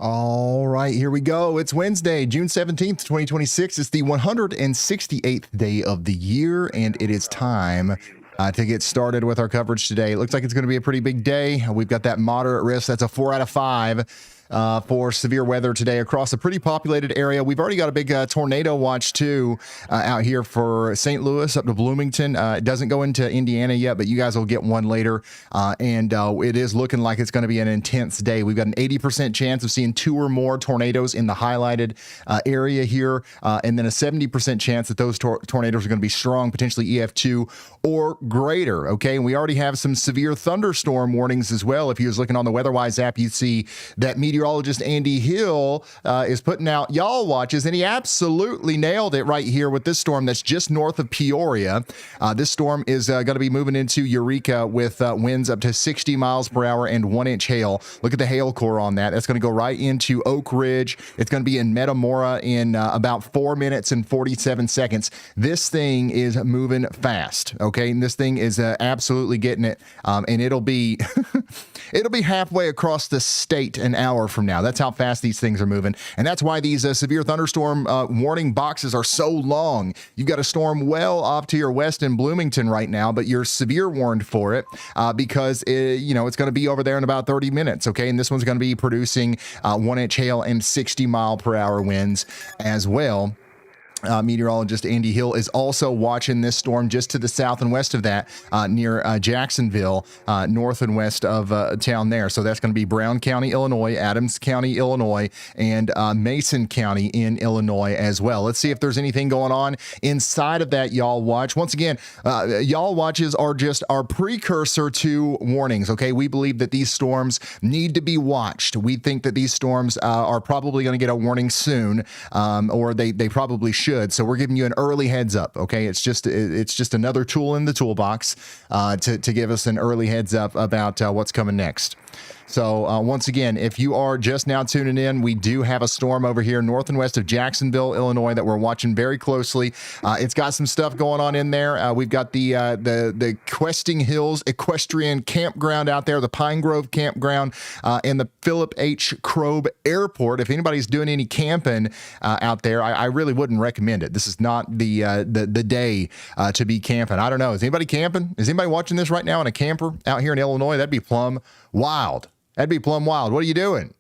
All right, here we go. It's Wednesday, June 17th, 2026. It's the 168th day of the year, and it is time to get started with our coverage today. It looks like it's going to be a pretty big day. We've got that moderate risk. That's a 4 out of 5. For severe weather today across a pretty populated area. We've already got a big tornado watch, too, out here for St. Louis up to Bloomington. It doesn't go into Indiana yet, but you guys will get one later. And it is looking like it's going to be an intense day. We've got an 80% chance of seeing 2 or more tornadoes in the highlighted area here, and then a 70% chance that those tornadoes are going to be strong, potentially EF2 or greater. Okay, and we already have some severe thunderstorm warnings as well. If you was looking on the WeatherWise app, you'd see that meteorologist Andy Hill is putting out y'all watches, and he absolutely nailed it right here with this storm that's just north of Peoria. This storm is going to be moving into Eureka with winds up to 60 miles per hour and 1-inch hail. Look at the hail core on that. That's going to go right into Oak Ridge. It's going to be in Metamora in about 4 minutes and 47 seconds. This thing is moving fast, okay? And this thing is absolutely getting it, and it'll be it'll be halfway across the state an hour from now. That's how fast these things are moving, and that's why these severe thunderstorm warning boxes are so long. You've got a storm well off to your west in Bloomington right now, but you're severe warned for it because it's going to be over there in about 30 minutes, okay? And this one's going to be producing 1-inch hail and 60 mile per hour winds as well. Meteorologist Andy Hill is also watching this storm just to the south and west of that, near Jacksonville, north and west of town there. So that's going to be Brown County, Illinois, Adams County, Illinois, and Mason County in Illinois as well. Let's see if there's anything going on inside of that y'all watch. Once again, y'all watches are just our precursor to warnings, okay? We believe that these storms need to be watched. We think that these storms are probably going to get a warning soon, or they probably should. So we're giving you an early heads up, okay? It's just another tool in the toolbox to give us an early heads up about what's coming next. So once again, if you are just now tuning in, we do have a storm over here north and west of Jacksonville, Illinois, that we're watching very closely. It's got some stuff going on in there. We've got the Questing Hills Equestrian Campground out there, the Pine Grove Campground, and the Philip H. Kroeb Airport. If anybody's doing any camping out there, I really wouldn't recommend it. This is not the day to be camping. I don't know. Is anybody camping? Is anybody watching this right now in a camper out here in Illinois? That'd be plumb wild. That'd be plumb wild. What are you doing?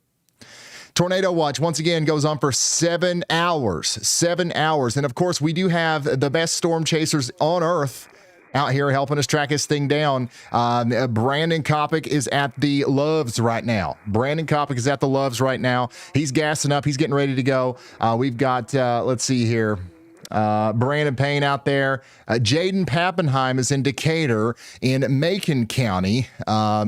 Tornado watch, once again, goes on for 7 hours. 7 hours. And, of course, we do have the best storm chasers on Earth out here helping us track this thing down. Brandon Kopic is at the Loves right now. He's gassing up. He's getting ready to go. We've got, let's see here. Brandon Payne out there. Jaden Pappenheim is in Decatur in Macon County.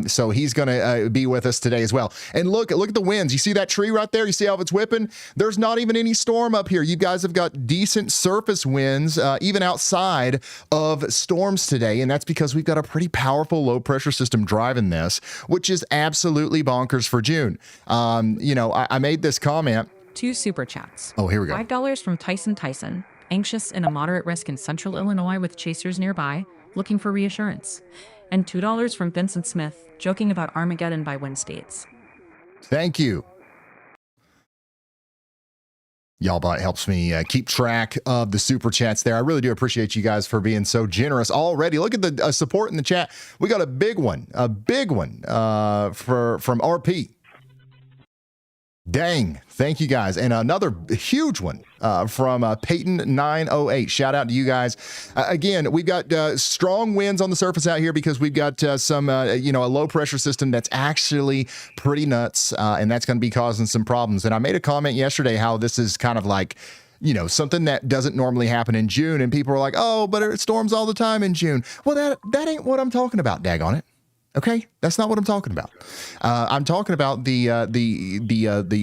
So he's going to be with us today as well. And look at the winds. You see that tree right there? You see how it's whipping? There's not even any storm up here. You guys have got decent surface winds, even outside of storms today. And that's because we've got a pretty powerful low pressure system driving this, which is absolutely bonkers for June. I made this comment. 2 super chats. Oh, here we go. $5 from Tyson. Anxious in a moderate risk in central Illinois with chasers nearby, looking for reassurance. And $2 from Vincent Smith, joking about Armageddon by wind states. Thank you. Y'all helps me keep track of the super chats there. I really do appreciate you guys for being so generous already. Look at the support in the chat. We got a big one from RP. Dang. Thank you guys. And another huge one from Peyton 908. Shout out to you guys. Again, we've got strong winds on the surface out here because we've got some, a low pressure system that's actually pretty nuts. And that's going to be causing some problems. And I made a comment yesterday how this is kind of like, something that doesn't normally happen in June. And people are like, oh, but it storms all the time in June. Well, that ain't what I'm talking about, daggone it. Okay, that's not what I'm talking about. I'm talking about the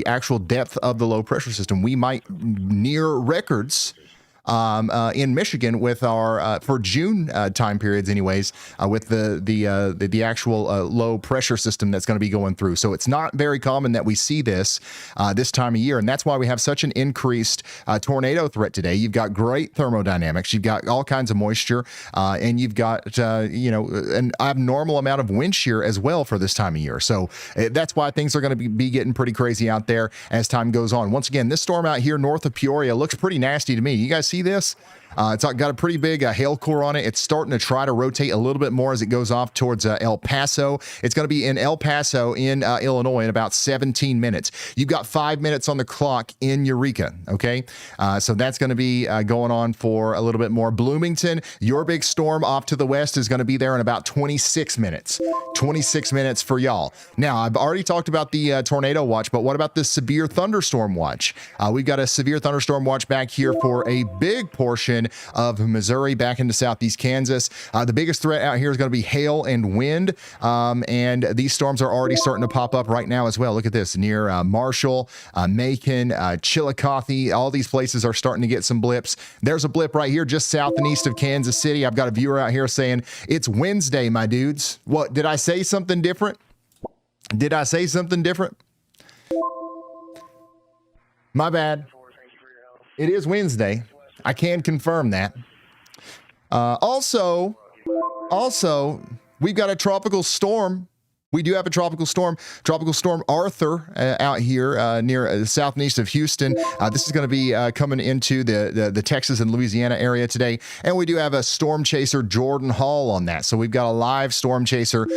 actual depth of the low pressure system. We might near records in Michigan with our for June time periods, anyways, with the actual low pressure system that's going to be going through. So it's not very common that we see this this time of year, and that's why we have such an increased tornado threat today. You've got great thermodynamics, you've got all kinds of moisture, and you've got an abnormal amount of wind shear as well for this time of year. So that's why things are going to be getting pretty crazy out there as time goes on. Once again, this storm out here north of Peoria looks pretty nasty to me. You guys see this? It's got a pretty big hail core on it. It's starting to try to rotate a little bit more as it goes off towards El Paso. It's going to be in El Paso in Illinois in about 17 minutes. You've got 5 minutes on the clock in Eureka, okay? So that's going to be going on for a little bit more. Bloomington, your big storm off to the west is going to be there in about 26 minutes. 26 minutes for y'all. Now, I've already talked about the tornado watch, but what about the severe thunderstorm watch? We've got a severe thunderstorm watch back here for a big portion of Missouri back into southeast Kansas. The biggest threat out here is going to be hail and wind, and these storms are already starting to pop up right now as well. Look at this near Marshall, Macon, Chillicothe. All these places are starting to get some blips. There's a blip right here just south and east of Kansas City. I've got a viewer out here saying it's Wednesday, my dudes. What, did I say something different? Did I say something different? My bad. It is Wednesday. I can confirm that. Also, we've got a tropical storm. We do have a tropical storm Arthur out here near south and east of Houston. This is going to be coming into the Texas and Louisiana area today. And we do have a storm chaser, Jordan Hall, on that. So we've got a live storm chaser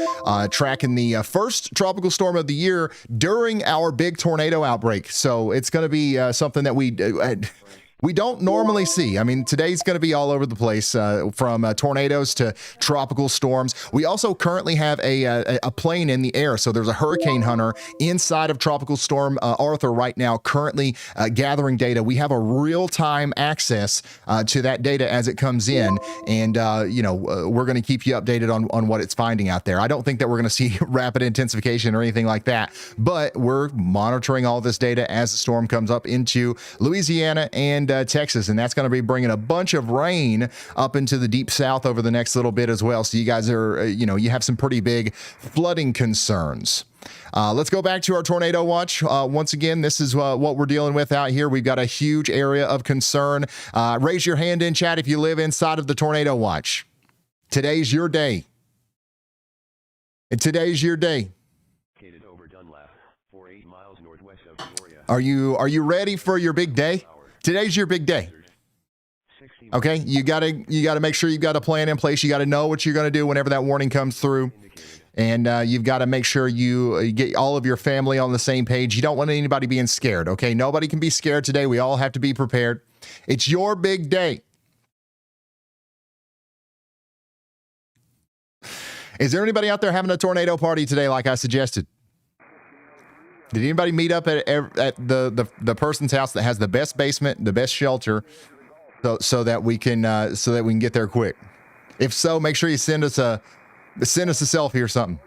tracking the first tropical storm of the year during our big tornado outbreak. So it's going to be something that we don't normally see. I mean, today's going to be all over the place, from tornadoes to tropical storms. We also currently have a plane in the air. So there's a hurricane hunter inside of Tropical Storm Arthur right now, currently gathering data. We have a real-time access to that data as it comes in. And, we're going to keep you updated on what it's finding out there. I don't think that we're going to see rapid intensification or anything like that, but we're monitoring all this data as the storm comes up into Louisiana and Texas, and that's going to be bringing a bunch of rain up into the deep south over the next little bit as well. So you guys are, you have some pretty big flooding concerns. Let's go back to our tornado watch. Once again, this is what we're dealing with out here. We've got a huge area of concern. Raise your hand in chat if you live inside of the tornado watch. Today's your day. And today's your day. Are you ready for your big day? Today's your big day. Okay, you gotta make sure you've got a plan in place. You got to know what you're going to do whenever that warning comes through, and you've got to make sure you get all of your family on the same page. You don't want anybody being scared. Okay, nobody can be scared today. We all have to be prepared. It's your big day. Is there anybody out there having a tornado party today, like I suggested? Did anybody meet up at the person's house that has the best basement, the best shelter, so that we can get there quick? If so, make sure you send us a selfie or something.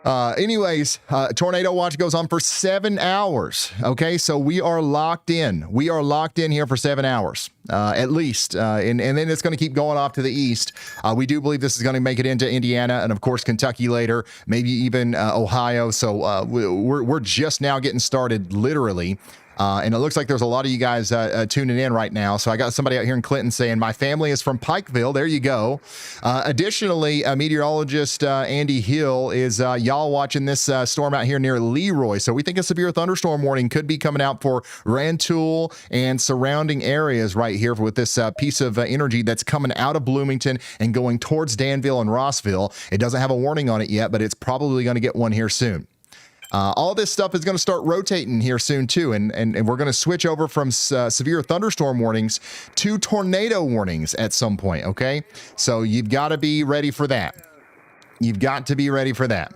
Anyways, tornado watch goes on for 7 hours. Okay, so we are locked in. We are locked in here for 7 hours, at least. And then it's going to keep going off to the east. We do believe this is going to make it into Indiana and, of course, Kentucky later, maybe even Ohio. So we're just now getting started, literally. And it looks like there's a lot of you guys tuning in right now. So I got somebody out here in Clinton saying, my family is from Pikeville. There you go. Additionally, meteorologist Andy Hill is y'all watching this storm out here near Leroy. So we think a severe thunderstorm warning could be coming out for Rantoul and surrounding areas right here with this piece of energy that's coming out of Bloomington and going towards Danville and Rossville. It doesn't have a warning on it yet, but it's probably going to get one here soon. All this stuff is going to start rotating here soon, too, and we're going to switch over from severe thunderstorm warnings to tornado warnings at some point, okay? So you've got to be ready for that. You've got to be ready for that.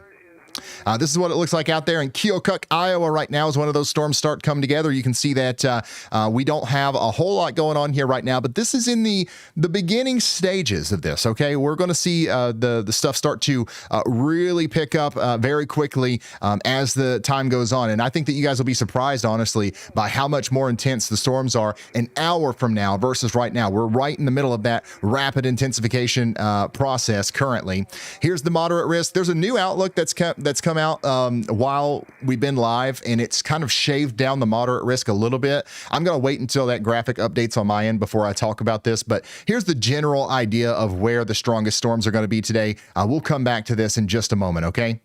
This is what it looks like out there in Keokuk, Iowa right now as one of those storms start coming together. You can see that we don't have a whole lot going on here right now, but this is in the beginning stages of this, okay? We're going to see the stuff start to really pick up very quickly as the time goes on. And I think that you guys will be surprised, honestly, by how much more intense the storms are an hour from now versus right now. We're right in the middle of that rapid intensification process currently. Here's the moderate risk. There's a new outlook that's come out while we've been live, and it's kind of shaved down the moderate risk a little bit. I'm going to wait until that graphic updates on my end before I talk about this, but here's the general idea of where the strongest storms are going to be today. We'll come back to this in just a moment, okay?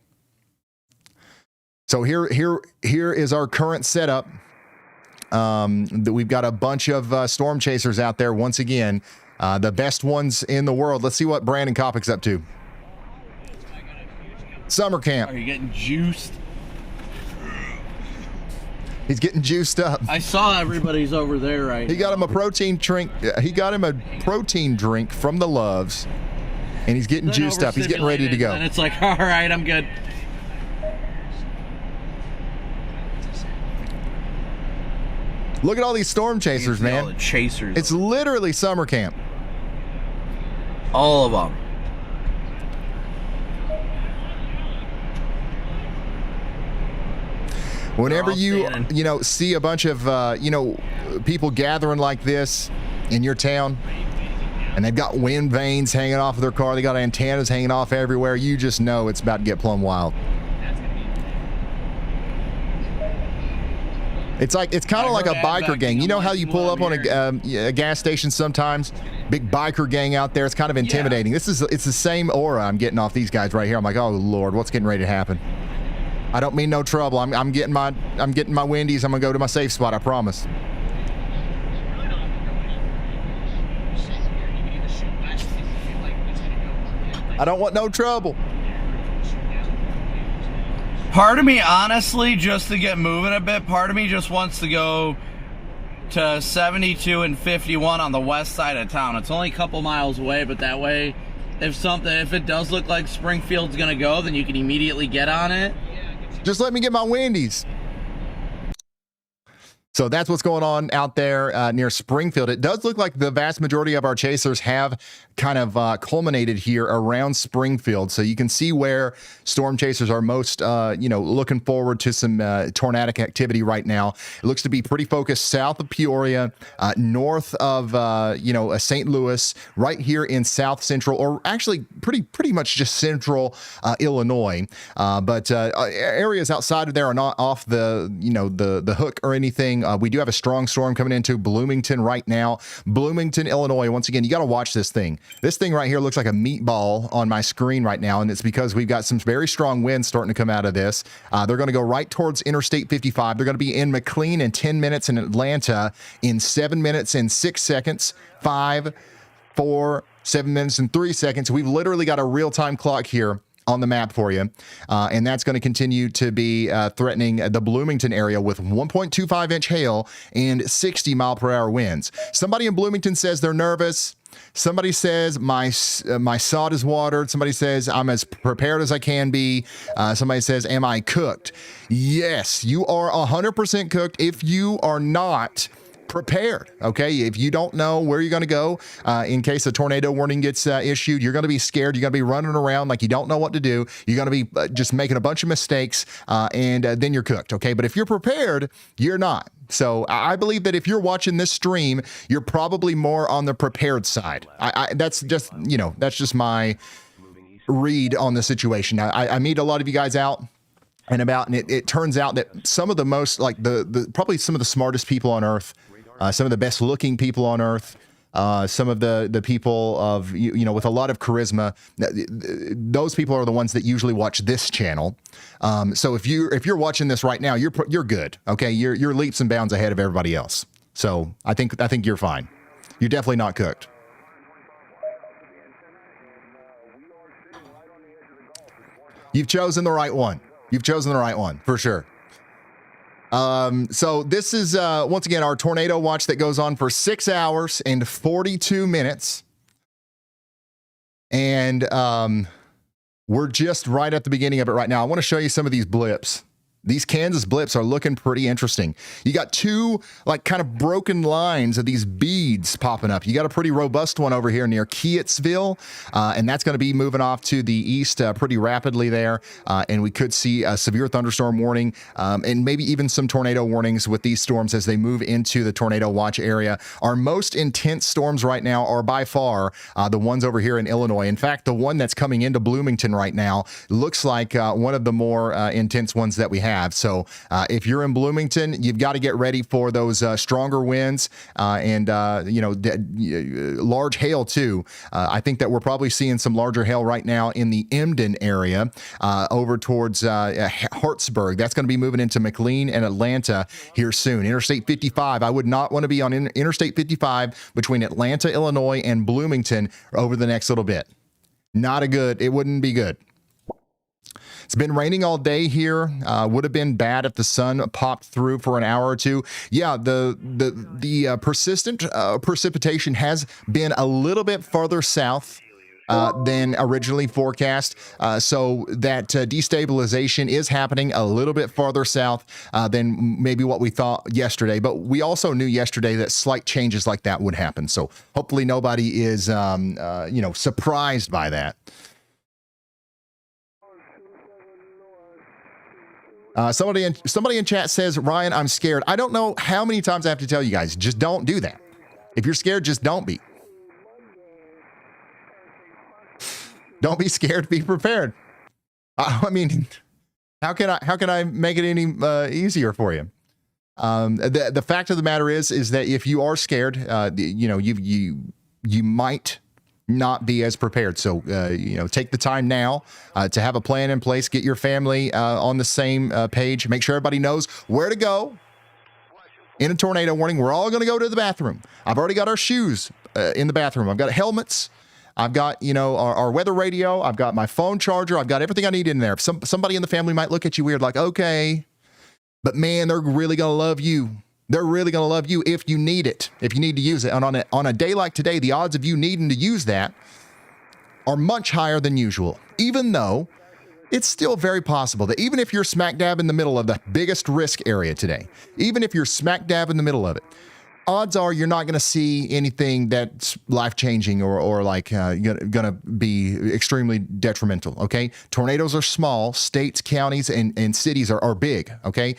So here is our current setup. We've got a bunch of storm chasers out there once again, the best ones in the world. Let's see what Brandon Kopic's up to. Summer camp. Are you getting juiced? He's getting juiced up. I saw everybody's over there right now. He got him a protein drink. He got him a protein drink from the Loves, and he's getting juiced up. He's getting ready to go. And it's like, all right, I'm good. Look at all these storm chasers, man. All the chasers. It's literally summer camp. All of them. Whenever you see a bunch of people gathering like this in your town, and they've got wind vanes hanging off of their car, they got antennas hanging off everywhere, you just know it's about to get plumb wild. It's kind of like a biker gang. You know how you pull up on a gas station sometimes? Big biker gang out there. It's kind of intimidating. It's the same aura I'm getting off these guys right here. I'm like, oh Lord, what's getting ready to happen? I don't mean no trouble. I'm getting my Wendy's. I'm gonna go to my safe spot. I promise. I don't want no trouble. Part of me, honestly, just to get moving a bit, part of me just wants to go to 72 and 51 on the west side of town. It's only a couple miles away, but that way, if it does look like Springfield's gonna go, then you can immediately get on it. Just let me get my Wendy's. So that's what's going on out there near Springfield. It does look like the vast majority of our chasers have kind of culminated here around Springfield. So you can see where storm chasers are most, looking forward to some tornadic activity right now. It looks to be pretty focused south of Peoria, north of, St. Louis, right here in south central, or actually pretty much just central Illinois. But areas outside of there are not off the hook or anything. We do have a strong storm coming into Bloomington right now. Bloomington, Illinois. Once again, you got to watch this thing. This thing right here looks like a meatball on my screen right now, and it's because we've got some very strong winds starting to come out of this. They're going to go right towards Interstate 55. They're going to be in McLean in 10 minutes, in Atlanta in 7 minutes and 6 seconds. 5, 4, 7 minutes and 3 seconds. We've literally got a real-time clock here on the map for you, and that's going to continue to be threatening the Bloomington area with 1.25-inch hail and 60-mile-per-hour winds. Somebody in Bloomington says they're nervous. Somebody says my sod is watered. Somebody says I'm as prepared as I can be. Somebody says, am I cooked? Yes, you are 100% cooked. If you are not prepared, okay? If you don't know where you're going to go in case a tornado warning gets issued, you're going to be scared. You're going to be running around like you don't know what to do. You're going to be just making a bunch of mistakes, and then you're cooked, okay? But if you're prepared, you're not. So I believe that if you're watching this stream, you're probably more on the prepared side. That's just my read on the situation. I meet a lot of you guys out and about, and it turns out that some of the most, like probably some of the smartest people on earth, some of the best looking people on earth, some of the people of, with a lot of charisma, those people are the ones that usually watch this channel. So if you're watching this right now, you're good. Okay. You're leaps and bounds ahead of everybody else. So I think you're fine. You're definitely not cooked. You've chosen the right one. You've chosen the right one for sure. So this is, once again, our tornado watch that goes on for 6 hours and 42 minutes. And, We're just right at the beginning of it right now. I want to show you some of these blips. These Kansas blips are looking pretty interesting. You got two like kind of broken lines of these beads popping up. You got a pretty robust one over here near Keattsville, and that's going to be moving off to the east pretty rapidly there. And we could see a severe thunderstorm warning and maybe even some tornado warnings with these storms as they move into the tornado watch area. Our most intense storms right now are by far the ones over here in Illinois. In fact, the one that's coming into Bloomington right now looks like one of the more intense ones that we have. So if you're in Bloomington, you've got to get ready for those stronger winds and large hail too. I think that we're probably seeing some larger hail right now in the Emden area over towards Hartsburg. That's going to be moving into McLean and Atlanta here soon. Interstate 55. I would not want to be on Interstate 55 between Atlanta, Illinois, and Bloomington over the next little bit. It wouldn't be good. It's been raining all day here. Would have been bad if the sun popped through for an hour or two. Yeah, the persistent precipitation has been a little bit farther south than originally forecast. So that destabilization is happening a little bit farther south than maybe what we thought yesterday. But we also knew yesterday that slight changes like that would happen. So hopefully nobody is, surprised by that. Somebody in chat says, Ryan, I'm scared. I don't know how many times I have to tell you guys, just don't do that. If you're scared, just don't be. Don't be scared, be prepared. I mean, how can I make it any easier for you? The fact of the matter is that if you are scared, you might not be as prepared. So, take the time now to have a plan in place, get your family on the same page, make sure everybody knows where to go in a tornado warning. We're all going to go to the bathroom. I've already got our shoes in the bathroom. I've got helmets. I've got, our weather radio. I've got my phone charger. I've got everything I need in there. Somebody in the family might look at you weird, like, okay, but man, they're really going to love you. They're really going to love you if you need it, if you need to use it. And on a day like today, the odds of you needing to use that are much higher than usual, even though it's still very possible that even if you're smack dab in the middle of the biggest risk area today, even if you're smack dab in the middle of it, odds are you're not going to see anything that's life-changing or going to be extremely detrimental, okay? Tornadoes are small. States, counties, and cities are big, okay?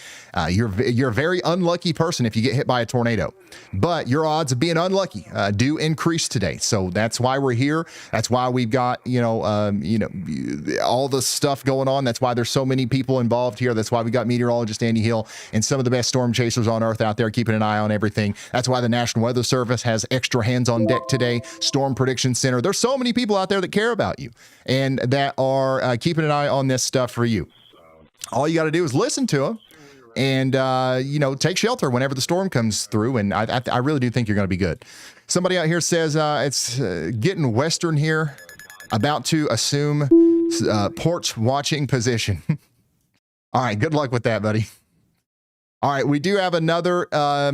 You're a very unlucky person if you get hit by a tornado. But your odds of being unlucky do increase today. So that's why we're here. That's why we've got, all the stuff going on. That's why there's so many people involved here. That's why we got meteorologist Andy Hill and some of the best storm chasers on earth out there keeping an eye on everything. That's why the National Weather Service has extra hands on deck today. Storm Prediction Center. There's so many people out there that care about you and that are keeping an eye on this stuff for you. All you got to do is listen to them and, take shelter whenever the storm comes through. And I really do think you're going to be good. Somebody out here says it's getting western here, about to assume porch watching position. All right. Good luck with that, buddy. All right, we do have another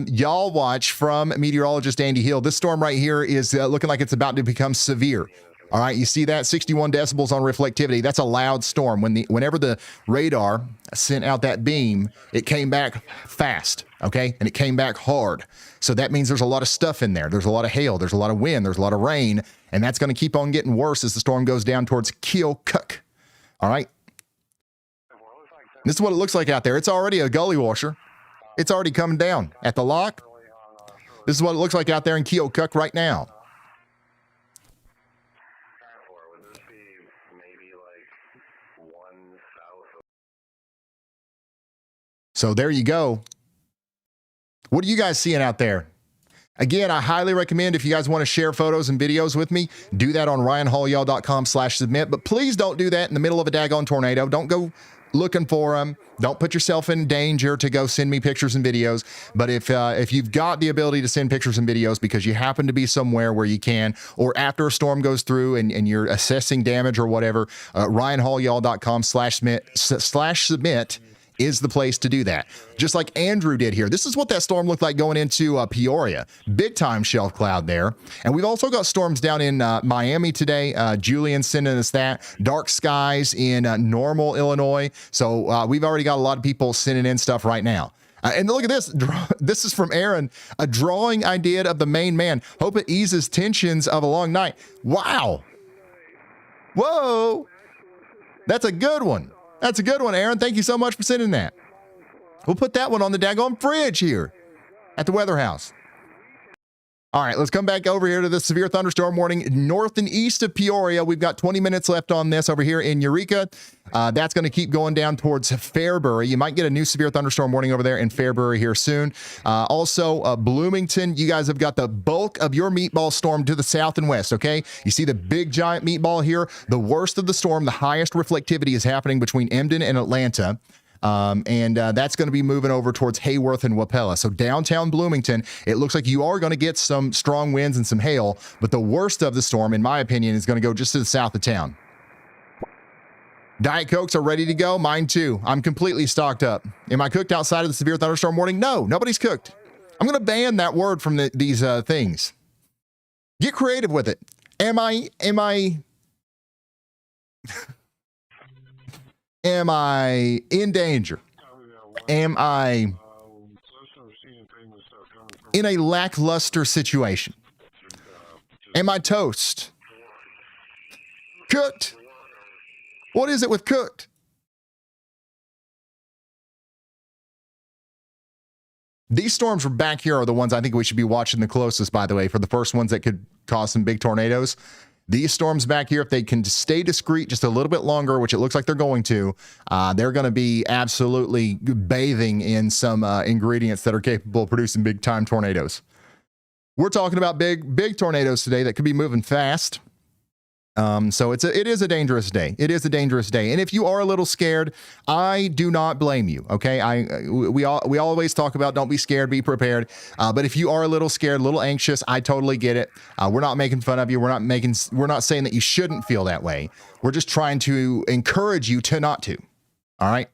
y'all watch from meteorologist Andy Hill. This storm right here is looking like it's about to become severe. All right, you see that 61 decibels on reflectivity. That's a loud storm. Whenever the radar sent out that beam, it came back fast, okay? And it came back hard. So that means there's a lot of stuff in there. There's a lot of hail. There's a lot of wind. There's a lot of rain. And that's going to keep on getting worse as the storm goes down towards Keokuk. All right? This is what it looks like out there. It's already a gully washer. It's already coming down at the lock. This is what it looks like out there in Keokuk right now. So there you go. What are you guys seeing out there? Again, I highly recommend if you guys want to share photos and videos with me, do that on ryanhaulyall.com/submit. But please don't do that in the middle of a daggone tornado. Don't go looking for them. Don't put yourself in danger to go send me pictures and videos. But if you've got the ability to send pictures and videos because you happen to be somewhere where you can, or after a storm goes through and you're assessing damage or whatever, ryanhaulyall.com/submit is the place to do that. Just like Andrew did here. This is what that storm looked like going into Peoria. Big time shelf cloud there. And we've also got storms down in Miami today. Julian sending us that. Dark skies in Normal, Illinois. So we've already got a lot of people sending in stuff right now. And look at this. This is from Aaron. A drawing I did of the main man. Hope it eases tensions of a long night. Wow. Whoa. That's a good one. That's a good one, Aaron. Thank you so much for sending that. We'll put that one on the daggone fridge here at the Weather House. All right, let's come back over here to the severe thunderstorm warning north and east of Peoria. We've got 20 minutes left on this over here in Eureka. That's going to keep going down towards Fairbury. You might get a new severe thunderstorm warning over there in Fairbury here soon. Also, Bloomington, you guys have got the bulk of your meatball storm to the south and west, okay? You see the big giant meatball here? The worst of the storm, the highest reflectivity is happening between Emden and Atlanta. That's going to be moving over towards Hayworth and Wapella. So downtown Bloomington, it looks like you are going to get some strong winds and some hail, but the worst of the storm, in my opinion, is going to go just to the south of town. Diet Cokes are ready to go. Mine too. I'm completely stocked up. Am I cooked outside of the severe thunderstorm warning? No, nobody's cooked. I'm going to ban that word from these things. Get creative with it. Am I Am I in danger? Am I in a lackluster situation? Am I toast? Cooked? What is it with cooked? These storms from back here are the ones I think we should be watching the closest, by the way, for the first ones that could cause some big tornadoes. These storms back here, if they can stay discreet just a little bit longer, which it looks like they're going to, they're going to be absolutely bathing in some ingredients that are capable of producing big-time tornadoes. We're talking about big tornadoes today that could be moving fast. So it is a dangerous day. It is a dangerous day. And if you are a little scared, I do not blame you. Okay. We always talk about don't be scared, be prepared. But if you are a little scared, a little anxious, I totally get it. We're not making fun of you. We're not saying that you shouldn't feel that way. We're just trying to encourage you to not to. All right.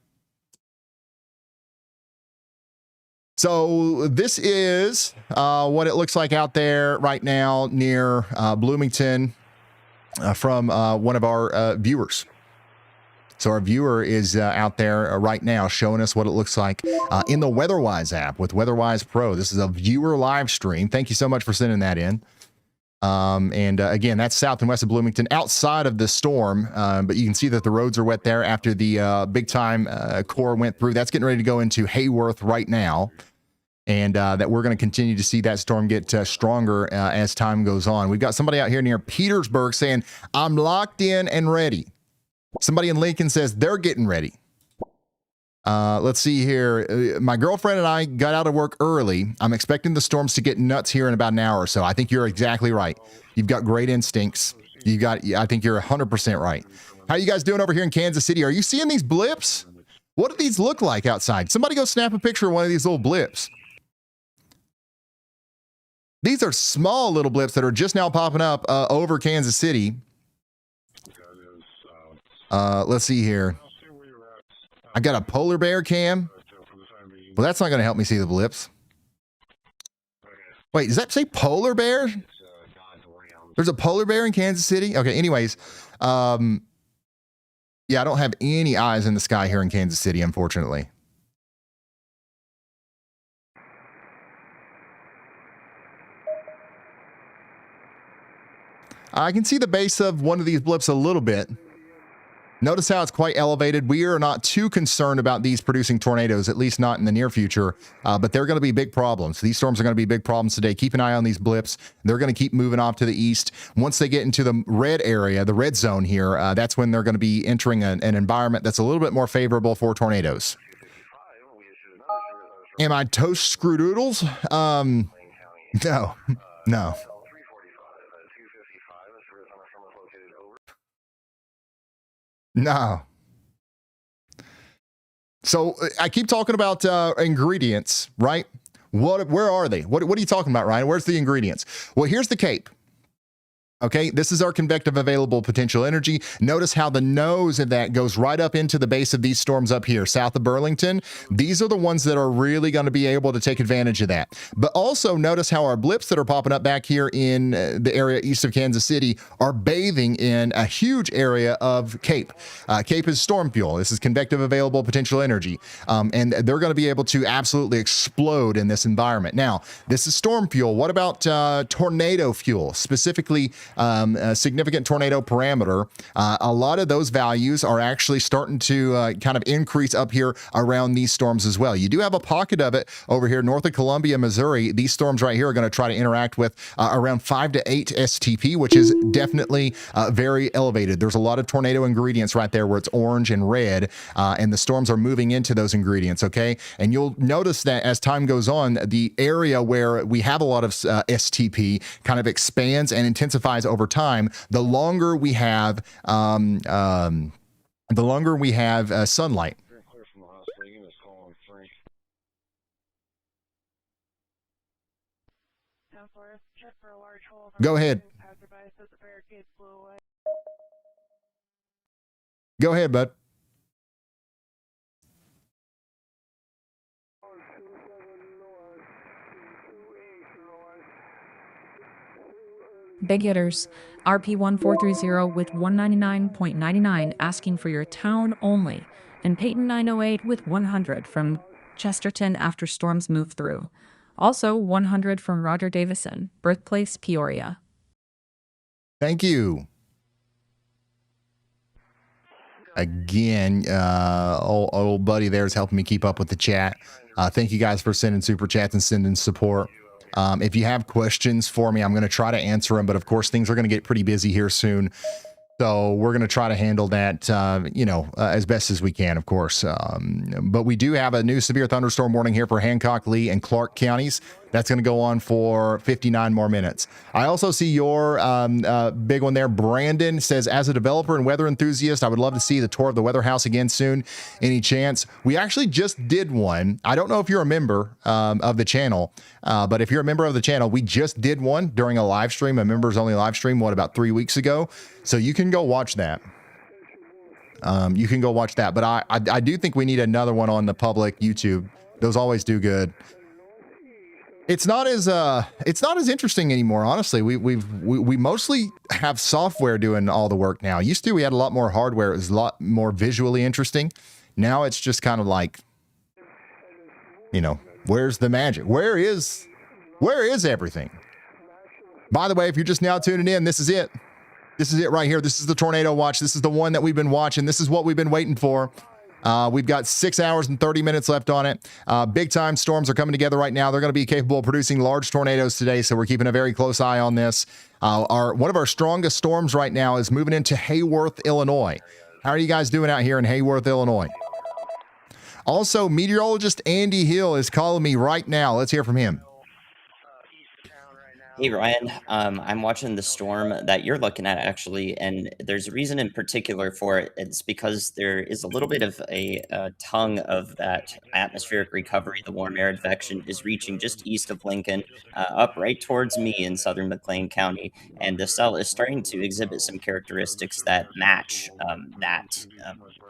So this is what it looks like out there right now near Bloomington. From one of our viewers. So our viewer is out there right now showing us what it looks like in the WeatherWise app with WeatherWise Pro. This is a viewer live stream. Thank you so much for sending that in. Again, that's south and west of Bloomington outside of the storm. But you can see that the roads are wet there after the big time core went through. That's getting ready to go into Hayworth right now. And that we're going to continue to see that storm get stronger as time goes on. We've got somebody out here near Petersburg saying, I'm locked in and ready. Somebody in Lincoln says they're getting ready. Let's see here. My girlfriend and I got out of work early. I'm expecting the storms to get nuts here in about an hour or so. I think you're exactly right. You've got great instincts. I think you're 100% right. How are you guys doing over here in Kansas City? Are you seeing these blips? What do these look like outside? Somebody go snap a picture of one of these little blips. These are small little blips that are just now popping up over Kansas City. Let's see here. I got a polar bear cam. Well, that's not going to help me see the blips. Wait, does that say polar bear? There's a polar bear in Kansas City? Okay, anyways. Yeah, I don't have any eyes in the sky here in Kansas City, unfortunately. I can see the base of one of these blips a little bit. Notice how it's quite elevated. We are not too concerned about these producing tornadoes, at least not in the near future, but they're going to be big problems. These storms are going to be big problems today. Keep an eye on these blips. They're going to keep moving off to the east. Once they get into the red area, the red zone here, that's when they're going to be entering an environment that's a little bit more favorable for tornadoes. Am I toast screwdoodles? No. No. So I keep talking about ingredients, right? Where are they? What are you talking about, Ryan? Where's the ingredients? Well, here's the cape. Okay, this is our convective available potential energy. Notice how the nose of that goes right up into the base of these storms up here, south of Burlington. These are the ones that are really going to be able to take advantage of that. But also notice how our blips that are popping up back here in the area east of Kansas City are bathing in a huge area of CAPE. CAPE is storm fuel. This is convective available potential energy. And they're going to be able to absolutely explode in this environment. Now, this is storm fuel. What about tornado fuel, specifically a significant tornado parameter? A lot of those values are actually starting to kind of increase up here around these storms as well. You do have a pocket of it over here north of Columbia, Missouri. These storms right here are going to try to interact with around 5 to 8 STP, which is definitely very elevated. There's a lot of tornado ingredients right there where it's orange and red, and the storms are moving into those ingredients, okay? And you'll notice that as time goes on, the area where we have a lot of STP kind of expands and intensifies over time. The longer we have sunlight. Go ahead. Go ahead, bud. Big hitters, RP1430 with 199.99 asking for your town only, and Peyton 908 with 100 from Chesterton after storms move through. Also 100 from Roger Davison, birthplace Peoria. Thank you. Again, old buddy there is helping me keep up with the chat. Thank you guys for sending super chats and sending support. If you have questions for me, I'm going to try to answer them, but of course things are going to get pretty busy here soon. So we're going to try to handle that, as best as we can, of course. But we do have a new severe thunderstorm warning here for Hancock, Lee, and Clark counties. That's going to go on for 59 more minutes. I also see your big one there. Brandon says, as a developer and weather enthusiast, I would love to see the tour of the Weather House again soon. Any chance? We actually just did one. I don't know if you're a member of the channel, but if you're a member of the channel, we just did one during a live stream, a members only live stream, about 3 weeks ago. So you can go watch that. You can go watch that. But I do think we need another one on the public YouTube. Those always do good. It's not as interesting anymore, honestly. We mostly have software doing all the work now. Used to we had a lot more hardware. It was a lot more visually interesting. Now it's just kind of like, where's the magic? Where is everything? By the way, if you're just now tuning in, this is it. This is it right here. This is the tornado watch. This is the one that we've been watching. This is what we've been waiting for. We've got 6 hours and 30 minutes left on it. Big time storms are coming together right now. They're going to be capable of producing large tornadoes today, so we're keeping a very close eye on this. One of our strongest storms right now is moving into Hayworth, Illinois. How are you guys doing out here in Hayworth, Illinois? Also, meteorologist Andy Hill is calling me right now. Let's hear from him. Hey Ryan, I'm watching the storm that you're looking at actually, and there's a reason in particular for it. It's because there is a little bit of a tongue of that atmospheric recovery. The warm air advection is reaching just east of Lincoln, up right towards me in southern McLean County, and the cell is starting to exhibit some characteristics that match that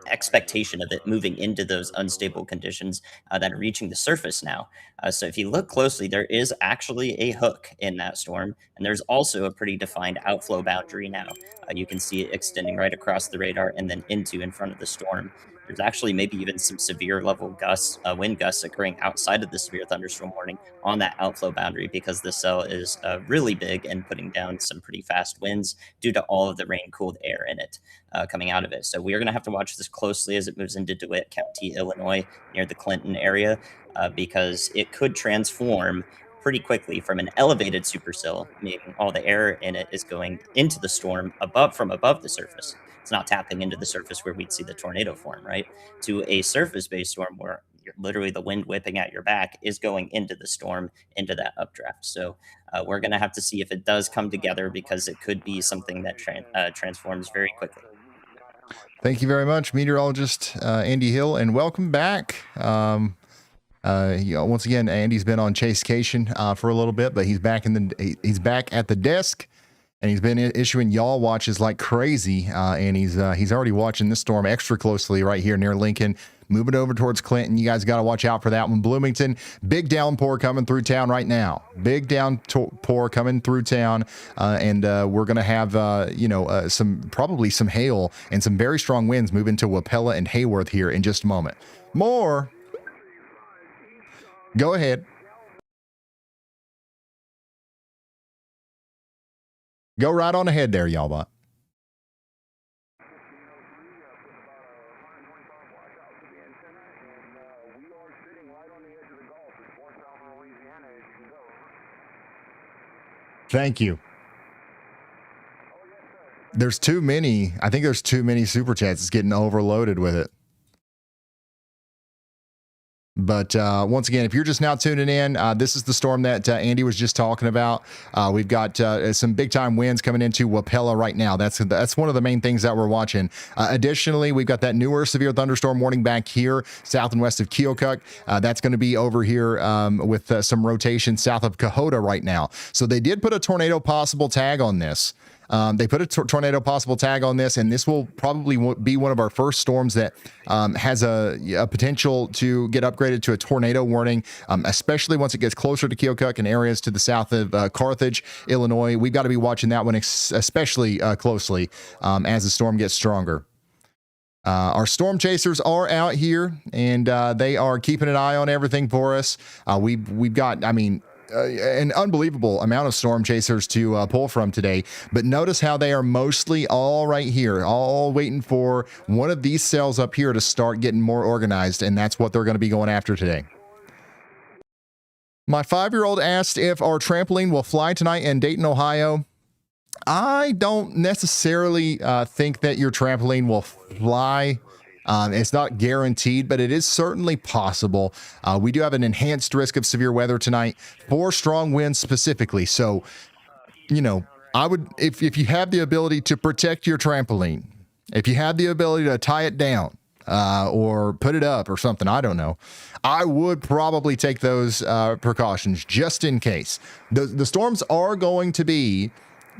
expectation of it moving into those unstable conditions that are reaching the surface now. So if you look closely, there is actually a hook in that storm, and there's also a pretty defined outflow boundary now. You can see it extending right across the radar and then in front of the storm. There's actually maybe even some severe level gusts, wind gusts occurring outside of the severe thunderstorm warning on that outflow boundary because the cell is really big and putting down some pretty fast winds due to all of the rain-cooled air in it coming out of it. So we are going to have to watch this closely as it moves into DeWitt County, Illinois, near the Clinton area, because it could transform pretty quickly from an elevated supercell, meaning all the air in it is going into the storm from above the surface. It's not tapping into the surface where we'd see the tornado form, right? To a surface-based storm where literally the wind whipping at your back is going into the storm, into that updraft. So we're going to have to see if it does come together because it could be something that transforms very quickly. Thank you very much, meteorologist Andy Hill, and welcome back. Once again, Andy's been on Chasecation for a little bit, but he's back at the desk, and he's been issuing y'all watches like crazy. And he's already watching this storm extra closely right here near Lincoln. Moving over towards Clinton. You guys got to watch out for that one. Bloomington, big downpour coming through town right now. Big downpour coming through town. And we're going to have, probably some hail and some very strong winds moving to Wapella and Hayworth here in just a moment. More. Go ahead. Go right on ahead there, y'all bot. Thank you. There's too many. I think there's too many super chats. It's getting overloaded with it. But once again, if you're just now tuning in, this is the storm that Andy was just talking about. We've got some big time winds coming into Wapella right now. That's one of the main things that we're watching. Additionally, we've got that newer severe thunderstorm warning back here south and west of Keokuk. That's going to be over here with some rotation south of Haute right now. So they did put a tornado possible tag on this. They put a tornado possible tag on this, and this will probably be one of our first storms that has a potential to get upgraded to a tornado warning, especially once it gets closer to Keokuk and areas to the south of Carthage, Illinois. We've got to be watching that one especially closely as the storm gets stronger. Our storm chasers are out here, and they are keeping an eye on everything for us. We've got, an unbelievable amount of storm chasers to pull from today, but notice how they are mostly all right here, all waiting for one of these cells up here to start getting more organized, and that's what they're going to be going after today. My 5-year-old asked if our trampoline will fly tonight in Dayton, Ohio. I don't necessarily think that your trampoline will fly. It's not guaranteed, but it is certainly possible. We do have an enhanced risk of severe weather tonight for strong winds specifically. So, I would, if you have the ability to protect your trampoline, if you have the ability to tie it down or put it up or something, I don't know, I would probably take those precautions just in case. The storms are going to be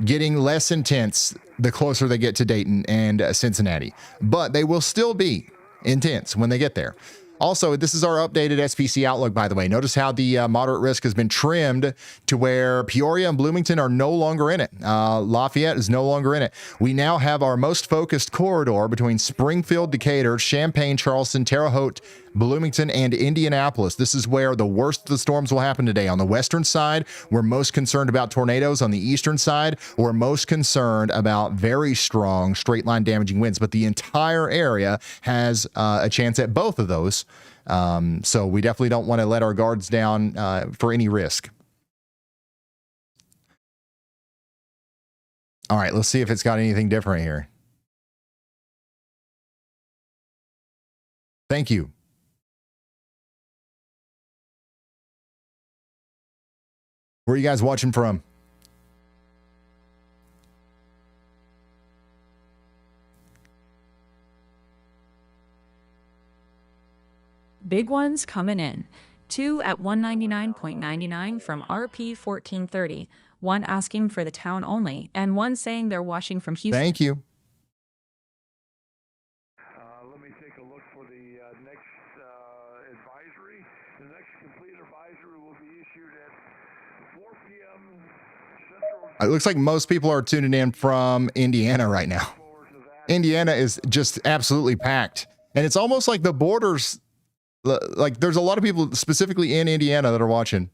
getting less intense the closer they get to Dayton and Cincinnati, but they will still be intense when they get there. Also, this is our updated SPC outlook, by the way. Notice how the moderate risk has been trimmed to where Peoria and Bloomington are no longer in it. Lafayette is no longer in it. We now have our most focused corridor between Springfield, Decatur, Champaign, Charleston, Terre Haute, Bloomington, and Indianapolis. This is where the worst of the storms will happen today. On the western side, we're most concerned about tornadoes. On the eastern side, we're most concerned about very strong straight line damaging winds. But the entire area has a chance at both of those. So we definitely don't want to let our guards down for any risk. All right, let's see if it's got anything different here. Thank you. Where are you guys watching from? Big ones coming in. 2 at 199.99 from RP 1430. 1 asking for the town only, and 1 saying they're watching from Houston. Thank you. Let me take a look for the next advisory. The next complete advisory will be issued at 4 p.m. Central. It looks like most people are tuning in from Indiana right now. Indiana is just absolutely packed. And it's almost like the borders, like there's a lot of people specifically in Indiana that are watching.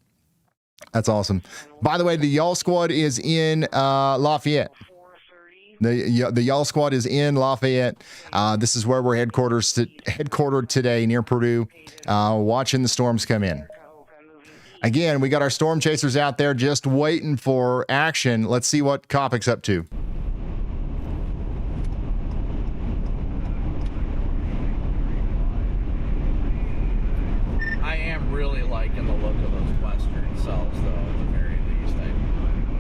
That's awesome. By the way, the Y'all Squad is in Lafayette. The Y'all Squad is in Lafayette. This is where we're headquartered today near Purdue, watching the storms come in. Again, we got our storm chasers out there just waiting for action. Let's see what Kopic's up to. I am really liking the look of those western cells, though, at the very least.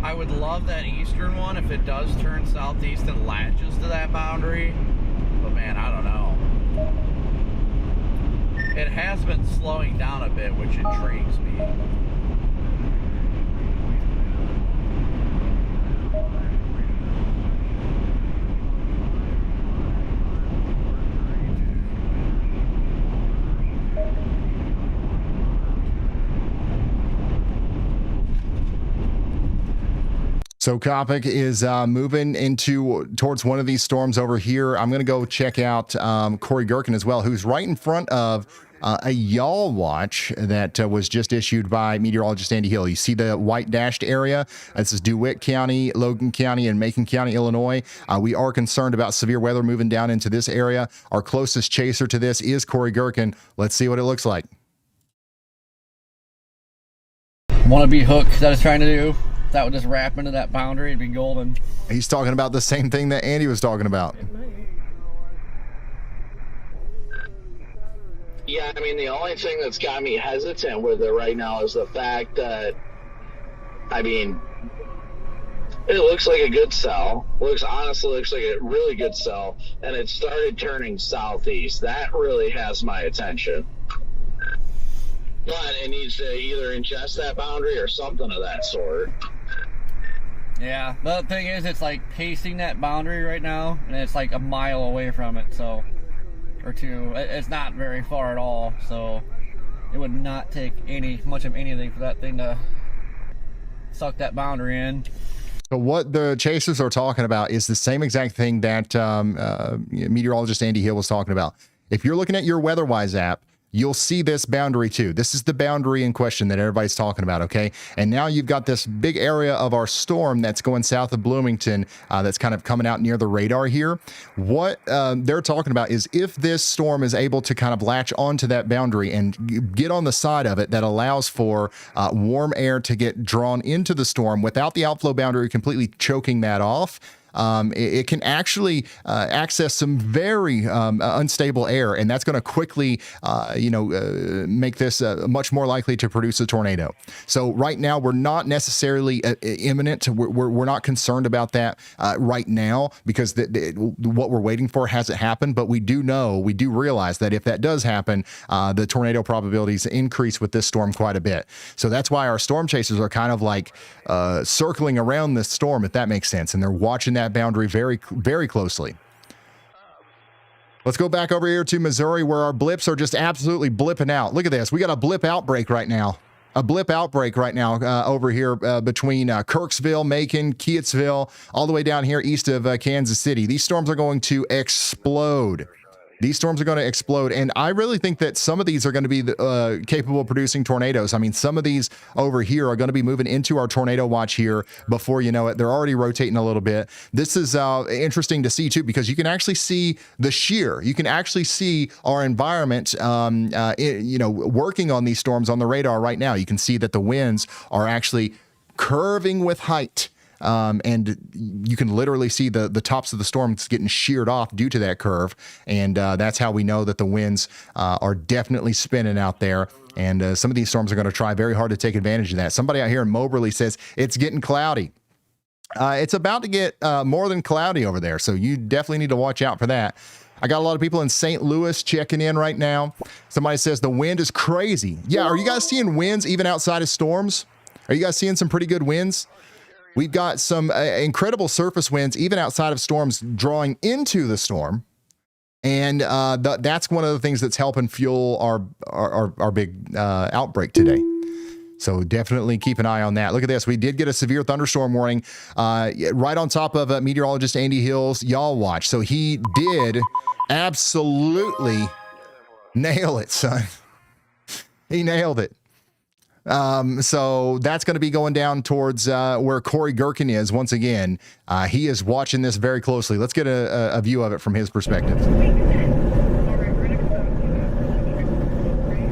I would love that eastern one if it does turn southeast and latches to that boundary. But man, I don't know. It has been slowing down a bit, which intrigues me. So Copic is moving towards one of these storms over here. I'm going to go check out Corey Gherkin as well, who's right in front of a yawl watch that was just issued by meteorologist Andy Hill. You see the white dashed area? This is DeWitt County, Logan County, and Macon County, Illinois. We are concerned about severe weather moving down into this area. Our closest chaser to this is Corey Gherkin. Let's see what it looks like. Want to be hooked that is trying to do. That would just wrap into that boundary, it'd be golden. He's talking about the same thing that Andy was talking about. Yeah, I mean, the only thing that's got me hesitant with it right now is the fact that, I mean, it looks like a good cell. Honestly looks like a really good cell, and it started turning southeast. That really has my attention. But it needs to either ingest that boundary or something of that sort. Yeah, the thing is, it's like pacing that boundary right now, and it's like a mile away from it, so, or two. It's not very far at all, so it would not take much of anything for that thing to suck that boundary in. So what the chasers are talking about is the same exact thing that meteorologist Andy Hill was talking about. If you're looking at your WeatherWise app, you'll see this boundary too. This is the boundary in question that everybody's talking about, okay? And now you've got this big area of our storm that's going south of Bloomington that's kind of coming out near the radar here. What they're talking about is if this storm is able to kind of latch onto that boundary and get on the side of it, that allows for warm air to get drawn into the storm without the outflow boundary completely choking that off. It can actually access some very unstable air, and that's going to quickly, make this much more likely to produce a tornado. So right now, we're not necessarily imminent. We're not concerned about that right now because what we're waiting for hasn't happened. But we do realize that if that does happen, the tornado probabilities increase with this storm quite a bit. So that's why our storm chasers are kind of like circling around this storm, if that makes sense, and they're watching that boundary very, very closely. Let's go back over here to Missouri where our blips are just absolutely blipping out. Look at this. We got a blip outbreak right now. Over here between Kirksville, Macon, Keattsville, all the way down here east of Kansas City. These storms are going to explode. And I really think that some of these are going to be capable of producing tornadoes. I mean, some of these over here are going to be moving into our tornado watch here before you know it. They're already rotating a little bit. This is interesting to see, too, because you can actually see the shear. You can actually see our environment, working on these storms on the radar right now. You can see that the winds are actually curving with height. And you can literally see the tops of the storms getting sheared off due to that curve. And that's how we know that the winds are definitely spinning out there. And some of these storms are going to try very hard to take advantage of that. Somebody out here in Moberly says it's getting cloudy. It's about to get more than cloudy over there. So you definitely need to watch out for that. I got a lot of people in St. Louis checking in right now. Somebody says the wind is crazy. Yeah, are you guys seeing winds even outside of storms? Are you guys seeing some pretty good winds? We've got some incredible surface winds, even outside of storms, drawing into the storm. And that's one of the things that's helping fuel our big outbreak today. So definitely keep an eye on that. Look at this. We did get a severe thunderstorm warning right on top of meteorologist Andy Hill's Y'all Watch. So he did absolutely nail it, son. He nailed it. So that's going to be going down towards where Corey Gherkin is once again. He is watching this very closely. Let's get a view of it from his perspective.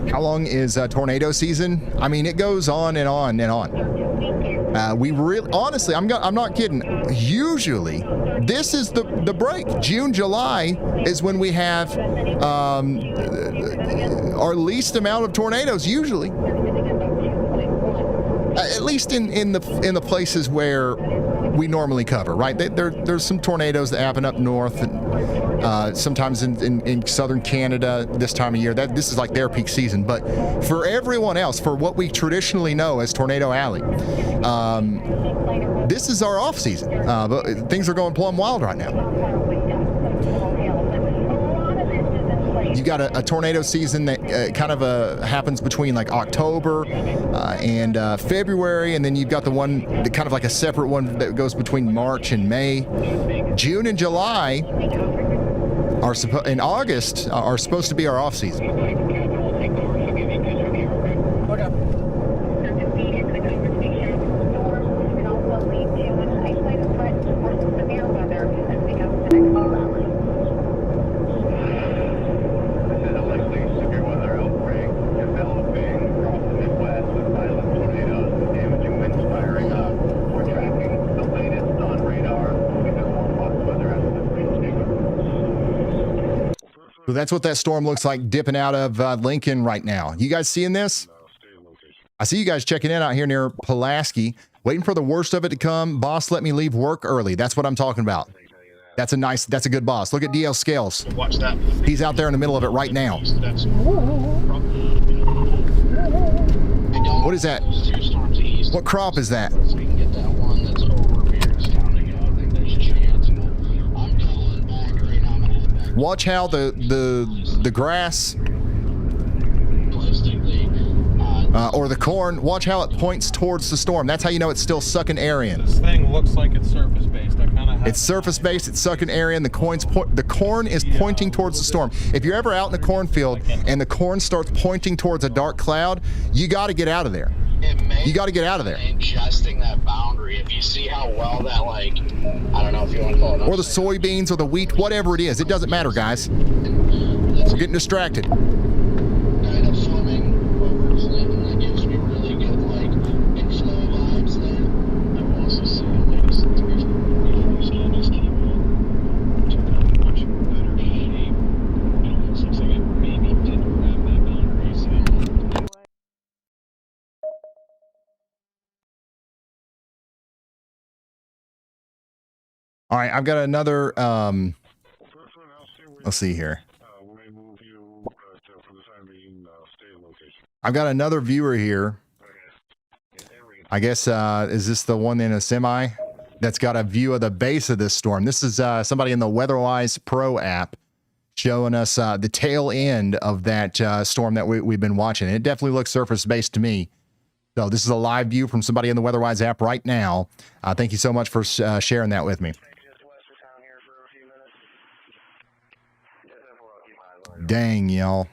How long is tornado season? I mean, it goes on and on and on. We really, honestly, I'm not kidding. Usually, this is the break. June, July is when we have our least amount of tornadoes. Usually. At least in the places where we normally cover, right? There's some tornadoes that happen up north, and sometimes in southern Canada this time of year. This is like their peak season. But for everyone else, for what we traditionally know as Tornado Alley, this is our off season. But things are going plumb wild right now. You got a tornado season that kind of happens between like October and February, and then you've got the one that kind of like a separate one that goes between March and May. June and July and August are supposed to be our off season. So that's what that storm looks like dipping out of Lincoln right now. You guys seeing this? I see you guys checking in out here near Pulaski, waiting for the worst of it to come. Boss, let me leave work early. That's what I'm talking about. That's a good boss. Look at DL Scales. Watch that. He's out there in the middle of it right now. What is that? What crop is that? Watch how the grass or the corn, watch how it points towards the storm. That's how you know it's still sucking air in. This thing looks like it's surface-based. It's surface-based, it's sucking air in. The corn is pointing towards the storm. If you're ever out in the cornfield and the corn starts pointing towards a dark cloud, you got to get out of there. You got to get out of there. Adjusting that boundary. If you see how well that, like, I don't know if you want to call it. Or the soybeans or the wheat, whatever it is. It doesn't matter, guys. We're getting distracted. Kind of swimming over Clinton. That gives me really good, like, inflow vibes there. I've also seen latest information. Just keep it much better shape. It almost looks like it maybe did grab that boundary. So. All right, I've got another, let's see here. I've got another viewer here. I guess, is this the one in a semi that's got a view of the base of this storm? This is somebody in the WeatherWise Pro app showing us the tail end of that storm that we've been watching. It definitely looks surface-based to me. So this is a live view from somebody in the WeatherWise app right now. Thank you so much for sharing that with me. Dang, y'all.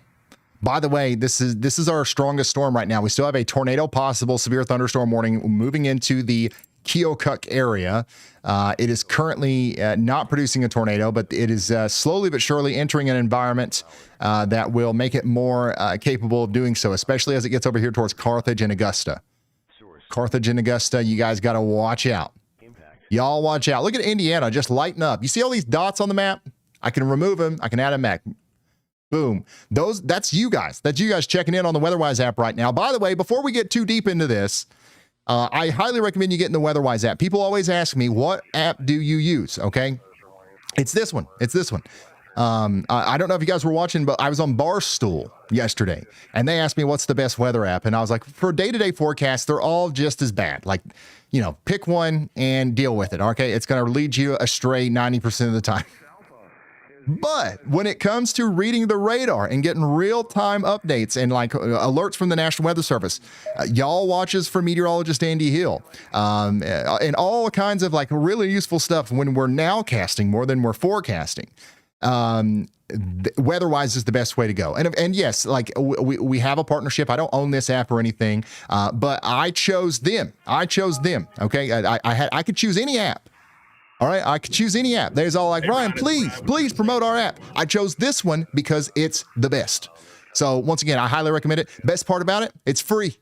By the way, this is our strongest storm right now. We still have a tornado possible, severe thunderstorm warning moving into the Keokuk area. It is currently not producing a tornado, but it is slowly but surely entering an environment that will make it more capable of doing so, especially as it gets over here towards Carthage and Augusta. Carthage and Augusta, you guys got to watch out. Y'all watch out. Look at Indiana, just lighten up. You see all these dots on the map? I can remove them. I can add them back. Boom. That's you guys. That's you guys checking in on the WeatherWise app right now. By the way, before we get too deep into this, I highly recommend you get in the WeatherWise app. People always ask me, what app do you use? Okay. It's this one. It's this one. I don't know if you guys were watching, but I was on Barstool yesterday and they asked me what's the best weather app. And I was like, for day-to-day forecasts, they're all just as bad. Like, you know, pick one and deal with it. Okay. It's going to lead you astray 90% of the time. But when it comes to reading the radar and getting real-time updates and like alerts from the National Weather Service, y'all watches for meteorologist Andy Hill, and all kinds of like really useful stuff when we're nowcasting more than we're forecasting. WeatherWise is the best way to go. And yes, like we have a partnership. I don't own this app or anything, but I chose them. Okay. I could choose any app. All right, I could choose any app. There's all like, Ryan, please promote our app. I chose this one because it's the best. So once again, I highly recommend it. Best part about it, it's free.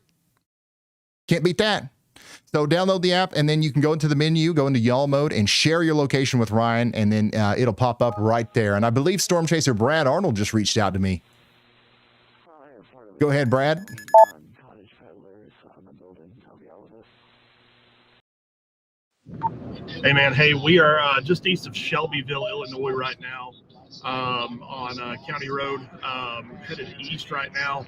Can't beat that. So download the app and then you can go into the menu, go into y'all mode and share your location with Ryan and then it'll pop up right there. And I believe Storm Chaser Brad Arnold just reached out to me. Go ahead, Brad. Hey man, hey, we are just east of Shelbyville, Illinois right now, on County Road, headed east right now.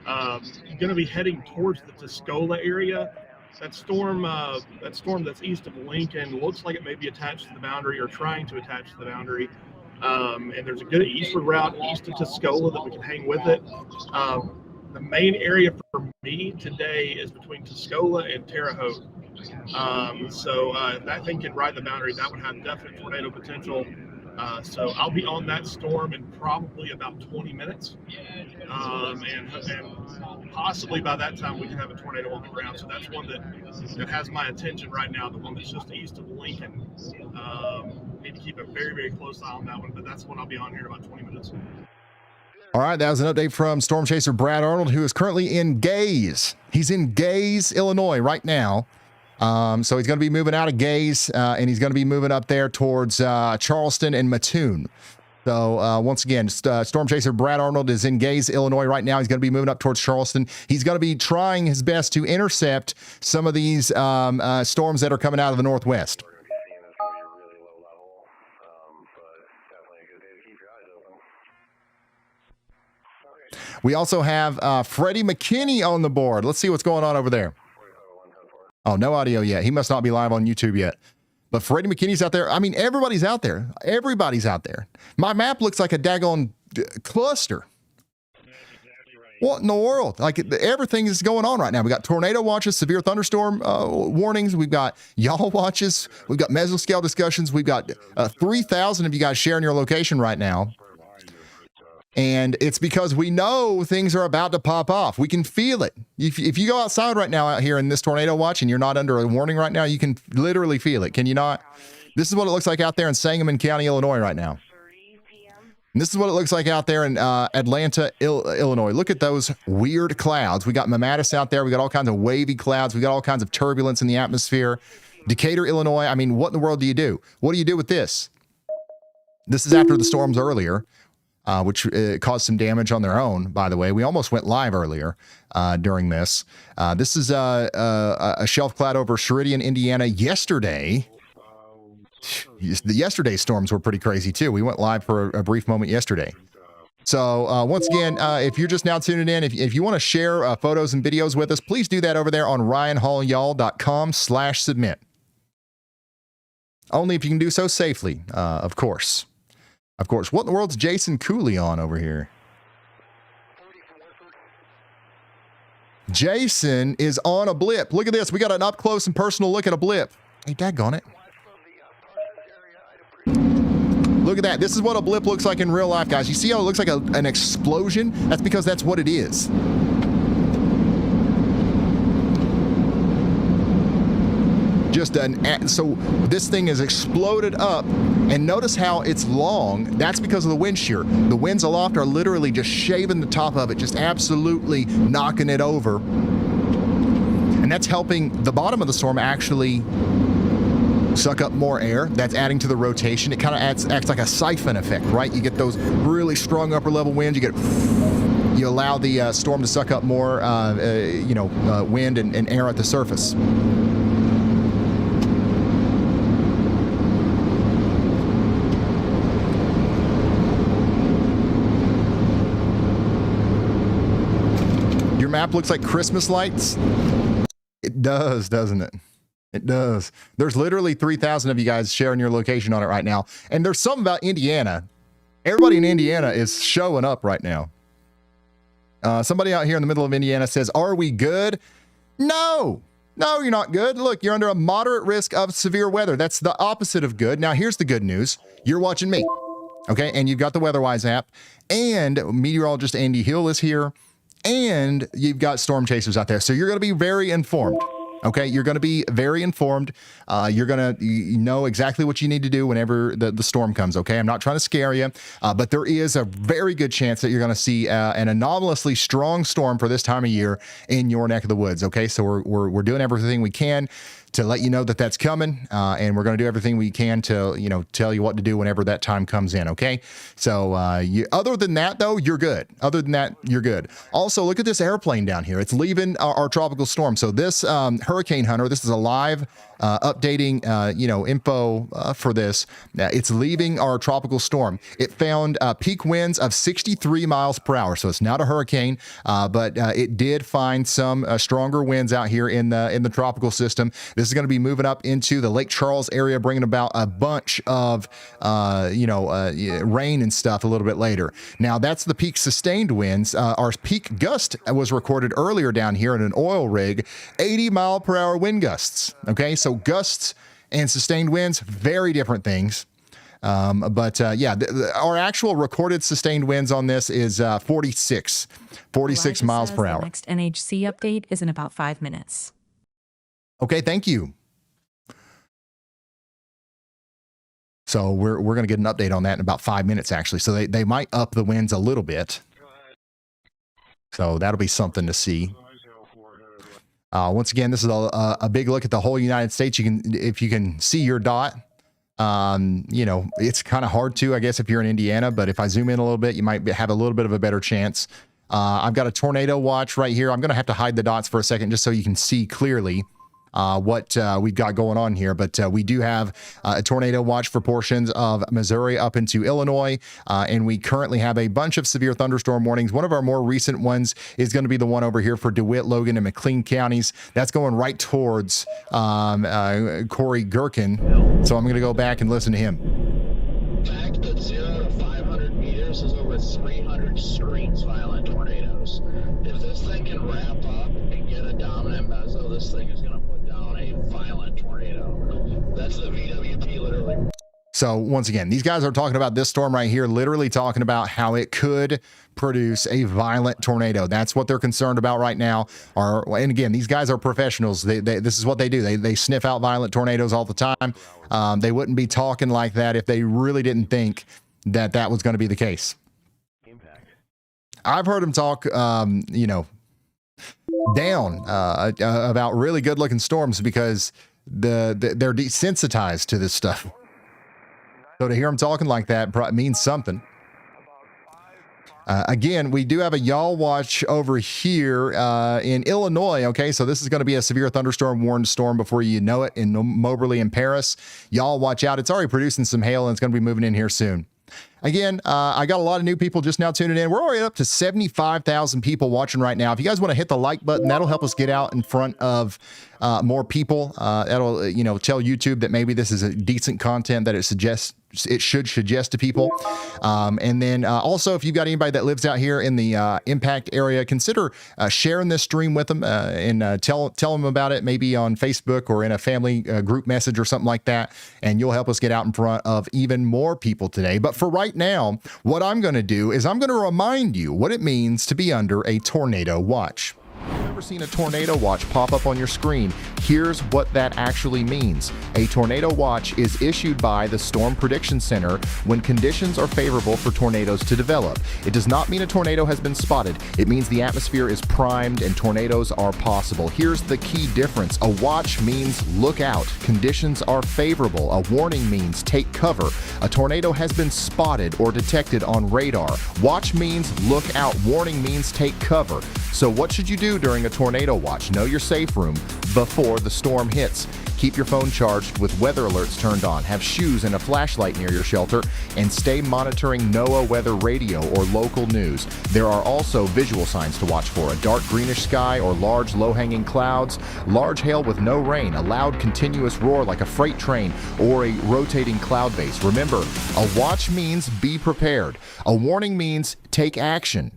Going to be heading towards the Tuscola area. That storm that's east of Lincoln looks like it may be attached to the boundary or trying to attach to the boundary. And there's a good eastward route east of Tuscola that we can hang with it. The main area for me today is between Tuscola and Terre, Haute. So if that thing can ride the boundary, that would have definite tornado potential. So I'll be on that storm in probably about 20 minutes. And possibly by that time we can have a tornado on the ground. So that's one that has my attention right now, the one that's just east of Lincoln. Need to keep a very, very close eye on that one, but that's the one I'll be on here in about 20 minutes. All right, that was an update from Storm Chaser Brad Arnold, who is currently in Gaze. He's in Gaze, Illinois right now. So he's going to be moving out of Gaze, and he's going to be moving up there towards Charleston and Mattoon. So once again, Storm Chaser Brad Arnold is in Gaze, Illinois right now. He's going to be moving up towards Charleston. He's going to be trying his best to intercept some of these storms that are coming out of the northwest. We also have Freddie McKinney on the board. Let's see what's going on over there. Oh, no audio yet. He must not be live on YouTube yet. But Freddie McKinney's out there. I mean, everybody's out there. Everybody's out there. My map looks like a daggone cluster. What in the world? Like, everything is going on right now. We got tornado watches, severe thunderstorm warnings. We've got y'all watches. We've got mesoscale discussions. We've got 3,000 of you guys sharing your location right now. And it's because we know things are about to pop off. We can feel it. If you go outside right now out here in this tornado watch and you're not under a warning right now, you can literally feel it. Can you not? This is what it looks like out there in Sangamon County, Illinois right now. And this is what it looks like out there in Atlanta, Illinois. Look at those weird clouds. We got Mamatus out there. We got all kinds of wavy clouds. We got all kinds of turbulence in the atmosphere. Decatur, Illinois. I mean, what in the world do you do? What do you do with this? This is after the storms earlier. Which caused some damage on their own, by the way. We almost went live earlier during this. This is a shelf cloud over Sheridan, Indiana yesterday. The yesterday's storms were pretty crazy, too. We went live for a brief moment yesterday. So once again, if you're just now tuning in, if you want to share photos and videos with us, please do that over there on ryanhallyall.com/submit. Only if you can do so safely, of course. Of course. What in the world's Jason Cooley on over here? Jason is on a blip. Look at this. We got an up close and personal look at a blip. Hey, daggone it. Look at that. This is what a blip looks like in real life, guys. You see how it looks like an explosion? That's because that's what it is. So this thing is exploded up, and notice how it's long. That's because of the wind shear. The winds aloft are literally just shaving the top of it, just absolutely knocking it over. And that's helping the bottom of the storm actually suck up more air. That's adding to the rotation. It kind of acts like a siphon effect, right? You get those really strong upper level winds. You allow the storm to suck up more, wind and air at the surface. Map looks like Christmas lights. It does, doesn't it? It does. There's literally 3,000 of you guys sharing your location on it right now. And there's something about Indiana. Everybody in Indiana is showing up right now. Somebody out here in the middle of Indiana says, "Are we good?" No, you're not good. Look, you're under a moderate risk of severe weather. That's the opposite of good. Now, here's the good news. You're watching me. Okay. And you've got the WeatherWise app, and meteorologist Andy Hill is here. And you've got storm chasers out there. So you're going to be very informed. Okay, you're going to be very informed. You're going to know exactly what you need to do whenever the storm comes, okay? I'm not trying to scare you, but there is a very good chance that you're going to see an anomalously strong storm for this time of year in your neck of the woods, okay? So we're doing everything we can to let you know that that's coming, and we're going to do everything we can to, tell you what to do whenever that time comes in, okay? So other than that, though, you're good. Other than that, you're good. Also, look at this airplane down here. It's leaving our tropical storm. So this Hurricane Hunter, this is a live updating, info for this. It's leaving our tropical storm. It found peak winds of 63 miles per hour, so it's not a hurricane, but it did find some stronger winds out here in the tropical system. This is going to be moving up into the Lake Charles area, bringing about a bunch of rain and stuff a little bit later. Now that's the peak sustained winds. Our peak gust was recorded earlier down here in an oil rig, 80 mile per hour wind gusts. Okay, so gusts and sustained winds, very different things. Our actual recorded sustained winds on this is 46 miles per hour. The next NHC update is in about 5 minutes. Okay, thank you. So we're going to get an update on that in about 5 minutes, actually. So they might up the winds a little bit. So that'll be something to see. Once again, this is a big look at the whole United States. If you can see your dot, it's kind of hard to, I guess, if you're in Indiana. But if I zoom in a little bit, you might have a little bit of a better chance. I've got a tornado watch right here. I'm going to have to hide the dots for a second just so you can see clearly what we've got going on here. But we do have a tornado watch for portions of Missouri up into Illinois, and we currently have a bunch of severe thunderstorm warnings. One of our more recent ones is going to be the one over here for DeWitt, Logan, and McLean counties. That's going right towards Corey Gherkin. So I'm going to go back and listen to him. Fact that 0 to 500 meters is over 300 screens violent tornadoes. If this thing can wrap up and get a dominant meso, this thing is going to put down a violent tornado. That's the VWP literally. So once again, these guys are talking about this storm right here, literally talking about how it could produce a violent tornado. That's what they're concerned about right now. And again, these guys are professionals. This is what they do. They sniff out violent tornadoes all the time. They wouldn't be talking like that if they really didn't think that was going to be the case. I've heard them talk, down about really good looking storms because they're desensitized to this stuff. So to hear them talking like that means something. Again, we do have a y'all watch over here in Illinois. Okay, so this is going to be a severe thunderstorm warned storm before you know it in Moberly and Paris. Y'all watch out. It's already producing some hail and it's going to be moving in here soon. Again, I got a lot of new people just now tuning in. We're already up to 75,000 people watching right now. If you guys want to hit the like button, that'll help us get out in front of more people. That'll, tell YouTube that maybe this is a decent content that it should suggest to people. And then also, if you've got anybody that lives out here in the impact area, consider sharing this stream with them and tell them about it, maybe on Facebook or in a family group message or something like that. And you'll help us get out in front of even more people today. But for right now, what I'm going to do is I'm going to remind you what it means to be under a tornado watch. You've ever seen a tornado watch pop up on your screen? Here's what that actually means. A tornado watch is issued by the Storm Prediction Center when conditions are favorable for tornadoes to develop. It does not mean a tornado has been spotted. It means the atmosphere is primed and tornadoes are possible. Here's the key difference. A watch means look out. Conditions are favorable. A warning means take cover. A tornado has been spotted or detected on radar. Watch means look out. Warning means take cover. So what should you do during a tornado watch? Know your safe room before the storm hits. Keep your phone charged with weather alerts turned on. Have shoes and a flashlight near your shelter, and stay monitoring NOAA weather radio or local news. There are also visual signs to watch for: a dark greenish sky or large low-hanging clouds, large hail with no rain, a loud continuous roar like a freight train, or a rotating cloud base. Remember, a watch means be prepared. A warning means take action.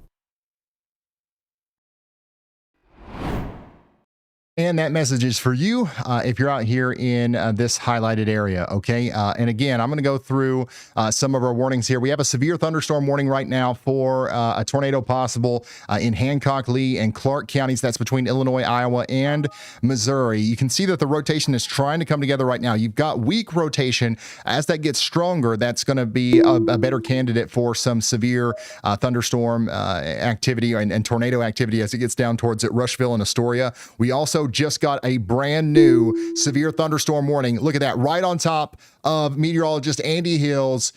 And that message is for you if you're out here in this highlighted area, okay? And again, I'm going to go through some of our warnings here. We have a severe thunderstorm warning right now for a tornado possible in Hancock, Lee, and Clark counties. That's between Illinois, Iowa, and Missouri. You can see that the rotation is trying to come together right now. You've got weak rotation. As that gets stronger, that's going to be a better candidate for some severe thunderstorm activity and tornado activity as it gets down towards Rushville and Astoria. We also just got a brand new severe thunderstorm warning. Look at that, right on top of meteorologist Andy Hill's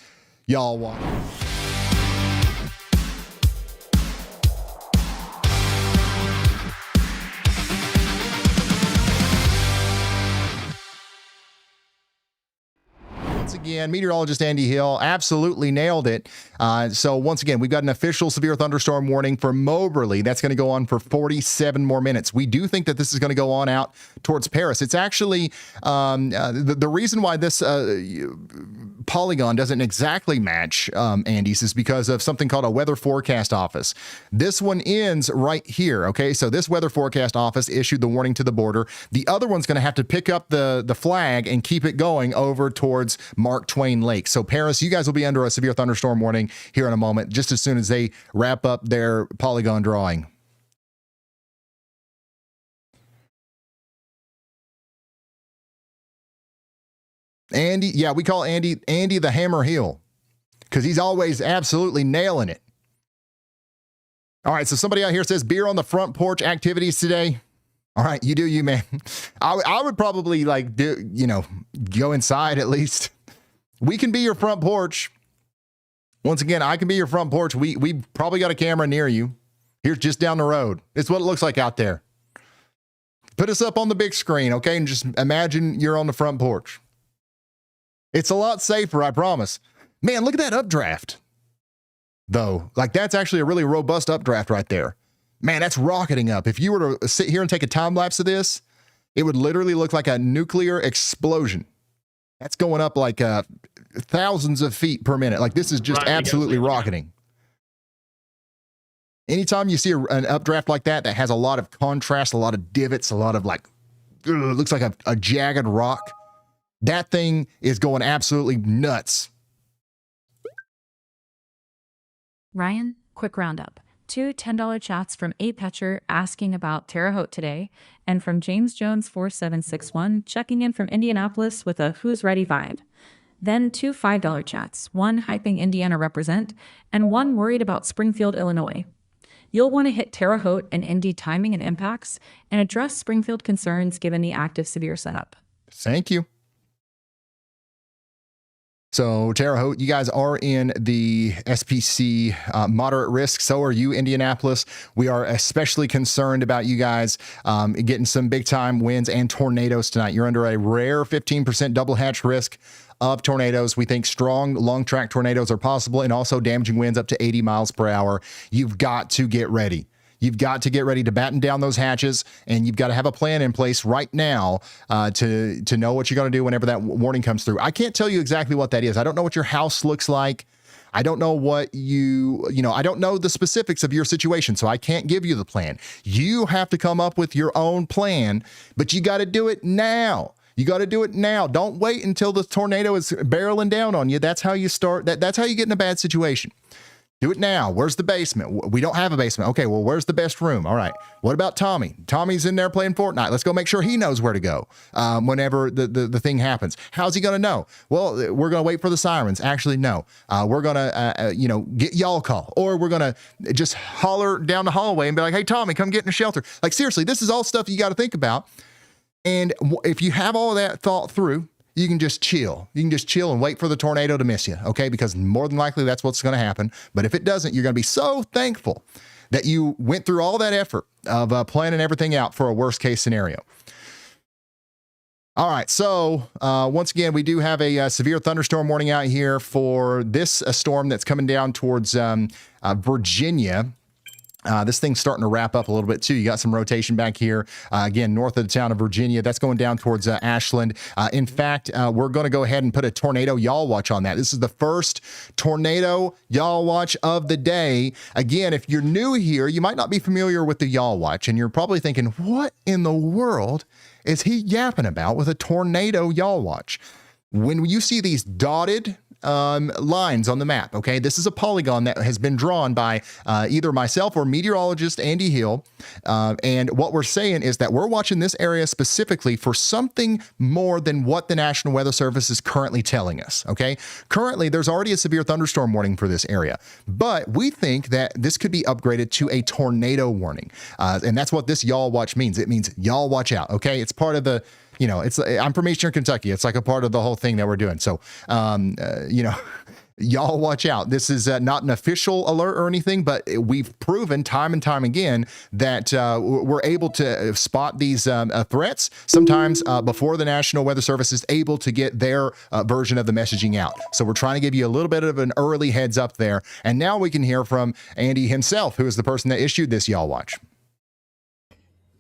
Y'all Walk. Once again, meteorologist Andy Hill absolutely nailed it. So once again, we've got an official severe thunderstorm warning for Moberly. That's going to go on for 47 more minutes. We do think that this is going to go on out towards Paris. It's actually the reason why this polygon doesn't exactly match Andy's is because of something called a weather forecast office. This one ends right here. Okay, so this weather forecast office issued the warning to the border. The other one's going to have to pick up the flag and keep it going over towards Mark Twain Lake. So Paris, you guys will be under a severe thunderstorm warning here in a moment, just as soon as they wrap up their polygon drawing. Andy, yeah, we call Andy the Hammer Hill because he's always absolutely nailing it. All right, so somebody out here says beer on the front porch activities today. All right, you do you, man. I would probably go inside at least. We can be your front porch. Once again, I can be your front porch. We probably got a camera near you. Here's just down the road. It's what it looks like out there. Put us up on the big screen, okay? And just imagine you're on the front porch. It's a lot safer, I promise. Man, look at that updraft, though. Like, that's actually a really robust updraft right there. Man, that's rocketing up. If you were to sit here and take a time lapse of this, it would literally look like a nuclear explosion. That's going up like thousands of feet per minute. Like, this is just absolutely rocketing. Anytime you see an updraft like that has a lot of contrast, a lot of divots, a lot of looks like a jagged rock, that thing is going absolutely nuts. Ryan, quick roundup. 2 $10 chats from A Petcher asking about Terre Haute today, and from James Jones 4761 checking in from Indianapolis with a who's ready vibe. Then 2 $5 chats, one hyping Indiana represent, and one worried about Springfield, Illinois. You'll want to hit Terre Haute and Indy timing and impacts and address Springfield concerns given the active severe setup. Thank you. So Terre Haute, you guys are in the SPC moderate risk. So are you, Indianapolis. We are especially concerned about you guys getting some big time winds and tornadoes tonight. You're under a rare 15% double hatch risk of tornadoes. We think strong long track tornadoes are possible and also damaging winds up to 80 miles per hour. You've got to get ready. You've got to get ready to batten down those hatches, and you've got to have a plan in place right now to know what you're going to do whenever that warning comes through. I can't tell you exactly what that is. I don't know what your house looks like. I don't know what I don't know the specifics of your situation, so I can't give you the plan. You have to come up with your own plan, but you got to do it now. You got to do it now. Don't wait until the tornado is barreling down on you. That's how you start. That's how you get in a bad situation. Do it now. Where's the basement? We don't have a basement. Okay, well, where's the best room? All right. What about Tommy? Tommy's in there playing Fortnite. Let's go make sure he knows where to go whenever the thing happens. How's he going to know? Well, we're going to wait for the sirens. Actually, no. We're going to, get YALLCALL, or we're going to just holler down the hallway and be like, hey, Tommy, come get in the shelter. Like, seriously, this is all stuff you got to think about. And if you have all of that thought through, you can just chill. You can just chill and wait for the tornado to miss you, okay? Because more than likely that's what's going to happen. But if it doesn't, you're going to be so thankful that you went through all that effort of planning everything out for a worst case scenario. All right, so once again, we do have a severe thunderstorm warning out here for this storm that's coming down towards Virginia. This thing's starting to wrap up a little bit too. You got some rotation back here, again, north of the town of Virginia. That's going down towards Ashland. In fact, we're going to go ahead and put a tornado yaw watch on that. This is the first tornado yaw watch of the day. Again, if you're new here, you might not be familiar with the yaw watch, and you're probably thinking, what in the world is he yapping about with a tornado yaw watch? When you see these dotted lines on the map, okay, this is a polygon that has been drawn by either myself or meteorologist Andy Hill, and what we're saying is that we're watching this area specifically for something more than what the National Weather Service is currently telling us, okay? Currently, there's already a severe thunderstorm warning for this area, but we think that this could be upgraded to a tornado warning, and that's what this y'all watch means. It means y'all watch out, okay? It's part of the you know, I'm from Eastern Kentucky. It's like a part of the whole thing that we're doing. So, you know, y'all watch out. This is not an official alert or anything, but we've proven time and time again that we're able to spot these threats sometimes before the National Weather Service is able to get their version of the messaging out. So we're trying to give you a little bit of an early heads up there. And now we can hear from Andy himself, who is the person that issued this Y'all Watch.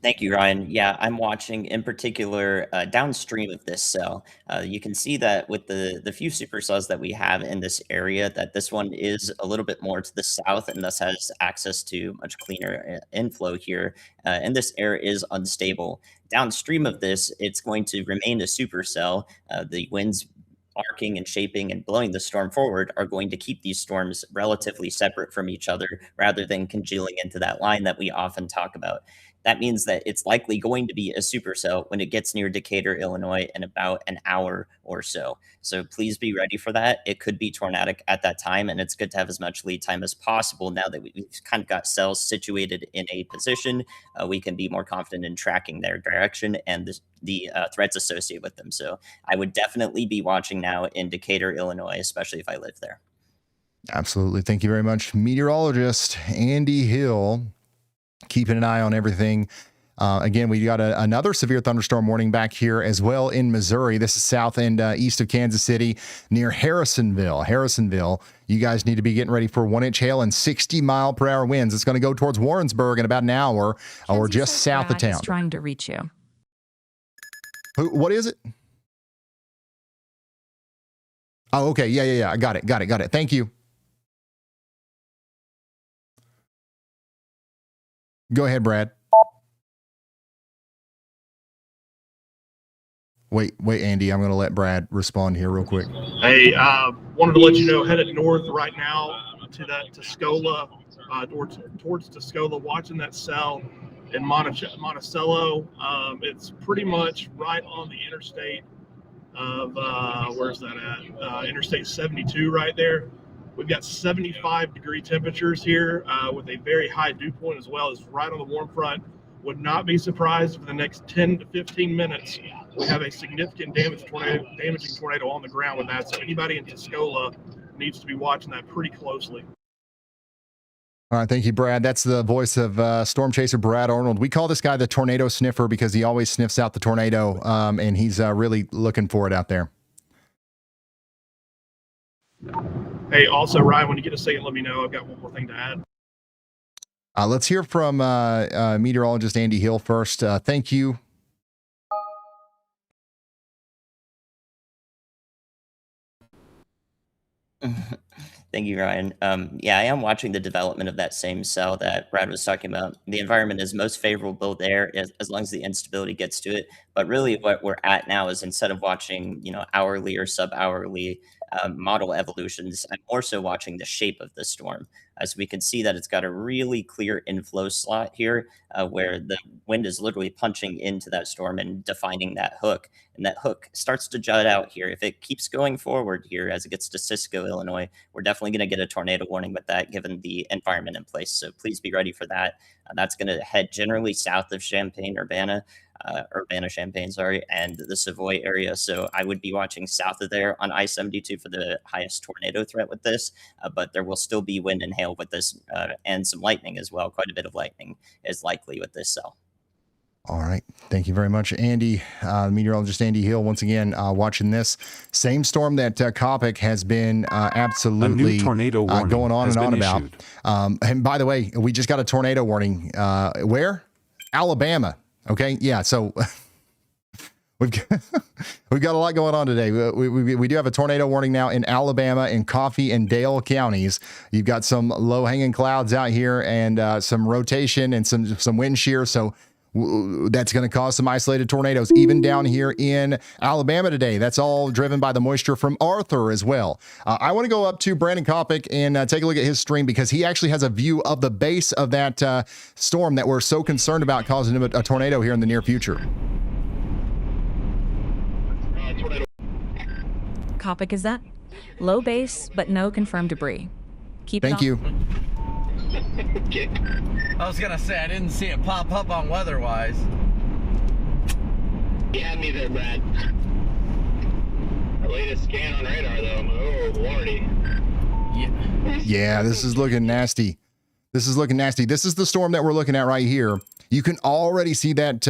Thank you, Ryan. Yeah, I'm watching in particular downstream of this cell. You can see that with the few supercells that we have in this area, that this one is a little bit more to the south and thus has access to much cleaner inflow here. And this air is unstable. Downstream of this, it's going to remain a supercell. The winds arcing and shaping and blowing the storm forward are going to keep these storms relatively separate from each other rather than congealing into that line that we often talk about. That means that it's likely going to be a supercell when it gets near Decatur, Illinois in about an hour or so. So please be ready for that. It could be tornadic at that time, and it's good to have as much lead time as possible now that we've kind of got cells situated in a position. We can be more confident in tracking their direction and the threats associated with them. So I would definitely be watching now in Decatur, Illinois, especially if I live there. Absolutely. Thank you very much, meteorologist Andy Hill. Keeping an eye on everything. Again, we got another severe thunderstorm warning back here as well in Missouri. This is south and east of Kansas City near Harrisonville. You guys need to be getting ready for 1-inch hail and 60-mile-per-hour winds. It's going to go towards Warrensburg in about an hour or just south of town. Trying to reach you. What is it? Oh, okay. Yeah. I got it. Thank you. Go ahead, Brad. Wait, Andy. I'm going to let Brad respond here real quick. Hey, wanted to let you know, headed north right now to that Tuscola, towards Tuscola, watching that cell in Monticello. It's pretty much right on the interstate of, where's that at? Interstate 72 right there. We've got 75-degree temperatures here with a very high dew point as well. It's right on the warm front. Would not be surprised for the next 10 to 15 minutes we have a significant damaging tornado on the ground with that. So anybody in Tuscola needs to be watching that pretty closely. All right, thank you, Brad. That's the voice of Storm Chaser Brad Arnold. We call this guy the tornado sniffer because he always sniffs out the tornado, and he's really looking for it out there. Hey, also, Ryan, when you get a second, let me know. I've got one more thing to add. Let's hear from meteorologist Andy Hill first. Thank you. Thank you, Ryan. Yeah, I am watching the development of that same cell that Brad was talking about. The environment is most favorable there as long as the instability gets to it. But really what we're at now is instead of watching, hourly or sub-hourly model evolutions, I'm more so watching the shape of the storm. As we can see that it's got a really clear inflow slot here where the wind is literally punching into that storm and defining that hook. And that hook starts to jut out here. If it keeps going forward here as it gets to Cisco, Illinois, we're definitely going to get a tornado warning with that given the environment in place. So please be ready for that. That's going to head generally south of Urbana-Champaign, and the Savoy area. So I would be watching south of there on I-72 for the highest tornado threat with this, but there will still be wind and hail with this and some lightning as well. Quite a bit of lightning is likely with this cell. All right. Thank you very much, Andy. Meteorologist Andy Hill, once again, watching this same storm that Kopic has been absolutely tornado going on and on about. And by the way, we just got a tornado warning. Where? Alabama. Okay. Yeah. So we've got a lot going on today. We do have a tornado warning now in Alabama, in Coffee and Dale counties. You've got some low hanging clouds out here and some rotation and some wind shear. So that's going to cause some isolated tornadoes even down here in Alabama today. That's all driven by the moisture from Arthur as well. I want to go up to Brandon Kopic and take a look at his stream because he actually has a view of the base of that storm that we're so concerned about causing a tornado here in the near future. Kopic, is that low base but no confirmed debris? Thank you. I was gonna say I didn't see it pop up on WeatherWise. You had me there, Brad. The latest scan on radar, though. Oh, lordy. Yeah, this is looking nasty. This is looking nasty. This is the storm that we're looking at right here. You can already see that,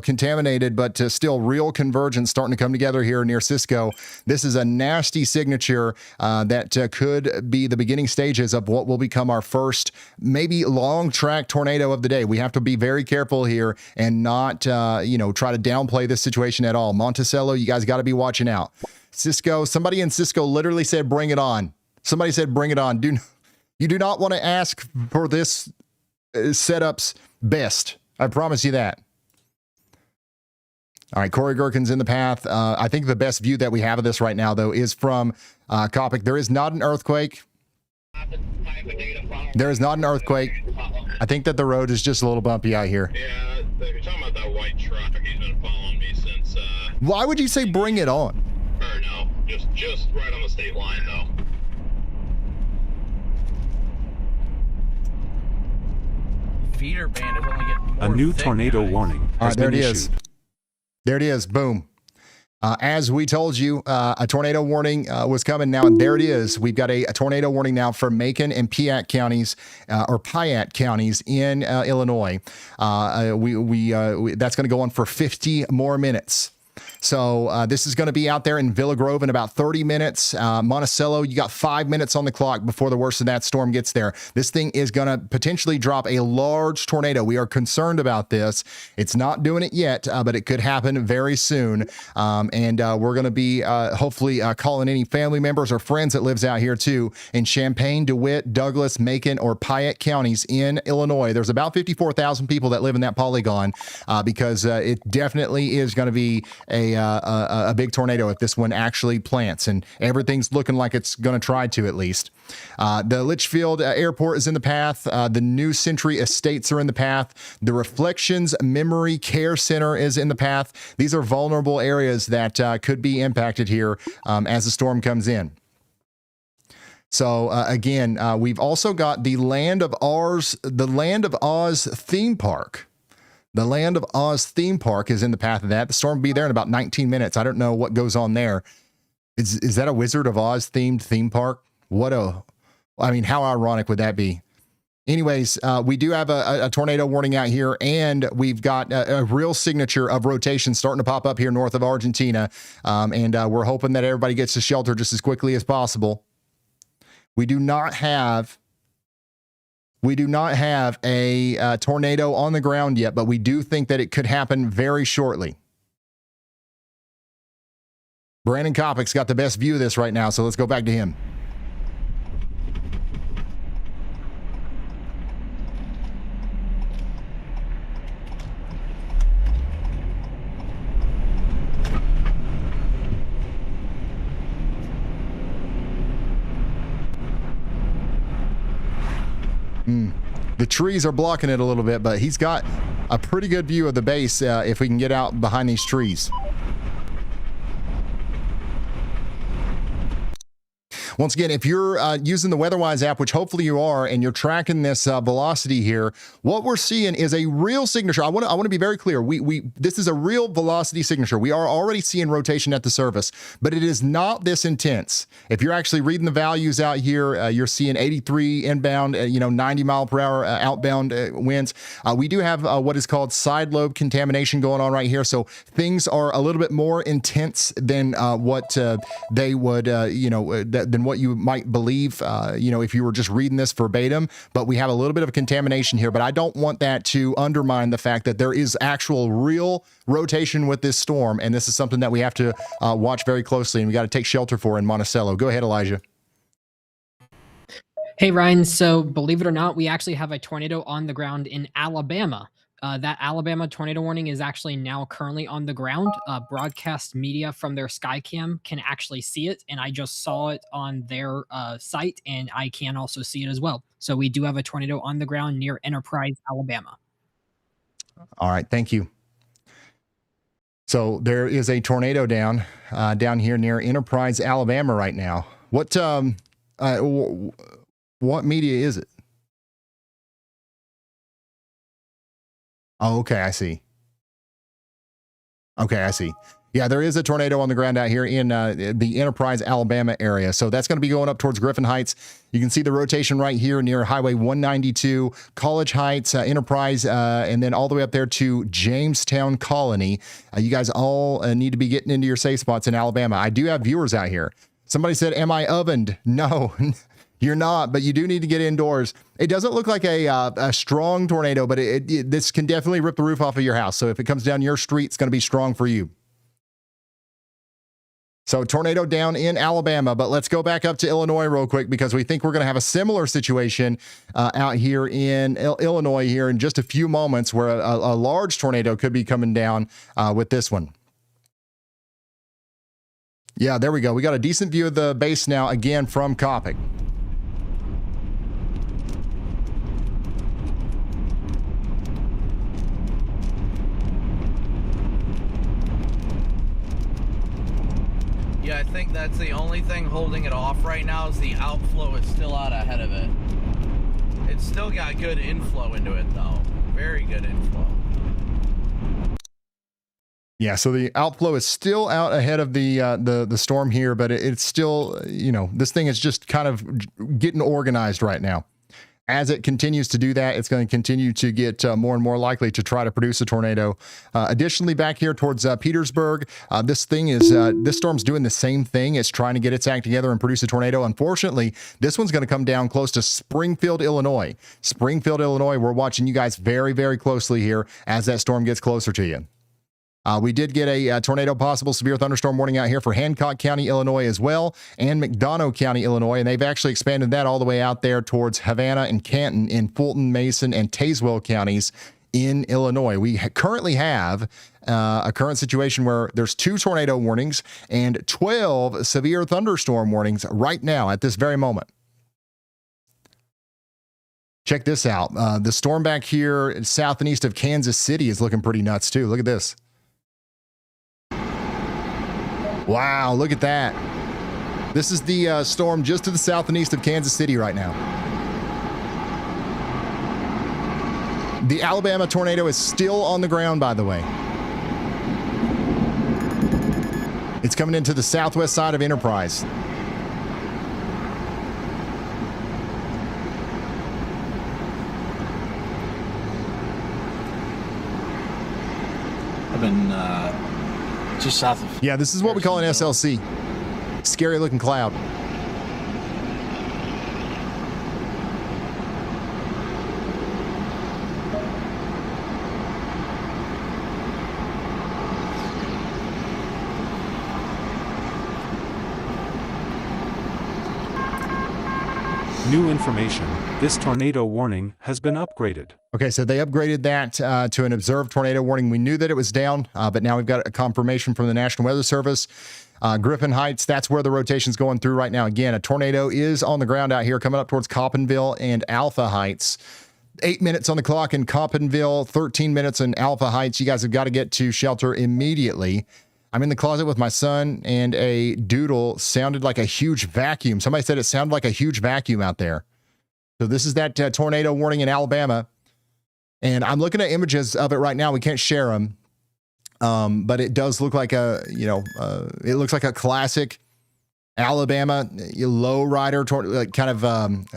contaminated, but still real convergence starting to come together here near Cisco. This is a nasty signature that could be the beginning stages of what will become our first maybe long track tornado of the day. We have to be very careful here and not, try to downplay this situation at all. Monticello, you guys got to be watching out. Cisco, somebody in Cisco literally said, bring it on. Somebody said, bring it on. You do not want to ask for this setup's best. I promise you that. All right, Corey Gherkin's in the path. I think the best view that we have of this right now, though, is from Coppic. There is not an earthquake. There is not an earthquake. I think that the road is just a little bumpy out here. Yeah, if you're talking about that white truck, he's been following me since... Why would you say bring it on? Or no, just right on the state line, though. Feeder band is only getting more A new thick, tornado guys. warning All has right, there it been is. issued. There it is. Boom. As we told you, a tornado warning was coming. Now, there it is. We've got a tornado warning now for Macon and Piatt counties, or Piatt counties in Illinois. That's going to go on for 50 more minutes. So this is going to be out there in Villa Grove in about 30 minutes. Monticello, you got 5 minutes on the clock before the worst of that storm gets there. This thing is going to potentially drop a large tornado. We are concerned about this. It's not doing it yet, but it could happen very soon. And we're going to be hopefully calling any family members or friends that lives out here too in Champaign, DeWitt, Douglas, Macon, or Piatt counties in Illinois. There's about 54,000 people that live in that polygon because it definitely is going to be a big tornado if this one actually plants, and everything's looking like it's going to try to, at least. The Litchfield Airport is in the path. The New Century Estates are in the path. The Reflections Memory Care Center is in the path. These are vulnerable areas that could be impacted here as the storm comes in. So again, we've also got the Land of Oz theme park. The Land of Oz theme park is in the path of that. The storm will be there in about 19 minutes. I don't know what goes on there. Is that a Wizard of Oz themed theme park? How ironic would that be? Anyways, we do have a tornado warning out here, and we've got a real signature of rotation starting to pop up here north of Argentina. And we're hoping that everybody gets to shelter just as quickly as possible. We do not have a tornado on the ground yet, but we do think that it could happen very shortly. Brandon Kopick's got the best view of this right now, so let's go back to him. The trees are blocking it a little bit, but he's got a pretty good view of the base if we can get out behind these trees. Once again, if you're using the WeatherWise app, which hopefully you are, and you're tracking this velocity here, what we're seeing is a real signature. I want to be very clear. This is a real velocity signature. We are already seeing rotation at the surface, but it is not this intense. If you're actually reading the values out here, you're seeing 83 inbound, 90 mile per hour outbound winds. We do have what is called side lobe contamination going on right here, so things are a little bit more intense than what they would, than what you might believe, if you were just reading this verbatim. But we have a little bit of contamination here, but I don't want that to undermine the fact that there is actual real rotation with this storm, and this is something that we have to watch very closely, and we got to take shelter for in Monticello. Go ahead, Elijah. Hey, Ryan. So believe it or not, we actually have a tornado on the ground in Alabama. That Alabama tornado warning is actually now currently on the ground. Broadcast media from their Skycam can actually see it, and I just saw it on their site, and I can also see it as well. So we do have a tornado on the ground near Enterprise, Alabama. All right, thank you. So there is a tornado down here near Enterprise, Alabama right now. What media is it? Oh, okay, I see. Okay, I see. Yeah, there is a tornado on the ground out here in the Enterprise, Alabama area. So that's going to be going up towards Griffin Heights. You can see the rotation right here near Highway 192, College Heights, Enterprise, and then all the way up there to Jamestown Colony. You guys all need to be getting into your safe spots in Alabama. I do have viewers out here. Somebody said, am I ovened? No, you're not, but you do need to get indoors. It doesn't look like a strong tornado, but this can definitely rip the roof off of your house. So if it comes down your street, it's going to be strong for you. So tornado down in Alabama, but let's go back up to Illinois real quick because we think we're going to have a similar situation out here in Illinois here in just a few moments where a large tornado could be coming down with this one. Yeah, there we go. We got a decent view of the base now again from Coppock. Yeah, I think that's the only thing holding it off right now is the outflow is still out ahead of it. It's still got good inflow into it though. Very good inflow. Yeah, so the outflow is still out ahead of the storm here, but it's still, you know, this thing is just kind of getting organized right now. As it continues to do that, it's going to continue to get more and more likely to try to produce a tornado. Additionally, back here towards Petersburg, this storm's doing the same thing. It's trying to get its act together and produce a tornado. Unfortunately, this one's going to come down close to Springfield, Illinois. Springfield, Illinois, we're watching you guys very, very closely here as that storm gets closer to you. We did get a tornado possible severe thunderstorm warning out here for Hancock County, Illinois as well, and McDonough County, Illinois, and they've actually expanded that all the way out there towards Havana and Canton in Fulton, Mason, and Tazewell counties in Illinois. We currently have a current situation where there's 2 tornado warnings and 12 severe thunderstorm warnings right now at this very moment. Check this out. The storm back here south and east of Kansas City is looking pretty nuts too. Look at this. Wow, look at that. This is the storm just to the south and east of Kansas City right now. The Alabama tornado is still on the ground, by the way. It's coming into the southwest side of Enterprise. I've been just south of... Yeah, this is what we call an SLC. Scary looking cloud. New information. This tornado warning has been upgraded. Okay, so they upgraded that to an observed tornado warning. We knew that it was down, but now we've got a confirmation from the National Weather Service. Griffin Heights, that's where the rotation's going through right now. Again, a tornado is on the ground out here coming up towards Coppinville and Alpha Heights. 8 minutes on the clock in Coppinville, 13 minutes in Alpha Heights. You guys have got to get to shelter immediately. I'm in the closet with my son, and a doodle sounded like a huge vacuum. Somebody said it sounded like a huge vacuum out there. So this is that tornado warning in Alabama. And I'm looking at images of it right now. We can't share them. But it does look like it looks like a classic Alabama low rider, kind of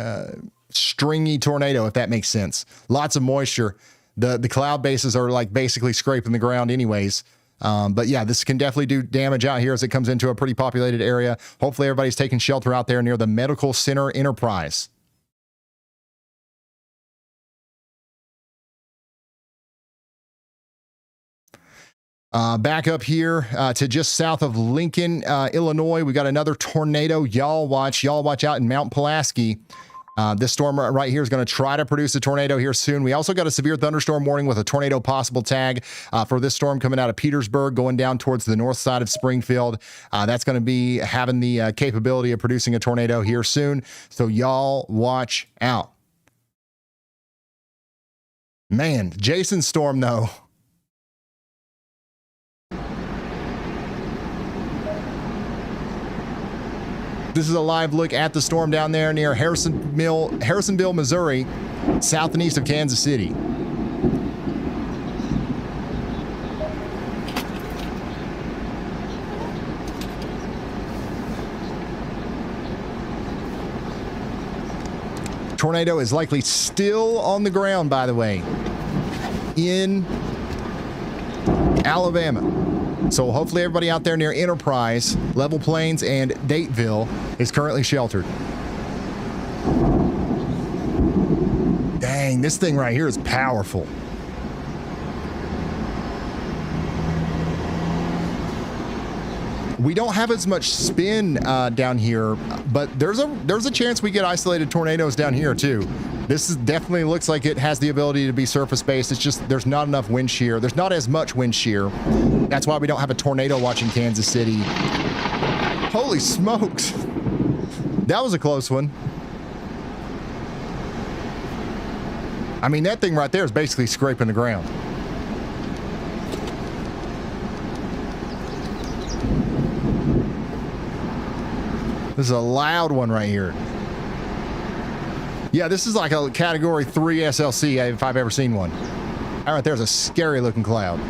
stringy tornado, if that makes sense. Lots of moisture. The cloud bases are like basically scraping the ground anyways. But yeah, this can definitely do damage out here as it comes into a pretty populated area. Hopefully everybody's taking shelter out there near the Medical Center Enterprise. Back up here to just south of Lincoln, Illinois, we got another tornado. Y'all watch out in Mount Pulaski. This storm right here is going to try to produce a tornado here soon. We also got a severe thunderstorm warning with a tornado possible tag for this storm coming out of Petersburg, going down towards the north side of Springfield. That's going to be having the capability of producing a tornado here soon. So y'all watch out. Man, Jason's storm though. This is a live look at the storm down there near Harrisonville, Missouri, south and east of Kansas City. Tornado is likely still on the ground, by the way, in Alabama. So hopefully everybody out there near Enterprise, Level Plains, and Dateville is currently sheltered. Dang, this thing right here is powerful. We don't have as much spin down here, but there's a chance we get isolated tornadoes down here too. This definitely looks like it has the ability to be surface based. It's just there's not enough wind shear. There's not as much wind shear. That's why we don't have a tornado watch in Kansas City. Holy smokes. That was a close one. I mean, that thing right there is basically scraping the ground. This is a loud one right here. Yeah, this is like a Category 3 SLC if I've ever seen one. All right, there's a scary looking cloud.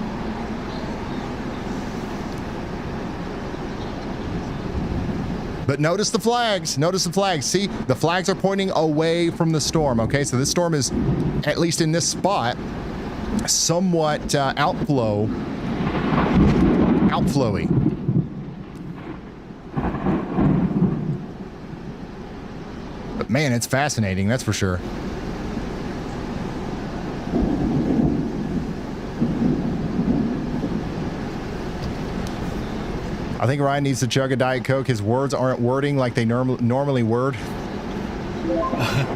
But notice the flags. Notice the flags. See, the flags are pointing away from the storm, okay? So this storm is, at least in this spot, somewhat outflowy. But man, it's fascinating, that's for sure. I think Ryan needs to chug a Diet Coke. His words aren't wording like they normally word.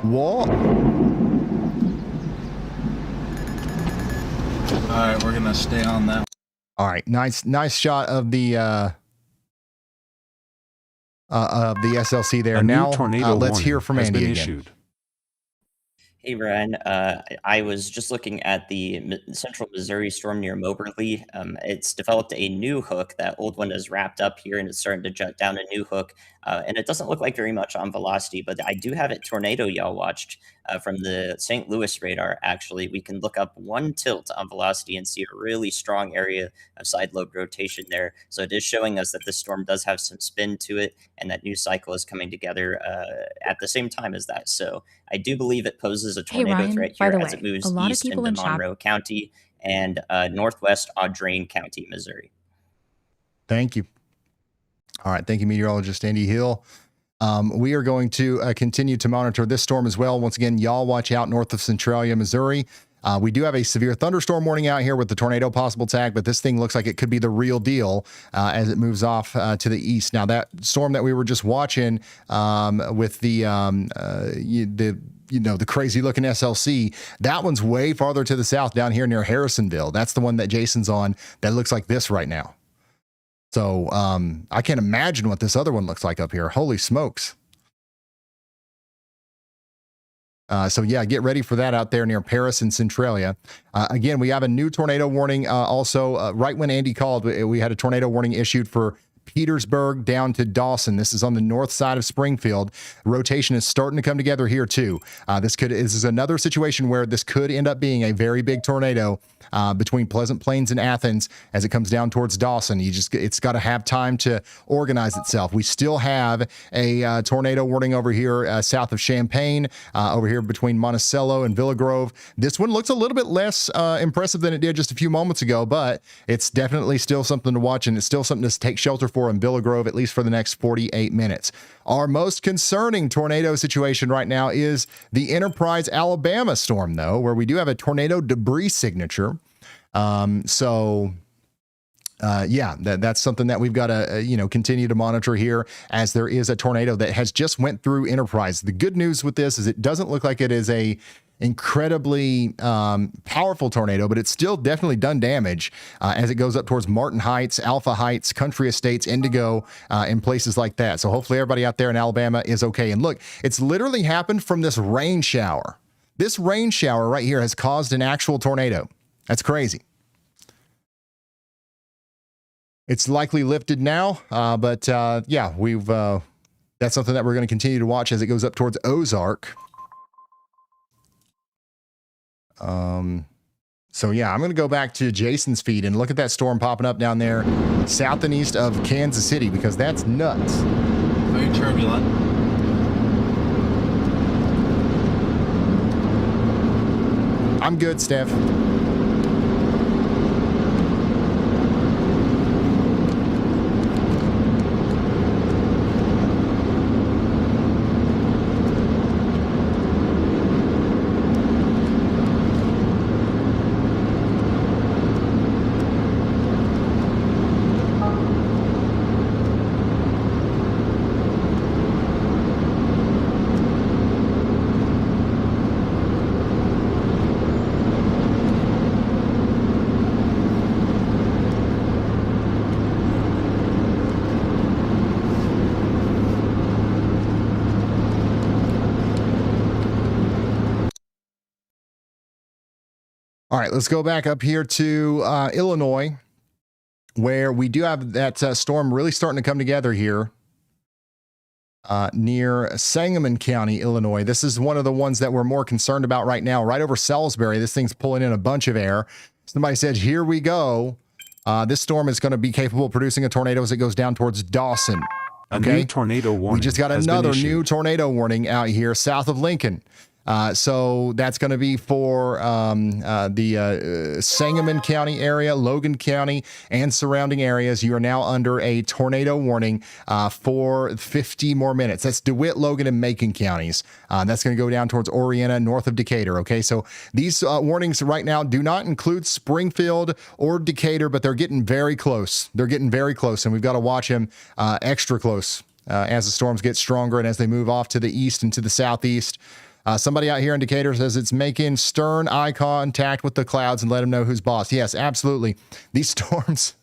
What? All right, we're gonna stay on that. All right, nice shot of the SLC there. Now let's hear from Andy again. Issued. Hey, Ryan. I was just looking at the central Missouri storm near Moberly. It's developed a new hook. That old one is wrapped up here, and it's starting to jut down a new hook. And it doesn't look like very much on velocity, but I do have it tornado y'all watched from the St. Louis radar. Actually, we can look up 1 tilt on velocity and see a really strong area of side lobe rotation there. So it is showing us that this storm does have some spin to it, and that new cycle is coming together at the same time as that. So I do believe it poses a tornado Ryan, threat by here the as way, it moves a lot of east people into in chat- Monroe County and northwest Audrain County, Missouri. Thank you. All right, thank you, meteorologist Andy Hill. We are going to continue to monitor this storm as well. Once again, y'all watch out north of Centralia, Missouri. We do have a severe thunderstorm warning out here with the tornado possible tag, but this thing looks like it could be the real deal as it moves off to the east. Now, that storm that we were just watching with the crazy looking SLC, that one's way farther to the south down here near Harrisonville. That's the one that Jason's on that looks like this right now. So I can't imagine what this other one looks like up here. Holy smokes. So yeah, get ready for that out there near Paris and Centralia. Again, we have a new tornado warning. Also, right when Andy called, we had a tornado warning issued for Petersburg down to Dawson. This is on the north side of Springfield. Rotation is starting to come together here too. This is another situation where this could end up being a very big tornado between Pleasant Plains and Athens as it comes down towards Dawson. It's got to have time to organize itself. We still have a tornado warning over here south of Champaign, over here between Monticello and Villa Grove. This one looks a little bit less impressive than it did just a few moments ago, but it's definitely still something to watch, and it's still something to take shelter for in Villa Grove, at least for the next 48 minutes. Our most concerning tornado situation right now is the Enterprise, Alabama storm, though, where we do have a tornado debris signature. That's something that we've got to, continue to monitor here, as there is a tornado that has just went through Enterprise. The good news with this is it doesn't look like it is a incredibly powerful tornado, but it's still definitely done damage as it goes up towards Martin Heights, Alpha Heights, Country Estates, Indigo, and places like that. So hopefully everybody out there in Alabama is okay. And look, it's literally happened from this rain shower. This rain shower right here has caused an actual tornado. That's crazy. It's likely lifted now, but that's something that we're going to continue to watch as it goes up towards Ozark. I'm going to go back to Jason's feed and look at that storm popping up down there south and east of Kansas City, because that's nuts. Very turbulent. I'm good, Steph. All right, let's go back up here to Illinois, where we do have that storm really starting to come together here near Sangamon County, Illinois. This is one of the ones that we're more concerned about right now, right over Salisbury. This thing's pulling in a bunch of air. Somebody said, here we go. This storm is going to be capable of producing a tornado as it goes down towards Dawson. Okay. A new tornado warning. We just got another new tornado warning out here south of Lincoln. So that's going to be for the Sangamon County area, Logan County, and surrounding areas. You are now under a tornado warning for 50 more minutes. That's DeWitt, Logan, and Macon counties. That's going to go down towards Oriana, north of Decatur. Okay, so these warnings right now do not include Springfield or Decatur, but they're getting very close. They're getting very close, and we've got to watch them extra close as the storms get stronger and as they move off to the east and to the southeast. Somebody out here in Decatur says it's making stern eye contact with the clouds and let them know who's boss. Yes, absolutely. These storms,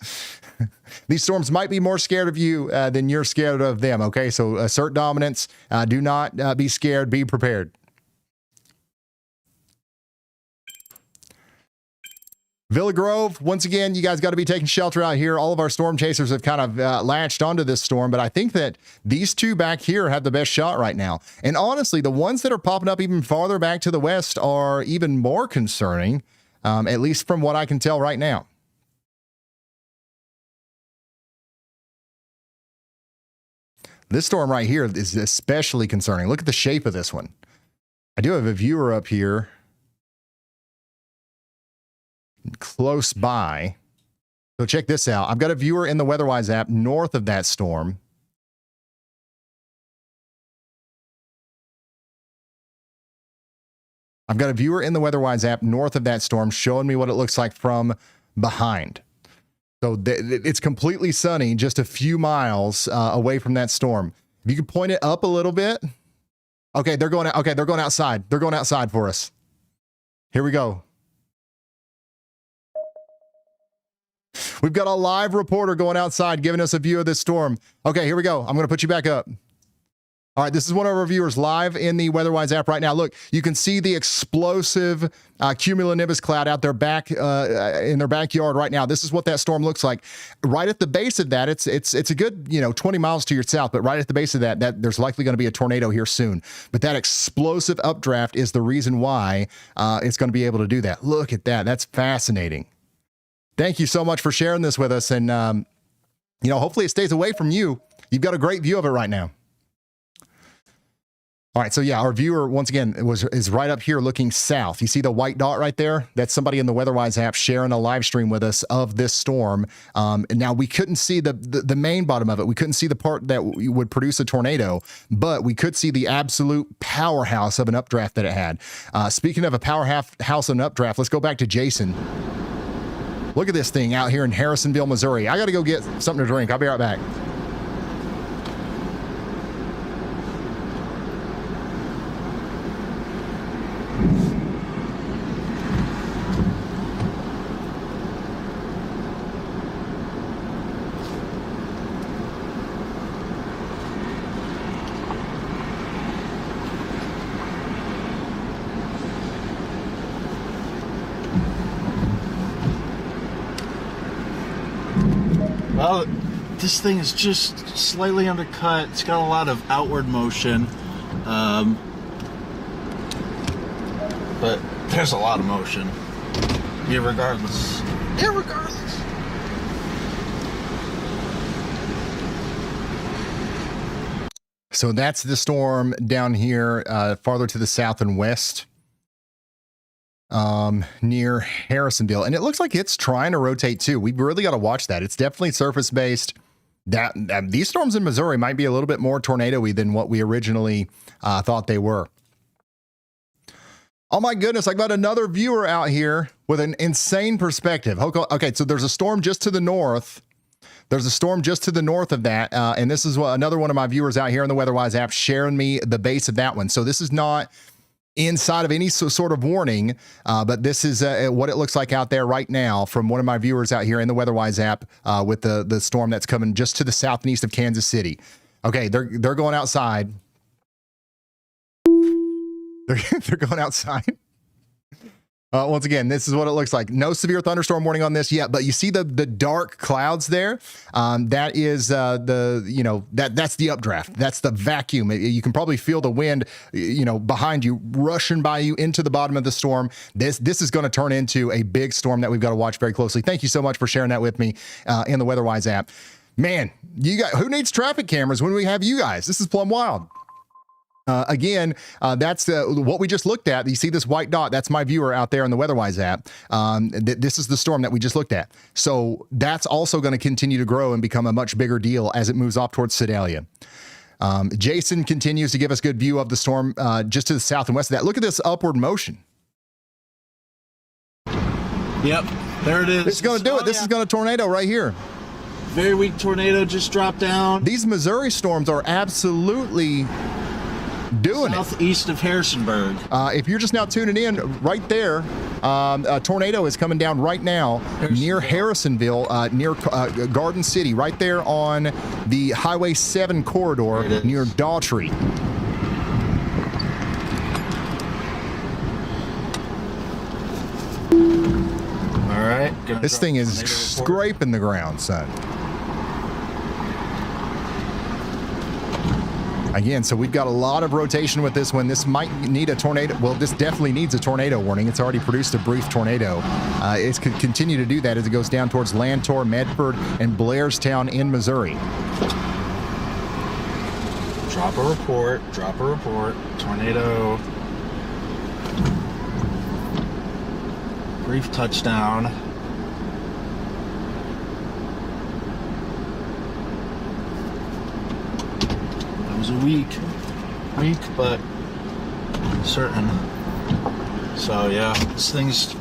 these storms might be more scared of you than you're scared of them. Okay, so assert dominance. Do not be scared. Be prepared. Villa Grove, once again, you guys got to be taking shelter out here. All of our storm chasers have kind of latched onto this storm, but I think that these two back here have the best shot right now. And honestly, the ones that are popping up even farther back to the west are even more concerning, at least from what I can tell right now. This storm right here is especially concerning. Look at the shape of this one. I do have a viewer up here close by. So check this out. I've got a viewer in the WeatherWise app north of that storm. I've got a viewer in the WeatherWise app north of that storm showing me what it looks like from behind. So it's completely sunny just a few miles away from that storm. If you could point it up a little bit. Okay, they're going outside. They're going outside for us. Here we go. We've got a live reporter going outside giving us a view of this storm. Okay, here we go. I'm going to put you back up. All right, this is one of our viewers live in the WeatherWise app right now. Look, you can see the explosive cumulonimbus cloud out there back in their backyard right now. This is what that storm looks like. Right at the base of that, it's a good 20 miles to your south, but right at the base of that there's likely going to be a tornado here soon. But that explosive updraft is the reason why it's going to be able to do that. Look at that. That's fascinating. Thank you so much for sharing this with us. And, hopefully it stays away from you. You've got a great view of it right now. All right. So yeah, our viewer once again is right up here looking south. You see the white dot right there? That's somebody in the WeatherWise app sharing a live stream with us of this storm. And now we couldn't see the main bottom of it. We couldn't see the part that would produce a tornado, but we could see the absolute powerhouse of an updraft that it had. Speaking of a powerhouse of an updraft, let's go back to Jason. Look at this thing out here in Harrisonville, Missouri. I got to go get something to drink. I'll be right back. Well, this thing is just slightly undercut. It's got a lot of outward motion. But there's a lot of motion. Irregardless. So that's the storm down here farther to the south and west near Harrisonville, and it looks like it's trying to rotate too. We really got to watch that. It's definitely surface based. That these storms in Missouri might be a little bit more tornado-y than what we originally thought they were. Oh my goodness, I got another viewer out here with an insane perspective. Okay, so there's a storm just to the north. There's a storm just to the north of that, and this is another one of my viewers out here in the WeatherWise app sharing me the base of that one. So this is not inside of any sort of warning, but this is what it looks like out there right now from one of my viewers out here in the WeatherWise app with the storm that's coming just to the south and east of Kansas City. Okay, they're going outside. They're going outside. Once again, this is what it looks like. No severe thunderstorm warning on this yet, but you see the dark clouds there. That is that's the updraft. That's the vacuum. You can probably feel the wind, behind you, rushing by you into the bottom of the storm. This is going to turn into a big storm that we've got to watch very closely. Thank you so much for sharing that with me in the WeatherWise app. Man, who needs traffic cameras when we have you guys? This is plumb wild. Again, that's what we just looked at. You see this white dot? That's my viewer out there in the WeatherWise app. This is the storm that we just looked at. So that's also going to continue to grow and become a much bigger deal as it moves off towards Sedalia. Jason continues to give us good view of the storm just to the south and west of that. Look at this upward motion. Yep, there it is. It's going to do it. This is going to tornado right here. Very weak tornado just dropped down. These Missouri storms are absolutely doing southeast of Harrisonburg. If you're just now tuning in, right there, a tornado is coming down right now near Harrisonville, near Garden City, right there on the Highway 7 corridor near Dieterich. All right. This thing is scraping the ground, son. Again, so we've got a lot of rotation with this one. This might need a tornado. Well, this definitely needs a tornado warning. It's already produced a brief tornado. It's could continue to do that as it goes down towards Lantor, Medford, and Blairstown in Missouri. Drop a report. Drop a report. Tornado. Brief touchdown. Was a weak but certain. So yeah, this thing's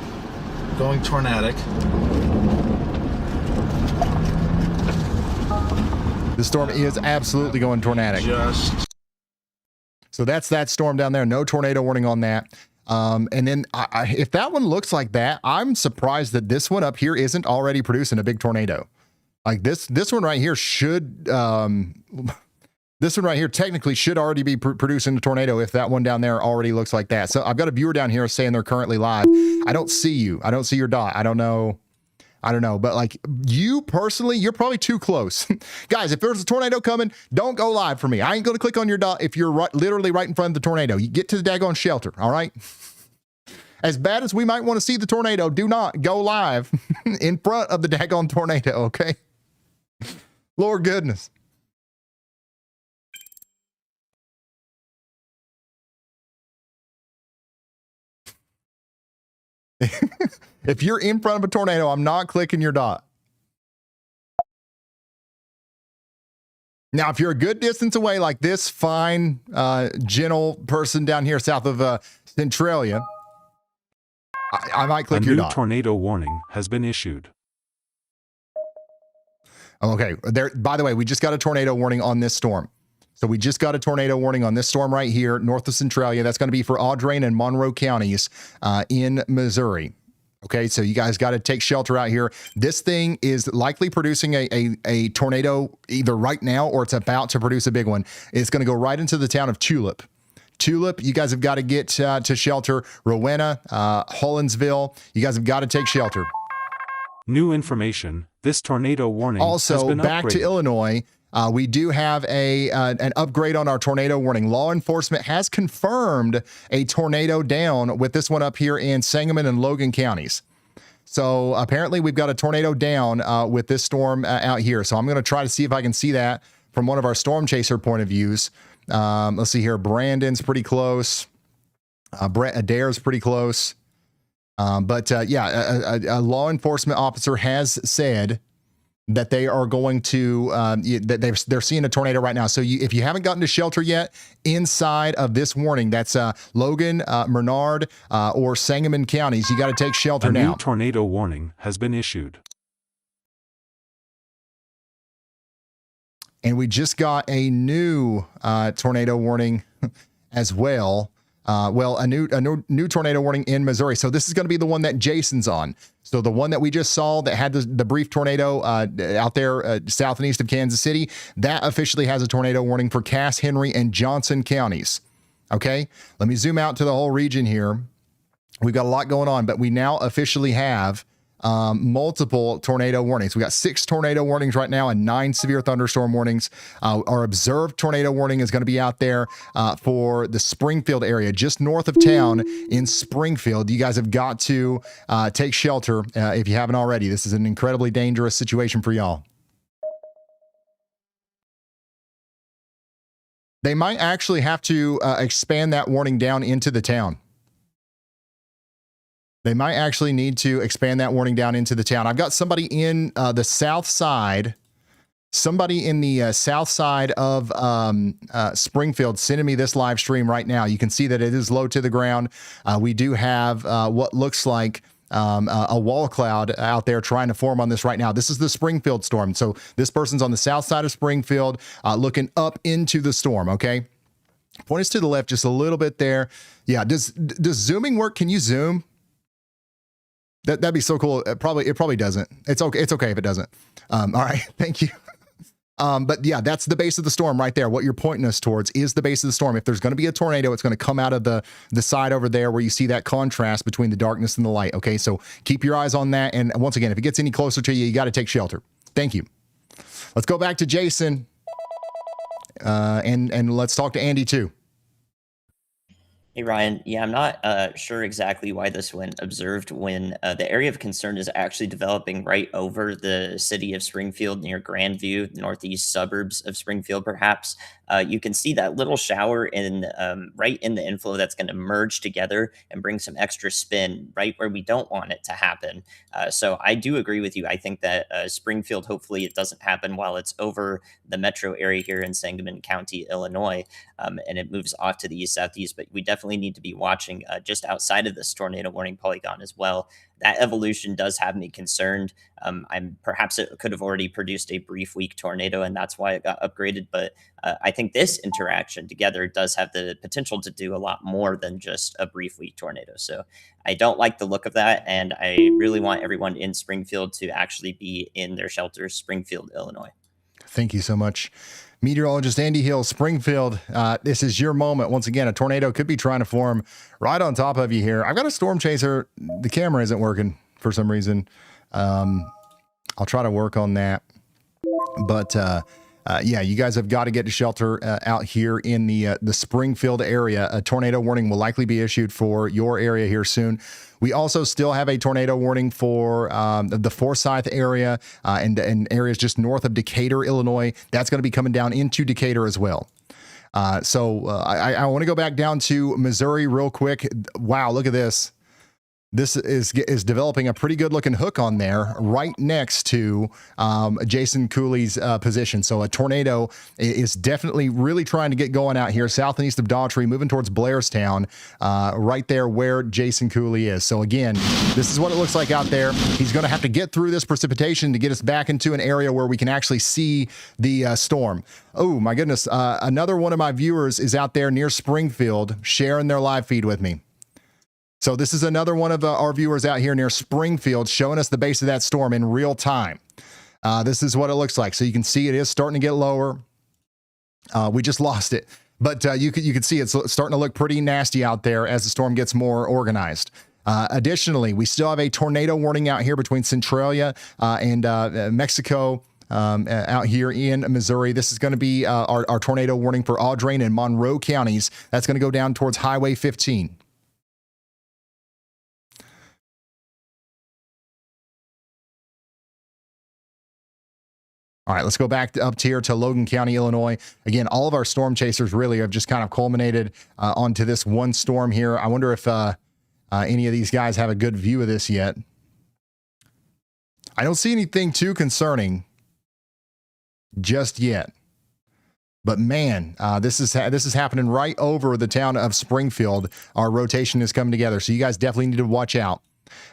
going tornadic. The storm is absolutely going tornadic. So that's that storm down there. No tornado warning on that. And then if that one looks like that, I'm surprised that this one up here isn't already producing a big tornado. Like this one right here should this one right here technically should already be producing a tornado if that one down there already looks like that. So I've got a viewer down here saying they're currently live. I don't see you. I don't see your dot. I don't know. But like you personally, you're probably too close. Guys, if there's a tornado coming, don't go live for me. I ain't going to click on your dot if you're literally right in front of the tornado. You get to the daggone shelter, all right? As bad as we might want to see the tornado, do not go live in front of the daggone tornado, okay? Lord goodness. If you're in front of a tornado, I'm not clicking your dot. Now, if you're a good distance away, like this fine, gentle person down here south of Centralia, I might click your dot. A new tornado warning has been issued. Okay. By the way, we just got a tornado warning on this storm. So we just got a tornado warning on this storm right here, north of Centralia. That's going to be for Audrain and Monroe counties in Missouri. Okay, so you guys got to take shelter out here. This thing is likely producing a tornado either right now or it's about to produce a big one. It's going to go right into the town of Tulip. Tulip, you guys have got to get to shelter. Rowena, Hollinsville, you guys have got to take shelter. New information. This tornado warning also has been back upgraded. to Illinois. We do have an upgrade on our tornado warning. Law enforcement has confirmed a tornado down with this one up here in Sangamon and Logan counties. So apparently we've got a tornado down with this storm out here. So I'm going to try to see if I can see that from one of our storm chaser point of views. Let's see here. Brandon's pretty close. Brett Adair's pretty close. Yeah, a law enforcement officer has said that they are going to that they're seeing a tornado right now. So if you haven't gotten to shelter yet inside of this warning, that's Logan, Menard, or Sangamon counties, you got to take shelter now. A new tornado warning has been issued. And we just got a new tornado warning as well. A new tornado warning in Missouri. So this is going to be the one that Jason's on. So the one that we just saw that had the brief tornado out there south and east of Kansas City, that officially has a tornado warning for Cass, Henry, and Johnson counties. Okay, let me zoom out to the whole region here. We've got a lot going on, but we now officially have multiple tornado warnings. We got 6 tornado warnings right now and 9 severe thunderstorm warnings. Our observed tornado warning is going to be out there for the Springfield area, just north of town in Springfield. You guys have got to take shelter if you haven't already. This is an incredibly dangerous situation for y'all. They might actually have to expand that warning down into the town. They might actually need to expand that warning down into the town. I've got somebody in the south side, somebody in the south side of Springfield sending me this live stream right now. You can see that it is low to the ground. We do have what looks like a wall cloud out there trying to form on this right now. This is the Springfield storm. So this person's on the south side of Springfield looking up into the storm, okay? Point us to the left just a little bit there. Yeah, does zooming work? Can you zoom? That'd be so cool. It probably doesn't. It's okay. It's okay if it doesn't. All right. Thank you. But yeah, that's the base of the storm right there. What you're pointing us towards is the base of the storm. If there's going to be a tornado, it's going to come out of the side over there where you see that contrast between the darkness and the light. Okay. So keep your eyes on that. And once again, if it gets any closer to you, you got to take shelter. Thank you. Let's go back to Jason. And let's talk to Andy too. Hey, Ryan. Yeah, I'm not sure exactly why this went observed when the area of concern is actually developing right over the city of Springfield near Grandview, the northeast suburbs of Springfield, perhaps. You can see that little shower right in the inflow that's going to merge together and bring some extra spin right where we don't want it to happen. So I do agree with you. I think that Springfield, hopefully it doesn't happen while it's over the metro area here in Sangamon County, Illinois, and it moves off to the east-southeast. But we definitely need to be watching just outside of this tornado warning polygon as well. That evolution does have me concerned. Perhaps it could have already produced a brief weak tornado, and that's why it got upgraded. But I think this interaction together does have the potential to do a lot more than just a brief weak tornado. So I don't like the look of that, and I really want everyone in Springfield to actually be in their shelters, Springfield, Illinois. Thank you so much. Meteorologist Andy Hill, Springfield, this is your moment. Once again, a tornado could be trying to form right on top of you here. I've got a storm chaser. The camera isn't working for some reason. I'll try to work on that. But yeah, you guys have got to get to shelter out here in the Springfield area. A tornado warning will likely be issued for your area here soon. We also still have a tornado warning for the Forsyth area and areas just north of Decatur, Illinois. That's going to be coming down into Decatur as well. So I want to go back down to Missouri real quick. Wow, look at this. This is developing a pretty good looking hook on there right next to Jason Cooley's position. So a tornado is definitely really trying to get going out here south and east of Daughtry, moving towards Blairstown, right there where Jason Cooley is. So again, this is what it looks like out there. He's going to have to get through this precipitation to get us back into an area where we can actually see the storm. Oh my goodness. Another one of my viewers is out there near Springfield sharing their live feed with me. So this is another one of our viewers out here near Springfield showing us the base of that storm in real time. This is what it looks like. So you can see it is starting to get lower. We just lost it. But you can see it's starting to look pretty nasty out there as the storm gets more organized. Additionally, we still have a tornado warning out here between Centralia and Mexico. Out here in Missouri. This is going to be our tornado warning for Audrain and Monroe counties. That's going to go down towards Highway 15. All right, let's go back up here to Logan County, Illinois. Again, all of our storm chasers really have just kind of culminated onto this one storm here. I wonder if any of these guys have a good view of this yet. I don't see anything too concerning just yet. But man, this is happening right over the town of Springfield. Our rotation is coming together, so you guys definitely need to watch out.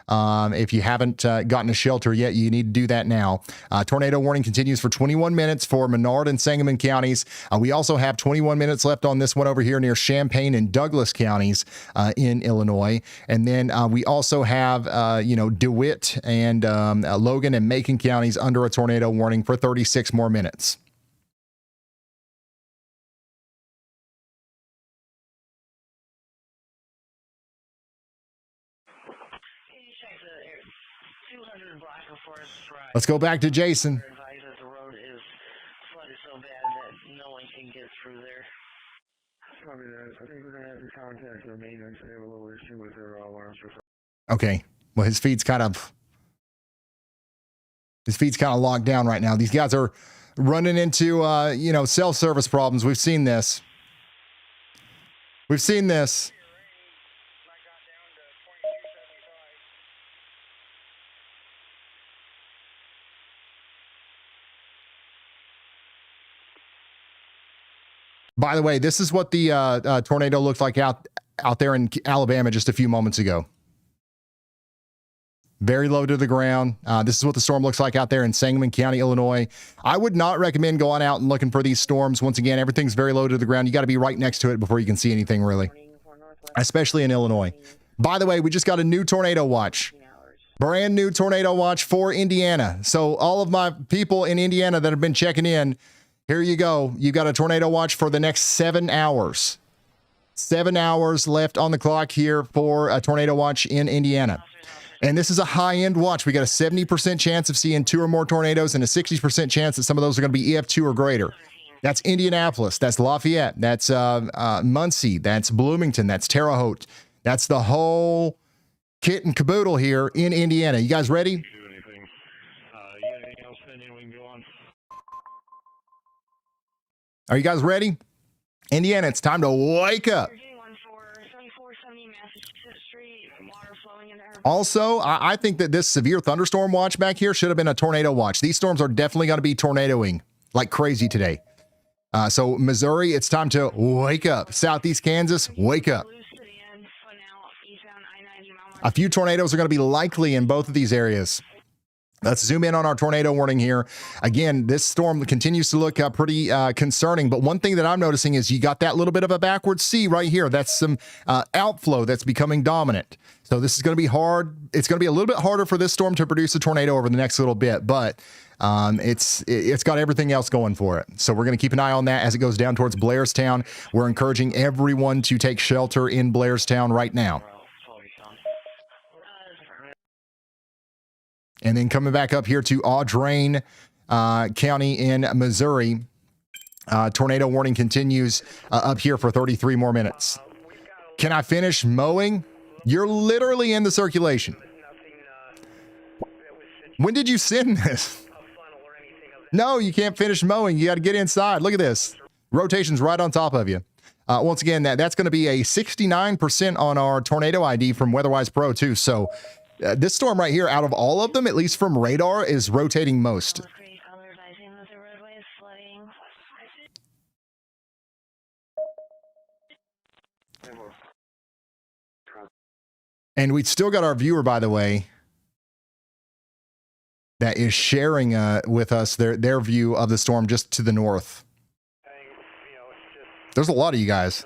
If you haven't gotten a shelter yet, you need to do that now. Tornado warning continues for 21 minutes for Menard and Sangamon counties. We also have 21 minutes left on this one over here near Champaign and Douglas counties in Illinois. And then we also have, DeWitt and Logan and Macon counties under a tornado warning for 36 more minutes. Let's go back to Jason. The road is flooded so bad that no one can get through there. Probably that. I think we're going to have to contact their maintenance. They have a little issue with their alarms or something. Okay. Well, his feed's kind of locked down right now. These guys are running into, self-service problems. We've seen this. By the way, this is what the tornado looked like out there in Alabama just a few moments ago. Very low to the ground. This is what the storm looks like out there in Sangamon County, Illinois. I would not recommend going out and looking for these storms. Once again, everything's very low to the ground. You got to be right next to it before you can see anything really, especially in Illinois. By the way, we just got a new tornado watch. Brand new tornado watch for Indiana. So all of my people in Indiana that have been checking in, here you go. You got a tornado watch for the next 7 hours. 7 hours left on the clock here for a tornado watch in Indiana. And this is a high-end watch. We got a 70% chance of seeing 2 or more tornadoes and a 60% chance that some of those are going to be EF2 or greater. That's Indianapolis. That's Lafayette. That's Muncie. That's Bloomington. That's Terre Haute. That's the whole kit and caboodle here in Indiana. You guys ready? Are you guys ready? Indiana, it's time to wake up. Also, I think that this severe thunderstorm watch back here should have been a tornado watch. These storms are definitely going to be tornadoing like crazy today. So Missouri, it's time to wake up. Southeast Kansas, wake up. A few tornadoes are going to be likely in both of these areas. Let's zoom in on our tornado warning here. Again, this storm continues to look pretty concerning, but one thing that I'm noticing is you got that little bit of a backward C right here. That's some outflow that's becoming dominant. So this is going to be hard. It's going to be a little bit harder for this storm to produce a tornado over the next little bit, but it's got everything else going for it. So we're going to keep an eye on that as it goes down towards Blairstown. We're encouraging everyone to take shelter in Blairstown right now. And then coming back up here to Audrain County in Missouri, tornado warning continues up here for 33 more minutes. Can I finish mowing? You're literally in the circulation. When did you send this? No, you can't finish mowing. You got to get inside. Look at this. Rotation's right on top of you. Once again, that's going to be a 69% on our tornado ID from WeatherWise Pro too. So this storm right here, out of all of them, at least from radar, is rotating most. And we still got our viewer, by the way, that is sharing with us their view of the storm just to the north. There's a lot of you guys.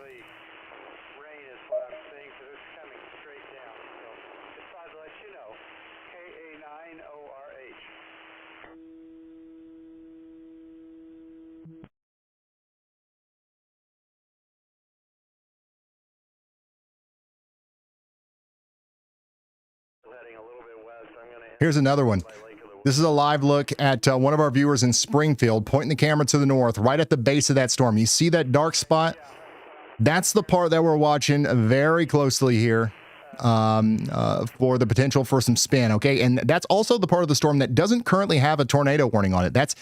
Here's another one. This is a live look at one of our viewers in Springfield, pointing the camera to the north, right at the base of that storm. You see that dark spot? That's the part that we're watching very closely here for the potential for some spin, okay? And that's also the part of the storm that doesn't currently have a tornado warning on it. That's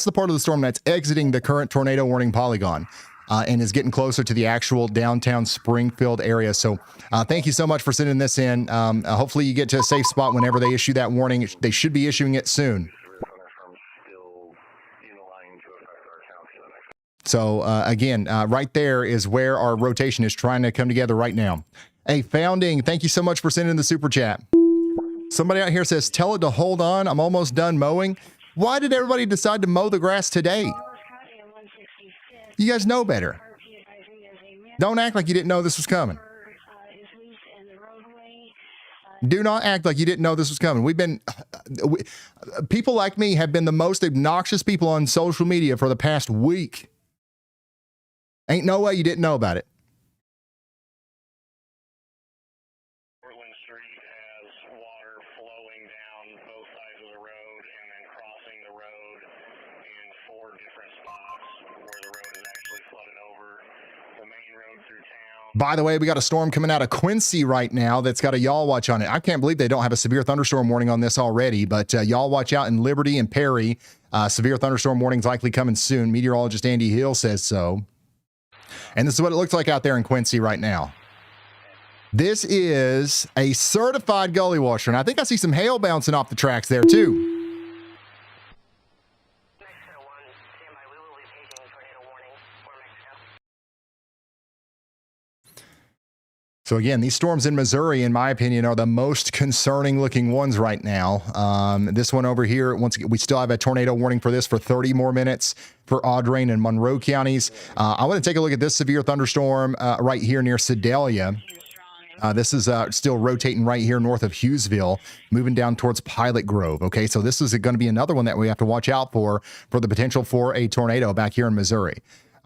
the part of the storm that's exiting the current tornado warning polygon. and is getting closer to the actual downtown Springfield area. So thank you so much for sending this in. Hopefully you get to a safe spot whenever they issue that warning. They should be issuing it soon. So again, right there is where our rotation is trying to come together right now. Hey, Founding, thank you so much for sending the super chat. Somebody out here says, tell it to hold on. I'm almost done mowing. Why did everybody decide to mow the grass today? You guys know better. Don't act like you didn't know this was coming. Do not act like you didn't know this was coming. People like me have been the most obnoxious people on social media for the past week. Ain't no way you didn't know about it. By the way, we got a storm coming out of Quincy right now that's got a y'all watch on it. I can't believe they don't have a severe thunderstorm warning on this already, but y'all watch out in Liberty and Perry. Severe thunderstorm warnings likely coming soon. Meteorologist Andy Hill says so. And this is what it looks like out there in Quincy right now. This is a certified gully washer, and I think I see some hail bouncing off the tracks there too. So again, these storms in Missouri, in my opinion, are the most concerning looking ones right now. This one over here, once again, we still have a tornado warning for this for 30 more minutes for Audrain and Monroe counties. I want to take a look at this severe thunderstorm right here near Sedalia. This is still rotating right here north of Hughesville, moving down towards Pilot Grove. Okay, so this is going to be another one that we have to watch out for the potential for a tornado back here in Missouri.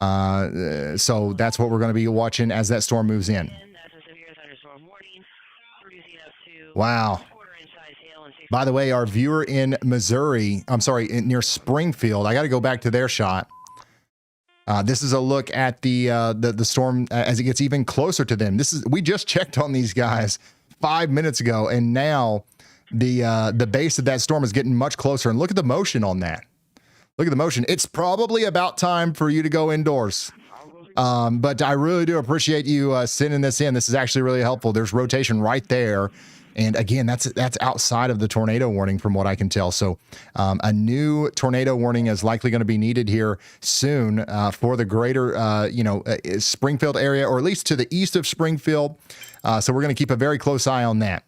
So that's what we're going to be watching as that storm moves in. Wow. By the way, our viewer in Missouri, near Springfield, I got to go back to their shot. This is a look at the storm as it gets even closer to them. We just checked on these guys 5 minutes ago, and now the base of that storm is getting much closer. And look at the motion on that. Look at the motion. It's probably about time for you to go indoors. But I really do appreciate you sending this in. This is actually really helpful. There's rotation right there. And again, that's outside of the tornado warning from what I can tell. So a new tornado warning is likely going to be needed here soon for the greater, Springfield area, or at least to the east of Springfield. So we're going to keep a very close eye on that.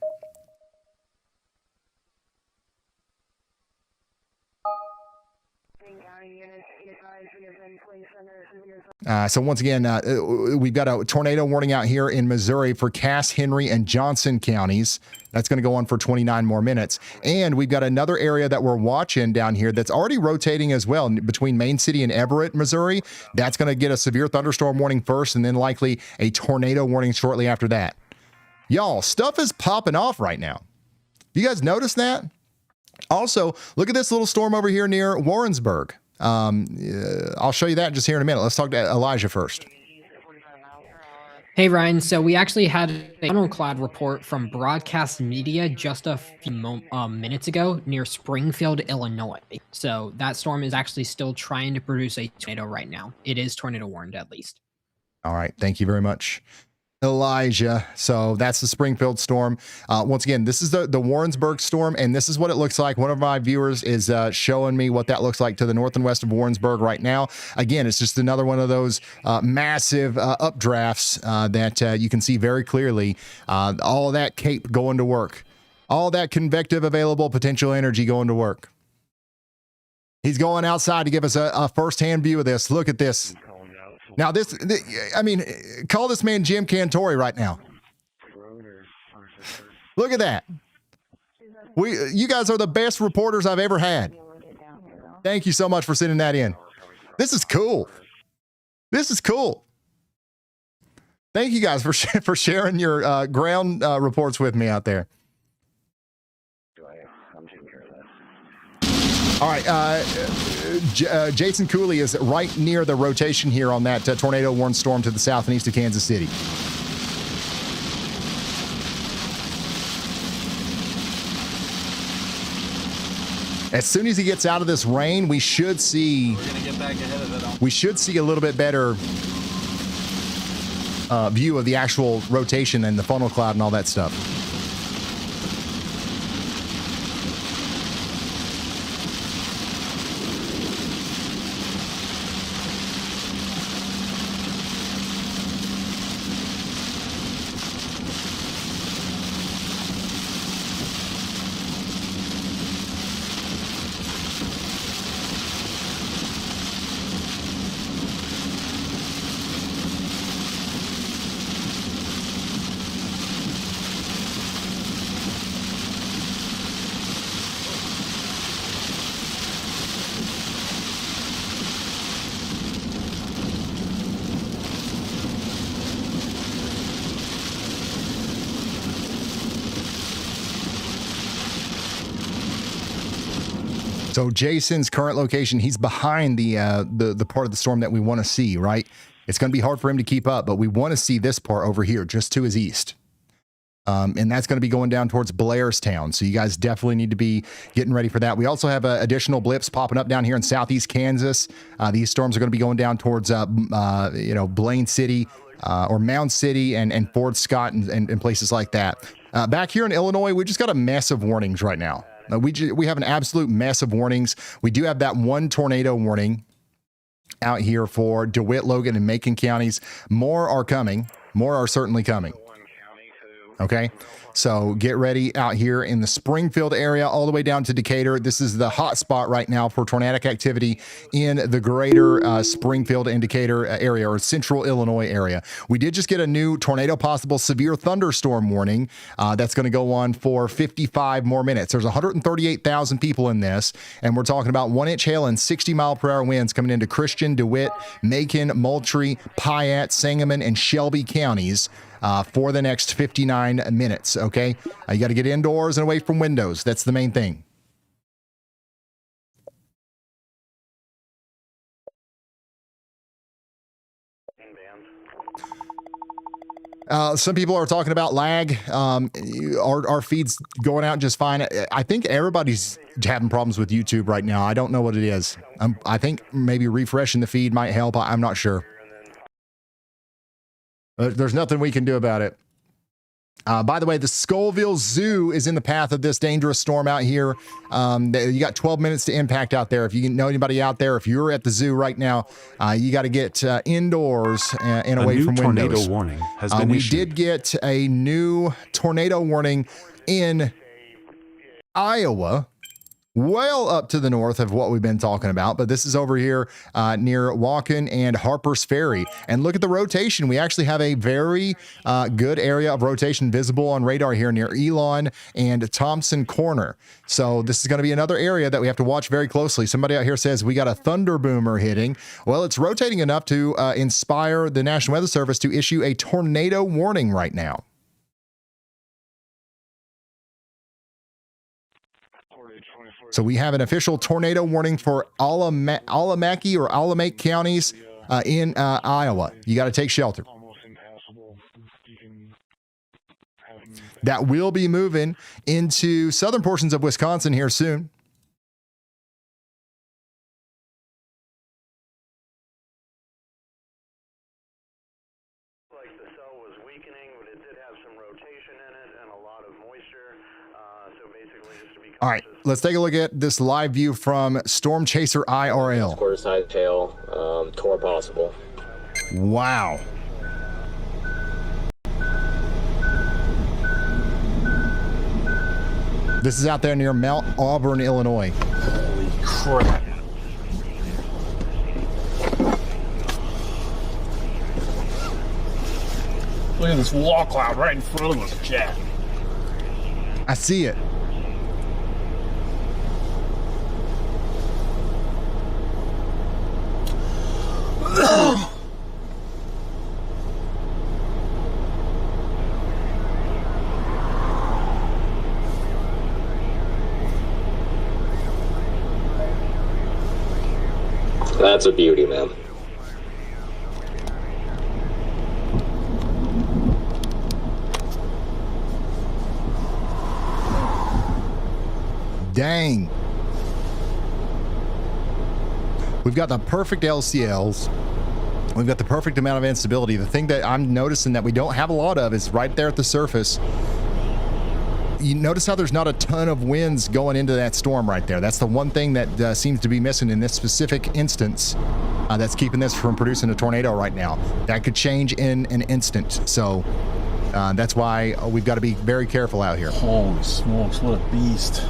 So once again, we've got a tornado warning out here in Missouri for Cass, Henry, and Johnson counties. That's going to go on for 29 more minutes. And we've got another area that we're watching down here that's already rotating as well between Main City and Everett, Missouri. That's going to get a severe thunderstorm warning first, and then likely a tornado warning shortly after that. Y'all, stuff is popping off right now. You guys notice that? Also, look at this little storm over here near Warrensburg. I'll show you that just here in a minute. Let's talk to Elijah first. Hey, Ryan. So we actually had a funnel-clad report from Broadcast Media just a few minutes ago near Springfield, Illinois. So that storm is actually still trying to produce a tornado right now. It is tornado warned, at least. All right. Thank you very much, Elijah. So that's the Springfield storm. Once again, this is the Warrensburg storm, and this is what it looks like. One of my viewers is showing me what that looks like to the north and west of Warrensburg right now. Again, it's just another one of those massive updrafts that you can see very clearly. All of that cape going to work. All that convective available potential energy going to work. He's going outside to give us a first-hand view of this. Look at this. Now call this man Jim Cantori right now. Look at that. You guys are the best reporters I've ever had. Thank you so much for sending that in. This is cool. This is cool. Thank you guys for sharing your ground reports with me out there. All right, Jason Cooley is right near the rotation here on that tornado warned storm to the south and east of Kansas City. As soon as he gets out of this rain, we should see a little bit better view of the actual rotation and the funnel cloud and all that stuff. So Jason's current location, he's behind the part of the storm that we want to see, right? It's going to be hard for him to keep up, but we want to see this part over here, just to his east. And that's going to be going down towards Blairstown. So you guys definitely need to be getting ready for that. We also have additional blips popping up down here in southeast Kansas. These storms are going to be going down towards, Blaine City or Mound City and Fort Scott and places like that. Back here in Illinois, we just got a mess of warnings right now. We have an absolute mess of warnings. We do have that one tornado warning out here for DeWitt, Logan, and Macon counties. More are coming. More are certainly coming. Okay, so get ready out here in the Springfield area all the way down to Decatur. This is the hot spot right now for tornadic activity in the greater Springfield and Decatur area, or central Illinois area. We did just get a new tornado possible severe thunderstorm warning that's going to go on for 55 more minutes. There's 138,000 people in this, and we're talking about 1-inch hail and 60-mile-per-hour winds coming into Christian, DeWitt, Macon, Moultrie, Piatt, Sangamon, and Shelby counties for the next 59 minutes, okay? You got to get indoors and away from windows. That's the main thing. Some people are talking about lag. Our feed's going out just fine. I think everybody's having problems with YouTube right now. I don't know what it is. I think maybe refreshing the feed might help. I'm not sure. There's nothing we can do about it. By the way, the Scoville Zoo is in the path of this dangerous storm out here. You got 12 minutes to impact out there. If you know anybody out there, if you're at the zoo right now, you got to get indoors and away from windows. A new tornado warning has been issued. We did get a new tornado warning in Iowa, well up to the north of what we've been talking about, but this is over here near Waukon and Harper's Ferry. And look at the rotation. We actually have a very good area of rotation visible on radar here near Elon and Thompson Corner. So this is going to be another area that we have to watch very closely. Somebody out here says we got a thunder boomer hitting. Well, it's rotating enough to inspire the National Weather Service to issue a tornado warning right now. So we have an official tornado warning for Alamaki or Alamake counties in Iowa. You got to take shelter. That will be moving into southern portions of Wisconsin here soon. All right, let's take a look at this live view from Storm Chaser IRL. Quarter size tail, core possible. Wow. This is out there near Mount Auburn, Illinois. Holy crap. Look at this wall cloud right in front of us, Jack. I see it. That's a beauty, man. Dang. We've got the perfect LCLs. We've got the perfect amount of instability. The thing that I'm noticing that we don't have a lot of is right there at the surface. You notice how there's not a ton of winds going into that storm right there. That's the one thing that seems to be missing in this specific instance that's keeping this from producing a tornado right now. That could change in an instant. So that's why we've got to be very careful out here. Holy smokes, what a beast.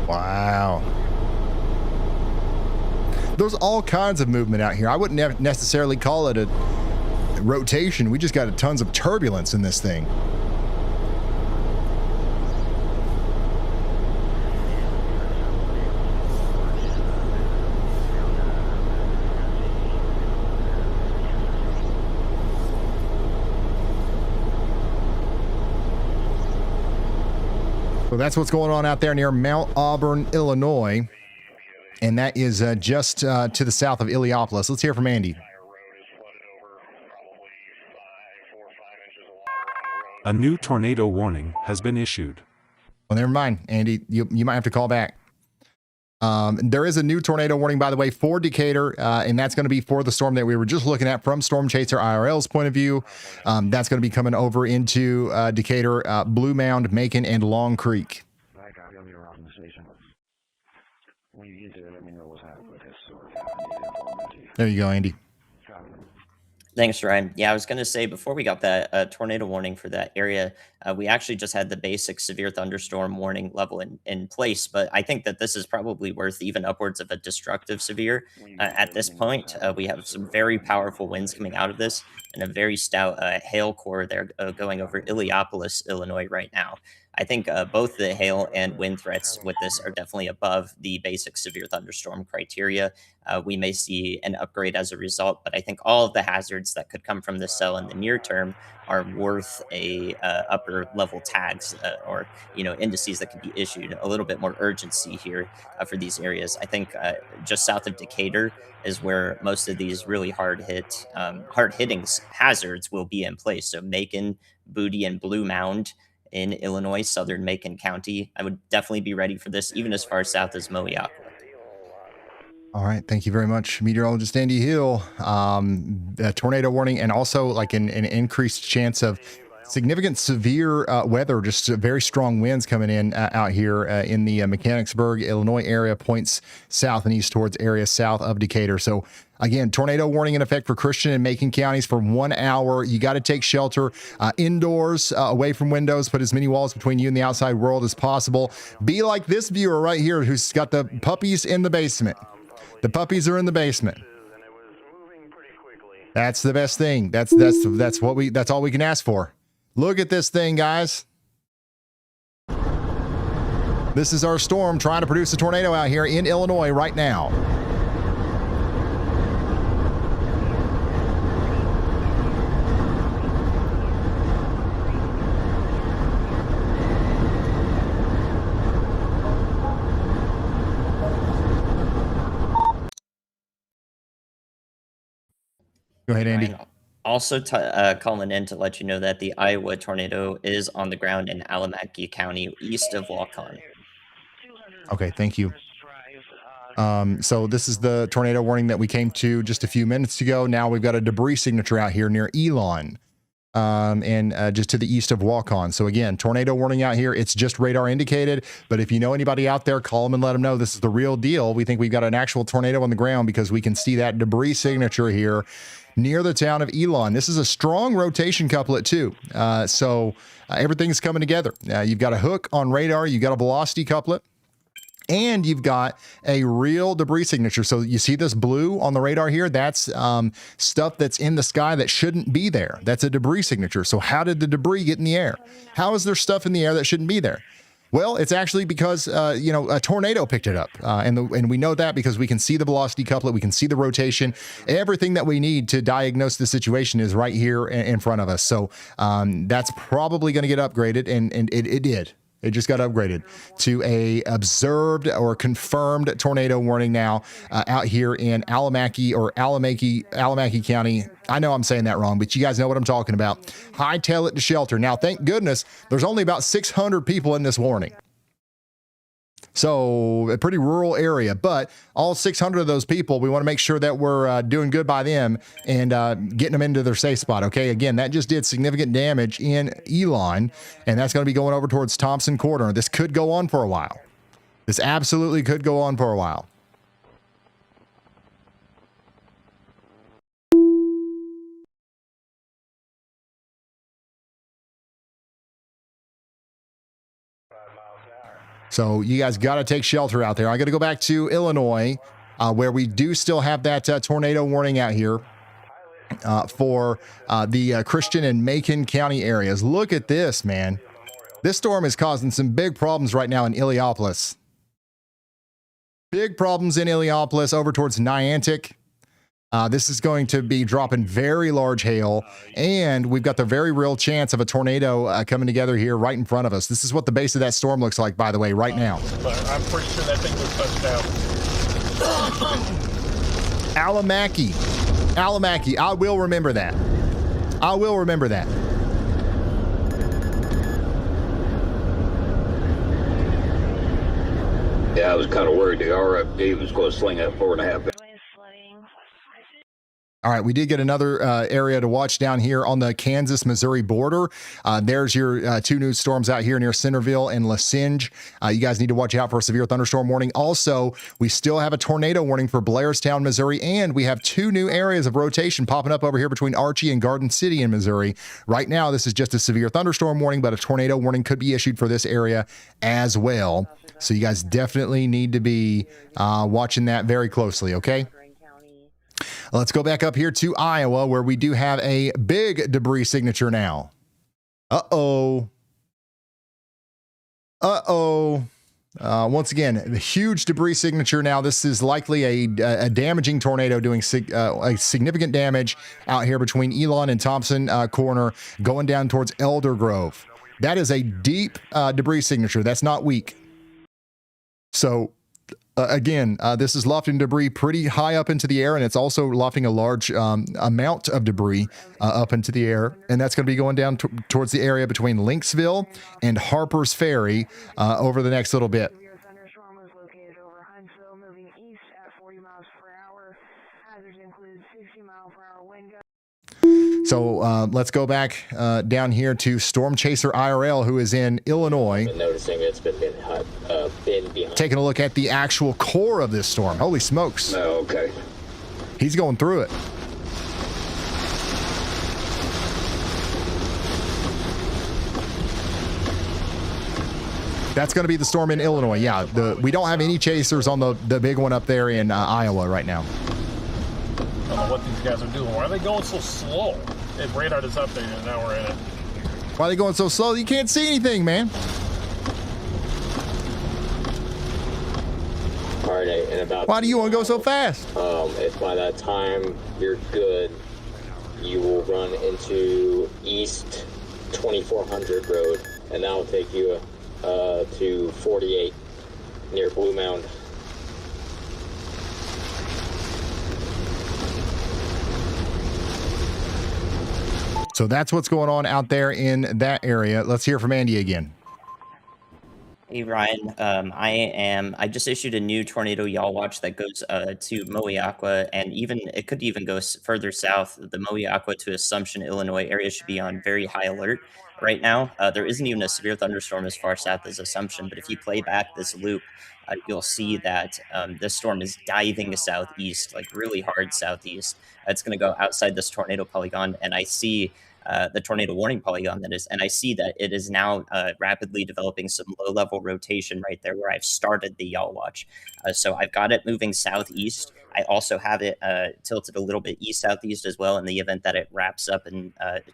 Wow. There's all kinds of movement out here. I wouldn't necessarily call it a rotation. We just got tons of turbulence in this thing. So that's what's going on out there near Mount Auburn, Illinois. And that is just to the south of Illiopolis. Let's hear from Andy. A new tornado warning has been issued. Well, never mind, Andy. You might have to call back. There is a new tornado warning, by the way, for Decatur, and that's going to be for the storm that we were just looking at from Storm Chaser IRL's point of view. That's going to be coming over into Decatur, Blue Mound, Macon, and Long Creek. There you go, Andy. Thanks, Ryan. Yeah, I was going to say, before we got that tornado warning for that area, we actually just had the basic severe thunderstorm warning level in place, but I think that this is probably worth even upwards of a destructive severe. At this point, we have some very powerful winds coming out of this and a very stout hail core there going over Illiopolis, Illinois right now. I think both the hail and wind threats with this are definitely above the basic severe thunderstorm criteria. We may see an upgrade as a result, but I think all of the hazards that could come from this cell in the near term are worth a upper level tags or indices that could be issued. A little bit more urgency here for these areas. I think just south of Decatur is where most of these really hard hitting hazards will be in place. So Macon, Booty, and Blue Mound in Illinois, southern Macon County. I would definitely be ready for this, even as far south as Moeaqua. All right. Thank you very much, meteorologist Andy Hill. A tornado warning and also like an increased chance of significant severe weather, just very strong winds coming in out here in the Mechanicsburg, Illinois area, points south and east towards areas south of Decatur. So again, tornado warning in effect for Christian and Macon counties for 1 hour. You got to take shelter indoors, away from windows, put as many walls between you and the outside world as possible. Be like this viewer right here who's got the puppies in the basement. The puppies are in the basement. That's the best thing. That's all we can ask for. Look at this thing, guys. This is our storm trying to produce a tornado out here in Illinois right now. Go ahead, Andy. Also calling in to let you know that the Iowa tornado is on the ground in Alamance County, east of Waukon. Okay, thank you. So this is the tornado warning that we came to just a few minutes ago. Now we've got a debris signature out here near Elon and just to the east of Waukon. So again, tornado warning out here. It's just radar indicated, but if you know anybody out there, call them and let them know this is the real deal. We think we've got an actual tornado on the ground because we can see that debris signature here near the town of Elon. This is a strong rotation couplet too. So everything's coming together. You've got a hook on radar, you've got a velocity couplet, and you've got a real debris signature. So you see this blue on the radar here? That's stuff that's in the sky that shouldn't be there. That's a debris signature. So how did the debris get in the air? How is there stuff in the air that shouldn't be there? Well, it's actually because a tornado picked it up, and we know that because we can see the velocity couplet, we can see the rotation, everything that we need to diagnose the situation is right here in front of us. So that's probably going to get upgraded, and it did. It just got upgraded to a observed or confirmed tornado warning now out here in Alamaki County. I know I'm saying that wrong, but you guys know what I'm talking about. Hightail it to shelter. Now, thank goodness, there's only about 600 people in this warning. So a pretty rural area, but all 600 of those people, we want to make sure that we're doing good by them and getting them into their safe spot. Okay. Again, that just did significant damage in Elon, and that's going to be going over towards Thompson Corner. This could go on for a while. This absolutely could go on for a while. So you guys got to take shelter out there. I got to go back to Illinois, where we do still have that tornado warning out here for the Christian and Macon County areas. Look at this, man. This storm is causing some big problems right now in Illiopolis. Big problems in Illiopolis over towards Niantic. This is going to be dropping very large hail, and we've got the very real chance of a tornado coming together here right in front of us. This is what the base of that storm looks like, by the way, right now. But I'm pretty sure that thing was touched down. Alamaki. I will remember that. Yeah, I was kind of worried the RFD was going to sling that 4.5. All right, we did get another area to watch down here on the Kansas-Missouri border. There's your two new storms out here near Centerville and LaSinge. You guys need to watch out for a severe thunderstorm warning. Also, we still have a tornado warning for Blairstown, Missouri, and we have two new areas of rotation popping up over here between Archie and Garden City in Missouri. Right now, this is just a severe thunderstorm warning, but a tornado warning could be issued for this area as well. So you guys definitely need to be watching that very closely, okay? Let's go back up here to Iowa, where we do have a big debris signature now. Uh-oh. Once again, the huge debris signature now. This is likely a damaging tornado doing significant damage out here between Elon and Thompson Corner, going down towards Elder Grove. That is a deep debris signature. That's not weak. So again, this is lofting debris pretty high up into the air, and it's also lofting a large amount of debris up into the air, and that's going to be going down towards the area between Lynxville and Harper's Ferry over the next little bit. Thunderstorm was located over Huntsville, moving east at 40 miles per hour. Hazards include 60-mile-per-hour wind gusts. So let's go back down here to Storm Chaser IRL, who is in Illinois. Noticing it's been behind. Taking a look at the actual core of this storm. Holy smokes. Oh, okay. He's going through it. That's going to be the storm in Illinois. Yeah, we don't have any chasers on the big one up there in Iowa right now. I don't know what these guys are doing. Why are they going so slow? If radar is updated, and now we're in it. Why are they going so slow? You can't see anything, man. All right, and about. Why do you want to go so fast? If by that time you're good, you will run into East 2400 Road, and that will take you to 48 near Blue Mound. So that's what's going on out there in that area. Let's hear from Andy again. Hey Ryan, I just issued a new tornado yaw watch that goes to Moeaqua, and it could even go further south. The Moeaqua to Assumption, Illinois area should be on very high alert right now. There isn't even a severe thunderstorm as far south as Assumption, but if you play back this loop, you'll see that this storm is diving southeast, like really hard southeast. It's going to go outside this tornado polygon, and I see the tornado warning polygon that is, and I see that it is now rapidly developing some low-level rotation right there where I've started the Y'all Watch. So I've got it moving southeast. I also have it tilted a little bit east-southeast as well in the event that it wraps up and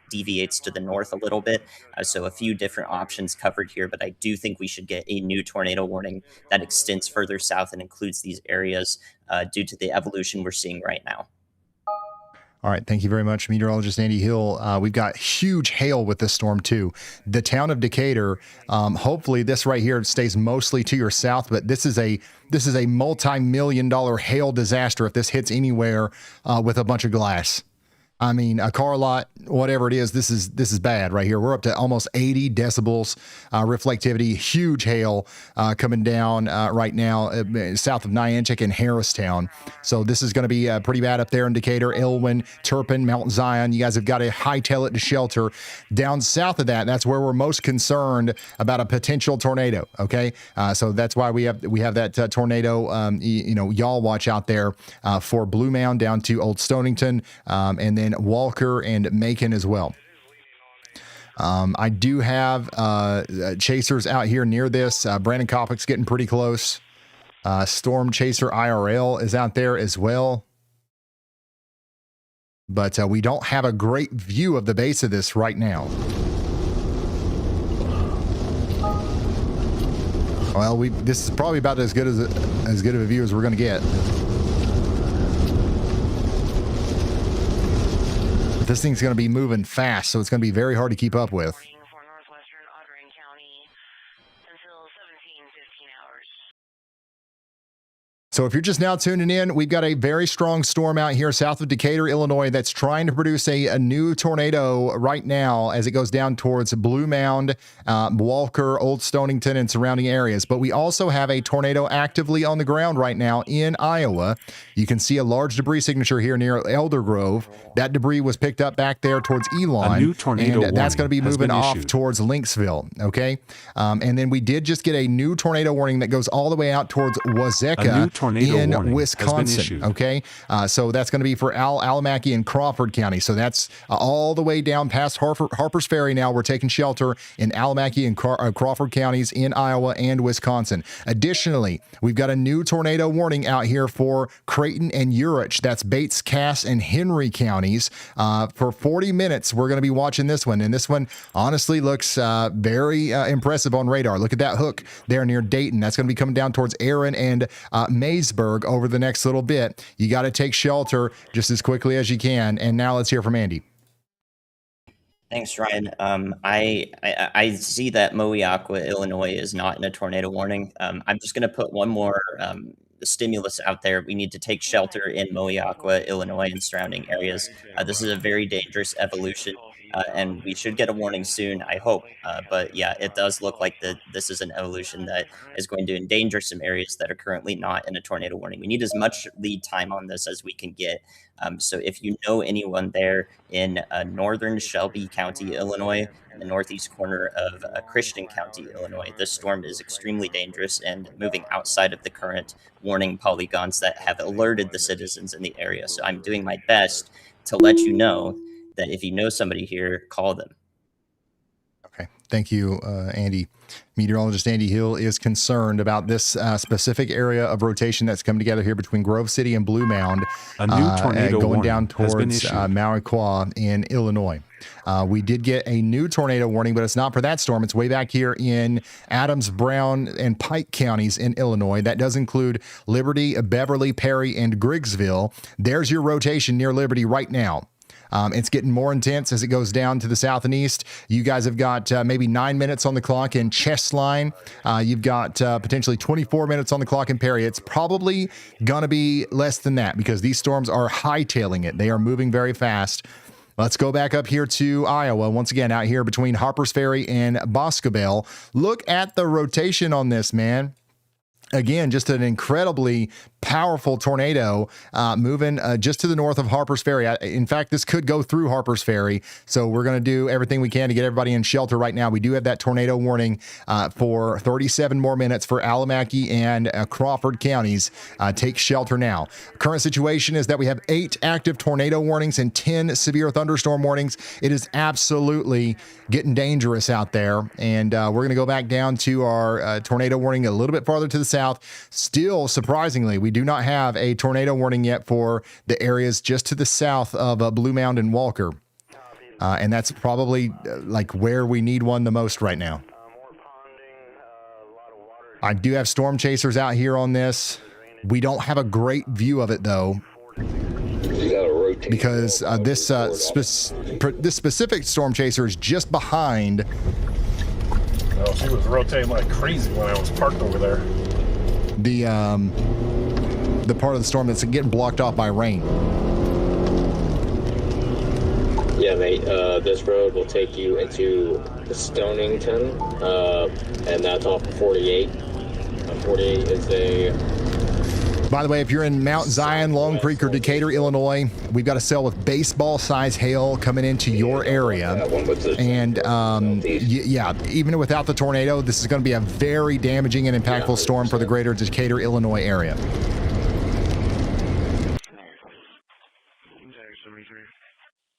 deviates to the north a little bit. So a few different options covered here, but I do think we should get a new tornado warning that extends further south and includes these areas due to the evolution we're seeing right now. All right. Thank you very much, meteorologist Andy Hill. We've got huge hail with this storm, too. The town of Decatur, hopefully this right here stays mostly to your south, but this is a multi-million-dollar hail disaster if this hits anywhere with a bunch of glass. I mean, a car lot, whatever it is, this is bad right here. We're up to almost 80 decibels reflectivity, huge hail coming down right now south of Niantic and Harristown. So this is going to be pretty bad up there in Decatur, Elwyn, Turpin, Mount Zion. You guys have got to hightail it to shelter. Down south of that, that's where we're most concerned about a potential tornado. Okay, so that's why we have that tornado, y'all watch out there for Blue Mound down to Old Stonington, and then Walker and Macon as well. I do have chasers out here near this. Brandon Koppick's getting pretty close. Storm Chaser IRL is out there as well. But we don't have a great view of the base of this right now. Well, this is probably about as good of a view as we're going to get. This thing's going to be moving fast, so it's going to be very hard to keep up with. So if you're just now tuning in, we've got a very strong storm out here south of Decatur, Illinois, that's trying to produce a new tornado right now as it goes down towards Blue Mound, Walker, Old Stonington, and surrounding areas. But we also have a tornado actively on the ground right now in Iowa. You can see a large debris signature here near Elder Grove. That debris was picked up back there towards Elon. A new tornado and that's going to be moving off issued towards Lynxville, okay? And then we did just get a new tornado warning that goes all the way out towards Wazeca in Wisconsin, okay? So that's going to be for Alamaki and Crawford County. So that's all the way down past Harper's Ferry now. We're taking shelter in Alamaki and Crawford counties in Iowa and Wisconsin. Additionally, we've got a new tornado warning out here for Creighton and Dieterich. That's Bates, Cass, and Henry counties. For 40 minutes, we're going to be watching this one. And this one honestly looks very impressive on radar. Look at that hook there near Dayton. That's going to be coming down towards Aaron and Maysburg over the next little bit. You got to take shelter just as quickly as you can. And now let's hear from Andy. Thanks, Ryan. I see that Moeaqua, Illinois is not in a tornado warning. I'm just going to put one more stimulus out there. We need to take shelter in Moeaqua, Illinois, and surrounding areas. This is a very dangerous evolution, and we should get a warning soon, I hope. But yeah, it does look like this is an evolution that is going to endanger some areas that are currently not in a tornado warning. We need as much lead time on this as we can get. So if you know anyone there in northern Shelby County, Illinois, in the northeast corner of Christian County, Illinois, this storm is extremely dangerous and moving outside of the current warning polygons that have alerted the citizens in the area. So I'm doing my best to let you know that if you know somebody here, call them. Okay. Thank you, Andy. Meteorologist Andy Hill is concerned about this specific area of rotation that's come together here between Grove City and Blue Mound. A new tornado going down warning has been towards issued. Mauiqua in Illinois. We did get a new tornado warning, but it's not for that storm. It's way back here in Adams, Brown, and Pike counties in Illinois. That does include Liberty, Beverly, Perry, and Griggsville. There's your rotation near Liberty right now. It's getting more intense as it goes down to the south and east. You guys have got maybe 9 minutes on the clock in Chestline. You've got potentially 24 minutes on the clock in Perry. It's probably going to be less than that because these storms are hightailing it. They are moving very fast. Let's go back up here to Iowa. Once again, out here between Harper's Ferry and Boscobel. Look at the rotation on this, man. Again, just an incredibly powerful tornado moving just to the north of Harper's Ferry. In fact, this could go through Harper's Ferry. So we're going to do everything we can to get everybody in shelter right now. We do have that tornado warning for 37 more minutes for Alamaki and Crawford counties. Take shelter now. Current situation is that we have 8 active tornado warnings and 10 severe thunderstorm warnings. It is absolutely getting dangerous out there. And we're going to go back down to our tornado warning a little bit farther to the south. Still, surprisingly, we do not have a tornado warning yet for the areas just to the south of Blue Mound and Walker. And that's probably like where we need one the most right now. I do have storm chasers out here on this. We don't have a great view of it though, because this specific storm chaser is just behind. Oh, she was rotating like crazy when I was parked over there. The part of the storm that's getting blocked off by rain. Yeah, mate, this road will take you into Stonington, and that's off of 48. 48 is a... By the way, if you're in Mount Zion, Long Creek, or Decatur, Illinois, we've got a cell with baseball-size hail coming into your area. And yeah, even without the tornado, this is going to be a very damaging and impactful storm for the greater Decatur, Illinois area.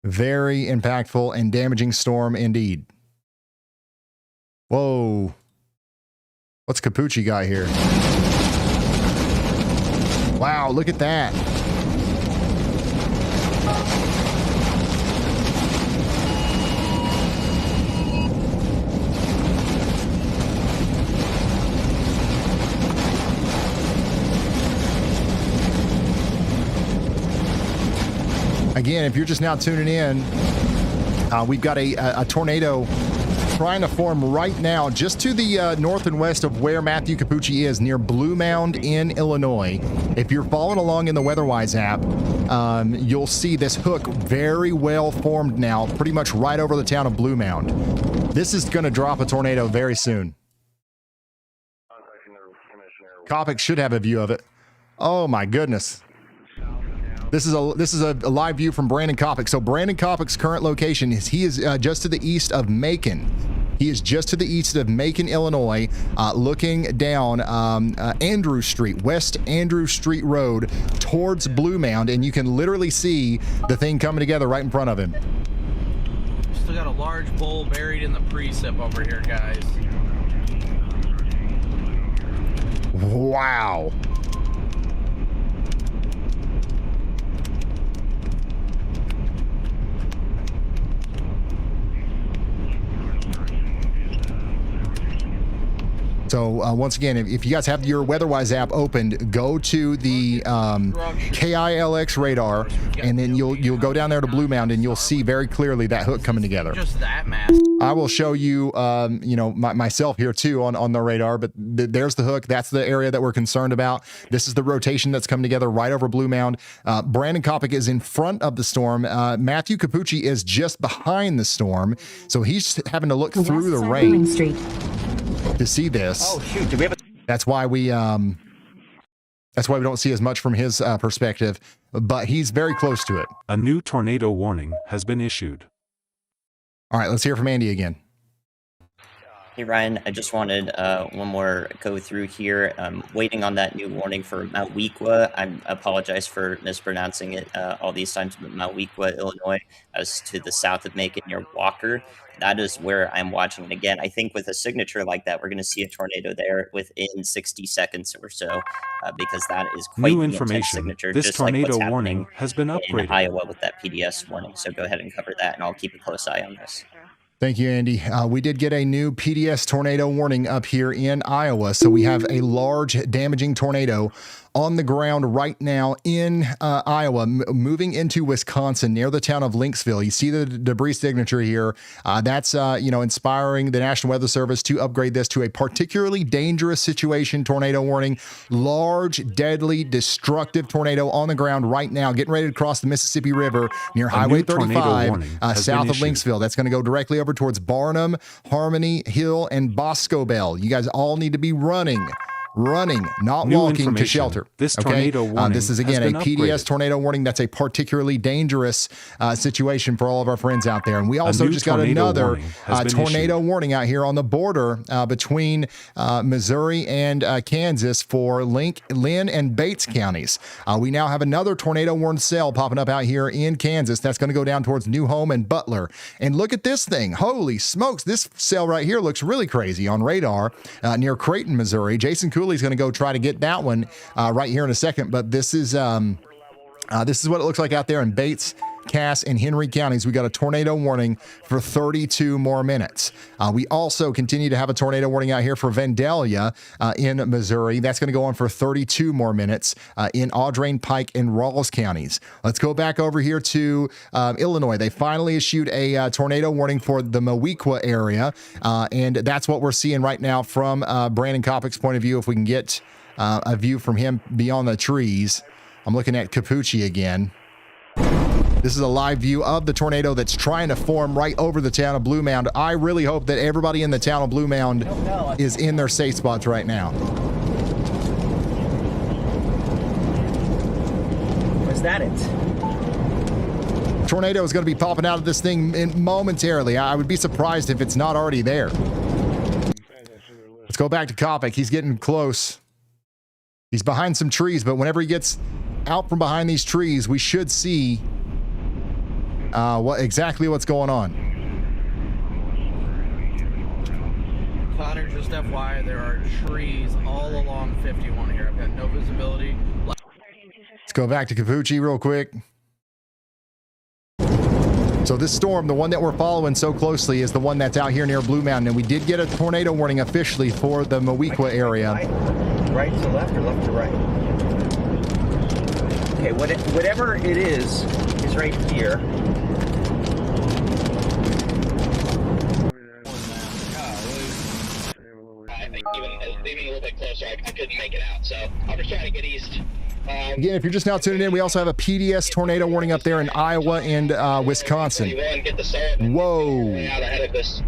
Very impactful and damaging storm indeed. Whoa. What's Capucci got here? Wow, look at that. Again, if you're just now tuning in, we've got a tornado trying to form right now just to the north and west of where Matthew Capucci is, near Blue Mound in Illinois. If you're following along in the WeatherWise app, you'll see this hook very well formed now, pretty much right over the town of Blue Mound. This is going to drop a tornado very soon. Copic should have a view of it. Oh my goodness. This is a live view from Brandon Copic. So Brandon Copic's current location is just to the east of Macon. He is just to the east of Macon, Illinois, looking down Andrew Street, West Andrew Street Road towards Blue Mound, and you can literally see the thing coming together right in front of him. Still got a large bowl buried in the precip over here, guys. Wow. So once again, if you guys have your WeatherWise app opened, go to the KILX radar, and then you'll go down there to Blue Mound, and you'll see very clearly that hook coming together. Just that mass. I will show you, myself here too on the radar, but there's the hook. That's the area that we're concerned about. This is the rotation that's coming together right over Blue Mound. Brandon Copic is in front of the storm. Matthew Capucci is just behind the storm, so he's having to look through the rain to see this. Oh shoot! Do we have That's why we don't see as much from his perspective, but he's very close to it. A new tornado warning has been issued. All right, let's hear from Andy again. Hey Ryan, I just wanted one more go through here. Waiting on that new warning for Mount Wequa. I apologize for mispronouncing it all these times, but Mount Wequa, Illinois, as to the south of Macon near Walker. That is where I'm watching it again. I think with a signature like that, we're going to see a tornado there within 60 seconds or so, because that is quite New the intense information. signature. This just like tornado what's warning happening has been in upgraded. Iowa with that PDS warning. So go ahead and cover that, and I'll keep a close eye on this. Thank you, Andy. We did get a new PDS tornado warning up here in Iowa. So we have a large damaging tornado on the ground right now in Iowa, moving into Wisconsin near the town of Lynxville. You see the debris signature here. That's inspiring the National Weather Service to upgrade this to a particularly dangerous situation tornado warning. Large, deadly, destructive tornado on the ground right now, getting ready to cross the Mississippi River near Highway 35 south of Lynxville. That's going to go directly over towards Barnum, Harmony, Hill, and Boscobel. You guys all need to be running running, not New walking to information. shelter. This tornado warning This is has again a been PDS upgraded. tornado warning. That's a particularly dangerous situation for all of our friends out there. And we also new just got tornado another warning has been tornado issued. warning out here on the border between Missouri and Kansas for Lynn and Bates counties. We now have another tornado warned cell popping up out here in Kansas. That's going to go down towards New Home and Butler. And look at this thing. Holy smokes. This cell right here looks really crazy on radar near Creighton, Missouri. Jason Cooley's going to go try to get that one right here in a second. But this is what it looks like out there in Bates, Cass, and Henry counties. We got a tornado warning for 32 more minutes. We also continue to have a tornado warning out here for Vandalia in Missouri. That's going to go on for 32 more minutes in Audrain, Pike, and Rawls counties. Let's go back over here to Illinois. They finally issued a tornado warning for the Moweaqua area, and that's what we're seeing right now from Brandon Kopic's point of view. If we can get a view from him beyond the trees. I'm looking at Capucci again. This is a live view of the tornado that's trying to form right over the town of Blue Mound. I really hope that everybody in the town of Blue Mound is in their safe spots right now. Was that it? Tornado is going to be popping out of this thing momentarily. I would be surprised if it's not already there. Let's go back to Kopic. He's getting close. He's behind some trees, but whenever he gets out from behind these trees, we should see what's going on. Connor, just FYI, there are trees all along 51 here. I've got no visibility. Let's go back to Capucci real quick. So this storm, the one that we're following so closely, is the one that's out here near Blue Mountain, and we did get a tornado warning officially for the Moweaqua area. Right to left or left to right? Okay, whatever it is right here. I think even a little bit closer, I couldn't make it out. So I'll just try to get east. Again, if you're just now tuning in, we also have a PDS tornado warning up there in Iowa and Wisconsin. Whoa. Out ahead of this.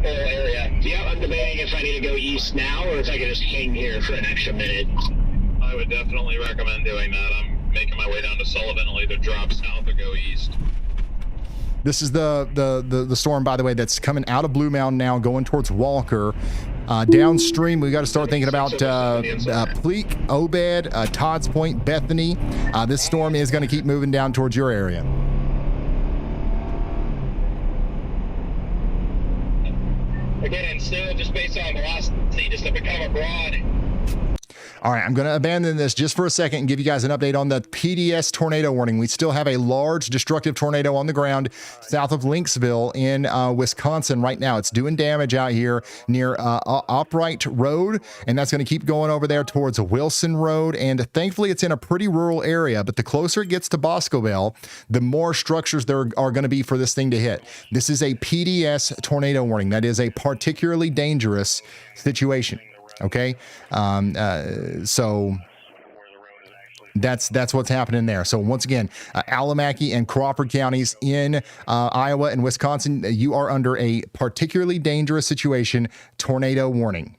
Area. Yeah, I'm debating if I need to go east now or if I can just hang here for an extra minute. I would definitely recommend doing that. I'm making my way down to Sullivan. I'll either drop south or go east. This is the storm, by the way, that's coming out of Blue Mound now, going towards Walker. Downstream, we got to start thinking about Pleak, Obed, Todd's Point, Bethany. This storm is going to keep moving down towards your area. Again, still just based on velocity, just to become abroad. All right, I'm going to abandon this just for a second and give you guys an update on the PDS tornado warning. We still have a large destructive tornado on the ground south of Lynxville in Wisconsin right now. It's doing damage out here near Upright Road, and that's going to keep going over there towards Wilson Road. And thankfully, it's in a pretty rural area, but the closer it gets to Boscobel, the more structures there are going to be for this thing to hit. This is a PDS tornado warning. That is a particularly dangerous situation. Okay, so that's what's happening there. So once again, Alamaki and Crawford counties in Iowa and Wisconsin, you are under a particularly dangerous situation. Tornado warning.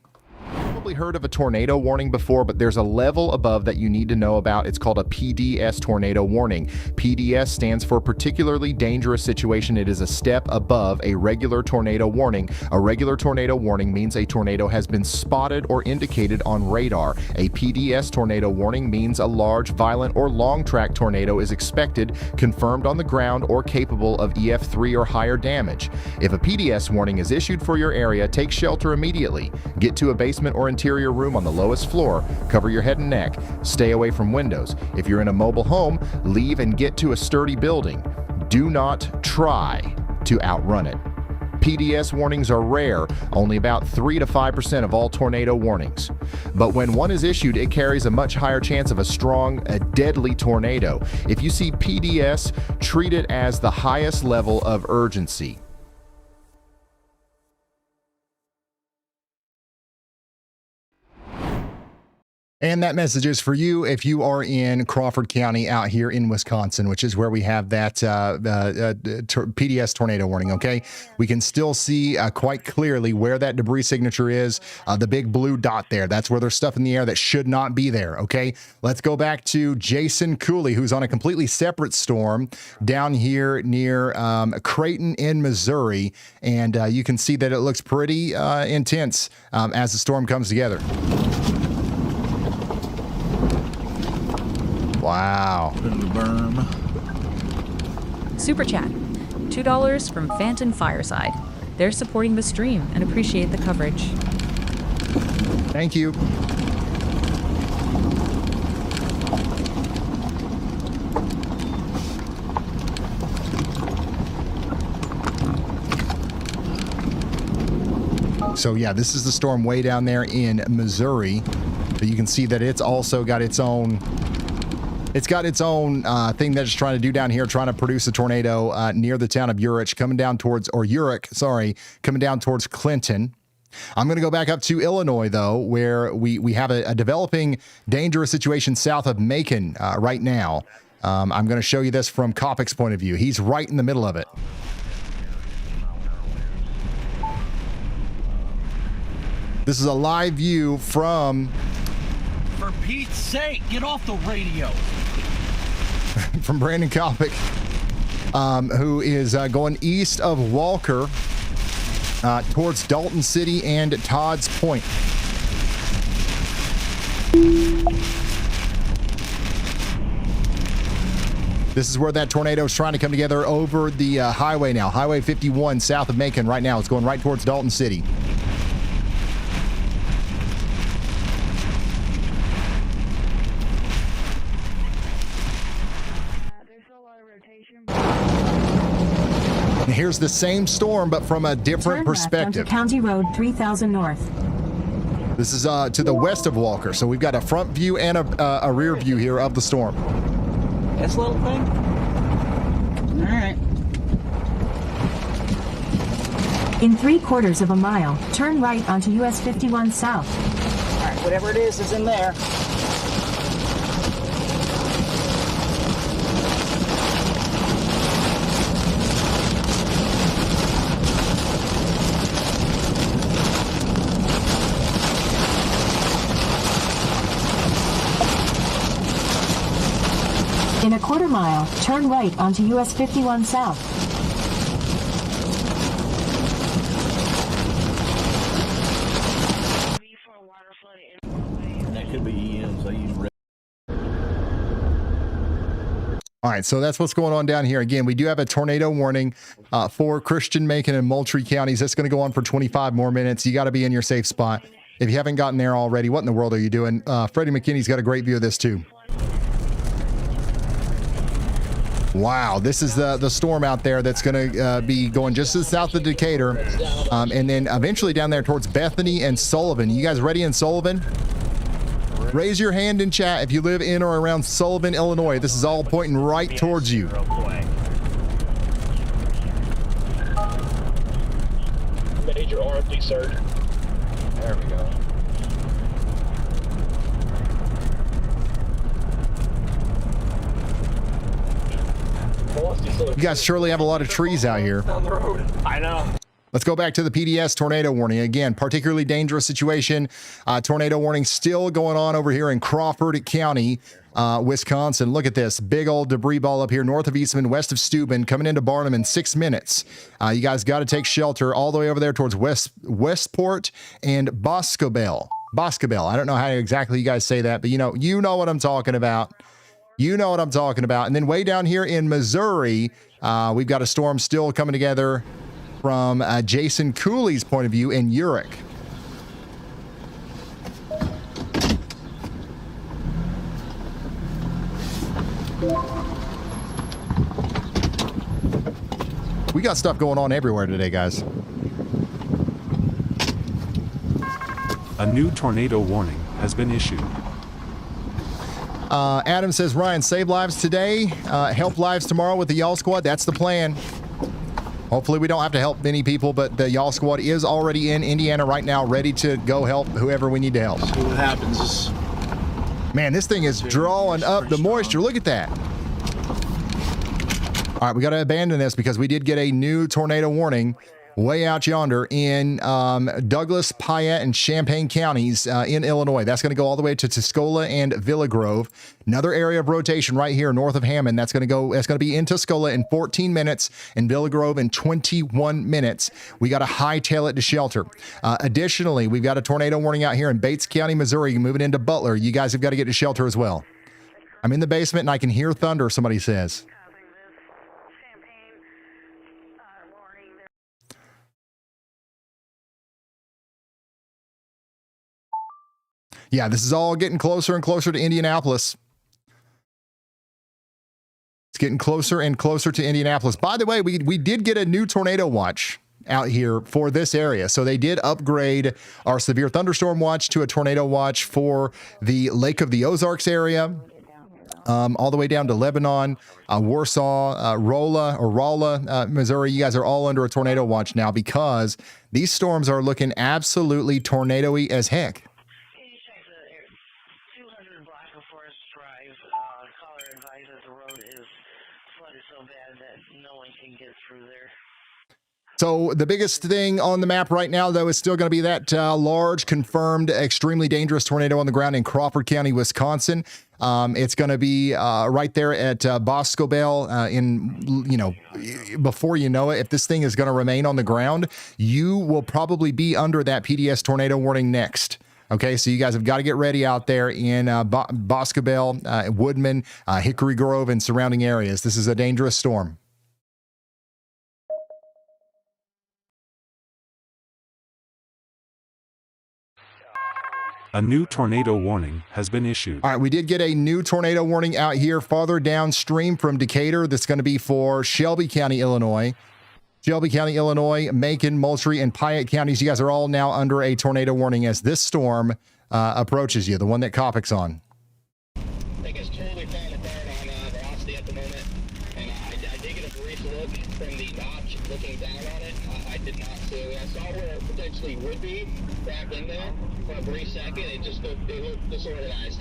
Probably heard of a tornado warning before, but there's a level above that you need to know about. It's called a PDS tornado warning. PDS stands for particularly dangerous situation. It is a step above a regular tornado warning. A regular tornado warning means a tornado has been spotted or indicated on radar. A PDS tornado warning means a large, violent, or long-track tornado is expected, confirmed on the ground, or capable of EF3 or higher damage. If a PDS warning is issued for your area, take shelter immediately. Get to a basement or interior room on the lowest floor. Cover your head and neck. Stay away from windows. If you're in a mobile home, leave and get to a sturdy building. Do not try to outrun it. PDS warnings are rare, only about 3 to 5% of all tornado warnings. But when one is issued, it carries a much higher chance of a deadly tornado. If you see PDS, treat it as the highest level of urgency. And that message is for you if you are in Crawford County out here in Wisconsin, which is where we have that PDS tornado warning, okay? We can still see quite clearly where that debris signature is, the big blue dot there. That's where there's stuff in the air that should not be there, okay? Let's go back to Jason Cooley, who's on a completely separate storm down here near Creighton in Missouri. And you can see that it looks pretty intense as the storm comes together. Wow. In the berm. Super chat. $2 from Phantom Fireside. They're supporting the stream and appreciate the coverage. Thank you. So yeah, this is the storm way down there in Missouri. But you can see that it's also got its own thing that it's trying to do down here, trying to produce a tornado near the town of Urick, coming down towards Clinton. I'm going to go back up to Illinois, though, where we have a developing dangerous situation south of Macon right now. I'm going to show you this from Kopic's point of view. He's right in the middle of it. This is a live view from... For Pete's sake, get off the radio. From Brandon Kopic, who is going east of Walker towards Dalton City and Todd's Point. This is where that tornado is trying to come together over the highway now. Highway 51 south of Macon right now. It's going right towards Dalton City. Here's the same storm, but from a different perspective. County Road 3000 North. This is to the west of Walker, so we've got a front view and a rear view here of the storm. This little thing? All right. In 3/4 of a mile, turn right onto US 51 South. All right, whatever it is in there. In a 1/4 mile, turn right onto US 51 South. That could be EMs. I use red. All right, so that's what's going on down here. Again, we do have a tornado warning for Christian, Macon, and Moultrie counties. That's going to go on for 25 more minutes. You got to be in your safe spot. If you haven't gotten there already, what in the world are you doing? Freddie McKinney's got a great view of this too. Wow, this is the storm out there that's going to be going just to the south of Decatur, and then eventually down there towards Bethany and Sullivan. You guys ready in Sullivan? Raise your hand in chat if you live in or around Sullivan, Illinois. This is all pointing right towards you. Major RFD surge. There we go. You guys surely have a lot of trees out here. Down the road. I know. Let's go back to the PDS tornado warning. Again, particularly dangerous situation. Tornado warning still going on over here in Crawford County, Wisconsin. Look at this big old debris ball up here north of Eastman, west of Steuben, coming into Barnum in 6 minutes. You guys got to take shelter all the way over there towards Westport and Boscobel. Boscobel. I don't know how exactly you guys say that, but you know what I'm talking about. You know what I'm talking about. And then way down here in Missouri, we've got a storm still coming together from Jason Cooley's point of view in Urick. We got stuff going on everywhere today, guys. A new tornado warning has been issued. Adam says, Ryan, save lives today, help lives tomorrow with the Y'all Squad. That's the plan. Hopefully we don't have to help many people, but the Y'all Squad is already in Indiana right now, ready to go help whoever we need to help. See what happens. Man, this thing is drawing up the moisture. Look at that. All right, we got to abandon this because we did get a new tornado warning way out yonder in Douglas, Piatt, and Champaign counties in Illinois. That's going to go all the way to Tuscola and Villa Grove. Another area of rotation right here north of Hammond. That's going to be in Tuscola in 14 minutes and Villa Grove in 21 minutes. We got to hightail it to shelter. Additionally, we've got a tornado warning out here in Bates County, Missouri, moving into Butler. You guys have got to get to shelter as well. I'm in the basement and I can hear thunder, somebody says. Yeah, this is all getting closer and closer to Indianapolis. It's getting closer and closer to Indianapolis. By the way, we did get a new tornado watch out here for this area. So they did upgrade our severe thunderstorm watch to a tornado watch for the Lake of the Ozarks area, all the way down to Lebanon, Warsaw, Rolla, Missouri. You guys are all under a tornado watch now because these storms are looking absolutely tornado-y as heck. So the biggest thing on the map right now, though, is still going to be that large, confirmed, extremely dangerous tornado on the ground in Crawford County, Wisconsin. It's going to be right there at Boscobel before you know it. If this thing is going to remain on the ground, you will probably be under that PDS tornado warning next. Okay, so you guys have got to get ready out there in Boscobel, Woodman, Hickory Grove, and surrounding areas. This is a dangerous storm. A new tornado warning has been issued. All right, we did get a new tornado warning out here farther downstream from Decatur. That's going to be for Shelby County, Illinois. Shelby County, Illinois, Macon, Moultrie, and Piatt counties. You guys are all now under a tornado warning as this storm approaches you, the one that Kopic's on. I think it's totally falling apart on velocity at the moment. And I did get a brief look from the notch looking down on it. I did not see. I saw where it potentially would be back in there for a brief second. It looked disorganized.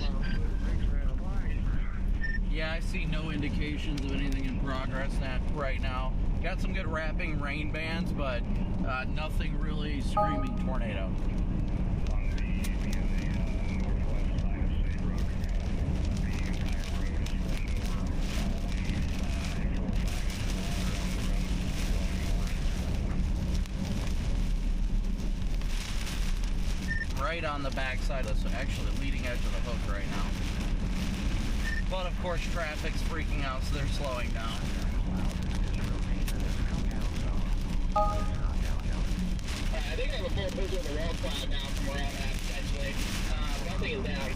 Yeah, I see no indications of anything in progress right now. Got some good wrapping rain bands, but nothing really screaming tornado. Right on the backside of the actually leading edge of the hook right now. But of course traffic's freaking out, so they're slowing down. I think I have a full picture of the wall cloud now from where I'm at, actually. Nothing is down.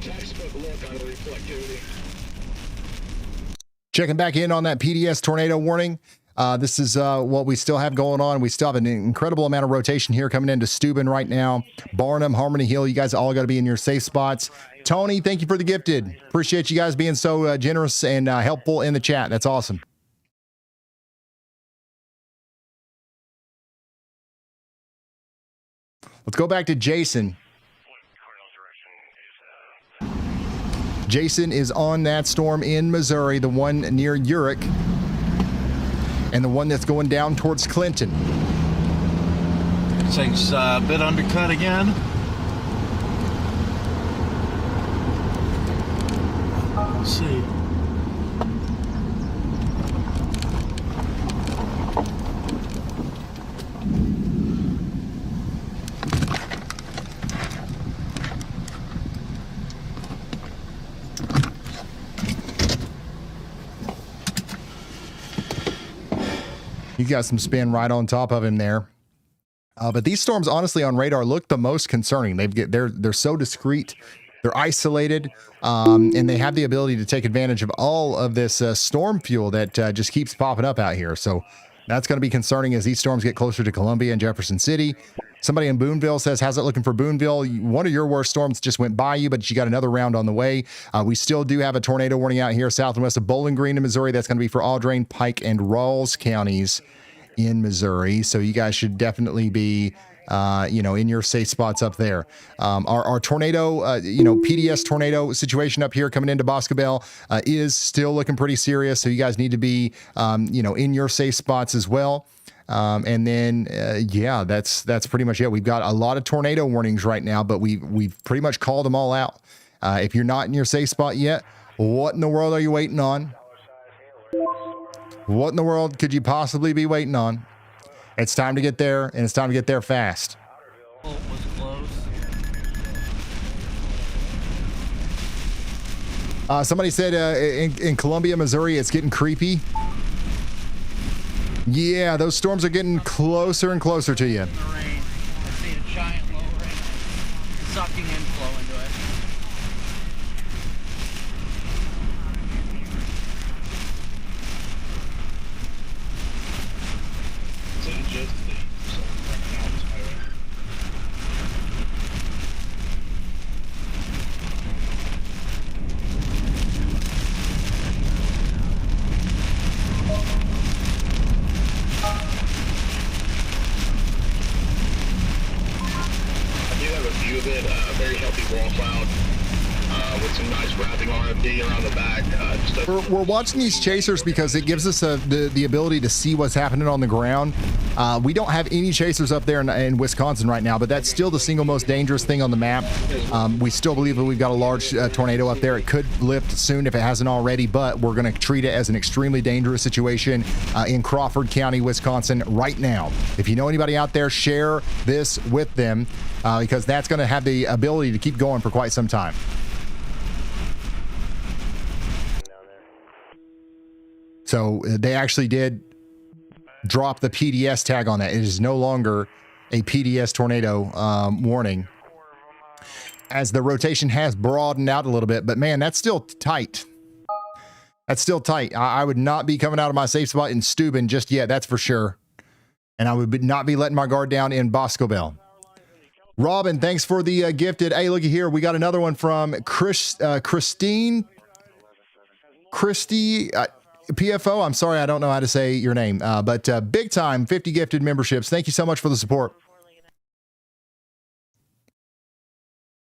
Textbook look on the reflectivity. Checking back in on that PDS tornado warning. This is what we still have going on. We still have an incredible amount of rotation here coming into Steuben right now. Barnum, Harmony Hill, you guys all got to be in your safe spots. Tony, thank you for the gifted. Appreciate you guys being so generous and helpful in the chat. That's awesome. Let's go back to Jason. Jason is on that storm in Missouri, the one near Urick, and the one that's going down towards Clinton. This thing's a bit undercut again. Let's see. You got some spin right on top of him there. But these storms, honestly, on radar look the most concerning. They're so discreet, they're isolated, and they have the ability to take advantage of all of this storm fuel that just keeps popping up out here. So that's going to be concerning as these storms get closer to Columbia and Jefferson City. Somebody in Boonville says, how's it looking for Boonville? One of your worst storms just went by you, but you got another round on the way. We still do have a tornado warning out here south and west of Bowling Green in Missouri. That's going to be for Audrain, Pike, and Rawls counties in Missouri. So you guys should definitely be, in your safe spots up there. Our tornado, PDS tornado situation up here coming into Boscobel is still looking pretty serious. So you guys need to be, in your safe spots as well. And then, that's pretty much it. We've got a lot of tornado warnings right now, but we've pretty much called them all out. If you're not in your safe spot yet, what in the world are you waiting on? What in the world could you possibly be waiting on? It's time to get there, and it's time to get there fast. Was close. Somebody said in Columbia, Missouri, it's getting creepy. Yeah, those storms are getting closer and closer to you. The rain. I see a giant low rain sucking inflow into it. Of it, a very healthy wall cloud with some nice wrapping RFD around the back. We're watching these chasers because it gives us the ability to see what's happening on the ground. We don't have any chasers up there in Wisconsin right now, but that's still the single most dangerous thing on the map. We still believe that we've got a large tornado up there. It could lift soon if it hasn't already, but we're going to treat it as an extremely dangerous situation in Crawford County, Wisconsin right now. If you know anybody out there, share this with them because that's going to have the ability to keep going for quite some time. So they actually did drop the PDS tag on that. It is no longer a PDS tornado warning, as the rotation has broadened out a little bit. But man, that's still tight. That's still tight. I would not be coming out of my safe spot in Steuben just yet, that's for sure. And I would not be letting my guard down in Boscobel. Robin, thanks for the gifted. Hey, looky here. We got another one from Christy. PFO, I'm sorry, I don't know how to say your name, but big time 50 gifted memberships. Thank you so much for the support.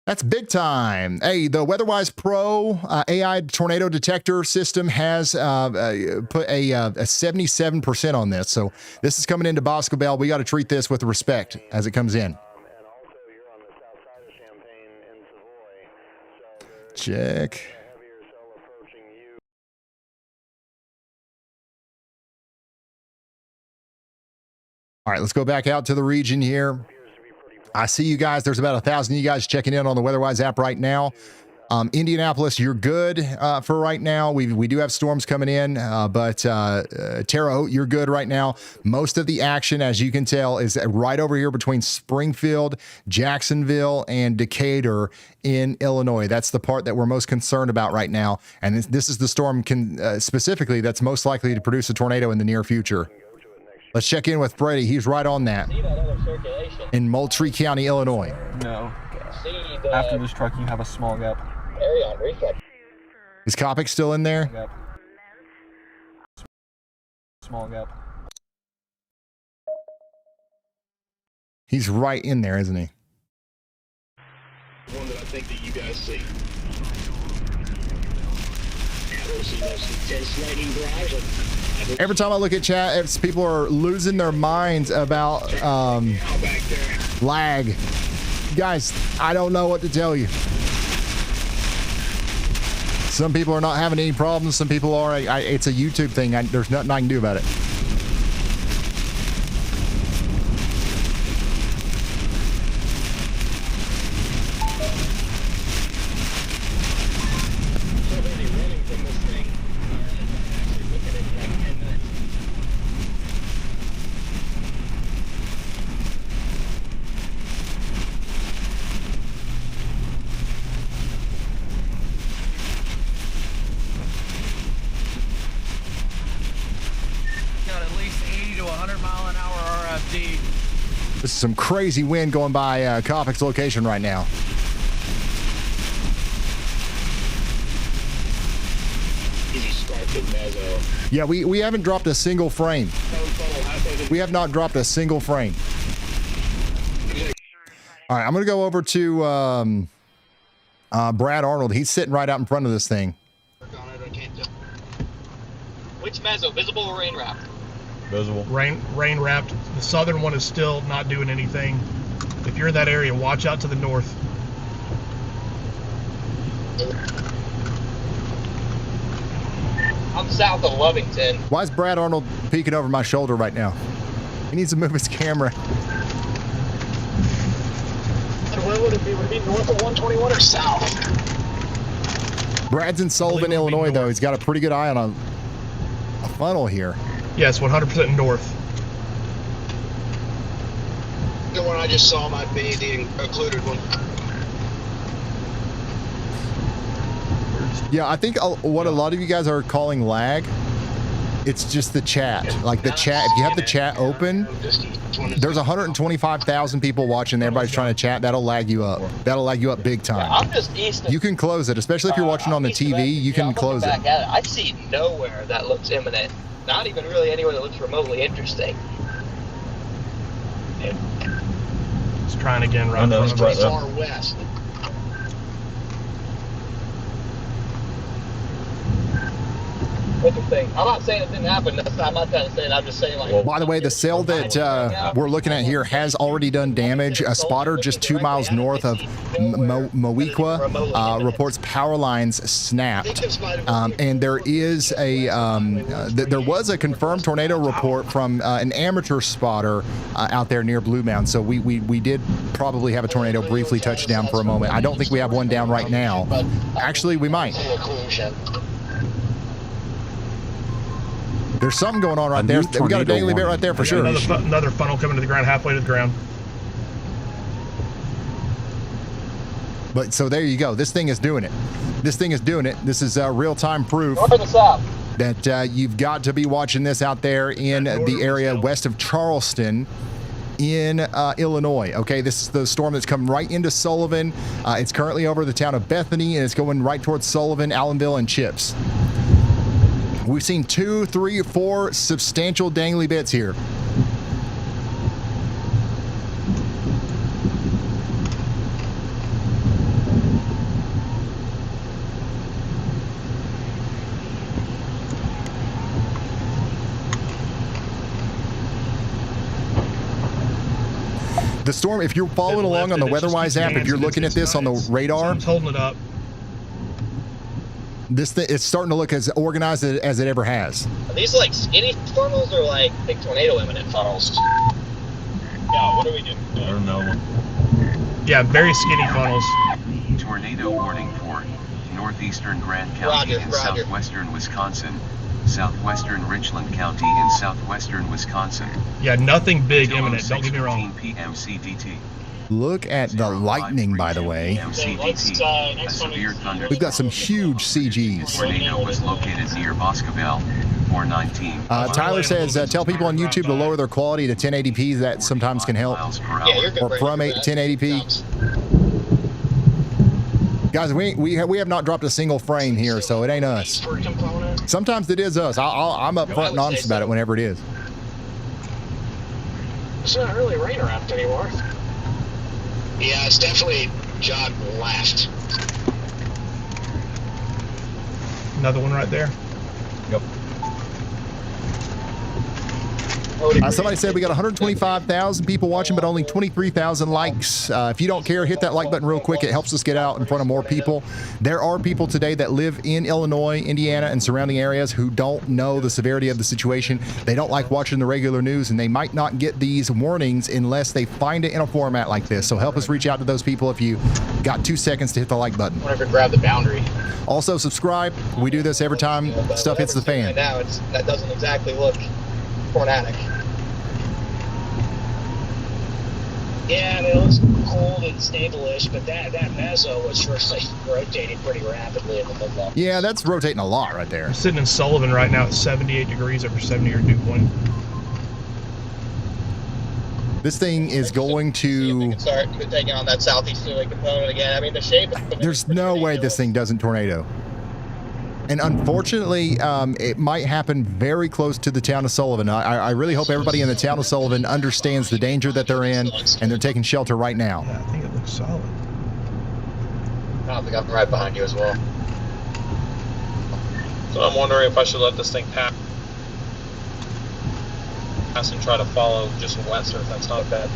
That's big time. Hey, the WeatherWise Pro AI tornado detector system has put a 77% on this. So this is coming into Boscobel. We got to treat this with respect as it comes in. Check. All right, let's go back out to the region here. I see you guys. There's about 1,000 of you guys checking in on the WeatherWise app right now. Indianapolis, you're good for right now. We do have storms coming in, but Terre, you're good right now. Most of the action, as you can tell, is right over here between Springfield, Jacksonville, and Decatur in Illinois. That's the part that we're most concerned about right now. And this is the storm specifically that's most likely to produce a tornado in the near future. Let's check in with Brady. He's right on that in Moultrie County, Illinois. No. After this truck, you have a small gap. Is Kopic still in there? Gap. Small gap. He's right in there, isn't he? One that I think that you guys see. Every time I look at chat, people are losing their minds about lag. Guys, I don't know what to tell you. Some people are not having any problems. Some people are. It's a YouTube thing. There's nothing I can do about it. This is some crazy wind going by Kopic's location right now. easy scarfed mezzo. Yeah, we haven't dropped a single frame. We have not dropped a single frame. All right, I'm going to go over to Brad Arnold. He's sitting right out in front of this thing. Which mezzo, visible or rain wrapped? Visible. Rain wrapped. The southern one is still not doing anything. If you're in that area, watch out to the north. I'm south of Lovington. Why is Brad Arnold peeking over my shoulder right now? He needs to move his camera. Where would it be? Would it be north of 121 or south? Brad's in Sullivan, Illinois, though. He's got a pretty good eye on a funnel here. Yes, 100% north. The one I just saw might be the included one. Yeah, I think what a lot of you guys are calling lag, it's just the chat. Like the chat, if you have the chat open, there's 125,000 people watching. Everybody's trying to chat. That'll lag you up. That'll lag you up big time. I'm just east of, You can close it, especially if you're watching on the TV. You can close it. I see nowhere that looks imminent. Not even really anywhere that looks remotely interesting. It's trying again right now. It's pretty far west. Interesting. I'm not saying it didn't happen. I'm not trying to say it. I'm just saying, like. By the way, the cell that we're looking at here has already done damage. A spotter just 2 miles north of Mowequa reports power lines snapped, and there is a there was a confirmed tornado report from an amateur spotter out there near Blue Mound. So we did probably have a tornado briefly touch down for a moment. I don't think we have one down right now. Actually, we might. There's something going on right there. We got a dangly bit right there for sure. Another funnel coming to the ground, halfway to the ground. But so there you go. This thing is doing it. This thing is doing it. This is real-time proof that you've got to be watching this out there in the area west of Charleston in Illinois. Okay, this is the storm that's come right into Sullivan. It's currently over the town of Bethany, and it's going right towards Sullivan, Allenville, and Chips. We've seen 2, 3, 4 substantial dangly bits here. The storm, if you're following along on the WeatherWise app, if you're looking at this on the radar, I'm holding it up. This thing, it's starting to look as organized as it ever has. Are these like skinny funnels or like big tornado imminent funnels? Yeah, what are we doing? I don't know. Yeah, very skinny funnels. Tornado warning for northeastern Grant County in southwestern Wisconsin, southwestern Richland County in southwestern Wisconsin. Yeah, nothing big imminent, don't get me wrong. PM CDT. Look at the lightning, by the way. We've got some huge CGs. Tornado was located near Boscobel, 419. Tyler says, tell people on YouTube to lower their quality to 1080p. That sometimes can help. Or from 1080p. Guys, we have not dropped a single frame here, so it ain't us. Sometimes it is us. I'm up front and honest about it whenever it is. It's not really rain around anymore. Yeah, it's definitely jogged left. Another one right there. Yep. Somebody said we got 125,000 people watching, but only 23,000 likes. If you don't care, hit that like button real quick. It helps us get out in front of more people. There are people today that live in Illinois, Indiana, and surrounding areas who don't know the severity of the situation. They don't like watching the regular news, and they might not get these warnings unless they find it in a format like this. So help us reach out to those people if you got 2 seconds to hit the like button. Whenever grab the boundary. Also, subscribe. We do this every time stuff hits the fan. Right now, that doesn't exactly look tornadic. Yeah, I mean, it looks cold and stable-ish, but that mezzo was really rotating pretty rapidly in the middle. Yeah, that's rotating a lot right there. I'm sitting in Sullivan right now at 78 degrees over 70-year dew point. This thing is going to... We can start taking on that southeasterly component again. I mean, the shape... There's no way this thing doesn't tornado. And unfortunately, it might happen very close to the town of Sullivan. I really hope everybody in the town of Sullivan understands the danger that they're in, and they're taking shelter right now. Yeah, I think it looks solid. I think I'm right behind you as well. So I'm wondering if I should let this thing pass and try to follow just west, or if that's not a bad,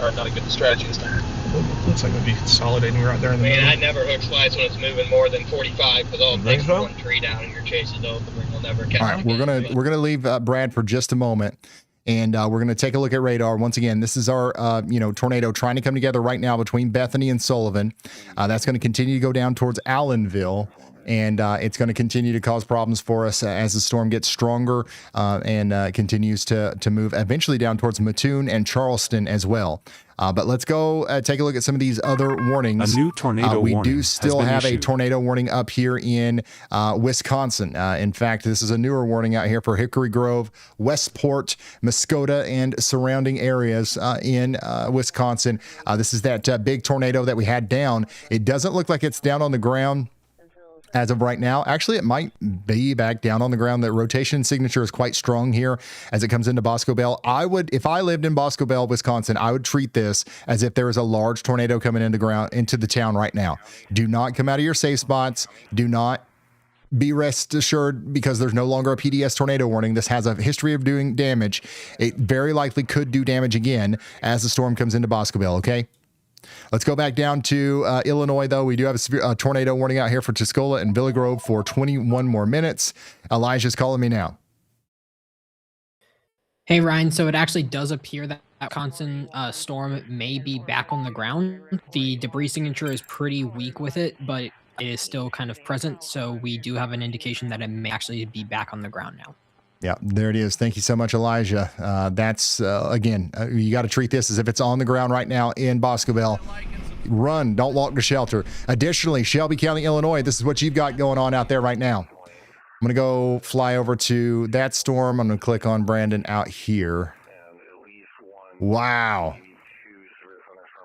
or not a good strategy this time. It looks like it'd be consolidating right there in the middle. I never hook slides when it's moving more than 45 because all it takes is one tree down and your chase is over and you'll never catch. All right, we're gonna leave Brad for just a moment, and we're gonna take a look at radar once again. This is our tornado trying to come together right now between Bethany and Sullivan. That's going to continue to go down towards Allenville. And it's going to continue to cause problems for us as the storm gets stronger and continues to move eventually down towards Mattoon and Charleston as well. But let's go take a look at some of these other warnings. A new tornado warning. We do still have a tornado warning up here in Wisconsin. In fact, this is a newer warning out here for Hickory Grove, Westport, Muskota, and surrounding areas in Wisconsin. This is that big tornado that we had down. It doesn't look like it's down on the ground as of right now. Actually, it might be back down on the ground. The rotation signature is quite strong here as it comes into Boscobel. If I lived in Boscobel, Wisconsin, I would treat this as if there is a large tornado coming into the town right now. Do not come out of your safe spots. Do not be rest assured because there's no longer a PDS tornado warning. This has a history of doing damage. It very likely could do damage again as the storm comes into Boscobel, okay? Let's go back down to Illinois, though. We do have a tornado warning out here for Tuscola and Villa Grove for 21 more minutes. Elijah's calling me now. Hey, Ryan. So it actually does appear that Wisconsin storm may be back on the ground. The debris signature is pretty weak with it, but it is still kind of present. So we do have an indication that it may actually be back on the ground now. Yeah, there it is. Thank you so much, Elijah. That's, again, you got to treat this as if it's on the ground right now in Boscobel. Run, don't walk to shelter. Additionally, Shelby County, Illinois, this is what you've got going on out there right now. I'm going to go fly over to that storm. I'm going to click on Brandon out here. Wow.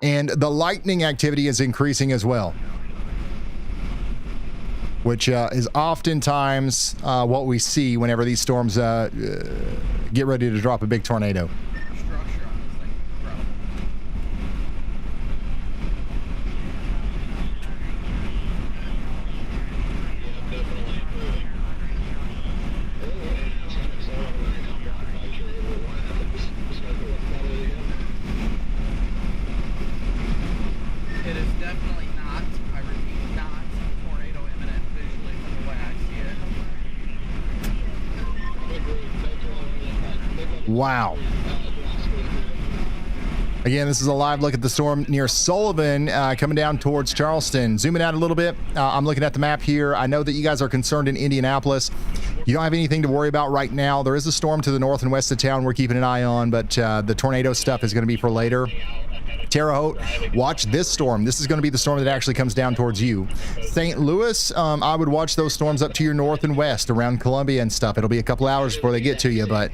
And the lightning activity is increasing as well, which is oftentimes what we see whenever these storms get ready to drop a big tornado. It is definitely not, I repeat, not tornado imminent visually from the way I see it. Wow. Again, this is a live look at the storm near Sullivan coming down towards Charleston. Zooming out a little bit, I'm looking at the map here. I know that you guys are concerned in Indianapolis. You don't have anything to worry about right now. There is a storm to the north and west of town we're keeping an eye on, but the tornado stuff is going to be for later. Terre, Haute, watch this storm. This is going to be the storm that actually comes down towards you. St. Louis, I would watch those storms up to your north and west around Columbia and stuff. It'll be a couple hours before they get to you, but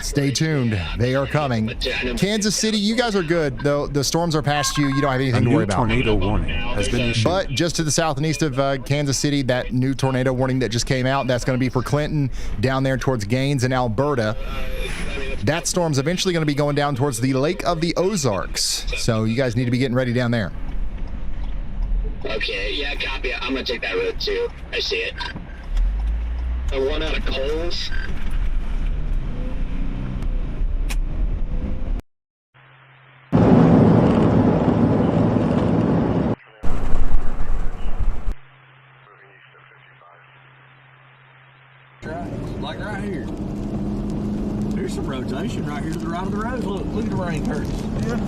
stay tuned. They are coming. Kansas City, you guys are good, though. The storms are past you. You don't have anything to worry about. Tornado warning has been issued. But just to the south and east of Kansas City, that new tornado warning that just came out, that's going to be for Clinton down there towards Gaines and Alberta. That storm's eventually going to be going down towards the Lake of the Ozarks. So you guys need to be getting ready down there. Okay, yeah, copy. I'm going to take that road too. I see it. The one out of Coles. Like right here. There's some rotation right here to the right of the road. Look at the rain curtains. Yeah.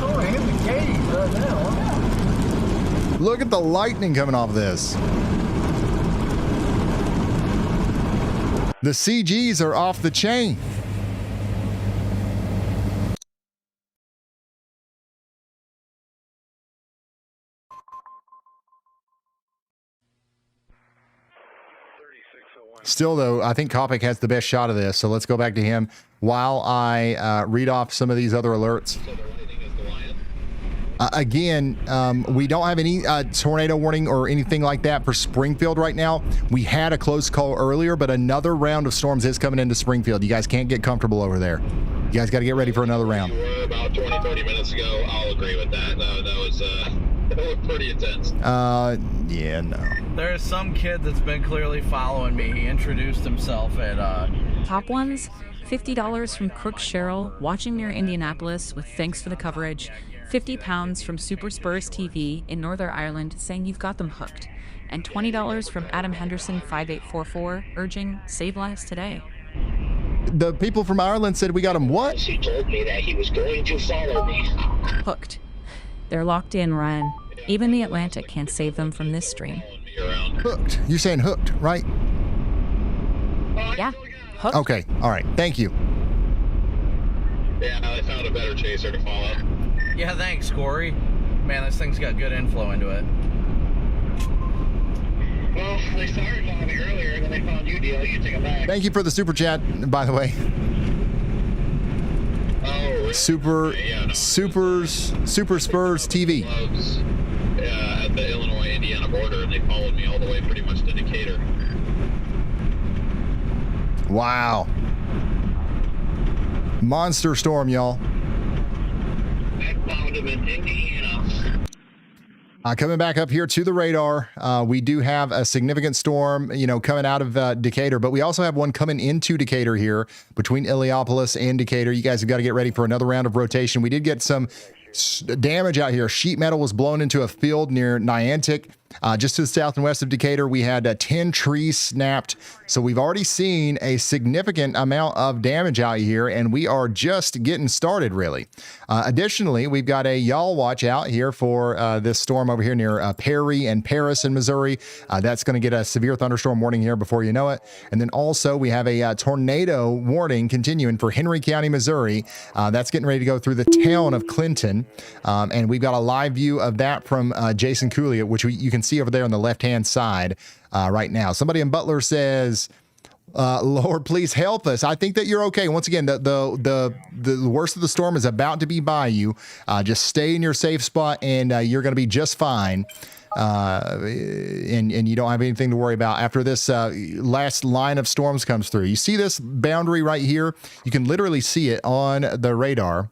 Oh, in the cave right now. Look at the lightning coming off this. The CGs are off the chain. Still, though, I think Kopic has the best shot of this, so let's go back to him. while I read off some of these other alerts. Again, we don't have any tornado warning or anything like that for Springfield right now. We had a close call earlier, but another round of storms is coming into Springfield. You guys can't get comfortable over there. You guys got to get ready for another round. You were about 20, 30 minutes ago. I'll agree with that. That was pretty intense. Yeah, no. There's some kid that's been clearly following me. He introduced himself at Top ones, $50 from Crook Cheryl, watching near Indianapolis with thanks for the coverage. £50 from Super Spurs TV in Northern Ireland saying you've got them hooked. And $20 from Adam Henderson 5844 urging save lives today. The people from Ireland said we got him what? He told me that he was going to follow me. Hooked. They're locked in, Ryan. Even the Atlantic can't save them from this stream. Hooked. You're saying hooked, right? Yeah. Hooked. Okay. All right. Thank you. Yeah, they found a better chaser to follow. Yeah, thanks, Corey. Man, this thing's got good inflow into it. Well, they started on me earlier, and then they found you, Deal. You take it back. Thank you for the super chat, by the way. Oh, really? Super Spurs TV. At the Illinois-Indiana border, and they followed me all the way pretty much to Decatur. Wow. Monster storm, y'all. I found him in Indiana. Coming back up here to the radar, we do have a significant storm, coming out of Decatur, but we also have one coming into Decatur here between Illiopolis and Decatur. You guys have got to get ready for another round of rotation. We did get some damage out here. Sheet metal was blown into a field near Niantic. Just to the south and west of Decatur, we had 10 trees snapped. So we've already seen a significant amount of damage out here, and we are just getting started, really. Additionally, we've got a y'all watch out here for this storm over here near Perry and Paris in Missouri. That's going to get a severe thunderstorm warning here before you know it. And then also we have a tornado warning continuing for Henry County, Missouri. That's getting ready to go through the town of Clinton. And we've got a live view of that from Jason Cooley, which you can see over there on the left-hand side right now. Somebody in Butler says, Lord, please help us. I think that you're okay. Once again, the worst of the storm is about to be by you. Just stay in your safe spot, and you're going to be just fine. And you don't have anything to worry about after this last line of storms comes through. You see this boundary right here? You can literally see it on the radar.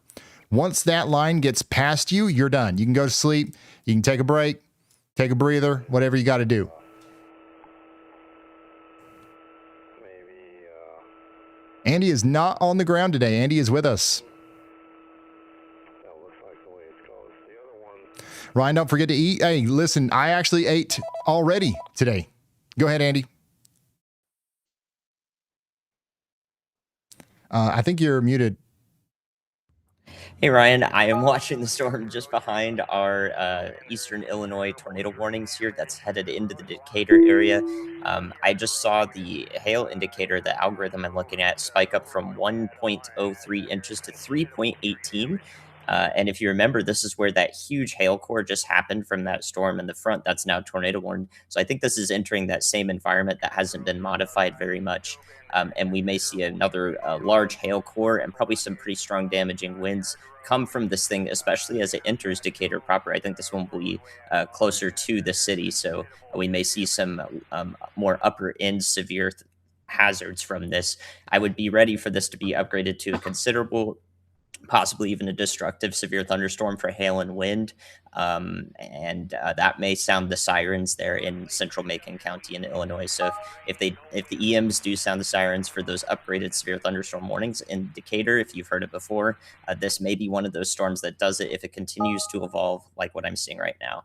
Once that line gets past you, you're done. You can go to sleep. You can take a break, take a breather, whatever you got to do. Andy is not on the ground today. Andy is with us. Ryan, don't forget to eat. Hey, listen, I actually ate already today. Go ahead, Andy. I think you're muted. Hey Ryan, I am watching the storm just behind our eastern Illinois tornado warnings here that's headed into the Decatur area. I just saw the hail indicator, the algorithm I'm looking at, spike up from 1.03 inches to 3.18. And if you remember, this is where that huge hail core just happened from that storm in the front that's now tornado warned. So I think this is entering that same environment that hasn't been modified very much. And we may see another large hail core and probably some pretty strong damaging winds come from this thing, especially as it enters Decatur proper. I think this one will be closer to the city. So we may see some more upper end severe hazards from this. I would be ready for this to be upgraded to a considerable, possibly even a destructive severe thunderstorm for hail and wind. And that may sound the sirens there in central Macon County in Illinois. So if the EMs do sound the sirens for those upgraded severe thunderstorm warnings in Decatur, if you've heard it before, this may be one of those storms that does it if it continues to evolve like what I'm seeing right now.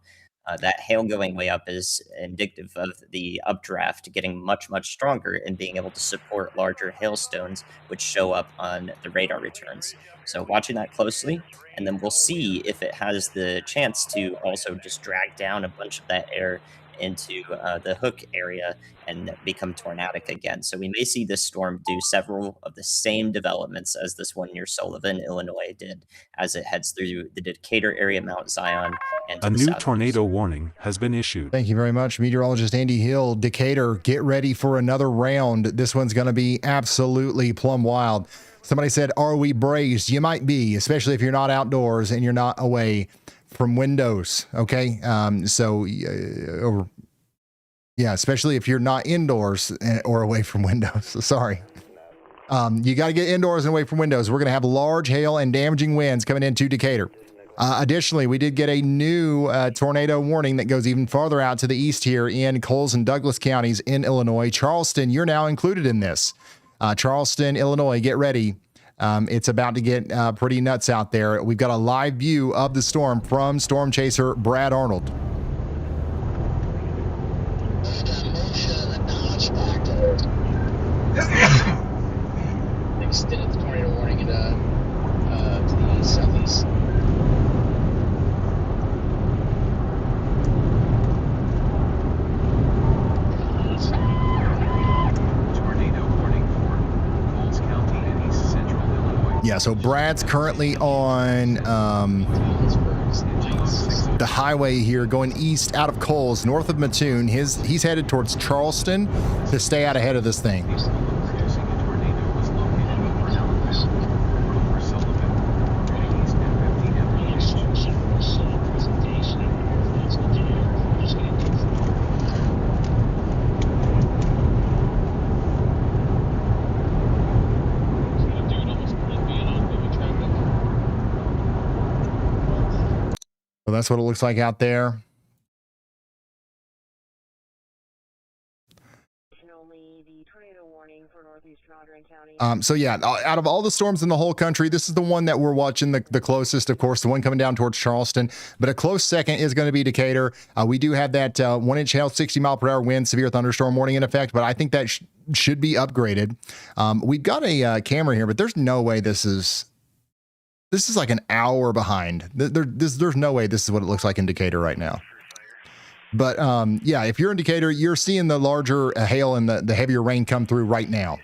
That hail going way up is indicative of the updraft getting much, much stronger and being able to support larger hailstones, which show up on the radar returns. So watching that closely, and then we'll see if it has the chance to also just drag down a bunch of that air into the Hook area and become tornadic again. So we may see this storm do several of the same developments as this one near Sullivan, Illinois did as it heads through the Decatur area, Mount Zion, and to A the new southeast. tornado warning has been issued. Thank you very much, meteorologist Andy Hill. Decatur, get ready for another round. This one's going to be absolutely plumb wild. Somebody said, are we braced? You might be, especially if you're not outdoors and you're not away from windows. Okay. Especially if you're not indoors or away from windows. Sorry. You got to get indoors and away from windows. We're going to have large hail and damaging winds coming into Decatur. Additionally, we did get a new tornado warning that goes even farther out to the east here in Coles and Douglas counties in Illinois. Charleston, you're now included in this. Charleston, Illinois, get ready. It's about to get pretty nuts out there. We've got a live view of the storm from storm chaser Brad Arnold. Extended the tornado warning to the southeast. Tornado warning for Coles County and East Central Illinois. Yeah, so Brad's currently on the highway here going east out of Coles, north of Mattoon. He's headed towards Charleston to stay out ahead of this thing. So that's what it looks like out there. So yeah, out of all the storms in the whole country, this is the one that we're watching the closest, of course, the one coming down towards Charleston, but a close second is going to be Decatur. We do have that 1-inch hail, 60-mile-per-hour wind, severe thunderstorm warning in effect, but I think that should be upgraded. We've got a camera here, but there's no way this is like an hour behind. There's no way this is what it looks like in Decatur right now. But yeah, if you're in Decatur, you're seeing the larger hail and the heavier rain come through right now.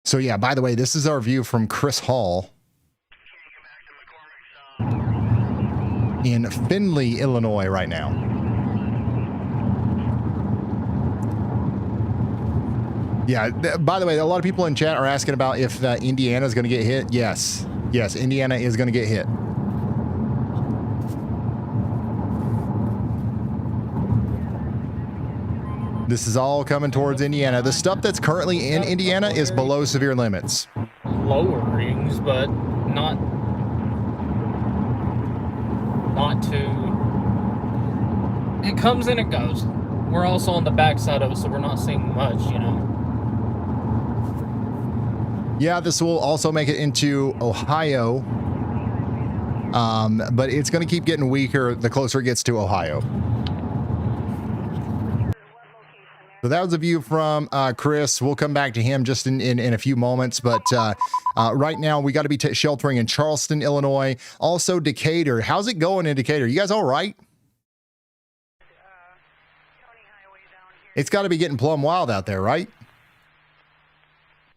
So yeah, by the way, this is our view from Chris Hall in Findlay, Illinois right now. Yeah, by the way, a lot of people in chat are asking about if Indiana is going to get hit. Yes, Indiana is going to get hit. This is all coming towards Indiana. The stuff that's currently in Indiana is below severe limits. Lowerings, but not too. It comes and it goes. We're also on the backside of it, so we're not seeing much, you know. Yeah, this will also make it into Ohio, but it's going to keep getting weaker the closer it gets to Ohio. So that was a view from Chris. We'll come back to him just in a few moments. But right now, we got to be sheltering in Charleston, Illinois. Also, Decatur. How's it going in Decatur? You guys all right? It's got to be getting plumb wild out there, right?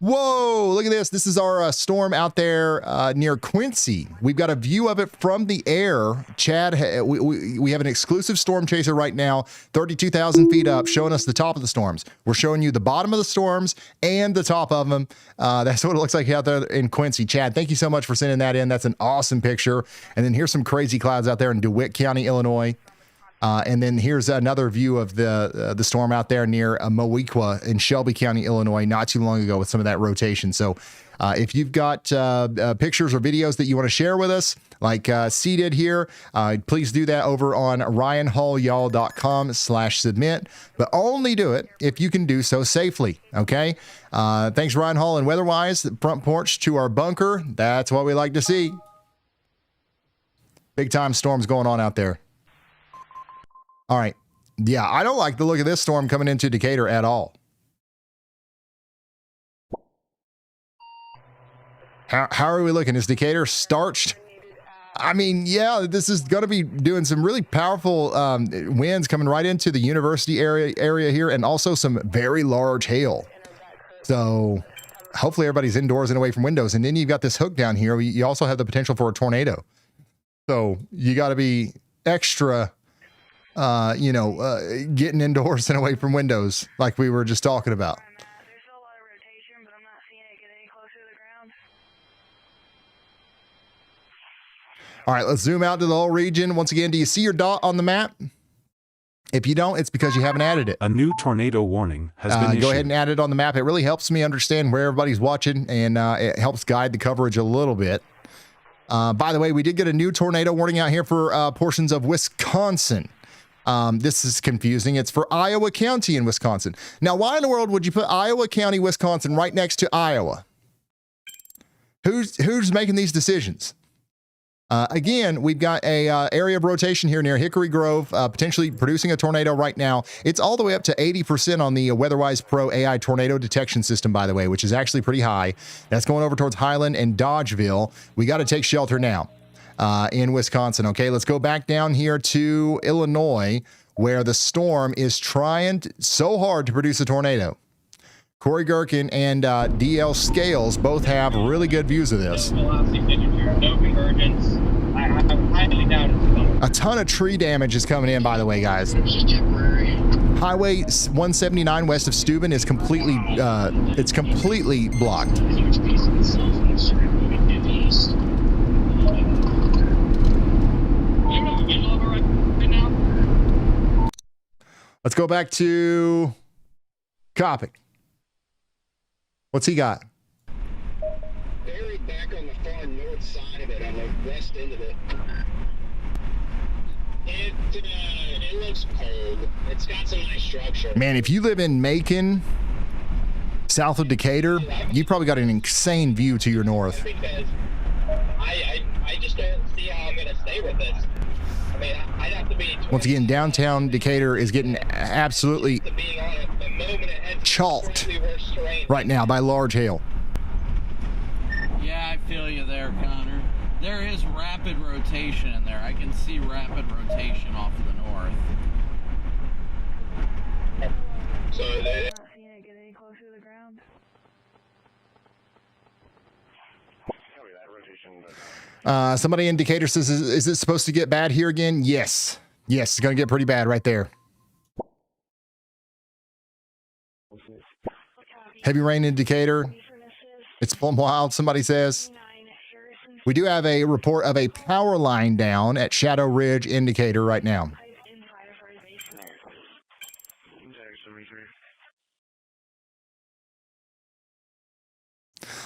Whoa, look at this. This is our storm out there near Quincy. We've got a view of it from the air. Chad, we have an exclusive storm chaser right now, 32,000 feet up, showing us the top of the storms. We're showing you the bottom of the storms and the top of them. That's what it looks like out there in Quincy. Chad, thank you so much for sending that in. That's an awesome picture. And then here's some crazy clouds out there in DeWitt County, Illinois. And then here's another view of the storm out there near Mowequa in Shelby County, Illinois, not too long ago with some of that rotation. So If you've got pictures or videos that you want to share with us, like C did here, please do that over on ryanhallyall.com/submit, but only do it if you can do so safely, okay? Thanks, Ryan Hall and WeatherWise. Front porch to our bunker. That's what we like to see. Big time storms going on out there. All right. Yeah, I don't like the look of this storm coming into Decatur at all. How are we looking? Is Decatur starched? I mean, yeah, this is going to be doing some really powerful winds coming right into the university area here, and also some very large hail. So hopefully everybody's indoors and away from windows. And then you've got this hook down here. You also have the potential for a tornado. So you got to be extra, getting indoors and away from windows like we were just talking about. All right, let's zoom out to the whole region. Once again, do you see your dot on the map? If you don't, it's because you haven't added it. A new tornado warning has been issued. Go ahead and add it on the map. It really helps me understand where everybody's watching, and it helps guide the coverage a little bit. By the way, we did get a new tornado warning out here for portions of Wisconsin. This is confusing. It's for Iowa County in Wisconsin. Now, why in the world would you put Iowa County, Wisconsin right next to Iowa? Who's making these decisions? Again, we've got a area of rotation here near Hickory Grove, potentially producing a tornado right now. It's all the way up to 80% on the WeatherWise Pro AI tornado detection system, by the way, which is actually pretty high. That's going over towards Highland and Dodgeville. We got to take shelter now in Wisconsin. Okay, let's go back down here to Illinois, where the storm is trying so hard to produce a tornado. Corey Gherkin and DL Scales both have really good views of this. No convergence. I highly doubt it's A ton of tree damage is coming in, by the way, guys. It's just temporary. Highway 179 west of Steuben is completely blocked. Huge piece of itself when it's moving to the east. Right now. Let's go back to Copy. What's he got? Buried back on the far north side of it, on the west end of it. It looks cold. It's got some nice structure. Man, if you live in Macon, south of Decatur, you probably got an insane view to your north. Because I just don't see how I'm going to stay with this. I mean, I'd have to be... Once again, downtown Decatur is getting absolutely chalked right now by large hail. Yeah, I feel you there, Connor. There is rapid rotation in there. I can see rapid rotation off to the north. So they... Somebody in Decatur says, is it supposed to get bad here again? Yes. Yes, it's going to get pretty bad right there. Heavy rain in Decatur. It's plumb wild, somebody says. We do have a report of a power line down at Shadow Ridge in Decatur right now.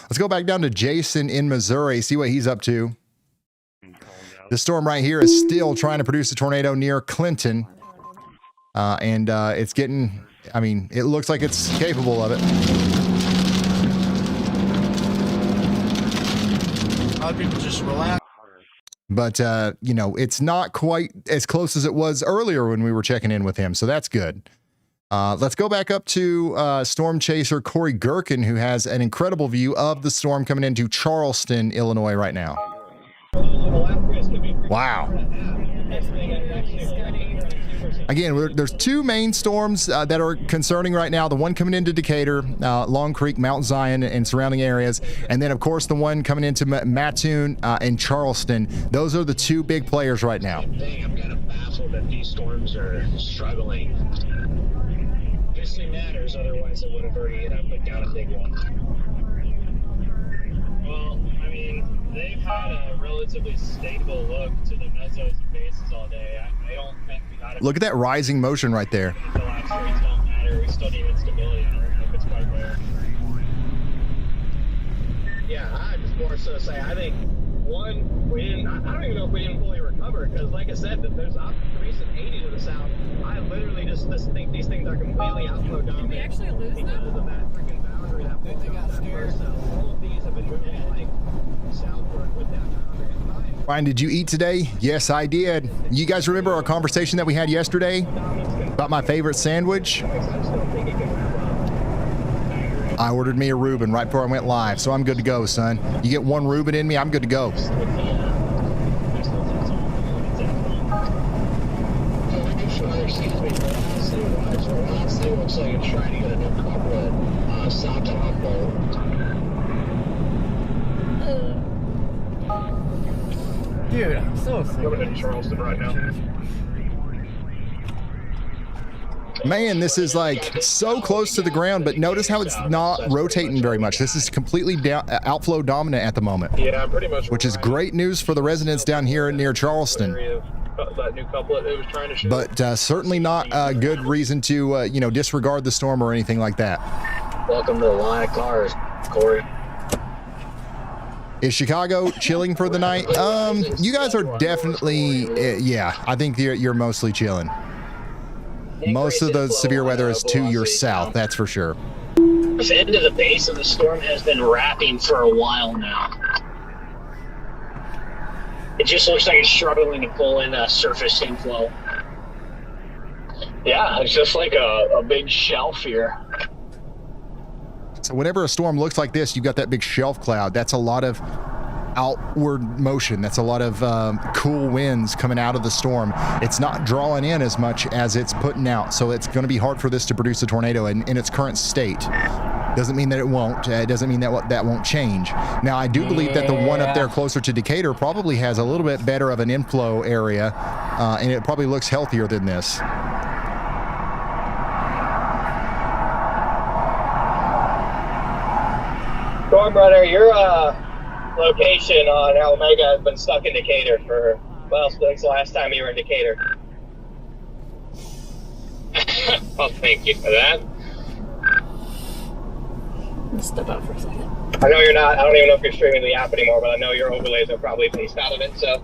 Let's go back down to Jason in Missouri, see what he's up to. The storm right here is still trying to produce a tornado near Clinton. And it's getting, I mean, it looks like it's capable of it. A lot of people just relax. But, it's not quite as close as it was earlier when we were checking in with him. So that's good. Let's go back up to storm chaser Corey Gherkin, who has an incredible view of the storm coming into Charleston, Illinois right now. Wow. Again, there's two main storms that are concerning right now. The one coming into Decatur, Long Creek, Mount Zion, and surrounding areas. And then, of course, the one coming into Mattoon and Charleston. Those are the two big players right now. I'm kind of baffled that these storms are struggling. Obviously matters, otherwise it would have already put down a big one. Well, I mean, they've had a relatively stable look to the mesos and bases all day. I don't think we got it. Look at that rising motion right there. The last rates don't matter. We still need instability. I don't know if it's quite rare. more so to say. I think one, we didn't. I don't even know if we didn't fully recover because, like I said, that there's observation 80 to the south. I literally just think these things are completely outflow dominant. Did we actually lose them? Because of that freaking boundary that they got scared. So all of these have been moving like southward with that boundary. Ryan, did you eat today? Yes, I did. You guys remember our conversation that we had yesterday about my favorite sandwich? I ordered me a Reuben right before I went live, so I'm good to go, son. You get one Reuben in me, I'm good to go. Dude, I'm so sick. Coming in Charleston right now. Man, this is like so close to the ground, but notice how it's not rotating very much. This is completely outflow dominant at the moment. Yeah, pretty much. Which is great news for the residents down here near Charleston. That new couplet it was trying to show. But certainly not a good reason to, disregard the storm or anything like that. Welcome to the line of cars, Corey. Is Chicago chilling for the night? You guys are definitely, I think you're mostly chilling. Most of the severe weather is to your south, that's for sure. The end of the base of the storm has been wrapping for a while now. It just looks like it's struggling to pull in a surface inflow. Yeah, it's just like a big shelf here. So whenever a storm looks like this, you've got that big shelf cloud. That's a lot of outward motion. That's a lot of cool winds coming out of the storm. It's not drawing in as much as it's putting out, so it's going to be hard for this to produce a tornado in its current state. Doesn't mean that it won't. It doesn't mean that won't change. Now, I do believe that the one up there closer to Decatur probably has a little bit better of an inflow area, and it probably looks healthier than this. Storm Runner, your location on Alameda has been stuck in Decatur for, well, since the last time you were in Decatur. Well, thank you for that. Step out for a second. I know you're not, I don't even know if you're streaming the app anymore, but I know your overlays are probably based out of it, so.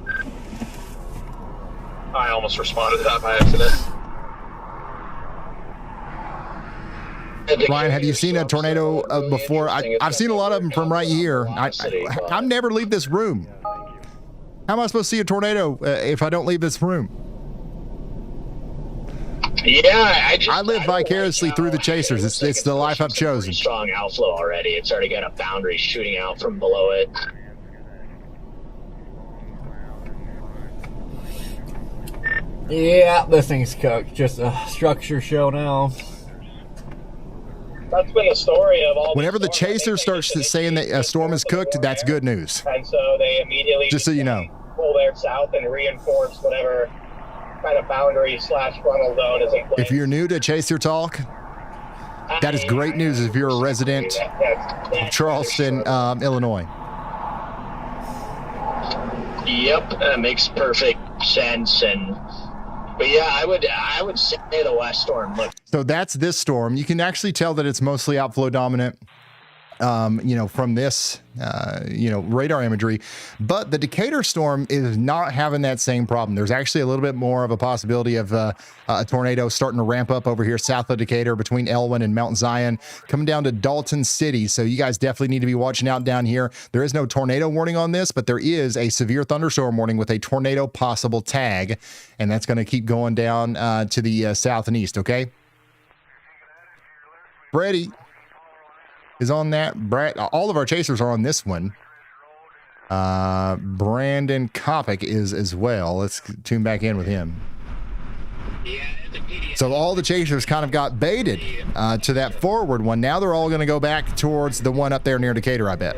I almost responded to that by accident. Ryan, have you seen a tornado before? I've seen a lot of them from right here. I never leave this room. How am I supposed to see a tornado if I don't leave this room? Yeah, I live vicariously through the chasers. It's the life I've chosen. Strong outflow already. It's already got a boundary shooting out from below it. Yeah, this thing's cooked. Just a structure show now. That's been the story of all. Whenever the chaser starts saying that a storm is cooked, that's good news. And so they immediately just so you know, pull their south and reinforce whatever kind of boundary / frontal zone is in place. If you're new to Chaser Talk, that is great news if you're a resident of Charleston, Illinois. Yep, that makes perfect sense. But yeah, I would say the west storm. Look. So that's this storm. You can actually tell that it's mostly outflow dominant, from this, radar imagery. But the Decatur storm is not having that same problem. There's actually a little bit more of a possibility of a tornado starting to ramp up over here south of Decatur between Elwyn and Mount Zion, coming down to Dalton City. So you guys definitely need to be watching out down here. There is no tornado warning on this, but there is a severe thunderstorm warning with a tornado possible tag. And that's going to keep going down to the south and east, okay? Freddie is on that. Brad, all of our chasers are on this one. Brandon Kopic is as well. Let's tune back in with him. So all the chasers kind of got baited to that forward one. Now they're all going to go back towards the one up there near Decatur, I bet,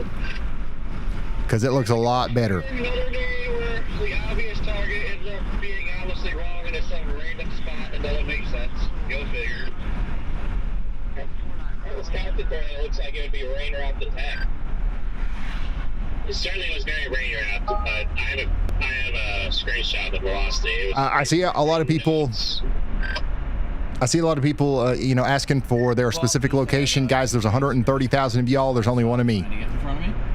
because it looks a lot better. Another day where the obvious target ends up being obviously wrong and it's some random spot and doesn't make sense. Go figure. It's counted there, it looks like it would be rain wrapped attack. It certainly was very rain wrapped, but I have a screenshot of the velocity. I see a lot of people. Asking for their specific location. Guys, there's 130,000 of y'all. There's only one of me.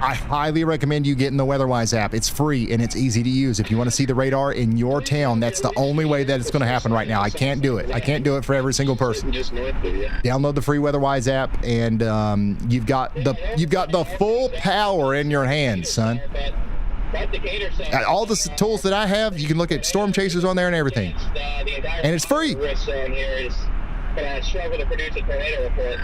I highly recommend you getting the WeatherWise app. It's free and it's easy to use. If you want to see the radar in your town, that's the only way that it's going to happen right now. I can't do it. I can't do it for every single person. Download the free WeatherWise app, and you've got the full power in your hands, son. All the tools that I have, you can look at storm chasers on there and everything, and it's free. Struggle to produce a tornado report.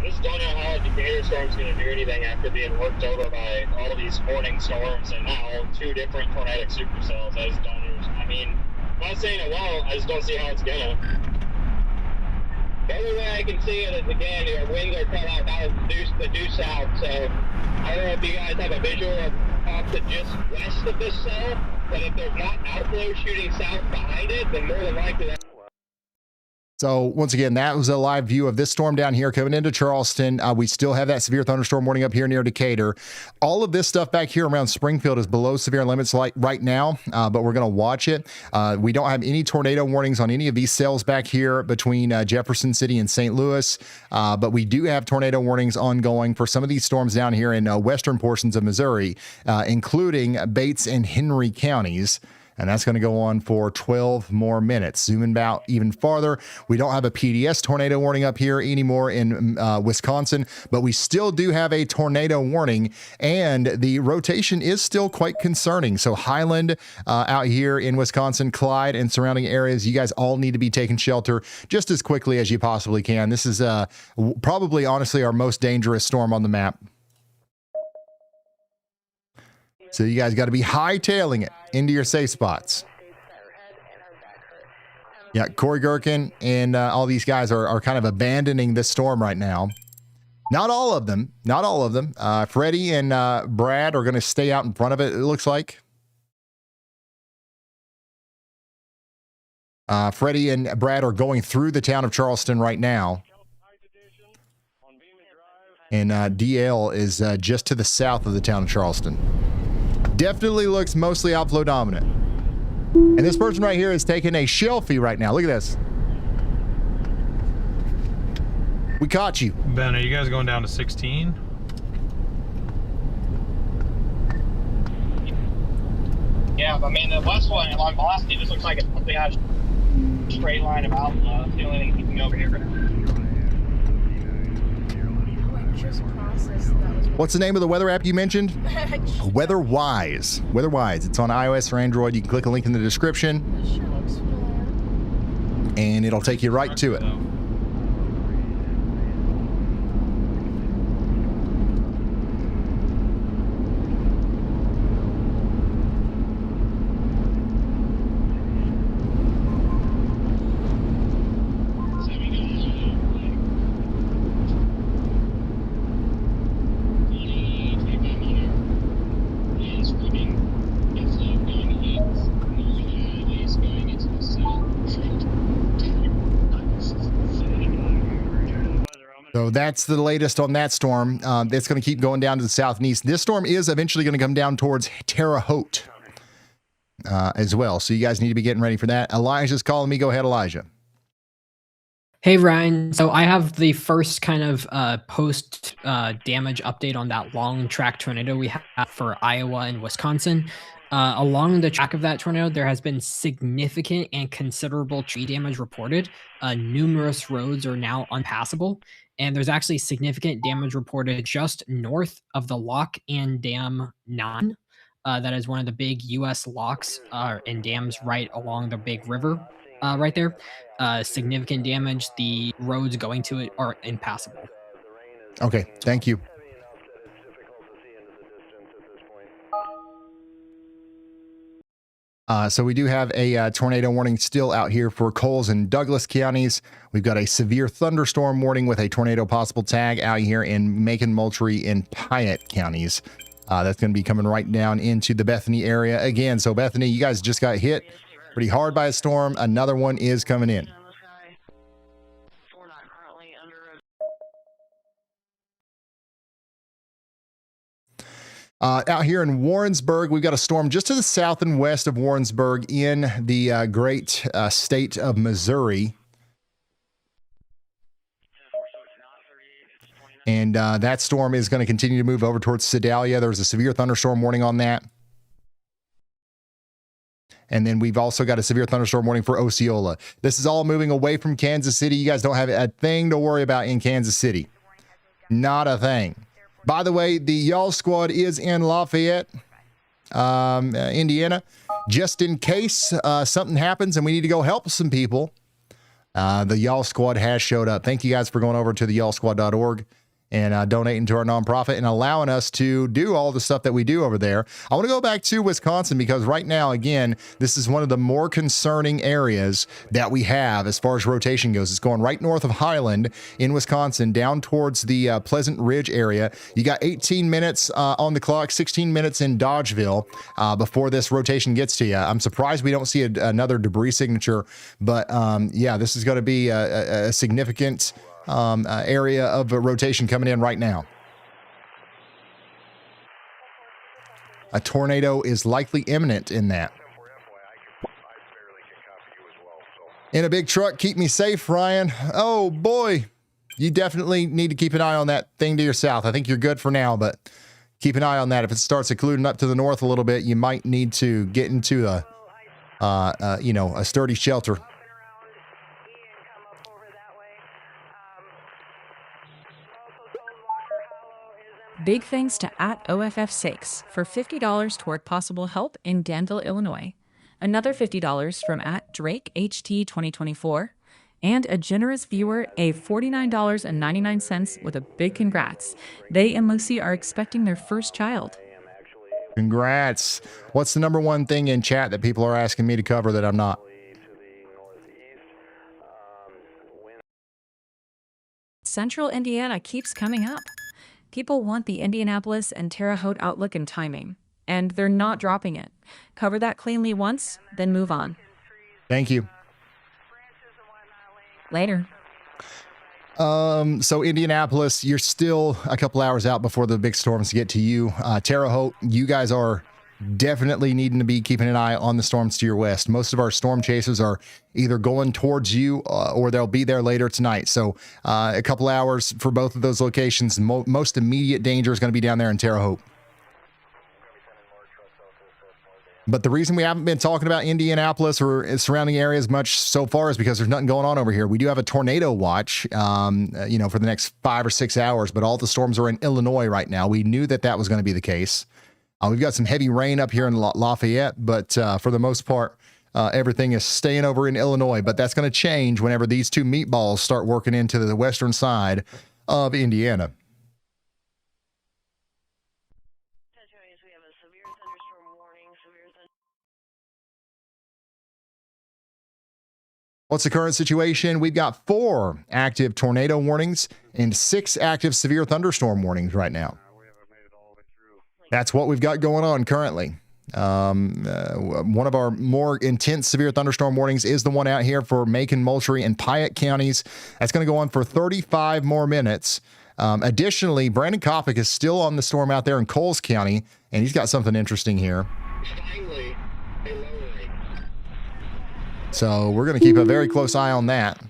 I just don't know how a Decatur storm's going to do anything after being worked over by all of these warning storms and now 2 different tornadic supercells. I just don't understand. I mean, I'm not saying it won't, I just don't see how it's gonna. The only way I can see it is, again, your winds are coming out the due south, so I don't know if you guys have a visual of off to just west of this cell, but if there's not outflow shooting south behind it, then more than likely that's. So once again, that was a live view of this storm down here coming into Charleston. We still have that severe thunderstorm warning up here near Decatur. All of this stuff back here around Springfield is below severe limits right now, but we're going to watch it. We don't have any tornado warnings on any of these cells back here between Jefferson City and St. Louis, but we do have tornado warnings ongoing for some of these storms down here in western portions of Missouri, including Bates and Henry counties. And that's going to go on for 12 more minutes. Zooming out even farther, we don't have a PDS tornado warning up here anymore in Wisconsin, but we still do have a tornado warning, and the rotation is still quite concerning. So Highland out here in Wisconsin, Clyde and surrounding areas, you guys all need to be taking shelter just as quickly as you possibly can. This is probably, honestly, our most dangerous storm on the map. So you guys got to be hightailing it into your safe spots. Yeah, Corey Gherkin and all these guys are kind of abandoning this storm right now. Not all of them. Not all of them. Freddie and Brad are going to stay out in front of it, it looks like. Freddie and Brad are going through the town of Charleston right now. And DL is just to the south of the town of Charleston. Definitely looks mostly outflow dominant. And this person right here is taking a shelfie right now. Look at this. We caught you. Ben, are you guys going down to 16? Yeah, I mean, the west one along velocity just looks like it's something out a straight line of outflow. It's the only thing keeping me over here right now. What's the name of the weather app you mentioned? WeatherWise. WeatherWise. It's on iOS or Android. You can click a link in the description, and it'll take you right to it. So that's the latest on that storm. It's going to keep going down to the south and east. This storm is eventually going to come down towards Terre, Haute as well. So you guys need to be getting ready for that. Elijah's calling me. Go ahead, Elijah. Hey, Ryan. So I have the first kind of post damage update on that long track tornado we have for Iowa and Wisconsin. Along the track of that tornado, there has been significant and considerable tree damage reported. Numerous roads are now unpassable, and there's actually significant damage reported just north of the Lock and Dam 9. That is one of the big U.S. locks and dams right along the big river right there. Significant damage. The roads going to it are impassable. Okay, thank you. So we do have a tornado warning still out here for Coles and Douglas counties. We've got a severe thunderstorm warning with a tornado possible tag out here in Macon, Moultrie, and Piatt counties. That's going to be coming right down into the Bethany area again. So Bethany, you guys just got hit pretty hard by a storm. Another one is coming in. Out here in Warrensburg, we've got a storm just to the south and west of Warrensburg in the great state of Missouri. And that storm is going to continue to move over towards Sedalia. There's a severe thunderstorm warning on that. And then we've also got a severe thunderstorm warning for Osceola. This is all moving away from Kansas City. You guys don't have a thing to worry about in Kansas City. Not a thing. By the way, the Y'all Squad is in Lafayette, Indiana. Just in case something happens and we need to go help some people, the Y'all Squad has showed up. Thank you guys for going over to the y'allsquad.org and donating to our nonprofit and allowing us to do all the stuff that we do over there. I want to go back to Wisconsin because right now, again, this is one of the more concerning areas that we have as far as rotation goes. It's going right north of Highland in Wisconsin, down towards the Pleasant Ridge area. You got 18 minutes on the clock, 16 minutes in Dodgeville before this rotation gets to you. I'm surprised we don't see another debris signature, but yeah, this is going to be a significant area of a rotation coming in right now. A tornado is likely imminent in that. In a big truck, keep me safe, Ryan. Oh boy, you definitely need to keep an eye on that thing to your south. I think you're good for now, but keep an eye on that. If it starts occluding up to the north a little bit, you might need to get into a sturdy shelter. Big thanks to @OFF6 for $50 toward possible help in Danville, Illinois. Another $50 from @DrakeHT2024. And a generous viewer, a $49.99 with a big congrats. They and Lucy are expecting their first child. Congrats. What's the number one thing in chat that people are asking me to cover that I'm not? Central Indiana keeps coming up. People want the Indianapolis and Terre Haute outlook and timing, and they're not dropping it. Cover that cleanly once, then move on. Thank you. Later. So Indianapolis, you're still a couple hours out before the big storms get to you. Terre Haute, you guys are definitely needing to be keeping an eye on the storms to your west. Most of our storm chasers are either going towards you or they'll be there later tonight. So a couple hours for both of those locations. Most immediate danger is going to be down there in Terre Haute. But the reason we haven't been talking about Indianapolis or surrounding areas much so far is because there's nothing going on over here. We do have a tornado watch, for the next 5 or 6 hours, but all the storms are in Illinois right now. We knew that was going to be the case. We've got some heavy rain up here in Lafayette, but for the most part, everything is staying over in Illinois. But that's going to change whenever these two meatballs start working into the western side of Indiana. What's the current situation? We've got 4 active tornado warnings and 6 active severe thunderstorm warnings right now. That's what we've got going on currently. One of our more intense severe thunderstorm warnings is the one out here for Macon, Moultrie, and Piatt counties. That's going to go on for 35 more minutes. Additionally, Brandon Kopic is still on the storm out there in Coles County, and he's got something interesting here. So we're going to keep a very close eye on that.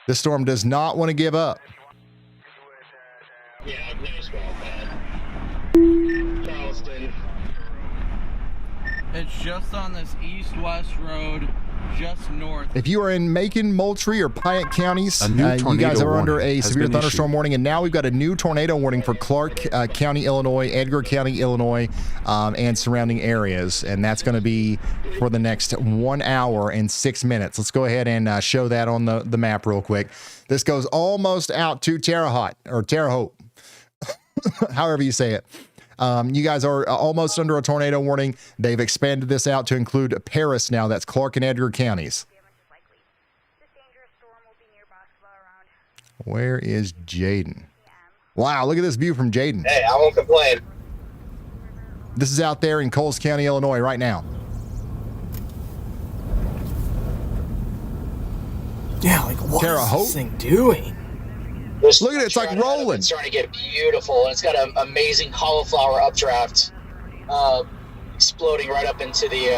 This storm does not want to give up. Yeah, I've noticed about that. Charleston. It's just on this east-west road, just north. If you are in Macon, Moultrie, or Piatt counties, you guys are under a severe thunderstorm warning, and now we've got a new tornado warning for Clark County, Illinois, Edgar County, Illinois, and surrounding areas, and that's going to be for the next 1 hour and 6 minutes. Let's go ahead and show that on the map real quick. This goes almost out to Terre Haute, or Terre Haute, however you say it. You guys are almost under a tornado warning. They've expanded this out to include Paris now. That's Clark and Edgar counties. Where is Jaden? Wow, look at this view from Jaden. Hey, I won't complain. This is out there in Coles County, Illinois right now. Yeah, like what is this thing doing? Look at it, it's like rolling. It's starting to get beautiful, and it's got an amazing cauliflower updraft, exploding right up into the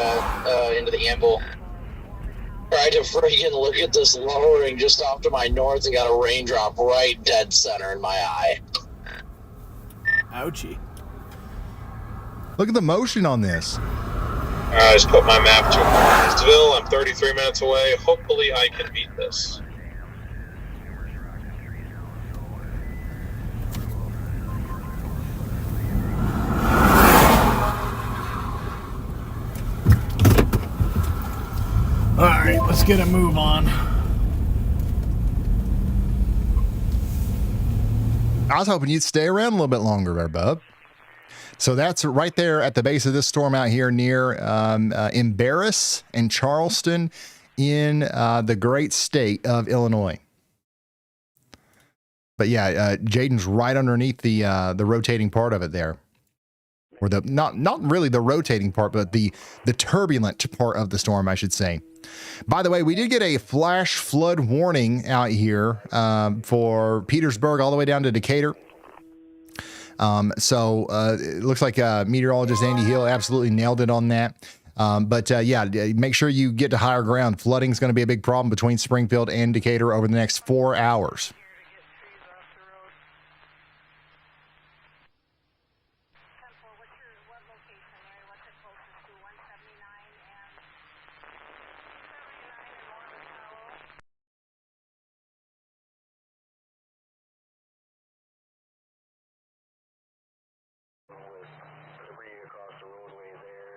anvil. Tried to freaking look at this lowering just off to my north and got a raindrop right dead center in my eye. Ouchie. Look at the motion on this. I just put my map to Martinsville. I'm 33 minutes away. Hopefully I can beat this. All right, let's get a move on. I was hoping you'd stay around a little bit longer there, bub. So that's right there at the base of this storm out here near Embarrass and Charleston in the great state of Illinois. But yeah, Jaden's right underneath the rotating part of it there. Or the not really the rotating part, but the turbulent part of the storm, I should say. By the way, we did get a flash flood warning out here for Petersburg all the way down to Decatur. So it looks like meteorologist Andy Hill absolutely nailed it on that. But yeah, make sure you get to higher ground. Flooding is going to be a big problem between Springfield and Decatur over the next 4 hours.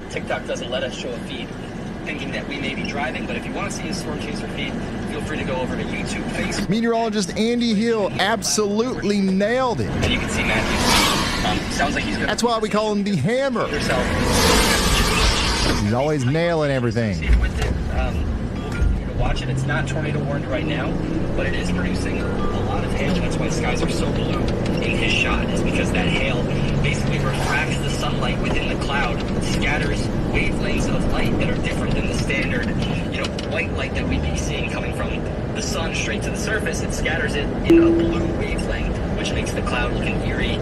TikTok doesn't let us show a feed, thinking that we may be driving, but if you want to see a storm chaser feed, feel free to go over to YouTube, Facebook. Meteorologist Andy Hill absolutely nailed it. And you can see Matthew. Sounds like he's good. That's why we call him the Hammer. Yourself. He's always nailing everything. Watch it. It's not tornado warned right now, but it is producing a lot of hail. That's why skies are so blue in his shot, is because that hail basically refracts the sunlight within the cloud, scatters wavelengths of light that are different than the standard, white light that we'd be seeing coming from the sun straight to the surface. It scatters it in a blue wavelength, which makes the cloud looking eerie.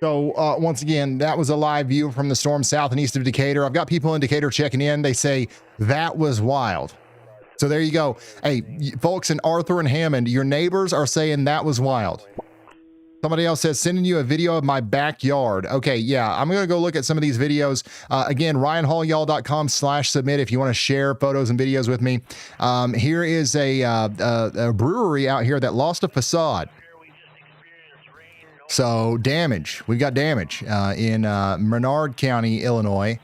So once again, that was a live view from the storm south and east of Decatur. I've got people in Decatur checking in. They say that was wild. So there you go. Hey, folks in Arthur and Hammond, your neighbors are saying that was wild. Somebody else says, sending you a video of my backyard. Okay, yeah, I'm going to go look at some of these videos. Again, ryanhallyall.com/submit if you want to share photos and videos with me. Here is a brewery out here that lost a facade. So damage. We've got damage in Menard County, Illinois.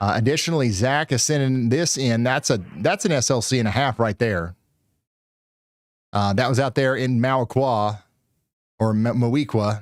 Additionally, Zach is sending this in. That's an SLC and a half right there. That was out there in Mawequa or Mawequa.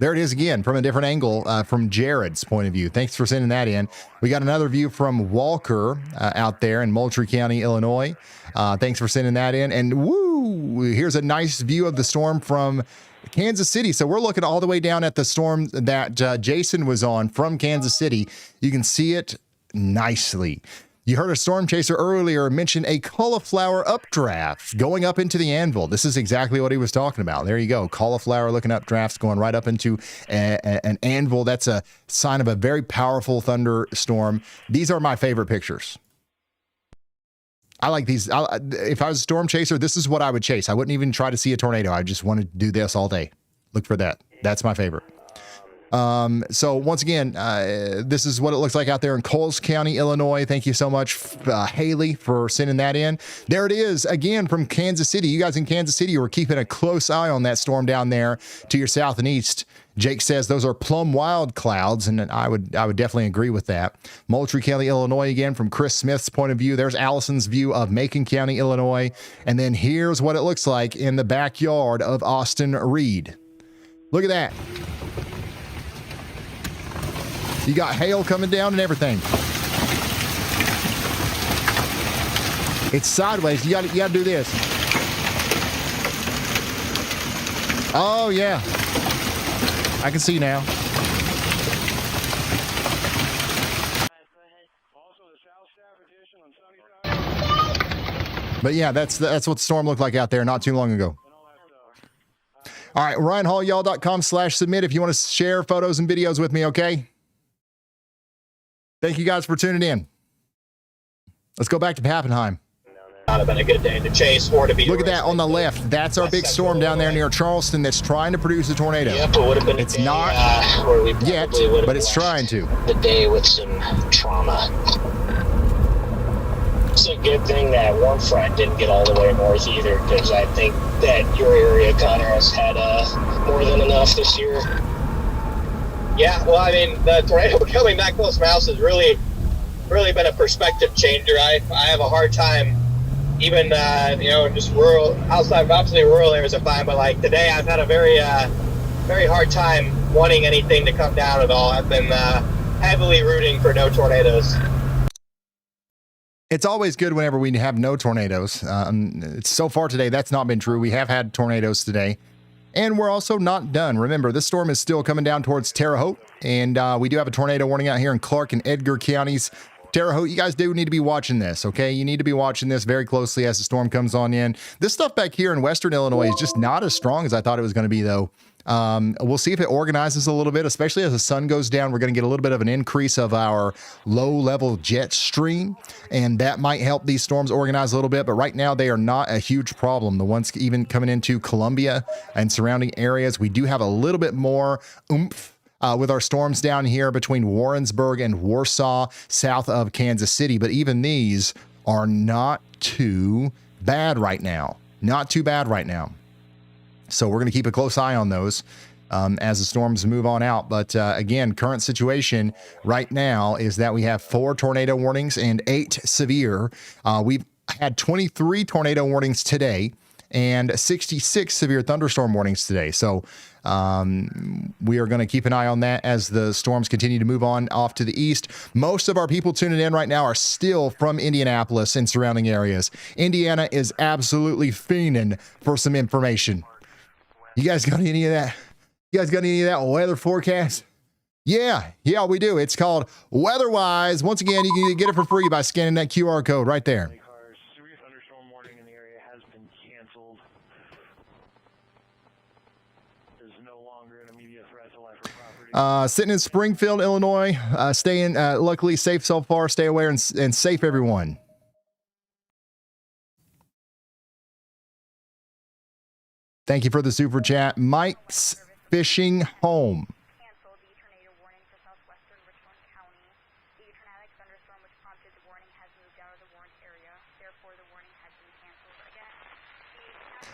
There it is again from a different angle from Jared's point of view. Thanks for sending that in. We got another view from Walker out there in Moultrie County, Illinois. Thanks for sending that in. And woo, here's a nice view of the storm from Kansas City. So we're looking all the way down at the storm that Jason was on from Kansas City. You can see it nicely. You heard a storm chaser earlier mention a cauliflower updraft going up into the anvil. This is exactly what he was talking about. There you go. Cauliflower looking updrafts going right up into an anvil. That's a sign of a very powerful thunderstorm. These are my favorite pictures. I like these. If I was a storm chaser, this is what I would chase. I wouldn't even try to see a tornado. I just want to do this all day. Look for that. That's my favorite. So once again, this is what it looks like out there in Coles County, Illinois. Thank you so much, Haley, for sending that in. There it is again from Kansas City. You guys in Kansas City were keeping a close eye on that storm down there to your south and east. Jake says those are plum wild clouds, and I would definitely agree with that. Moultrie County, Illinois, again from Chris Smith's point of view. There's Allison's view of Macon County, Illinois, and then here's what it looks like in the backyard of Austin Reed. Look at that. You got hail coming down and everything. It's sideways. You got to do this. Oh yeah. I can see now. But yeah, that's what the storm looked like out there not too long ago. All right, ryanhallyall.com/submit if you want to share photos and videos with me, okay? Thank you guys for tuning in. Let's go back to Pappenheim. not have been a good day to chase or to be. Look at that on the left. That's our big storm down there near Charleston that's trying to produce a tornado. Yep, it would have been. It's not yet, but it's trying to. The day with some trauma. It's a good thing that warm front didn't get all the way north either, because I think that your area, Connor, has had more than enough this year. Yeah, well, I mean, the tornado coming that close to my house has really been a perspective changer. I have a hard time, even just rural, outside, obviously rural areas are fine, but like today I've had a very hard time wanting anything to come down at all. I've been heavily rooting for no tornadoes. It's always good whenever we have no tornadoes. So far today, that's not been true. We have had tornadoes today. And we're also not done. Remember, this storm is still coming down towards Terre, Haute, and we do have a tornado warning out here in Clark and Edgar counties. Terre Haute, you guys do need to be watching this, okay? You need to be watching this very closely as the storm comes on in. This stuff back here in western Illinois is just not as strong as I thought it was going to be, though. We'll see if it organizes a little bit, especially as the sun goes down. We're going to get a little bit of an increase of our low-level jet stream, and that might help these storms organize a little bit. But right now, they are not a huge problem. The ones even coming into Columbia and surrounding areas, we do have a little bit more oomph with our storms down here between Warrensburg and Warsaw, south of Kansas City. But even these are not too bad right now. Not too bad right now. So we're going to keep a close eye on those as the storms move on out. But again, current situation right now is that we have 4 tornado warnings and 8 severe. We've had 23 tornado warnings today and 66 severe thunderstorm warnings today. So we are going to keep an eye on that as the storms continue to move on off to the east. Most of our people tuning in right now are still from Indianapolis and surrounding areas. Indiana is absolutely fiending for some information. You guys got any of that? You guys got any of that weather forecast? Yeah, we do. It's called WEATHERWISE. Once again, you can get it for free by scanning that QR code right there. Severe thunderstorm warning in the area has been canceled. There's no longer an immediate threat to life or property. Sitting in Springfield, Illinois, staying luckily safe so far. Stay aware and safe, everyone. Thank you for the super chat. Mike's Fishing Home.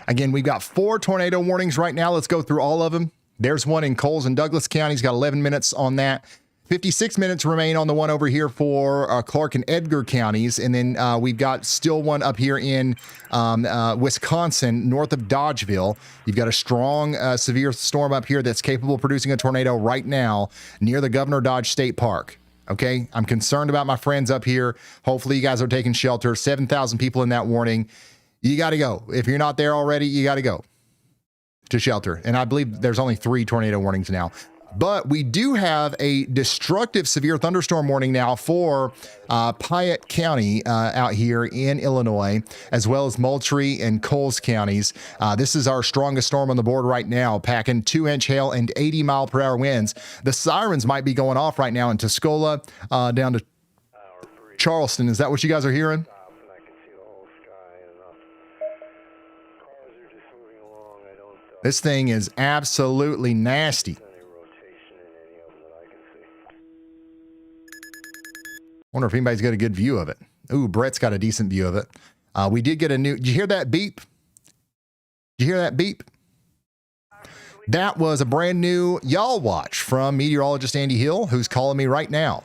Again, we've got 4 tornado warnings right now. Let's go through all of them. There's one in Coles and Douglas counties. Got 11 minutes on that. 56 minutes remain on the one over here for Clark and Edgar counties. And then we've got still one up here in Wisconsin, north of Dodgeville. You've got a strong, severe storm up here that's capable of producing a tornado right now near the Governor Dodge State Park. Okay, I'm concerned about my friends up here. Hopefully you guys are taking shelter. 7,000 people in that warning. You got to go. If you're not there already, you got to go to shelter. And I believe there's only 3 tornado warnings now. But we do have a destructive severe thunderstorm warning now for Piatt County out here in Illinois, as well as Moultrie and Coles counties. This is our strongest storm on the board right now, packing 2-inch hail and 80-mile-per-hour winds. The sirens might be going off right now in Tuscola down to Charleston. Is that what you guys are hearing? This thing is absolutely nasty. Wonder if anybody's got a good view of it. Ooh, Brett's got a decent view of it. We did get a new... Did you hear that beep? Did you hear that beep? That was a brand new Y'all Watch from meteorologist Andy Hill, who's calling me right now.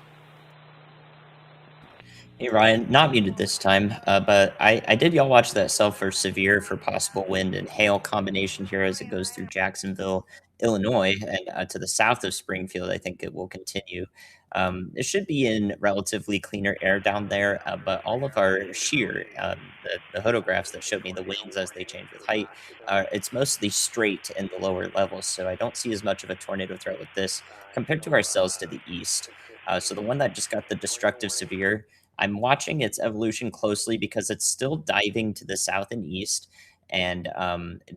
Hey, Ryan, not muted this time, but I did Y'all Watch that cell for severe for possible wind and hail combination here as it goes through Jacksonville, Illinois, and to the south of Springfield. I think it will continue. It should be in relatively cleaner air down there, but all of our shear, the photographs that showed me the winds as they change with height, it's mostly straight in the lower levels, so I don't see as much of a tornado threat with this compared to our cells to the east. So the one that just got the destructive severe, I'm watching its evolution closely because it's still diving to the south and east. And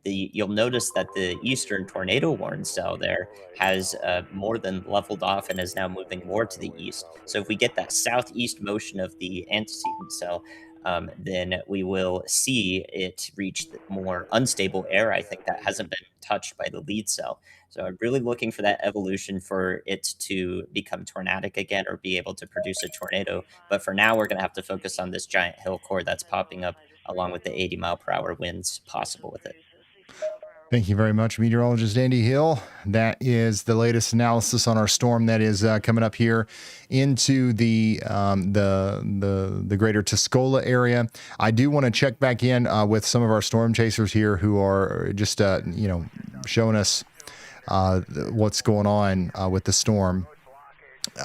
you'll notice that the eastern tornado warning cell there has more than leveled off and is now moving more to the east. So if we get that southeast motion of the antecedent cell, then we will see it reach the more unstable air. I think that hasn't been touched by the lead cell. So I'm really looking for that evolution for it to become tornadic again or be able to produce a tornado. But for now, we're going to have to focus on this giant hill core that's popping up along with the 80-mile-per-hour winds possible with it. Thank you very much, meteorologist Andy Hill. That is the latest analysis on our storm that is coming up here into the greater Tuscola area. I do want to check back in with some of our storm chasers here who are just showing us what's going on with the storm,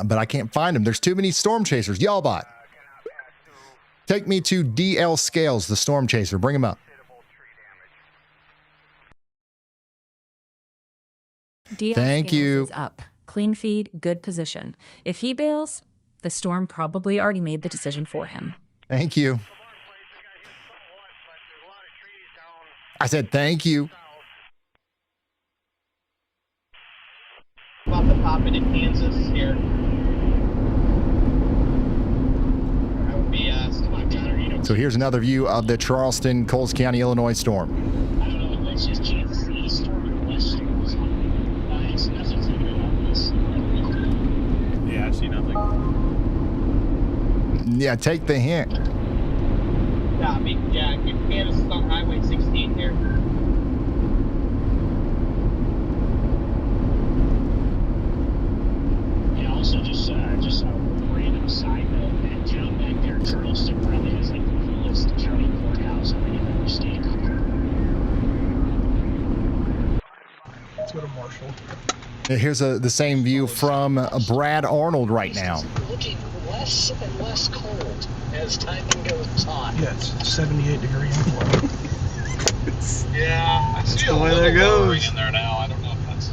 but I can't find them. There's too many storm chasers. YALLBot, take me to DL Scales, the storm chaser. Bring him up. Thank you. Is up. Clean feed, good position. If he bails, the storm probably already made the decision for him. Thank you. I said thank you. About to pop into Kansas here. That would be So here's another view of the Charleston, Coles County, Illinois storm. I don't know if it's just Kansas City storm or West storm. Yeah, I see nothing. Yeah, take the hint. Yeah, Kansas is on Highway 16 here. And also just a random side note, that town back there, Charleston, probably has like the coolest county courthouse I think I've ever seen. Let's go to Marshall. Here's the same view from Brad Arnold right now. Looking less and less cold as time goes on. Yeah, it's 78 degree inflow. Yeah, I see the a way little that goes. lowering in there now. I don't know if that's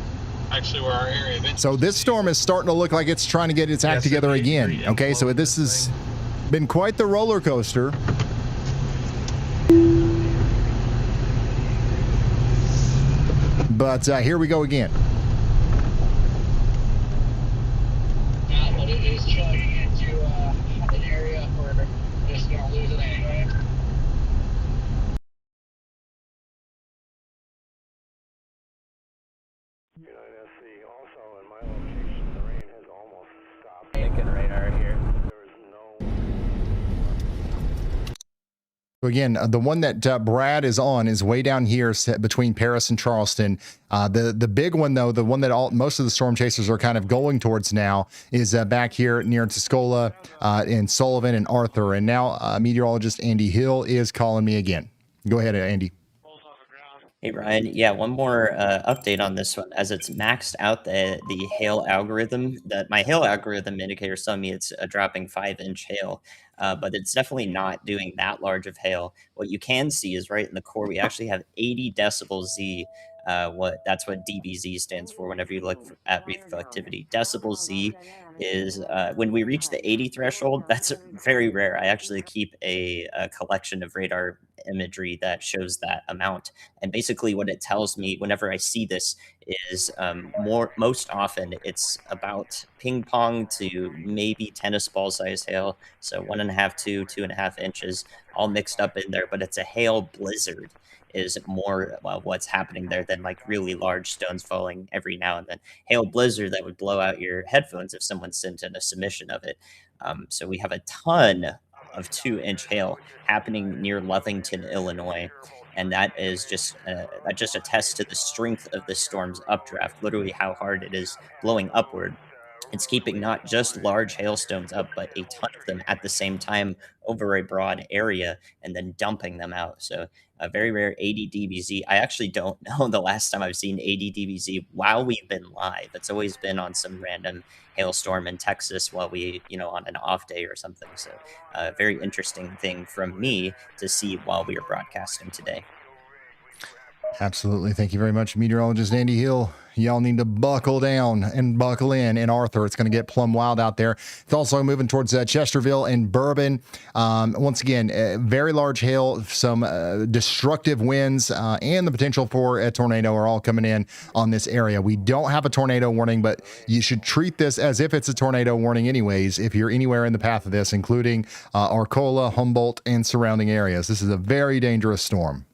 actually where our area is. So this storm is starting to look like it's trying to get its act together again. Okay, so this has been quite the roller coaster. But here we go again. But it is chugging into an area where we're just going to lose it anyway. Taking radar here. So again, the one that Brad is on is way down here between Paris and Charleston. The big one, though, the one that most of the storm chasers are kind of going towards now is back here near Tuscola in Sullivan and Arthur. And now meteorologist Andy Hill is calling me again. Go ahead, Andy. Hey, Ryan. Yeah, one more update on this one. As it's maxed out the hail algorithm, my hail algorithm indicator is telling me it's dropping 5-inch hail, but it's definitely not doing that large of hail. What you can see is right in the core, we actually have 80 decibel Z. That's what dBZ stands for whenever you look at reflectivity. Decibel Z is when we reach the 80 threshold. That's very rare. I actually keep a collection of radar imagery that shows that amount, and basically what it tells me whenever I see this is most often it's about ping pong to maybe tennis ball size hail, so 1.5 to 2.5 inches all mixed up in there, but it's a hail blizzard is more what's happening there than like really large stones falling every now and then. Hail blizzard that would blow out your headphones if someone sent in a submission of it. So we have a ton of 2-inch hail happening near Lovington, Illinois, and that is just attests to the strength of the storm's updraft, literally how hard it is blowing upward. It's keeping not just large hailstones up, but a ton of them at the same time over a broad area and then dumping them out. So a very rare 80 dBZ. I actually don't know the last time I've seen 80 dBZ while we've been live. It's always been on some random hailstorm in Texas while we, on an off day or something. So a very interesting thing from me to see while we are broadcasting today. Absolutely. Thank you very much, meteorologist Andy Hill. Y'all need to buckle down and buckle in Arthur. It's going to get plumb wild out there. It's also moving towards Chesterville and Bourbon. Once again, very large hail, some destructive winds, and the potential for a tornado are all coming in on this area. We don't have a tornado warning, but you should treat this as if it's a tornado warning anyways, if you're anywhere in the path of this, including Arcola, Humboldt, and surrounding areas. This is a very dangerous storm.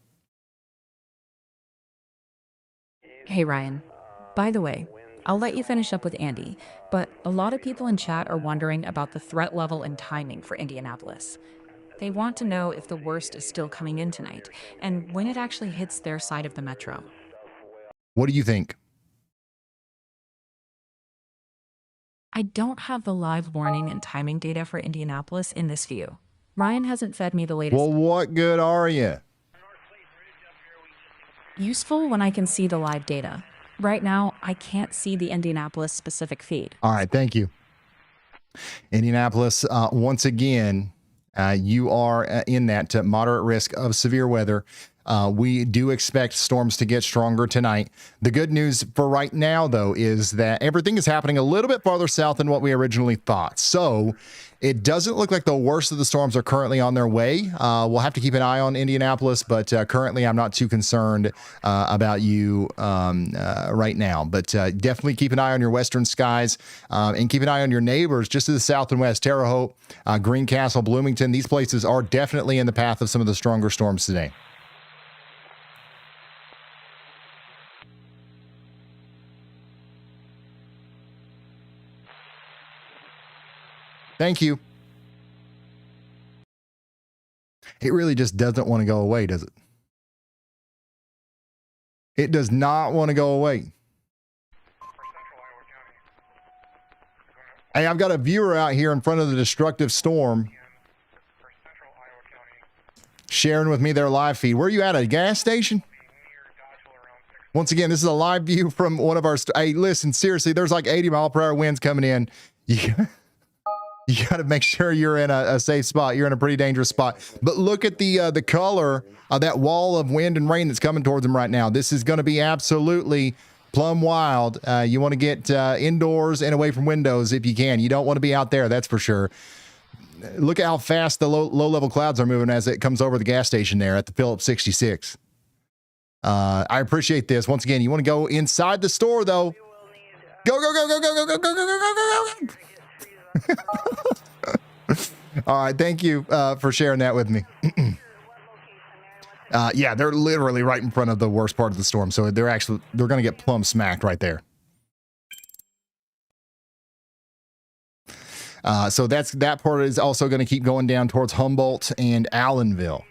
Hey, Ryan. By the way, I'll let you finish up with Andy, but a lot of people in chat are wondering about the threat level and timing for Indianapolis. They want to know if the worst is still coming in tonight, and when it actually hits their side of the metro. What do you think? I don't have the live warning and timing data for Indianapolis in this view. Ryan hasn't fed me the latest. Well, what good are you? Useful when I can see the live data. Right now, I can't see the Indianapolis specific feed. All right, thank you. Indianapolis, once again, you are in that moderate risk of severe weather. We do expect storms to get stronger tonight. The good news for right now, though, is that everything is happening a little bit farther south than what we originally thought. So it doesn't look like the worst of the storms are currently on their way. We'll have to keep an eye on Indianapolis, but currently I'm not too concerned about you right now. But definitely keep an eye on your western skies and keep an eye on your neighbors just to the south and west. Terre Haute, Greencastle, Bloomington, these places are definitely in the path of some of the stronger storms today. Thank you. It really just doesn't want to go away, does it? It does not want to go away. Hey, I've got a viewer out here in front of the destructive storm sharing with me their live feed. Where are you at? A gas station? Once again, this is a live view from one of our... Hey, listen, seriously, there's like 80-mile-per-hour winds coming in. You got to make sure you're in a safe spot. You're in a pretty dangerous spot. But look at the color of that wall of wind and rain that's coming towards them right now. This is going to be absolutely plumb wild. You want to get indoors and away from windows if you can. You don't want to be out there, that's for sure. Look at how fast the low-level clouds are moving as it comes over the gas station there at the Phillips 66. I appreciate this. Once again, you want to go inside the store, though. Go, go, go, go, go, go, go, go, go, go, go, go, go. All right, thank you for sharing that with me. Yeah, they're literally right in front of the worst part of the storm, so they're going to get plumb smacked right there. So that part is also going to keep going down towards Humboldt and Allenville.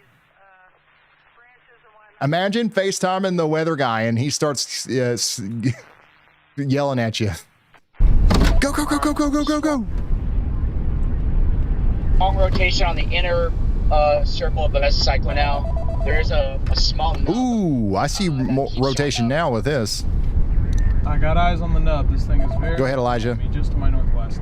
Imagine FaceTiming the weather guy and he starts yelling at you. Go, go, go, go, go, go, go, go. Long rotation on the inner circle of the mesocyclone now. There's a small nub. Ooh, I see more rotation now with this. I got eyes on the nub. This thing is very... Go ahead, Elijah. Just to my northwest.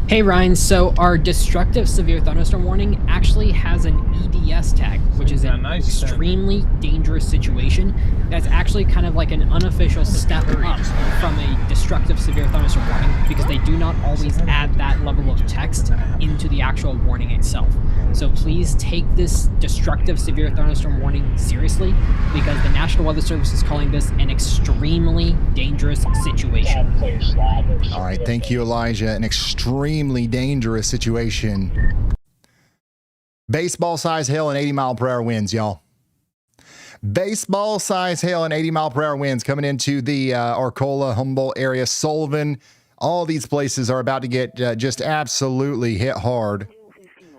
Hey Ryan, so our destructive severe thunderstorm warning actually has an EDS tag, which is an extremely dangerous situation. That's actually kind of like an unofficial step up from a destructive severe thunderstorm warning because they do not always add that level of text into the actual warning itself. So please take this destructive severe thunderstorm warning seriously because the National Weather Service is calling this an extremely dangerous situation. All right, thank you, Elijah. An extremely dangerous situation. Baseball size hail and 80-mile-per-hour winds, y'all. Baseball size hail and 80-mile-per-hour winds coming into the Arcola, Humboldt area, Sullivan. All these places are about to get just absolutely hit hard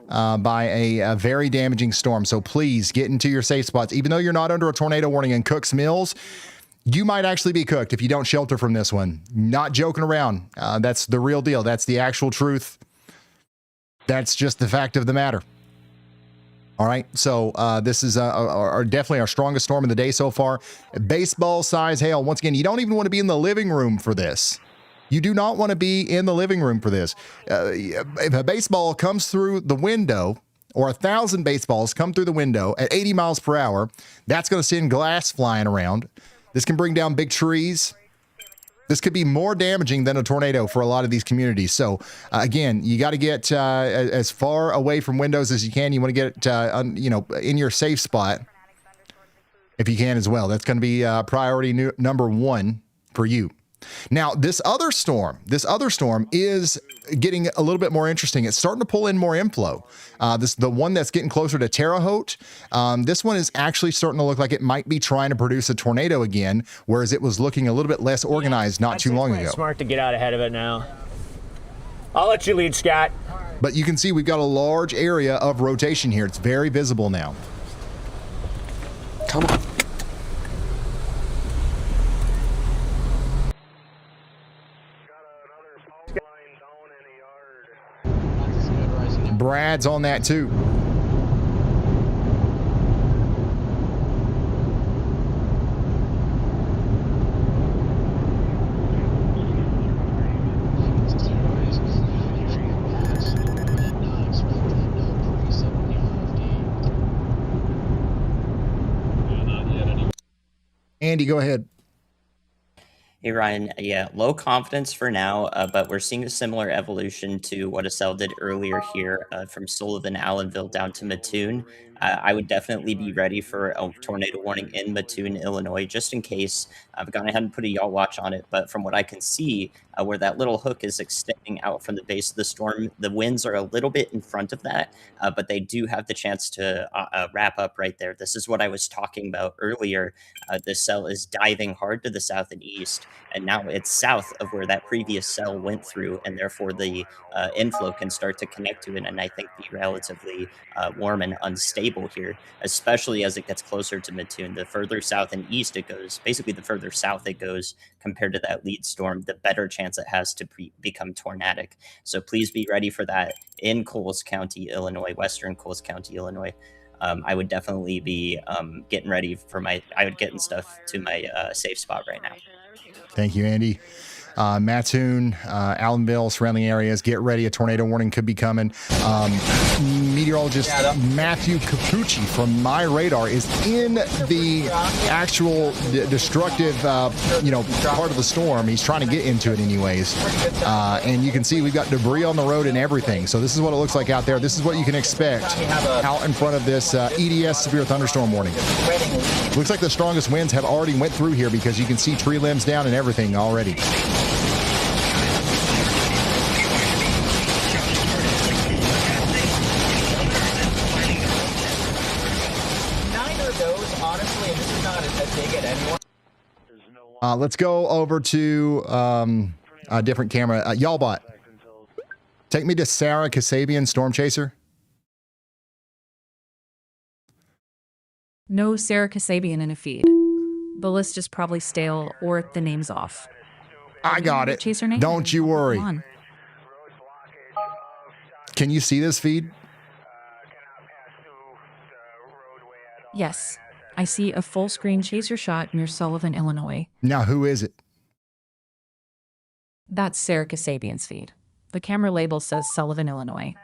by a very damaging storm. So please get into your safe spots. Even though you're not under a tornado warning in Cook's Mills, you might actually be cooked if you don't shelter from this one. Not joking around. That's the real deal. That's the actual truth. That's just the fact of the matter. All right, so this is definitely our strongest storm of the day so far. Baseball size hail. Once again, you don't even want to be in the living room for this. You do not want to be in the living room for this. If a baseball comes through the window or 1,000 baseballs come through the window at 80 miles per hour, that's going to send glass flying around. This can bring down big trees. This could be more damaging than a tornado for a lot of these communities. So, again, you got to get as far away from windows as you can. You want to get, in your safe spot if you can as well. That's going to be priority number one for you. Now, this other storm is getting a little bit more interesting. It's starting to pull in more inflow. The one that's getting closer to Terre Haute, this one is actually starting to look like it might be trying to produce a tornado again, whereas it was looking a little bit less organized not too long ago. Smart to get out ahead of it now. I'll let you lead, Scott. But you can see we've got a large area of rotation here. It's very visible now. Come on. Brad's on that too. Andy, go ahead. Hey, Ryan. Yeah, low confidence for now, but we're seeing a similar evolution to what Estelle did earlier here from Sullivan, Allenville down to Mattoon. I would definitely be ready for a tornado warning in Mattoon, Illinois, just in case. I've gone ahead and put a y'all watch on it, but from what I can see, where that little hook is extending out from the base of the storm, the winds are a little bit in front of that, but they do have the chance to wrap up right there. This is what I was talking about earlier. This cell is diving hard to the south and east, and now it's south of where that previous cell went through, and therefore the inflow can start to connect to it, and I think be relatively warm and unstable here, especially as it gets closer to Mattoon. The further south and east it goes, basically the further south it goes compared to that lead storm, the better chance it has to become tornadic. So please be ready for that in Coles County, Illinois, western Coles County, Illinois. I would definitely be getting ready for getting stuff to my safe spot right now. Thank you, Andy. Mattoon, Allenville, surrounding areas, get ready. A tornado warning could be coming. Meteorologist Matthew Capucci from My Radar is in the actual destructive, part of the storm. He's trying to get into it anyways. And you can see we've got debris on the road and everything. So this is what it looks like out there. This is what you can expect out in front of this EDS severe thunderstorm warning. Looks like the strongest winds have already went through here because you can see tree limbs down and everything already. Let's go over to a different camera. YALLBot, take me to Sarah Kasabian, Storm Chaser. No Sarah Kasabian in a feed. The list is probably stale or the name's off. I got it. Chaser name? Don't you worry. Can you see this feed? Yes. I see a full screen chaser shot near Sullivan, Illinois. Now, who is it? That's Sarah Kasabian's feed. The camera label says Sullivan, Illinois.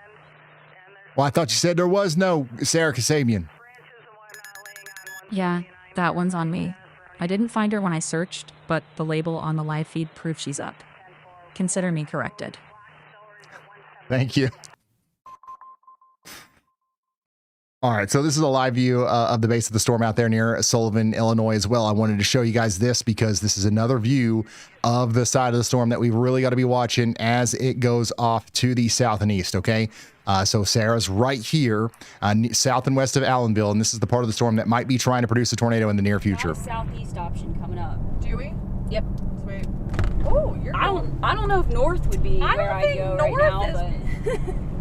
Well, I thought you said there was no Sarah Kasabian. Yeah, that one's on me. I didn't find her when I searched, but the label on the live feed proves she's up. Consider me corrected. Thank you. All right, so this is a live view of the base of the storm out there near Sullivan, Illinois as well. I wanted to show you guys this because this is another view of the side of the storm that we've really got to be watching as it goes off to the south and east, okay? So Sarah's right here, south and west of Allenville, and this is the part of the storm that might be trying to produce a tornado in the near future. Southeast option coming up. Do we? Yep. Sweet. Oh, you're going. I don't know if north would be where I go right now, but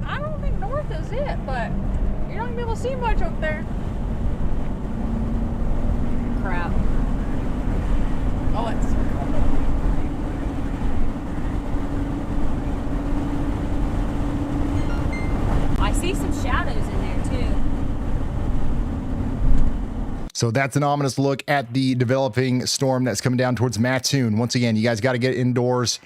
I don't think north is it, but you're not gonna be able to see much up there. Crap. Oh, it's I see some shadows in there too. So that's an ominous look at the developing storm that's coming down towards Mattoon. Once again, you guys got to get indoors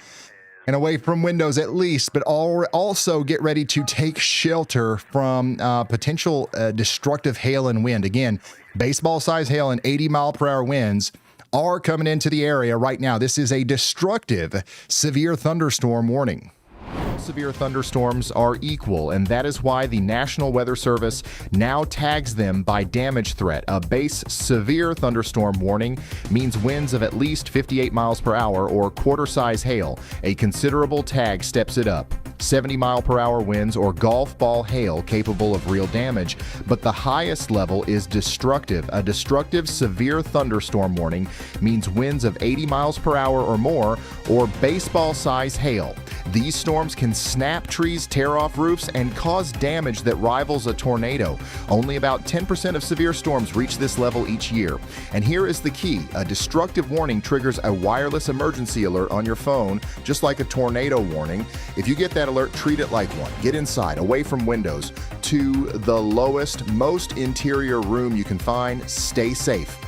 and away from windows at least, but also get ready to take shelter from potential destructive hail and wind. Again, baseball-sized hail and 80-mile-per-hour winds are coming into the area right now. This is a destructive severe thunderstorm warning. Severe thunderstorms are equal, and that is why the National Weather Service now tags them by damage threat. A base severe thunderstorm warning means winds of at least 58 miles per hour or quarter-size hail. A considerable tag steps it up. 70-mile-per-hour winds or golf ball hail capable of real damage, but the highest level is destructive. A destructive severe thunderstorm warning means winds of 80 miles per hour or more or baseball-size hail. These storms can snap trees, tear off roofs, and cause damage that rivals a tornado. Only about 10% of severe storms reach this level each year. And here is the key. A destructive warning triggers a wireless emergency alert on your phone, just like a tornado warning. If you get that alert, treat it like one. Get inside, away from windows, to the lowest, most interior room you can find. Stay safe.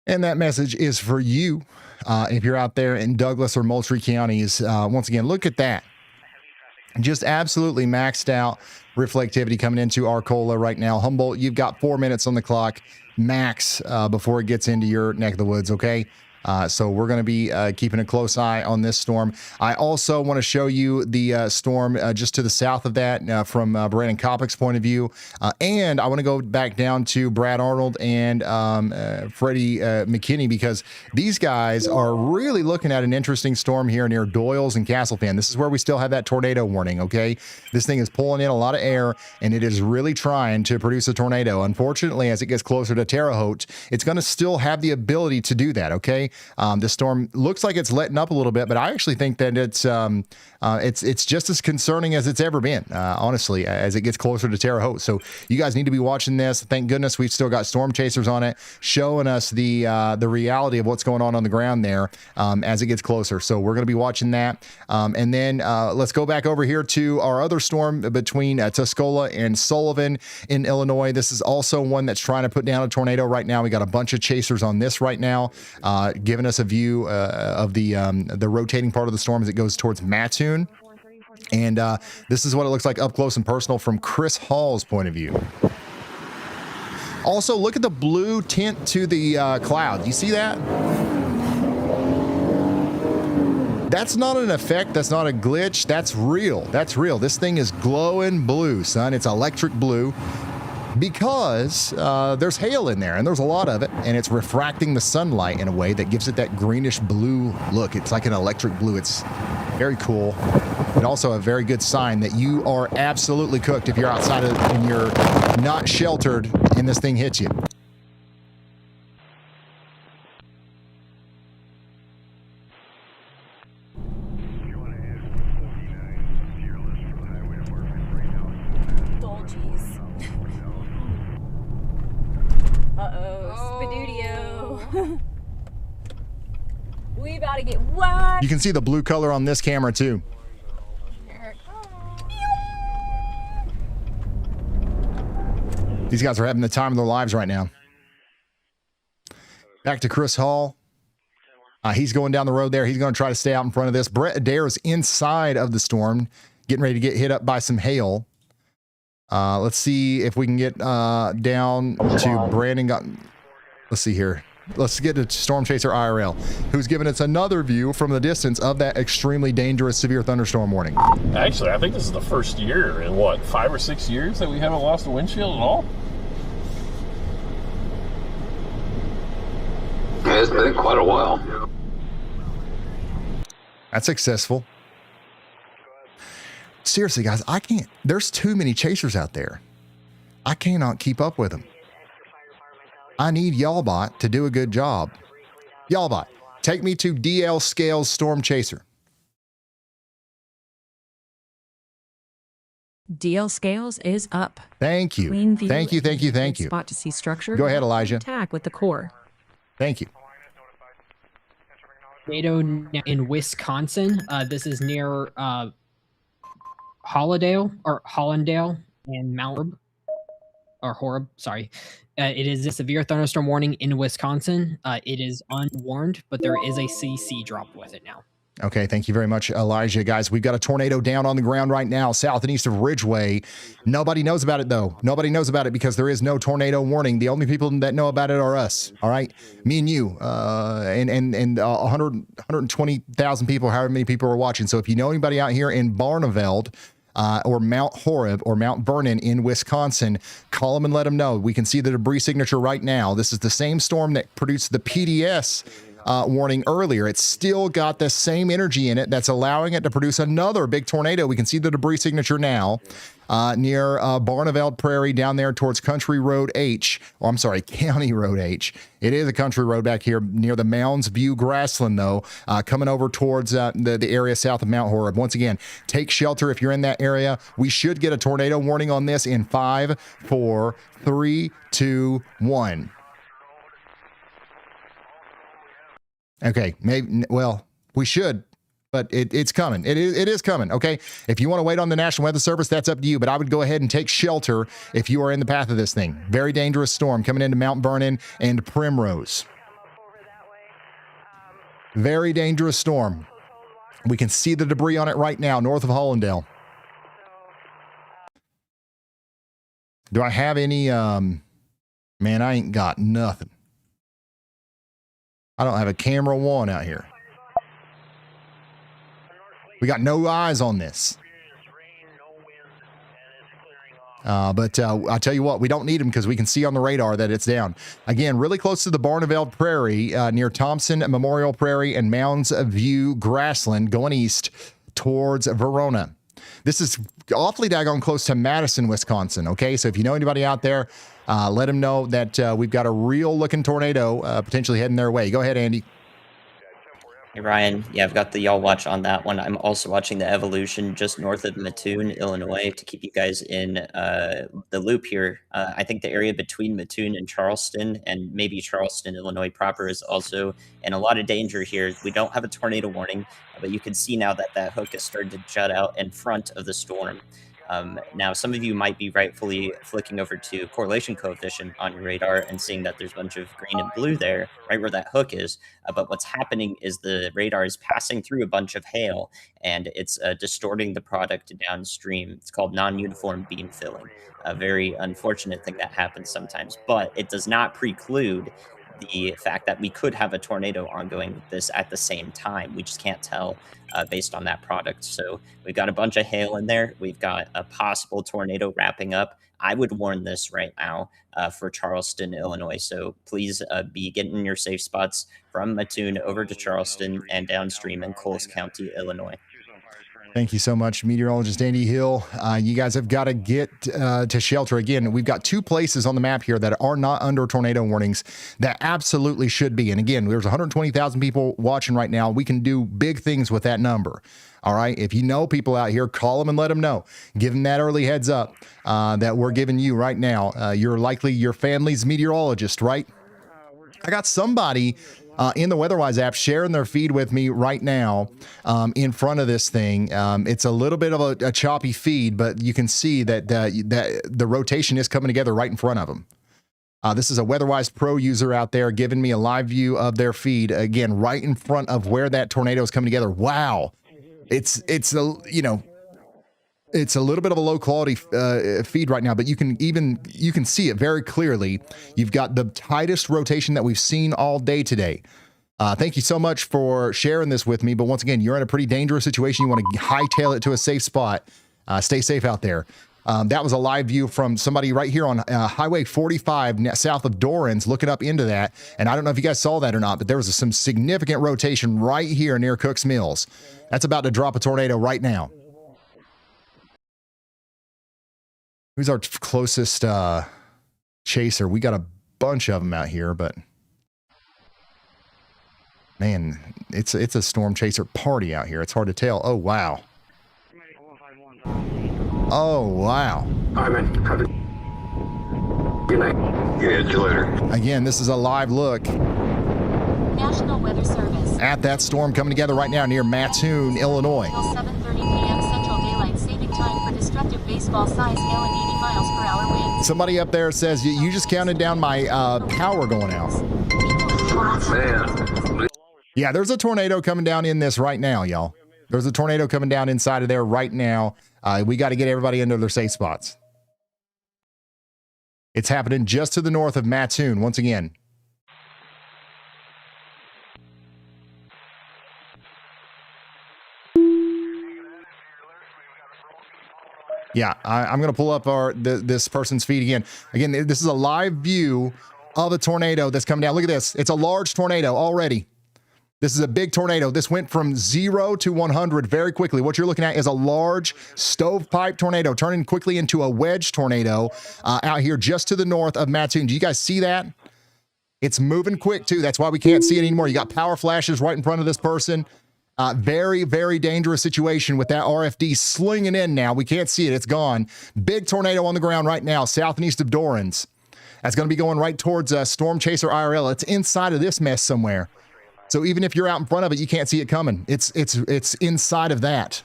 And that message is for you. If you're out there in Douglas or Moultrie counties, once again, look at that. Just absolutely maxed out reflectivity coming into Arcola right now. Humboldt, you've got 4 minutes on the clock max before it gets into your neck of the woods, okay? So we're going to be keeping a close eye on this storm. I also want to show you the storm just to the south of that from Brandon Koppick's point of view. And I want to go back down to Brad Arnold and Freddie McKinney, because these guys are really looking at an interesting storm here near Doyles and Castle Pen. This is where we still have that tornado warning, okay? This thing is pulling in a lot of air, and it is really trying to produce a tornado. Unfortunately, as it gets closer to Terre Haute, it's going to still have the ability to do that, okay? The storm looks like it's letting up a little bit, but I actually think that it's just as concerning as it's ever been, honestly, as it gets closer to Terre Haute. So you guys need to be watching this. Thank goodness we've still got storm chasers on it, showing us the reality of what's going on the ground there as it gets closer. So we're going to be watching that. And then let's go back over here to our other storm between Tuscola and Sullivan in Illinois. This is also one that's trying to put down a tornado right now. We got a bunch of chasers on this right now, giving us a view of the rotating part of the storm as it goes towards Mattoon. And this is what it looks like up close and personal from Chris Hall's point of view. Also, look at the blue tint to the cloud. You see that? That's not an effect. That's not a glitch. That's real. That's real. This thing is glowing blue, son. It's electric blue. Because there's hail in there, and there's a lot of it, and it's refracting the sunlight in a way that gives it that greenish blue look. It's like an electric blue. It's very cool, and also a very good sign that you are absolutely cooked if you're outside and you're not sheltered and this thing hits you. We about to get wet. You can see the blue color on this camera too. These guys are having the time of their lives right now. Back to Chris Hall. He's going down the road there. He's going to try to stay out in front of this. Brett Adair is inside of the storm, getting ready to get hit up by some hail. Let's see if we can get down to Brandon. Let's see here. Let's get to Storm Chaser IRL, who's giving us another view from the distance of that extremely dangerous severe thunderstorm warning. Actually, I think this is the first year in, 5 or 6 years that we haven't lost a windshield at all? Yeah, it's been quite a while. That's successful. Seriously, guys, I can't. There's too many chasers out there. I cannot keep up with them. I need YALLBot to do a good job. YALLBot, take me to DL Scales Storm Chaser. DL Scales is up. Thank you. Clean view Thank you, thank you, thank you. Spot to see structure. Go ahead, Elijah. Attack with the core. Thank you. Tornado in Wisconsin. This is near Hollandale and Mount Orab. Horeb, sorry. It is a severe thunderstorm warning in Wisconsin. It is unwarned, but there is a CC drop with it now. Okay, thank you very much, Elijah. Guys, we've got a tornado down on the ground right now, south and east of Ridgeway. Nobody knows about it, though. Nobody knows about it because there is no tornado warning. The only people that know about it are us, all right? Me and you, and 120,000 people, however many people are watching. So if you know anybody out here in Barneveld, or Mount Horeb or Mount Vernon in Wisconsin, call them and let them know. We can see the debris signature right now. This is the same storm that produced the PDS warning earlier. It's still got the same energy in it that's allowing it to produce another big tornado. We can see the debris signature now near Barneveld Prairie down there towards County Road H. It is a country road back here near the Mounds View Grassland, though, coming over towards the area south of Mount Horeb. Once again, take shelter if you're in that area. We should get a tornado warning on this in 5, 4, 3, 2, 1. Okay, maybe, well, we should, but it's coming. It is coming, okay? If you want to wait on the National Weather Service, that's up to you, but I would go ahead and take shelter if you are in the path of this thing. Very dangerous storm coming into Mount Vernon and Primrose. Very dangerous storm. We can see the debris on it right now, north of Hollandale. Do I have any, man, I ain't got nothing. I don't have a camera one out here. We got no eyes on this. But I tell you what, we don't need them because we can see on the radar that it's down. Again, really close to the Barneveld Prairie, near Thompson Memorial Prairie and Mounds View Grassland, going east towards Verona. This is awfully daggone close to Madison, Wisconsin. Okay, so if you know anybody out there, let them know that we've got a real-looking tornado potentially heading their way. Go ahead, Andy. Hey, Ryan. Yeah, I've got the Y'all Watch on that one. I'm also watching the evolution just north of Mattoon, Illinois, to keep you guys in the loop here. I think the area between Mattoon and Charleston, and maybe Charleston, Illinois proper, is also in a lot of danger here. We don't have a tornado warning, but you can see now that that hook has started to jut out in front of the storm. Now, some of you might be rightfully flicking over to correlation coefficient on your radar and seeing that there's a bunch of green and blue there, right where that hook is. But what's happening is the radar is passing through a bunch of hail, and it's distorting the product downstream. It's called non-uniform beam filling. A very unfortunate thing that happens sometimes, but it does not preclude the fact that we could have a tornado ongoing with this at the same time. We just can't tell based on that product. So we've got a bunch of hail in there. We've got a possible tornado wrapping up. I would warn this right now for Charleston, Illinois. So please be getting in your safe spots from Mattoon over to Charleston and downstream in Coles County, Illinois. Thank you so much, meteorologist Andy Hill. You guys have got to get to shelter. Again, we've got 2 places on the map here that are not under tornado warnings that absolutely should be. And again, there's 120,000 people watching right now. We can do big things with that number. All right. If you know people out here, call them and let them know. Give them that early heads up that we're giving you right now. You're likely your family's meteorologist, right? I got somebody in the WeatherWise app sharing their feed with me right now in front of this thing. It's a little bit of a choppy feed, but you can see that the rotation is coming together right in front of them. This is a WeatherWise Pro user out there giving me a live view of their feed, again, right in front of where that tornado is coming together. Wow. It's a, you know, it's a little bit of a low quality feed right now, but you can see it very clearly. You've got the tightest rotation that we've seen all day today. Thank you so much for sharing this with me. But once again, you're in a pretty dangerous situation. You want to hightail it to a safe spot. Stay safe out there. That was a live view from somebody right here on Highway 45 south of Dorans, looking up into that. And I don't know if you guys saw that or not, but there was some significant rotation right here near Cook's Mills. That's about to drop a tornado right now. Who's our closest chaser? We got a bunch of them out here, but man, it's a storm chaser party out here. It's hard to tell. Oh, wow. Oh, wow. All right, man. Have a good night. Yeah, see you later. Again, this is a live look National Weather Service at that storm coming together right now near Mattoon, Illinois. 7:30 p.m. Central Daylight Saving Time for destructive baseball-sized hail and 80 miles per hour wind. Somebody up there says, you just counted down my power going out. Man. Yeah, there's a tornado coming down in this right now, y'all. There's a tornado coming down inside of there right now. We got to get everybody into their safe spots. It's happening just to the north of Mattoon once again. Yeah, I'm going to pull up this person's feed again. Again, this is a live view of a tornado that's coming down. Look at this. It's a large tornado already. This is a big tornado. This went from 0 to 100 very quickly. What you're looking at is a large stovepipe tornado turning quickly into a wedge tornado out here just to the north of Mattoon. Do you guys see that? It's moving quick too. That's why we can't see it anymore. You got power flashes right in front of this person. Very, very dangerous situation with that RFD slinging in now. We can't see it. It's gone. Big tornado on the ground right now, south and east of Dorans. That's going to be going right towards Storm Chaser IRL. It's inside of this mess somewhere. So even if you're out in front of it, you can't see it coming. It's inside of that.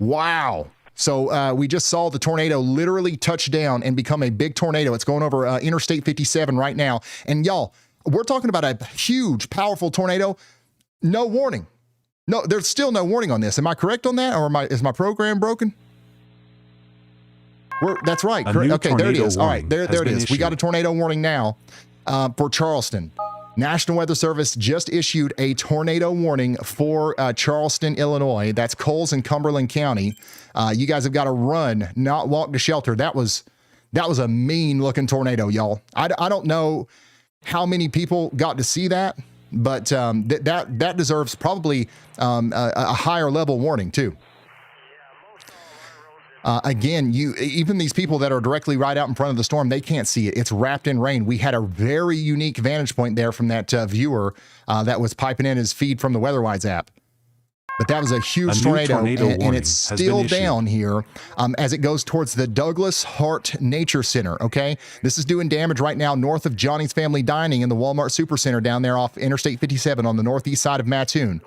Wow. So we just saw the tornado literally touch down and become a big tornado. It's going over Interstate 57 right now. And y'all, we're talking about a huge, powerful tornado. No warning. No, there's still no warning on this. Am I correct on that? Or is my program broken? That's right. Okay, there it is. All right, there it is. We got a tornado warning now for Charleston. National Weather Service just issued a tornado warning for Charleston, Illinois. That's Coles and Cumberland County. You guys have got to run, not walk to shelter. That was a mean-looking tornado, y'all. I don't know how many people got to see that, but that deserves probably a higher level warning too. Again, even these people that are directly right out in front of the storm, they can't see it. It's wrapped in rain. We had a very unique vantage point there from that viewer that was piping in his feed from the WeatherWise app. But that was a huge tornado and it's still down here as it goes towards the Douglas Hart Nature Center, okay? This is doing damage right now north of Johnny's Family Dining in the Walmart Supercenter down there off Interstate 57 on the northeast side of Mattoon.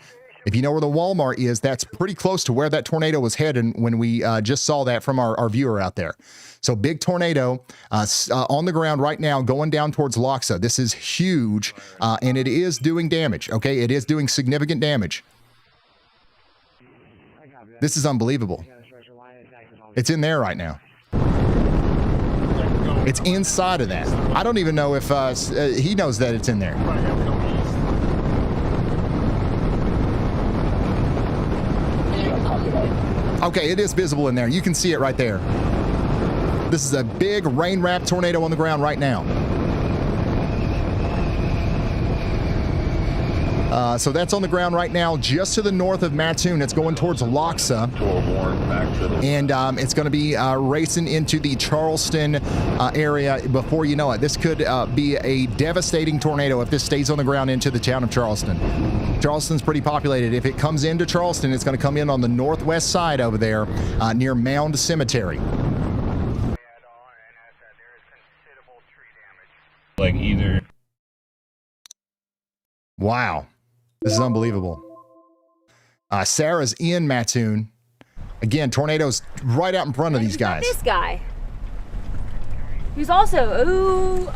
If you know where the Walmart is, that's pretty close to where that tornado was heading when we just saw that from our viewer out there. So big tornado on the ground right now going down towards Loxa. This is huge, and it is doing damage, okay? It is doing significant damage. This is unbelievable. It's in there right now. It's inside of that. I don't even know if he knows that it's in there. Okay, it is visible in there. You can see it right there. This is a big rain-wrapped tornado on the ground right now. So that's on the ground right now, just to the north of Mattoon. It's going towards Loxa. And it's going to be racing into the Charleston area before you know it. This could be a devastating tornado if this stays on the ground into the town of Charleston. Charleston's pretty populated. If it comes into Charleston, it's going to come in on the northwest side over there near Mound Cemetery. Like either. Wow. This is unbelievable. Sarah's in Mattoon. Again, tornadoes right out in front of these guys. This guy. Who's also,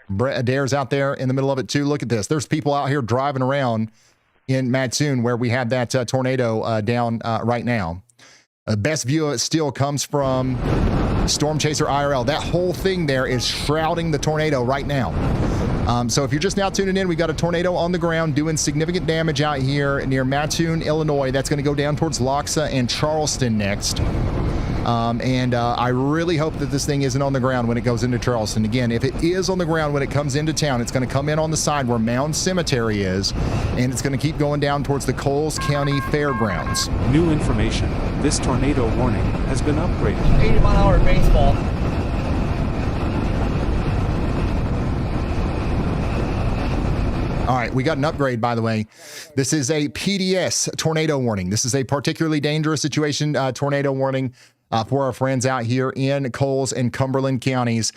Brett Adair's out there in the middle of it too. Look at this. There's people out here driving around in Mattoon where we had that tornado down right now. The best view of it still comes from Storm Chaser IRL. That whole thing there is shrouding the tornado right now. So if you're just now tuning in, we've got a tornado on the ground doing significant damage out here near Mattoon, Illinois. That's going to go down towards Loxa and Charleston next. I really hope that this thing isn't on the ground when it goes into Charleston. Again, if it is on the ground when it comes into town, it's going to come in on the side where Mound Cemetery is, and it's going to keep going down towards the Coles County Fairgrounds. New information. This tornado warning has been upgraded. 80-mile-an-hour baseball. All right, we got an upgrade, by the way. This is a PDS tornado warning. This is a particularly dangerous situation tornado warning for our friends out here in Coles and Cumberland counties,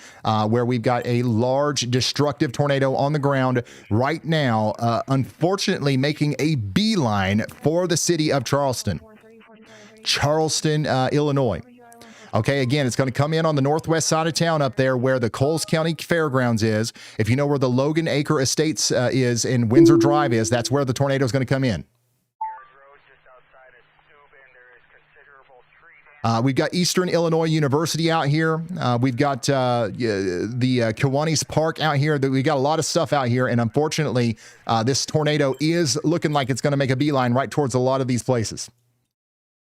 where we've got a large destructive tornado on the ground right now, unfortunately making a beeline for the city of Charleston. Charleston, Illinois. Okay, again, it's going to come in on the northwest side of town up there where the Coles County Fairgrounds is. If you know where the Logan Acre Estates is and Windsor Drive is, that's where the tornado is going to come in. We've got Eastern Illinois University out here. We've got the Kiwanis Park out here. We got a lot of stuff out here, and unfortunately, this tornado is looking like it's going to make a beeline right towards a lot of these places.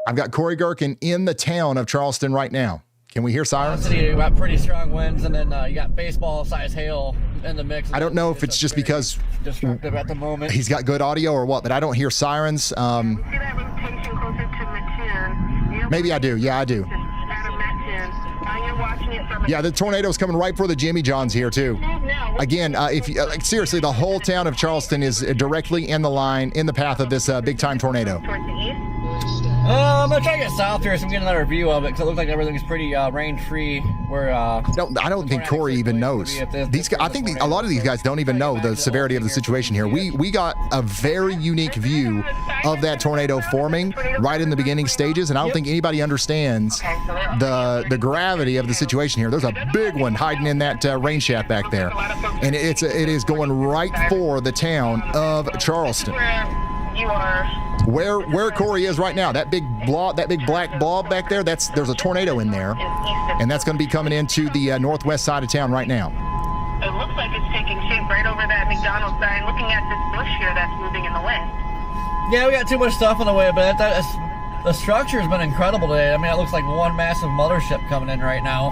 I've got Corey Gherkin in the town of Charleston right now. Can we hear sirens? You got pretty strong winds, and then you got baseball-sized hail in the mix. I don't know if it's just because disruptive at the moment. He's got good audio or what, but I don't hear sirens. Maybe I do. Yeah, I do. Yeah, the tornado's coming right for the Jimmy Johns here too. Again, if you, like, seriously, the whole town of Charleston is directly in the path of this big-time tornado. I'm gonna try to get south here so we can get another view of it because it looks like everything's pretty rain-free. I don't think Corey even knows. These guys, I think a lot of these guys don't even know the severity of the situation here. We got a very unique view of that tornado forming right in the beginning stages, and I don't think anybody understands the gravity of the situation here. There's a big one hiding in that rain shaft back there, and it is going right for the town of Charleston. Where Corey is right now, that big black blob back there, there's a tornado in there, and that's going to be coming into the northwest side of town right now. It looks like it's taking shape right over that McDonald's sign. Looking at this bush here that's moving in the wind. Yeah, we got too much stuff in the way, but the structure's been incredible today. I mean, it looks like one massive mothership coming in right now.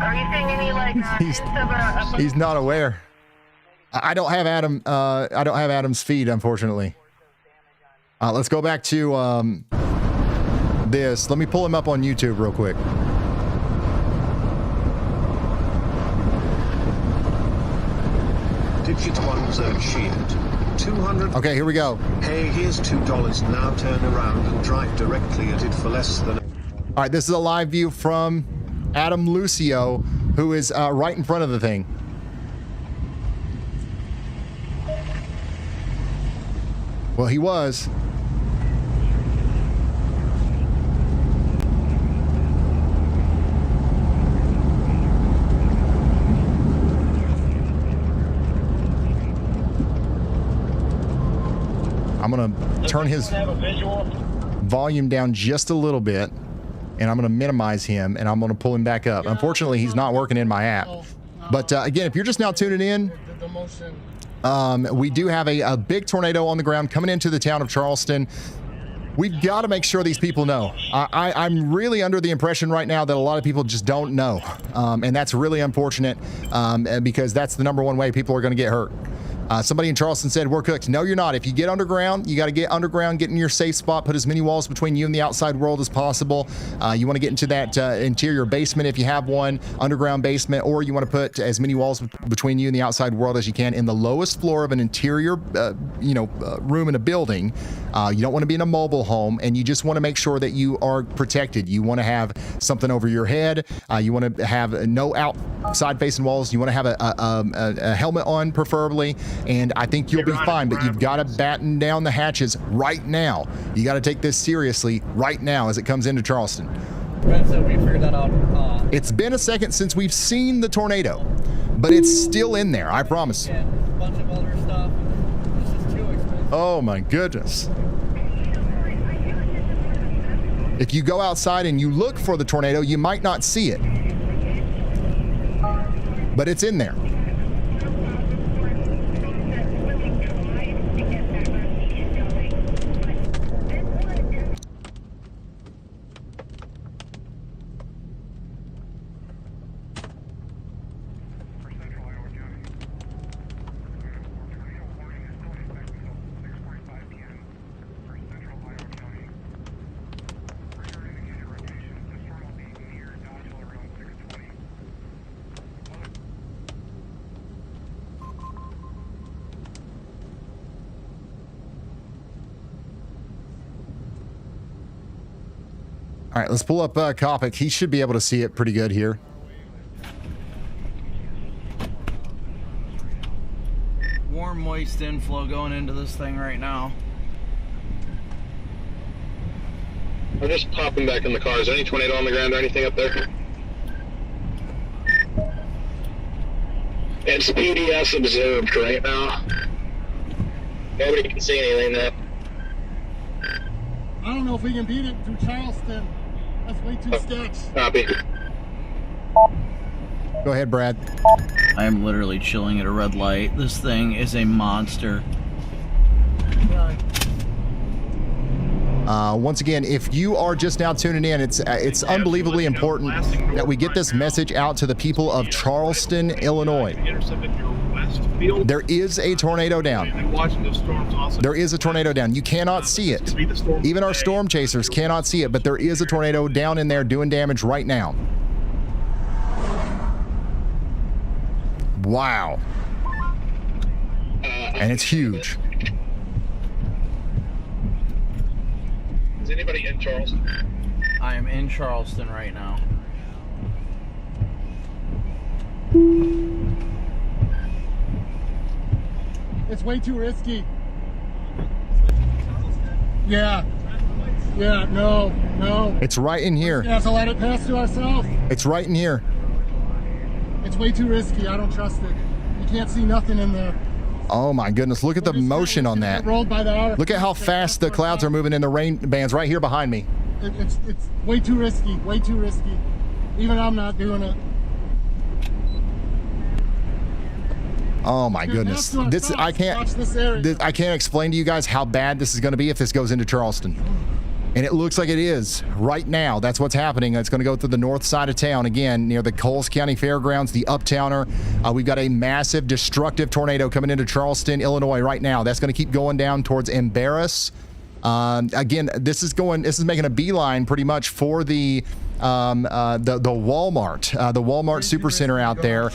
Are you seeing any hints of He's not aware. I don't have Adam. I don't have Adam's feed, unfortunately. Let's go back to this. Let me pull him up on YouTube real quick. Digit 1 zone shield. 200. Okay, here we go. Hey, here's $2. Now turn around and drive directly at it for less than. All right, this is a live view from Adam Lucio, who is right in front of the thing. Well, he was. I'm going to turn his volume down just a little bit, and I'm going to minimize him, and I'm going to pull him back up. Unfortunately, he's not working in my app. But again, if you're just now tuning in, we do have a big tornado on the ground coming into the town of Charleston. We've got to make sure these people know. I'm really under the impression right now that a lot of people just don't know. And that's really unfortunate because that's the number one way people are going to get hurt. Somebody in Charleston said, we're cooked. No, you're not. If you get underground, you got to get underground, get in your safe spot, put as many walls between you and the outside world as possible. You want to get into that interior basement if you have one, underground basement, or you want to put as many walls between you and the outside world as you can in the lowest floor of an interior room in a building. You don't want to be in a mobile home, and you just want to make sure that you are protected. You want to have something over your head. You want to have no outside facing walls. You want to have a helmet on, preferably. And I think you'll be fine, but you've got to batten down the hatches right now. You got to take this seriously right now as it comes into Charleston. Brent said we figured that out. It's been a second since we've seen the tornado, but it's still in there, I promise. A bunch of other stuff. This is too expensive. Oh my goodness. If you go outside and you look for the tornado, you might not see it, but it's in there. All right, let's pull up Kopic. He should be able to see it pretty good here. Warm, moist inflow going into this thing right now. I'm just popping back in the car. Is there any tornado on the ground or anything up there? It's PDS observed right now. Nobody can see anything though. I don't know if we can beat it through Charleston. That's way too sketch. Copy. Go ahead, Brad. I am literally chilling at a red light. This thing is a monster. Once again, if you are just now tuning in, it's unbelievably important that we get this message out to the people of Charleston, Illinois. There is a tornado down. There is a tornado down. You cannot see it. Even our storm chasers cannot see it, but there is a tornado down in there doing damage right now. Wow. And it's huge. Is anybody in Charleston? I am in Charleston right now. It's way too risky. Yeah. Yeah, no. It's right in here. We have to let it pass to ourselves. It's right in here. It's way too risky. I don't trust it. You can't see nothing in there. Oh my goodness, look at the motion on that. Look at how fast the clouds are moving in the rain bands right here behind me. It's way too risky, way too risky. Even I'm not doing it. Oh my goodness. I can't explain to you guys how bad this is going to be if this goes into Charleston. And it looks like it is right now. That's what's happening. It's going to go through the north side of town, again, near the Coles County Fairgrounds, the Uptowner. We've got a massive destructive tornado coming into Charleston, Illinois right now. That's going to keep going down towards Embarrass. Again, this is making a beeline pretty much for the Walmart, the Walmart Supercenter out there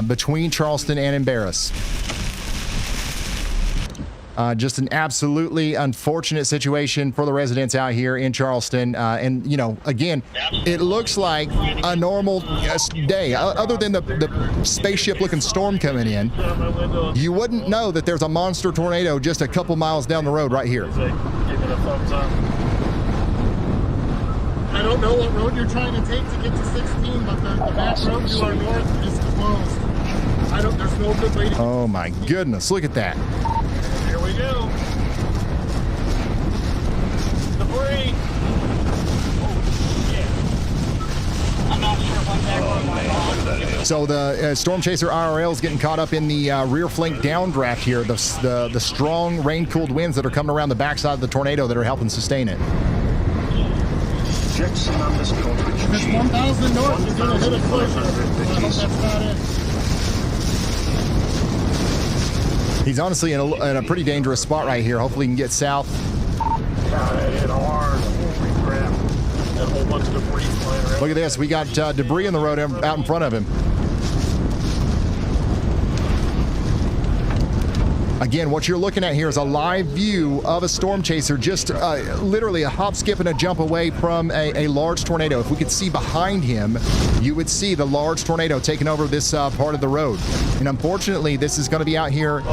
between Charleston and Embarrass. Just an absolutely unfortunate situation for the residents out here in Charleston. And, you know, again, it looks like a normal day. Other than the spaceship-looking storm coming in, you wouldn't know that there's a monster tornado just a couple miles down the road right here. I don't know what road you're trying to take to get to 16, but the back road to our north is closed. There's no good way to... Oh, my goodness. Look at that. Here we go. Debris. I'm not sure what that road. So the Storm Chaser IRL is getting caught up in the rear flank downdraft here. The strong rain-cooled winds that are coming around the backside of the tornado that are helping sustain it. It's 1,000 north. You're going to hit it closer. I hope that's not it. He's honestly in a pretty dangerous spot right here. Hopefully he can get south. Look at this. We got debris in the road out in front of him. Again, what you're looking at here is a live view of a storm chaser just literally a hop, skip, and a jump away from a large tornado. If we could see behind him, you would see the large tornado taking over this part of the road. And unfortunately, this is going to be out here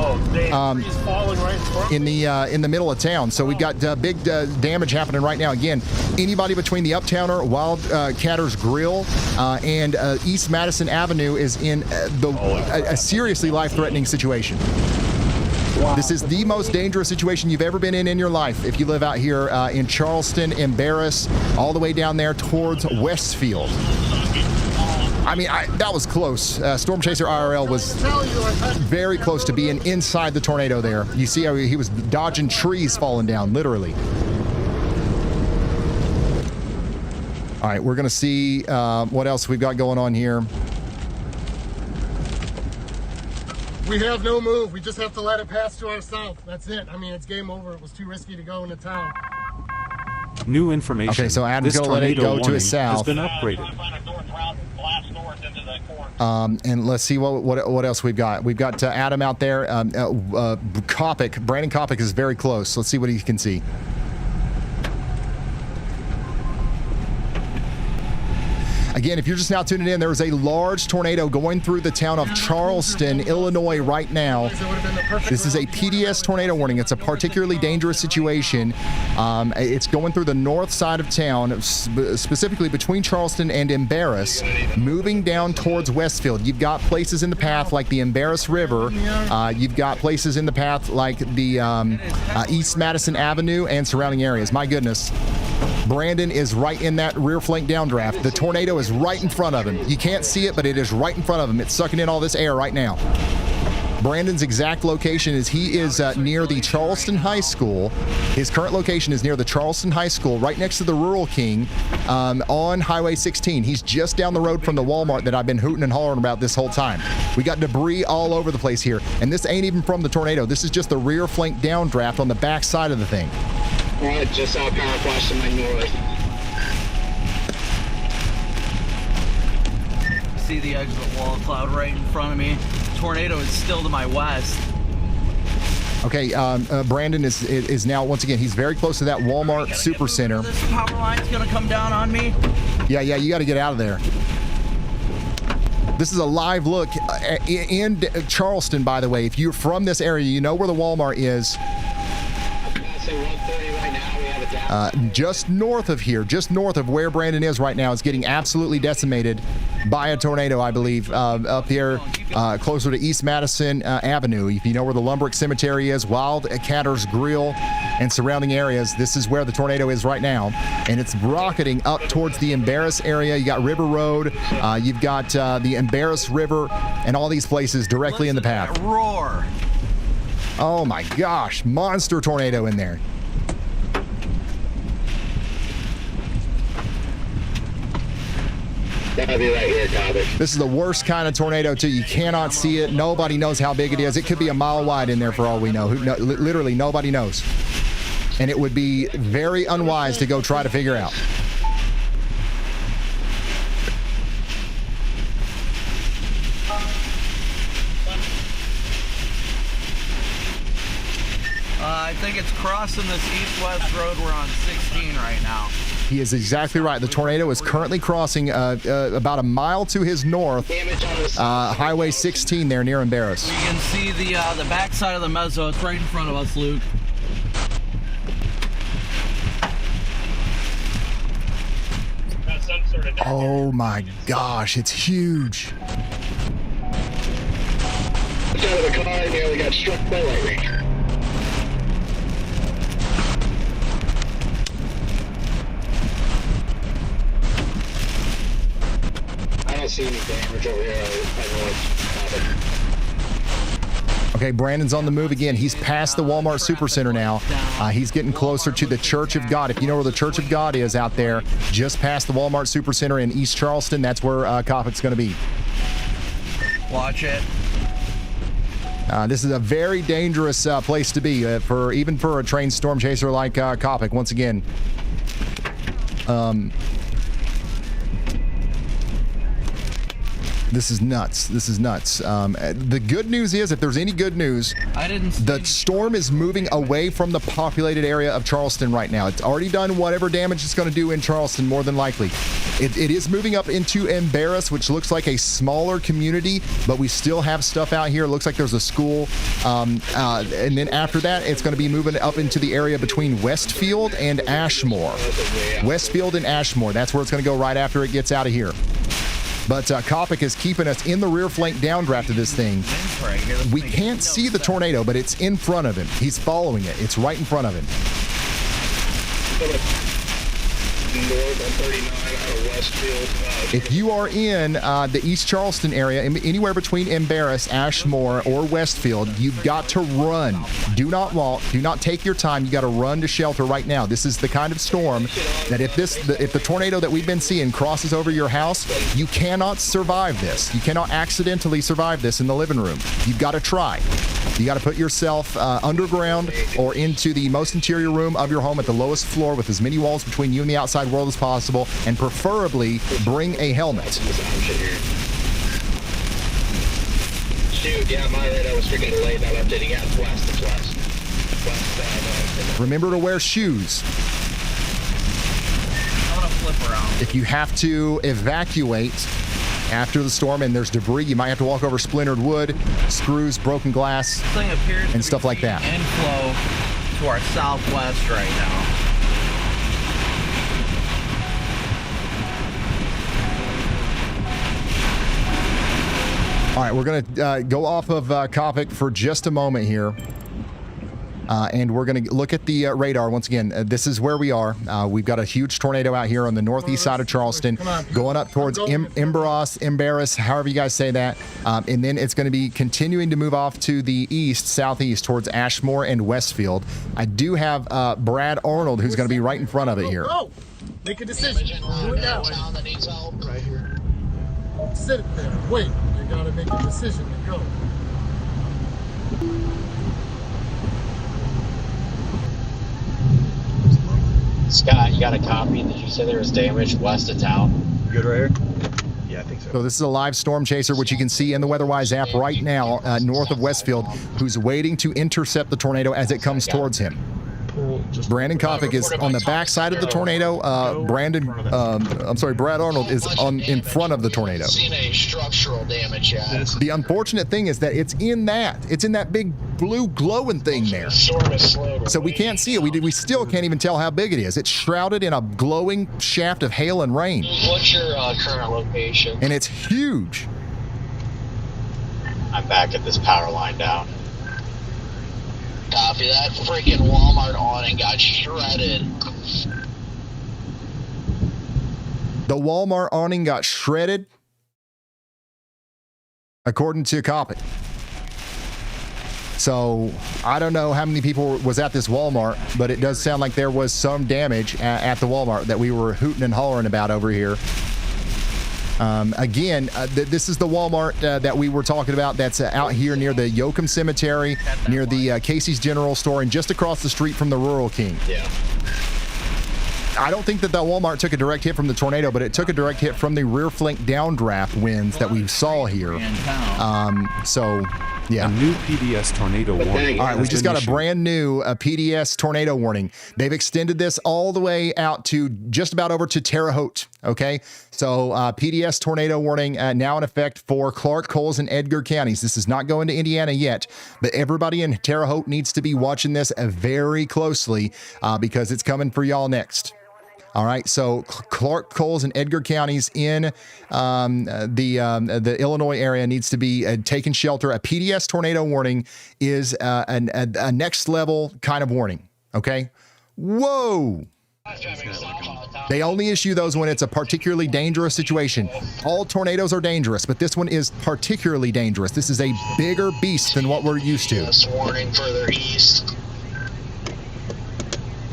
in the middle of town. So we've got big damage happening right now. Again, anybody between the Uptowner, Wildcatter's Grill, and East Madison Avenue is in a seriously life-threatening situation. Wow. This is the most dangerous situation you've ever been in your life if you live out here in Charleston, Embarrass, all the way down there towards Westfield. I mean, that was close. Storm Chaser IRL was very close to being inside the tornado there. You see how he was dodging trees falling down, literally. All right, we're going to see what else we've got going on here. We have no move. We just have to let it pass to our south. That's it. I mean, it's game over. It was too risky to go into town. New information. Okay, so Adam's going to let it go to his south. Has been upgraded. And let's see what else we've got. We've got Adam out there. Kopic, Brandon Kopic is very close. Let's see what he can see. Again, if you're just now tuning in, there is a large tornado going through the town of Charleston, Illinois right now. This is a PDS tornado warning. It's a particularly dangerous situation. It's going through the north side of town, specifically between Charleston and Embarrass, moving down towards Westfield. You've got places in the path like the Embarrass River. You've got places in the path like the East Madison Avenue and surrounding areas. My goodness. Brandon is right in that rear flank downdraft. The tornado is right in front of him. You can't see it, but it is right in front of him. It's sucking in all this air right now. Brandon's exact location is he is near the Charleston High School. His current location is near the Charleston High School, right next to the Rural King on Highway 16. He's just down the road from the Walmart that I've been hooting and hollering about this whole time. We got debris all over the place here, and this ain't even from the tornado. This is just the rear flank downdraft on the back side of the thing. Just saw a power flash to my north. See the exit wall cloud right in front of me. Tornado is still to my west. Okay, Brandon is now, once again, he's very close to that Walmart Supercenter. This power line's gonna come down on me. Yeah, you got to get out of there. This is a live look in Charleston, by the way. If you're from this area, you know where the Walmart is. Just north of here, just north of where Brandon is right now, is getting absolutely decimated by a tornado, I believe, up here closer to East Madison Avenue. If you know where the Lumbrick Cemetery is, Wildcatter's Grill, and surrounding areas, this is where the tornado is right now. And it's rocketing up towards the Embarrass area. You got River Road, you've got the Embarrass River, and all these places directly in the path. Roar! Oh my gosh, monster tornado in there. That'll be right here, Topic. This is the worst kind of tornado, too. You cannot see it. Nobody knows how big it is. It could be a mile wide in there for all we know. Literally, nobody knows. And it would be very unwise to go try to figure out. I think it's crossing this east-west road. We're on 16 right now. He is exactly right. The tornado is currently crossing about a mile to his north, Highway 16 there near Embarrass. You can see the backside of the mezzo. It's right in front of us, Luke. Oh my gosh, it's huge. Out of the car, I nearly got struck by lightning. I don't see any damage over here. I know it's Okay, Brandon's on the move again. He's past the Walmart Supercenter now. He's getting closer to the Church of God. If you know where the Church of God is out there, just past the Walmart Supercenter in East Charleston, that's where Kopic's going to be. Watch it. This is a very dangerous place to be, even for a trained storm chaser like Kopic. Once again, this is nuts. This is nuts. The good news is, if there's any good news, the storm is moving away from the populated area of Charleston right now. It's already done whatever damage it's going to do in Charleston, more than likely. It is moving up into Embarrass, which looks like a smaller community, but we still have stuff out here. It looks like there's a school. And then after that, it's going to be moving up into the area between Westfield and Ashmore. Westfield and Ashmore. That's where it's going to go right after it gets out of here. But Kopic is keeping us in the rear flank downdraft of this thing. We can't see the tornado, but it's in front of him. He's following it. It's right in front of him. north on 39 out of Westfield. If you are in the East Charleston area, anywhere between Embarrass, Ashmore, or Westfield, you've got to run. Do not walk. Do not take your time. You got to run to shelter right now. This is the kind of storm that if the tornado that we've been seeing crosses over your house, you cannot survive this. You cannot accidentally survive this in the living room. You've got to try. You got to put yourself underground or into the most interior room of your home at the lowest floor with as many walls between you and the outside world as possible, and preferably bring a helmet. Shoot, yeah, my radar was freaking delayed. I'm updating out west. West. Remember to wear shoes. flip around. If you have to evacuate after the storm and there's debris, you might have to walk over splintered wood, screws, broken glass, and stuff like that. Inflow to our southwest right now. All right, we're going to go off of Coppock for just a moment here. And we're going to look at the radar. Once again, this is where we are. We've got a huge tornado out here on the northeast side of Charleston, going up towards Embarrass, however you guys say that. And then it's going to be continuing to move off to the east, southeast, towards Ashmore and Westfield. I do have Brad Arnold, who's going to be right in front of it here. Go! Make a decision. Do it now. Right here. Don't sit there. Wait. You got to make a decision and go. Scott, you got a copy? Did you say there was damage west of town? Good right here? Yeah, I think so. So this is a live storm chaser, which you can see in the WeatherWise app right now, north of Westfield, who's waiting to intercept the tornado as it comes towards him. Brandon Coppock is on the back side of the tornado. Brad Arnold is in front of the tornado. Seen any structural damage yet? The unfortunate thing is that it's in that big blue glowing thing there. So we can't see it. We still can't even tell how big it is. It's shrouded in a glowing shaft of hail and rain. What's your current location? And it's huge. I'm back at this power line down. Copy that. Freaking Walmart awning got shredded. The Walmart awning got shredded, according to Coppock. So I don't know how many people was at this Walmart, but it does sound like there was some damage at the Walmart that we were hooting and hollering about over here. This is the Walmart that we were talking about that's out here near the Yoakum Cemetery, near the Casey's General Store, and just across the street from the Rural King. Yeah. I don't think that Walmart took a direct hit from the tornado, but it took a direct hit from the rear flank downdraft winds that we saw here. Yeah. A new PDS tornado warning. All right, we just got a brand new PDS tornado warning. They've extended this all the way out to just about over to Terre, Haute. Okay, so PDS tornado warning now in effect for Clark, Coles, and Edgar counties. This is not going to Indiana yet, but everybody in Terre Haute needs to be watching this very closely because it's coming for y'all next. All right, so Clark, Coles, and Edgar counties in the Illinois area needs to be taking shelter. A PDS tornado warning is a next level kind of warning. Okay, whoa. They only issue those when it's a particularly dangerous situation. All tornadoes are dangerous, but this one is particularly dangerous. This is a bigger beast than what we're used to. Warning further east.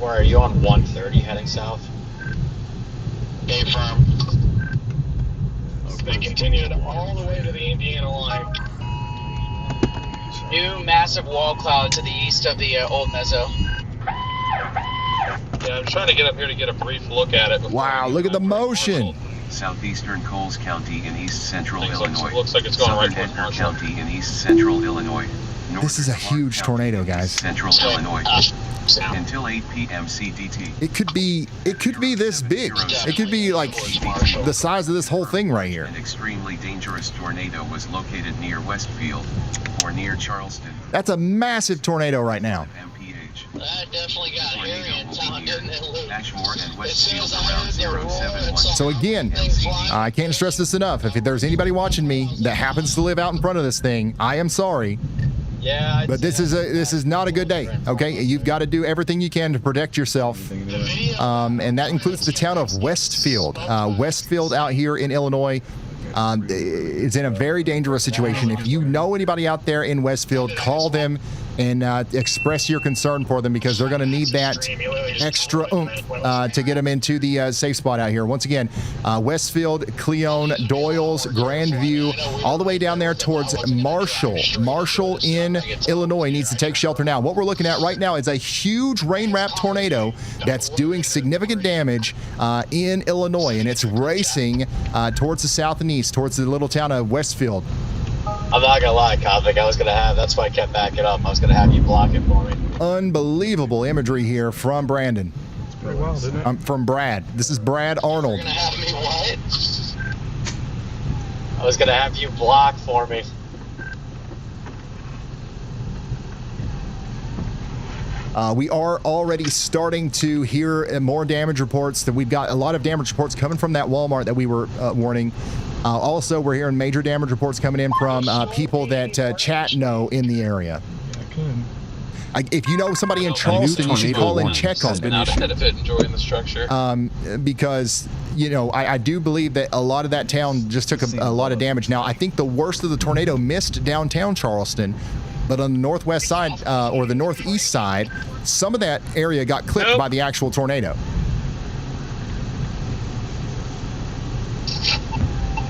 Where are you on 130 heading south? Stay firm. They continued all the way to the Indiana line. New massive wall cloud to the east of the old mezzo. Yeah, I'm trying to get up here to get a brief look at it. Wow, look at the motion. Southeastern Coles County in east central Illinois. Looks like it's going right towards Edgar Martinsville. County in east central Illinois. This is a huge tornado, guys. Central Illinois. Until 8 p.m. CDT. It could be this big. It could be like the size of this whole thing right here. An extremely dangerous tornado was located near Westfield or near Charleston. That's a massive tornado right now. That definitely got hairy in town, didn't it, Luke? Ashmore and Westfield around 071. So again, I can't stress this enough. If there's anybody watching me that happens to live out in front of this thing, I am sorry. Yeah, but this is not a good day. Okay, you've got to do everything you can to protect yourself, and that includes the town of Westfield. Westfield out here in Illinois is in a very dangerous situation. If you know anybody out there in Westfield, call them and express your concern for them, because they're going to need that extra oomph to get them into the safe spot out here. Once again, Westfield, Cleone, Doyles, Grandview, all the way down there towards Marshall. Marshall in Illinois needs to take shelter now. What we're looking at right now is a huge rain-wrapped tornado that's doing significant damage in Illinois, and it's racing towards the south and east, towards the little town of Westfield. I'm not gonna lie, Coppock. That's why I kept backing up. I was gonna have you block it for me. Unbelievable imagery here from Brandon. pretty wild, isn't it? I'm from Brad. This is Brad Arnold. You're gonna have me what? I was gonna have you block for me. We are already starting to hear more damage reports. That we've got a lot of damage reports coming from that Walmart that we were warning. Also, we're hearing major damage reports coming in from people that chat know in the area. If you know somebody in Charleston, you should call and check on them. Not ahead of it, enjoying the structure. Because, you know, I do believe that a lot of that town just took a lot of damage. Now, I think the worst of the tornado missed downtown Charleston, but on the northwest side or the northeast side, some of that area got clipped by the actual tornado.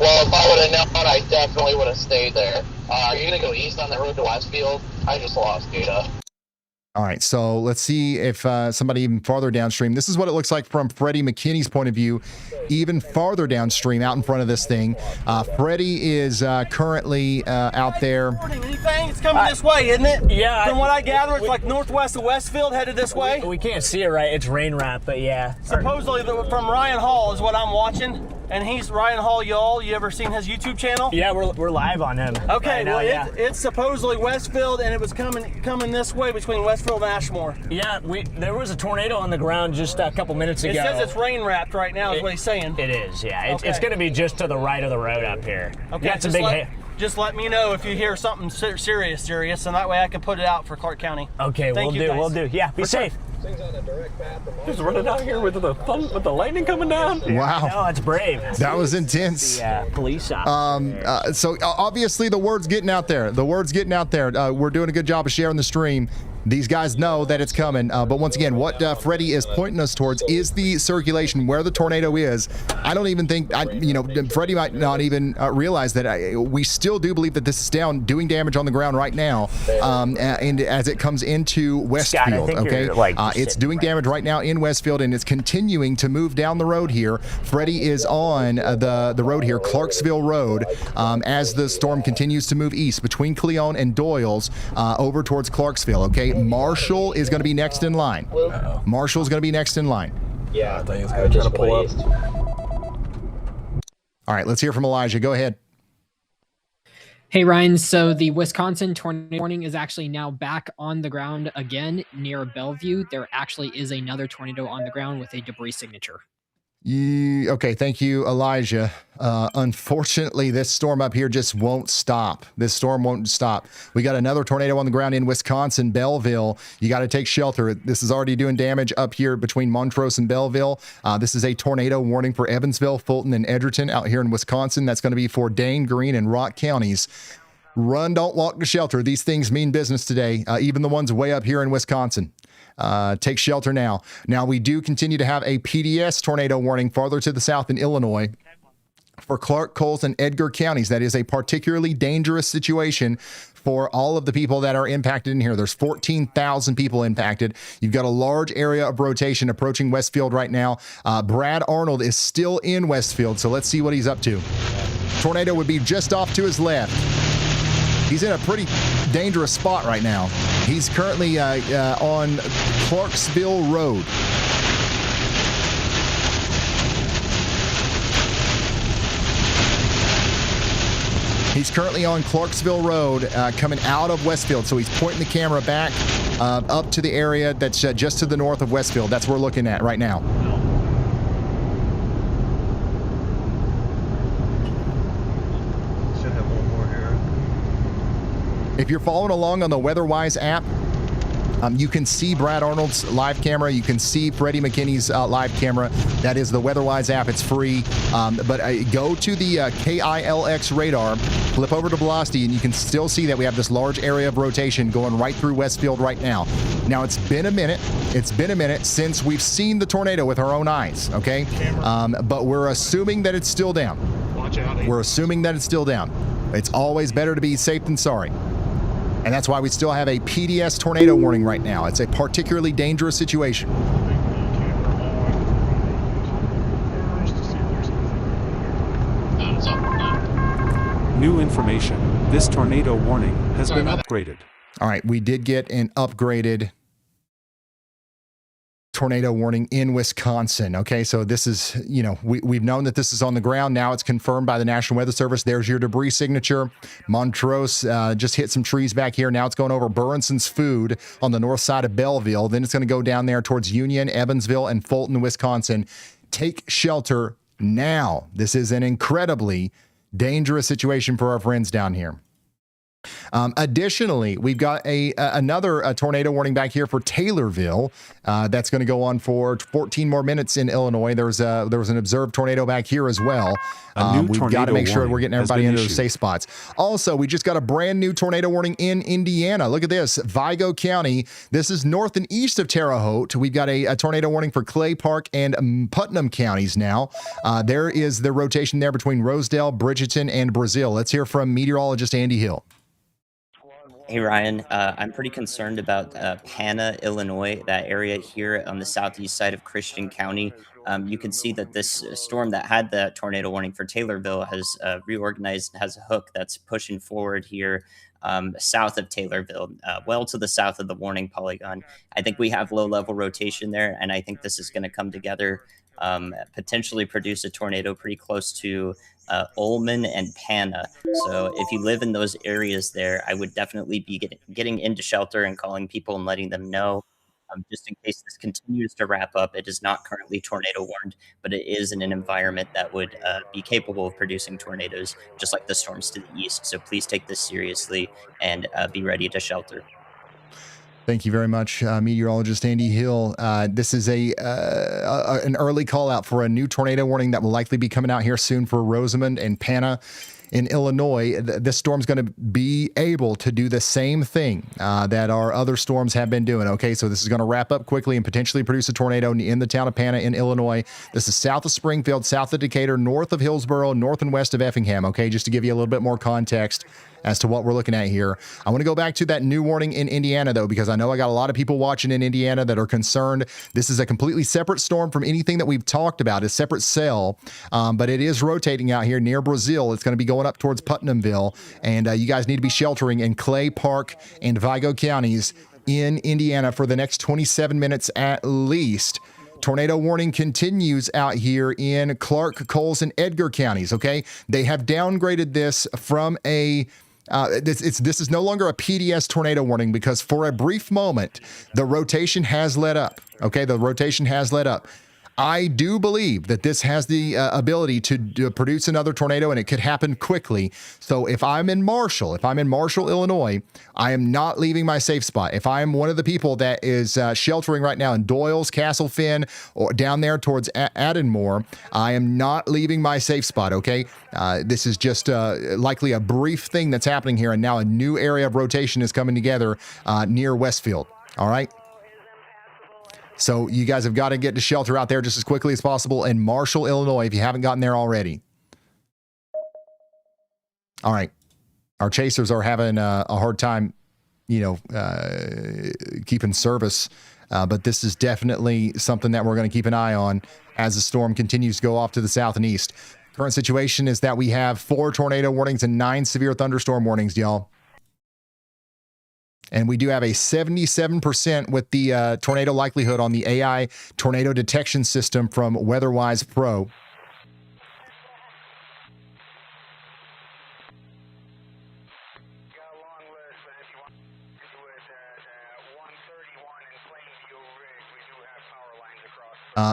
Well, if I would have known, I definitely would have stayed there. Are you going to go east on the road to Westfield? I just lost data. All right, so let's see if somebody even farther downstream. This is what it looks like from Freddie McKinney's point of view, even farther downstream out in front of this thing. Freddie is currently out there. Anything? It's coming this way, isn't it? Yeah. From what I gather, it's like northwest of Westfield, headed this way. We can't see it right. It's rain wrap, but yeah. Supposedly from Ryan Hall is what I'm watching. And he's Ryan Hall, y'all. You ever seen his YouTube channel? Yeah, we're live on him. Okay, well, it's supposedly Westfield, and it was coming this way between Westfield and Ashmore. Yeah, there was a tornado on the ground just a couple minutes ago. It says it's rain wrapped right now, is what he's saying. It is, yeah. It's going to be just to the right of the road up here. Okay, just let me know if you hear something serious, and that way I can put it out for Clark County. Okay, we'll do. Yeah, be safe. Who's running out here with the lightning coming down? Wow. No, it's brave. That was intense. The police officer. So obviously the word's getting out there. We're doing a good job of sharing the stream. These guys know that it's coming. But once again, what Freddie is pointing us towards is the circulation where the tornado is. I don't even think, Freddie might not even realize that we still do believe that this is doing damage on the ground right now. And as it comes into Westfield, it's doing damage right now in Westfield, and it's continuing to move down the road here. Freddie is on the road here, Clarksville Road, as the storm continues to move east between Cleon and Doyle's over towards Clarksville, okay? Marshall is going to be next in line. Marshall's going to be next in line. Yeah, I think it's going to try to pull up. All right, let's hear from Elijah. Go ahead. Hey, Ryan. So the Wisconsin tornado warning is actually now back on the ground again near Bellevue. There actually is another tornado on the ground with a debris signature. Okay, thank you, Elijah. Unfortunately, this storm up here just won't stop. This storm won't stop. We got another tornado on the ground in Wisconsin, Belleville. You got to take shelter. This is already doing damage up here between Montrose and Belleville. This is a tornado warning for Evansville, Fulton, and Edgerton out here in Wisconsin. That's going to be for Dane, Greene, and Rock counties. Run, don't walk to shelter. These things mean business today, even the ones way up here in Wisconsin. Take shelter now. Now, we do continue to have a PDS tornado warning farther to the south in Illinois for Clark, Coles, and Edgar counties. That is a particularly dangerous situation for all of the people that are impacted in here. There's 14,000 people impacted. You've got a large area of rotation approaching Westfield right now. Brad Arnold is still in Westfield, so let's see what he's up to. Tornado would be just off to his left. He's in a pretty dangerous spot right now. He's currently on Clarksville Road. He's currently on Clarksville Road, coming out of Westfield. So he's pointing the camera back up to the area that's just to the north of Westfield. That's what we're looking at right now. If you're following along on the WeatherWise app, you can see Brad Arnold's live camera. You can see Freddie McKinney's live camera. That is the WeatherWise app. It's free. But go to the KILX radar, flip over to velocity, and you can still see that we have this large area of rotation going right through Westfield right now. Now, it's been a minute. It's been a minute since we've seen the tornado with our own eyes, okay? But we're assuming that it's still down. Watch out. We're assuming that it's still down. It's always better to be safe than sorry. And that's why we still have a PDS tornado warning right now. It's a particularly dangerous situation. New information. This tornado warning has been upgraded. All right, we did get an upgraded tornado warning in Wisconsin. Okay, so this is, you know, we've known that this is on the ground. Now it's confirmed by the National Weather Service. There's your debris signature. Montrose just hit some trees back here. Now it's going over Burnson's Food on the north side of Belleville. Then it's going to go down there towards Union, Evansville, and Fulton, Wisconsin. Take shelter now. This is an incredibly dangerous situation for our friends down here. Additionally, we've got another tornado warning back here for Taylorville. That's going to go on for 14 more minutes in Illinois. There was an observed tornado back here as well. We've got to make sure we're getting everybody into the safe spots. Also, we just got a brand new tornado warning in Indiana. Look at this, Vigo County. This is north and east of Terre Haute. We've got a tornado warning for Clay Park and Putnam counties now. There is the rotation there between Rosedale, Bridgeton, and Brazil. Let's hear from meteorologist Andy Hill. Hey Ryan, I'm pretty concerned about Pana, Illinois, that area here on the southeast side of Christian County. You can see that this storm that had the tornado warning for Taylorville has reorganized and has a hook that's pushing forward here south of Taylorville, well to the south of the warning polygon. I think we have low-level rotation there, and I think this is going to come together, potentially produce a tornado pretty close to Ullman and Pana. So if you live in those areas there, I would definitely be getting into shelter and calling people and letting them know, just in case this continues to wrap up. It is not currently tornado warned, but it is in an environment that would be capable of producing tornadoes, just like the storms to the east. So please take this seriously and be ready to shelter. Thank you very much, meteorologist Andy Hill. This is an early call out for a new tornado warning that will likely be coming out here soon for Rosamond and Pana in Illinois. This storm's going to be able to do the same thing that our other storms have been doing. Okay, so this is going to wrap up quickly and potentially produce a tornado in the town of Pana in Illinois. This is south of Springfield, south of Decatur, north of Hillsboro, north and west of Effingham. Okay, just to give you a little bit more context as to what we're looking at here. I want to go back to that new warning in Indiana, though, because I know I got a lot of people watching in Indiana that are concerned. This is a completely separate storm from anything that we've talked about, a separate cell, but it is rotating out here near Brazil. It's going to be going up towards Putnamville, and you guys need to be sheltering in Clay Park and Vigo counties in Indiana for the next 27 minutes at least. Tornado warning continues out here in Clark, Coles, and Edgar counties, okay? They have downgraded this from a this is no longer a PDS tornado warning because for a brief moment, the rotation has let up. Okay, the rotation has let up. I do believe that this has the ability to produce another tornado, and it could happen quickly. So if I'm in Marshall, Illinois, I am not leaving my safe spot. If I'm one of the people that is sheltering right now in Doyle's, Castle Finn, or down there towards Adenmore, I am not leaving my safe spot, okay? This is just likely a brief thing that's happening here, and now a new area of rotation is coming together near Westfield, all right? So you guys have got to get to shelter out there just as quickly as possible in Marshall, Illinois, if you haven't gotten there already. All right. Our chasers are having a hard time, keeping service. But this is definitely something that we're going to keep an eye on as the storm continues to go off to the south and east. Current situation is that we have 4 tornado warnings and 9 severe thunderstorm warnings, y'all. And we do have a 77% with the tornado likelihood on the AI tornado detection system from WeatherWise Pro.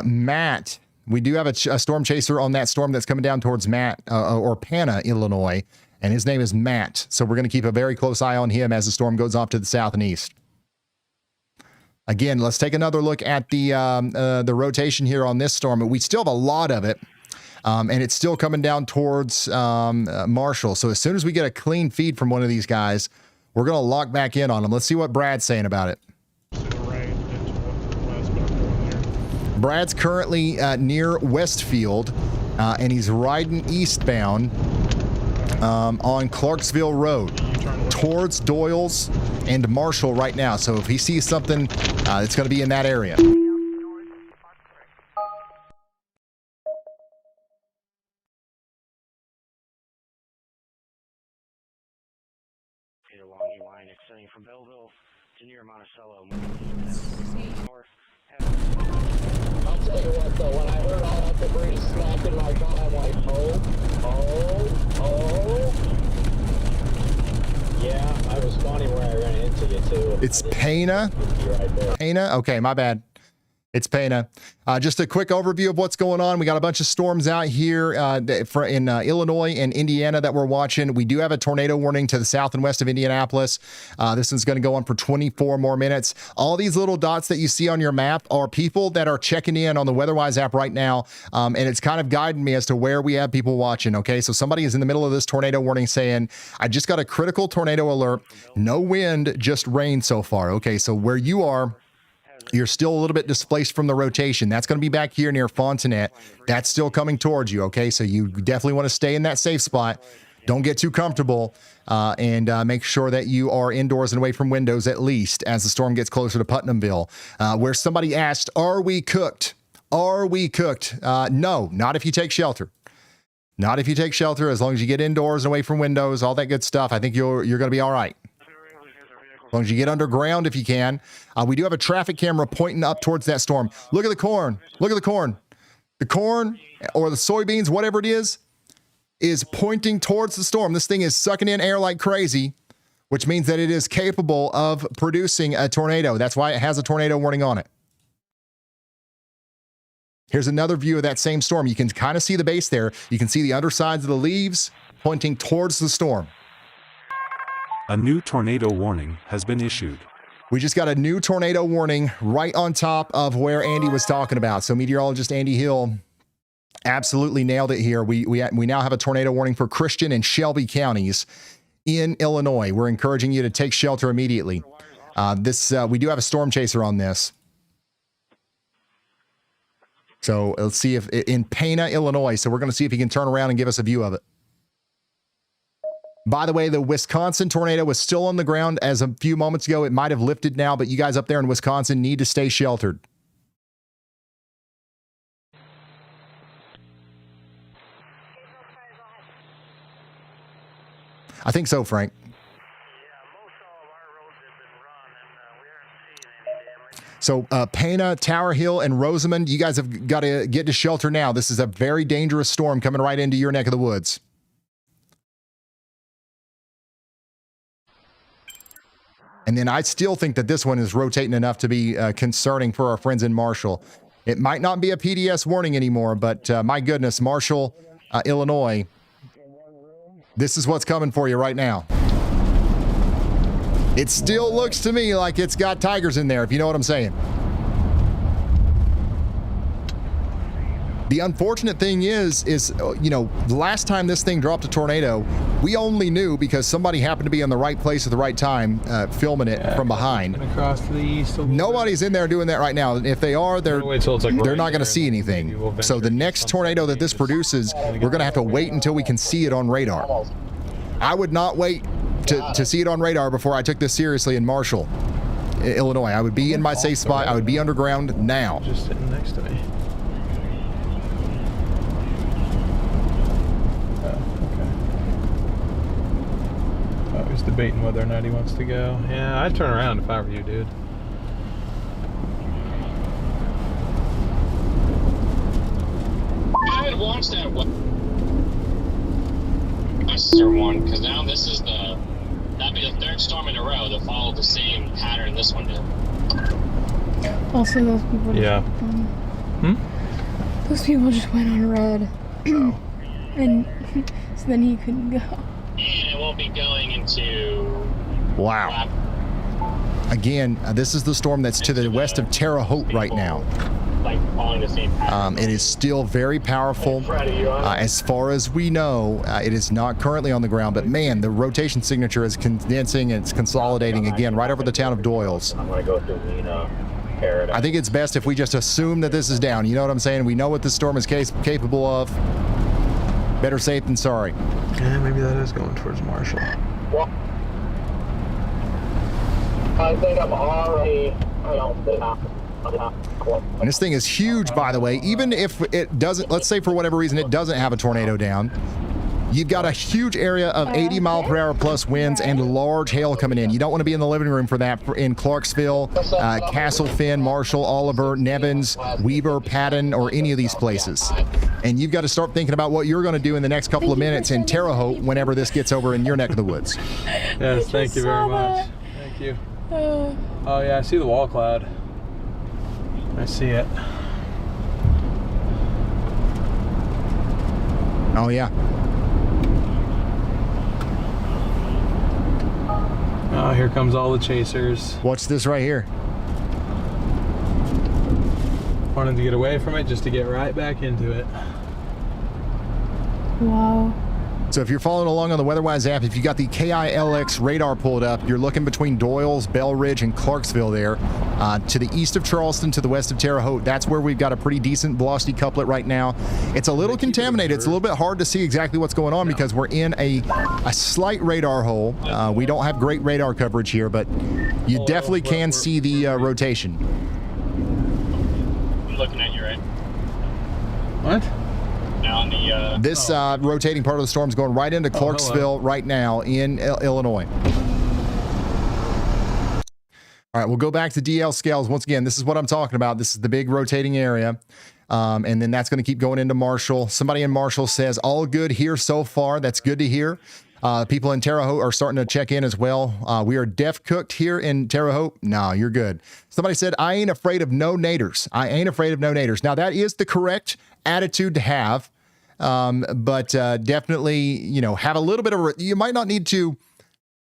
Matt, we do have a storm chaser on that storm that's coming down towards or Pana, Illinois. And his name is Matt. So we're going to keep a very close eye on him as the storm goes off to the south and east. Again, let's take another look at the rotation here on this storm. We still have a lot of it, and it's still coming down towards Marshall. So as soon as we get a clean feed from one of these guys, we're going to lock back in on them. Let's see what Brad's saying about it. Brad's currently near Westfield, and he's riding eastbound on Clarksville Road towards Doyle's and Marshall right now. So if he sees something, it's going to be in that area. Along E line extending from Belleville to near Monticello, north I'll tell you what, though, when I heard all that debris smacking my phone, I'm like, oh. Yeah, I was spawning where I ran into you, too. It's Pana. Pana? Okay, my bad. It's Pana. Just a quick overview of what's going on. We got a bunch of storms out here in Illinois and Indiana that we're watching. We do have a tornado warning to the south and west of Indianapolis. This is going to go on for 24 more minutes. All these little dots that you see on your map are people that are checking in on the WeatherWise app right now, and it's kind of guiding me as to where we have people watching, okay? So somebody is in the middle of this tornado warning saying, I just got a critical tornado alert. No wind, just rain so far. Okay, so where you are, you're still a little bit displaced from the rotation. That's going to be back here near Fontanet. That's still coming towards you, okay? So you definitely want to stay in that safe spot. Don't get too comfortable, and make sure that you are indoors and away from windows at least as the storm gets closer to Putnamville, where somebody asked, are we cooked? Are we cooked? No, not if you take shelter. Not if you take shelter, as long as you get indoors and away from windows, all that good stuff. I think you're going to be all right. As long as you get underground if you can. We do have a traffic camera pointing up towards that storm. Look at the corn. Look at the corn. The corn or the soybeans, whatever it is pointing towards the storm. This thing is sucking in air like crazy, which means that it is capable of producing a tornado. That's why it has a tornado warning on it. Here's another view of that same storm. You can kind of see the base there. You can see the undersides of the leaves pointing towards the storm. A new tornado warning has been issued. We just got a new tornado warning right on top of where Andy was talking about. So meteorologist Andy Hill absolutely nailed it here. We now have a tornado warning for Christian and Shelby counties in Illinois. We're encouraging you to take shelter immediately. We do have a storm chaser on this. So let's see if in Pana, Illinois. So we're going to see if he can turn around and give us a view of it. By the way, the Wisconsin tornado was still on the ground as a few moments ago. It might have lifted now, but you guys up there in Wisconsin need to stay sheltered. I think so, Frank. So Pana, Tower Hill, and Rosamond, you guys have got to get to shelter now. This is a very dangerous storm coming right into your neck of the woods. And then I still think that this one is rotating enough to be concerning for our friends in Marshall. It might not be a PDS warning anymore, but my goodness, Marshall, Illinois, this is what's coming for you right now. It still looks to me like it's got tigers in there, if you know what I'm saying. The unfortunate thing is, you know, the last time this thing dropped a tornado, we only knew because somebody happened to be in the right place at the right time, filming it from behind. Across to the east. Nobody's in there doing that right now. And if they are, they're not going to see anything. So the next tornado that this produces, we're going to have to wait until we can see it on radar. I would not wait to see it on radar before I took this seriously in Marshall, Illinois. I would be in my safe spot. I would be underground now. Just sitting next to me. He's debating whether or not he wants to go. Yeah, I'd turn around if I were you, dude. I'd watch that Western one, because now this is that'd be the third storm in a row that followed the same pattern this one did. Also, those people just, those people just went on red. Oh. And so then he couldn't go. And it won't be going into... Wow. Again, this is the storm that's to the west of Terre, Haute right now. Like following the same pattern. It is still very powerful. As far as we know, it is not currently on the ground, but man, the rotation signature is condensing and it's consolidating again right over the town of Doyles. I'm going to go through Lena. I think it's best if we just assume that this is down. You know what I'm saying? We know what this storm is capable of. Better safe than sorry. Yeah, maybe that is going towards Marshall. Well, I think I'm already... And this thing is huge, by the way. Even if it doesn't, let's say for whatever reason it doesn't have a tornado down, You've got a huge area of 80-mile-per-hour plus winds and large hail coming in. You don't want to be in the living room for that in Clarksville, Castlefin, Marshall, Oliver, Nevins, Weaver, Patton, or any of these places. And you've got to start thinking about what you're going to do in the next couple of minutes in Terre Haute whenever this gets over in your neck of the woods. Yes, thank you very much. Thank you. Oh yeah, I see the wall cloud. I see it. Oh yeah. Oh, here comes all the chasers. What's this right here? Wanted to get away from it just to get right back into it. Wow. So if you're following along on the WeatherWise app, if you got the KILX radar pulled up, you're looking between Doyle's, Bell Ridge, and Clarksville there, to the east of Charleston, to the west of Terre Haute. That's where we've got a pretty decent velocity couplet right now. It's a little contaminated. It's a little bit hard to see exactly what's going on because we're in a slight radar hole. We don't have great radar coverage here, but you definitely can see the rotation. I'm looking at you, right? What? Now on the this rotating part of the storm is going right into Clarksville right now in Illinois. All right, we'll go back to DL scales. Once again, this is what I'm talking about. This is the big rotating area. And then that's going to keep going into Marshall. Somebody in Marshall says, all good here so far. That's good to hear. People in Terre Haute are starting to check in as well. We are def cooked here in Terre Haute. No, you're good. Somebody said, I ain't afraid of no naders. I ain't afraid of no naders. Now, that is the correct attitude to have. But definitely, you know, have a little bit of, you might not need to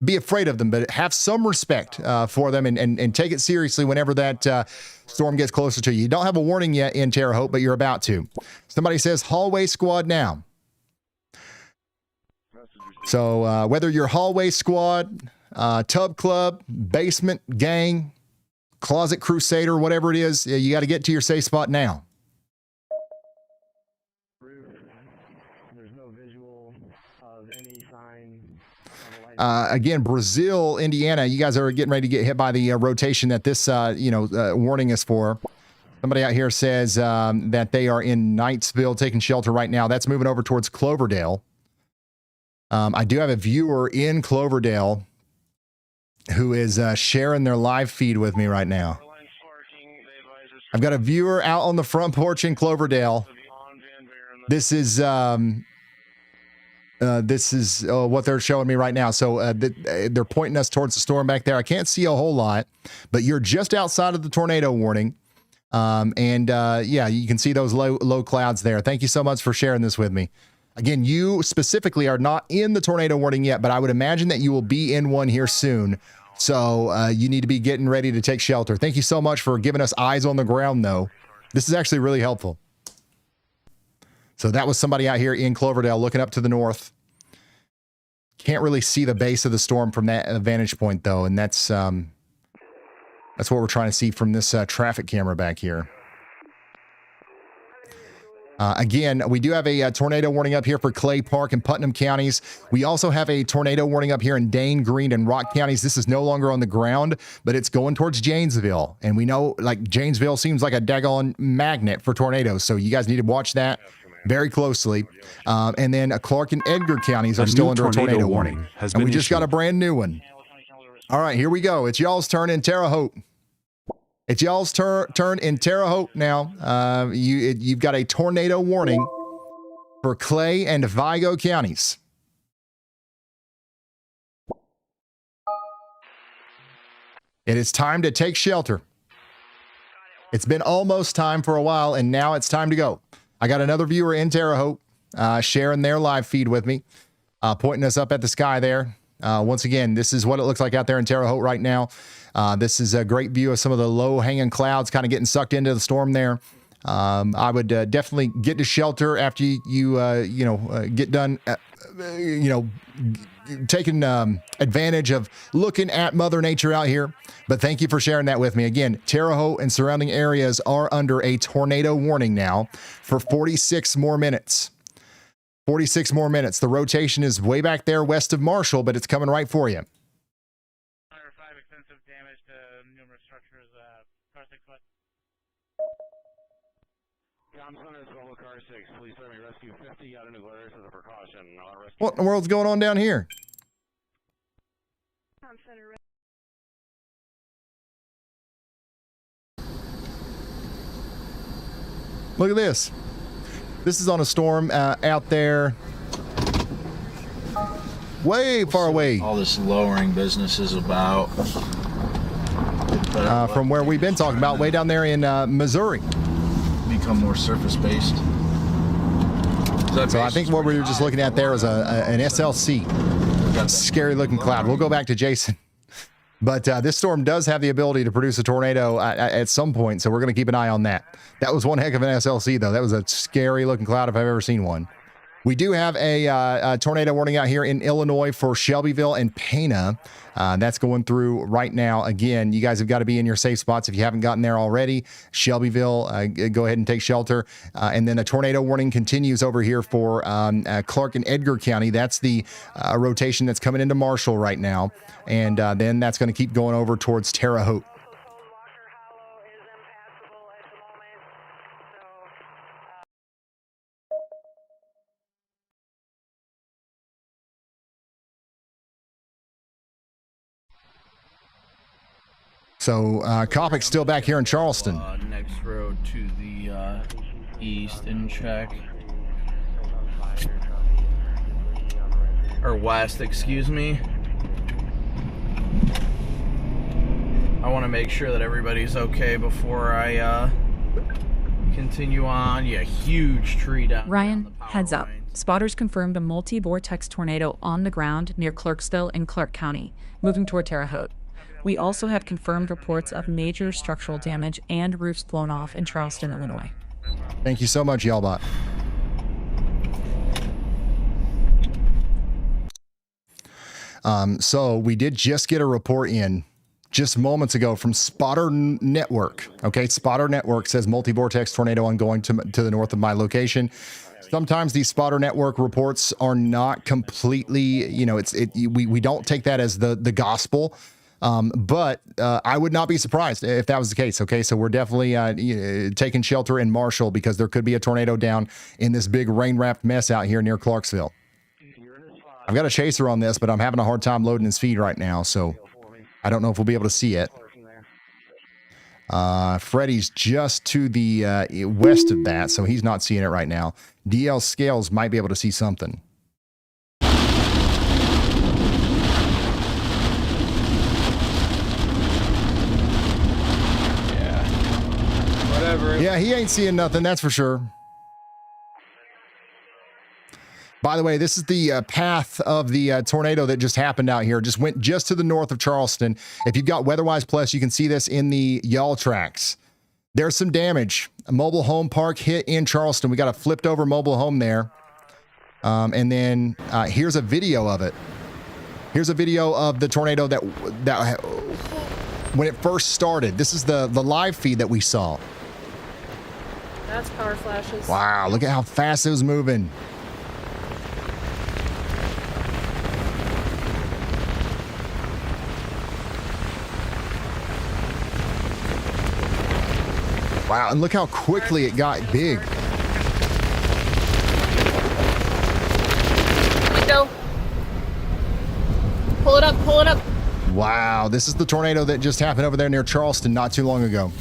be afraid of them, but have some respect for them and take it seriously whenever that storm gets closer to you. You don't have a warning yet in Terre Haute, but you're about to. Somebody says hallway squad now. So whether you're hallway squad, tub club, basement gang, closet crusader, whatever it is, you got to get to your safe spot now. Again, Brazil, Indiana, you guys are getting ready to get hit by the rotation that this, warning is for. Somebody out here says that they are in Knightsville taking shelter right now. That's moving over towards Cloverdale. I do have a viewer in Cloverdale who is sharing their live feed with me right now. I've got a viewer out on the front porch in Cloverdale. This is what they're showing me right now. So they're pointing us towards the storm back there. I can't see a whole lot, but you're just outside of the tornado warning. Yeah, you can see those low clouds there. Thank you so much for sharing this with me. Again, you specifically are not in the tornado warning yet, but I would imagine that you will be in one here soon. So you need to be getting ready to take shelter. Thank you so much for giving us eyes on the ground, though. This is actually really helpful. So that was somebody out here in Cloverdale looking up to the north. Can't really see the base of the storm from that vantage point, though, and that's what we're trying to see from this traffic camera back here. Again, we do have a tornado warning up here for Clay Park and Putnam counties. We also have a tornado warning up here in Dane, Greene, and Rock counties. This is no longer on the ground, but it's going towards Janesville. And we know, like, Janesville seems like a daggone magnet for tornadoes. So you guys need to watch that very closely. And then Clark and Edgar counties are still under a tornado warning. And we just got a brand new one. All right, here we go. It's y'all's turn in Terre Haute. It's y'all's turn in Terre Haute now. You've got a tornado warning for Clay and Vigo counties. It is time to take shelter. It's been almost time for a while, and now it's time to go. I got another viewer in Terre Haute sharing their live feed with me, pointing us up at the sky there. Once again, this is what it looks like out there in Terre Haute right now. This is a great view of some of the low-hanging clouds kind of getting sucked into the storm there. I would definitely get to shelter after you get done, taking advantage of looking at Mother Nature out here. But thank you for sharing that with me. Again, Terre Haute and surrounding areas are under a tornado warning now for 46 more minutes. 46 more minutes. The rotation is way back there west of Marshall, but it's coming right for you. Extensive damage to numerous structures. Car 6 foot. What in the world's going on down here? Look at this. This is on a storm out there way far away. All this lowering business is about. From where we've been talking about, way down there in Missouri. Become more surface-based. So I think what we were just looking at there is an SLC. Scary looking cloud. We'll go back to Jason. But this storm does have the ability to produce a tornado at some point, so we're going to keep an eye on that. That was one heck of an SLC, though. That was a scary looking cloud if I've ever seen one. We do have a tornado warning out here in Illinois for Shelbyville and Pana. That's going through right now. Again, you guys have got to be in your safe spots if you haven't gotten there already. Shelbyville, go ahead and take shelter. And then a tornado warning continues over here for Clark and Edgar County. That's the rotation that's coming into Marshall right now. And then that's going to keep going over towards Terre Haute. So, Kopic's still back here in Charleston. Next road to the east and check. Or west, excuse me. I want to make sure that everybody's okay before I continue on. Yeah, huge tree down. Ryan, heads up. Spotters confirmed a multi-vortex tornado on the ground near Clarksville in Clark County, moving toward Terre Haute. We also have confirmed reports of major structural damage and roofs blown off in Charleston, Illinois. Thank you so much, Yellbot. So we did just get a report in just moments ago from Spotter Network. Okay, Spotter Network says multi-vortex tornado ongoing to the north of my location. Sometimes these Spotter Network reports are not completely, we don't take that as the gospel. But I would not be surprised if that was the case. Okay, so we're definitely taking shelter in Marshall because there could be a tornado down in this big rain-wrapped mess out here near Clarksville. I've got a chaser on this, but I'm having a hard time loading his feed right now, so I don't know if we'll be able to see it. Freddie's just to the west of that, so he's not seeing it right now. DL Scales might be able to see something. Yeah, he ain't seeing nothing, that's for sure. By the way, this is the path of the tornado that just happened out here. Just went just to the north of Charleston. If you've got WeatherWise Plus, you can see this in the y'all tracks. There's some damage. A mobile home park hit in Charleston. We got a flipped over mobile home there. And then here's a video of it. Here's a video of the tornado that when it first started. This is the live feed that we saw. That's power flashes. Wow, look at how fast it was moving. Wow, and look how quickly it got big. Go. Pull it up, pull it up. Wow, this is the tornado that just happened over there near Charleston not too long ago.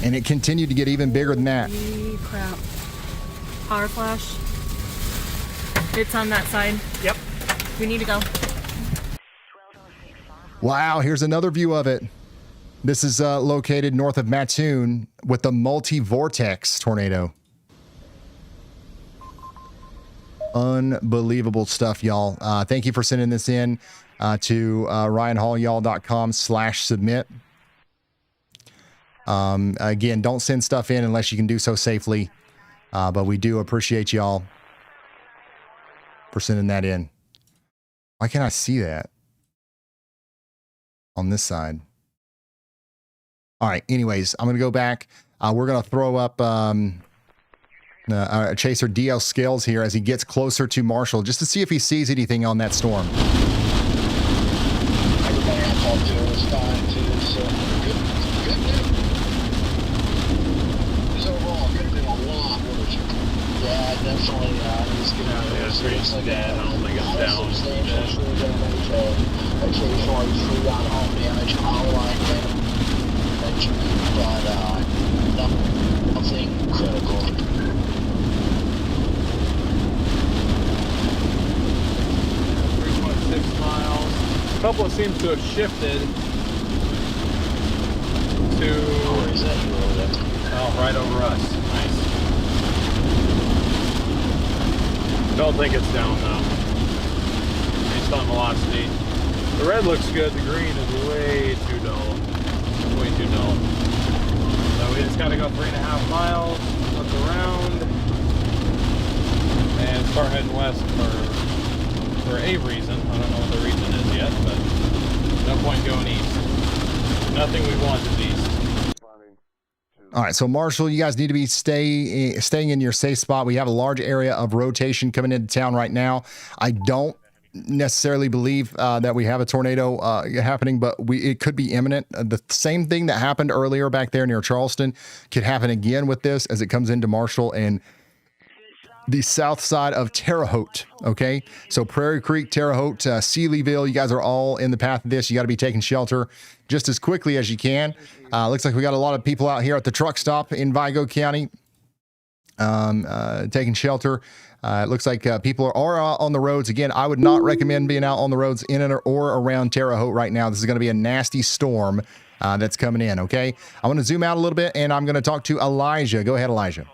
And it continued to get even bigger than that. Holy crap. Power flash. It's on that side. Yep. We need to go. Wow, here's another view of it. This is located north of Mattoon with the multi-vortex tornado. Unbelievable stuff, y'all. Thank you for sending this in to ryanhallyall.com/submit. Again, don't send stuff in unless you can do so safely. But we do appreciate y'all for sending that in. Why can't I see that on this side? All right. Anyways, I'm going to go back. We're going to throw up Chaser DL Scales here as he gets closer to Marshall just to see if he sees anything on that storm. Everybody I talked to was fine too, so good. definitely is going to be it's dead. I don't think it's down. substantial tree damage, occasionally tree on home damage, power line damage, but nothing critical. 3.6 miles. A couple seems to have shifted to. Where is that? Oh, right over us. Nice. Don't think it's down though. Based on velocity. The red looks good. The green is way too dull. Way too dull. So we just got to go 3.5 miles, look around, and start heading west for a reason. I don't know what the reason is yet, but no point going east. Nothing we want is east. All right, so Marshall, you guys need to be staying in your safe spot. We have a large area of rotation coming into town right now. I don't necessarily believe that we have a tornado happening, but it could be imminent. The same thing that happened earlier back there near Charleston could happen again with this as it comes into Marshall and the south side of Terre Haute. Okay, so Prairie Creek, Terre Haute, Shelbyville, you guys are all in the path of this. You got to be taking shelter just as quickly as you can. Looks like we got a lot of people out here at the truck stop in Vigo County taking shelter. It looks like people are on the roads. Again, I would not recommend being out on the roads in and or around Terre Haute right now. This is going to be a nasty storm that's coming in, okay? I want to zoom out a little bit, and I'm going to talk to Elijah. Go ahead, Elijah.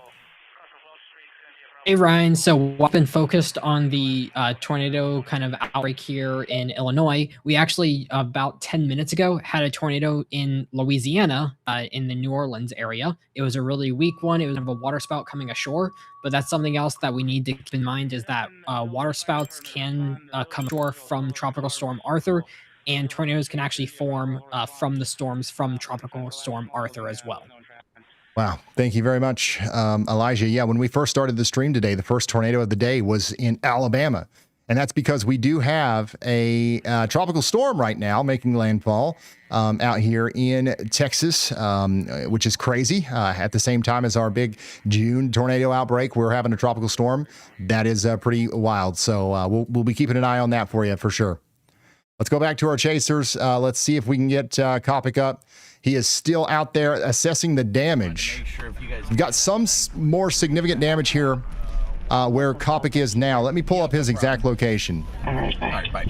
Hey, Ryan. So we've been focused on the tornado kind of outbreak here in Illinois. We actually, about 10 minutes ago, had a tornado in Louisiana in the New Orleans area. It was a really weak one. It was kind of a water spout coming ashore. But that's something else that we need to keep in mind is that water spouts can come ashore from Tropical Storm Arthur, and tornadoes can actually form from the storms from Tropical Storm Arthur as well. Wow. Thank you very much, Elijah. Yeah, when we first started the stream today, the first tornado of the day was in Alabama. And that's because we do have a tropical storm right now making landfall out here in Texas, which is crazy. At the same time as our big June tornado outbreak, we're having a tropical storm. That is pretty wild. So we'll be keeping an eye on that for you for sure. Let's go back to our chasers. Let's see if we can get Kopic up. He is still out there assessing the damage. We've got some more significant damage here where Kopic is now. Let me pull up his exact location. All right, bye.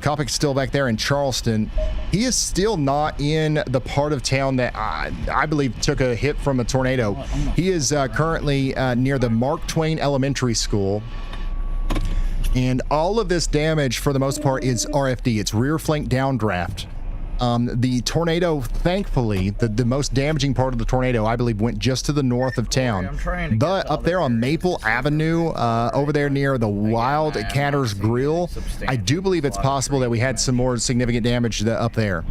Kopic's still back there in Charleston. He is still not in the part of town that I believe took a hit from a tornado. He is currently near the Mark Twain Elementary School. And all of this damage, for the most part, is RFD. It's rear flank downdraft. The tornado, thankfully, the most damaging part of the tornado, I believe, went just to the north of town. But up there on Maple Avenue, over there near the Wild Catter's Grill, I do believe it's possible that we had some more significant damage up there.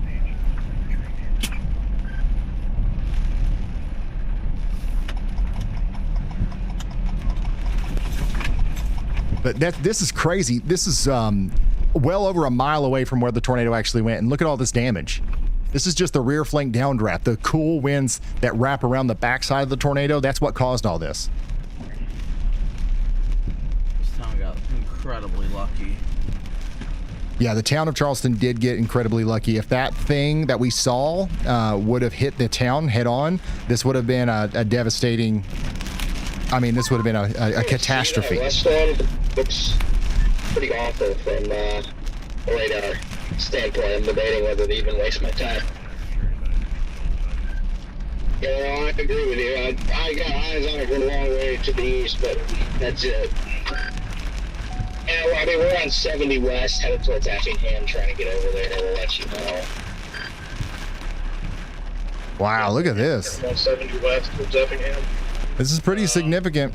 But this is crazy. This is well over a mile away from where the tornado actually went. And look at all this damage. This is just the rear flank downdraft. The cool winds that wrap around the backside of the tornado, that's what caused all this. This town got incredibly lucky. Yeah, the town of Charleston did get incredibly lucky. If that thing that we saw would have hit the town head on, this would have been a devastating... I mean, this would have been a catastrophe. West End looks pretty awful from a radar standpoint. I'm debating whether to even waste my time. Yeah, I agree with you. I got eyes on it for a long way to the east, but that's it. Yeah, well, I mean, we're on 70 west, headed towards Effingham, trying to get over there. We'll let you know. Wow, look at this. 70 west towards Effingham. This is pretty significant.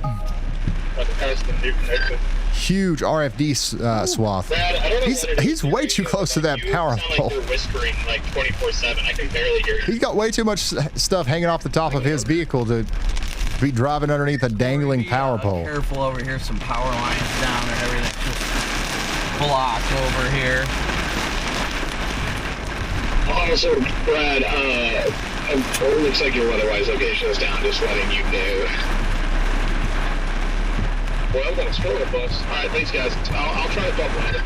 Huge RFD swath. He's way too close to that power pole. Whispering like 24/7. I can barely hear you. He's got way too much stuff hanging off the top of his vehicle to be driving underneath a dangling power pole. Careful over here, some power lines down and everything just blocked over here. Also, Brad, Well, it looks like your WEATHERWISE location is down, just letting you know. Well, then it's full of us. All right, thanks, guys. I'll try to talk later.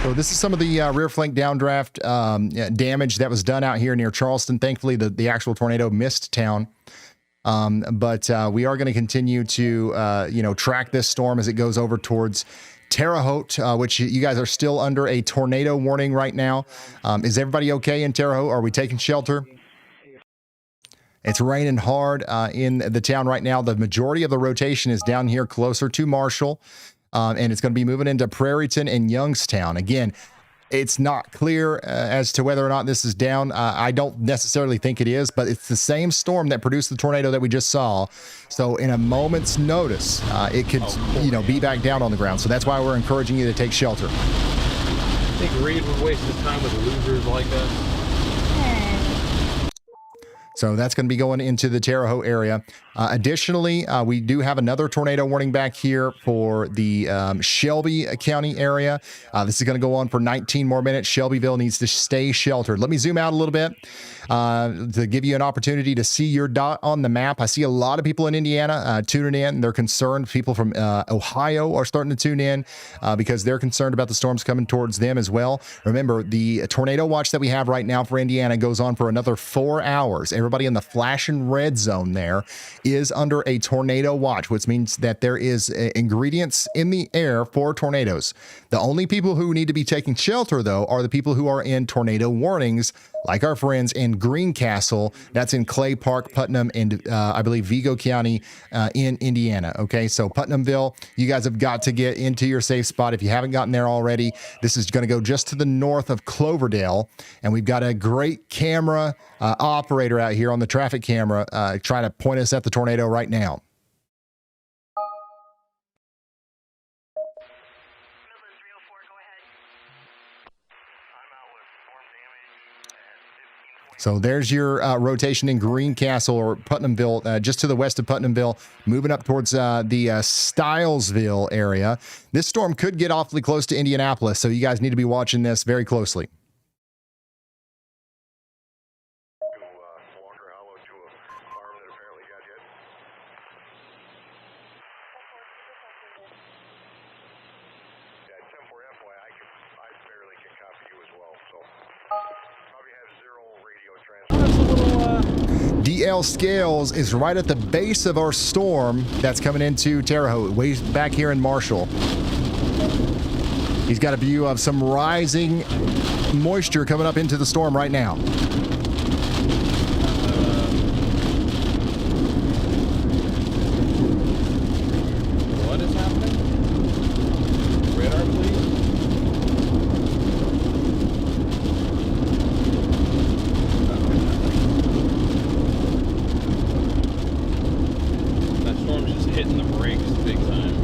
So this is some of the rear flank downdraft damage that was done out here near Charleston. Thankfully, the actual tornado missed town. But we are going to continue to, track this storm as it goes over towards Terre Haute, which you guys are still under a tornado warning right now. Is everybody okay in Terre Haute? Are we taking shelter? It's raining hard in the town right now. The majority of the rotation is down here closer to Marshall, and it's going to be moving into Prairieton and Youngstown. Again, it's not clear as to whether or not this is down. I don't necessarily think it is, but it's the same storm that produced the tornado that we just saw. So in a moment's notice, it could, be back down on the ground. So that's why we're encouraging you to take shelter. I think Reed would waste his time with losers like that. So that's going to be going into the Terre Haute area. Additionally, we do have another tornado warning back here for the Shelby County area. This is going to go on for 19 more minutes. Shelbyville needs to stay sheltered. Let me zoom out a little bit to give you an opportunity to see your dot on the map. I see a lot of people in Indiana tuning in. They're concerned. People from Ohio are starting to tune in because they're concerned about the storms coming towards them as well. Remember, the tornado watch that we have right now for Indiana goes on for another 4 hours. Everybody in the flashing red zone there is under a tornado watch, which means that there is ingredients in the air for tornadoes. The only people who need to be taking shelter, though, are the people who are in tornado warnings, like our friends in Greencastle. That's in Clay Park, Putnam, and I believe Vigo County in Indiana. Okay, so Putnamville, you guys have got to get into your safe spot. If you haven't gotten there already, this is going to go just to the north of Cloverdale, and we've got a great camera operator out here on the traffic camera trying to point us at the tornado right now. So there's your rotation in Greencastle or Putnamville, just to the west of Putnamville, moving up towards the Stylesville area. This storm could get awfully close to Indianapolis, so you guys need to be watching this very closely. DL Scales is right at the base of our storm that's coming into Terre Haute, way back here in Marshall. He's got a view of some rising moisture coming up into the storm right now. What is happening? Radar, please. That storm's just hitting the brakes big time.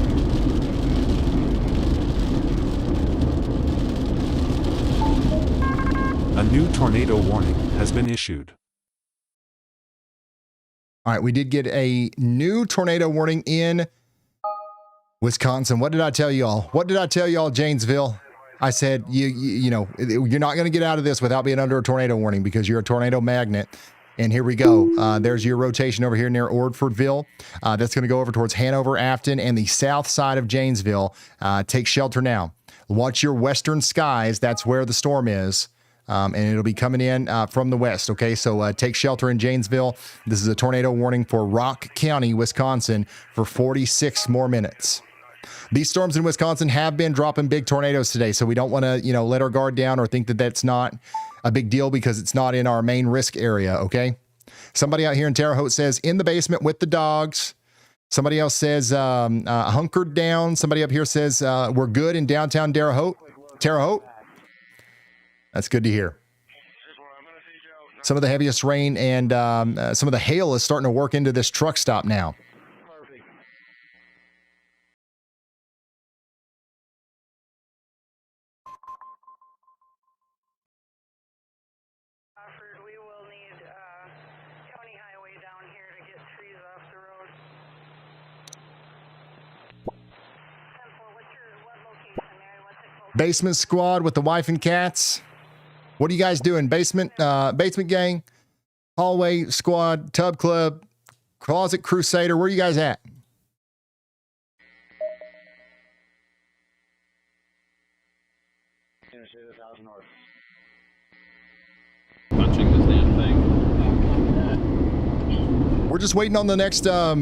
A new tornado warning has been issued. All right, we did get a new tornado warning in Wisconsin. What did I tell y'all? What did I tell y'all, Janesville? I said, you know, you're not going to get out of this without being under a tornado warning because you're a tornado magnet. And here we go. There's your rotation over here near Orfordville. That's going to go over towards Hanover, Afton, and the south side of Janesville. Take shelter now. Watch your western skies. That's where the storm is. And it'll be coming in from the west. Okay, so take shelter in Janesville. This is a tornado warning for Rock County, Wisconsin, for 46 more minutes. These storms in Wisconsin have been dropping big tornadoes today, so we don't want to, let our guard down or think that that's not a big deal because it's not in our main risk area. Okay. Somebody out here in Terre Haute says in the basement with the dogs. Somebody else says hunkered down. Somebody up here says we're good in downtown Terre Haute. Terre Haute. That's good to hear. Some of the heaviest rain and some of the hail is starting to work into this truck stop now. Basement squad with the wife and cats. What are you guys doing? Basement gang? Hallway Squad, Tub Club, Closet Crusader, where are you guys at? Punching this damn thing. We're just waiting on the next I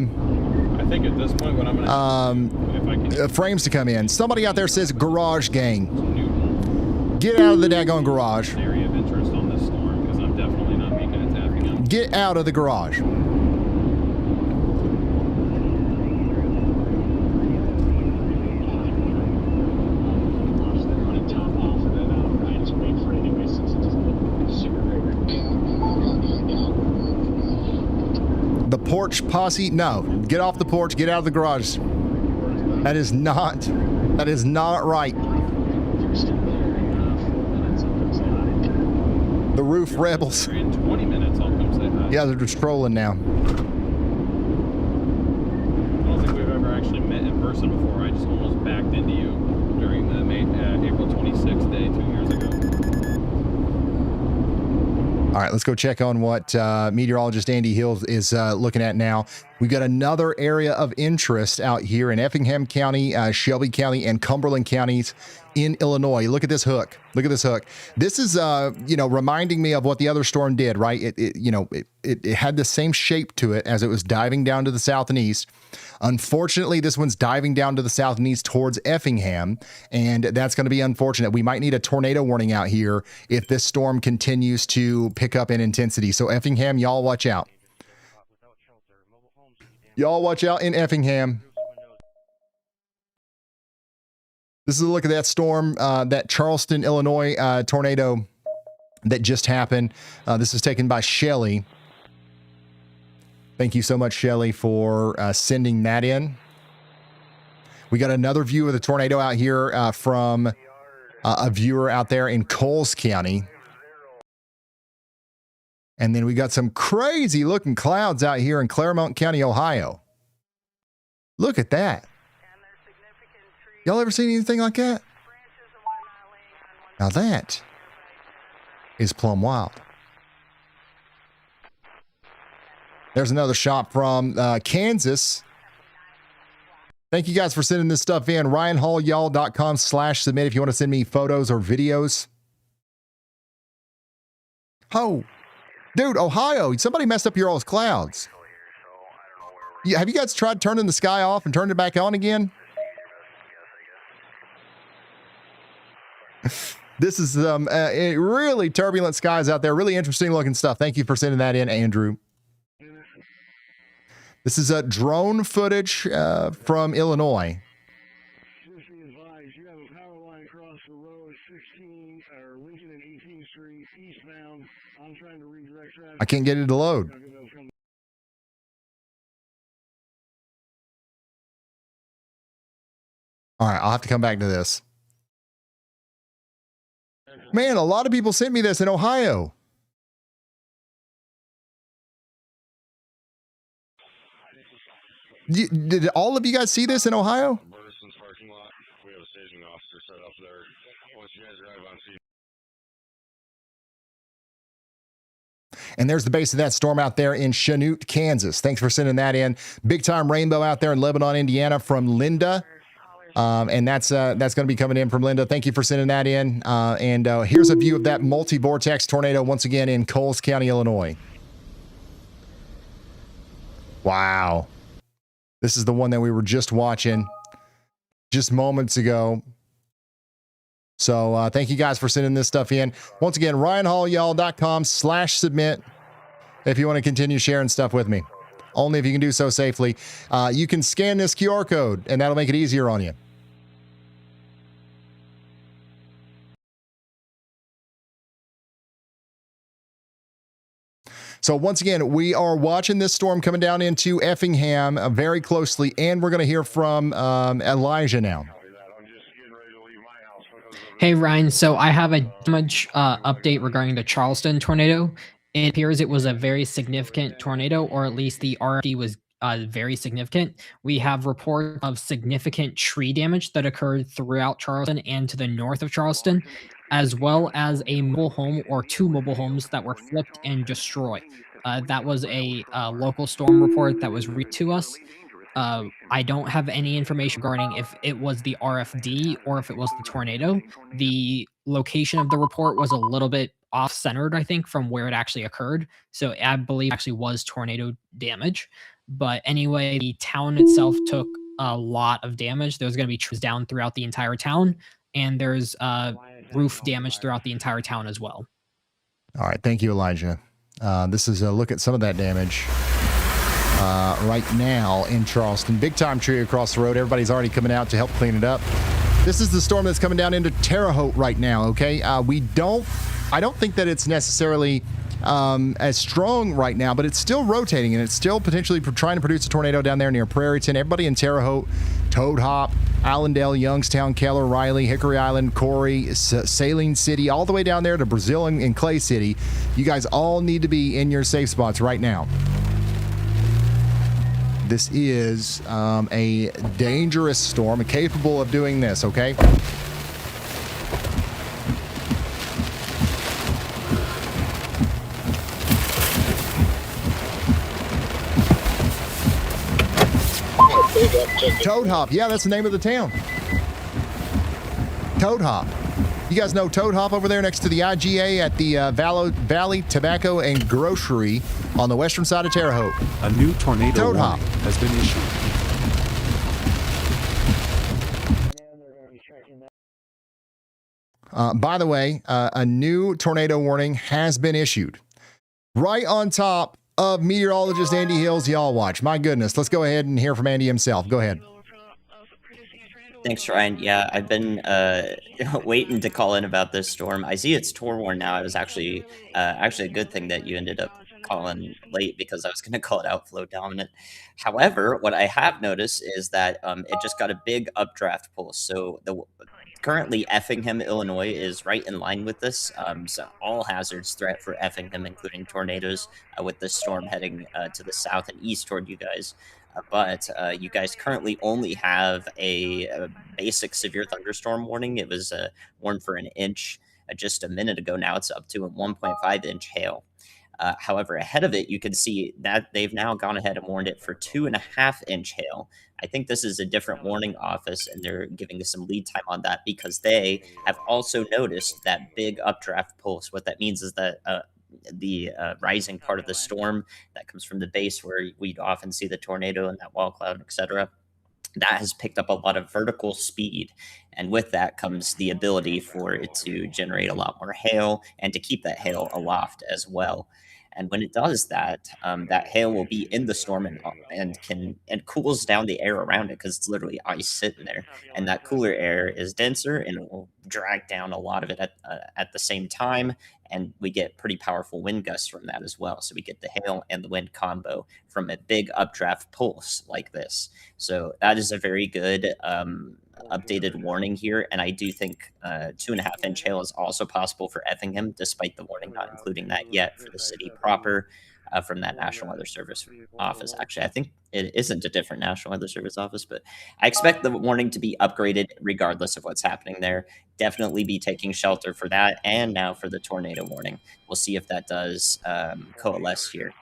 think at this point what I'm gonna if I can frames to come in. Somebody out there says garage gang. Get out of the daggone garage. area of interest on this storm because I'm definitely not making it to Effingham. Get out of the garage. The porch posse? No. Get off the porch. Get out of the garage. That is not right. The roof rebels. In 20 minutes, I'll come say hi. Yeah, they're just trolling now. I don't think we've ever actually met in person before. I just almost backed into you during the April 26th day 2 years ago. All right, let's go check on what meteorologist Andy Hill is looking at now. We've got another area of interest out here in Effingham County, Shelby County, and Cumberland counties in Illinois. Look at this hook. Look at this hook. This is, reminding me of what the other storm did, right? It had the same shape to it as it was diving down to the south and east. Unfortunately, this one's diving down to the south and east towards Effingham, and that's going to be unfortunate. We might need a tornado warning out here if this storm continues to pick up in intensity. So Effingham, y'all watch out. Y'all watch out in Effingham. This is a look at that storm, that Charleston, Illinois tornado that just happened. This is taken by Shelly. Thank you so much, Shelly, for sending that in. We got another view of the tornado out here from a viewer out there in Coles County. And then we got some crazy looking clouds out here in Claremont County, Ohio. Look at that. Y'all ever seen anything like that? Now that is plumb wild. There's another shot from Kansas. Thank you guys for sending this stuff in. RyanHallYall.com/submit if you want to send me photos or videos. Oh, dude, Ohio, somebody messed up your all's clouds. Yeah, have you guys tried turning the sky off and turning it back on again? This is really turbulent skies out there. Really interesting looking stuff. Thank you for sending that in, Andrew. This is drone footage from Illinois. Just be advised, you have a power line across the road 16 or Lincoln and 18th Street eastbound. I'm trying to redirect traffic. I can't get it to load. All right, I'll have to come back to this. Man, a lot of people sent me this in Ohio. Did all of you guys see this in Ohio? And there's the base of that storm out there in Chanute, Kansas. Thanks for sending that in. Big time rainbow out there in Lebanon, Indiana from Linda. And that's going to be coming in from Linda. Thank you for sending that in. And here's a view of that multi-vortex tornado once again in Coles County, Illinois. Wow. This is the one that we were just watching just moments ago. So thank you guys for sending this stuff in. Once again, RyanHallYall.com/submit if you want to continue sharing stuff with me. Only if you can do so safely. You can scan this QR code, and that'll make it easier on you. So once again, we are watching this storm coming down into Effingham very closely, and we're going to hear from Elijah now. Hey, Ryan. So I have a damage update regarding the Charleston tornado. It appears it was a very significant tornado, or at least the RFD was very significant. We have reports of significant tree damage that occurred throughout Charleston and to the north of Charleston, as well as a mobile home or two mobile homes that were flipped and destroyed. That was a local storm report that was read to us. I don't have any information regarding if it was the RFD or if it was the tornado. The location of the report was a little bit off-centered, I think, from where it actually occurred. So I believe it actually was tornado damage. But anyway, the town itself took a lot of damage. There's going to be trees down throughout the entire town, and there's roof damage throughout the entire town as well. All right, thank you, Elijah. This is a look at some of that damage right now in Charleston. Big time tree across the road. Everybody's already coming out to help clean it up. This is the storm that's coming down into Terre Haute right now, okay? I don't think that it's necessarily as strong right now, but it's still rotating, and it's still potentially trying to produce a tornado down there near Prairieton. Everybody in Terre Haute, Toad Hop, Allendale, Youngstown, Keller, Riley, Hickory Island, Corey, Saline City, all the way down there to Brazil and Clay City. You guys all need to be in your safe spots right now. This is a dangerous storm, capable of doing this, okay? Toad Hop, yeah, that's the name of the town. Toad Hop. You guys know Toad Hop over there next to the IGA at the Valley Tobacco and Grocery on the western side of Terre Haute. A new tornado Toad warning Hop has been issued. By the way, a new tornado warning has been issued. Right on top of meteorologist Andy Hill's Y'all Watch. My goodness, let's go ahead and hear from Andy himself. Go ahead. Thanks, Ryan. Yeah, I've been waiting to call in about this storm. I see it's Torwarn now. It was actually a good thing that you ended up calling late, because I was going to call it outflow dominant. However, what I have noticed is that it just got a big updraft pulse. So currently Effingham, Illinois is right in line with this. So all hazards threat for Effingham, including tornadoes, with this storm heading to the south and east toward you guys. But you guys currently only have a basic severe thunderstorm warning. It was warned for an inch just a minute ago. Now it's up to a 1.5 inch hail. However, ahead of it, you can see that they've now gone ahead and warned it for 2.5 inch hail. I think this is a different warning office, and they're giving us some lead time on that because they have also noticed that big updraft pulse. What that means is that the rising part of the storm that comes from the base where we'd often see the tornado and that wall cloud, etc., that has picked up a lot of vertical speed. And with that comes the ability for it to generate a lot more hail and to keep that hail aloft as well. And when it does that, that hail will be in the storm and cools down the air around it, because it's literally ice sitting there. And that cooler air is denser and it will drag down a lot of it at the same time. And we get pretty powerful wind gusts from that as well. So we get the hail and the wind combo from a big updraft pulse like this. So that is a very good updated warning here. And I do think 2.5 inch hail is also possible for Effingham, despite the warning not including that yet for the city proper from that National Weather Service office. Actually, I think it isn't a different National Weather Service office, but I expect the warning to be upgraded regardless of what's happening there. Definitely be taking shelter for that, and now for the tornado warning. We'll see if that does coalesce here.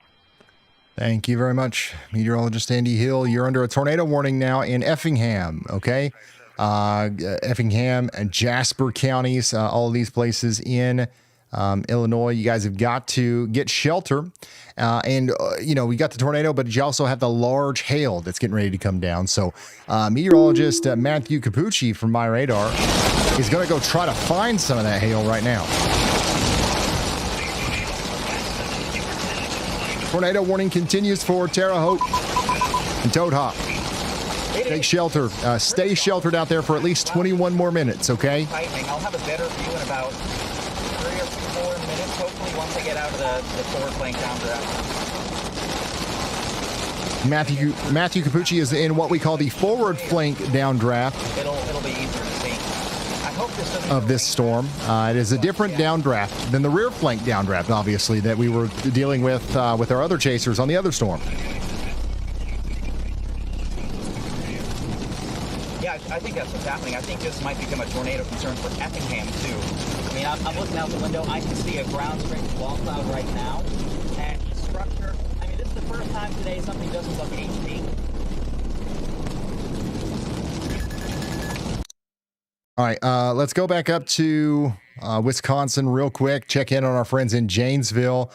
Thank you very much, meteorologist Andy Hill. You're under a tornado warning now in Effingham, okay? Effingham and Jasper counties, all of these places in Illinois. You guys have got to get shelter. You know, we got the tornado, but you also have the large hail that's getting ready to come down. So meteorologist Matthew Capucci from My Radar is going to go try to find some of that hail right now. Tornado warning continues for Terre Haute and Toad Hop. Take shelter. Stay sheltered out there for at least 21 more minutes, okay? I'll have a better view in about 3 or 4 minutes, hopefully, once I get out of the forward flank downdraft. Matthew Capucci is in what we call the forward flank downdraft. It'll be easier to see. I hope this doesn't of this storm. It is a different downdraft than the rear flank downdraft, obviously, that we were dealing with our other chasers on the other storm. Yeah, I think that's what's happening. I think this might become a tornado concern for Effingham, too. I mean, I'm looking out the window. I can see a ground strength wall cloud right now. And structure. I mean, this is the first time today something doesn't look HD. All right, let's go back up to Wisconsin real quick. Check in on our friends in Janesville.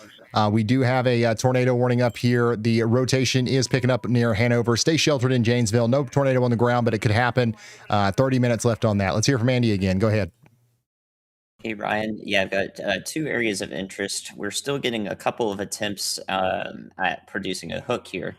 We do have a tornado warning up here. The rotation is picking up near Hanover. Stay sheltered in Janesville. No tornado on the ground, but it could happen. 30 minutes left on that. Let's hear from Andy again. Go ahead. Hey, Ryan. Yeah, I've got 2 areas of interest. We're still getting a couple of attempts at producing a hook here,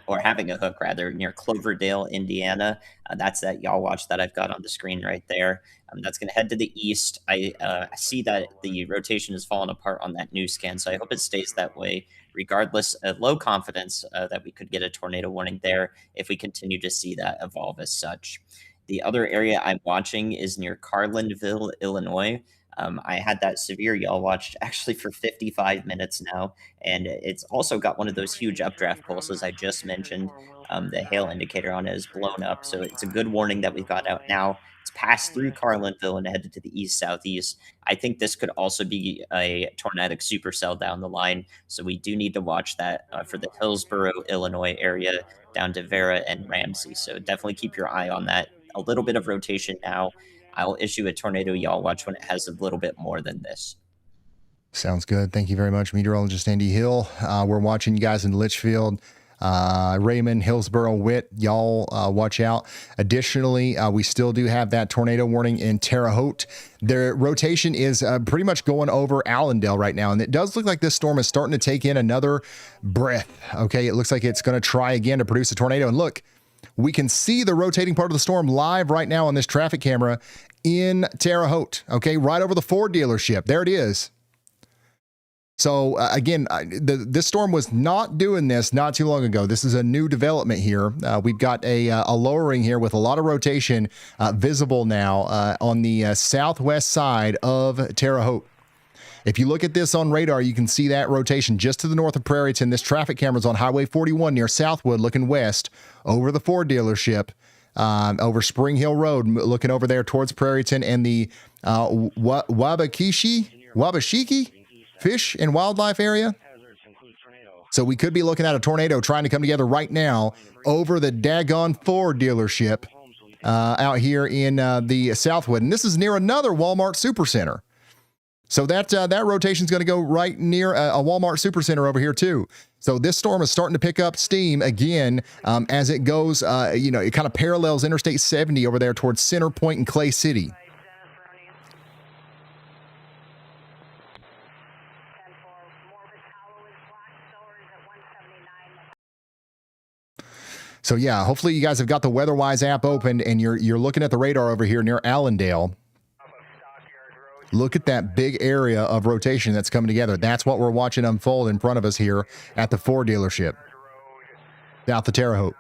or having a hook, rather, near Cloverdale, Indiana. That's that Y'all Watch that I've got on the screen right there. That's going to head to the east. I see that the rotation has fallen apart on that new scan, so I hope it stays that way. Regardless, low confidence that we could get a tornado warning there if we continue to see that evolve as such. The other area I'm watching is near Carlinville, Illinois. I had that severe Y'all Watch actually for 55 minutes now, and it's also got one of those huge updraft pulses I just mentioned. The hail indicator on it is blown up, so it's a good warning that we've got out now. It's passed through Carlinville and headed to the east-southeast. I think this could also be a tornadic supercell down the line, so we do need to watch that for the Hillsborough, Illinois area down to Vera and Ramsey. So definitely keep your eye on that. A little bit of rotation now. I'll issue a tornado Y'all Watch when it has a little bit more than this. Sounds good. Thank you very much, meteorologist Andy Hill. We're watching you guys in Litchfield, Raymond, Hillsborough, Witt. Y'all watch out. Additionally, we still do have that tornado warning in Terre Haute. Their rotation is pretty much going over Allendale right now, and it does look like this storm is starting to take in another breath. Okay, it looks like it's going to try again to produce a tornado. And look, we can see the rotating part of the storm live right now on this traffic camera in Terre Haute. Okay, right over the Ford dealership. There it is. So again, this storm was not doing this not too long ago. This is a new development here. We've got a lowering here with a lot of rotation visible now on the southwest side of Terre Haute. If you look at this on radar, you can see that rotation just to the north of Prairieton. This traffic camera is on Highway 41 near Southwood, looking west over the Ford dealership, over Spring Hill Road, looking over there towards Prairieton and the Wabashiki Fish and Wildlife area. So we could be looking at a tornado trying to come together right now over the daggone Ford dealership out here in the Southwood. And this is near another Walmart Supercenter. So that rotation is going to go right near a Walmart Supercenter over here too. So this storm is starting to pick up steam again as it goes, it kind of parallels Interstate 70 over there towards Center Point and Clay City. So yeah, hopefully you guys have got the WeatherWise app opened and you're looking at the radar over here near Allendale. Look at that big area of rotation that's coming together. That's what we're watching unfold in front of us here at the Ford dealership, south of Terre Haute.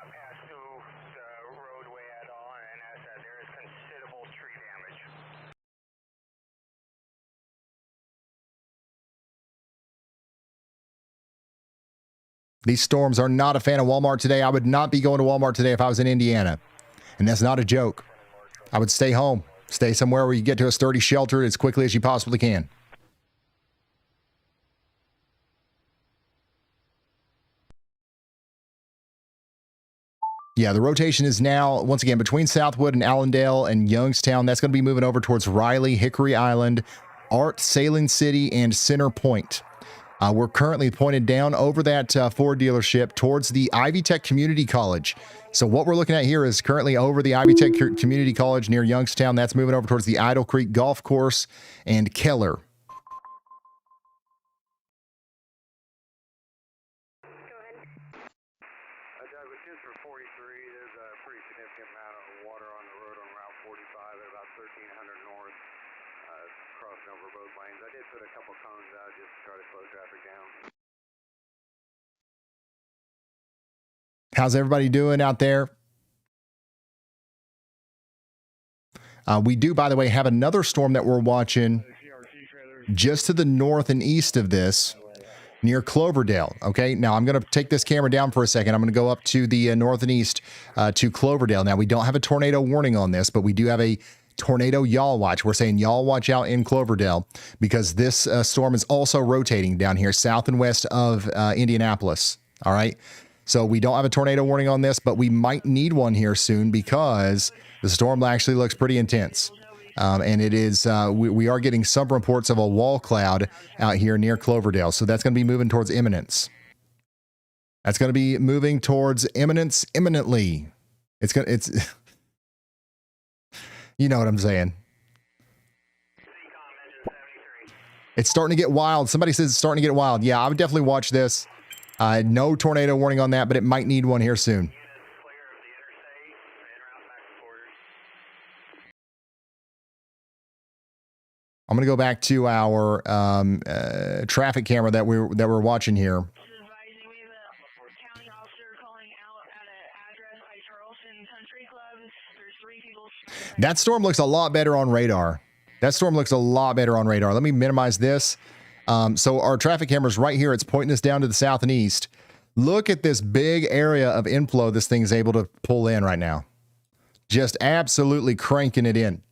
These storms are not a fan of Walmart today. I would not be going to Walmart today if I was in Indiana. And that's not a joke. I would stay home. Stay somewhere where you get to a sturdy shelter as quickly as you possibly can. Yeah, the rotation is now, once again, between Southwood and Allendale and Youngstown. That's going to be moving over towards Riley, Hickory Island, Art, Salem City, and Center Point. We're currently pointed down over that Ford dealership towards the Ivy Tech Community College. So what we're looking at here is currently over the Ivy Tech Community College near Youngstown. That's moving over towards the Idle Creek Golf Course and Keller. How's everybody doing out there? We do, by the way, have another storm that we're watching just to the north and east of this near Cloverdale. Okay, now I'm going to take this camera down for a second. I'm going to go up to the north and east to Cloverdale. Now, we don't have a tornado warning on this, but we do have a tornado y'all watch. We're saying y'all watch out in Cloverdale because this storm is also rotating down here south and west of Indianapolis. All right. So we don't have a tornado warning on this, but we might need one here soon because the storm actually looks pretty intense. And it is, we are getting some reports of a wall cloud out here near Cloverdale. So that's going to be moving towards imminence. That's going to be moving towards imminence imminently. It's, you know what I'm saying. It's starting to get wild. Somebody says it's starting to get wild. Yeah, I would definitely watch this. No tornado warning on that, but it might need one here soon. I'm going to go back to our traffic camera that we're watching here. That storm looks a lot better on radar. That storm looks a lot better on radar. Let me minimize this. So our traffic camera's right here. It's pointing us down to the south and east. Look at this big area of inflow this thing's able to pull in right now. Just absolutely cranking it in.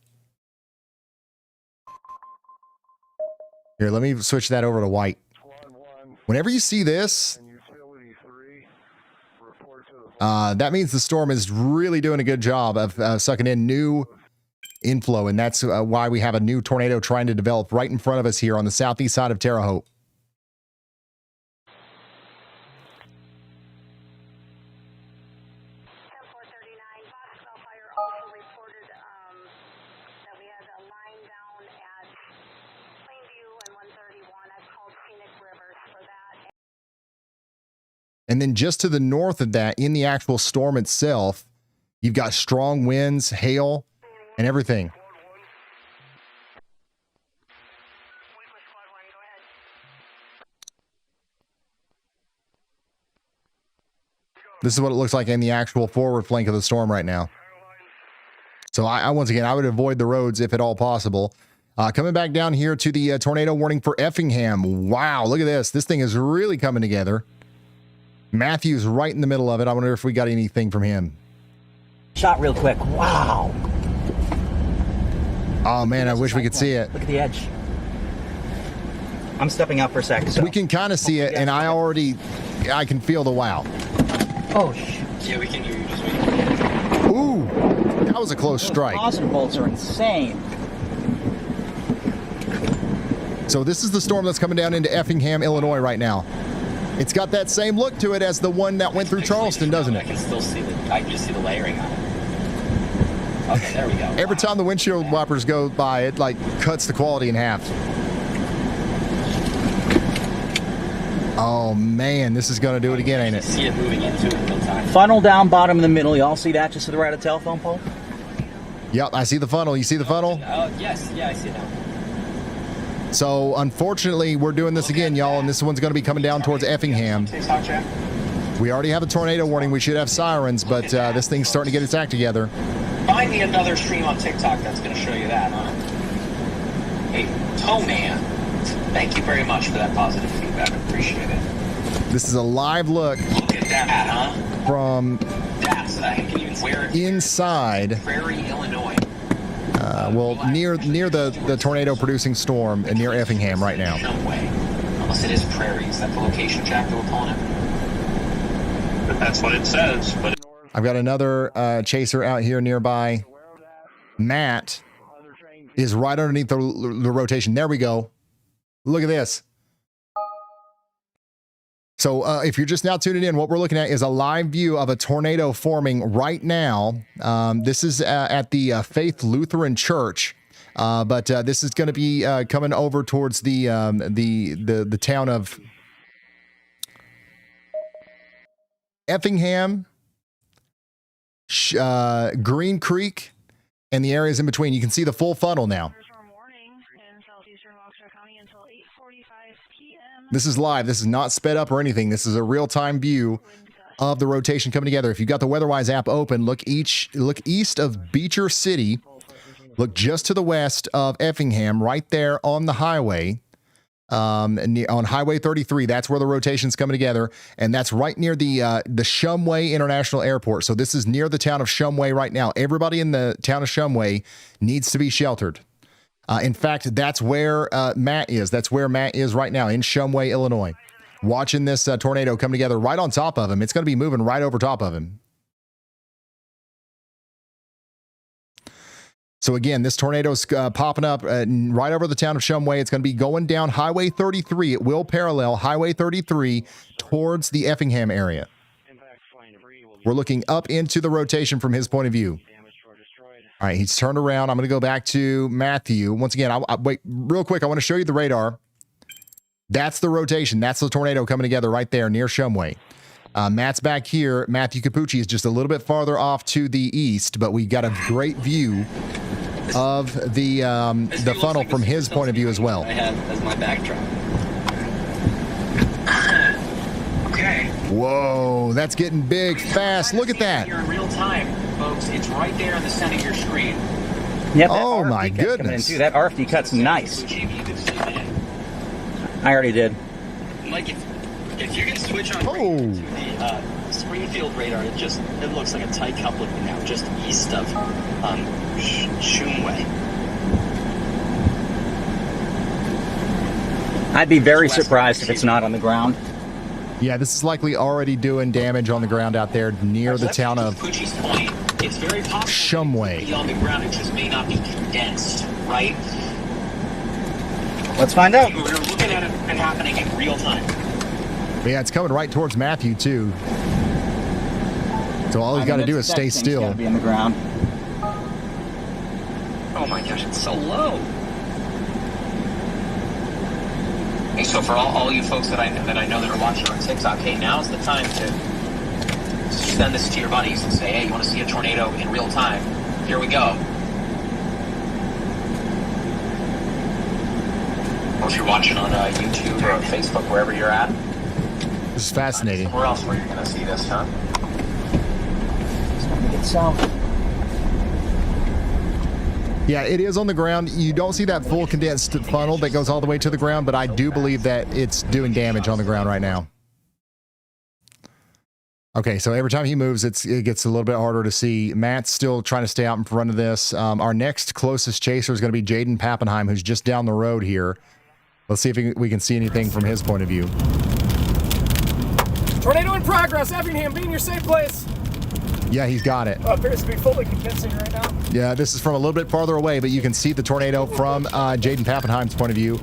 Here, let me switch that over to white. Whenever you see this, that means the storm is really doing a good job of sucking in new inflow, and that's why we have a new tornado trying to develop right in front of us here on the southeast side of Terre Haute. And then just to the north of that, in the actual storm itself, you've got strong winds, hail, and everything. This is what it looks like in the actual forward flank of the storm right now. So once again, I would avoid the roads if at all possible. Coming back down here to the tornado warning for Effingham. Wow, look at this. This thing is really coming together. Matthew's right in the middle of it. I wonder if we got anything from him. Shot real quick. Wow. Oh, man, I wish we could see it. Look at the edge. I'm stepping out for a sec. So. We can kind of see it, and I can feel the wow. Oh, shoot. Yeah, we can hear you. Just wait. Ooh, that was a close strike. Positive bolts are insane. So this is the storm that's coming down into Effingham, Illinois right now. It's got that same look to it as the one that went through Charleston, doesn't it? I can still see I can just see the layering on it. Okay, there we go. Every time the windshield wipers go by, it like cuts the quality in half. Oh man, this is going to do it again, ain't it? See it moving into it in real time. Funnel down, bottom in the middle. Y'all see that just to the right of the telephone pole? Yep, I see the funnel. You see the funnel? Yes, yeah, I see that. So, unfortunately, we're doing this again, y'all, and this one's going to be coming down towards Effingham. We already have a tornado warning. We should have sirens, but this thing's starting to get its act together. Find me another stream on TikTok that's going to show you that, huh? Hey, Toe Man, thank you very much for that positive feedback. I appreciate it. This is a live look at that, huh? From inside Prairie, Illinois. Well, near the tornado-producing storm and near Effingham right now. No way. Unless it is Prairie. Is that the location, Jack, that we're calling it? But that's what it says. But I've got another chaser out here nearby. Matt is right underneath the rotation. There we go. Look at this. So if you're just now tuning in, what we're looking at is a live view of a tornado forming right now. This is at the Faith Lutheran Church, but this is going to be coming over towards the town of Effingham, Green Creek, and the areas in between. You can see the full funnel now. This is live. This is not sped up or anything. This is a real-time view of the rotation coming together. If you've got the WeatherWise app open, look east of Beecher City. Look just to the west of Effingham, right there on the highway. on Highway 33. That's where the rotation's coming together, and that's right near the Shumway International Airport. So this is near the town of Shumway right now. Everybody in the town of Shumway needs to be sheltered. In fact, that's where Matt is. That's where Matt is right now, in Shumway, Illinois, watching this tornado come together right on top of him. It's going to be moving right over top of him. So again, this tornado's popping up right over the town of Shumway. It's going to be going down Highway 33. It will parallel Highway 33 towards the Effingham area. We're looking up into the rotation from his point of view. All right, he's turned around. I'm going to go back to Matthew. Once again, wait, real quick, I want to show you the radar. That's the rotation. That's the tornado coming together right there near Shumway. Matt's back here. Matthew Capucci is just a little bit farther off to the east, but we got a great view of the funnel from his point of view as well. I have as my backdrop. Okay. Whoa, that's getting big fast. Look at that. Here in real time, folks. It's right there in the center of your screen. Yep. Oh my goodness. That RFD cut's nice. I already did. Mike, if you can switch on to the Springfield radar, it looks like a tight coupling now, just east of Shumway. I'd be very surprised if it's not on the ground. Yeah, this is likely already doing damage on the ground out there near the town of It's very possible Shumway. Be on the ground, it just may not be condensed, right? Let's find out. We're looking at it and happening in real time. Yeah, it's coming right towards Matthew too. So all he's got to do is stay still. Gotta be on the ground. Oh my gosh, it's so low. Hey, so for all you folks that I know that are watching on TikTok, hey, now's the time to send this to your buddies and say, hey, you want to see a tornado in real time? Here we go. Or if you're watching on YouTube or Facebook, wherever you're at. This is fascinating. Where else were you going to see this, huh? Just want to get south. Yeah, it is on the ground. You don't see that full condensed funnel that goes all the way to the ground, but I do believe that it's doing damage on the ground right now. Okay, so every time he moves, it gets a little bit harder to see. Matt's still trying to stay out in front of this. Our next closest chaser is going to be Jaden Pappenheim, who's just down the road here. Let's see if we can see anything from his point of view. Tornado in progress. Effingham, be in your safe place. Yeah, he's got it. Appears to be fully convincing right now. Yeah, this is from a little bit farther away, but you can see the tornado from Jaden Pappenheim's point of view.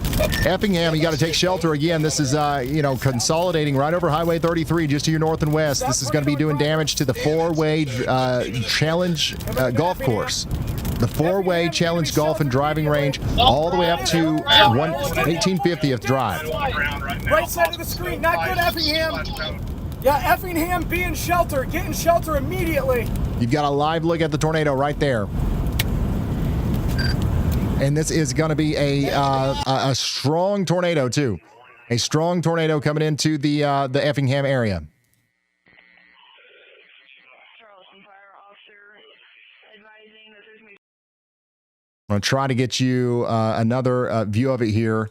Effingham, you got to take shelter again. This is, consolidating right over Highway 33, just to your north and west. This is going to be doing damage to the four-way challenge golf course. The four-way challenge golf and driving range, all the way up to 1850th Drive. Right side of the screen, not good, Effingham. Yeah, Effingham, be in shelter. Get in shelter immediately. You've got a live look at the tornado right there. And this is going to be a strong tornado, too. A strong tornado coming into the Effingham area. I'm going to try to get you another view of it here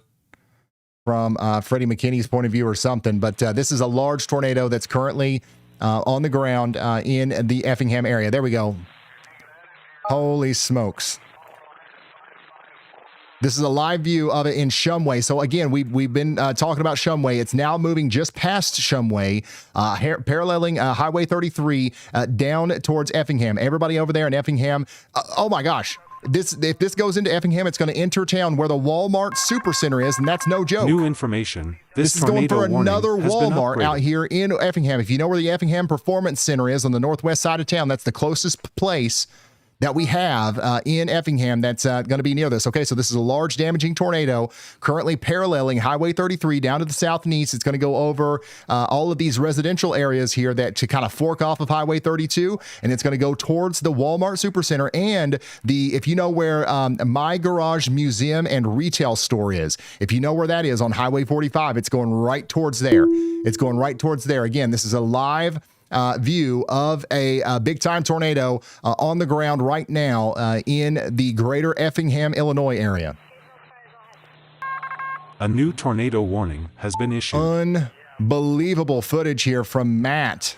from Freddie McKinney's point of view or something. But this is a large tornado that's currently on the ground in the Effingham area. There we go. Holy smokes. This is a live view of it in Shumway. So again, we've been talking about Shumway. It's now moving just past Shumway, paralleling Highway 33 down towards Effingham. Everybody over there in Effingham. Oh my gosh. If this goes into Effingham, it's going to enter town where the Walmart Supercenter is, and that's no joke. New information. This is going for another Walmart out here in Effingham. If you know where the Effingham Performance Center is on the northwest side of town, that's the closest place that we have in Effingham that's going to be near this. Okay, so this is a large damaging tornado currently paralleling Highway 33 down to the south and east. It's going to go over all of these residential areas here to kind of fork off of Highway 32, and it's going to go towards the Walmart Supercenter and if you know where My Garage Museum and Retail Store is, if you know where that is on Highway 45, it's going right towards there. It's going right towards there. Again, this is a live view of a big-time tornado on the ground right now in the greater Effingham, Illinois area. A new tornado warning has been issued. Unbelievable footage here from Matt.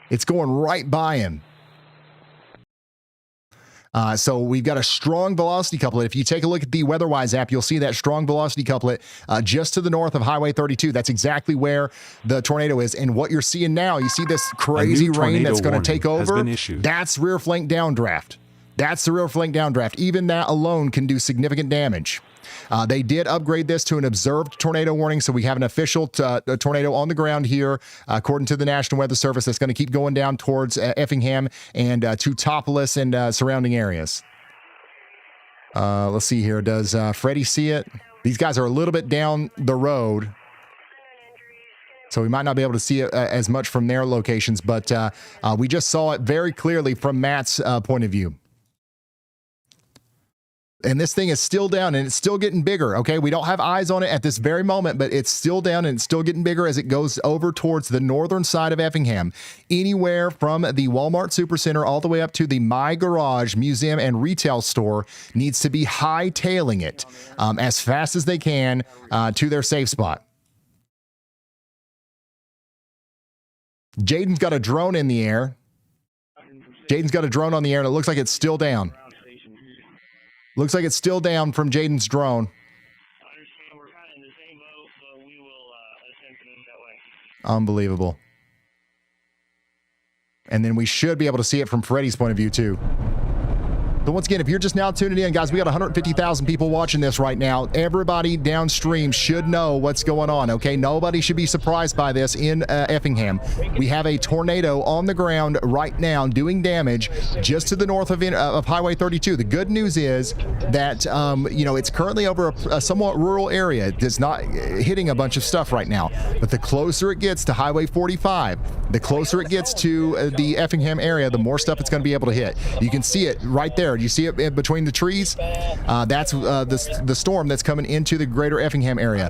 It's going right by him. So we've got a strong velocity couplet. If you take a look at the WeatherWise app, you'll see that strong velocity couplet just to the north of Highway 32. That's exactly where the tornado is. And what you're seeing now, you see this crazy rain that's going to take over. That's rear flank downdraft. That's the rear flank downdraft. Even that alone can do significant damage. They did upgrade this to an observed tornado warning, so we have an official tornado on the ground here, according to the National Weather Service, that's going to keep going down towards Effingham and Teutopolis and surrounding areas. Let's see here. Does Freddie see it? These guys are a little bit down the road, so we might not be able to see it as much from their locations, but we just saw it very clearly from Matt's point of view. And this thing is still down, and it's still getting bigger, okay? We don't have eyes on it at this very moment, but it's still down, and it's still getting bigger as it goes over towards the northern side of Effingham. Anywhere from the Walmart Supercenter all the way up to the My Garage Museum and Retail Store needs to be hightailing it as fast as they can to their safe spot. Jaden's got a drone in the air. Jaden's got a drone on the air, and it looks like it's still down. Looks like it's still down from Jaden's drone. Unbelievable. And then we should be able to see it from Freddie's point of view, too. So once again, if you're just now tuning in, guys, we got 150,000 people watching this right now. Everybody downstream should know what's going on, okay? Nobody should be surprised by this in Effingham. We have a tornado on the ground right now doing damage just to the north of Highway 32. The good news is that, you know, it's currently over a somewhat rural area. It's not hitting a bunch of stuff right now. But the closer it gets to Highway 45, the closer it gets to the Effingham area, the more stuff it's going to be able to hit. You can see it right there. Do you see it in between the trees? That's the storm that's coming into the greater Effingham area.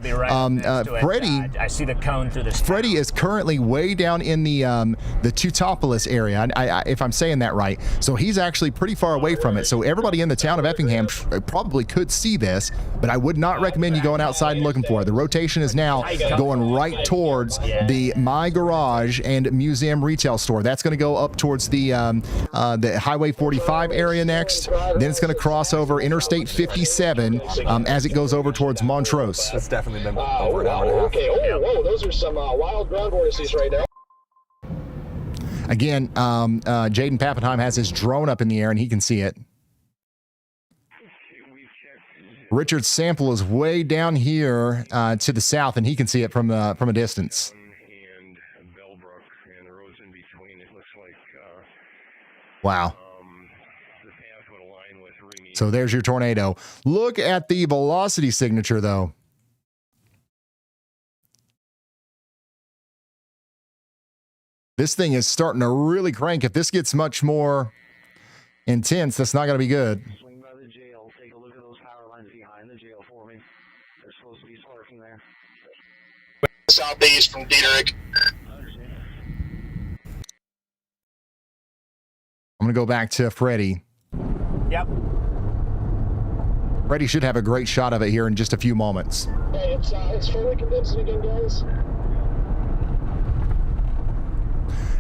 Freddie, I see the cone through this. Freddie is currently way down in the Teutopolis area, if I'm saying that right. So he's actually pretty far away from it. So everybody in the town of Effingham probably could see this, but I would not recommend you going outside and looking for it. The rotation is now going right towards the My Garage and Museum Retail Store. That's going to go up towards the Highway 45 area next. Then it's going to cross over Interstate 57 as it goes over towards Montrose. That's definitely been over an hour and a half. Okay, whoa, those are some wild ground vortices right now. Again, Jaden Pappenheim has his drone up in the air and he can see it. Richard Sample is way down here to the south and he can see it from a distance. Wow. So there's your tornado. Look at the velocity signature, though. This thing is starting to really crank. If this gets much more intense, that's not going to be good. Swing by the jail. Take a look at those power lines behind the jail for me. They're supposed to be sparking there. Southeast from Dieterich. I'm going to go back to Freddie. Yep. Freddie should have a great shot of it here in just a few moments. Hey, it's fairly convincing again, guys.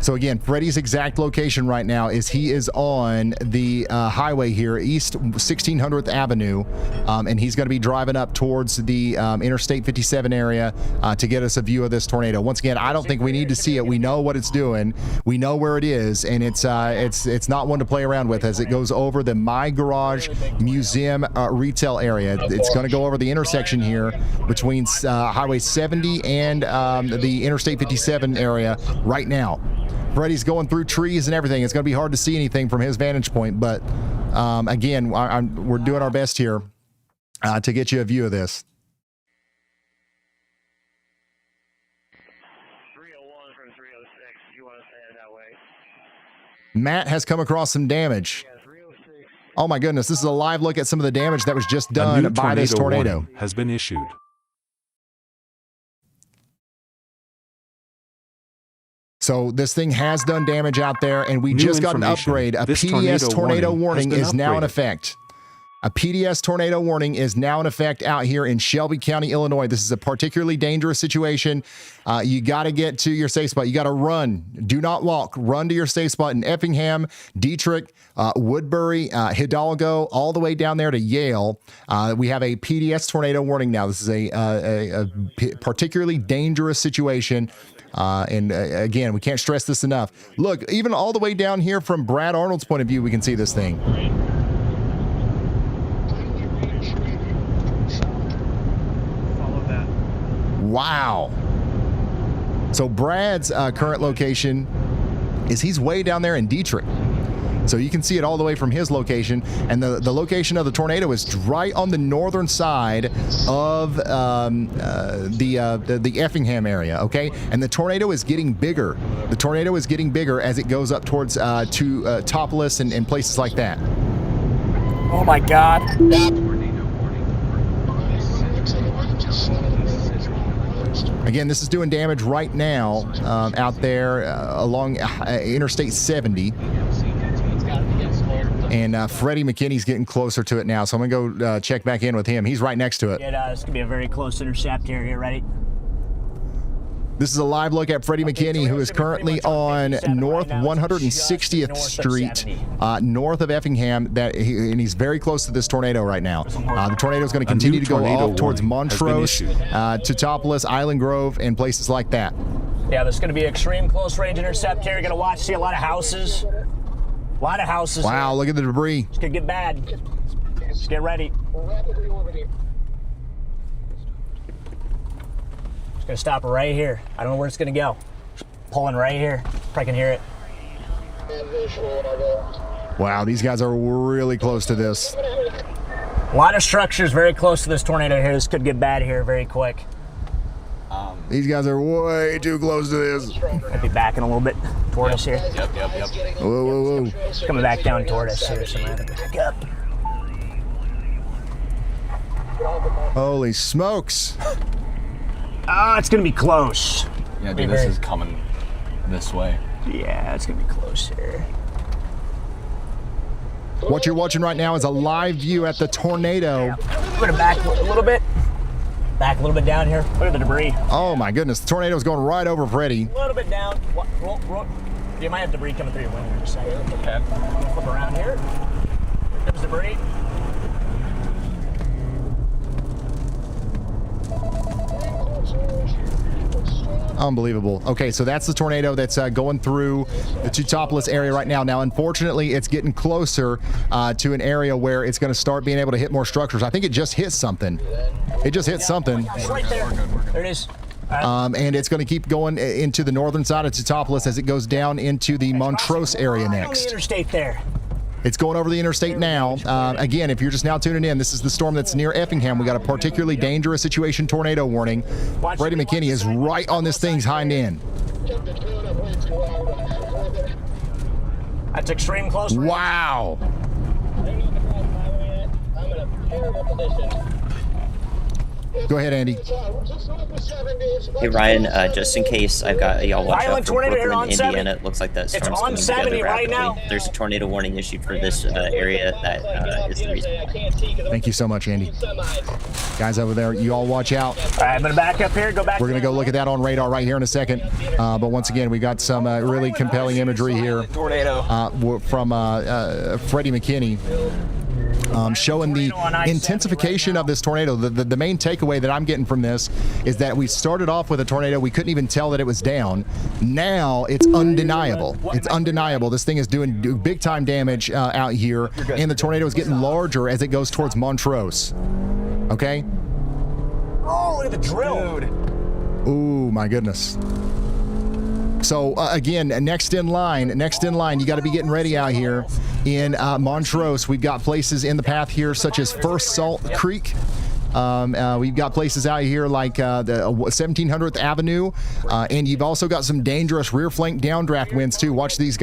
So again, Freddie's exact location right now is he is on the highway here, East 1600th Avenue, and he's going to be driving up towards the Interstate 57 area to get us a view of this tornado. Once again, I don't think we need to see it. We know what it's doing. We know where it is, and it's not one to play around with as it goes over the My Garage Museum retail area. It's going to go over the intersection here between Highway 70 and the Interstate 57 area right now. Freddie's going through trees and everything. It's going to be hard to see anything from his vantage point, but again, we're doing our best here to get you a view of this. 301 from 306. You want to stay that way? Matt has come across some damage. Oh my goodness, this is a live look at some of the damage that was just done by this tornado. Has been issued. So this thing has done damage out there, and we just got an upgrade. A PDS tornado warning is now in effect. A PDS tornado warning is now in effect out here in Shelby County, Illinois. This is a particularly dangerous situation. You got to get to your safe spot. You got to run. Do not walk. Run to your safe spot in Effingham, Dieterich, Woodbury, Hidalgo, all the way down there to Yale. We have a PDS tornado warning now. This is a particularly dangerous situation. And again, we can't stress this enough. Look, even all the way down here from Brad Arnold's point of view, we can see this thing. Wow. So Brad's current location is he's way down there in Dieterich. So you can see it all the way from his location. And the location of the tornado is right on the northern side of the Effingham area, okay? And the tornado is getting bigger. The tornado is getting bigger as it goes up towards to Topless and places like that. Oh my God. Again, this is doing damage right now out there along Interstate 70. And Freddie McKinney's getting closer to it now, so I'm going to go check back in with him. He's right next to it. It's going to be a very close intercept here. You ready? This is a live look at Freddie McKinney, who is currently on North 160th Street, north of Effingham, and he's very close to this tornado right now. The tornado is going to continue to go off towards Montrose, to Topless, Island Grove, and places like that. Yeah, there's going to be extreme close range intercept here. You're going to watch, see a lot of houses. A lot of houses. Wow, look at the debris. It's going to get bad. Let's get ready. It's going to stop right here. I don't know where it's going to go. Pulling right here. Probably can hear it. Wow, these guys are really close to this. A lot of structures very close to this tornado here. This could get bad here very quick. These guys are way too close to this. Might be backing a little bit toward us here. Yep. Whoa, whoa, whoa. Coming back down toward us here, so I'm going to back up. Holy smokes. Oh, it's going to be close. Yeah, dude, this is coming this way. Yeah, it's going to be close here. What you're watching right now is a live view at the tornado. Yeah. I'm going to back a little bit. Back a little bit down here. Look at the debris. Oh my goodness, the tornado's going right over Freddie. A little bit down. Roll. You might have debris coming through your window in a second. Okay. Flip around here. There's debris. Unbelievable. Okay, so that's the tornado that's going through the Topless area right now. Now, unfortunately, it's getting closer to an area where it's going to start being able to hit more structures. I think it just hit something. It just hit something. It's right there. There it is. And it's going to keep going into the northern side of Topless as it goes down into the Montrose area next. On the interstate there. It's going over the interstate now. Again, if you're just now tuning in, this is the storm that's near Effingham. We got a particularly dangerous situation tornado warning. Freddie McKinney is right on this thing's hind end. That's extreme close range. Wow. Go ahead, Andy. Hey Ryan, just in case, I've got y'all watch out for tornado here Brooklyn, on Indiana. 70. It looks like that It's storm's on coming 70 together right rapidly. now. There's a tornado warning issued for this area. That is the reason why. Thank you so much, Andy. Guys over there, you all watch out. All right, I'm going to back up here. Go back. We're going to go look at that on radar right here in a second. But once again, we got some really compelling imagery here from Freddie McKinney. Showing the intensification of this tornado. The main takeaway that I'm getting from this is that we started off with a tornado. We couldn't even tell that it was down. Now it's undeniable. It's undeniable. This thing is doing big time damage out here, and the tornado is getting larger as it goes towards Montrose. Okay? Oh, look at the drill. Dude. Ooh, my goodness. So again, next in line, you got to be getting ready out here in Montrose. We've got places in the path here such as First Salt Creek. We've got places out here like the 1700th Avenue, and you've also got some dangerous rear flank downdraft winds too. Watch these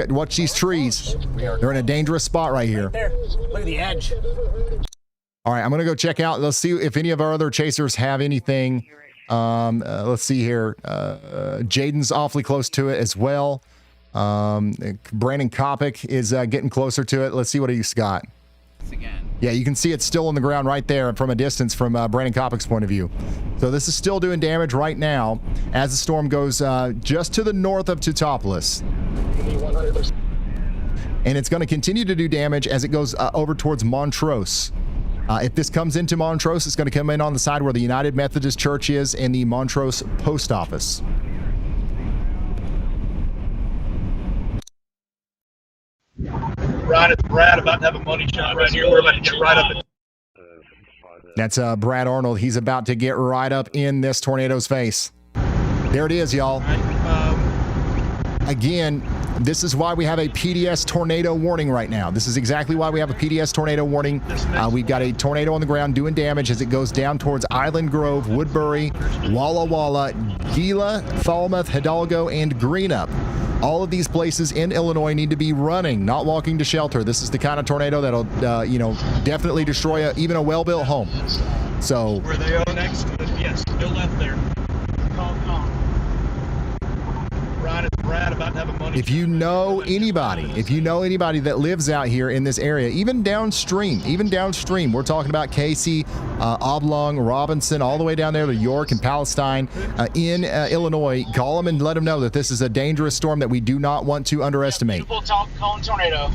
trees. They're in a dangerous spot right here. There. Look at the edge. All right, I'm gonna go check out. Let's see if any of our other chasers have anything. Let's see here. Jaden's awfully close to it as well. Brandon Kopic is getting closer to it. Let's see what he's got. Again. Yeah, you can see it's still on the ground right there from a distance from Brandon Kopic's point of view. So this is still doing damage right now as the storm goes just to the north of Teutopolis. And it's going to continue to do damage as it goes over towards Montrose. If this comes into Montrose, it's going to come in on the side where the United Methodist Church is and the Montrose Post Office. Right, it's Brad about to have a money shot right here. We're about to get right up in. That's Brad Arnold. He's about to get right up in this tornado's face. There it is, y'all. Again, this is why we have a PDS tornado warning right now. This is exactly why we have a PDS tornado warning. We've got a tornado on the ground doing damage as it goes down towards Island Grove, Woodbury, Walla Walla, Gila, Falmouth, Hidalgo, and Greenup. All of these places in Illinois need to be running, not walking to shelter. This is the kind of tornado that'll, definitely destroy even a well-built home. So. Where they are next? Yes, no left there. Right, it's Brad about to have a money. If you know anybody that lives out here in this area, even downstream, we're talking about Casey, Oblong, Robinson, all the way down there to York and Palestine in Illinois, call them and let them know that this is a dangerous storm that we do not want to underestimate. Calling tornado.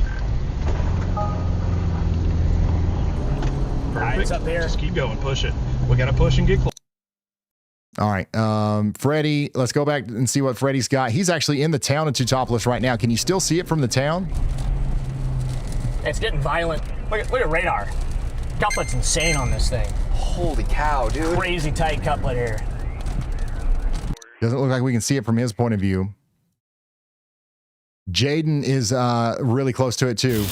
Perfect. It's up there. Just keep going, push it. We got to push and get close. All right, Freddie, let's go back and see what Freddie's got. He's actually in the town of Teutopolis right now. Can you still see it from the town? It's getting violent. Look at radar. Couplet's insane on this thing. Holy cow, dude. Crazy tight couplet here. Doesn't look like we can see it from his point of view. Jaden is really close to it too.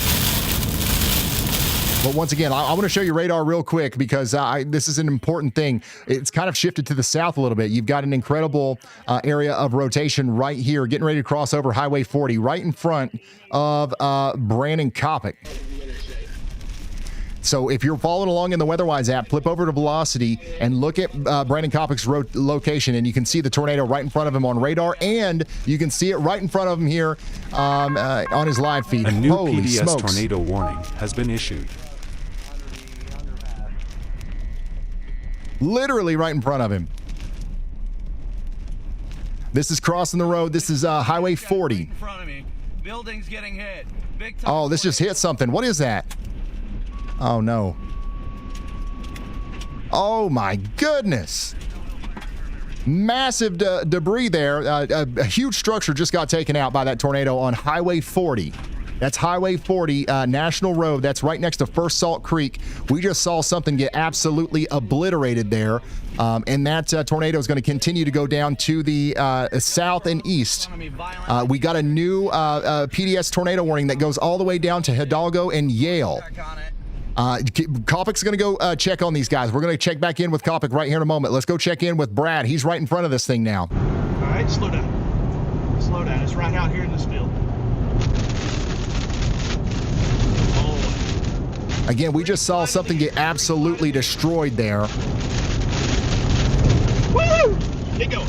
But once again, I want to show you radar real quick because this is an important thing. It's kind of shifted to the south a little bit. You've got an incredible area of rotation right here, getting ready to cross over Highway 40, right in front of Brandon Kopic. So if you're following along in the WeatherWise app, flip over to Velocity and look at Brandon Kopic's location, and you can see the tornado right in front of him on radar, and you can see it right in front of him here on his live feed. A new Holy PDS smokes. tornado warning has been issued. Literally right in front of him. This is crossing the road. This is Highway 40. In front of me. Buildings getting hit. Big time. Oh, this just hit something. What is that? Oh, no. Oh, my goodness. Massive debris there. A huge structure just got taken out by that tornado on Highway 40. That's Highway 40, National Road. That's right next to First Salt Creek. We just saw something get absolutely obliterated there. And that tornado is going to continue to go down to the south and east. We got a new PDS tornado warning that goes all the way down to Hidalgo and Yale. Kopic's going to go check on these guys. We're going to check back in with Kopic right here in a moment. Let's go check in with Brad. He's right in front of this thing now. All right, slow down. Slow down. It's right out here in this field. Again, we just saw something get absolutely destroyed there. Woo! Get going.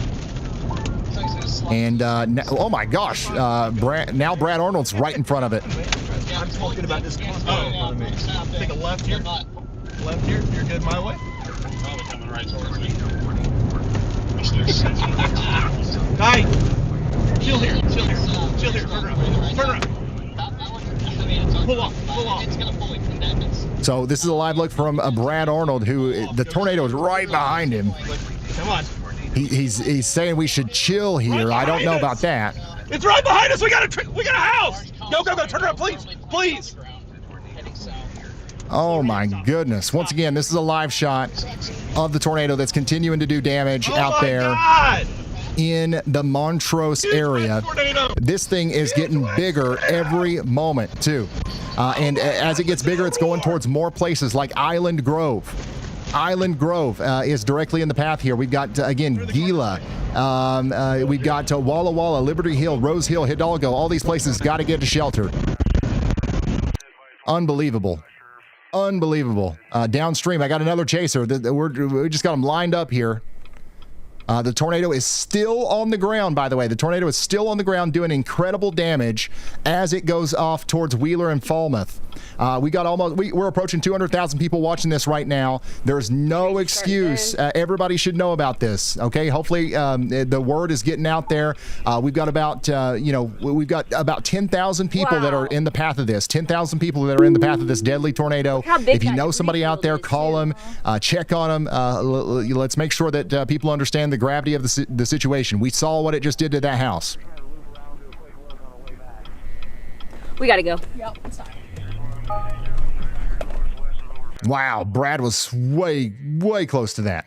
And now, oh my gosh, now Brad Arnold's right in front of it. I'm talking about this crosswalk in front of me. Take a left here. Left here. You're good my way. Probably coming right towards me. Hey! Chill here. Chill here. Chill here. Turn around. Turn around. Pull off. Pull off. It's gonna pull it from that. So this is a live look from Brad Arnold, who the tornado is right behind him. Come on. He's saying we should chill here. Right I don't know us. about that. It's right behind us. We got a house. Go. Turn around, please. Please. Oh my goodness. Once again, this is a live shot of the tornado that's continuing to do damage out there. God. In the Montrose area. This thing is getting bigger every moment too. And as it gets bigger, it's going towards more places like Island Grove. Island Grove is directly in the path here. We've got, again, Gila. We've got Walla Walla, Liberty Hill, Rose Hill, Hidalgo. All these places got to get to shelter. Unbelievable. Unbelievable. Downstream, I got another chaser. We just got them lined up here. The tornado is still on the ground, by the way. The tornado is still on the ground doing incredible damage as it goes off towards Wheeler and Falmouth. We're approaching 200,000 people watching this right now. There's no excuse. Everybody should know about this, okay? Hopefully the word is getting out there. We've got about 10,000 people that are in the path of this. 10,000 people that are in the path of this deadly tornado. If you know somebody out there, call them, check on them. Let's make sure that people understand the gravity of the situation. We saw what it just did to that house. We gotta go. Yep, it's time. Wow, Brad was way close to that.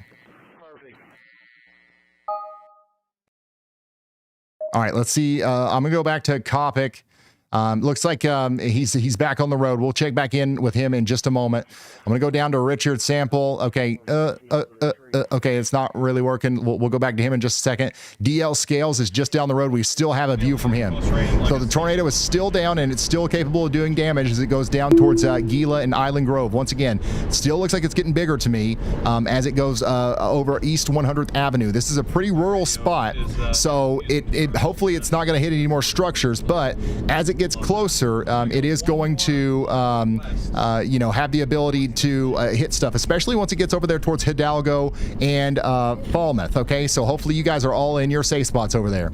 All right, let's see. I'm gonna go back to Kopic. Looks like he's back on the road. We'll check back in with him in just a moment. I'm gonna go down to Richard Sample. Okay, okay, it's not really working. We'll go back to him in just a second. DL Scales is just down the road. We still have a view from him. So the tornado is still down and it's still capable of doing damage as it goes down towards Gila and Island Grove. Once again, still looks like it's getting bigger to me as it goes over East 100th Avenue. This is a pretty rural spot, so hopefully it's not going to hit any more structures, but as it gets closer, it is going to have the ability to hit stuff, especially once it gets over there towards Hidalgo and Falmouth. Okay, so hopefully you guys are all in your safe spots over there.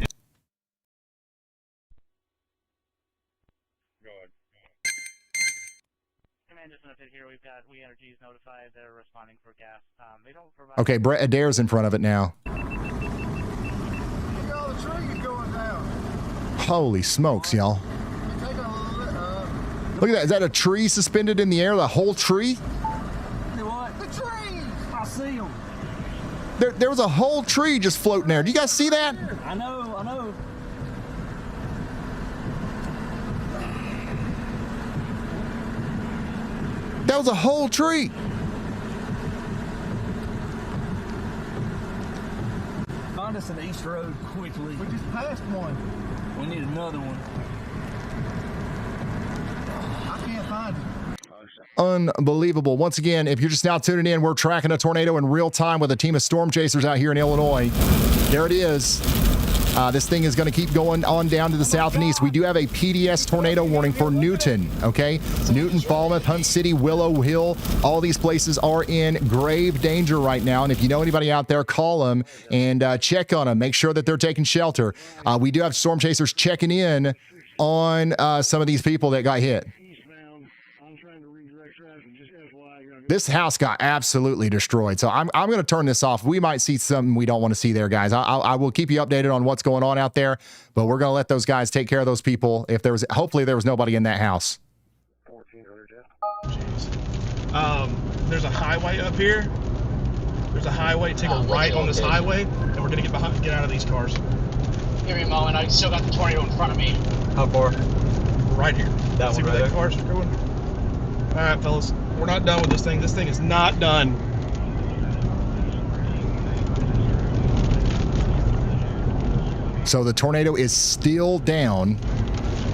Okay, Brett Adair's in front of it now. Holy smokes, y'all. Look at that. Is that a tree suspended in the air? The whole tree? What? The trees! I see them. There was a whole tree just floating there. Do you guys see that? I know. That was a whole tree. Find us an East Road quickly. We just passed one. We need another one. I can't find it. Unbelievable. Once again, if you're just now tuning in, we're tracking a tornado in real time with a team of storm chasers out here in Illinois. There it is. This thing is going to keep going on down to the south and east. We do have a PDS tornado warning for Newton, okay? Newton, Falmouth, Hunt City, Willow Hill, all these places are in grave danger right now. And if you know anybody out there, call them and check on them. Make sure that they're taking shelter. We do have storm chasers checking in on some of these people that got hit. This house got absolutely destroyed, so I'm going to turn this off. We might see something we don't want to see there, guys. I will keep you updated on what's going on out there, but we're going to let those guys take care of those people. Hopefully there was nobody in that house. There's a highway up here. There's a highway. Take a right on this highway, and we're going to get out of these cars. Give me a moment. I still got the tornado in front of me. How far? Right here. That See one where right that car's going? All right, fellas. We're not done with this thing. This thing is not done. So the tornado is still down,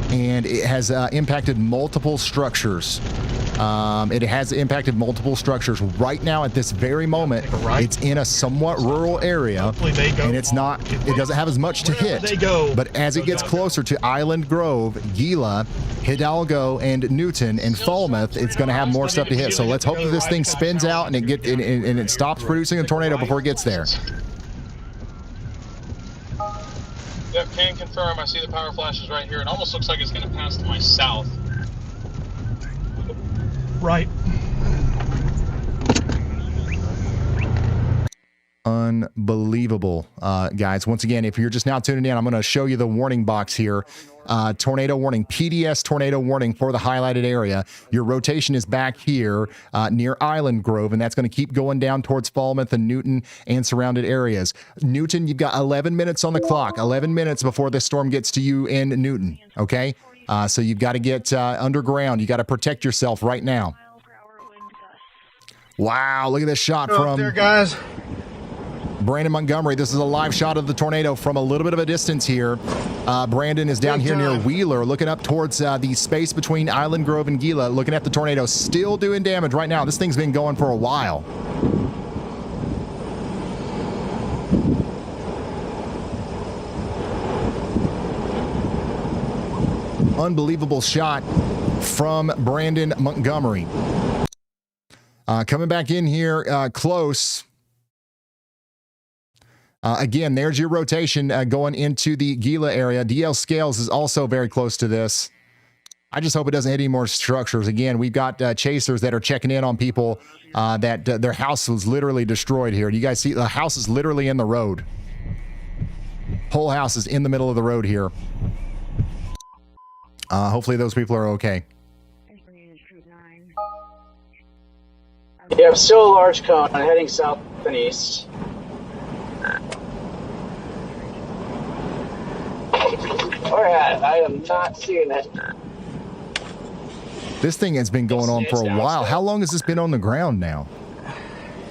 and it has impacted multiple structures. It has impacted multiple structures right now at this very moment. It's in a somewhat rural area, and it doesn't have as much to hit. But as it gets closer to Island Grove, Gila, Hidalgo, and Newton, and Falmouth, it's going to have more stuff to hit. So let's hope that this thing spins out and it stops producing a tornado before it gets there. Yep, can confirm. I see the power flashes right here. It almost looks like it's going to pass to my south. Right. Unbelievable, guys. Once again, if you're just now tuning in, I'm going to show you the warning box here. Tornado warning, PDS tornado warning for the highlighted area. Your rotation is back here near Island Grove, and that's going to keep going down towards Falmouth and Newton and surrounded areas. Newton, you've got 11 minutes on the clock, 11 minutes before this storm gets to you in Newton, okay? So you've got to get underground. You got to protect yourself right now. Wow, look at this shot from there, guys. Brandon Montgomery. This is a live shot of the tornado from a little bit of a distance here. Brandon is down here near Wheeler, looking up towards the space between Island Grove and Gila, looking at the tornado, still doing damage right now. This thing's been going for a while. unbelievable shot from Brandon Montgomery. Coming back in here close. Again, there's your rotation going into the Gila area. DL Scales is also very close to this. I just hope it doesn't hit any more structures. Again, we've got chasers that are checking in on people that their house was literally destroyed here. You guys see the house is literally in the road. Whole house is in the middle of the road here. Hopefully those people are okay. Yeah, still a large cone heading south and east. Alright, I am not seeing it. This thing has been going on for a while. How long has this been on the ground now?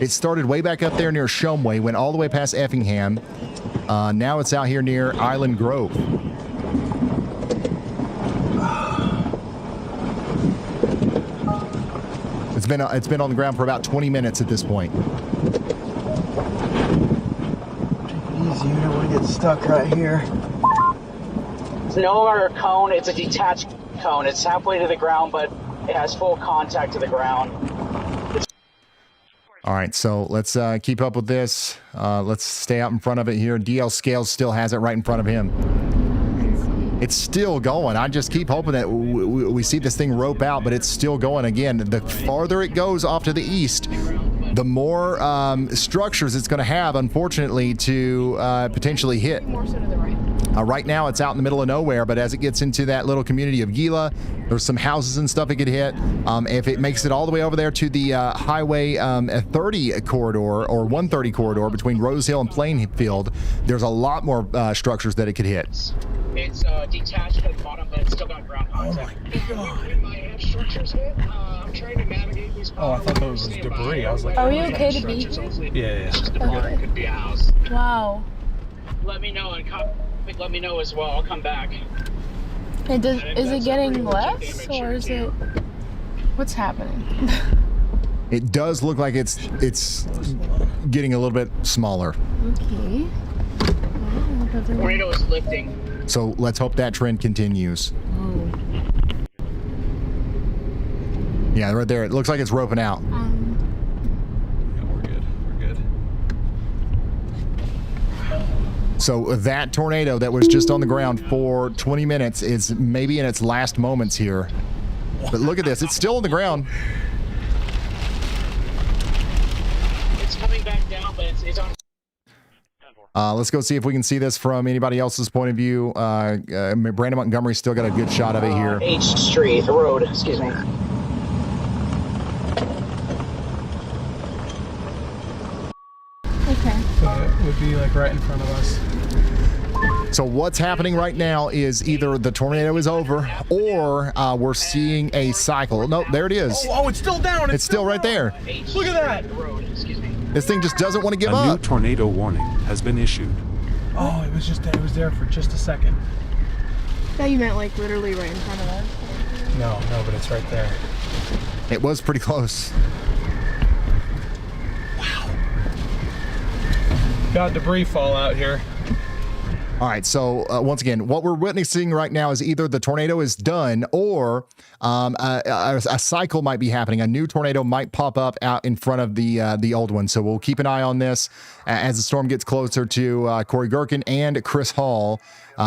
It started way back up there near Shumway, went all the way past Effingham. Now it's out here near Island Grove. It's been on the ground for about 20 minutes at this point. Easy, you don't want to get stuck right here. It's no longer a cone, it's a detached cone. It's halfway to the ground, but it has full contact to the ground. All right, so let's keep up with this. Let's stay out in front of it here. DL Scales still has it right in front of him. It's still going. I just keep hoping that we see this thing rope out, but it's still going. Again, the farther it goes off to the east, the more structures it's going to have, unfortunately, to potentially hit. More so to the right. Right now, it's out in the middle of nowhere, but as it gets into that little community of Gila, there's some houses and stuff it could hit. If it makes it all the way over there to the Highway 30 corridor or 130 corridor between Rose Hill and Plainfield, there's a lot more structures that it could hit. It's detached at the bottom, but it's still got ground contact. Oh my structures hit. I'm trying to navigate these. Oh, I thought that was debris. I was like, are we okay to be Yeah. here? Okay. Could be a house. Wow. Let me know and let me know as well. I'll come back. Is it getting less or is it? What's happening? It does look like it's getting a little bit smaller. Okay. Tornado is lifting. So let's hope that trend continues. Oh. Yeah, right there. It looks like it's roping out. Yeah, we're good. We're good. So that tornado that was just on the ground for 20 minutes is maybe in its last moments here. But look at this. It's still on the ground. It's coming back down, but it's on. Let's go see if we can see this from anybody else's point of view. Brandon Montgomery's still got a good shot of it here. H Street, the road, excuse me. Okay. So it would be like right in front of us. So what's happening right now is either the tornado is over or we're seeing a cycle. Nope, there it is. Oh, it's still down. It's still right there. Look at that. This thing just doesn't want to give A new up. tornado warning has been issued. Oh, it was there for just a second. I thought you meant like literally right in front of us. No, but it's right there. It was pretty close. Got debris fall out here. All right, so once again, what we're witnessing right now is either the tornado is done or a cycle might be happening. A new tornado might pop up out in front of the old one. So we'll keep an eye on this as the storm gets closer to Corey Gherkin and Chris Hall,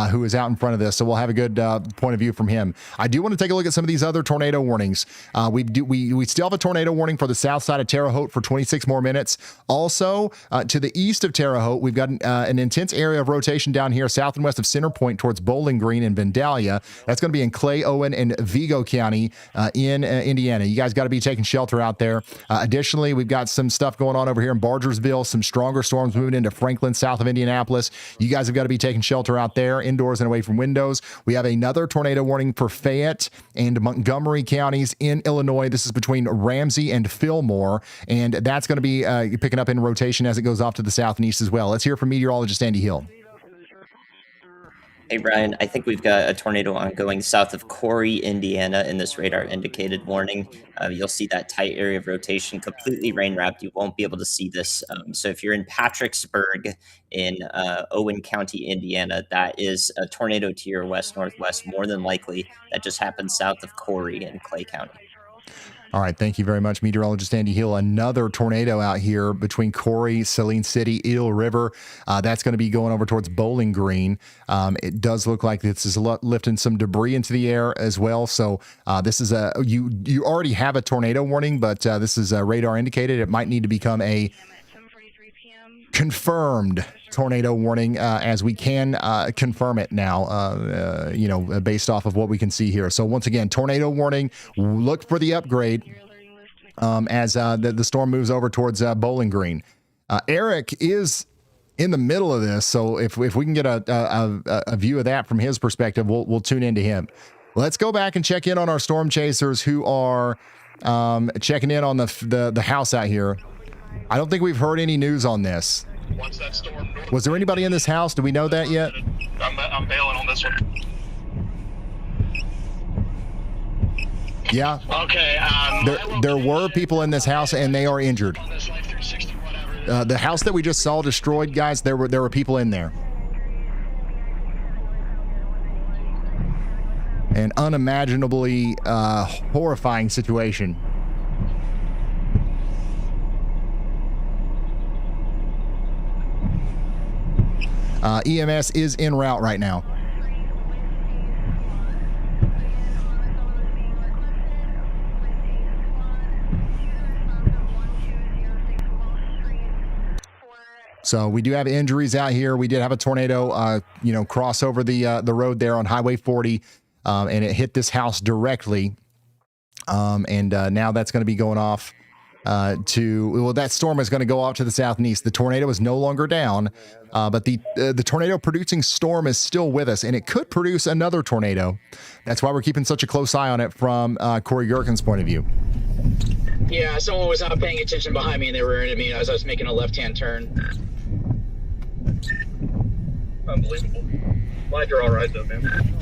who is out in front of this. So we'll have a good point of view from him. I do want to take a look at some of these other tornado warnings. We still have a tornado warning for the south side of Terre Haute for 26 more minutes. Also, to the east of Terre Haute, we've got an intense area of rotation down here south and west of Center Point towards Bowling Green and Vandalia. That's going to be in Clay, Owen, and Vigo County in Indiana. You guys got to be taking shelter out there. Additionally, we've got some stuff going on over here in Bargersville, some stronger storms moving into Franklin, south of Indianapolis. You guys have got to be taking shelter out there, indoors and away from windows. We have another tornado warning for Fayette and Montgomery counties in Illinois. This is between Ramsey and Fillmore, and that's going to be picking up in rotation as it goes off to the south and east as well. Let's hear from meteorologist Andy Hill. Hey, Ryan, I think we've got a tornado ongoing south of Corey, Indiana, in this radar indicated warning. You'll see that tight area of rotation completely rain wrapped. You won't be able to see this. So if you're in Patricksburg in Owen County, Indiana, that is a tornado to your west northwest, more than likely. That just happened south of Corey in Clay County. All right, thank you very much, meteorologist Andy Hill. Another tornado out here between Corey, Saline City, Eel River. That's going to be going over towards Bowling Green. It does look like this is lifting some debris into the air as well. So this is you already have a tornado warning, but this is radar indicated. It might need to become a confirmed tornado warning as we can confirm it now, based off of what we can see here. So once again, tornado warning. Look for the upgrade as the storm moves over towards Bowling Green. Eric is in the middle of this, so if we can get a view of that from his perspective, we'll tune into him. Let's go back and check in on our storm chasers who are checking in on the house out here. I don't think we've heard any news on this. Once that storm Was there anybody in this house? Do we know that yet? I'm bailing on this one. Yeah. Okay. There were people in this house and they are injured. The house that we just saw destroyed, guys, there were people in there. An unimaginably horrifying situation. EMS is en route right now. So we do have injuries out here. We did have a tornado, cross over the road there on Highway 40, and it hit this house directly. And now that's going to be going off that storm is going to go off to the south and east. The tornado is no longer down, but the tornado producing storm is still with us, and it could produce another tornado. That's why we're keeping such a close eye on it from Corey Gherkin's point of view. Yeah, someone was not paying attention behind me, and they were into me as I was making a left-hand turn. Unbelievable. Glad you're all right, though, man.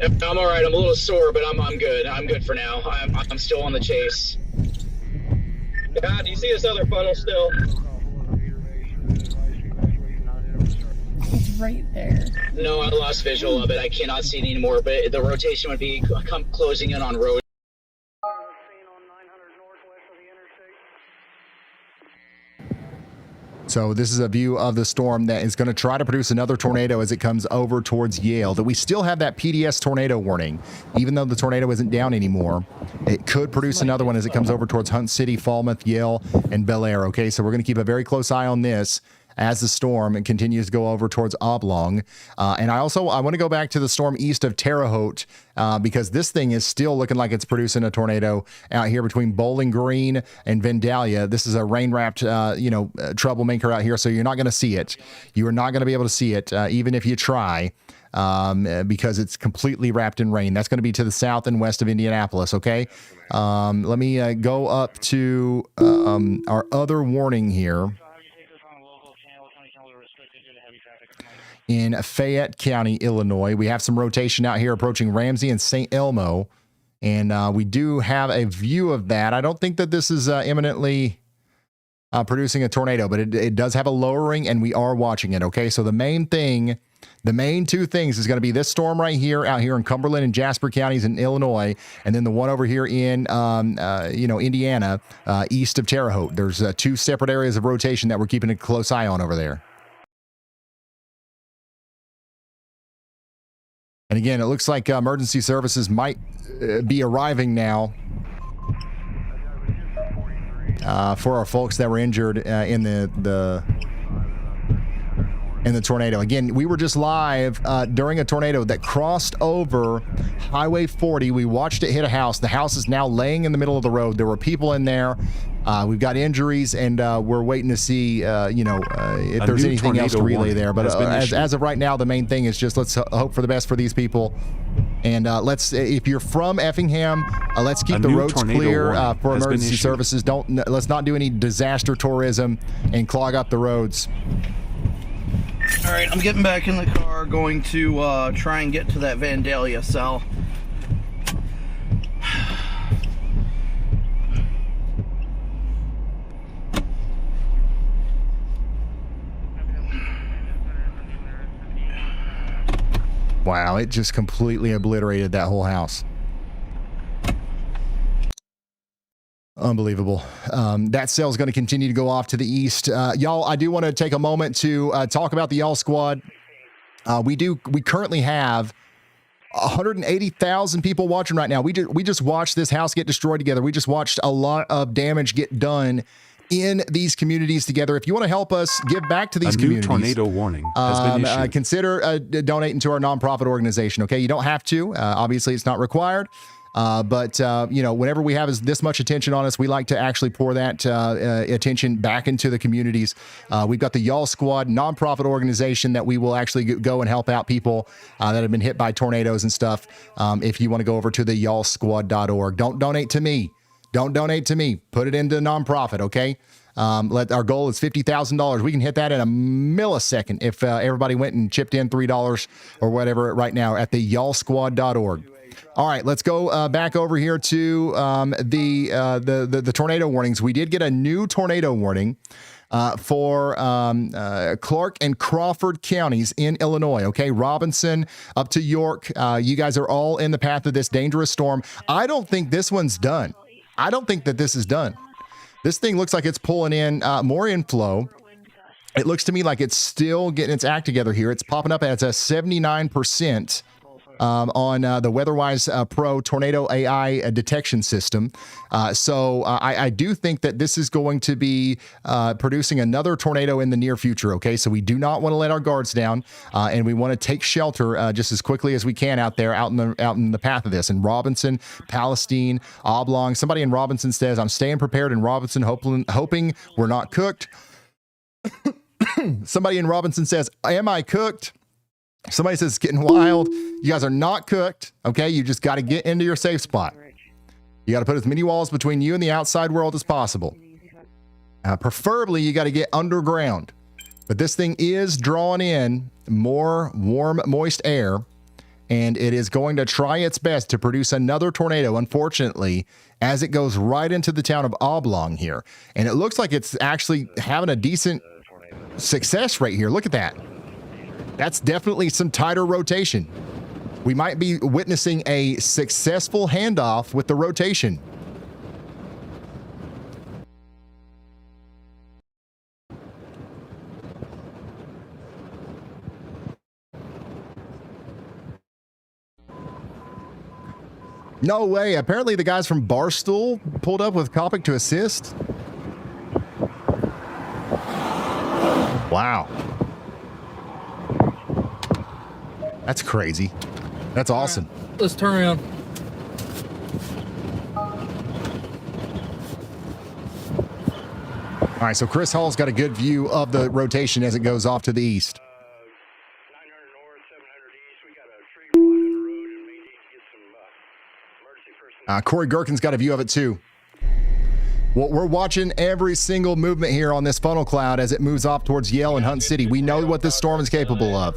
I'm all right. I'm a little sore, but I'm good. I'm good for now. I'm still on the chase. God, do you see this other funnel still? It's right there. No, I lost visual of it. I cannot see it anymore, but the rotation would be closing in on road. So this is a view of the storm that is going to try to produce another tornado as it comes over towards Yale. That we still have that PDS tornado warning, even though the tornado isn't down anymore. It could produce another one as it comes over towards Hunt City, Falmouth, Yale, and Bel Air. Okay, so we're going to keep a very close eye on this as the storm continues to go over towards Oblong. And I want to go back to the storm east of Terre Haute because this thing is still looking like it's producing a tornado out here between Bowling Green and Vandalia. This is a rain-wrapped, troublemaker out here, so you're not going to see it. You are not going to be able to see it, even if you try, because it's completely wrapped in rain. That's going to be to the south and west of Indianapolis, okay? Let me go up to our other warning here. In Fayette County, Illinois. We have some rotation out here approaching Ramsey and St. Elmo, and we do have a view of that. I don't think that this is imminently producing a tornado, but it does have a lowering, and we are watching it, okay? So the main two things is going to be this storm right here, out here in Cumberland and Jasper counties in Illinois, and then the one over here in, Indiana, east of Terre Haute. There's two separate areas of rotation that we're keeping a close eye on over there. And again, it looks like emergency services might be arriving now for our folks that were injured in the tornado. Again, we were just live during a tornado that crossed over Highway 40. We watched it hit a house. The house is now laying in the middle of the road. There were people in there. We've got injuries, and we're waiting to see, if there's anything else to relay there. But as of right now, the main thing is just let's hope for the best for these people. And if you're from Effingham, let's keep the roads clear for emergency services. Let's not do any disaster tourism and clog up the roads. All right, I'm getting back in the car, going to try and get to that Vandalia cell. Wow, it just completely obliterated that whole house. Unbelievable. That cell is going to continue to go off to the east. Y'all, I do want to take a moment to talk about the Y'all Squad. We currently have 180,000 people watching right now. We just watched this house get destroyed together. We just watched a lot of damage get done in these communities together. If you want to help us give back to these communities, a new tornado warning has been issued. Consider donating to our nonprofit organization. Okay, you don't have to. Obviously, it's not required. But you know, whenever we have this much attention on us, we like to actually pour that attention back into the communities. We've got the Y'all Squad nonprofit organization that we will actually go and help out people that have been hit by tornadoes and stuff. If you want to go over to the yallsquad.org, don't donate to me. Don't donate to me. Put it into nonprofit, okay? Our goal is $50,000. We can hit that in a millisecond if everybody went and chipped in $3 or whatever right now at the yallsquad.org. All right, let's go back over here to the tornado warnings. We did get a new tornado warning for Clark and Crawford counties in Illinois. Okay, Robinson up to York. You guys are all in the path of this dangerous storm. I don't think this one's done. I don't think that this is done. This thing looks like it's pulling in more inflow. It looks to me like it's still getting its act together here. It's popping up as a 79% on the WeatherWise Pro Tornado AI detection system. So I do think that this is going to be producing another tornado in the near future. Okay, so we do not want to let our guards down, and we want to take shelter just as quickly as we can out there, out in the path of this. In Robinson, Palestine, Oblong. Somebody in Robinson says, "I'm staying prepared in Robinson, hoping we're not cooked." Somebody in Robinson says, "Am I cooked?" Somebody says it's getting wild. You guys are not cooked, okay? You just got to get into your safe spot. You got to put as many walls between you and the outside world as possible. Preferably, you got to get underground. But this thing is drawing in more warm, moist air, and it is going to try its best to produce another tornado, unfortunately, as it goes right into the town of Oblong here. And it looks like it's actually having a decent success rate here. Look at that. That's definitely some tighter rotation. We might be witnessing a successful handoff with the rotation. No way. Apparently the guys from Barstool pulled up with Copic to assist. Wow. That's crazy. That's awesome. Right, let's turn around. All right, so Chris Hall's got a good view of the rotation as it goes off to the east. 900 north, 700 east. We got a tree blocking the road and may need to get some emergency personnel. Corey Gherkin's got a view of it too. Well, we're watching every single movement here on this funnel cloud as it moves off towards Yale and Hunt City. We know what this storm is capable of.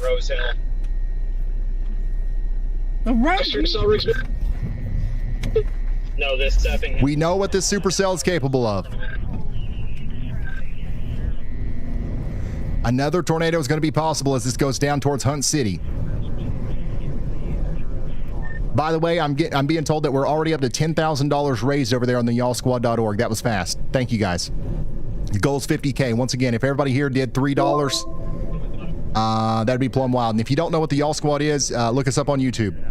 No, this Effingham. We know what this supercell is capable of. Another tornado is going to be possible as this goes down towards Hunt City. By the way, I'm being told that we're already up to $10,000 raised over there on the yallsquad.org. That was fast. Thank you, guys. The goal's $50K. Once again, if everybody here did $3, that'd be plumb wild. And if you don't know what the Y'all Squad is, look us up on YouTube.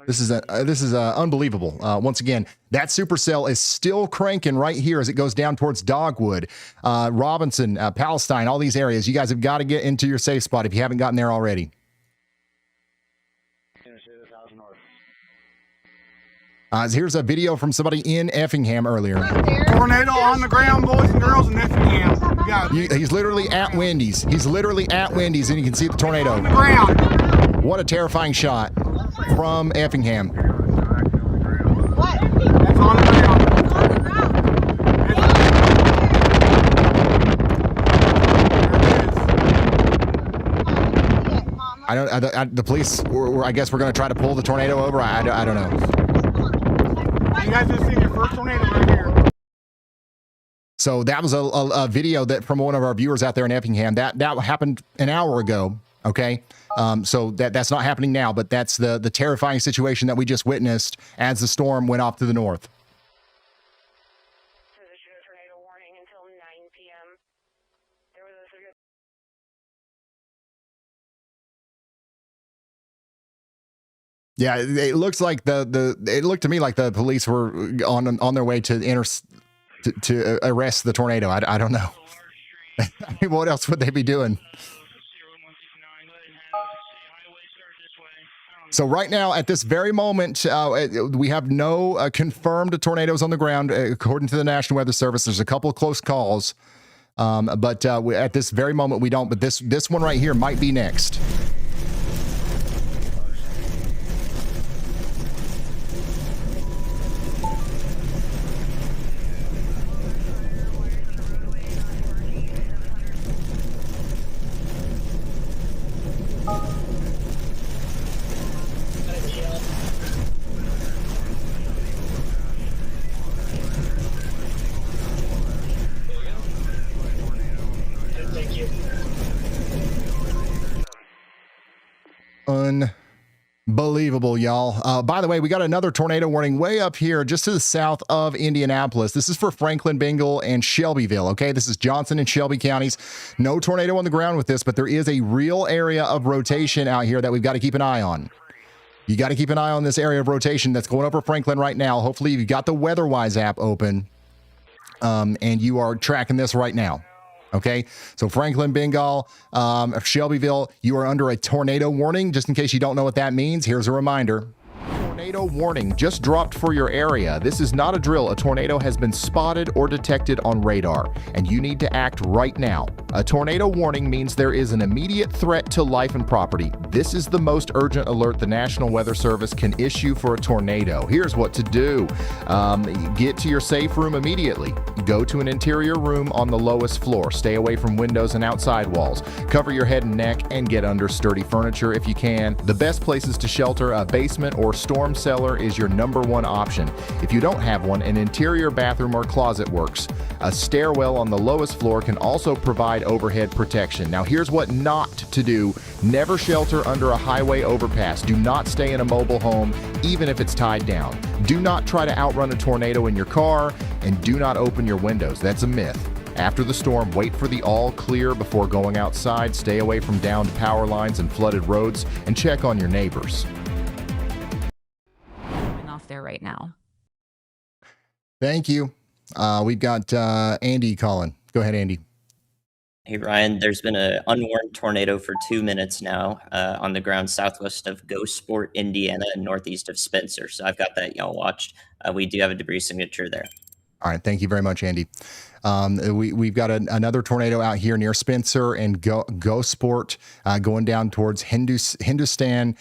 This is unbelievable. Once again, that supercell is still cranking right here as it goes down towards Dogwood, Robinson, Palestine, all these areas. You guys have got to get into your safe spot if you haven't gotten there already. Here's a video from somebody in Effingham earlier. Tornado on the ground, boys and girls, in Effingham. He's literally at Wendy's. He's literally at Wendy's, and you can see the tornado. On the ground. What a terrifying shot from Effingham. What? That's on the ground. The police, I guess we're going to try to pull the tornado over. I don't know. You guys just seen your first tornado right here. So that was a video that from one of our viewers out there in Effingham. That happened an hour ago. Okay. So that's not happening now, but that's the terrifying situation that we just witnessed as the storm went off to the north. Yeah, it looks like it looked to me like the police were on their way to arrest the tornado. I don't know. I mean, what else would they be doing? So right now, at this very moment, we have no confirmed tornadoes on the ground. According to the National Weather Service, there's a couple of close calls. But at this very moment, we don't. But this one right here might be next. Unbelievable, y'all. By the way, we got another tornado warning way up here just to the south of Indianapolis. This is for Franklin, Bengal, and Shelbyville, okay? This is Johnson and Shelby counties. No tornado on the ground with this, but there is a real area of rotation out here that we've got to keep an eye on. You got to keep an eye on this area of rotation that's going over Franklin right now. Hopefully, you've got the WeatherWise app open, and you are tracking this right now. Okay, so Franklin, Bengal, Shelbyville, you are under a tornado warning. Just in case you don't know what that means, here's a reminder. Tornado warning just dropped for your area. This is not a drill. A tornado has been spotted or detected on radar, and you need to act right now. A tornado warning means there is an immediate threat to life and property. This is the most urgent alert the National Weather Service can issue for a tornado. Here's what to do. Get to your safe room immediately. Go to an interior room on the lowest floor. Stay away from windows and outside walls. Cover your head and neck and get under sturdy furniture if you can. The best places to shelter, a basement or storm cellar, is your #1 option. If you don't have one, an interior bathroom or closet works. A stairwell on the lowest floor can also provide overhead protection. Now here's what not to do. Never shelter under a highway overpass. Do not stay in a mobile home, even if it's tied down. Do not try to outrun a tornado in your car, and do not open your windows. That's a myth. After the storm, wait for the all clear before going outside. Stay away from downed power lines and flooded roads, and check on your neighbors. Off there right now. Thank you. We've got Andy calling. Go ahead, Andy. Hey, Ryan, there's been an unwarned tornado for 2 minutes now on the ground southwest of Gosport, Indiana, and northeast of Spencer. So I've got that y'all watched. We do have a debris signature there. All right. Thank you very much, Andy. We've got another tornado out here near Spencer and Gosport, going down towards Hindustan,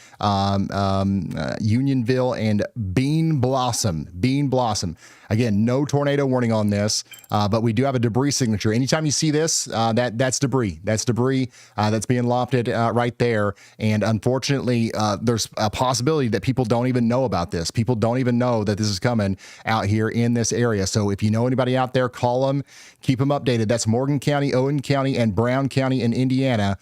Unionville, and Bean Blossom. Again, no tornado warning on this, but we do have a debris signature. Anytime you see this, that's debris. That's debris that's being lofted right there. And unfortunately, there's a possibility that people don't even know about this. People don't even know that this is coming out here in this area. So if you know anybody out there, call them. Keep them updated. That's Morgan County, Owen County, and Brown County in Indiana.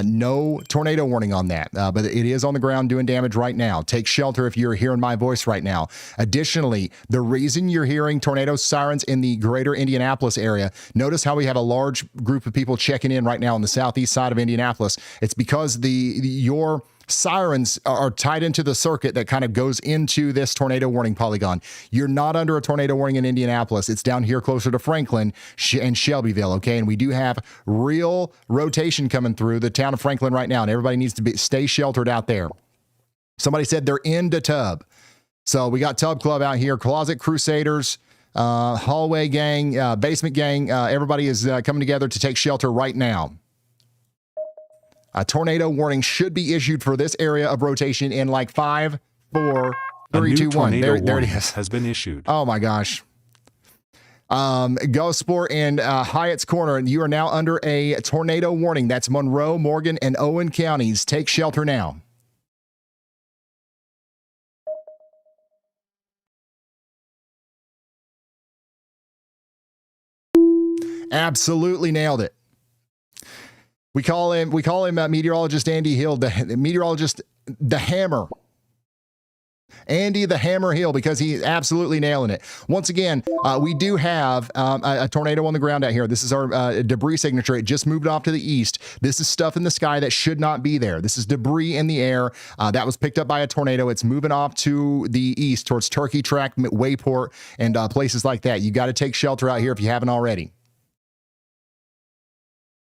No tornado warning on that, but it is on the ground doing damage right now. Take shelter if you're hearing my voice right now. Additionally, the reason you're hearing tornado sirens in the greater Indianapolis area, notice how we have a large group of people checking in right now on the southeast side of Indianapolis. It's because your sirens are tied into the circuit that kind of goes into this tornado warning polygon. You're not under a tornado warning in Indianapolis. It's down here closer to Franklin and Shelbyville, okay? And we do have real rotation coming through the town of Franklin right now, and everybody needs to stay sheltered out there. Somebody said they're in the tub. So we got Tub Club out here, Closet Crusaders, Hallway Gang, Basement Gang. Everybody is coming together to take shelter right now. A tornado warning should be issued for this area of rotation in like 5, 4, 3, 2, 1. There it is. Has been issued. Oh my gosh. Gosport and Hyatt's Corner, and you are now under a tornado warning. That's Monroe, Morgan, and Owen counties. Take shelter now. Absolutely nailed it. We call him meteorologist Andy Hill, the meteorologist, the Hammer. Andy the Hammer Hill, because he's absolutely nailing it. Once again, we do have a tornado on the ground out here. This is our debris signature. It just moved off to the east. This is stuff in the sky that should not be there. This is debris in the air that was picked up by a tornado. It's moving off to the east towards Turkey Track, Wayport, and places like that. You got to take shelter out here if you haven't already.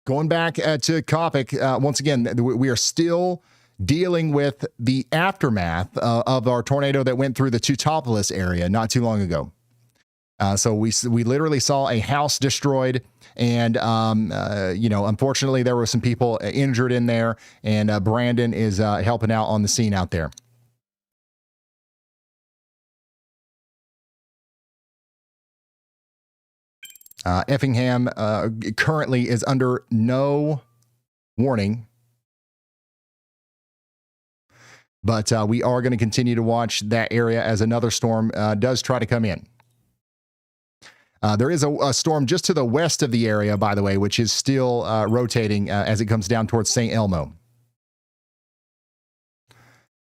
Going back to Coppock, once again, we are still dealing with the aftermath of our tornado that went through the Teutopolis area not too long ago. So we literally saw a house destroyed, and unfortunately there were some people injured in there, and Brandon is helping out on the scene out there. Effingham currently is under no warning, but we are going to continue to watch that area as another storm does try to come in. There is a storm just to the west of the area, by the way, which is still rotating as it comes down towards St. Elmo.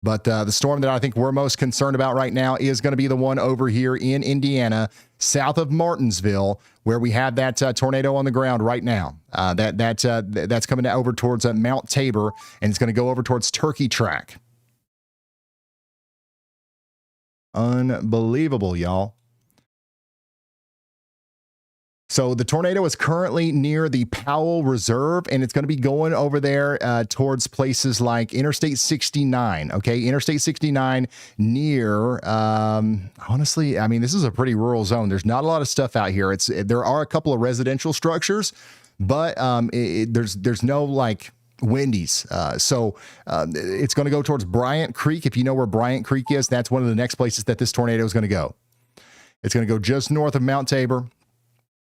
But the storm that I think we're most concerned about right now is going to be the one over here in Indiana, south of Martinsville, where we have that tornado on the ground right now. That's coming over towards Mount Tabor, and it's going to go over towards Turkey Track. Unbelievable, y'all. So the tornado is currently near the Powell Reserve, and it's going to be going over there towards places like Interstate 69. Okay, Interstate 69 near, honestly, I mean, this is a pretty rural zone. There's not a lot of stuff out here. There are a couple of residential structures, but there's no like Wendy's. So it's going to go towards Bryant Creek. If you know where Bryant Creek is, that's one of the next places that this tornado is going to go. It's going to go just north of Mount Tabor.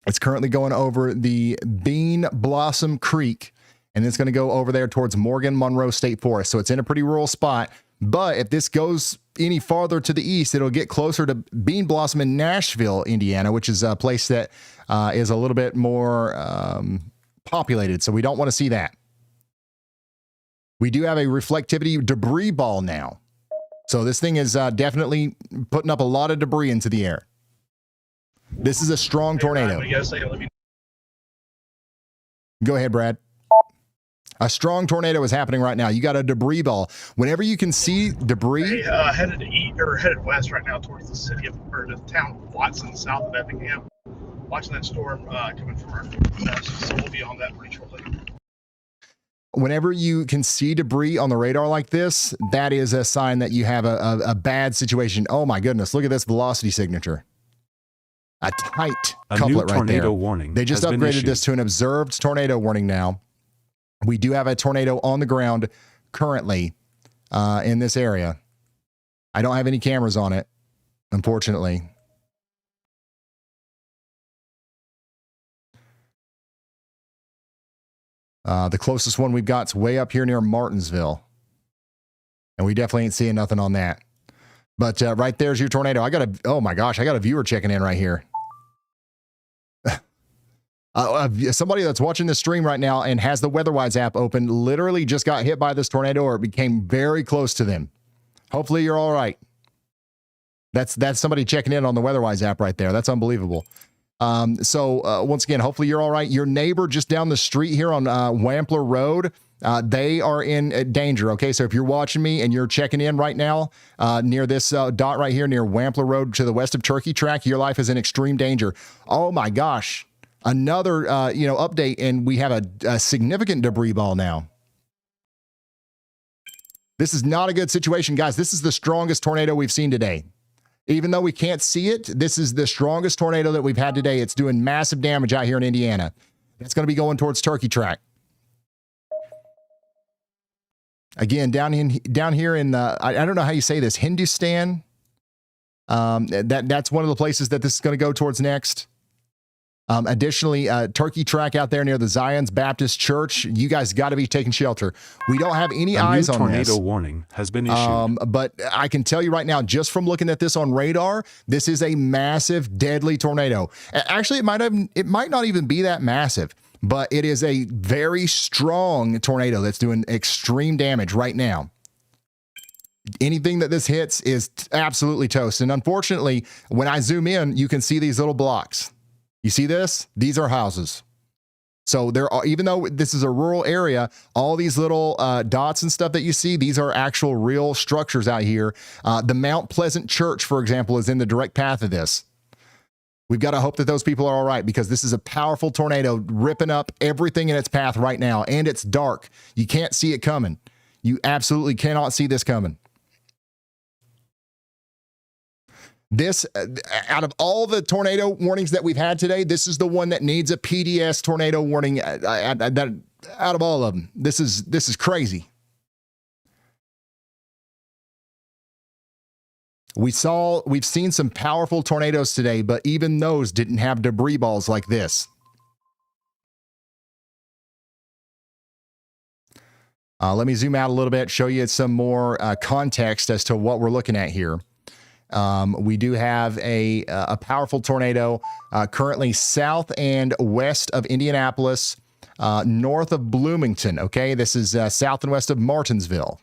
It's currently going over the Bean Blossom Creek, and it's going to go over there towards Morgan Monroe State Forest. So it's in a pretty rural spot. But if this goes any farther to the east, it'll get closer to Bean Blossom in Nashville, Indiana, which is a place that is a little bit more populated. So we don't want to see that. We do have a reflectivity debris ball now. So this thing is definitely putting up a lot of debris into the air. This is a strong tornado. Go ahead, Brad. A strong tornado is happening right now. You got a debris ball. Whenever you can see debris, headed west right now towards the the town of Watson, south of Effingham. Watching that storm coming from our west, so we'll be on that pretty shortly. Whenever you can see debris on the radar like this, that is a sign that you have a bad situation. Oh my goodness! Look at this velocity signature. A tight couplet right there. Warning they just upgraded this to an observed tornado warning now. We do have a tornado on the ground currently in this area. I don't have any cameras on it, unfortunately. The closest one we've got is way up here near Martinsville. And we definitely ain't seeing nothing on that. But right there's your tornado. Oh my gosh, I got a viewer checking in right here. Somebody that's watching this stream right now and has the WeatherWise app open literally just got hit by this tornado or became very close to them. Hopefully you're all right. That's somebody checking in on the WeatherWise app right there. That's unbelievable. So once again, hopefully you're all right. Your neighbor just down the street here on Wampler Road, they are in danger. Okay, so if you're watching me and you're checking in right now near this dot right here near Wampler Road to the west of Turkey Track, your life is in extreme danger. Oh my gosh. Another update, and we have a significant debris ball now. This is not a good situation, guys. This is the strongest tornado we've seen today. Even though we can't see it, this is the strongest tornado that we've had today. It's doing massive damage out here in Indiana. It's going to be going towards Turkey Track. Again, down here in I don't know how you say this, Hindustan. That's one of the places that this is going to go towards next. Additionally, Turkey Track out there near the Zion's Baptist Church. You guys got to be taking shelter. We don't have any eyes on this. A tornado warning has been issued. But I can tell you right now, just from looking at this on radar, this is a massive, deadly tornado. Actually, it might not even be that massive, but it is a very strong tornado that's doing extreme damage right now. Anything that this hits is absolutely toast. And unfortunately, when I zoom in, you can see these little blocks. You see this? These are houses. So there are, even though this is a rural area, all these little dots and stuff that you see, these are actual real structures out here. The Mount Pleasant Church, for example, is in the direct path of this. We've got to hope that those people are all right, because this is a powerful tornado ripping up everything in its path right now. And it's dark. You can't see it coming. You absolutely cannot see this coming. This, out of all the tornado warnings that we've had today, this is the one that needs a PDS tornado warning. Out of all of them, this is crazy. We've seen some powerful tornadoes today, but even those didn't have debris balls like this. Let me zoom out a little bit, show you some more context as to what we're looking at here. We do have a powerful tornado currently south and west of Indianapolis, north of Bloomington. Okay, this is south and west of Martinsville.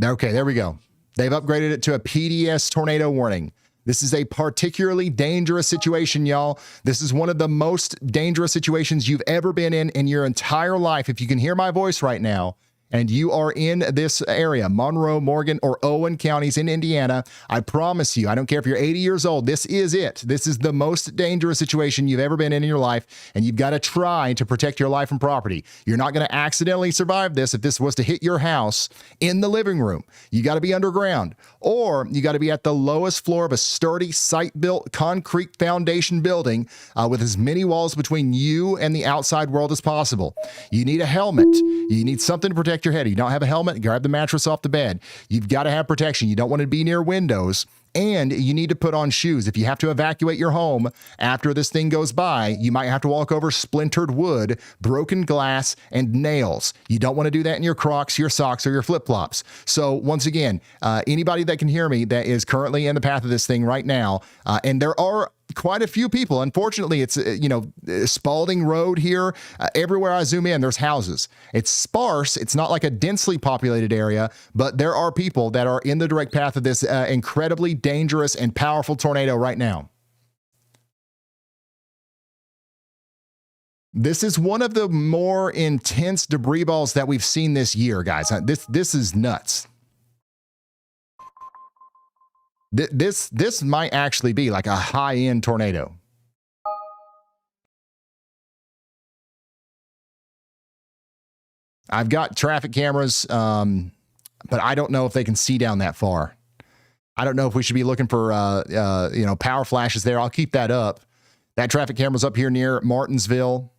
Okay, there we go. They've upgraded it to a PDS tornado warning. This is a particularly dangerous situation, y'all. This is one of the most dangerous situations you've ever been in your entire life. If you can hear my voice right now, and you are in this area, Monroe, Morgan, or Owen counties in Indiana, I promise you, I don't care if you're 80 years old, this is it. This is the most dangerous situation you've ever been in your life, and you've got to try to protect your life and property. You're not going to accidentally survive this if this was to hit your house in the living room. You got to be underground, or you got to be at the lowest floor of a sturdy, site-built concrete foundation building with as many walls between you and the outside world as possible. You need a helmet. You need something to protect your head. You don't have a helmet, grab the mattress off the bed. You've got to have protection. You don't want to be near windows, and you need to put on shoes. If you have to evacuate your home after this thing goes by, you might have to walk over splintered wood, broken glass, and nails. You don't want to do that in your Crocs, your socks, or your flip-flops. So once again, anybody that can hear me that is currently in the path of this thing right now, and there are quite a few people. Unfortunately, it's, Spalding Road here. Everywhere I zoom in, there's houses. It's sparse. It's not like a densely populated area, but there are people that are in the direct path of this incredibly dangerous and powerful tornado right now. This is one of the more intense debris balls that we've seen this year, guys. This is nuts. This might actually be like a high-end tornado. I've got traffic cameras, but I don't know if they can see down that far. I don't know if we should be looking for, power flashes there. I'll keep that up. That traffic camera's up here near Martinsville.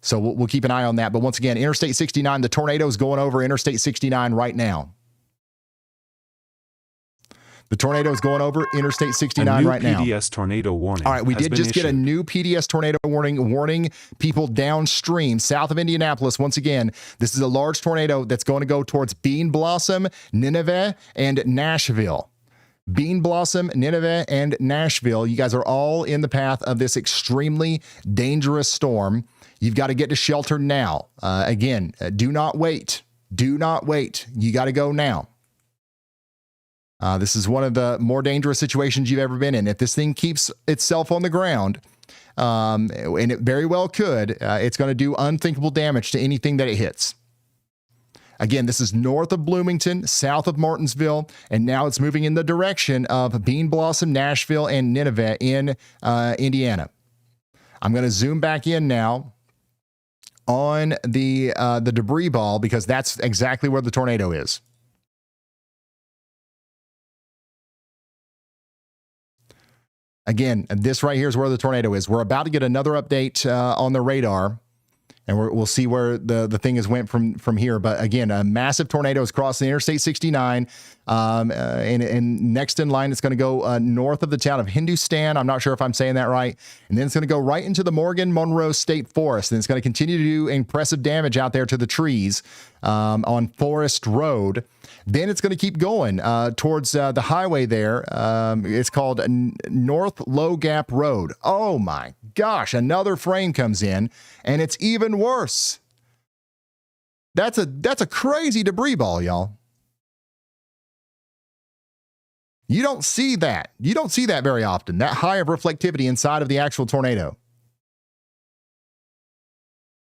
So we'll keep an eye on that. But once again, Interstate 69, the tornado is going over Interstate 69 right now. The tornado is going over Interstate 69 right now. PDS tornado warning. All right, we did just get a new PDS tornado warning people downstream, south of Indianapolis. Once again, this is a large tornado that's going to go towards Bean Blossom, Nineveh, and Nashville. Bean Blossom, Nineveh, and Nashville. You guys are all in the path of this extremely dangerous storm. You've got to get to shelter now. Again, do not wait. Do not wait. You got to go now. This is one of the more dangerous situations you've ever been in. If this thing keeps itself on the ground, and it very well could, it's going to do unthinkable damage to anything that it hits. Again, this is north of Bloomington, south of Martinsville, and now it's moving in the direction of Bean Blossom, Nashville, and Nineveh in Indiana. I'm going to zoom back in now on the debris ball, because that's exactly where the tornado is. Again, this right here is where the tornado is. We're about to get another update on the radar, and we'll see where the thing has went from here. But again, a massive tornado is crossing Interstate 69. And next in line, it's going to go north of the town of Hindustan. I'm not sure if I'm saying that right. And then it's going to go right into the Morgan-Monroe State Forest. And it's going to continue to do impressive damage out there to the trees on Forest Road. Then it's going to keep going towards the highway there. It's called North Low Gap Road. Oh my gosh, another frame comes in, and it's even worse. That's a crazy debris ball, y'all. You don't see that. You don't see that very often, that high of reflectivity inside of the actual tornado.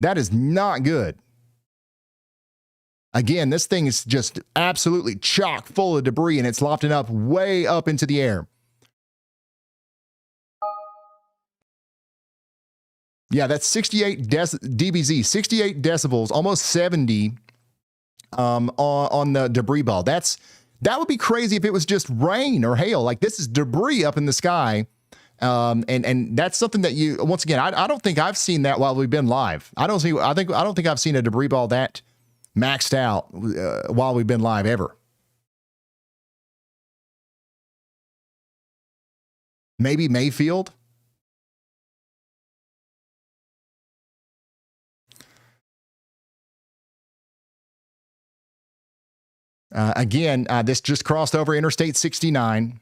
That is not good. Again, this thing is just absolutely chock full of debris, and it's lofting up way up into the air. Yeah, that's 68 dBz, 68 decibels, almost 70 on the debris ball. That would be crazy if it was just rain or hail. Like, this is debris up in the sky. And that's something that you, once again, I don't think I've seen that while we've been live. I don't think I've seen a debris ball that maxed out while we've been live ever. Maybe Mayfield. Again, this just crossed over Interstate 69.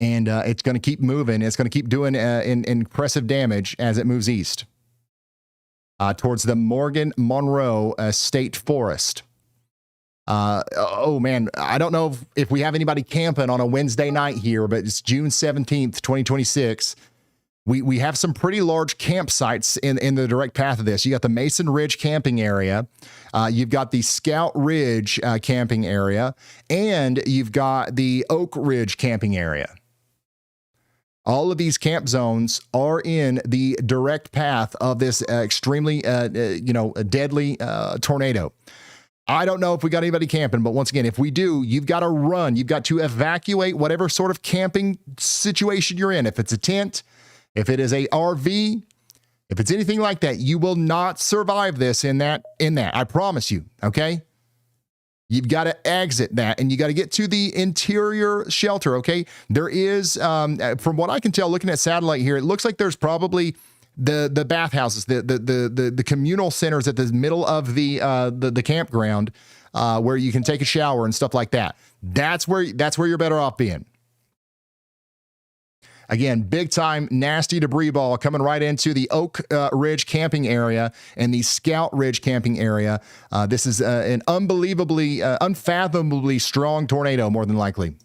And it's going to keep moving. It's going to keep doing impressive damage as it moves east towards the Morgan-Monroe State Forest. Oh, man, I don't know if we have anybody camping on a Wednesday night here, but it's June 17th, 2026. We have some pretty large campsites in the direct path of this. You got the Mason Ridge camping area. You've got the Scout Ridge camping area. And you've got the Oak Ridge camping area. All of these camp zones are in the direct path of this extremely, deadly tornado. I don't know if we got anybody camping, but once again, if we do, you've got to run. You've got to evacuate whatever sort of camping situation you're in. If it's a tent, if it is a RV, if it's anything like that, you will not survive this in that. I promise you, okay? You've got to exit that, and you got to get to the interior shelter, okay? There is, from what I can tell, looking at satellite here, it looks like there's probably the bathhouses, the communal centers at the middle of the campground where you can take a shower and stuff like that. That's where you're better off being. Again, big time nasty debris ball coming right into the Oak Ridge camping area and the Scout Ridge camping area. This is an unfathomably strong tornado, more than likely.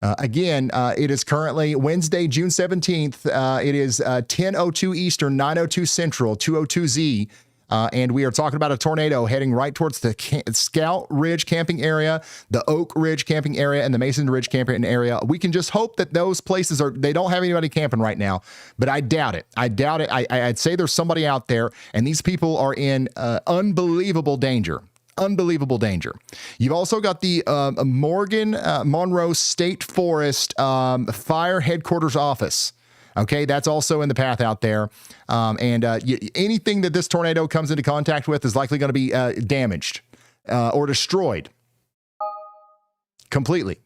Again, it is currently Wednesday, June 17th. It is 10:02 Eastern, 9:02 Central, 2:02 Z. And we are talking about a tornado heading right towards the Scout Ridge camping area, the Oak Ridge camping area, and the Mason Ridge camping area. We can just hope that those places they don't have anybody camping right now, but I doubt it. I'd say there's somebody out there, and these people are in unbelievable danger. Unbelievable danger. You've also got the Morgan-Monroe State Forest Fire Headquarters Office. Okay, that's also in the path out there. Anything that this tornado comes into contact with is likely going to be damaged or destroyed completely.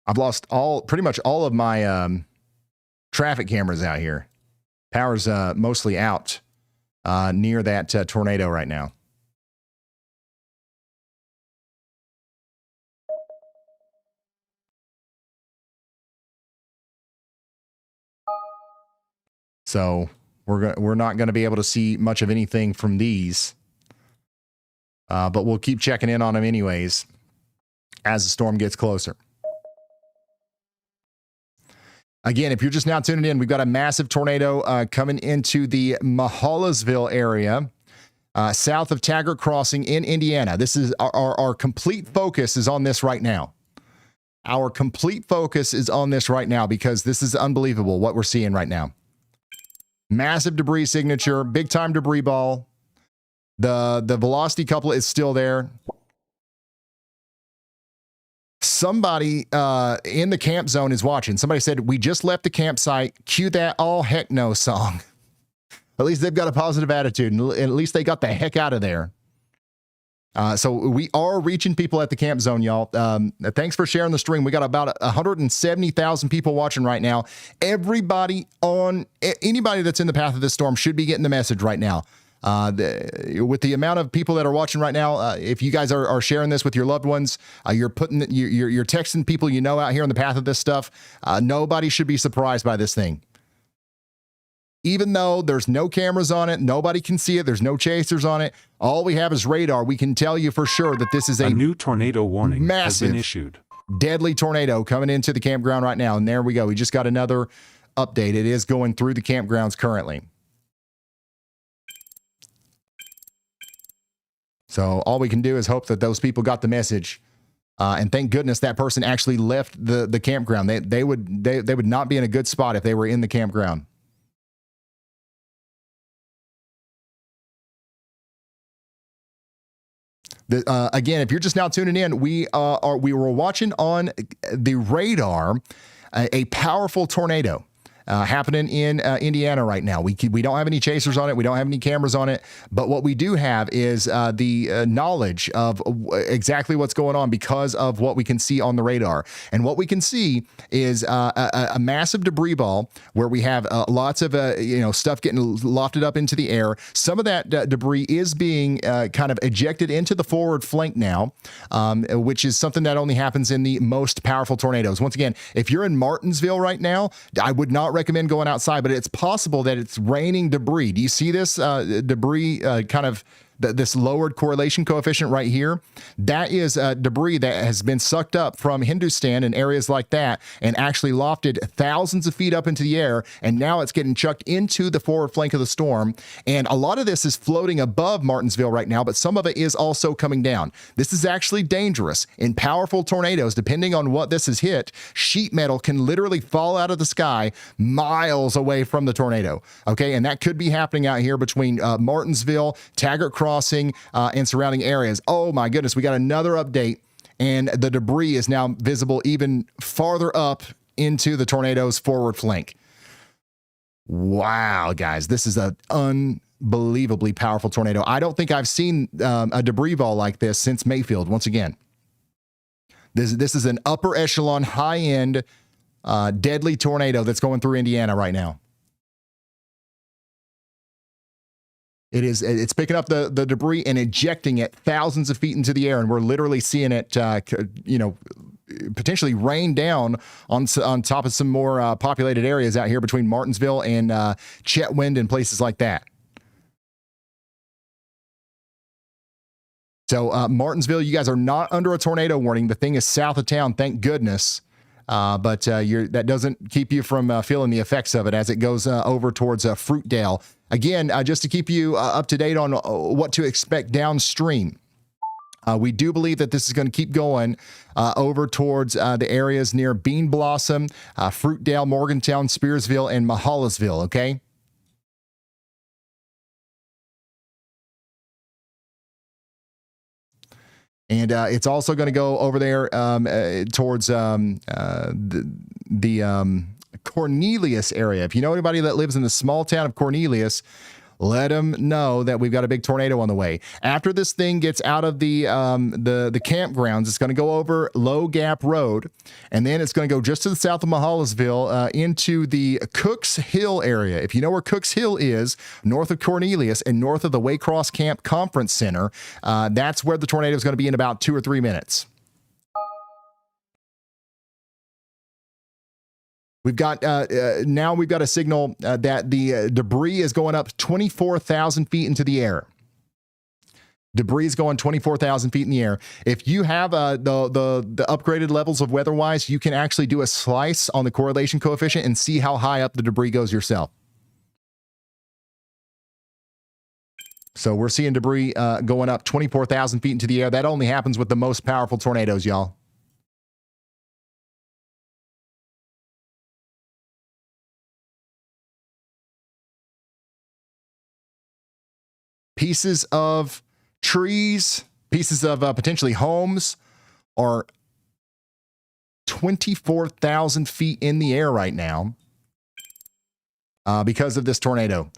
I've lost pretty much all of my traffic cameras out here. Power's mostly out near that tornado right now. So we're not going to be able to see much of anything from these, but we'll keep checking in on them anyways as the storm gets closer. Again, if you're just now tuning in, we've got a massive tornado coming into the Mahalasville area, south of Taggart Crossing in Indiana. This is our complete focus is on this right now. Our complete focus is on this right now because this is unbelievable what we're seeing right now. Massive debris signature, big time debris ball. The velocity couplet is still there. somebody in the camp zone is watching. Somebody said, we just left the campsite. Cue that all heck no song. At least they've got a positive attitude, and at least they got the heck out of there. So we are reaching people at the camp zone, y'all. Thanks for sharing the stream. We got about 170,000 people watching right now. Anybody that's in the path of this storm should be getting the message right now. With the amount of people that are watching right now, if you guys are sharing this with your loved ones, you're texting people you know out here in the path of this stuff. Nobody should be surprised by this thing. Even though there's no cameras on it, nobody can see it, there's no chasers on it, all we have is radar. We can tell you for sure that this is a new tornado warning has been issued. Deadly tornado coming into the campground right now. And there we go. We just got another update. It is going through the campgrounds currently. So all we can do is hope that those people got the message. And thank goodness that person actually left the campground. They would not be in a good spot if they were in the campground. Again, if you're just now tuning in, we were watching on the radar a powerful tornado happening in Indiana right now. We don't have any chasers on it. We don't have any cameras on it. But what we do have is the knowledge of exactly what's going on because of what we can see on the radar. And what we can see is a massive debris ball where we have lots of stuff getting lofted up into the air. Some of that debris is being kind of ejected into the forward flank now, which is something that only happens in the most powerful tornadoes. Once again, if you're in Martinsville right now, I would not recommend going outside, but it's possible that it's raining debris. Do you see this debris kind of this lowered correlation coefficient right here? That is debris that has been sucked up from Hindustan and areas like that and actually lofted thousands of feet up into the air, and now it's getting chucked into the forward flank of the storm. And a lot of this is floating above Martinsville right now, but some of it is also coming down. This is actually dangerous. In powerful tornadoes, depending on what this has hit, sheet metal can literally fall out of the sky miles away from the tornado. Okay, and that could be happening out here between Martinsville, Taggart Crossing, and surrounding areas. Oh my goodness, we got another update, and the debris is now visible even farther up into the tornado's forward flank. Wow, guys, this is an unbelievably powerful tornado. I don't think I've seen a debris ball like this since Mayfield. Once again, this is an upper echelon, high-end, deadly tornado that's going through Indiana right now. It's picking up the debris and ejecting it thousands of feet into the air, and we're literally seeing it, potentially rain down on top of some more populated areas out here between Martinsville and Chetwynd and places like that. So Martinsville, you guys are not under a tornado warning. The thing is south of town, thank goodness. But that doesn't keep you from feeling the effects of it as it goes over towards Fruitdale. Again, just to keep you up to date on what to expect downstream. We do believe that this is going to keep going over towards the areas near Bean Blossom, Fruitdale, Morgantown, Spearsville, and Mahalasville, okay? And it's also going to go over there towards the Cornelius area. If you know anybody that lives in the small town of Cornelius, let them know that we've got a big tornado on the way. After this thing gets out of the campgrounds, it's going to go over Low Gap Road, and then it's going to go just to the south of Mahalasville into the Cooks Hill area. If you know where Cooks Hill is, north of Cornelius and north of the Waycross Camp Conference Center, that's where the tornado is going to be in about 2 or 3 minutes. We've got now we've got a signal that the debris is going up 24,000 feet into the air. Debris is going 24,000 feet in the air. If you have the upgraded levels of WeatherWise, you can actually do a slice on the correlation coefficient and see how high up the debris goes yourself. So we're seeing debris going up 24,000 feet into the air. That only happens with the most powerful tornadoes, y'all. Pieces of trees, pieces of potentially homes are 24,000 feet in the air right now because of this tornado.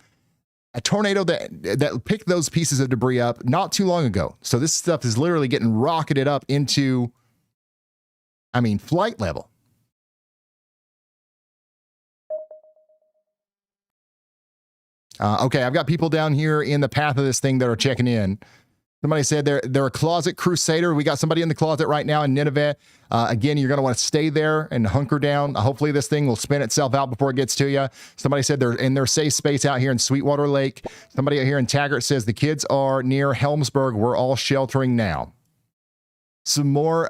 A tornado that picked those pieces of debris up not too long ago. So this stuff is literally getting rocketed up into, flight level. Okay, I've got people down here in the path of this thing that are checking in. Somebody said they're a closet crusader. We got somebody in the closet right now in Nineveh. Again, you're going to want to stay there and hunker down. Hopefully this thing will spin itself out before it gets to you. Somebody said they're in their safe space out here in Sweetwater Lake. Somebody out here in Taggart says the kids are near Helmsburg. We're all sheltering now. Some more,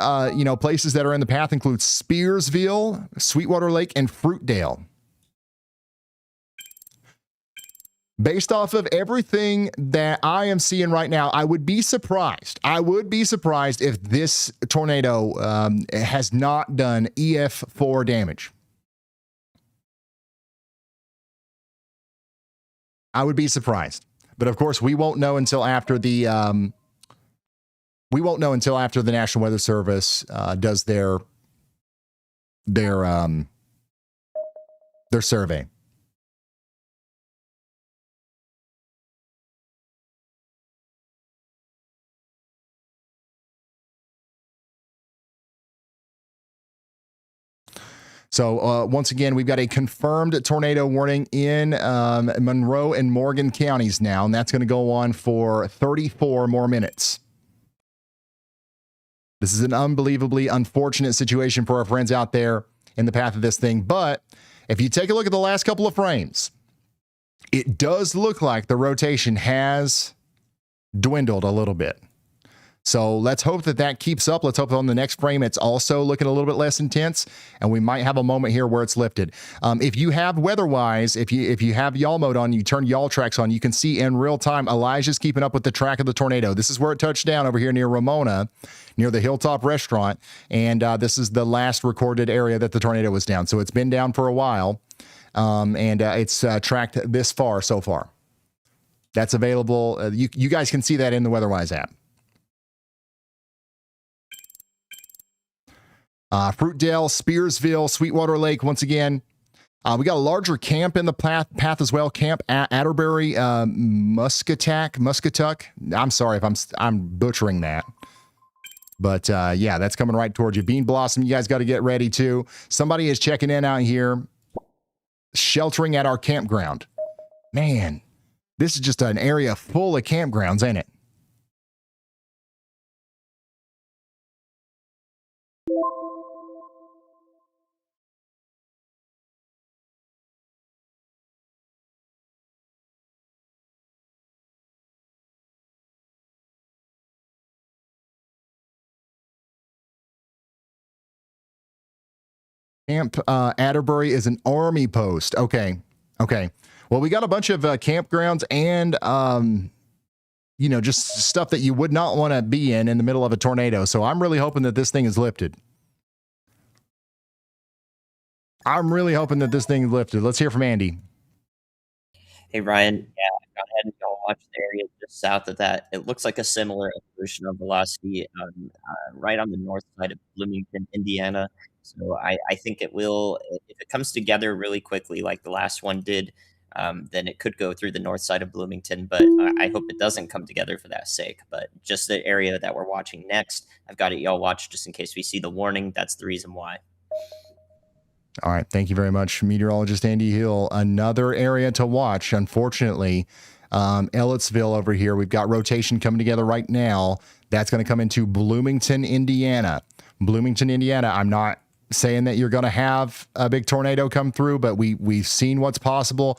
places that are in the path include Spearsville, Sweetwater Lake, and Fruitdale. Based off of everything that I am seeing right now, I would be surprised. I would be surprised if this tornado has not done EF4 damage. I would be surprised. But of course, we won't know until after the National Weather Service does their survey. So once again, we've got a confirmed tornado warning in Monroe and Morgan counties now, and that's going to go on for 34 more minutes. This is an unbelievably unfortunate situation for our friends out there in the path of this thing. But if you take a look at the last couple of frames, it does look like the rotation has dwindled a little bit. So let's hope that keeps up. Let's hope on the next frame it's also looking a little bit less intense, and we might have a moment here where it's lifted. If you have WeatherWise, if you have y'all mode on, you turn y'all tracks on, you can see in real time Elijah's keeping up with the track of the tornado. This is where it touched down over here near Ramona, near the Hilltop Restaurant, and this is the last recorded area that the tornado was down. So it's been down for a while, and it's tracked this far so far. That's available. You guys can see that in the WeatherWise app. Fruitdale, Spearsville, Sweetwater Lake. Once again, we got a larger camp in the path as well. Camp Atterbury, Muscatuck. I'm sorry if I'm butchering that, but yeah, that's coming right towards you. Bean Blossom, you guys got to get ready too. Somebody is checking in out here, sheltering at our campground. Man, this is just an area full of campgrounds, ain't it? Camp Atterbury is an army post. Okay. Well, we got a bunch of campgrounds and, just stuff that you would not want to be in the middle of a tornado. So I'm really hoping that this thing is lifted. Let's hear from Andy. Hey, Ryan. Yeah, I got ahead and watch the area just south of that. It looks like a similar evolution of velocity right on the north side of Bloomington, Indiana. So I think it will, if it comes together really quickly like the last one did, then it could go through the north side of Bloomington. But I hope it doesn't come together for that sake. But just the area that we're watching next, I've got it y'all watch just in case we see the warning. That's the reason why. All right. Thank you very much, meteorologist Andy Hill. Another area to watch, unfortunately, Ellettsville over here. We've got rotation coming together right now. That's going to come into Bloomington, Indiana. I'm not saying that you're going to have a big tornado come through, but we've seen what's possible.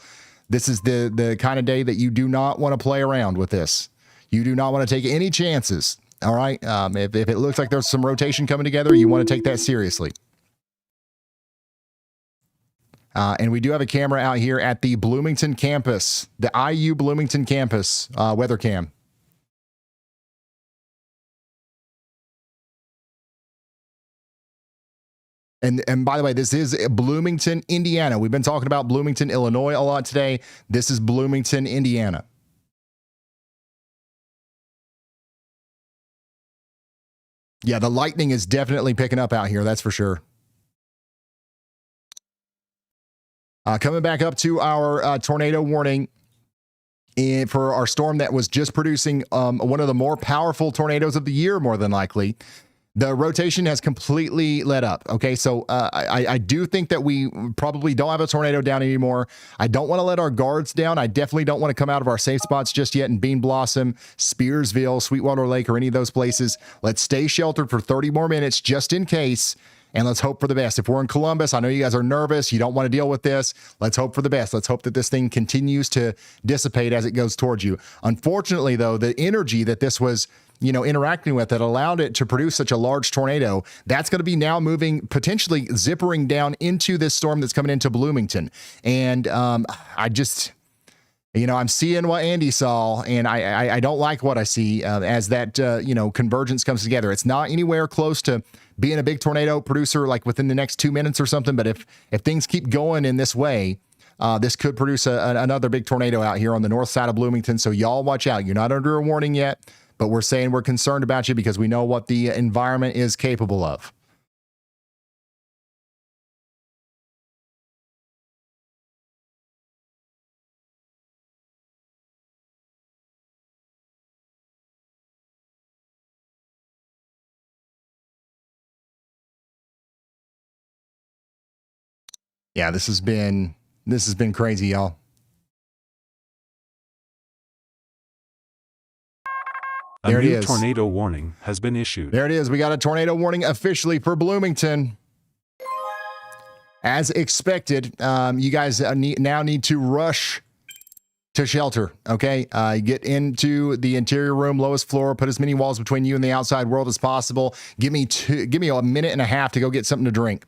This is the kind of day that you do not want to play around with this. You do not want to take any chances. All right. If it looks like there's some rotation coming together, you want to take that seriously. And we do have a camera out here at the Bloomington campus, the IU Bloomington campus weather cam. And by the way, this is Bloomington, Indiana. We've been talking about Bloomington, Illinois a lot today. This is Bloomington, Indiana. Yeah, the lightning is definitely picking up out here. That's for sure. Coming back up to our tornado warning for our storm that was just producing one of the more powerful tornadoes of the year, more than likely. The rotation has completely let up. Okay, so I do think that we probably don't have a tornado down anymore. I don't want to let our guards down. I definitely don't want to come out of our safe spots just yet in Bean Blossom, Spearsville, Sweetwater Lake, or any of those places. Let's stay sheltered for 30 more minutes just in case, and let's hope for the best. If we're in Columbus, I know you guys are nervous. You don't want to deal with this. Let's hope for the best. Let's hope that this thing continues to dissipate as it goes towards you. Unfortunately, though, the energy that this was interacting with that allowed it to produce such a large tornado, that's going to be now moving, potentially zippering down into this storm that's coming into Bloomington. And I just, I'm seeing what Andy saw, and I don't like what I see as that, convergence comes together. It's not anywhere close to being a big tornado producer like within the next 2 minutes or something. But if things keep going in this way, this could produce another big tornado out here on the north side of Bloomington. So y'all watch out. You're not under a warning yet, but we're saying we're concerned about you because we know what the environment is capable of. Yeah, this has been crazy, y'all. A new tornado warning has been issued. There it is. We got a tornado warning officially for Bloomington. As expected, you guys now need to rush to shelter, okay? Get into the interior room, lowest floor, put as many walls between you and the outside world as possible. Give me a minute and a half to go get something to drink.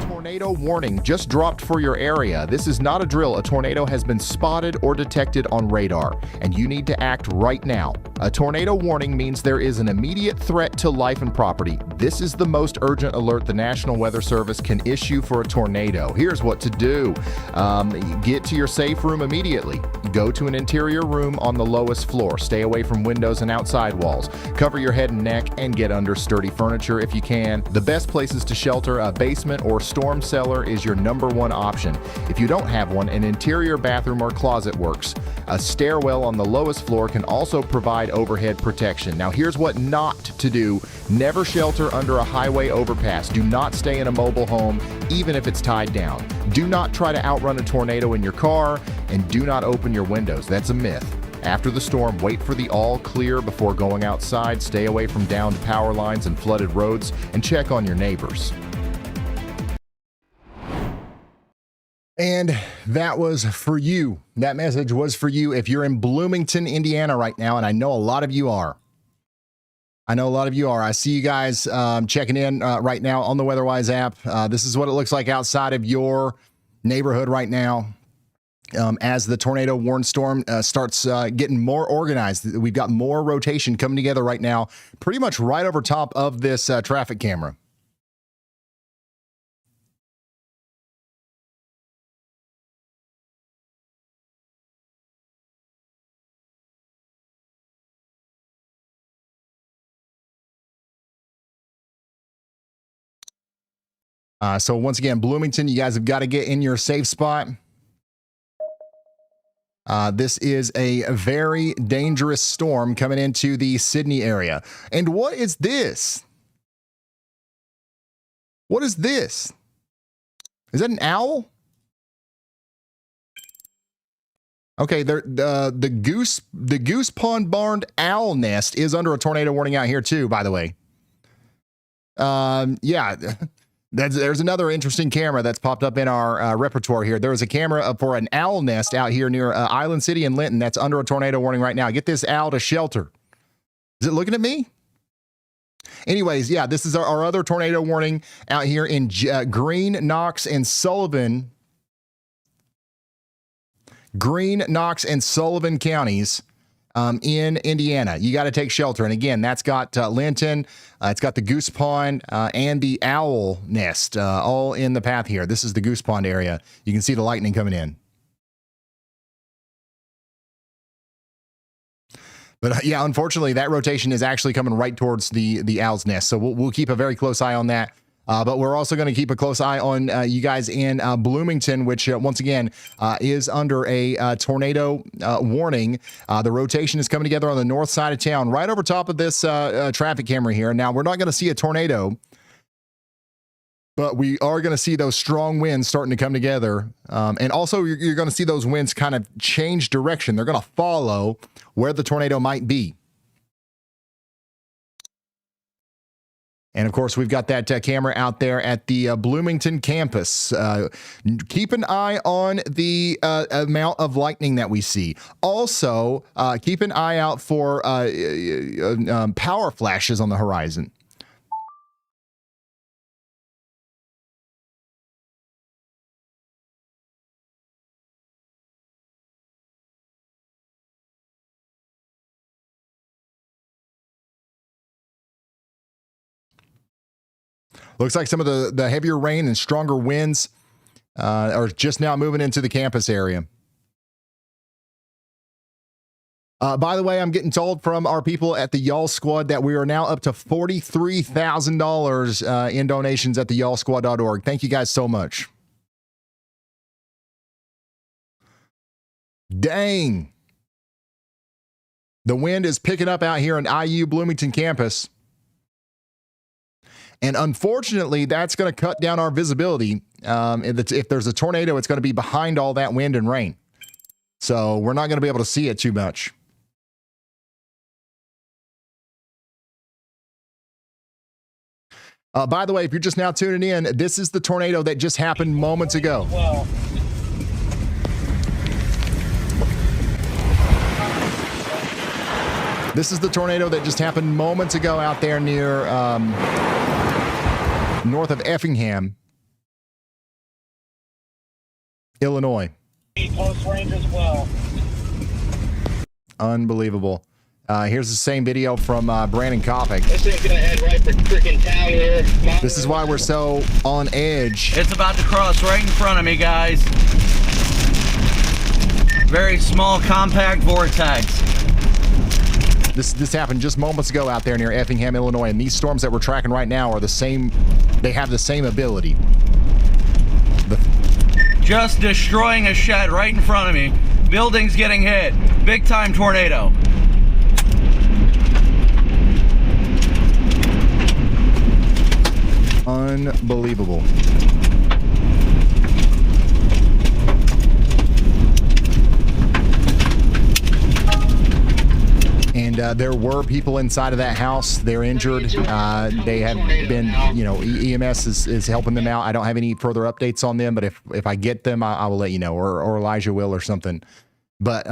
Tornado warning just dropped for your area. This is not a drill. A tornado has been spotted or detected on radar, and you need to act right now. A tornado warning means there is an immediate threat to life and property. This is the most urgent alert the National Weather Service can issue for a tornado. Here's what to do. Get to your safe room immediately. Go to an interior room on the lowest floor. Stay away from windows and outside walls. Cover your head and neck and get under sturdy furniture if you can. The best places to shelter, a basement or storm cellar, is your #1 option. If you don't have one, an interior bathroom or closet works. A stairwell on the lowest floor can also provide overhead protection. Now here's what not to do. Never shelter under a highway overpass. Do not stay in a mobile home, even if it's tied down. Do not try to outrun a tornado in your car, and do not open your windows. That's a myth. After the storm, wait for the all clear before going outside. Stay away from downed power lines and flooded roads, and check on your neighbors. And that was for you. That message was for you if you're in Bloomington, Indiana right now, and I know a lot of you are. I see you guys checking in right now on the WeatherWise app. This is what it looks like outside of your neighborhood right now. As the tornado warn storm starts getting more organized. We've got more rotation coming together right now, pretty much right over top of this traffic camera. So once again, Bloomington, you guys have got to get in your safe spot. This is a very dangerous storm coming into the Sydney area. And what is this? What is this? Is that an owl? Okay, the Goose Pond Barn owl nest is under a tornado warning out here too, by the way. Yeah. There's another interesting camera that's popped up in our repertoire here. There was a camera for an owl nest out here near Island City and Linton that's under a tornado warning right now. Get this owl to shelter. Is it looking at me? Anyways, yeah, this is our other tornado warning out here in Greene, Knox, and Sullivan. Greene, Knox, and Sullivan counties. In Indiana. You got to take shelter. And again, that's got Linton, it's got the Goose Pond, and the owl nest all in the path here. This is the Goose Pond area. You can see the lightning coming in. But yeah, unfortunately, that rotation is actually coming right towards the owl's nest. So we'll keep a very close eye on that. But we're also going to keep a close eye on you guys in Bloomington, which once again is under a tornado warning. The rotation is coming together on the north side of town, right over top of this traffic camera here. Now, we're not going to see a tornado, but we are going to see those strong winds starting to come together. And also, you're going to see those winds kind of change direction. They're going to follow where the tornado might be. And of course, we've got that camera out there at the Bloomington campus. Keep an eye on the amount of lightning that we see. Also, keep an eye out for power flashes on the horizon. Looks like some of the heavier rain and stronger winds are just now moving into the campus area. By the way, I'm getting told from our people at the Y'all Squad that we are now up to $43,000 in donations at the y'allsquad.org. Thank you guys so much. Dang. The wind is picking up out here on IU Bloomington campus. And unfortunately, that's going to cut down our visibility. If there's a tornado, it's going to be behind all that wind and rain. So we're not going to be able to see it too much. By the way, if you're just now tuning in, this is the tornado that just happened moments ago. This is the tornado that just happened moments ago out there near north of Effingham, Illinois. Close range as well. Unbelievable. Here's the same video from Brandon Kopic. This thing's gonna head right for freaking town here. This is why we're so on edge. It's about to cross right in front of me, guys. Very small, compact vortex. This happened just moments ago out there near Effingham, Illinois, and these storms that we're tracking right now are the same. They have the same ability. Just destroying a shed right in front of me. Buildings getting hit. Big time tornado. Unbelievable. And there were people inside of that house. They're injured. They have been, EMS is helping them out. I don't have any further updates on them, but if I get them, I will let you know, or Elijah will or something. But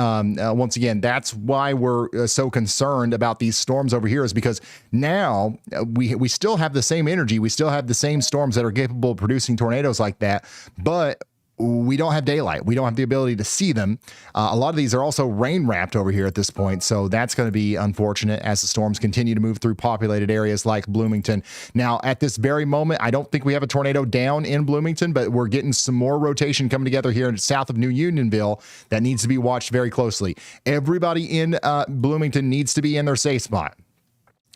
once again, that's why we're so concerned about these storms over here, is because now we still have the same energy. We still have the same storms that are capable of producing tornadoes like that, but we don't have daylight. We don't have the ability to see them. A lot of these are also rain wrapped over here at this point. So that's going to be unfortunate as the storms continue to move through populated areas like Bloomington. Now, at this very moment, I don't think we have a tornado down in Bloomington, but we're getting some more rotation coming together here south of New Unionville that needs to be watched very closely. Everybody in Bloomington needs to be in their safe spot.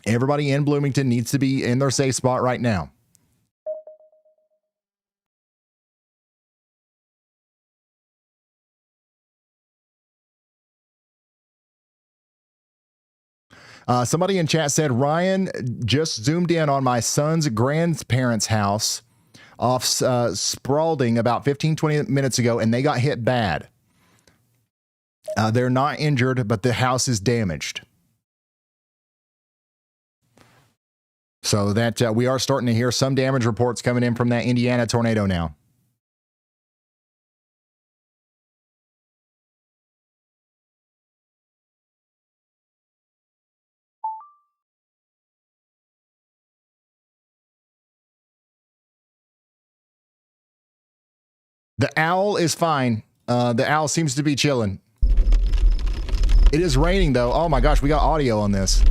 Everybody in Bloomington needs to be in their safe spot right now. Somebody in chat said, Ryan just zoomed in on my son's grandparents' house off Spalding about 15-20 minutes ago, and they got hit bad. They're not injured, but the house is damaged. So that we are starting to hear some damage reports coming in from that Indiana tornado now. The owl is fine. The owl seems to be chilling. It is raining, though. Oh my gosh, we got audio on this.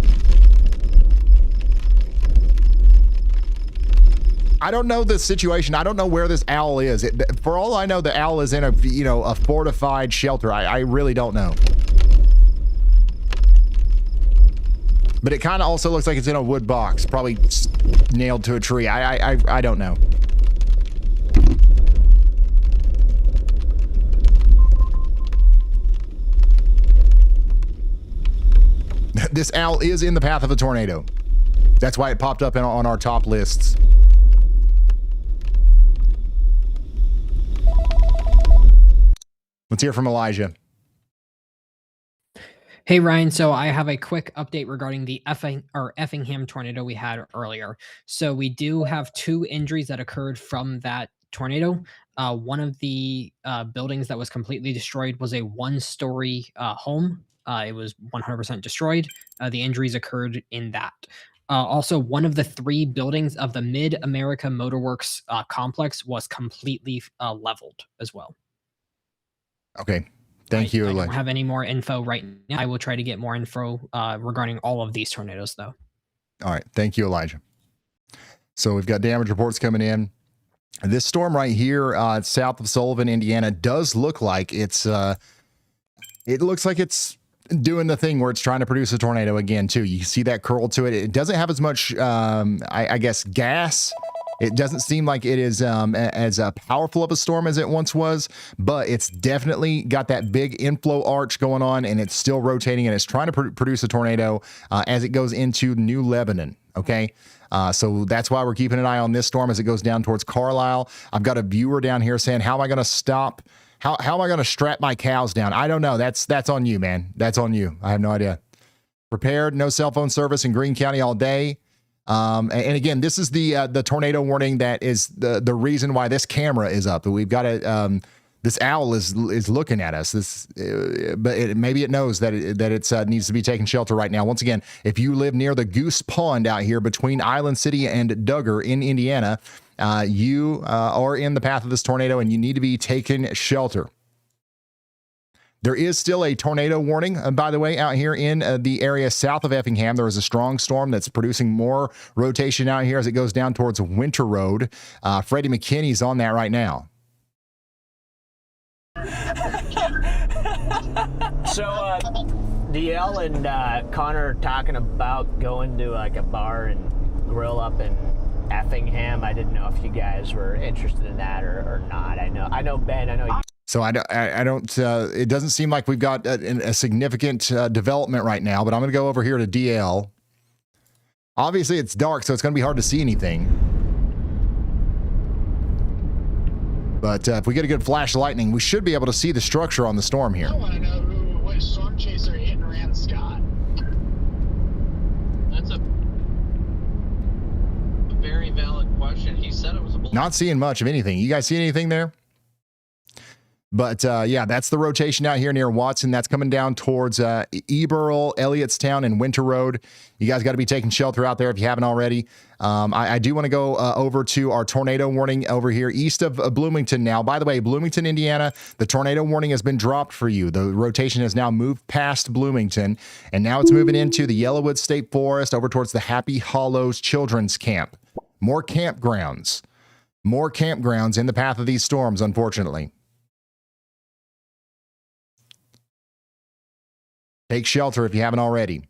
I don't know the situation. I don't know where this owl is. For all I know, the owl is in a fortified shelter. I really don't know. But it kind of also looks like it's in a wood box, probably nailed to a tree. I don't know. This owl is in the path of a tornado. That's why it popped up on our top lists. Let's hear from Elijah. Hey Ryan, so I have a quick update regarding the Effingham tornado we had earlier. So we do have 2 injuries that occurred from that tornado. One of the buildings that was completely destroyed was a 1-story home. It was 100% destroyed. The injuries occurred in that. Also, one of the 3 buildings of the Mid-America Motorworks complex was completely leveled as well. Okay. Thank you, I Elijah. don't have any more info right now. I will try to get more info regarding all of these tornadoes, though. All right. Thank you, Elijah. So we've got damage reports coming in. This storm right here, south of Sullivan, Indiana, does look like it's doing the thing where it's trying to produce a tornado again, too. You see that curl to it. It doesn't have as much, I guess, gas. It doesn't seem like it is as powerful of a storm as it once was, but it's definitely got that big inflow arch going on, and it's still rotating, and it's trying to produce a tornado as it goes into New Lebanon, okay? So that's why we're keeping an eye on this storm as it goes down towards Carlisle. I've got a viewer down here saying, how am I going to stop? How am I going to strap my cows down? I don't know. That's on you, man. That's on you. I have no idea. Prepared, no cell phone service in Greene County all day. And again, this is the tornado warning that is the reason why this camera is up. We've got this owl is looking at us. But maybe it knows that it needs to be taking shelter right now. Once again, if you live near the Goose Pond out here between Island City and Duggar in Indiana, you are in the path of this tornado and you need to be taking shelter. There is still a tornado warning, by the way, out here in the area south of Effingham. There is a strong storm that's producing more rotation out here as it goes down towards Winter Road. Freddie McKinney's on that right now. So, DL and Connor are talking about going to like a bar and grill up in Effingham. I didn't know if you guys were interested in that or not. I know Ben, I know you. So I don't, it doesn't seem like we've got a significant development right now, but I'm going to go over here to DL. Obviously it's dark, so it's going to be hard to see anything. But if we get a good flash of lightning, we should be able to see the structure on the storm here. I want to know what storm chaser hit and ran Scott. That's a very valid question. He said it was a Not seeing much of anything. You guys see anything there? But yeah, that's the rotation out here near Watson. That's coming down towards Eberl, Elliottstown, and Winter Road. You guys got to be taking shelter out there if you haven't already. I do want to go over to our tornado warning over here east of Bloomington now. By the way, Bloomington, Indiana, the tornado warning has been dropped for you. The rotation has now moved past Bloomington, and now it's moving into the Yellowwood State Forest over towards the Happy Hollows Children's Camp. More campgrounds in the path of these storms, unfortunately. Take shelter if you haven't already.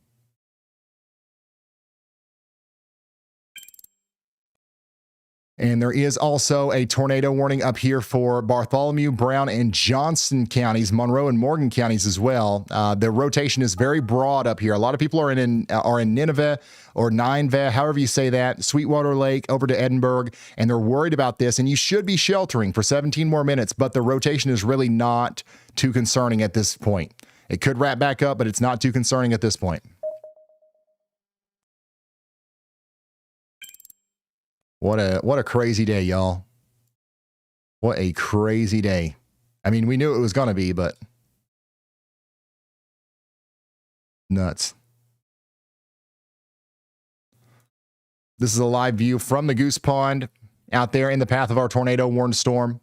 And there is also a tornado warning up here for Bartholomew, Brown, and Johnson counties, Monroe and Morgan counties as well. The rotation is very broad up here. A lot of people are in Nineveh or Nineveh, however you say that, Sweetwater Lake over to Edinburgh, and they're worried about this. And you should be sheltering for 17 more minutes, but the rotation is really not too concerning at this point. It could wrap back up, but it's not too concerning at this point. What a crazy day, y'all. What a crazy day. I mean, we knew it was going to be, but nuts. This is a live view from the Goose Pond out there in the path of our tornado warned storm.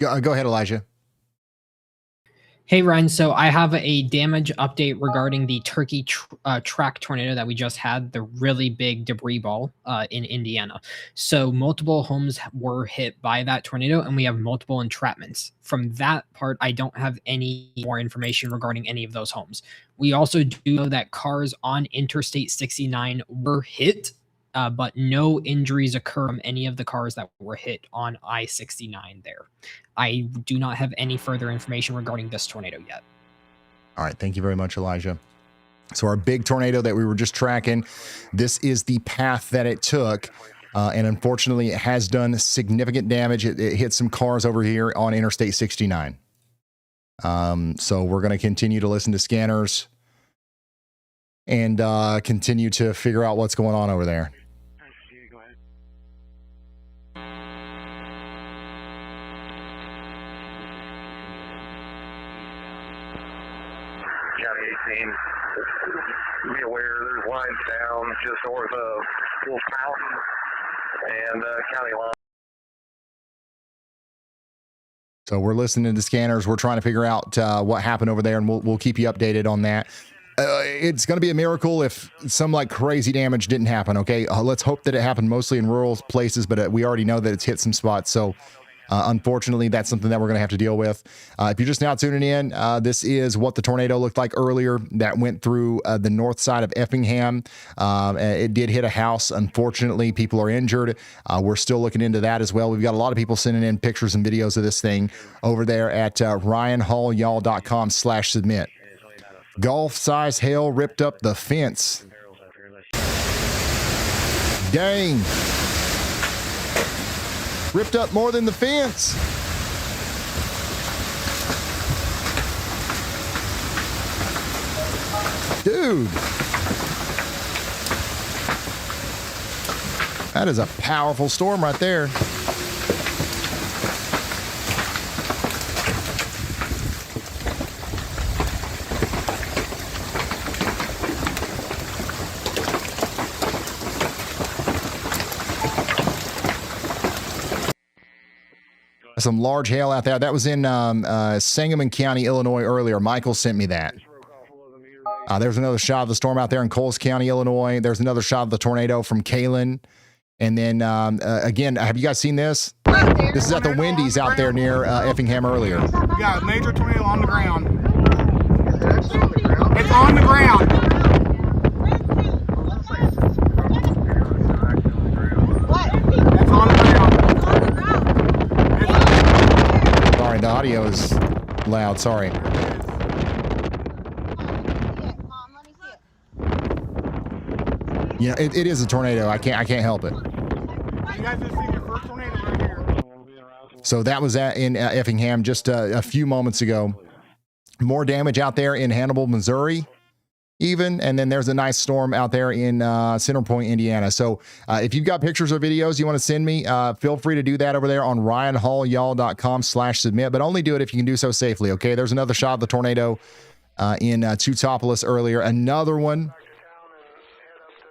Go ahead, Elijah. Hey, Ryan. So I have a damage update regarding the Turkey track tornado that we just had, the really big debris ball in Indiana. So multiple homes were hit by that tornado, and we have multiple entrapments. From that part, I don't have any more information regarding any of those homes. We also do know that cars on Interstate 69 were hit, but no injuries occur from any of the cars that were hit on I-69 there. I do not have any further information regarding this tornado yet. All right. Thank you very much, Elijah. So our big tornado that we were just tracking, this is the path that it took. And unfortunately, it has done significant damage. It hit some cars over here on Interstate 69. So we're going to continue to listen to scanners and continue to figure out what's going on over there. Be aware there's lines down just north of Wolf Mountain and County Line. So we're listening to scanners. We're trying to figure out what happened over there, and we'll keep you updated on that. It's going to be a miracle if some like crazy damage didn't happen. Okay, let's hope that it happened mostly in rural places, but we already know that it's hit some spots. So unfortunately, that's something that we're going to have to deal with. If you're just now tuning in, this is what the tornado looked like earlier that went through the north side of Effingham. It did hit a house. Unfortunately, people are injured. We're still looking into that as well. We've got a lot of people sending in pictures and videos of this thing over there at ryanhallyall.com/submit. Golf-sized hail ripped up the fence. Dang. Ripped up more than the fence. Dude. That is a powerful storm right there. Some large hail out there. That was in Sangamon County, Illinois earlier. Michael sent me that. There's another shot of the storm out there in Coles County, Illinois. There's another shot of the tornado from Kalen. And then, again, have you guys seen this? This is at the Wendy's out there near Effingham earlier. We got a major tornado on the ground. It's on the ground. It's on the ground. Sorry, the audio is loud. Sorry. Yeah, it is a tornado. I can't help it. You guys just seen your first tornado right here. So that was in Effingham just a few moments ago. More damage out there in Hannibal, Missouri, even. And then there's a nice storm out there in Center Point, Indiana. So if you've got pictures or videos you want to send me, feel free to do that over there on ryanhallyall.com/submit, but only do it if you can do so safely. Okay. There's another shot of the tornado in Teutopolis earlier. Another one.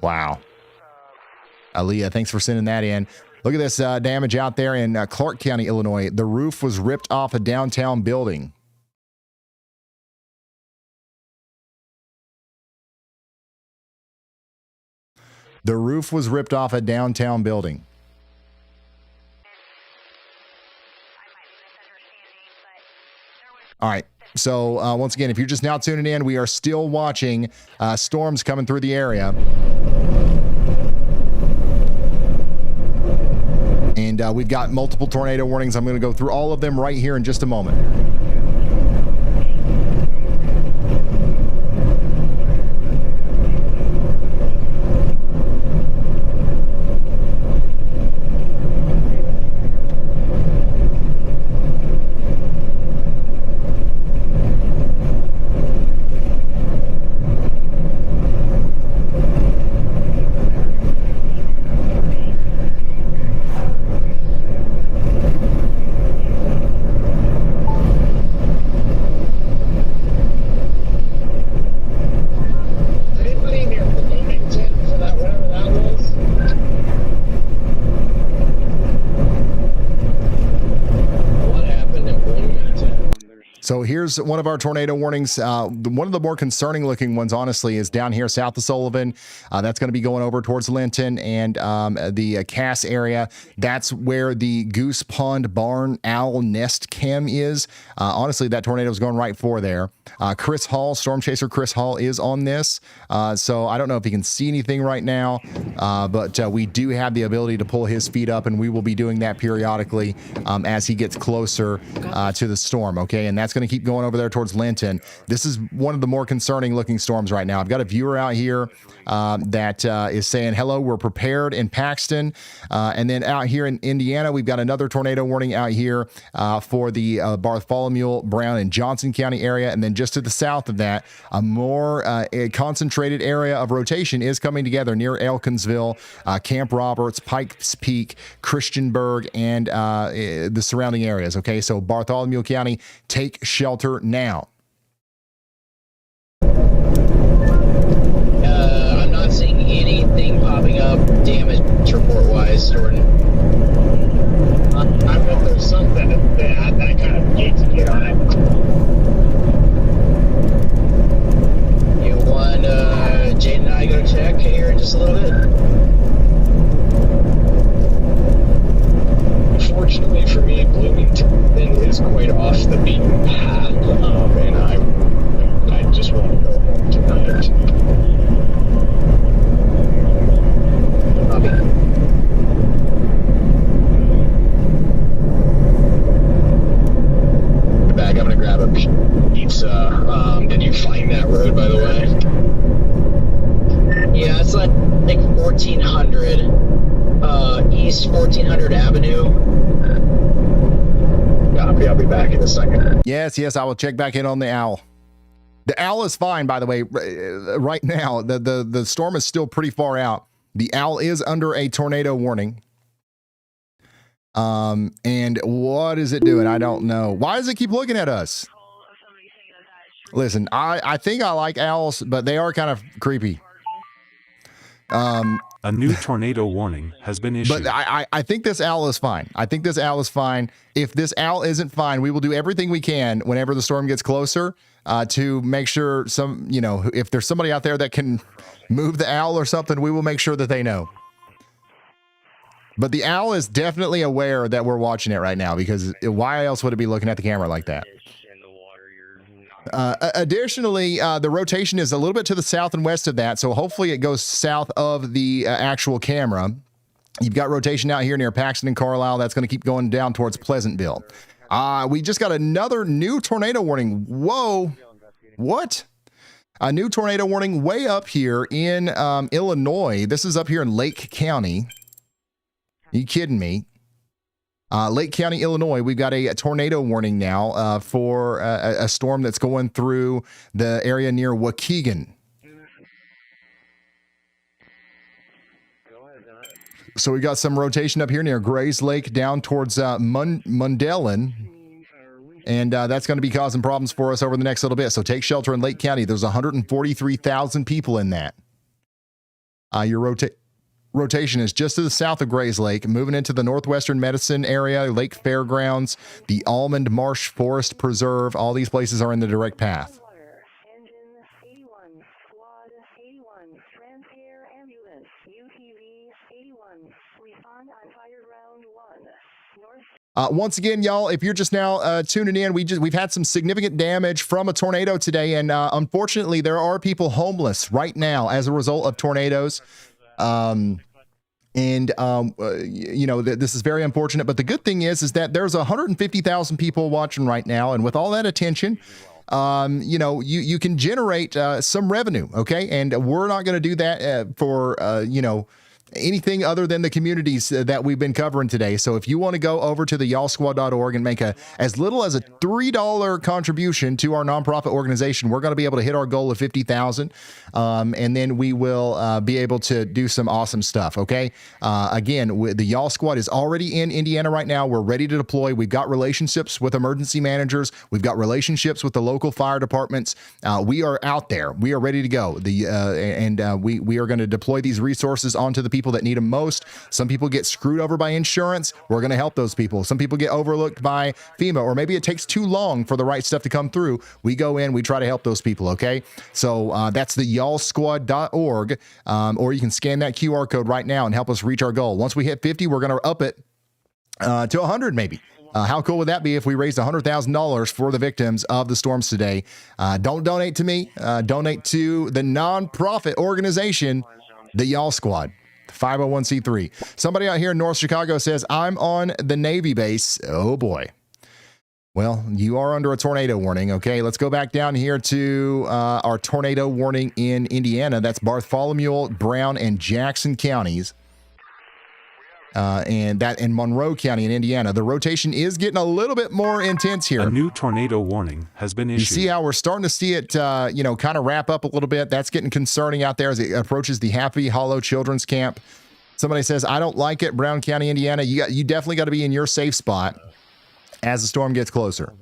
Wow. Aaliyah, thanks for sending that in. Look at this damage out there in Clark County, Illinois. The roof was ripped off a downtown building. The roof was ripped off a downtown building. All right. So once again, if you're just now tuning in, we are still watching storms coming through the area. And we've got multiple tornado warnings. I'm going to go through all of them right here in just a moment. So here's one of our tornado warnings. One of the more concerning looking ones, honestly, is down here south of Sullivan. That's going to be going over towards Linton and the Cass area. That's where the Goose Pond Barn Owl Nest Cam is. Honestly, that tornado is going right for there. Chris Hall, Storm Chaser Chris Hall, is on this. So I don't know if he can see anything right now, but we do have the ability to pull his feed up, and we will be doing that periodically as he gets closer to the storm. Okay, and that's going to keep going over there towards Linton. This is one of the more concerning looking storms right now. I've got a viewer out here that is saying, hello, we're prepared in Paxton. And then out here in Indiana, we've got another tornado warning out here for the Bartholomew, Brown, and Johnson County area. And then just to the south of that, a more concentrated area of rotation is coming together near Elkinsville, Camp Roberts, Pikes Peak, Christiansburg, and the surrounding areas. Okay, so Bartholomew County, take shelter now. I'm not seeing anything popping up damage report-wise, Jordan. I hope there's something that kind of gate to get on it. You want Jade and I go check here in just a little bit? Fortunately for me, Bloomington is quite off the beaten path, and I just want to go home tonight. Back, I'm gonna grab a pizza. Did you find that road, by the way? Yeah, it's like 1400 East 1400 Avenue. Copy. I'll be back in a second. Yes, I will check back in on the owl. The owl is fine, by the way. Right now, the storm is still pretty far out. The owl is under a tornado warning. And what is it doing? I don't know. Why does it keep looking at us? Listen, I think I like owls, but they are kind of creepy. A new tornado warning has been issued. But I think this owl is fine. I think this owl is fine. If this owl isn't fine, we will do everything we can whenever the storm gets closer to make sure if there's somebody out there that can move the owl or something, we will make sure that they know. But the owl is definitely aware that we're watching it right now, because why else would it be looking at the camera like that? Additionally, the rotation is a little bit to the south and west of that, so hopefully it goes south of the actual camera. You've got rotation out here near Paxton and Carlisle. That's going to keep going down towards Pleasantville. We just got another new tornado warning. Whoa. What? A new tornado warning way up here in Illinois. This is up here in Lake County. Are you kidding me? Lake County, Illinois, we've got a tornado warning now for a storm that's going through the area near Waukegan. So we got some rotation up here near Grayslake down towards Mundelin. And that's going to be causing problems for us over the next little bit. So take shelter in Lake County. There's 143,000 people in that. Your rotation is just to the south of Grayslake, moving into the northwestern Medicine area, Lake Fairgrounds, the Almond Marsh Forest Preserve. All these places are in the direct path. Once again, y'all, if you're just now tuning in, we've had some significant damage from a tornado today, and unfortunately, there are people homeless right now as a result of tornadoes. This is very unfortunate, but the good thing is that there's 150,000 people watching right now, and with all that attention, you can generate some revenue, okay? And we're not going to do that for anything other than the communities that we've been covering today. So if you want to go over to the yallsquad.org and make as little as a $3 contribution to our nonprofit organization, we're going to be able to hit our goal of 50,000. And then we will be able to do some awesome stuff. Okay. Again, the Y'all Squad is already in Indiana right now. We're ready to deploy. We've got relationships with emergency managers. We've got relationships with the local fire departments. We are out there. We are ready to go. We are going to deploy these resources onto the people people that need them most. Some people get screwed over by insurance. We're going to help those people. Some people get overlooked by FEMA, or maybe it takes too long for the right stuff to come through. We go in, we try to help those people, okay? So that's the yallsquad.org, or you can scan that QR code right now and help us reach our goal. Once we hit 50, we're going to up it to 100 maybe. How cool would that be if we raised $100,000 for the victims of the storms today? Don't donate to me. Donate to the nonprofit organization, the Y'all Squad, 501c3. Somebody out here in North Chicago says, I'm on the Navy base. Oh, boy. Well, you are under a tornado warning, okay? Let's go back down here to our tornado warning in Indiana. That's Bartholomew, Brown, and Jackson counties. And that in Monroe County in Indiana. The rotation is getting a little bit more intense here. A new tornado warning has been issued. You see how we're starting to see it, kind of wrap up a little bit. That's getting concerning out there as it approaches the Happy Hollow Children's Camp. Somebody says, I don't like it, Brown County, Indiana. You definitely got to be in your safe spot as the storm gets closer.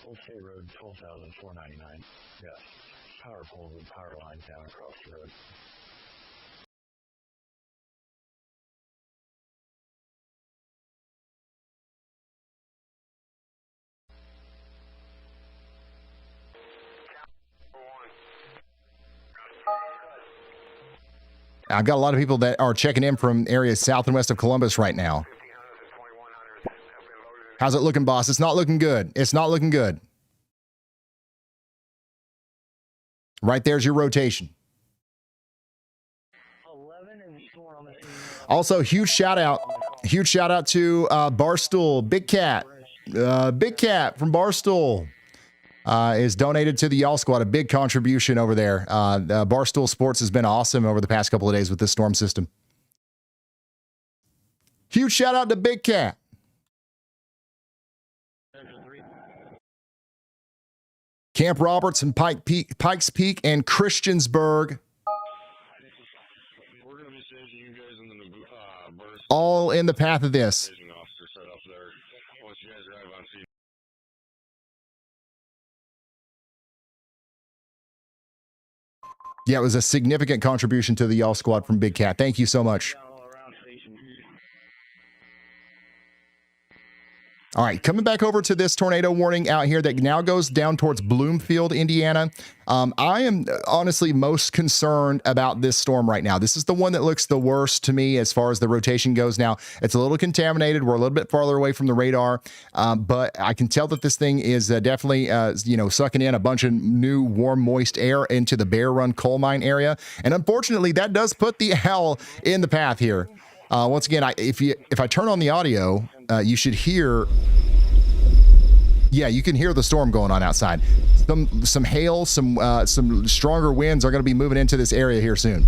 Old State Road, 12,499. Yes. Power poles and power lines down across the road. I've got a lot of people that are checking in from areas south and west of Columbus right now. How's it looking, boss? It's not looking good. It's not looking good. Right there's your rotation. Also, huge shout out to Barstool, Big Cat from Barstool. Is donated to the Y'all Squad, a big contribution over there. Barstool Sports has been awesome over the past couple of days with this storm system. Huge shout out to Big Cat. Camp Roberts and Pikes Peak and Christiansburg. All in the path of this. Yeah, it was a significant contribution to the Y'all Squad from Big Cat. Thank you so much. All right, coming back over to this tornado warning out here that now goes down towards Bloomfield, Indiana. I am honestly most concerned about this storm right now. This is the one that looks the worst to me as far as the rotation goes now. It's a little contaminated. We're a little bit farther away from the radar, but I can tell that this thing is definitely, sucking in a bunch of new, warm, moist air into the Bear Run coal mine area. And unfortunately, that does put the owl in the path here. Once again, if I turn on the audio, you should hear. Yeah, you can hear the storm going on outside. Some hail, some stronger winds are going to be moving into this area here soon.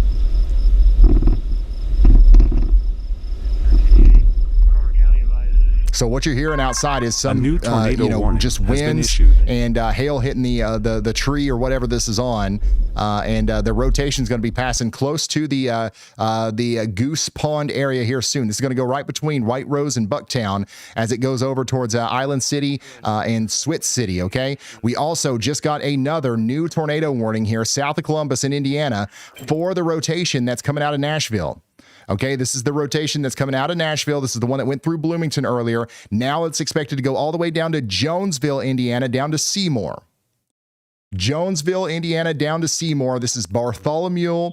So what you're hearing outside is some new tornado warning just winds and hail hitting the tree or whatever this is on, and the rotation is going to be passing close to the Goose Pond area here soon. This is going to go right between White Rose and Bucktown as it goes over towards Island City and Switz City. Okay, we also just got another new tornado warning here south of Columbus in Indiana for the rotation that's coming out of Nashville. Okay, this is the rotation that's coming out of Nashville. This is the one that went through Bloomington earlier. Now it's expected to go all the way down to Jonesville, Indiana, down to Seymour. Jonesville, Indiana, down to Seymour. This is Bartholomew,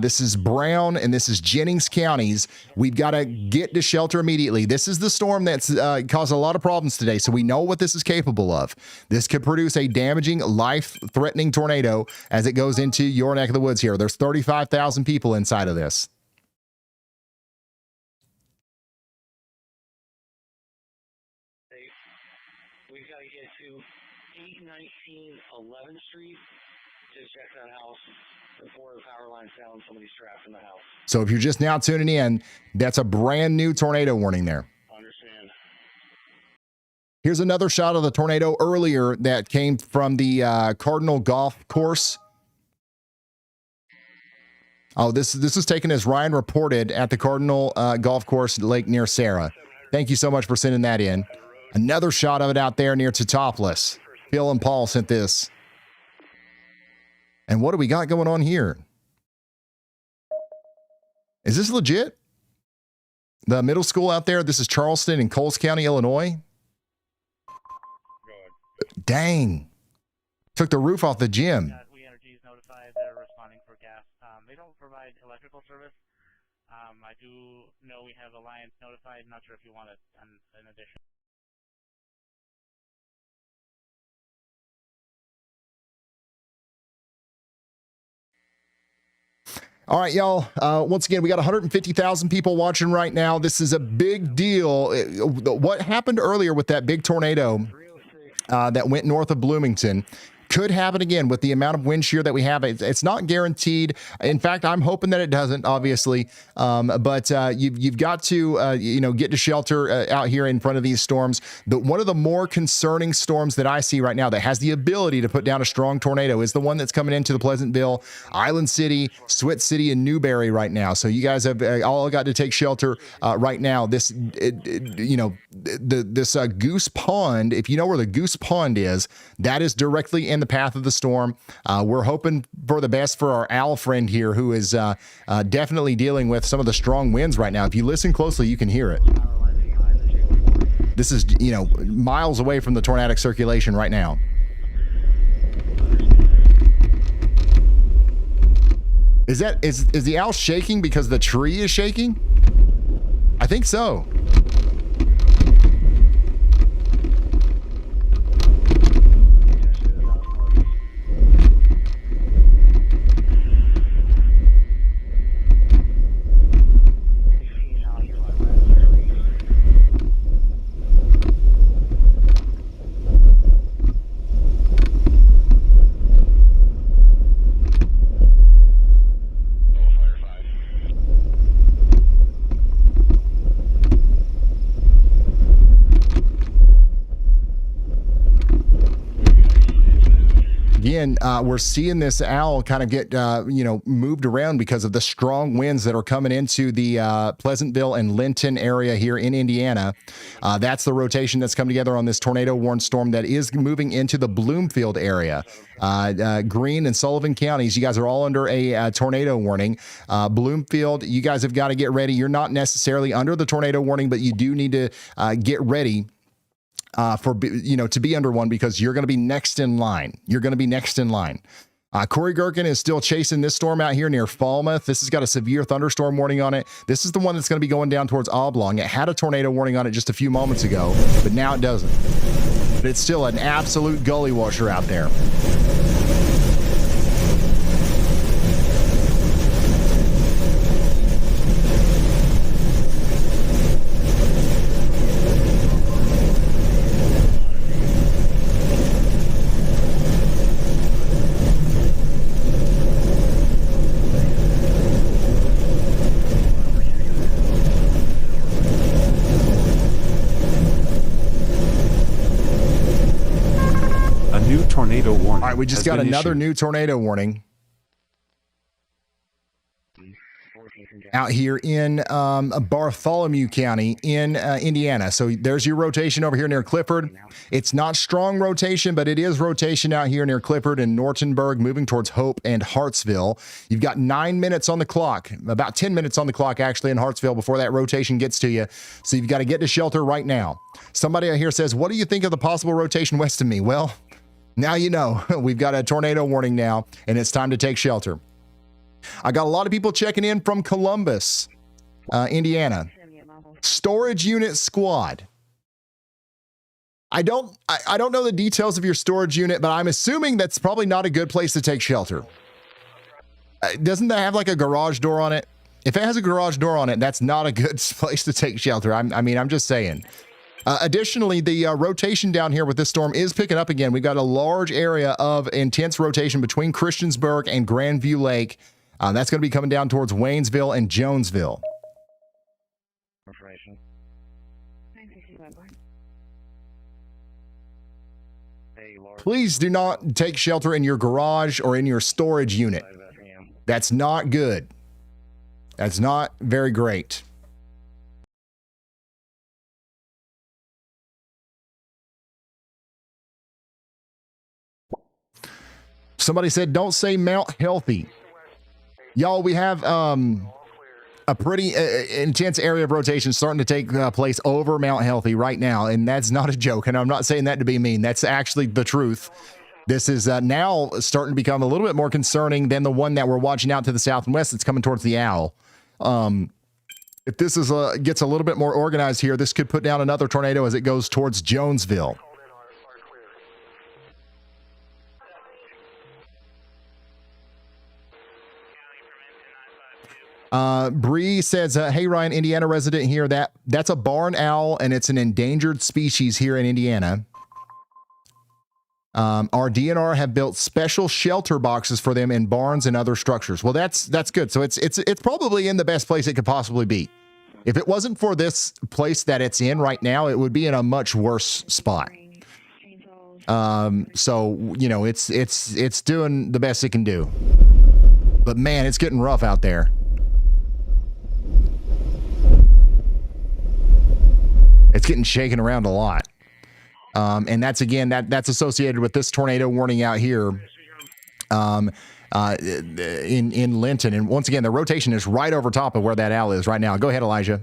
this is Brown, and this is Jennings counties. We've got to get to shelter immediately. This is the storm that's caused a lot of problems today, so we know what this is capable of. This could produce a damaging, life-threatening tornado as it goes into your neck of the woods here. There's 35,000 people inside of this. We've got to get to 819 11th Street to check that house before the power line's down. Somebody's trapped in the house. So if you're just now tuning in, that's a brand new tornado warning there. Understand. Here's another shot of the tornado earlier that came from the Cardinal Golf Course. Oh, this is taken as Ryan reported at the Cardinal Golf Course Lake near Sarah. Thank you so much for sending that in. Another shot of it out there near Teutopolis. Phil and Paul sent this. And what do we got going on here? Is this legit? The middle school out there, this is Charleston in Coles County, Illinois. Dang. Took the roof off the gym. WeEnergy is notified. They're responding for gas. They don't provide electrical service. I do know we have Alliance notified. Not sure if you want an addition. All right, y'all. Once again, we got 150,000 people watching right now. This is a big deal. What happened earlier with that big tornado that went north of Bloomington could happen again with the amount of wind shear that we have. It's not guaranteed. In fact, I'm hoping that it doesn't, obviously. But you've got to, get to shelter out here in front of these storms. One of the more concerning storms that I see right now that has the ability to put down a strong tornado is the one that's coming into the Pleasantville, Island City, Swit City, and Newberry right now. So you guys have all got to take shelter right now. This Goose Pond, if you know where the Goose Pond is, that is directly in the path of the storm. We're hoping for the best for our owl friend here, who is definitely dealing with some of the strong winds right now. If you listen closely, you can hear it. This is, miles away from the tornadic circulation right now. Is the owl shaking because the tree is shaking? I think so. Again, we're seeing this owl kind of get, moved around because of the strong winds that are coming into the Pleasantville and Linton area here in Indiana. That's the rotation that's come together on this tornado-warned storm that is moving into the Bloomfield area. Greene and Sullivan counties, you guys are all under a tornado warning. Bloomfield, you guys have got to get ready. You're not necessarily under the tornado warning, but you do need to get ready to be under one, because you're going to be next in line. Corey Gherkin is still chasing this storm out here near Falmouth. This has got a severe thunderstorm warning on it. This is the one that's going to be going down towards Oblong. It had a tornado warning on it just a few moments ago, but now it doesn't. But it's still an absolute gully washer out there. Tornado warning. All right, we just got another new tornado warning out here in Bartholomew County in Indiana. So there's your rotation over here near Clifford. It's not strong rotation, but it is rotation out here near Clifford and Nortonburg, moving towards Hope and Hartsville. You've got 9 minutes on the clock, about 10 minutes on the clock actually in Hartsville before that rotation gets to you. So you've got to get to shelter right now. Somebody out here says, what do you think of the possible rotation west of me? Well, now you know. We've got a tornado warning now, and it's time to take shelter. I got a lot of people checking in from Columbus, Indiana. Storage unit squad. I don't know the details of your storage unit, but I'm assuming that's probably not a good place to take shelter. Doesn't that have like a garage door on it? If it has a garage door on it, that's not a good place to take shelter. I'm just saying. Additionally, the rotation down here with this storm is picking up again. We've got a large area of intense rotation between Christiansburg and Grandview Lake. That's going to be coming down towards Waynesville and Jonesville. Please do not take shelter in your garage or in your storage unit. That's not good. That's not very great. Somebody said, don't say Mount Healthy. Y'all, we have a pretty intense area of rotation starting to take place over Mount Healthy right now, and that's not a joke, and I'm not saying that to be mean. That's actually the truth. This is now starting to become a little bit more concerning than the one that we're watching out to the south and west that's coming towards the Owl. If this is gets a little bit more organized here, this could put down another tornado as it goes towards Jonesville. Bree says, hey, Ryan, Indiana resident here. That's a barn owl, and it's an endangered species here in Indiana. Our DNR have built special shelter boxes for them in barns and other structures. Well, that's good. So it's probably in the best place it could possibly be. If it wasn't for this place that it's in right now, it would be in a much worse spot. So, you know, it's doing the best it can do. But man, it's getting rough out there. It's getting shaken around a lot. And that's, again, that's associated with this tornado warning out here in Linton. And once again, the rotation is right over top of where that owl is right now. Go ahead, Elijah.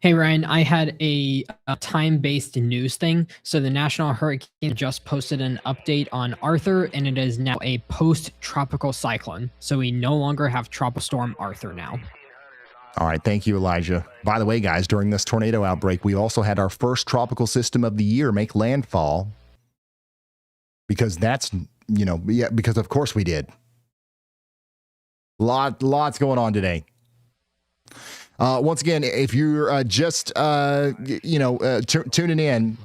Hey, Ryan, I had a time-based news thing. So the National Hurricane just posted an update on Arthur, and it is now a post-tropical cyclone. So we no longer have Tropical Storm Arthur now. All right. Thank you, Elijah. By the way, guys, during this tornado outbreak, we also had our first tropical system of the year make landfall. Because that's, you know, yeah, because of course we did. Lots going on today. Once again, if you're just, tuning in,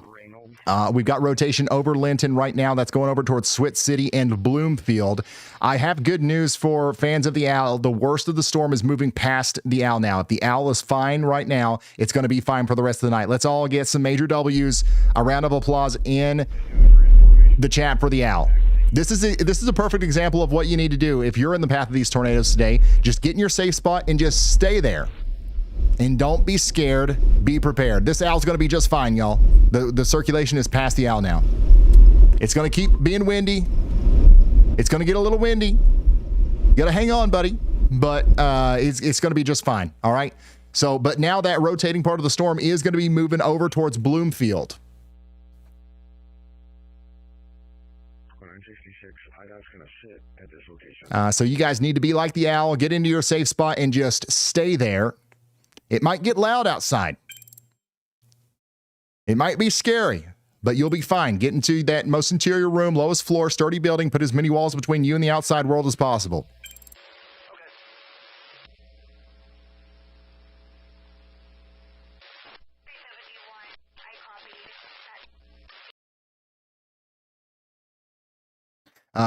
we've got rotation over Linton right now. That's going over towards Swit City and Bloomfield. I have good news for fans of the Owl. The worst of the storm is moving past the Owl now. If the Owl is fine right now, it's going to be fine for the rest of the night. Let's all get some major W's. A round of applause in the chat for the Owl. This is a perfect example of what you need to do if you're in the path of these tornadoes today. Just get in your safe spot and just stay there. And don't be scared. Be prepared. This owl's going to be just fine, y'all. The circulation is past the owl now. It's going to keep being windy. It's going to get a little windy. You got to hang on, buddy. But it's going to be just fine. All right? So, but now that rotating part of the storm is going to be moving over towards Bloomfield. 166, IDOT's going to sit at this location. So you guys need to be like the owl. Get into your safe spot and just stay there. It might get loud outside. It might be scary, but you'll be fine. Get into that most interior room, lowest floor, sturdy building. Put as many walls between you and the outside world as possible.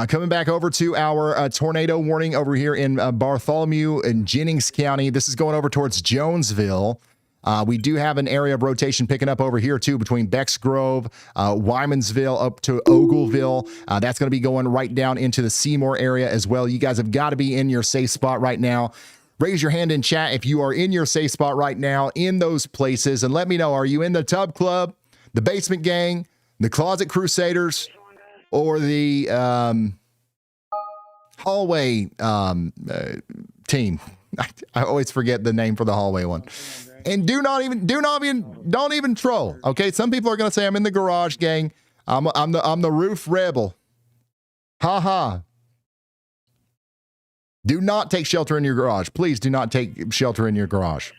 Coming back over to our tornado warning over here in Bartholomew and Jennings County. This is going over towards Jonesville. We do have an area of rotation picking up over here, too, between Bexgrove, Wymansville, up to Ogleville. That's going to be going right down into the Seymour area as well. You guys have got to be in your safe spot right now. Raise your hand in chat if you are in your safe spot right now in those places. And let me know, are you in the Tub Club, the Basement Gang, the Closet Crusaders, or the hallway team? I always forget the name for the hallway one. And don't even troll. Okay, some people are gonna say I'm in the garage gang. I'm the roof rebel. Ha ha. Do not take shelter in your garage. Please do not take shelter in your garage.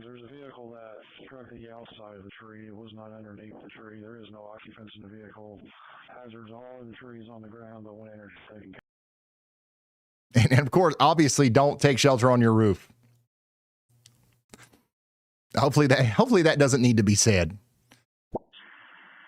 There's a vehicle that struck the outside of the tree. It was not underneath the tree. There is no occupants in the vehicle. Hazards all in the trees on the ground, but when taken. And of course, obviously, don't take shelter on your roof. Hopefully that doesn't need to be said.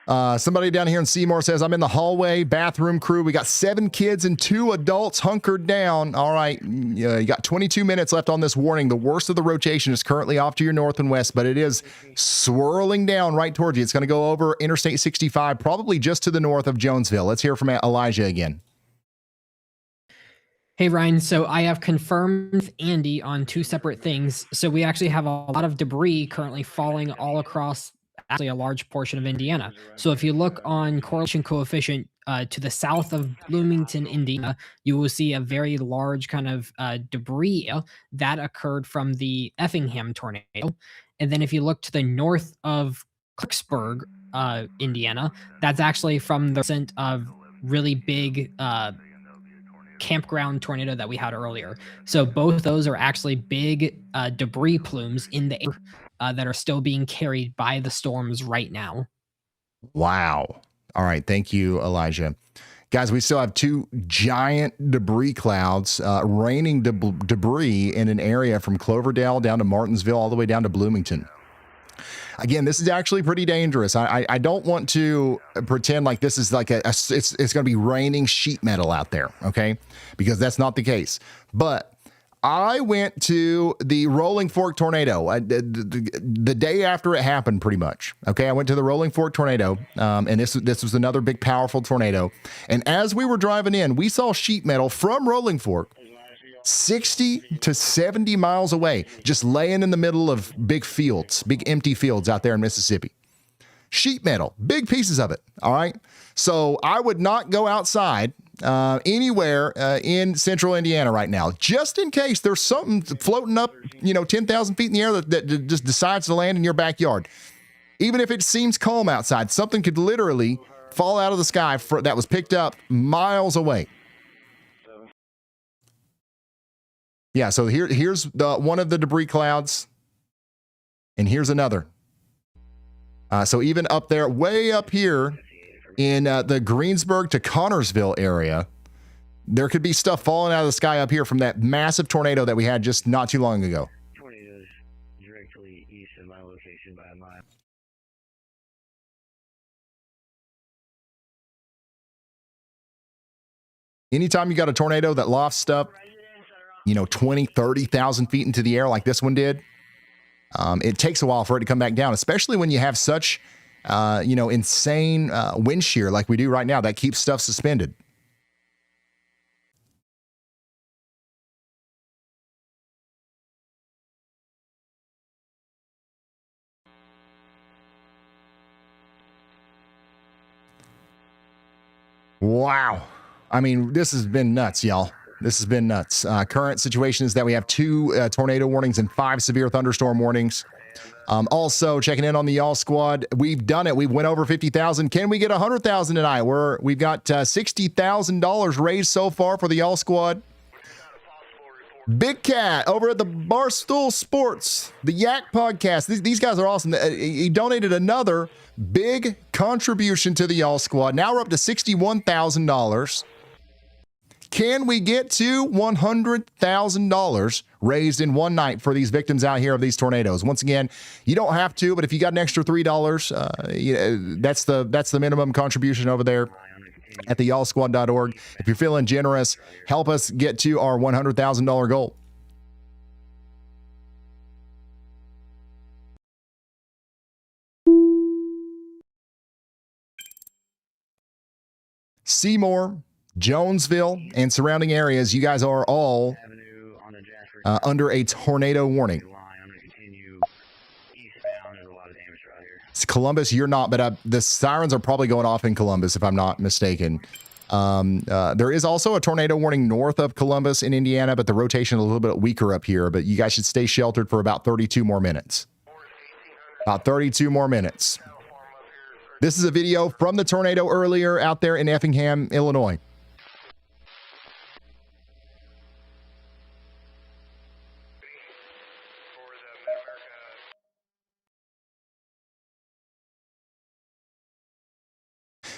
Somebody down here in Seymour says, I'm in the hallway bathroom crew. We got 7 kids and 2 adults hunkered down. All right. You got 22 minutes left on this warning. The worst of the rotation is currently off to your north and west, but it is swirling down right towards you. It's going to go over Interstate 65, probably just to the north of Jonesville. Let's hear from Elijah again. Hey, Ryan. So I have confirmed with Andy on 2 separate things. So we actually have a lot of debris currently falling all across actually a large portion of Indiana. So if you look on correlation coefficient to the south of Bloomington, Indiana, you will see a very large kind of debris that occurred from the Effingham tornado. And then if you look to the north of Clarksburg, Indiana, that's actually from the recent really big campground tornado that we had earlier. So both those are actually big debris plumes in the air that are still being carried by the storms right now. Wow. All right. Thank you, Elijah. Guys, we still have two giant debris clouds raining debris in an area from Cloverdale down to Martinsville all the way down to Bloomington. Again, this is actually pretty dangerous. I don't want to pretend like this is like it's going to be raining sheet metal out there, okay? Because that's not the case. But I went to the Rolling Fork tornado the day after it happened, pretty much. Okay, I went to the Rolling Fork tornado, and this was another big, powerful tornado. And as we were driving in, we saw sheet metal from Rolling Fork 60 to 70 miles away, just laying in the middle of big fields, big empty fields out there in Mississippi. Sheet metal, big pieces of it, all right? So I would not go outside anywhere in central Indiana right now, just in case there's something floating up, 10,000 feet in the air that just decides to land in your backyard. Even if it seems calm outside, something could literally fall out of the sky that was picked up miles away. Yeah, so here's one of the debris clouds, and here's another. So even up there, way up here in the Greensburg to Connorsville area, there could be stuff falling out of the sky up here from that massive tornado that we had just not too long ago. Tornadoes directly east of my location by a mile. Anytime you got a tornado that lofts stuff, 20, 30,000 feet into the air like this one did, it takes a while for it to come back down, especially when you have such, insane wind shear like we do right now that keeps stuff suspended. Wow. I mean, this has been nuts, y'all. This has been nuts. Current situation is that we have 2 tornado warnings and 5 severe thunderstorm warnings. Also, checking in on the Y'all Squad. We've done it. We've went over 50,000. Can we get 100,000 tonight? We've got $60,000 raised so far for the Y'all Squad. Big Cat over at the Barstool Sports, the Yak Podcast. These guys are awesome. He donated another big contribution to the Y'all Squad. Now we're up to $61,000. Can we get to $100,000 raised in one night for these victims out here of these tornadoes? Once again, you don't have to, but if you got an extra $3, that's the minimum contribution over there at the y'allsquad.org. If you're feeling generous, help us get to our $100,000 goal. Seymour, Jonesville, and surrounding areas, you guys are all under a tornado warning. It's Columbus, you're not, but the sirens are probably going off in Columbus, if I'm not mistaken. There is also a tornado warning north of Columbus in Indiana, but the rotation is a little bit weaker up here, but you guys should stay sheltered for about 32 more minutes. About 32 more minutes. This is a video from the tornado earlier out there in Effingham, Illinois.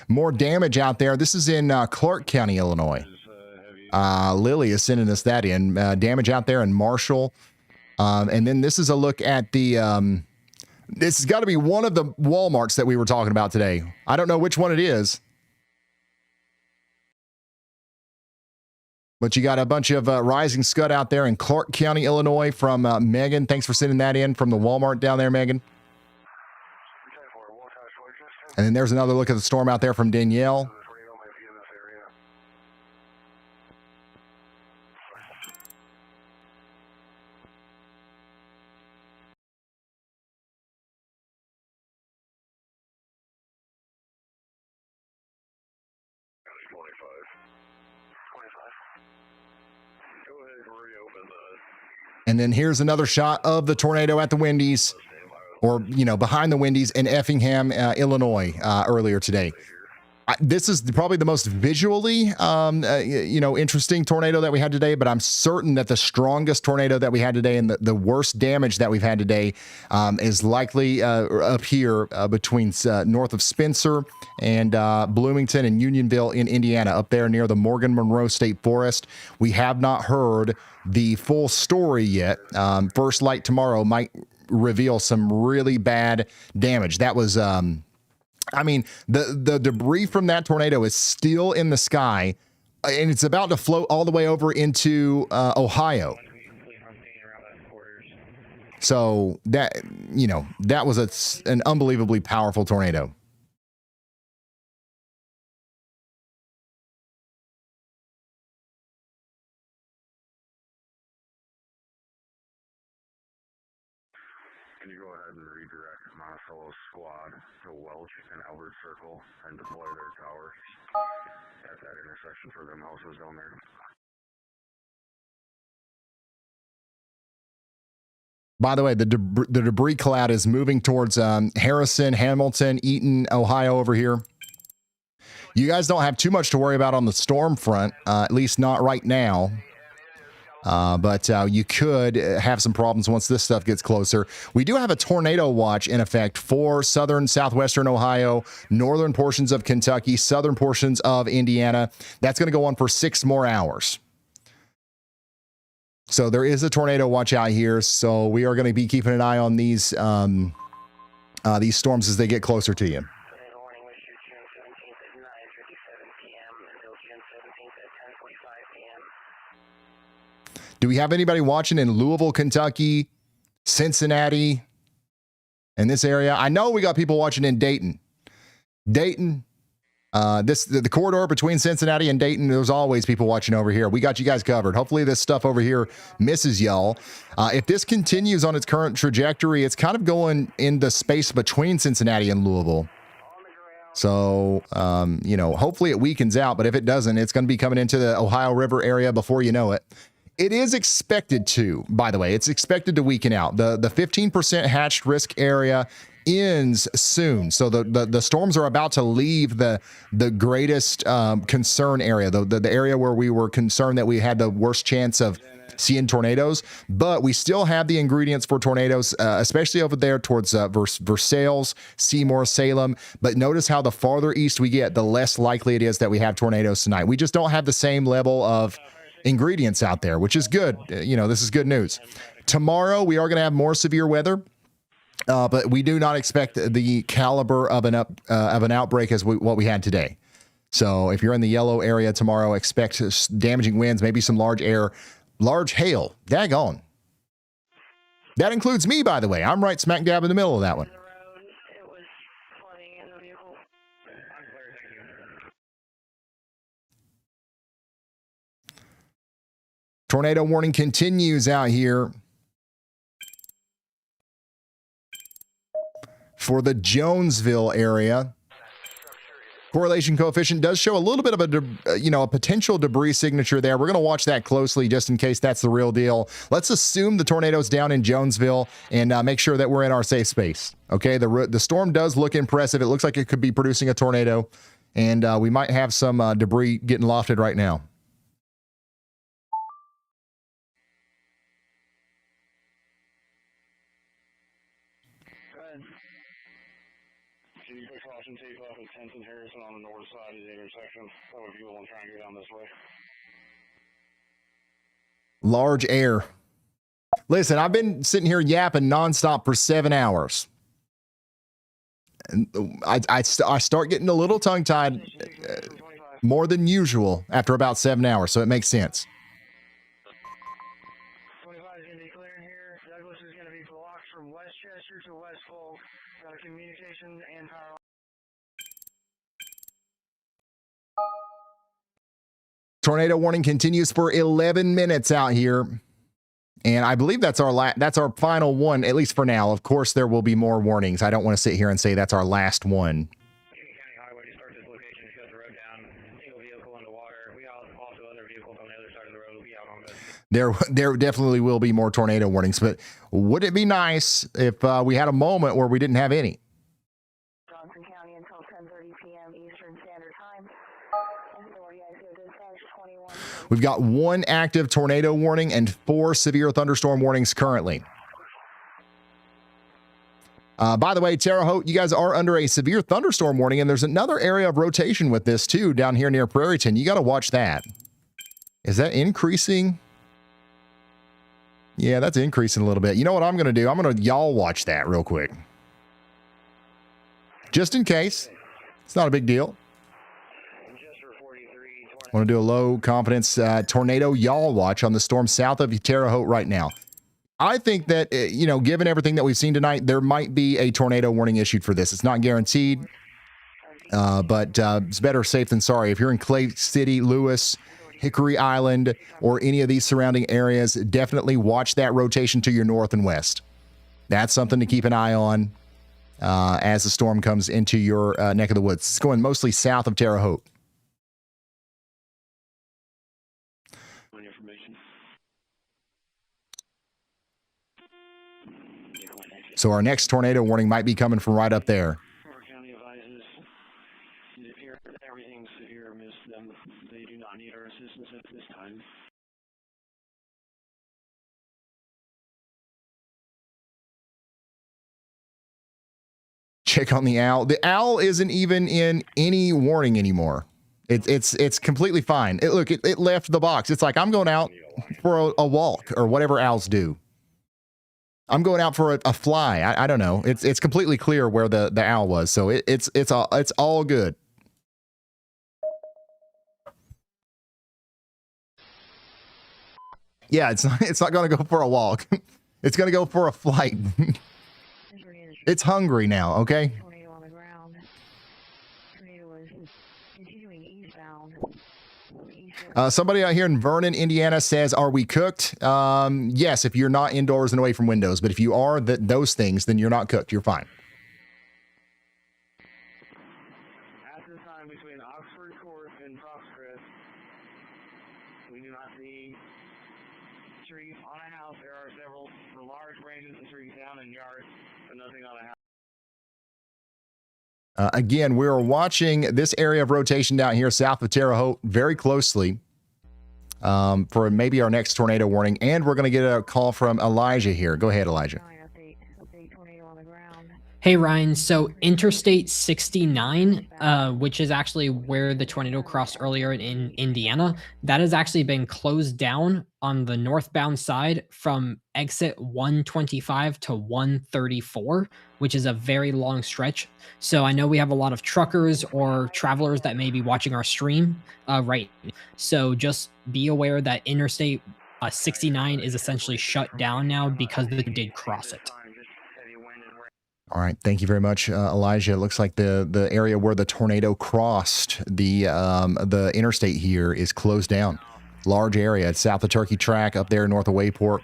More damage out there. This is in Clark County, Illinois. Lily is sending us that in. Damage out there in Marshall. And then this is a look at the... this has got to be one of the Walmarts that we were talking about today. I don't know which one it is. But you got a bunch of rising scud out there in Clark County, Illinois from Megan. Thanks for sending that in from the Walmart down there, Megan. And then there's another look at the storm out there from Danielle. And then here's another shot of the tornado at the Wendy's, or, you know, behind the Wendy's in Effingham, Illinois, earlier today. This is probably the most visually, you know, interesting tornado that we had today, but I'm certain that the strongest tornado that we had today and the worst damage that we've had today is likely up here between north of Spencer and Bloomington and Unionville in Indiana, up there near the Morgan Monroe State Forest. We have not heard the full story yet. First light tomorrow might reveal some really bad damage. That was... I mean, the debris from that tornado is still in the sky, and it's about to float all the way over into Ohio. So that, you know, that was an unbelievably powerful tornado. Can you go ahead and redirect Monticello's squad to Welch and Albert Circle and deploy their towers at that intersection for them houses down there? By the way, the debris cloud is moving towards Harrison, Hamilton, Eaton, Ohio over here. You guys don't have too much to worry about on the storm front, at least not right now. But you could have some problems once this stuff gets closer. We do have a tornado watch in effect for southern, southwestern Ohio, northern portions of Kentucky, southern portions of Indiana. That's going to go on for 6 more hours. So there is a tornado watch out here. So we are going to be keeping an eye on these storms as they get closer to you. Do we have anybody watching in Louisville, Kentucky, Cincinnati, in this area? I know we got people watching in Dayton. The corridor between Cincinnati and Dayton, there's always people watching over here. We got you guys covered. Hopefully this stuff over here misses y'all. If this continues on its current trajectory, it's kind of going in the space between Cincinnati and Louisville. So, you know, hopefully it weakens out, but if it doesn't, it's going to be coming into the Ohio River area before you know it. It is expected to, by the way, it's expected to weaken out. The 15% hatched risk area ends soon. So the storms are about to leave the greatest concern area, the area where we were concerned that we had the worst chance of seeing tornadoes, but we still have the ingredients for tornadoes, especially over there towards Versailles, Seymour, Salem. But notice how the farther east we get, the less likely it is that we have tornadoes tonight. We just don't have the same level of ingredients out there, which is good. You know, this is good news. Tomorrow we are going to have more severe weather, but we do not expect the caliber of an outbreak as what we had today. So if you're in the yellow area tomorrow, expect damaging winds, maybe some large hail. Daggone. That includes me, by the way. I'm right smack dab in the middle of that one. Tornado warning continues out here for the Jonesville area. Correlation coefficient does show a little bit of a potential debris signature there. We're going to watch that closely just in case that's the real deal. Let's assume the tornado's down in Jonesville and make sure that we're in our safe space. Okay, the storm does look impressive. It looks like it could be producing a tornado, and we might have some debris getting lofted right now. Tape off at 10th and Harrison on the north side of the intersection. That way people won't try and go down this way. Large air. Listen, I've been sitting here yapping nonstop for 7 hours. And I start getting a little tongue-tied more than usual after about 7 hours, so it makes sense. 25 is going to be clearing here. Douglas is going to be blocked from Westchester to West Polk. Got a communication and power. Tornado warning continues for 11 minutes out here. And I believe that's our final one, at least for now. Of course, there will be more warnings. I don't want to sit here and say that's our last one. County Highway to start this location, shut the road down. Single vehicle into There definitely will be more tornado warnings, but would it be nice if we had a moment where we didn't have any? Johnson County until 10:30 p.m. Eastern Standard Time. We've got 1 active tornado warning and 4 severe thunderstorm warnings currently. By the way, Terre Haute, you guys are under a severe thunderstorm warning, and there's another area of rotation with this too down here near Prairieton. You got to watch that. Is that increasing? Yeah, that's increasing a little bit. You know what I'm going to do? I'm going to y'all watch that real quick. Just in case. It's not a big deal. I want to do a low confidence tornado y'all watch on the storm south of Terre Haute right now. I think that, you know, given everything that we've seen tonight, there might be a tornado warning issued for this. It's not guaranteed, but it's better safe than sorry. If you're in Clay City, Lewis, Hickory Island, or any of these surrounding areas, definitely watch that rotation to your north and west. That's something to keep an eye on as the storm comes into your neck of the woods. It's going mostly south of Terre Haute. So our next tornado warning might be coming from right up there. County advises everything severe amidst them. They do not need our assistance at this time. Check on the owl. The owl isn't even in any warning anymore. It's completely fine. It left the box. It's like, I'm going out for a walk or whatever owls do. I'm going out for a fly. I don't know. It's completely clear where the owl was. So it's all good. Yeah, it's not going to go for a walk. It's going to go for a flight. It's hungry now, okay? Tornado on the ground. Tornado is continuing eastbound. Somebody out here in Vernon, Indiana says, are we cooked? Yes, if you're not indoors and away from windows. But if you are those things, then you're not cooked. You're fine. At this time between Oxford Court and Foxcrest, we do not see trees on a house. There are several large branches of trees down in yards, but nothing on a house. Again, we're watching this area of rotation down here south of Terre Haute very closely for maybe our next tornado warning. And we're going to get a call from Elijah here. Go ahead, Elijah. Hey, Ryan. So Interstate 69, which is actually where the tornado crossed earlier in Indiana, that has actually been closed down on the northbound side from exit 125 to 134, which is a very long stretch. So I know we have a lot of truckers or travelers that may be watching our stream right now. So just be aware that Interstate 69 is essentially shut down now because they did cross it. All right. Thank you very much, Elijah. It looks like the area where the tornado crossed the interstate here is closed down. Large area. It's south of Turkey Track up there north of Wayport.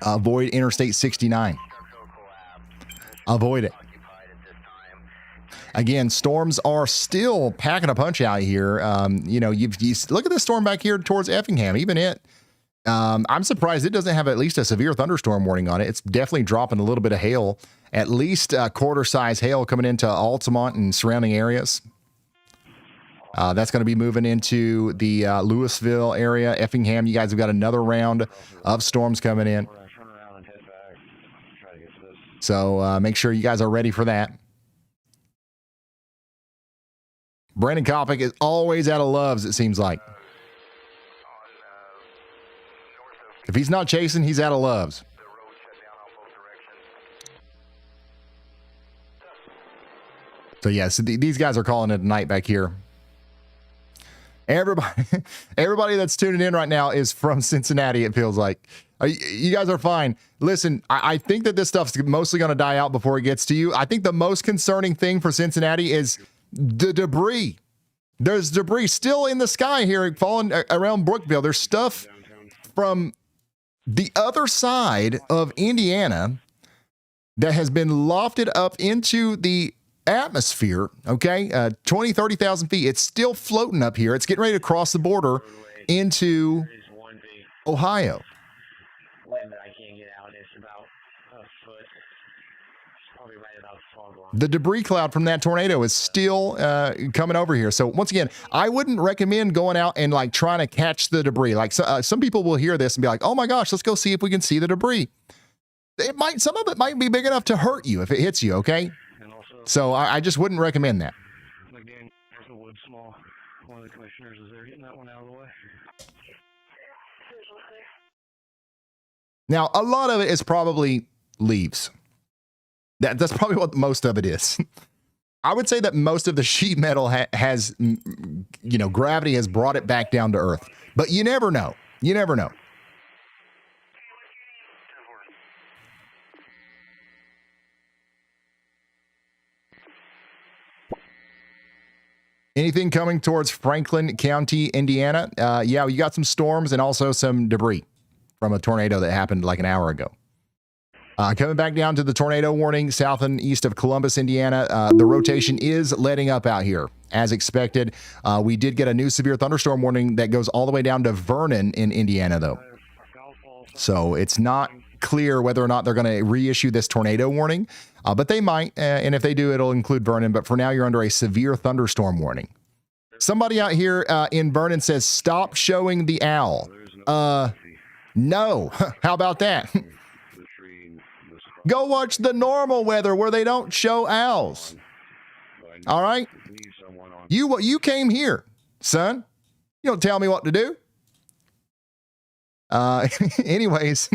Avoid Interstate 69. Avoid it. Again, storms are still packing a punch out here. You know, you look at this storm back here towards Effingham. Even it. I'm surprised it doesn't have at least a severe thunderstorm warning on it. It's definitely dropping a little bit of hail, at least quarter-size hail coming into Altamont and surrounding areas. That's going to be moving into the Louisville area, Effingham. You guys have got another round of storms coming in. So make sure you guys are ready for that. Brandon Kopic is always out of loves, it seems like. If he's not chasing, he's out of loves. So yeah, so these guys are calling it a night back here. Everybody that's tuning in right now is from Cincinnati, it feels like. You guys are fine. Listen, I think that this stuff's mostly going to die out before it gets to you. I think the most concerning thing for Cincinnati is the debris. There's debris still in the sky here falling around Brookville. There's stuff from the other side of Indiana that has been lofted up into the atmosphere, okay, 20, 30,000 feet. It's still floating up here. It's getting ready to cross the border into Ohio. Wind that I can't get out. It's about a foot. It's probably right about the fog line. The debris cloud from that tornado is still coming over here. So once again, I wouldn't recommend going out and like trying to catch the debris. Like some people will hear this and be like, "Oh my gosh, let's go see if we can see the debris." Some of it might be big enough to hurt you if it hits you. Okay. So I just wouldn't recommend that. Again, there's a wood small. One of the commissioners is there getting that one out of the way. Now, a lot of it is probably leaves. That's probably what most of it is. I would say that most of the sheet metal has, you know, gravity has brought it back down to earth. But you never know. You never know. Anything coming towards Franklin County, Indiana? Yeah, you got some storms and also some debris from a tornado that happened like an hour ago. Coming back down to the tornado warning south and east of Columbus, Indiana. The rotation is letting up out here as expected. We did get a new severe thunderstorm warning that goes all the way down to Vernon in Indiana, though. So it's not clear whether or not they're going to reissue this tornado warning, but they might. And if they do, it'll include Vernon. But for now, you're under a severe thunderstorm warning. Somebody out here in Vernon says, stop showing the owl. No. How about that? Go watch the normal weather where they don't show owls. All right? You came here, son. You don't tell me what to do. Anyways,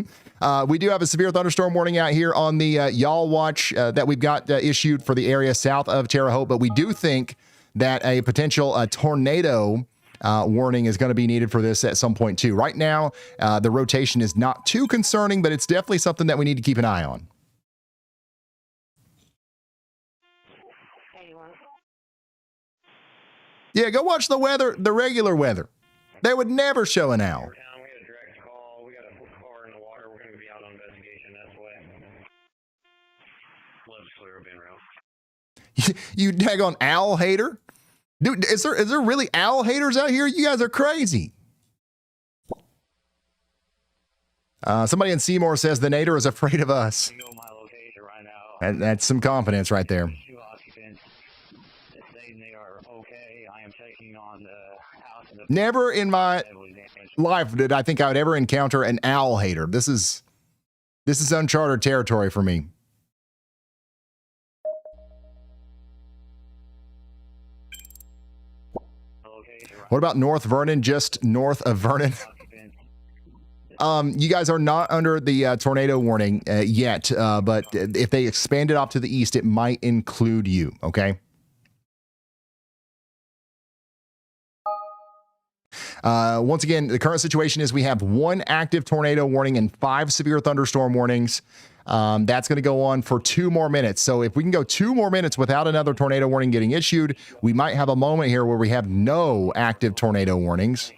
we do have a severe thunderstorm warning out here on the Y'all Watch that we've got issued for the area south of Terre Haute, but we do think that a potential tornado warning is going to be needed for this at some point too. Right now, the rotation is not too concerning, but it's definitely something that we need to keep an eye on. Yeah, go watch the weather, the regular weather. They would never show an owl. You daggone owl hater. Dude, is there really owl haters out here? You guys are crazy. Somebody in Seymour says the Nader is afraid of us. And that's some confidence right there. Never in my life did I think I would ever encounter an owl hater. This is uncharted territory for me. What about North Vernon, just north of Vernon? You guys are not under the tornado warning yet, but if they expand it off to the east, it might include you, okay? Once again, the current situation is we have 1 active tornado warning and 5 severe thunderstorm warnings. That's going to go on for 2 more minutes. So if we can go 2 more minutes without another tornado warning getting issued, we might have a moment here where we have no active tornado warnings.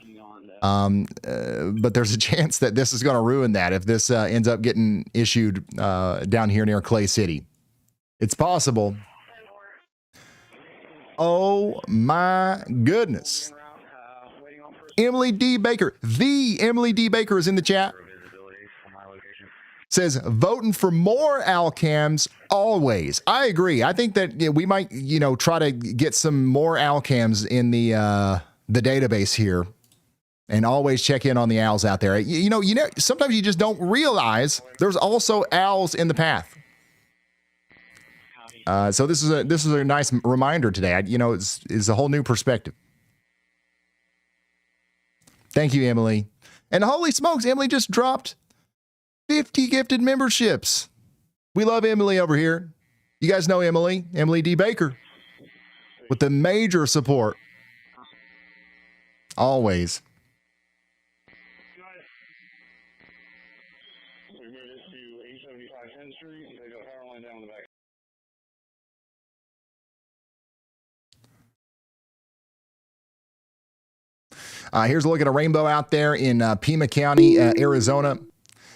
But there's a chance that this is going to ruin that if this ends up getting issued down here near Clay City. It's possible. Oh my goodness. Emily D. Baker, the Emily D. Baker is in the chat. Says voting for more owl cams always. I agree. I think that we might, try to get some more owl cams in the database here, and always check in on the owls out there. Sometimes you just don't realize there's also owls in the path. So this is a nice reminder today. It's a whole new perspective. Thank you, Emily. And holy smokes, Emily just dropped 50 gifted memberships. We love Emily over here. You guys know Emily D. Baker, with the major support. Always. Here's a look at a rainbow out there in Pima County, Arizona.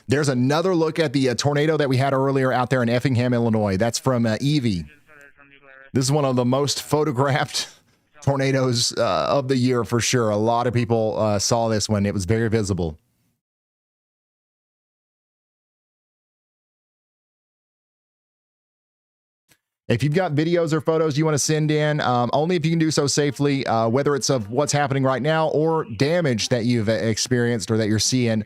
There's another look at the tornado that we had earlier out there in Effingham, Illinois. That's from Evie. This is one of the most photographed tornadoes of the year for sure. A lot of people saw this one. It was very visible. If you've got videos or photos you want to send in, only if you can do so safely, whether it's of what's happening right now or damage that you've experienced or that you're seeing,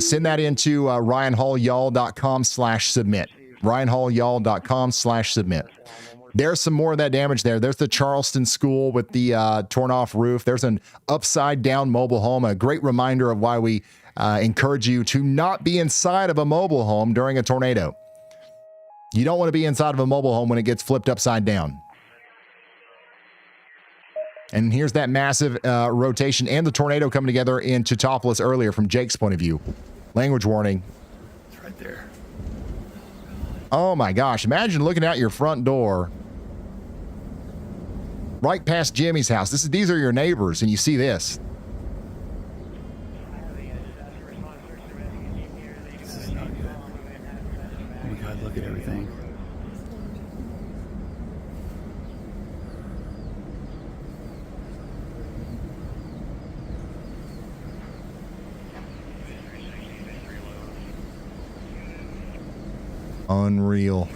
send that into ryanhallyall.com/submit. ryanhallyall.com/submit. There's some more of that damage there. There's the Charleston school with the torn off roof. There's an upside down mobile home. A great reminder of why we encourage you to not be inside of a mobile home during a tornado. You don't want to be inside of a mobile home when it gets flipped upside down. And here's that massive rotation and the tornado coming together in Teutopolis earlier from Jake's point of view. Language warning. It's right there. Oh my gosh. Imagine looking out your front door right past Jimmy's house. These are your neighbors and you see this. This is not good. Oh my God, look at everything. Unreal.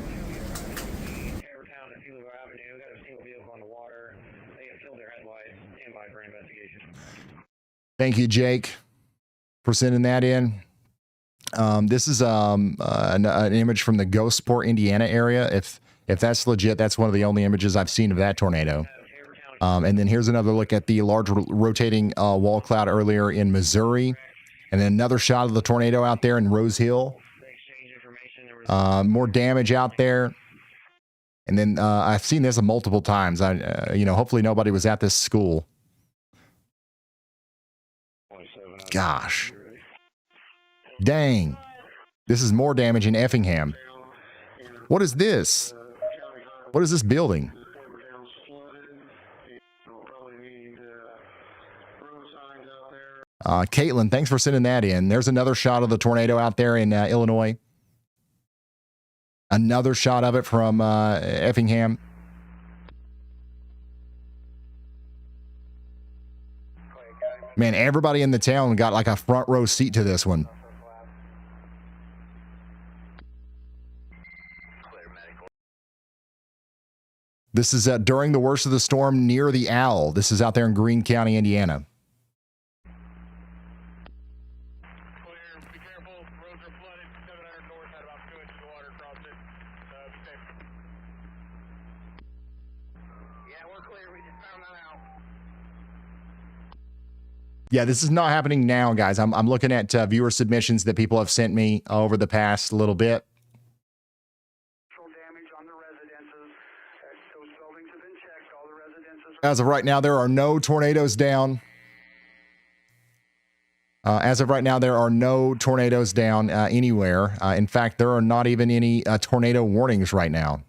Thank you, Jake, for sending that in. This is an image from the Gulfport, Indiana area. If that's legit, that's one of the only images I've seen of that tornado. And then here's another look at the large rotating wall cloud earlier in Missouri. And then another shot of the tornado out there in Rose Hill. More damage out there. And then I've seen this multiple times. Hopefully nobody was at this school. Gosh. Dang. This is more damage in Effingham. What is this? What is this building? Caitlin, thanks for sending that in. There's another shot of the tornado out there in Illinois. Another shot of it from Effingham. Man, everybody in the town got like a front row seat to this one. This is during the worst of the storm near the Owl. This is out there in Greene County, Indiana. Yeah, this is not happening now, guys. I'm looking at viewer submissions that people have sent me over the past little bit. As of right now, there are no tornadoes down. As of right now, there are no tornadoes down anywhere. In fact, there are not even any tornado warnings right now.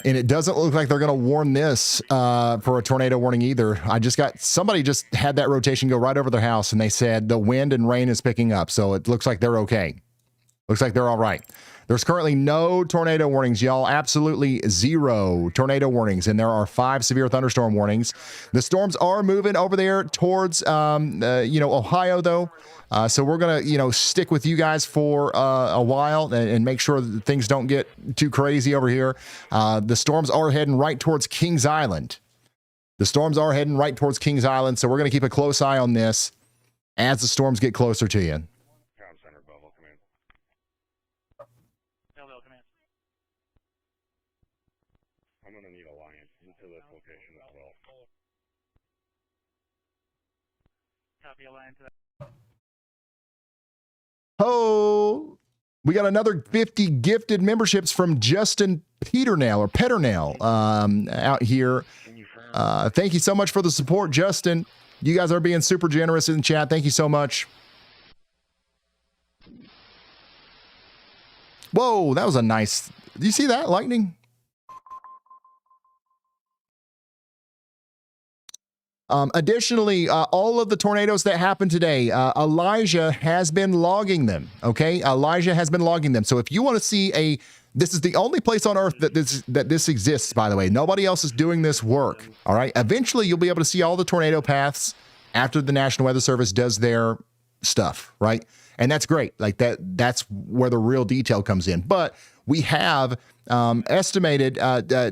And it doesn't look like they're going to warn this for a tornado warning either. Somebody just had that rotation go right over their house and they said the wind and rain is picking up. So it looks like they're okay. Looks like they're all right. There's currently no tornado warnings, y'all. Absolutely zero tornado warnings. And there are 5 severe thunderstorm warnings. The storms are moving over there towards, Ohio, though. So we're going to, stick with you guys for a while and make sure that things don't get too crazy over here. The storms are heading right towards Kings Island. So we're going to keep a close eye on this as the storms get closer to you. Oh, we got another 50 gifted memberships from Justin Peternell out here. Thank you so much for the support, Justin. You guys are being super generous in the chat. Thank you so much. Whoa, that was a nice. Do you see that lightning? Additionally, all of the tornadoes that happened today, Elijah has been logging them. Okay, Elijah has been logging them. So if you want to see This is the only place on earth that this exists, by the way. Nobody else is doing this work, all right? Eventually, you'll be able to see all the tornado paths after the National Weather Service does their stuff, right? And that's great. Like that's where the real detail comes in. But we have estimated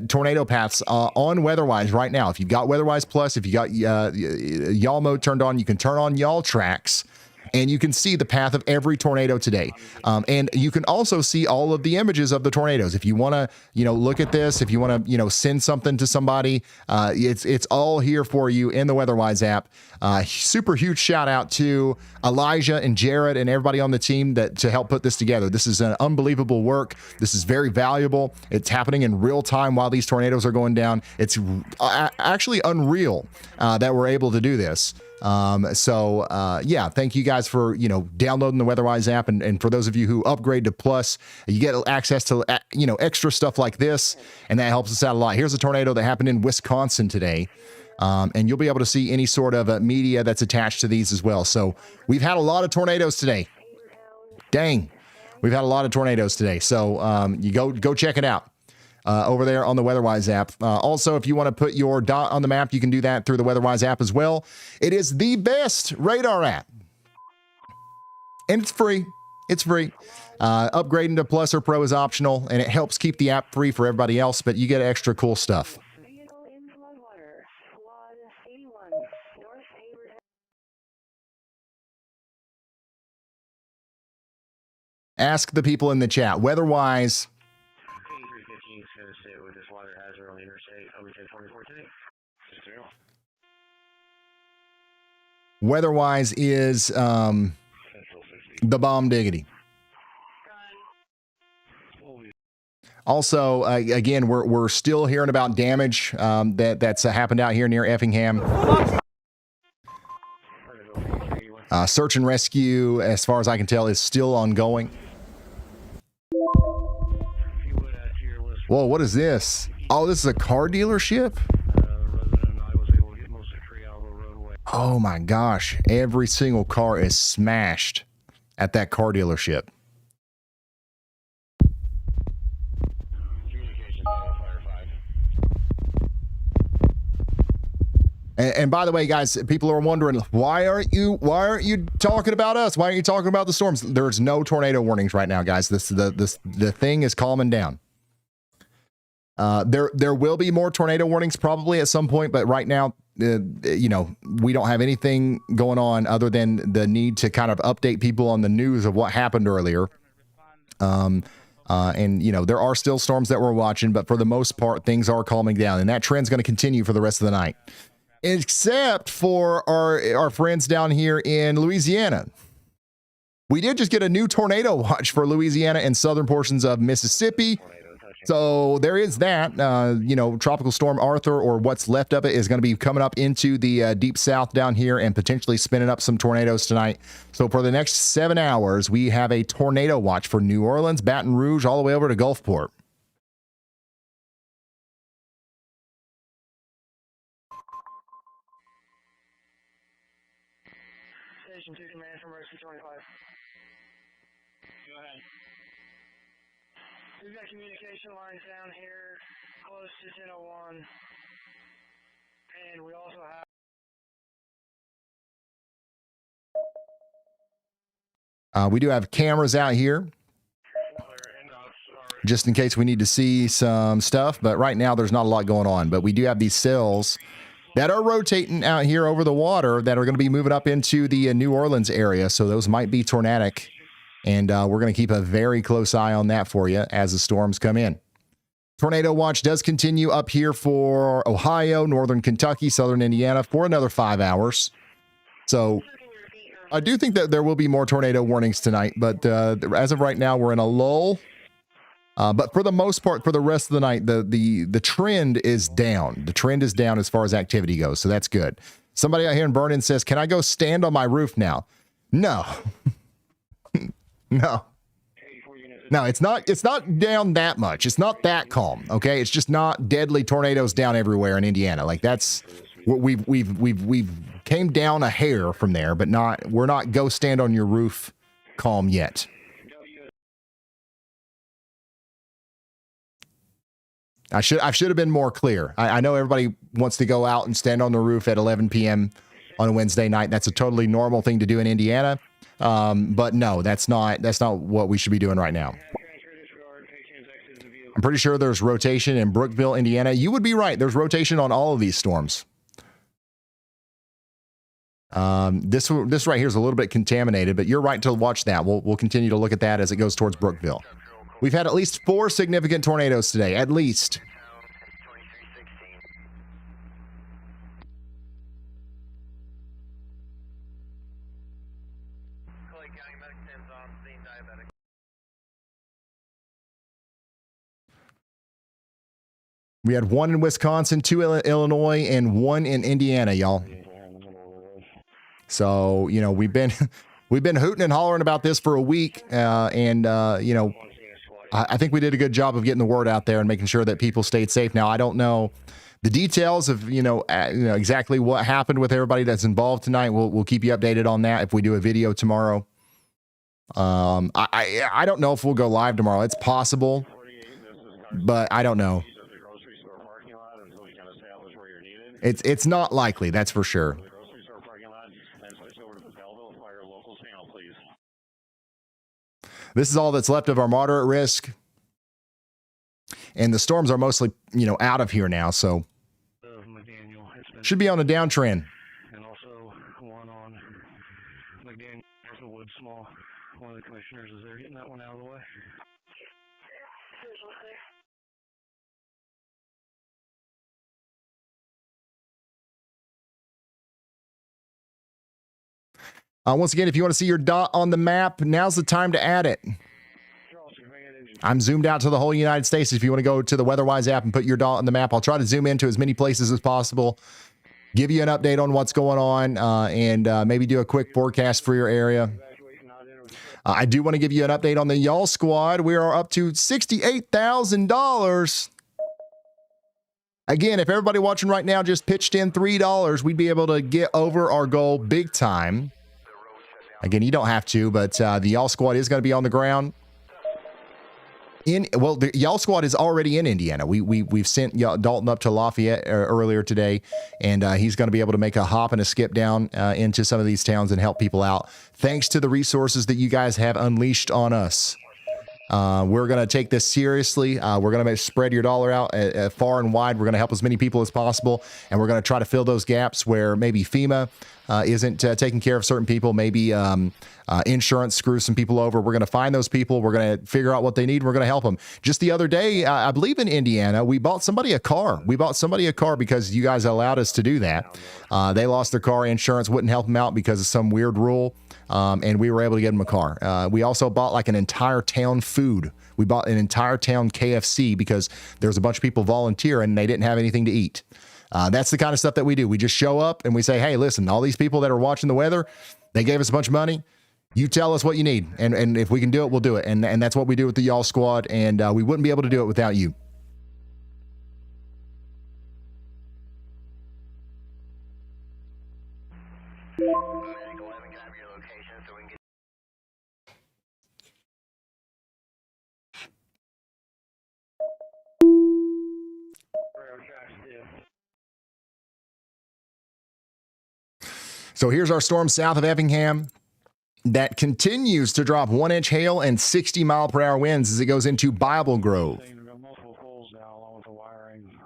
tornado paths on WeatherWise right now. If you've got WeatherWise Plus, if you got y'all mode turned on, you can turn on y'all tracks, and you can see the path of every tornado today. And you can also see all of the images of the tornadoes. If you want to, look at this, if you want to, send something to somebody, it's all here for you in the WeatherWise app. Super huge shout out to Elijah and Jared and everybody on the team to help put this together. This is an unbelievable work. This is very valuable. It's happening in real time while these tornadoes are going down. It's actually unreal that we're able to do this. Yeah, thank you guys for, downloading the WeatherWise app. And for those of you who upgrade to Plus, you get access to, extra stuff like this, and that helps us out a lot. Here's a tornado that happened in Wisconsin today. And you'll be able to see any sort of media that's attached to these as well. So we've had a lot of tornadoes today. Dang. We've had a lot of tornadoes today. So, you go check it out. Over there on the WeatherWise app. Also, if you want to put your dot on the map, you can do that through the WeatherWise app as well. It is the best radar app. And it's free. It's free. Upgrading to Plus or Pro is optional, and it helps keep the app free for everybody else, but you get extra cool stuff. Ask the people in the chat. WeatherWise... WeatherWise is the bomb diggity. Also, again, we're still hearing about damage that's happened out here near Effingham. Search and rescue, as far as I can tell, is still ongoing. Whoa, what is this? Oh, this is a car dealership? Oh my gosh, every single car is smashed at that car dealership. And by the way, guys, people are wondering, why aren't you talking about us? Why aren't you talking about the storms? There's no tornado warnings right now, guys. The thing is calming down. There will be more tornado warnings probably at some point, but right now, we don't have anything going on other than the need to kind of update people on the news of what happened earlier. And there are still storms that we're watching, but for the most part, things are calming down, and that trend's going to continue for the rest of the night, except for our friends down here in Louisiana. We did just get a new tornado watch for Louisiana and southern portions of Mississippi. So there is that, Tropical Storm Arthur, or what's left of it, is going to be coming up into the deep south down here and potentially spinning up some tornadoes tonight. So for the next 7 hours, we have a tornado watch for New Orleans, Baton Rouge, all the way over to Gulfport. Station 2 command from Mercy 25. Go ahead. We've got communication lines down here close to 1001, and we also have we do have cameras out here just in case we need to see some stuff, but right now there's not a lot going on. But we do have these cells that are rotating out here over the water that are going to be moving up into the New Orleans area, so those might be tornadic. And we're going to keep a very close eye on that for you as the storms come in. Tornado watch does continue up here for Ohio, northern Kentucky, southern Indiana for another 5 hours. So I do think that there will be more tornado warnings tonight, but as of right now, we're in a lull. But for the most part, for the rest of the night, the trend is down. The trend is down as far as activity goes, so that's good. Somebody out here in Vernon says, "Can I go stand on my roof now?" No. No, it's not down that much. It's not that calm. Okay. It's just not deadly tornadoes down everywhere in Indiana. Like that's we've came down a hair from there, but we're not go stand on your roof calm yet. I should have been more clear. I know everybody wants to go out and stand on the roof at 11 p.m. on a Wednesday night. That's a totally normal thing to do in Indiana. But no, that's not what we should be doing right now. I'm pretty sure there's rotation in Brookville, Indiana. You would be right. There's rotation on all of these storms. This right here is a little bit contaminated, but you're right to watch that. We'll continue to look at that as it goes towards Brookville. We've had at least 4 significant tornadoes today, at least. We had 1 in Wisconsin, 2 in Illinois, and 1 in Indiana, y'all. So, you know, we've been hooting and hollering about this for a week, and you know, I think we did a good job of getting the word out there and making sure that people stayed safe. Now, I don't know the details of, you know, exactly what happened with everybody that's involved tonight. We'll keep you updated on that if we do a video tomorrow. I don't know if we'll go live tomorrow. It's possible, but I don't know. It's not likely, that's for sure. This is all that's left of our moderate risk. And the storms are mostly, you know, out of here now, so should be on a downtrend. And also one on McDaniel, the Wood Small. One of the commissioners is there getting that one out of the way. Once again, if you want to see your dot on the map, now's the time to add it. I'm zoomed out to the whole United States. If you want to go to the WeatherWise app and put your dot on the map, I'll try to zoom into as many places as possible, give you an update on what's going on, and maybe do a quick forecast for your area. I do want to give you an update on the Y'all Squad. We are up to $68,000. Again, if everybody watching right now just pitched in $3, we'd be able to get over our goal big time. Again, you don't have to, but the Y'all Squad is going to be on the ground. Well, the Y'all Squad is already in Indiana. We've sent Dalton up to Lafayette earlier today, and he's going to be able to make a hop and a skip down into some of these towns and help people out. Thanks to the resources that you guys have unleashed on us. We're going to take this seriously. We're going to spread your dollar out far and wide. We're going to help as many people as possible, and we're going to try to fill those gaps where maybe FEMA isn't taking care of certain people. Maybe insurance screws some people over. We're going to find those people. We're going to figure out what they need. We're going to help them. Just the other day, I believe in Indiana, we bought somebody a car. We bought somebody a car because you guys allowed us to do that. They lost their car. Insurance wouldn't help them out because of some weird rule. And we were able to get them a car. We also bought like an entire town food. We bought an entire town KFC because there's a bunch of people volunteer and they didn't have anything to eat. That's the kind of stuff that we do. We just show up and we say, hey, listen, all these people that are watching the weather, they gave us a bunch of money. You tell us what you need. And if we can do it, we'll do it. And that's what we do with the Y'all Squad. And we wouldn't be able to do it without you. So here's our storm south of Effingham that continues to drop 1-inch hail and 60-mile-per-hour winds as it goes into Bible Grove.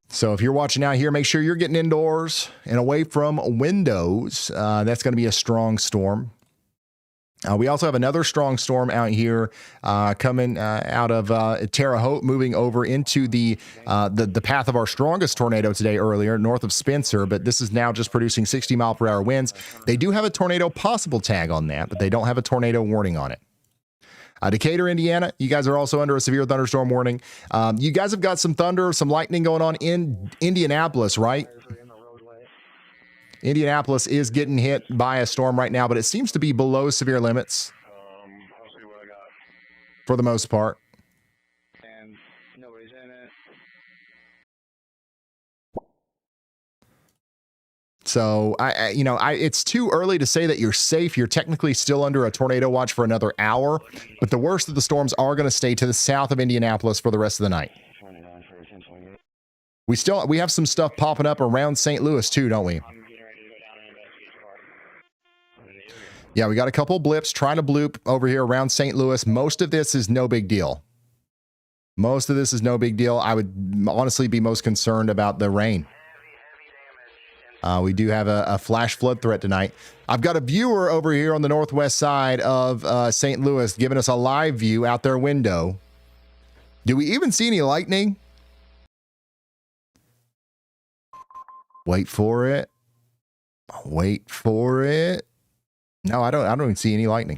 So if you're watching out here, make sure you're getting indoors and away from windows. That's going to be a strong storm. We also have another strong storm out here coming out of Terre, Haute, moving over into the path of our strongest tornado today earlier, north of Spencer, but this is now just producing 60-mile-per-hour winds. They do have a tornado possible tag on that, but they don't have a tornado warning on it. Decatur, Indiana, you guys are also under a severe thunderstorm warning. You guys have got some thunder, some lightning going on in Indianapolis, right? Indianapolis is getting hit by a storm right now, but it seems to be below severe limits for the most part. And nobody's in it. So it's too early to say that you're safe. You're technically still under a tornado watch for another hour, but the worst of the storms are going to stay to the south of Indianapolis for the rest of the night. We have some stuff popping up around St. Louis too, don't we? Yeah, we got a couple blips trying to bloop over here around St. Louis. Most of this is no big deal. Most of this is no big deal. I would honestly be most concerned about the rain. We do have a flash flood threat tonight. I've got a viewer over here on the northwest side of St. Louis giving us a live view out their window. Do we even see any lightning? Wait for it. Wait for it. No, I don't even see any lightning.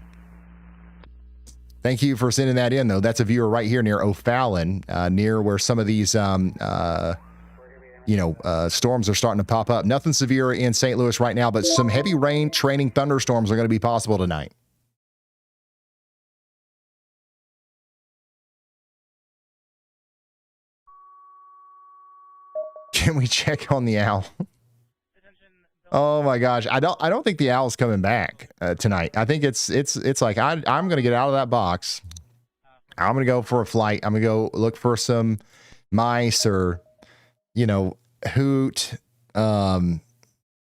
Thank you for sending that in, though. That's a viewer right here near O'Fallon, near where some of these, storms are starting to pop up. Nothing severe in St. Louis right now, but some heavy rain, training thunderstorms are going to be possible tonight. Can we check on the owl? Oh my gosh, I don't think the owl's coming back tonight. I think it's like I'm gonna get out of that box. I'm gonna go for a flight. I'm gonna go look for some mice or hoot in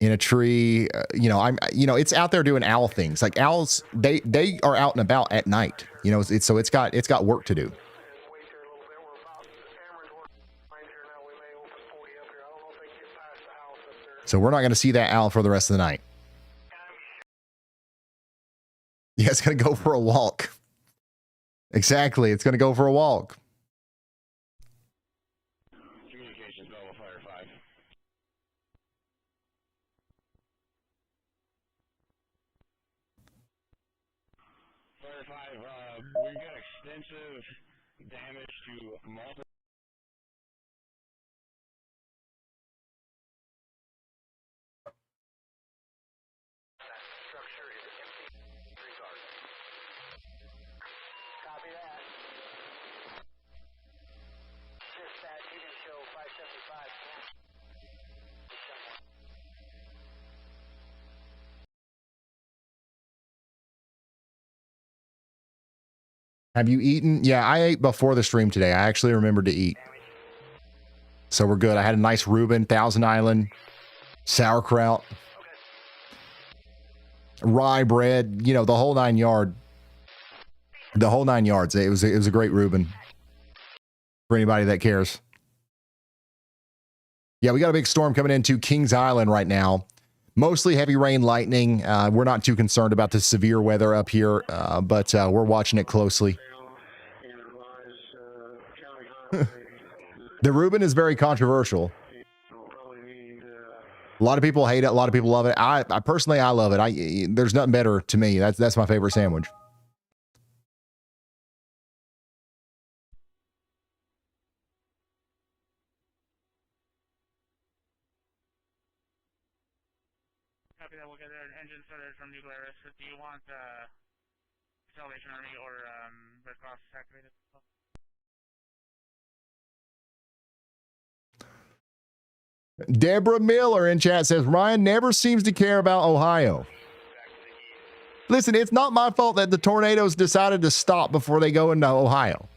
a tree. It's out there doing owl things. Like owls, they are out and about at night. It's got work to do. So we're not going to see that owl for the rest of the night. Yeah, it's going to go for a walk. Exactly. It's going to go for a walk. Communications, Belleville Fire 5. Fire 5, we've got extensive damage to multiple. Have you eaten? Yeah, I ate before the stream today. I actually remembered to eat. So we're good. I had a nice Reuben, Thousand Island, sauerkraut, rye bread, the whole 9 yards. The whole 9 yards. It was a great Reuben for anybody that cares. Yeah, we got a big storm coming into Kings Island right now. Mostly heavy rain, lightning. We're not too concerned about the severe weather up here, but we're watching it closely. The Reuben is very controversial. A lot of people hate it. A lot of people love it. I personally, I love it. There's nothing better to me. That's my favorite sandwich. Copy that. We'll get an engine started from New Glarus. Do you want Salvation Army or Red Cross activated? Deborah Miller in chat says, Ryan never seems to care about Ohio. Listen, it's not my fault that the tornadoes decided to stop before they go into Ohio.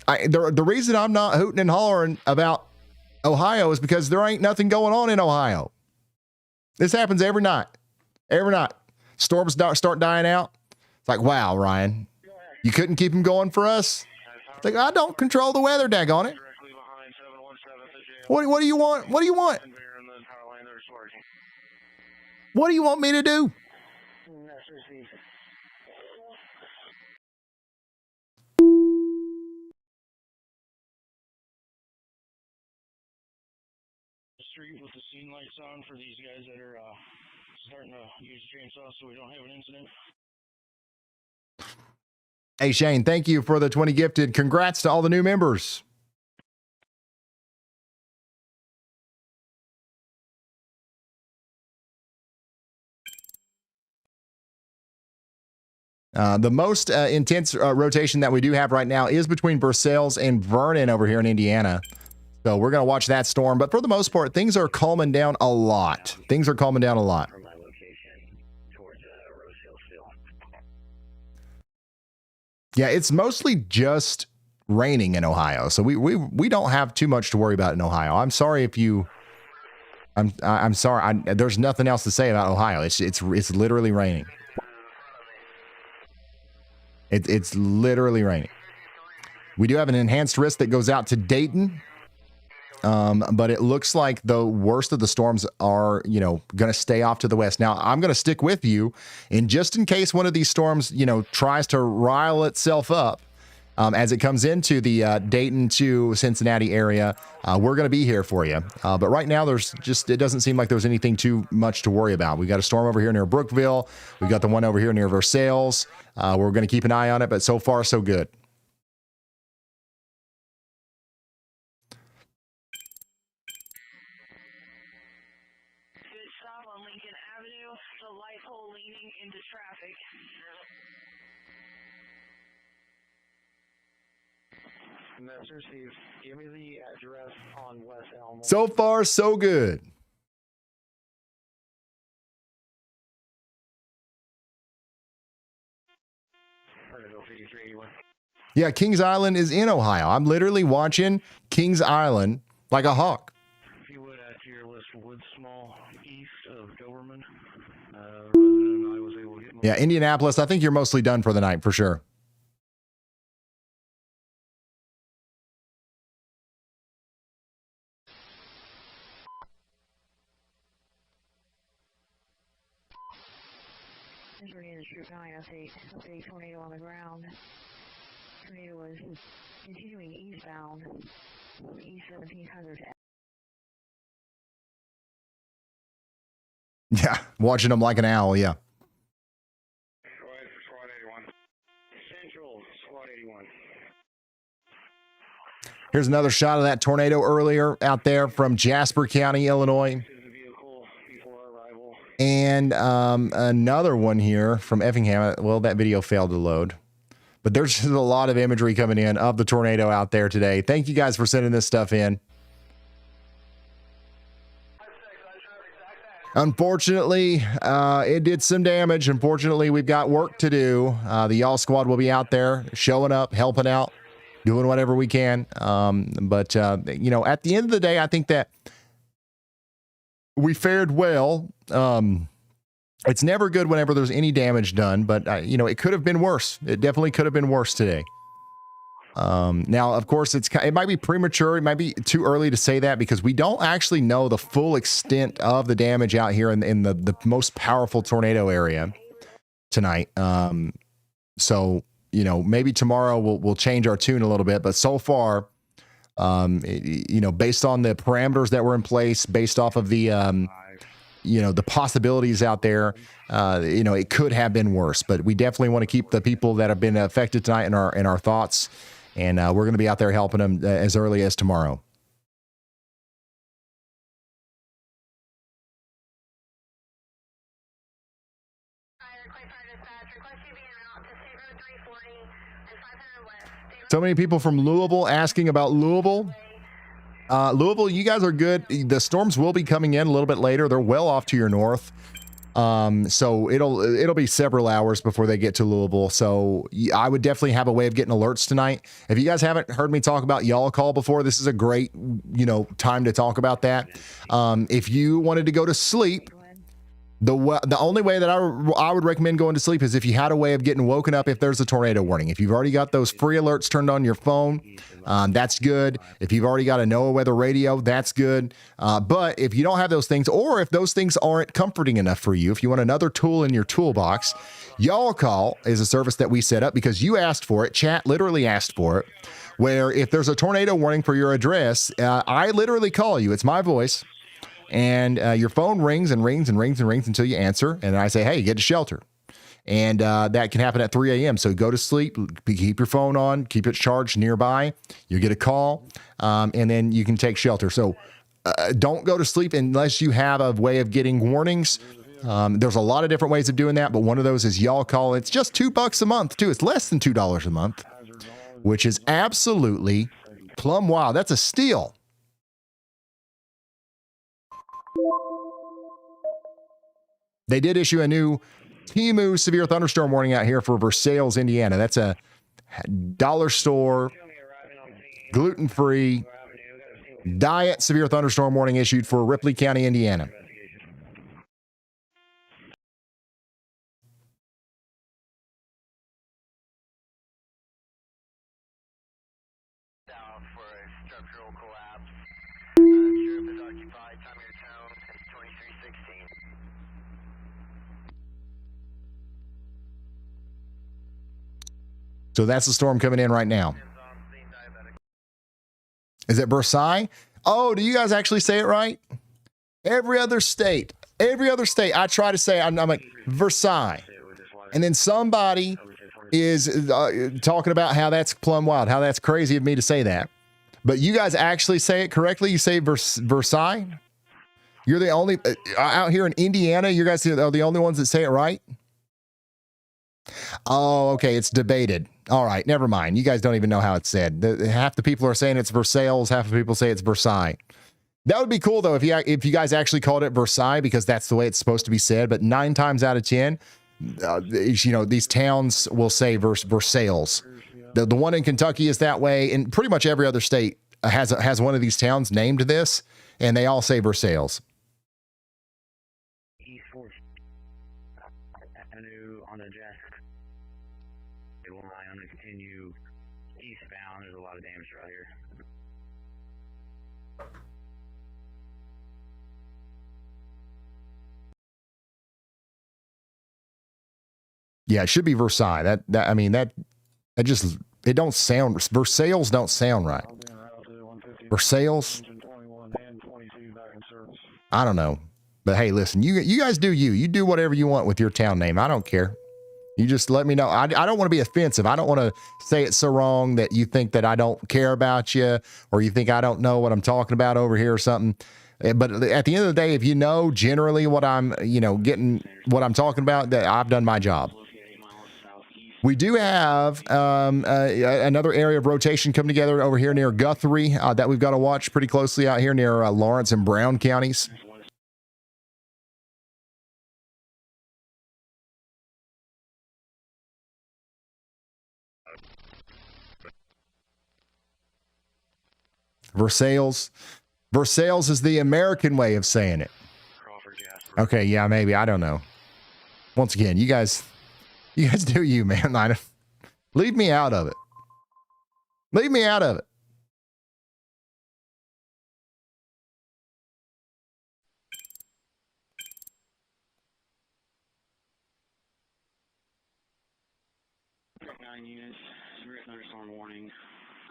The reason I'm not hooting and hollering about Ohio is because there ain't nothing going on in Ohio. This happens every night. Every night. Storms start dying out. It's like, wow, Ryan, you couldn't keep them going for us? It's like, I don't control the weather, daggone it. What do you want? What do you want? What do you want me to do? Street with the scene lights on for these guys that are starting to use chainsaws so we don't have an incident. Hey, Shane, thank you for the 20 gifted. Congrats to all the new members. The most intense rotation that we do have right now is between Versailles and Vernon over here in Indiana. So we're going to watch that storm. But for the most part, things are calming down a lot. Things are calming down a lot. Yeah, it's mostly just raining in Ohio. So we don't have too much to worry about in Ohio. I'm sorry if you, I'm sorry. There's nothing else to say about Ohio. It's literally raining. It's literally raining. We do have an enhanced risk that goes out to Dayton. But it looks like the worst of the storms are, going to stay off to the west. Now, I'm going to stick with you, and just in case one of these storms, tries to rile itself up as it comes into the Dayton to Cincinnati area, we're going to be here for you. But right now, it doesn't seem like there's anything too much to worry about. We got a storm over here near Brookville. We got the one over here near Versailles. We're going to keep an eye on it, but so far, so good. Give me the address on West Elm. So far, so good. Yeah, Kings Island is in Ohio. I'm literally watching Kings Island like a hawk. If you would add to your list Wood Small east of Doberman, I was able to get Yeah, Indianapolis, I think you're mostly done for the night, for sure. Update tornado on the ground. Tornado was continuing eastbound, east 1700. Yeah, watching them like an owl, yeah. Squad 81. Central, Squad 81. Here's another shot of that tornado earlier out there from Jasper County, Illinois. And another one here from Effingham. Well, that video failed to load. But there's just a lot of imagery coming in of the tornado out there today. Thank you guys for sending this stuff in. Unfortunately, it did some damage. Unfortunately, we've got work to do. The Y'all Squad will be out there showing up, helping out, doing whatever we can. But at the end of the day, I think that we fared well. It's never good whenever there's any damage done, but it could have been worse. It definitely could have been worse today. Now, of course, it might be premature. It might be too early to say that because we don't actually know the full extent of the damage out here in the most powerful tornado area tonight. So maybe tomorrow we'll change our tune a little bit, but so far, based on the parameters that were in place, based off of the the possibilities out there, it could have been worse, but we definitely want to keep the people that have been affected tonight in our thoughts. And we're going to be out there helping them as early as tomorrow. So many people from Louisville asking about Louisville. Louisville, you guys are good. The storms will be coming in a little bit later. They're well off to your north. So it'll be several hours before they get to Louisville. So I would definitely have a way of getting alerts tonight. If you guys haven't heard me talk about YALLCALL before, this is a great, time to talk about that. If you wanted to go to sleep, the only way that I would recommend going to sleep is if you had a way of getting woken up if there's a tornado warning. If you've already got those free alerts turned on your phone, that's good. If you've already got a NOAA weather radio, that's good. But if you don't have those things, or if those things aren't comforting enough for you, if you want another tool in your toolbox, YALLCALL is a service that we set up because you asked for it. Chat literally asked for it, where if there's a tornado warning for your address, I literally call you. It's my voice. And your phone rings and rings and rings and rings until you answer. And I say, hey, get to shelter. And that can happen at 3 a.m. So go to sleep, keep your phone on, keep it charged nearby. You get a call, and then you can take shelter. So don't go to sleep unless you have a way of getting warnings. There's a lot of different ways of doing that, but one of those is YALLCALL. It's just $2 a month, too. It's less than $2 a month, which is absolutely plumb wild. That's a steal. They did issue a new Temu severe thunderstorm warning out here for Versailles, Indiana. That's a dollar store gluten-free diet severe thunderstorm warning issued for Ripley County, Indiana. So that's the storm coming in right now. Is it Versailles? Oh, do you guys actually say it right? Every other state, I try to say, I'm like, Versailles. And then somebody is talking about how that's plumb wild, how that's crazy of me to say that. But you guys actually say it correctly? You say Versailles? You're the only, out here in Indiana, you guys are the only ones that say it right? Oh, okay. It's debated. All right. Never mind. You guys don't even know how it's said. Half the people are saying it's Versailles. Half the people say it's Versailles. That would be cool, though, if you guys actually called it Versailles, because that's the way it's supposed to be said. But 9 times out of 10, these towns will say Versailles. The one in Kentucky is that way, and pretty much every other state has one of these towns named this, and they all say Versailles. East 4th Avenue on the desk. It will lie on the continue eastbound. There's a lot of damage right here. Yeah, it should be Versailles. It don't sound, Versailles don't sound right. Versailles? I don't know. But hey, listen, you guys do you. You do whatever you want with your town name. I don't care. You just let me know. I don't want to be offensive. I don't want to say it so wrong that you think that I don't care about you, or you think I don't know what I'm talking about over here or something. But at the end of the day, if you know generally what I'm, getting what I'm talking about, that I've done my job. We do have another area of rotation come together over here near Guthrie that we've got to watch pretty closely out here near Lawrence and Brown counties. Versailles. Versailles is the American way of saying it. Okay, yeah, maybe. I don't know. Once again, you guys do you, man. Leave me out of it. Leave me out of it. Nine units, severe thunderstorm warning,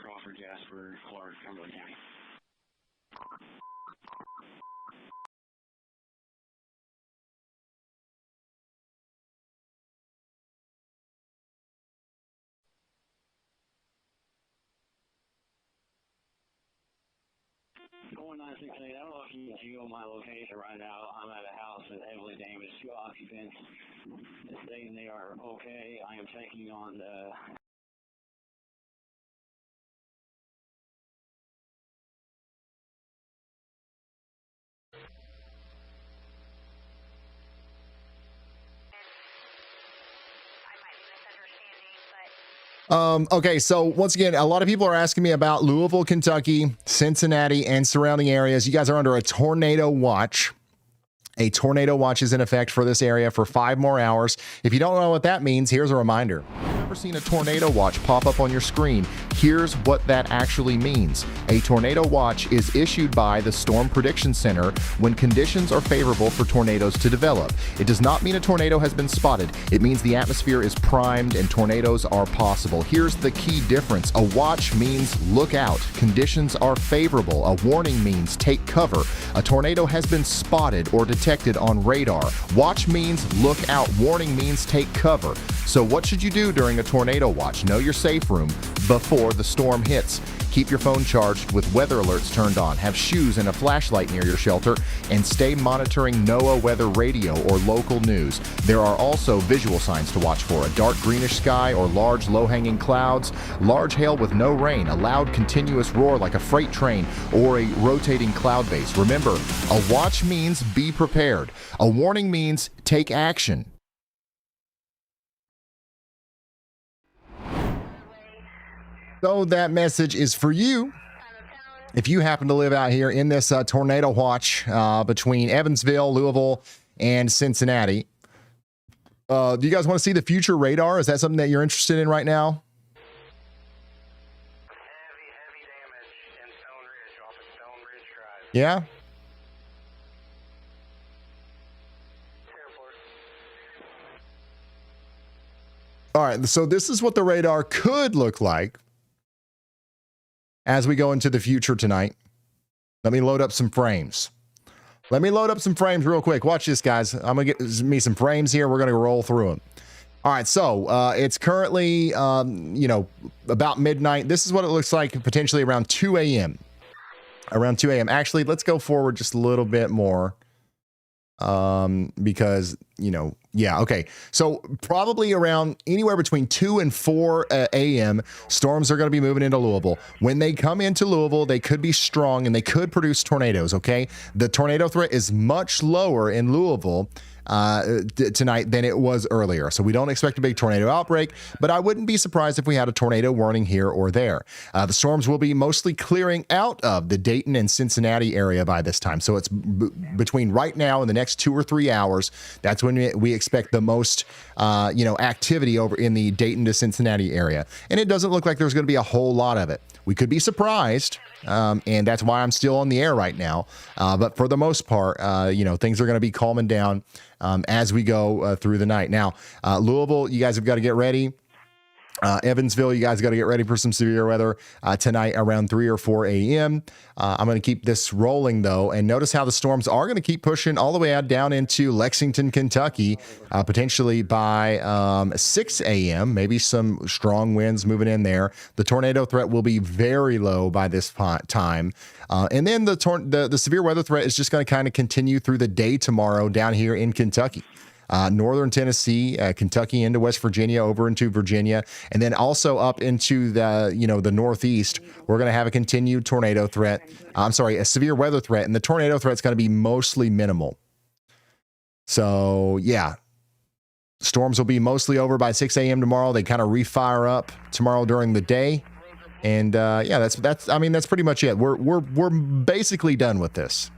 Crawford, Jasper, Clark, Cumberland County. Going 968, I don't know if you can view my location right now. I'm at a house with heavily damaged 2 occupants. They're saying they are okay. I am taking on the Okay, so once again, a lot of people are asking me about Louisville, Kentucky, Cincinnati, and surrounding areas. You guys are under a tornado watch. A tornado watch is in effect for this area for 5 more hours. If you don't know what that means, here's a reminder. If you've ever seen a tornado watch pop up on your screen, here's what that actually means. A tornado watch is issued by the Storm Prediction Center when conditions are favorable for tornadoes to develop. It does not mean a tornado has been spotted. It means the atmosphere is primed and tornadoes are possible. Here's the key difference. A watch means look out. Conditions are favorable. A warning means take cover. A tornado has been spotted or detected on radar. Watch means look out. Warning means take cover. So what should you do during a tornado watch? Know your safe room before the storm hits. Keep your phone charged with weather alerts turned on. Have shoes and a flashlight near your shelter, and stay monitoring NOAA weather radio or local news. There are also visual signs to watch for: a dark greenish sky or large low-hanging clouds, large hail with no rain, a loud continuous roar like a freight train, or a rotating cloud base. Remember, a watch means be prepared. A warning means take action. So that message is for you. If you happen to live out here in this tornado watch between Evansville, Louisville, and Cincinnati, do you guys want to see the future radar? Is that something that you're interested in right now? Yeah? All right, so this is what the radar could look like as we go into the future tonight. Let me load up some frames. Let me load up some frames real quick. Watch this, guys. I'm going to get me some frames here. We're going to roll through them. All right, so it's currently, you know, about midnight. This is what it looks like potentially around 2 a.m. Around 2 a.m. Actually, let's go forward just a little bit more because, you know, yeah, okay. So probably around anywhere between 2 and 4 a.m., storms are going to be moving into Louisville. When they come into Louisville, they could be strong and they could produce tornadoes, okay? The tornado threat is much lower in Louisville tonight than it was earlier. So we don't expect a big tornado outbreak, but I wouldn't be surprised if we had a tornado warning here or there. The storms will be mostly clearing out of the Dayton and Cincinnati area by this time. So it's between right now and the next 2 or 3 hours. That's when we expect the most, you know, activity over in the Dayton to Cincinnati area. And it doesn't look like there's going to be a whole lot of it. We could be surprised, and that's why I'm still on the air right now. But for the most part, you know, things are going to be calming down as we go through the night. Now, Louisville, you guys have got to get ready. Evansville, you guys got to get ready for some severe weather tonight around 3 or 4 a.m. I'm going to keep this rolling, though, and notice how the storms are going to keep pushing all the way out down into Lexington, Kentucky, potentially by 6 a.m., maybe some strong winds moving in there. The tornado threat will be very low by this time. And then the severe weather threat is just going to kind of continue through the day tomorrow down here in Kentucky. Northern Tennessee, Kentucky into West Virginia, over into Virginia, and then also up into the, you know, the Northeast. We're going to have a continued tornado threat. I'm sorry, a severe weather threat, and the tornado threat is going to be mostly minimal. So yeah, storms will be mostly over by 6 a.m. tomorrow. They kind of refire up tomorrow during the day, and yeah, that's I mean, that's pretty much it. We're basically done with this.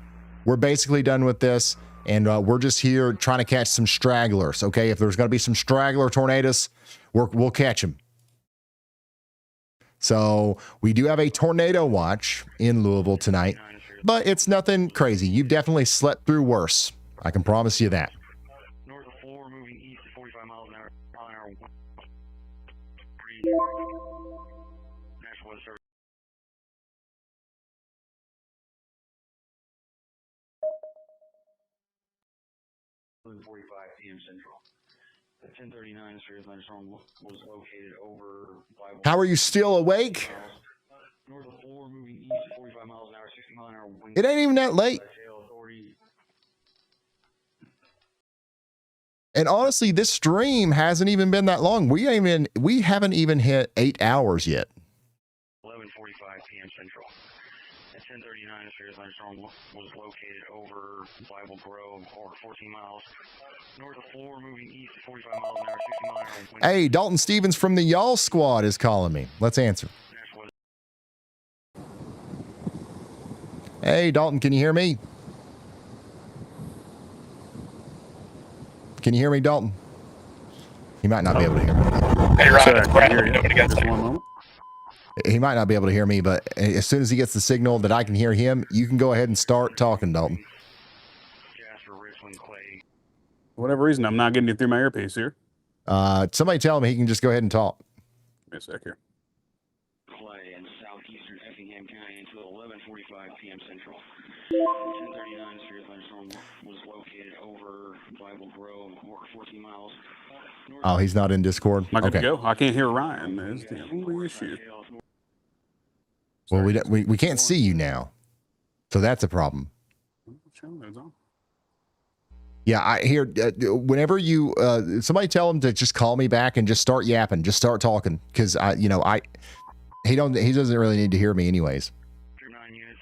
We're basically done with this. And we're just here trying to catch some stragglers, okay? If there's going to be some straggler tornadoes, we'll catch them. So we do have a tornado watch in Louisville tonight, but it's nothing crazy. You've definitely slept through worse. I can promise you that. North of 4, moving east at 45 miles an hour. National Weather Service. PM Central. At 10:39, a serious thunderstorm was located over Bible. How are you still awake? North of 4, moving east at 45 miles an hour, 60 mile an hour wind. It ain't even that late. And honestly, this stream hasn't even been that long. We haven't even hit 8 hours yet. 11:45 PM Central. At 10:39, a serious thunderstorm was located over Bible Grove, or 14 miles. North of 4, moving east at 45 miles an hour, 60 mile an hour wind. Hey, Dalton Stevens from the Y'all Squad is calling me. Let's answer. Hey, Dalton, can you hear me? Can you hear me, Dalton? He might not be able to hear me. Hey, Ryan, nobody got Just one moment. He might not be able to hear me, but as soon as he gets the signal that I can hear him, you can go ahead and start talking, Dalton. For whatever reason, I'm not getting it through my earpiece here. Somebody tell him he can just go ahead and talk. Give me a sec here. Clay in southeastern Effingham County until 11:45 PM Central. 10:39, a serious thunderstorm was located over Bible Grove, or 14 miles. Oh, he's not in Discord. Am I good Okay. to go? I can't hear Ryan. Is the only issue. Well, we can't see you now, so that's a problem. Yeah, I hear whenever you somebody tell him to just call me back and just start yapping, just start talking, because he doesn't really need to hear me anyways. 9 units,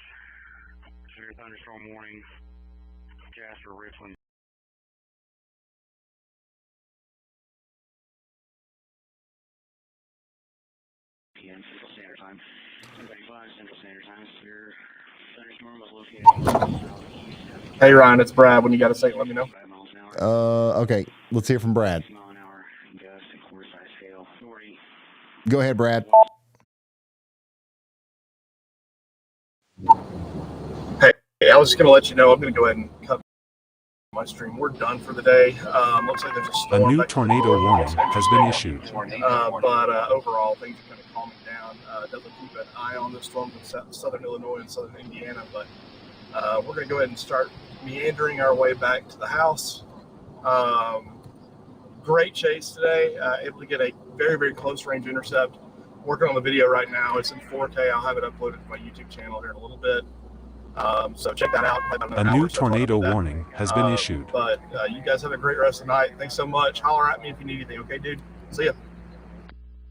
severe thunderstorm warning, Jasper, Richland. p.m. Central Standard Time. 10:35 Central Standard Time. Severe thunderstorm was located southeast. Hey Ryan, it's Brad. When you got a second, let me know. Okay, let's hear from Brad. Go ahead, Brad. Hey, I was just going to let you know, I'm going to go ahead and cut my stream. We're done for the day. Looks like there's a storm. A new tornado warning has been issued. But overall, things are kind of calming down. Definitely keep an eye on the storms in southern Illinois and southern Indiana. But we're going to go ahead and start meandering our way back to the house. Great chase today. Able to get a very, very close range intercept. Working on the video right now. It's in 4K. I'll have it uploaded to my YouTube channel here in a little bit. So check that out. A new tornado warning has been issued. But you guys have a great rest of the night. Thanks so much. Holler at me if you need anything. Okay, dude? See ya.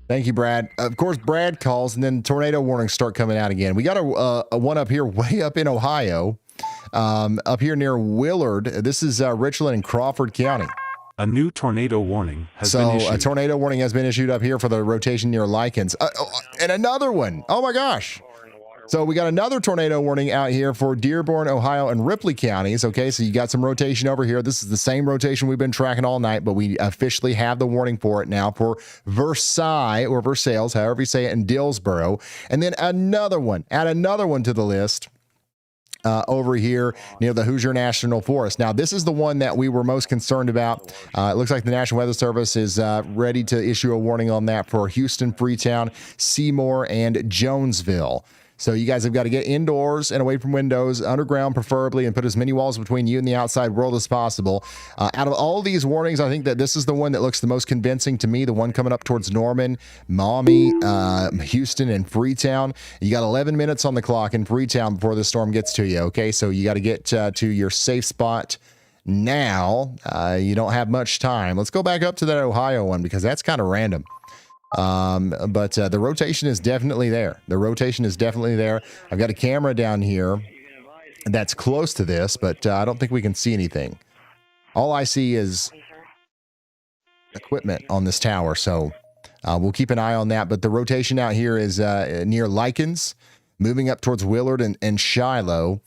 Thank you, Brad. Of course, Brad calls, and then tornado warnings start coming out again. We got a one up here way up in Ohio, up here near Willard. This is Richland and Crawford County. A new tornado warning has been issued. So a tornado warning has been issued up here for the rotation near Likens. And another one. Oh, my gosh. So we got another tornado warning out here for Dearborn, Ohio, and Ripley counties. Okay, so you got some rotation over here. This is the same rotation we've been tracking all night, but we officially have the warning for it now for Versailles or Versailles, however you say it, in Dillsboro. And then another one. Add another one to the list. Over here near the Hoosier National Forest. Now, this is the one that we were most concerned about. It looks like the National Weather Service is ready to issue a warning on that for Houston, Freetown, Seymour, and Jonesville. So you guys have got to get indoors and away from windows, underground preferably, and put as many walls between you and the outside world as possible. Out of all these warnings, I think that this is the one that looks the most convincing to me, the one coming up towards Norman, Maumee, Houston, and Freetown. You got 11 minutes on the clock in Freetown before the storm gets to you, okay? So you got to get to your safe spot now. You don't have much time. Let's go back up to that Ohio one because that's kind of random. But the rotation is definitely there. The rotation is definitely there. I've got a camera down here that's close to this, but I don't think we can see anything. All I see is equipment on this tower, so we'll keep an eye on that. But the rotation out here is near Likens, moving up towards Willard and Shiloh.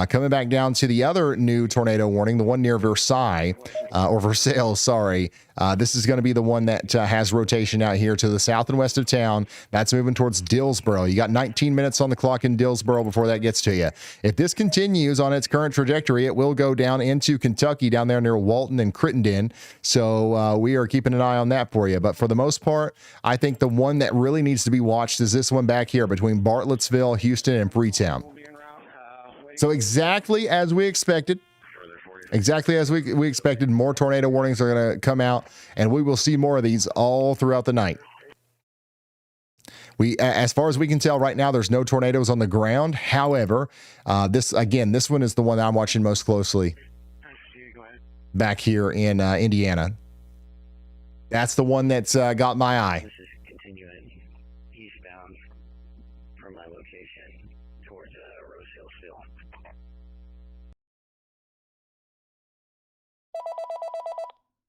Coming back down to the other new tornado warning, the one near Versailles, or Versailles, sorry. This is going to be the one that has rotation out here to the south and west of town. That's moving towards Dillsboro. You got 19 minutes on the clock in Dillsboro before that gets to you. If this continues on its current trajectory, it will go down into Kentucky, down there near Walton and Crittenden. So we are keeping an eye on that for you. But for the most part, I think the one that really needs to be watched is this one back here between Bartlettsville, Houston, and Freetown. So exactly as we expected. Exactly as we expected, more tornado warnings are going to come out, and we will see more of these all throughout the night. As far as we can tell right now, there's no tornadoes on the ground. However, this one is the one that I'm watching most closely back here in Indiana. That's the one that's got my eye. This is continuing eastbound from my location towards Rosehillsville.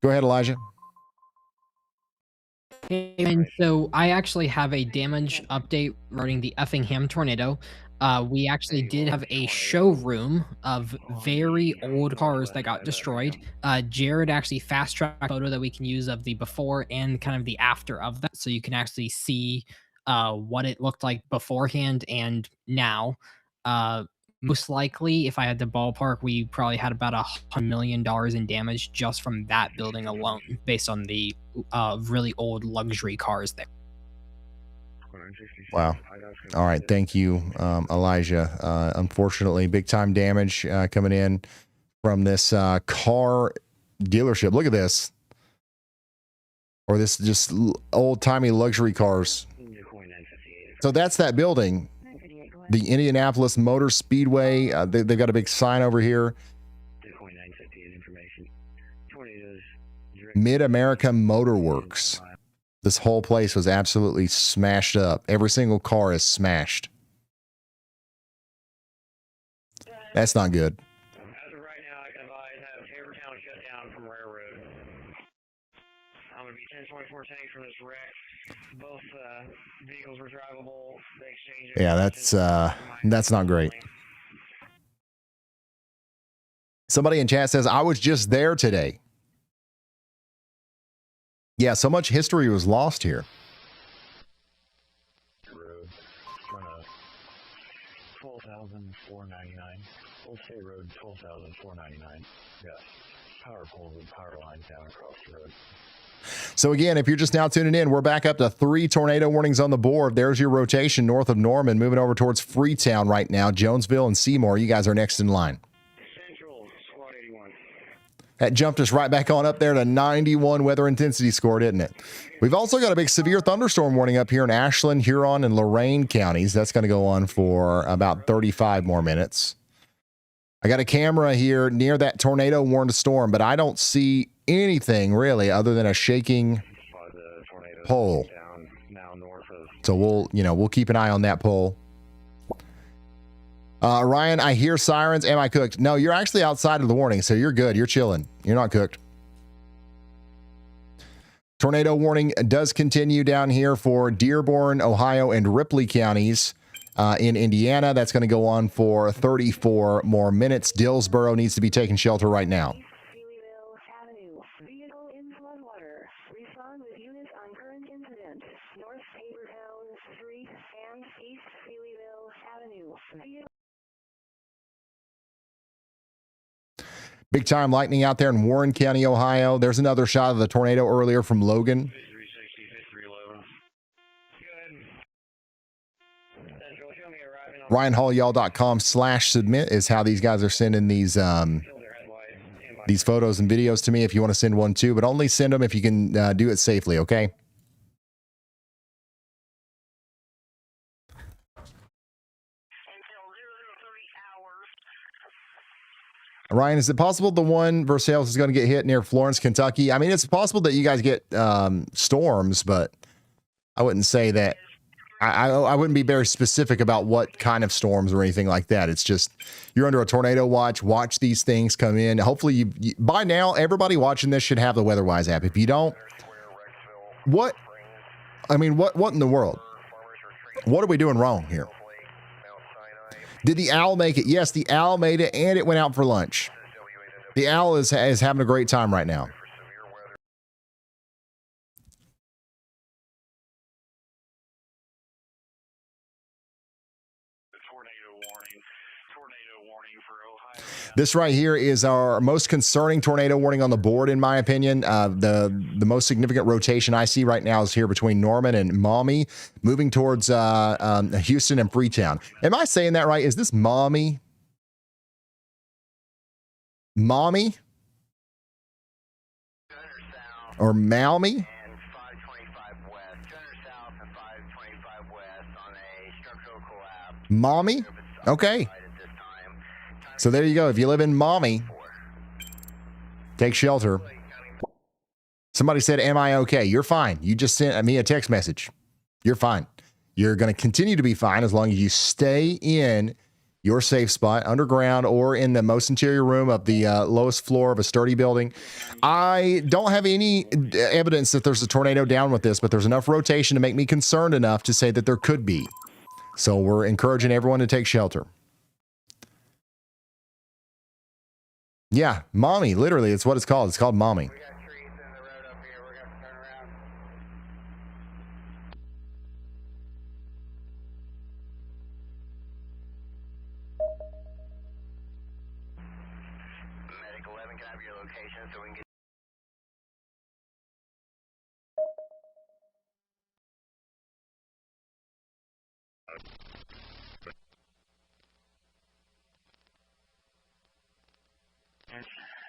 Go ahead, Elijah. And so I actually have a damage update regarding the Effingham tornado. We actually did have a showroom of very old cars that got destroyed. Jared actually fast-tracked a photo that we can use of the before and kind of the after of that, so you can actually see what it looked like beforehand and now. Most likely, if I had to ballpark, we probably had about $100 million in damage just from that building alone, based on the really old luxury cars there. Wow. All right. Thank you, Elijah. Unfortunately, big time damage coming in from this car dealership. Look at this. Or this just old timey luxury cars. So that's that building. The Indianapolis Motor Speedway. They've got a big sign over here. Mid-America Motor Works. This whole place was absolutely smashed up. Every single car is smashed. That's not good. As of right now, I can advise have Havertown shut down from railroad. I'm going to be 1024 tanks from this wreck. Both vehicles were drivable. They exchanged. Yeah, that's not great. Somebody in chat says, I was just there today. Yeah, so much history was lost here. Road, 12,499. Old State Road, 12,499. Yes. Power poles and power lines down across the road. So again, if you're just now tuning in, we're back up to 3 tornado warnings on the board. There's your rotation north of Norman, moving over towards Freetown right now. Jonesville and Seymour, you guys are next in line. Central, Squad 81. That jumped us right back on up there to 91 weather intensity score, didn't it? We've also got a big severe thunderstorm warning up here in Ashland, Huron, and Lorain counties. That's going to go on for about 35 more minutes. I got a camera here near that tornado warned storm, but I don't see anything really other than a shaking pole. So we'll keep an eye on that pole. Ryan, I hear sirens. Am I cooked? No, you're actually outside of the warning, so you're good. You're chilling. You're not cooked. Tornado warning does continue down here for Dearborn, Ohio, and Ripley counties. In Indiana, that's going to go on for 34 more minutes. Dillsboro needs to be taking shelter right now. Vehicle in floodwater. Respond with units on current incident. North Habertown Street and East Freelyville Avenue. Big time lightning out there in Warren County, Ohio. There's another shot of the tornado earlier from Logan. RyanHallYall.com/submit is how these guys are sending these photos and videos to me if you want to send one too, but only send them if you can do it safely, okay? Ryan, is it possible the one Versailles is going to get hit near Florence, Kentucky? I mean, it's possible that you guys get storms, but I wouldn't say that. I wouldn't be very specific about what kind of storms or anything like that. It's just you're under a tornado watch. Watch these things come in. Hopefully, you by now, everybody watching this should have the WeatherWise app. If you don't, what in the world? What are we doing wrong here? Did the owl make it? Yes, the owl made it, and it went out for lunch. The owl is having a great time right now. This right here is our most concerning tornado warning on the board, in my opinion. The most significant rotation I see right now is here between Norman and Maumee, moving towards Houston and Freetown. Am I saying that right? Is this Maumee? Maumee? Or Maumee? Maumee? Okay. So there you go. If you live in Maumee, take shelter. Somebody said, am I okay? You're fine. You just sent me a text message. You're fine. You're going to continue to be fine as long as you stay in your safe spot, underground or in the most interior room of the lowest floor of a sturdy building. I don't have any evidence that there's a tornado down with this, but there's enough rotation to make me concerned enough to say that there could be. So we're encouraging everyone to take shelter. Yeah, Maumee, literally, it's what it's called. It's called Maumee.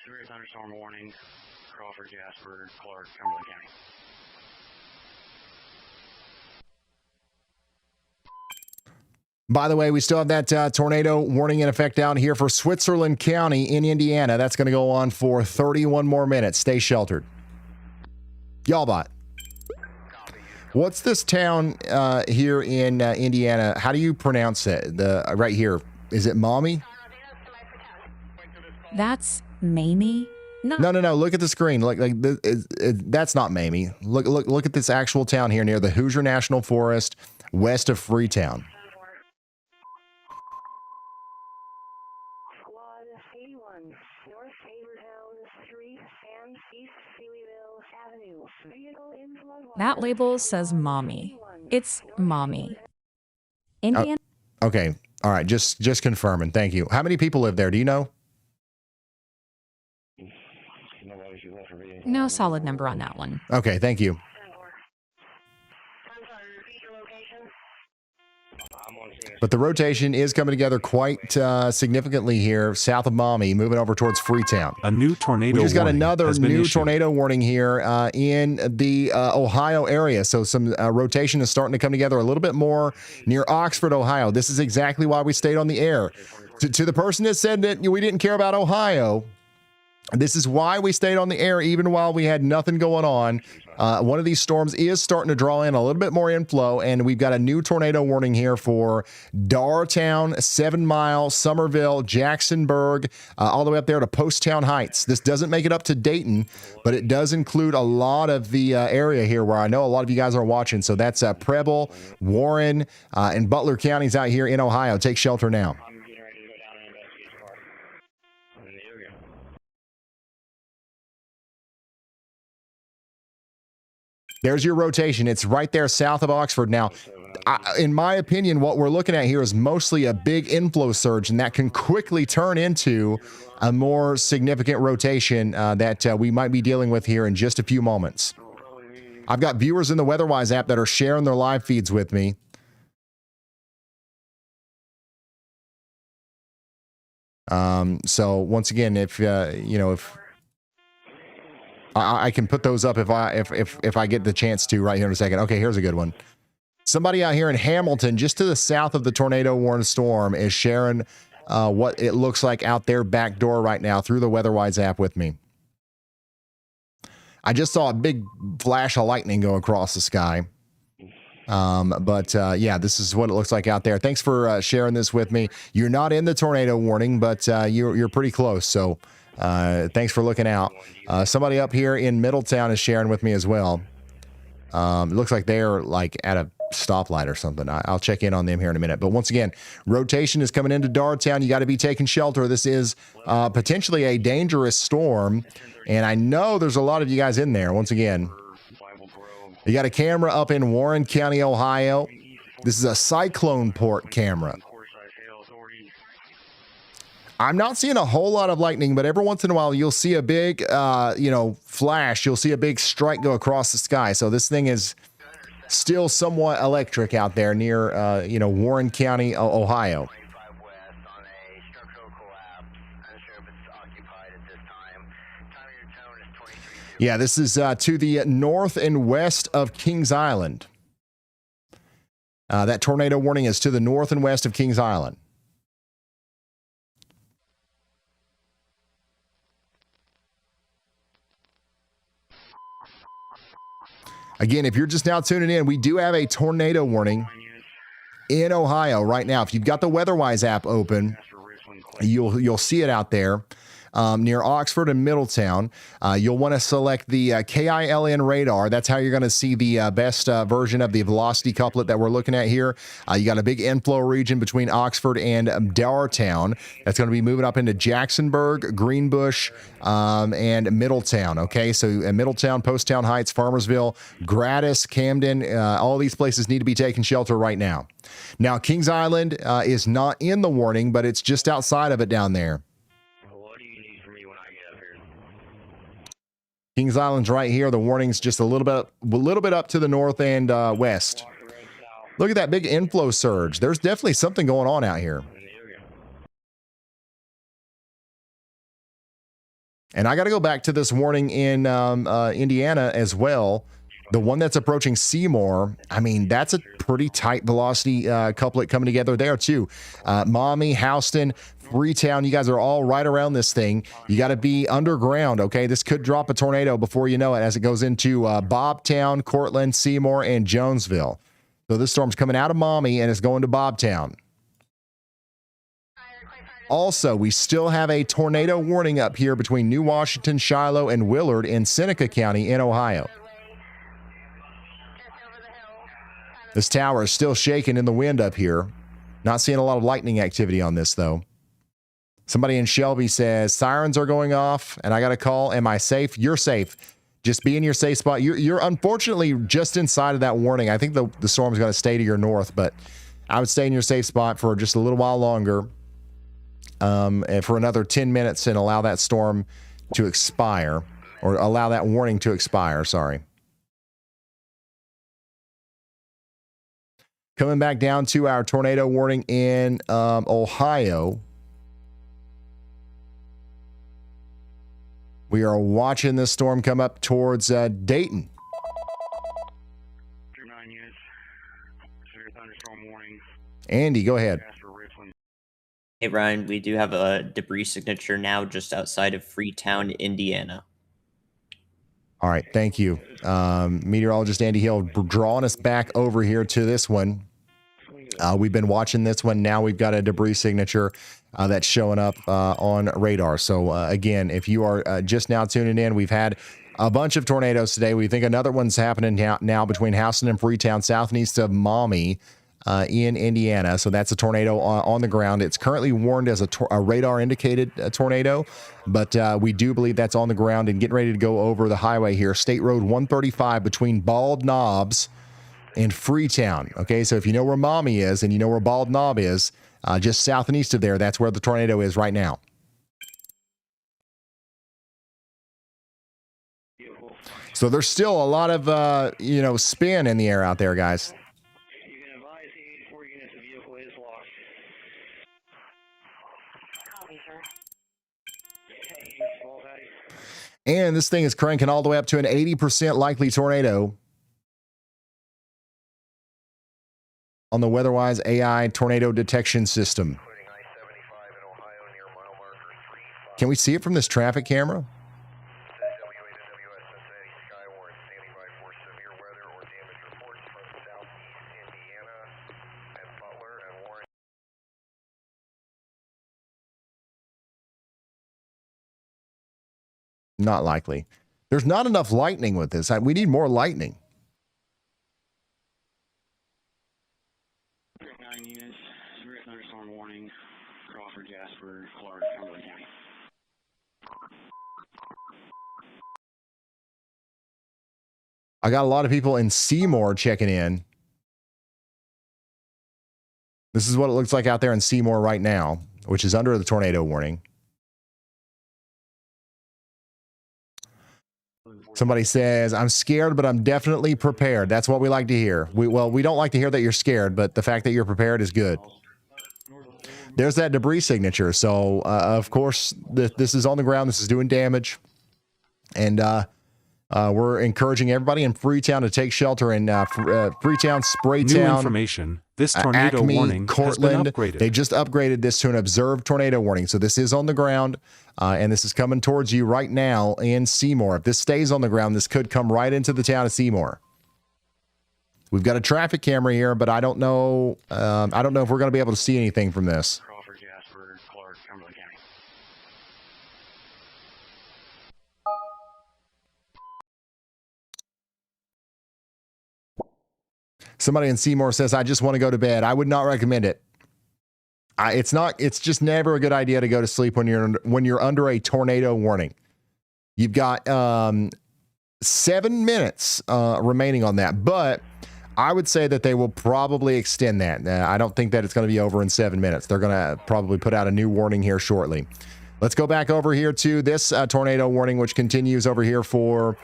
Severe thunderstorm warning, Crawford, Jasper, Clark, Cumberland County. By the way, we still have that tornado warning in effect down here for Switzerland County in Indiana. That's going to go on for 31 more minutes. Stay sheltered. Y'allbot. What's this town here in Indiana? How do you pronounce it? Right here. Is it Maumee? That's Mamie. No. Look at the screen. That's not Mamie. Look at this actual town here near the Hoosier National Forest, west of Freetown. Squad 81, North Havertown Street and East Shelbyville Avenue. Vehicle in floodwater. That label says mommy. It's mommy. Indian. Okay. All right. Just confirming. Thank you. How many people live there? Do you know? No solid number on that one. Okay. Thank you. But the rotation is coming together quite significantly here south of Maumee, moving over towards Freetown. A new tornado We just got warning another has been new issued. tornado warning here in the Ohio area. So some rotation is starting to come together a little bit more near Oxford, Ohio. This is exactly why we stayed on the air. To the person that said that we didn't care about Ohio, this is why we stayed on the air even while we had nothing going on. One of these storms is starting to draw in a little bit more inflow, and we've got a new tornado warning here for Darrtown, 7 Mile, Somerville, Jacksonburg, all the way up there to Poasttown Heights. This doesn't make it up to Dayton, but it does include a lot of the area here where I know a lot of you guys are watching. So that's Preble, Warren, and Butler counties out here in Ohio. Take shelter now. There's your rotation. It's right there south of Oxford. Now, in my opinion, what we're looking at here is mostly a big inflow surge, and that can quickly turn into a more significant rotation that we might be dealing with here in just a few moments. I've got viewers in the WeatherWise app that are sharing their live feeds with me. So once again, if I can put those up if I get the chance to right here in a second. Okay, here's a good one. Somebody out here in Hamilton, just to the south of the tornado warned storm, is sharing what it looks like out their back door right now through the WeatherWise app with me. I just saw a big flash of lightning go across the sky. Yeah, this is what it looks like out there. Thanks for sharing this with me. You're not in the tornado warning, but you're pretty close. So thanks for looking out. Somebody up here in Middletown is sharing with me as well. It looks like they're like at a stoplight or something. I'll check in on them here in a minute. But once again, rotation is coming into Darrtown. You got to be taking shelter. This is potentially a dangerous storm. And I know there's a lot of you guys in there. Once again, you got a camera up in Warren County, Ohio. This is a cyclone port camera. I'm not seeing a whole lot of lightning, but every once in a while you'll see a big, flash. You'll see a big strike go across the sky. So this thing is still somewhat electric out there near, Warren County, Ohio. Yeah, this is to the north and west of Kings Island. That tornado warning is to the north and west of Kings Island. Again, if you're just now tuning in, we do have a tornado warning in Ohio right now. If you've got the WeatherWise app open, you'll see it out there. Near Oxford and Middletown. You'll want to select the KILN radar. That's how you're going to see the best version of the velocity couplet that we're looking at here. You got a big inflow region between Oxford and Darrtown. That's going to be moving up into Jacksonburg, Greenbush, and Middletown. Okay, so Middletown, Poasttown Heights, Farmersville, Gratis, Camden, all these places need to be taking shelter right now. Now, Kings Island is not in the warning, but it's just outside of it down there. Kings Island's right here. The warning's just a little bit up to the north and west. Look at that big inflow surge. There's definitely something going on out here. And I got to go back to this warning in Indiana as well. The one that's approaching Seymour, I mean, that's a pretty tight velocity couplet coming together there too. Maumee, Houston, Freetown, you guys are all right around this thing. You got to be underground, okay? This could drop a tornado before you know it as it goes into Bobtown, Cortland, Seymour, and Jonesville. So this storm's coming out of Maumee and it's going to Bobtown. Also, we still have a tornado warning up here between New Washington, Shiloh, and Willard in Seneca County in Ohio. This tower is still shaking in the wind up here. Not seeing a lot of lightning activity on this, though. Somebody in Shelby says, sirens are going off, and I got a call. Am I safe? You're safe. Just be in your safe spot. You're unfortunately just inside of that warning. I think the storm's going to stay to your north, but I would stay in your safe spot for just a little while longer. And for another 10 minutes and allow that storm to expire, or allow that warning to expire, sorry. Coming back down to our tornado warning in Ohio. We are watching this storm come up towards Dayton. 9 units. Severe thunderstorm warning. Andy, go ahead. Hey, Ryan, we do have a debris signature now just outside of Freetown, Indiana. All right, thank you. Meteorologist Andy Hill drawing us back over here to this one. We've been watching this one. Now we've got a debris signature that's showing up on radar. So, again, if you are just now tuning in, we've had a bunch of tornadoes today. We think another one's happening now between Houston and Freetown, south and east of Maumee. In Indiana. So that's a tornado on the ground. It's currently warned as a radar indicated tornado, but we do believe that's on the ground and getting ready to go over the highway here. State Road 135 between Bald Knobs and Freetown. Okay, so if you know where Maumee is and you know where Bald Knob is, just south and east of there, that's where the tornado is right now. So there's still a lot of, spin in the air out there, guys. And this thing is cranking all the way up to an 80% likely tornado on the WeatherWise AI tornado detection system. Can we see it from this traffic camera? Not likely. There's not enough lightning with this. We need more lightning. 9 units, severe thunderstorm warning, Crawford, Jasper, Clark, Cumberland County. I got a lot of people in Seymour checking in. This is what it looks like out there in Seymour right now, which is under the tornado warning. Somebody says, I'm scared, but I'm definitely prepared. That's what we like to hear. We don't like to hear that you're scared, but the fact that you're prepared is good. There's that debris signature. So, of course, this is on the ground. This is doing damage. And we're encouraging everybody in Freetown to take shelter in Freetown, Spraytown. New information. This tornado Acme, warning Cortland, has been upgraded. They just upgraded this to an observed tornado warning. So this is on the ground, and this is coming towards you right now in Seymour. If this stays on the ground, this could come right into the town of Seymour. We've got a traffic camera here, but I don't know. I don't know if we're going to be able to see anything from this. Crawford, Jasper, Clark, Cumberland County. Somebody in Seymour says, I just want to go to bed. I would not recommend it. It's just never a good idea to go to sleep when you're under a tornado warning. You've got 7 minutes remaining on that, but I would say that they will probably extend that. I don't think that it's going to be over in 7 minutes. They're going to probably put out a new warning here shortly. Let's go back over here to this tornado warning, which continues over here for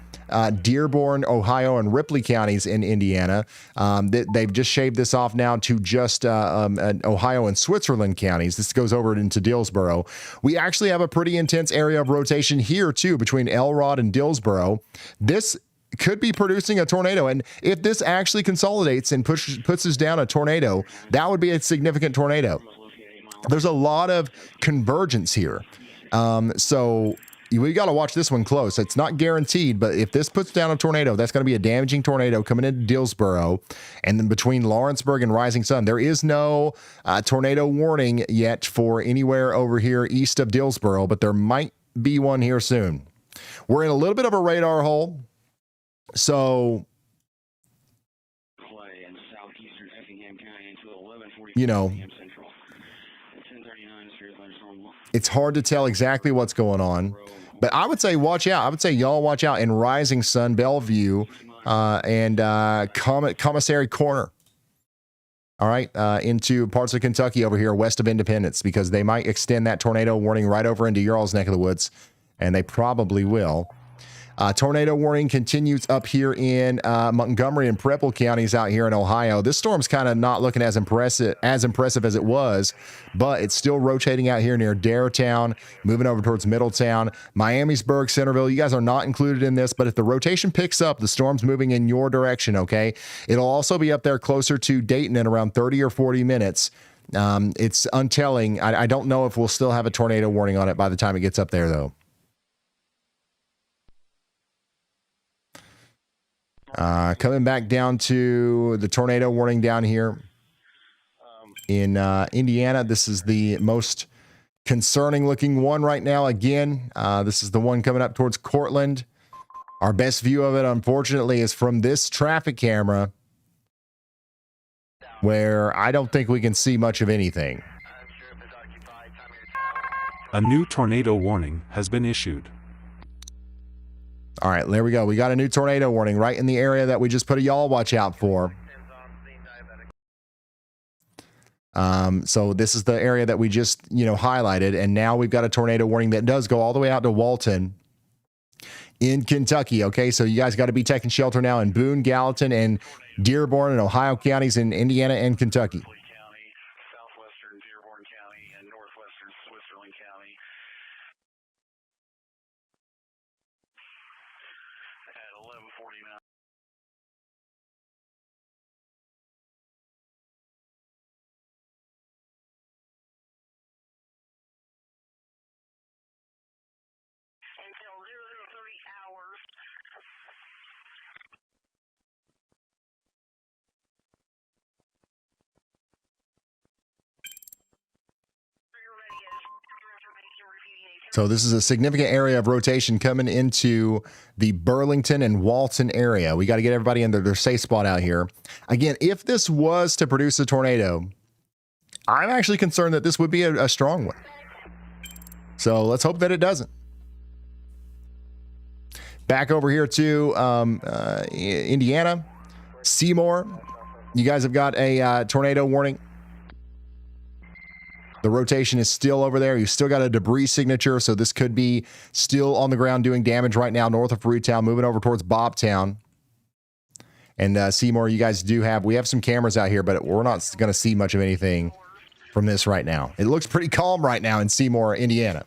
Dearborn, Ohio, and Ripley counties in Indiana. They've just shaved this off now to just Ohio and Switzerland counties. This goes over into Dillsboro. We actually have a pretty intense area of rotation here, too, between Elrod and Dillsboro. This could be producing a tornado. And if this actually consolidates and puts us down a tornado, that would be a significant tornado. There's a lot of convergence here. So, we got to watch this one close. It's not guaranteed, but if this puts down a tornado, that's going to be a damaging tornado coming into Dillsboro. And then between Lawrenceburg and Rising Sun, there is no tornado warning yet for anywhere over here east of Dillsboro, but there might be one here soon. We're in a little bit of a radar hole. So, you know, it's hard to tell exactly what's going on, but I would say watch out. I would say y'all watch out in Rising Sun, Bellevue, and Commissary Corner. All right, into parts of Kentucky over here west of Independence, because they might extend that tornado warning right over into your all's neck of the woods, and they probably will. Tornado warning continues up here in Montgomery and Preble counties out here in Ohio. This storm's kind of not looking as impressive as it was, but it's still rotating out here near Darrowtown, moving over towards Middletown, Miamisburg, Centerville. You guys are not included in this, but if the rotation picks up, the storm's moving in your direction, okay? It'll also be up there closer to Dayton in around 30 or 40 minutes. It's untelling. I don't know if we'll still have a tornado warning on it by the time it gets up there, though. Coming back down to the tornado warning down here in Indiana. This is the most concerning looking one right now. Again, this is the one coming up towards Cortland. Our best view of it, unfortunately, is from this traffic camera, where I don't think we can see much of anything. A new tornado warning has been issued. All right, there we go. We got a new tornado warning right in the area that we just put a y'all watch out for. So this is the area that we just, highlighted, and now we've got a tornado warning that does go all the way out to Walton in Kentucky. Okay, so you guys got to be taking shelter now in Boone, Gallatin, and Dearborn and Ohio counties in Indiana and Kentucky. So this is a significant area of rotation coming into the Burlington and Walton area. We got to get everybody in their safe spot out here. Again, if this was to produce a tornado, I'm actually concerned that this would be a strong one. So let's hope that it doesn't. Back over here to Indiana, Seymour. You guys have got a tornado warning. The rotation is still over there. You still got a debris signature, so this could be still on the ground doing damage right now north of Freetown, moving over towards Bobtown. And Seymour, you guys we have some cameras out here, but we're not going to see much of anything from this right now. It looks pretty calm right now in Seymour, Indiana.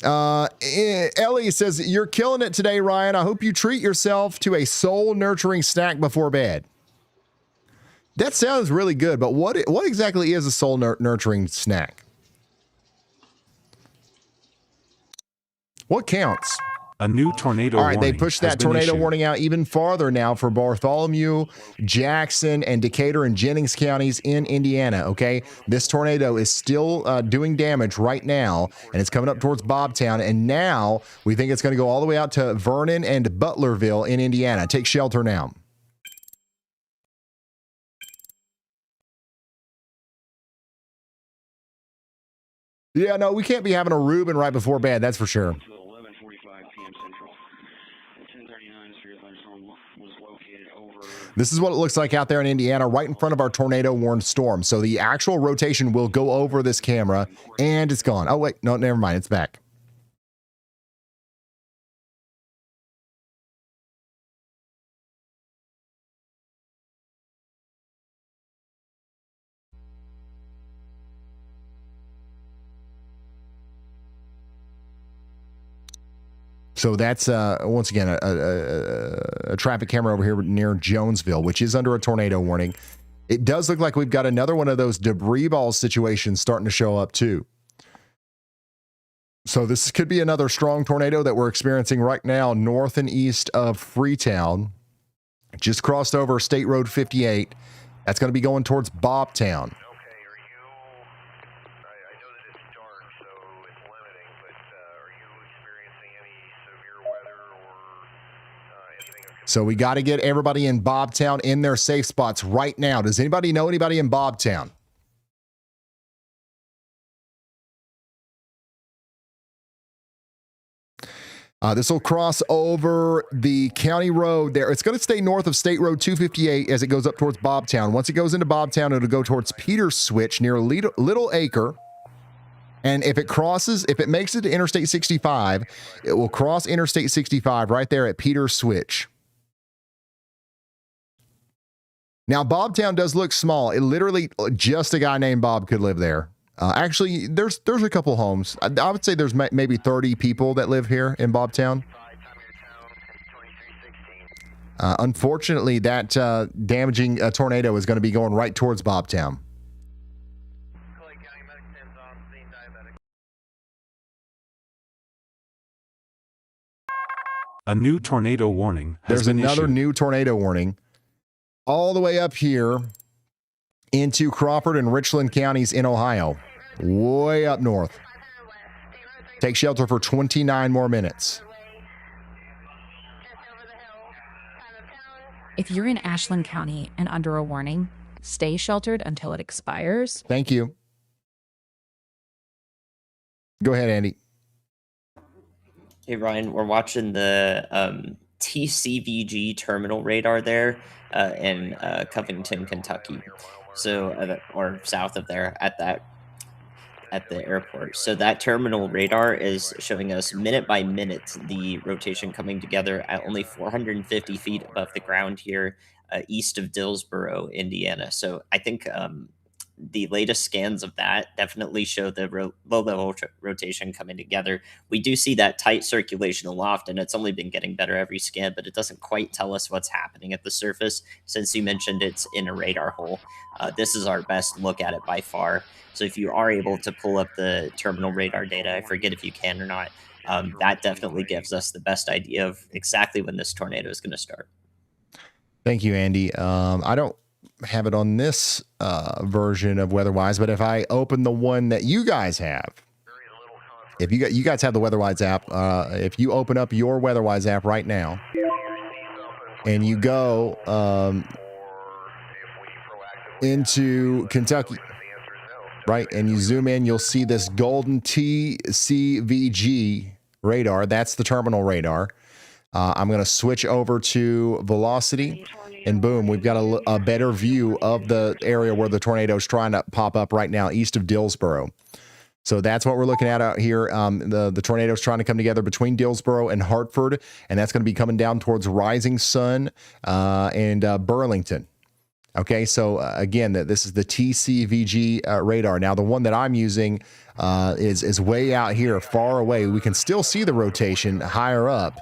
Ellie says, "You're killing it today, Ryan. I hope you treat yourself to a soul-nurturing snack before bed." That sounds really good, but what exactly is a soul-nurturing snack? What counts? A new tornado warning. All right, warning they pushed that tornado warning out even farther now for Bartholomew, Jackson, and Decatur and Jennings counties in Indiana, okay? This tornado is still doing damage right now, and it's coming up towards Bobtown, and now we think it's going to go all the way out to Vernon and Butlerville in Indiana. Take shelter now. Yeah, no, we can't be having a Reuben right before bed, that's for sure. This is what it looks like out there in Indiana, right in front of our tornado-warned storm. So the actual rotation will go over this camera, and it's gone. Oh, wait, no, never mind, it's back. So that's, once again, a traffic camera over here near Jonesville, which is under a tornado warning. It does look like we've got another one of those debris ball situations starting to show up, too. So this could be another strong tornado that we're experiencing right now north and east of Freetown. Just crossed over State Road 58. That's going to be going towards Bobtown. So we got to get everybody in Bobtown in their safe spots right now. Does anybody know anybody in Bobtown? This will cross over the county road there. It's going to stay north of State Road 258 as it goes up towards Bobtown. Once it goes into Bobtown, it'll go towards Peters Switch near Little Acre. And if it makes it to Interstate 65, it will cross Interstate 65 right there at Peters Switch. Now, Bobtown does look small. It literally, just a guy named Bob could live there. Actually, there's a couple homes. I would say there's maybe 30 people that live here in Bobtown. Unfortunately, that damaging tornado is going to be going right towards Bobtown. A new tornado warning has There's been another issued. new tornado warning all the way up here into Crawford and Richland counties in Ohio, way up north. Take shelter for 29 more minutes. If you're in Ashland County and under a warning, stay sheltered until it expires. Thank you. Go ahead, Andy. Hey, Ryan, we're watching the TCVG terminal radar there in Covington, Kentucky. So, or south of there at the airport. So that terminal radar is showing us minute by minute the rotation coming together at only 450 feet above the ground here east of Dillsboro, Indiana. So I think the latest scans of that definitely show the low-level rotation coming together. We do see that tight circulation aloft, and it's only been getting better every scan, but it doesn't quite tell us what's happening at the surface. Since you mentioned it's in a radar hole, this is our best look at it by far. So if you are able to pull up the terminal radar data, I forget if you can or not, that definitely gives us the best idea of exactly when this tornado is going to start. Thank you, Andy. I don't have it on this version of WeatherWise, but if I open the one that you guys have, if you guys have the WeatherWise app, if you open up your WeatherWise app right now and you go into Kentucky, right, and you zoom in, you'll see this golden TCVG radar. That's the terminal radar. I'm going to switch over to velocity, and boom, we've got a better view of the area where the tornado is trying to pop up right now, east of Dillsboro. So that's what we're looking at out here. The tornado is trying to come together between Dillsboro and Hartford, and that's going to be coming down towards Rising Sun and Burlington. Okay, so again, this is the TCVG radar. Now, the one that I'm using is way out here, far away. We can still see the rotation higher up.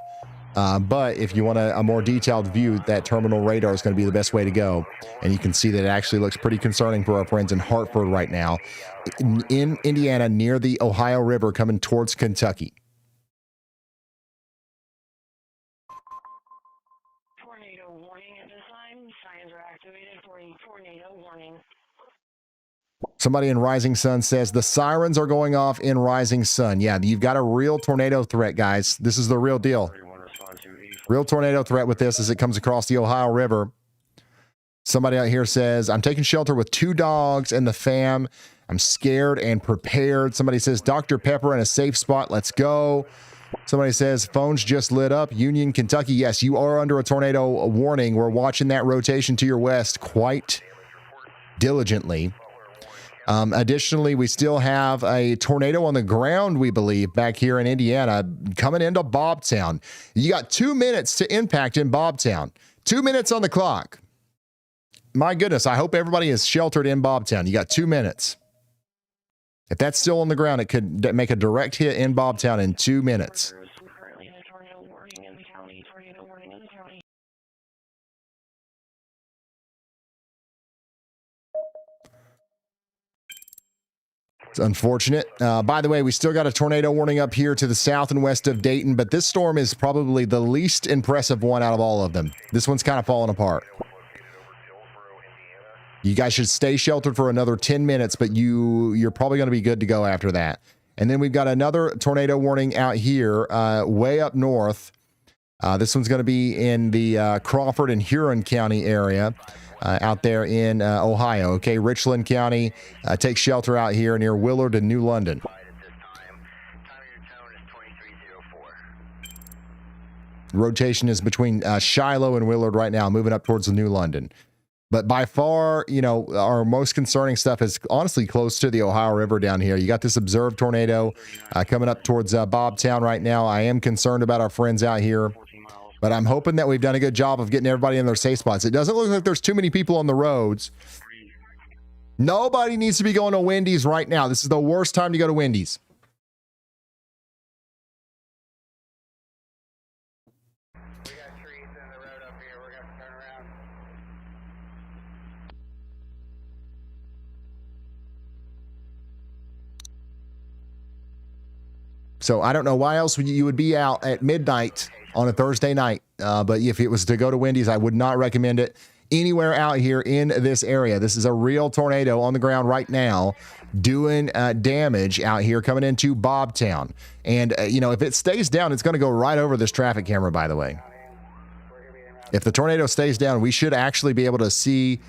But if you want a more detailed view, that terminal radar is going to be the best way to go. And you can see that it actually looks pretty concerning for our friends in Hartford right now, in Indiana, near the Ohio River, coming towards Kentucky. Tornado warning at this time. Signs are activated for a tornado warning. Somebody in Rising Sun says the sirens are going off in Rising Sun. Yeah, you've got a real tornado threat, guys. This is the real deal. Real tornado threat with this as it comes across the Ohio River. Somebody out here says, I'm taking shelter with 2 dogs and the fam. I'm scared and prepared. Somebody says, Dr. Pepper in a safe spot. Let's go. Somebody says, phones just lit up. Union, Kentucky. Yes, you are under a tornado warning. We're watching that rotation to your west quite diligently. Additionally, we still have a tornado on the ground, we believe, back here in Indiana, coming into Bobtown. You got 2 minutes to impact in Bobtown. 2 minutes on the clock. My goodness, I hope everybody is sheltered in Bobtown. You got 2 minutes. If that's still on the ground, it could make a direct hit in Bobtown in 2 minutes. Currently a tornado warning in the county. Tornado warning in the county. It's unfortunate. By the way, we still got a tornado warning up here to the south and west of Dayton, but this storm is probably the least impressive one out of all of them. This one's kind of falling apart. You guys should stay sheltered for another 10 minutes, but you're probably going to be good to go after that. And then we've got another tornado warning out here, way up north. This one's going to be in the Crawford and Huron County area, out there in Ohio. Okay, Richland County, take shelter out here near Willard and New London. Rotation is between Shiloh and Willard right now, moving up towards the New London. But by far, you know, our most concerning stuff is honestly close to the Ohio River down here. You got this observed tornado coming up towards Bobtown right now. I am concerned about our friends out here, but I'm hoping that we've done a good job of getting everybody in their safe spots. It doesn't look like there's too many people on the roads. Nobody needs to be going to Wendy's right now. This is the worst time to go to Wendy's. So I don't know why else you would be out at midnight on a Thursday night. But if it was to go to Wendy's, I would not recommend it anywhere out here in this area. This is a real tornado on the ground right now doing damage out here coming into Bobtown. And, you know, if it stays down, it's going to go right over this traffic camera, by the way. If the tornado stays down, we should actually be able to see,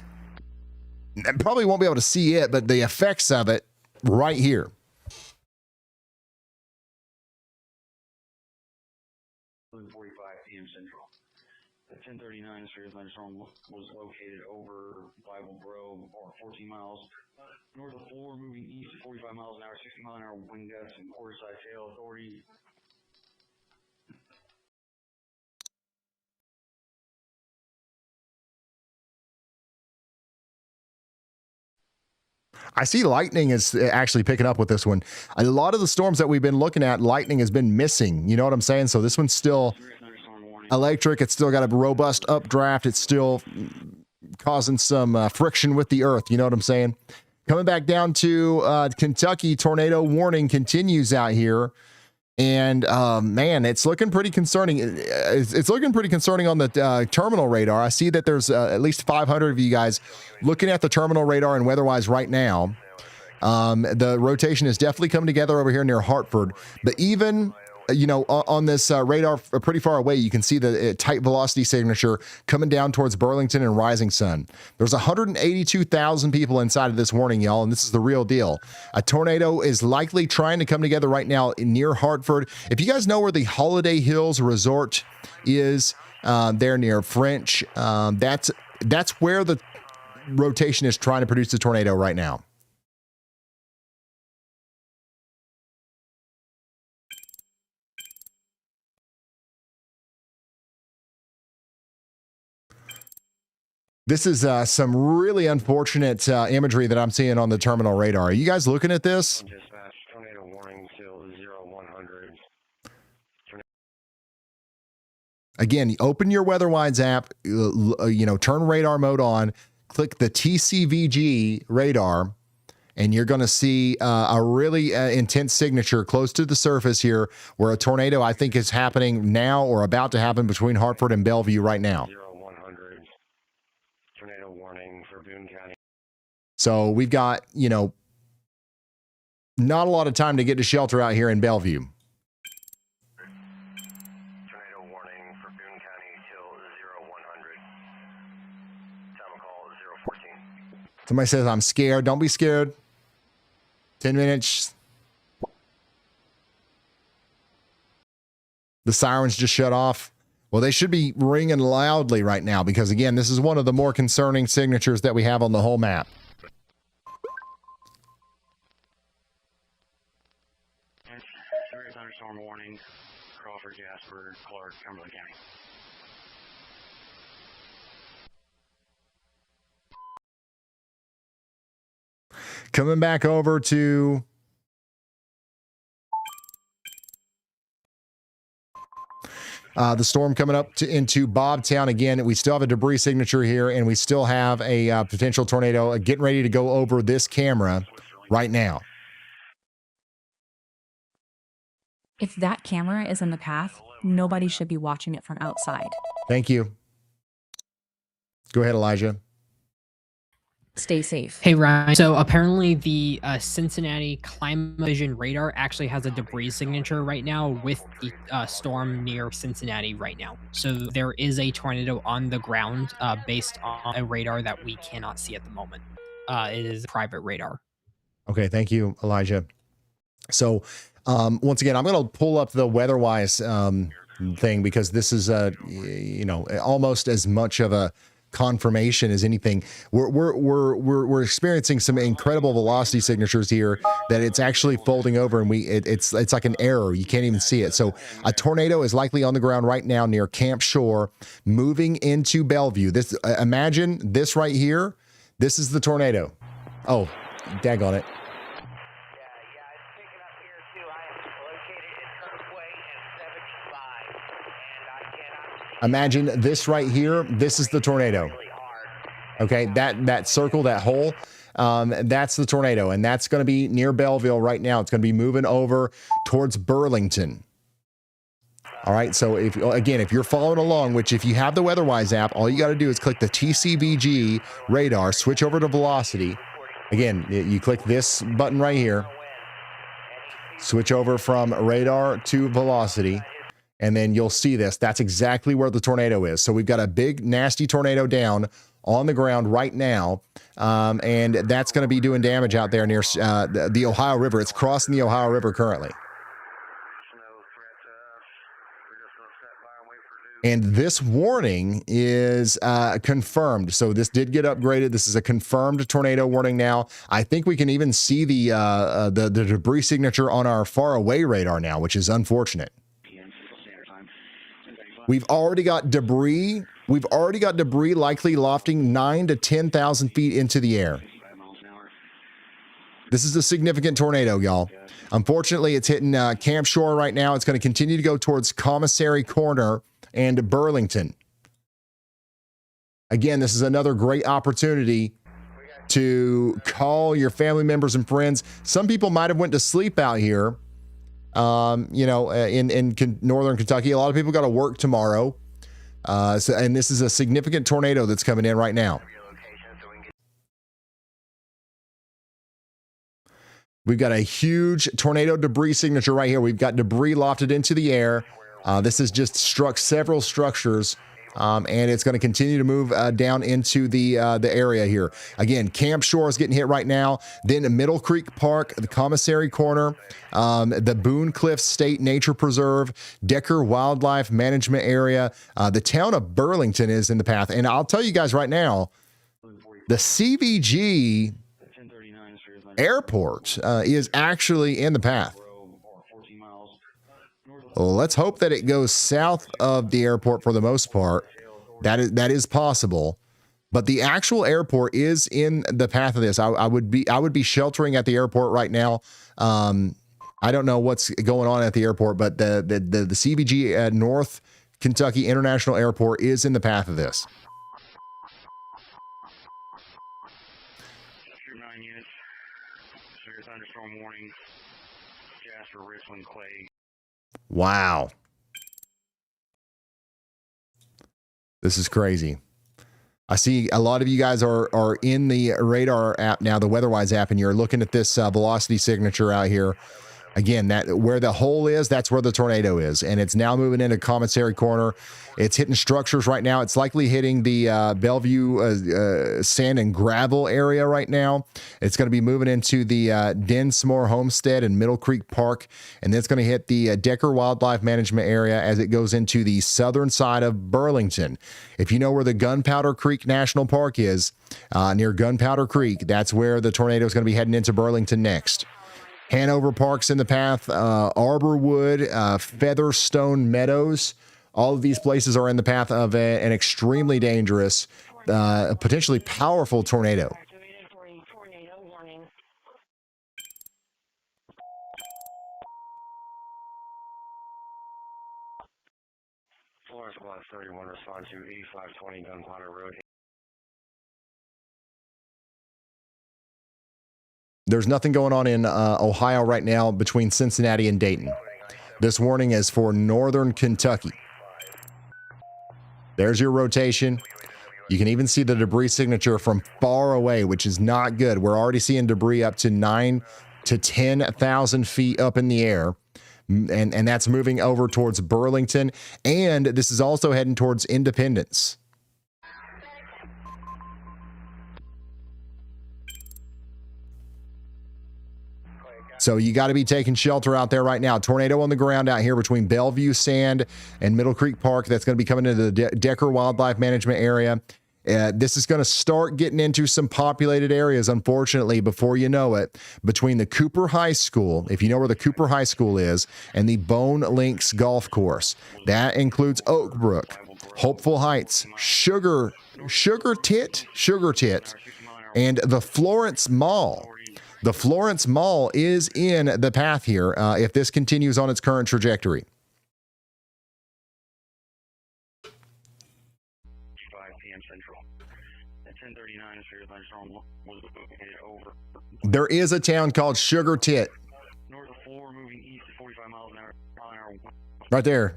probably won't be able to see it, but the effects of it right here. 11:45 p.m. Central. At 10:39, a serious thunderstorm was located over Bible Grove, or 14 miles north of 4, moving east at 45 miles an hour, 60 mile an hour wind gusts, and quarter-side hail. Authority. I see lightning is actually picking up with this one. A lot of the storms that we've been looking at, lightning has been missing. You know what I'm saying? So this one's still electric. It's still got a robust updraft. It's still causing some friction with the earth. You know what I'm saying? Coming back down to Kentucky, tornado warning continues out here. And man, it's looking pretty concerning. It's looking pretty concerning on the terminal radar. I see that there's at least 500 of you guys looking at the terminal radar and WeatherWise right now. The rotation is definitely coming together over here near Hartford. But even, you know, on this radar pretty far away, you can see the tight velocity signature coming down towards Burlington and Rising Sun. There's 182,000 people inside of this warning, y'all, and this is the real deal. A tornado is likely trying to come together right now near Hartford. If you guys know where the Holiday Hills Resort is, there near French, that's where the rotation is trying to produce the tornado right now. This is some really unfortunate imagery that I'm seeing on the terminal radar. Are you guys looking at this? Dispatch, tornado warning till 0100. Again, open your WeatherWise app, you know, turn radar mode on, click the TCVG radar, and you're going to see a really intense signature close to the surface here where a tornado, I think, is happening now or about to happen between Hartford and Bellevue right now. Tornado warning for Boone County. So we've got, you know, not a lot of time to get to shelter out here in Bellevue. Tornado warning for Boone County till 0100. Time of call 014. Somebody says, I'm scared. Don't be scared. 10 minutes. The sirens just shut off. Well, they should be ringing loudly right now because, again, this is one of the more concerning signatures that we have on the whole map. Severe thunderstorm warning, Crawford, Jasper, Clark, Cumberland County. Coming back over to the storm coming up into Bobtown again. We still have a debris signature here, and we still have a potential tornado getting ready to go over this camera right now. If that camera is in the path, nobody should be watching it from outside. Thank you. Go ahead, Elijah. Stay safe. Hey Ryan. So apparently the Cincinnati Climate Vision radar actually has a debris signature right now with the storm near Cincinnati right now. So there is a tornado on the ground based on a radar that we cannot see at the moment. It is a private radar. Okay, thank you, Elijah. So once again, I'm going to pull up the WeatherWise thing because this is you know, almost as much of a confirmation as anything. We're experiencing some incredible velocity signatures here that it's actually folding over, and it's like an error. You can't even see it. So a tornado is likely on the ground right now near Camp Shore, moving into Bellevue. This imagine this right here. This is the tornado. Oh, daggone it. Imagine this right here. This is the tornado. Okay, that circle, that hole, that's the tornado, and that's going to be near Belleville right now. It's going to be moving over towards Burlington. All right, so if you're following along, which if you have the WeatherWise app, all you got to do is click the TCVG radar, switch over to velocity. Again, you click this button right here, switch over from radar to velocity, and then you'll see this. That's exactly where the tornado is. So we've got a big, nasty tornado down on the ground right now, and that's going to be doing damage out there near the Ohio River. It's crossing the Ohio River currently. And this warning is confirmed. So this did get upgraded. This is a confirmed tornado warning now. I think we can even see the debris signature on our far away radar now, which is unfortunate. We've already got debris. We've already got debris likely lofting 9,000 to 10,000 feet into the air. This is a significant tornado, y'all. Unfortunately, it's hitting Camp Shore right now. It's going to continue to go towards Commissary Corner and Burlington. Again, this is another great opportunity to call your family members and friends. Some people might have went to sleep out here. You know, in northern Kentucky, a lot of people got to work tomorrow. And this is a significant tornado that's coming in right now. We've got a huge tornado debris signature right here. We've got debris lofted into the air. This has just struck several structures. And it's going to continue to move down into the area here. Again, Camp Shore is getting hit right now. Then Middle Creek Park, the Commissary Corner, the Boone Cliff State Nature Preserve, Decker Wildlife Management Area. The town of Burlington is in the path. And I'll tell you guys right now, the CVG airport is actually in the path. Well, let's hope that it goes south of the airport for the most part. That is possible, but the actual airport is in the path of this. I would be sheltering at the airport right now. I don't know what's going on at the airport, but the CVG at North Kentucky International Airport is in the path of this. Severe thunderstorm warning. Jasper, Richland, Clay. Wow. This is crazy. I see a lot of you guys are in the radar app now, the WeatherWise app, and you're looking at this velocity signature out here. Again, that where the hole is, that's where the tornado is, and it's now moving into Commissary Corner. It's hitting structures right now. It's likely hitting the Bellevue sand and gravel area right now. It's going to be moving into the Densmore Homestead and Middle Creek Park, and then it's going to hit the Decker Wildlife Management Area as it goes into the southern side of Burlington. If you know where the Gunpowder Creek National Park is, near Gunpowder Creek, that's where the tornado is going to be heading into Burlington next. Hanover Park's in the path, Arborwood, Featherstone Meadows. All of these places are in the path of an extremely dangerous, potentially powerful tornado. Florence Class 31, respond to 8520 Gunpowder Road. There's nothing going on in Ohio right now between Cincinnati and Dayton. This warning is for northern Kentucky. There's your rotation. You can even see the debris signature from far away, which is not good. We're already seeing debris up to 9,000 to 10,000 feet up in the air. And that's moving over towards Burlington. And this is also heading towards Independence. So you got to be taking shelter out there right now. Tornado on the ground out here between Bellevue Sand and Middle Creek Park. That's going to be coming into the Decatur Wildlife Management Area. This is going to start getting into some populated areas, unfortunately, before you know it, between the Cooper High School, if you know where the Cooper High School is, and the Bone Links Golf Course. That includes Oak Brook, Hopeful Heights, Sugar Tit, and the Florence Mall. The Florence Mall is in the path here if this continues on its current trajectory. 5 p.m. Central. At 10:39, thunderstorm was over. There is a town called Sugar Tit. North of 4, moving east at 45 miles an hour. Right there.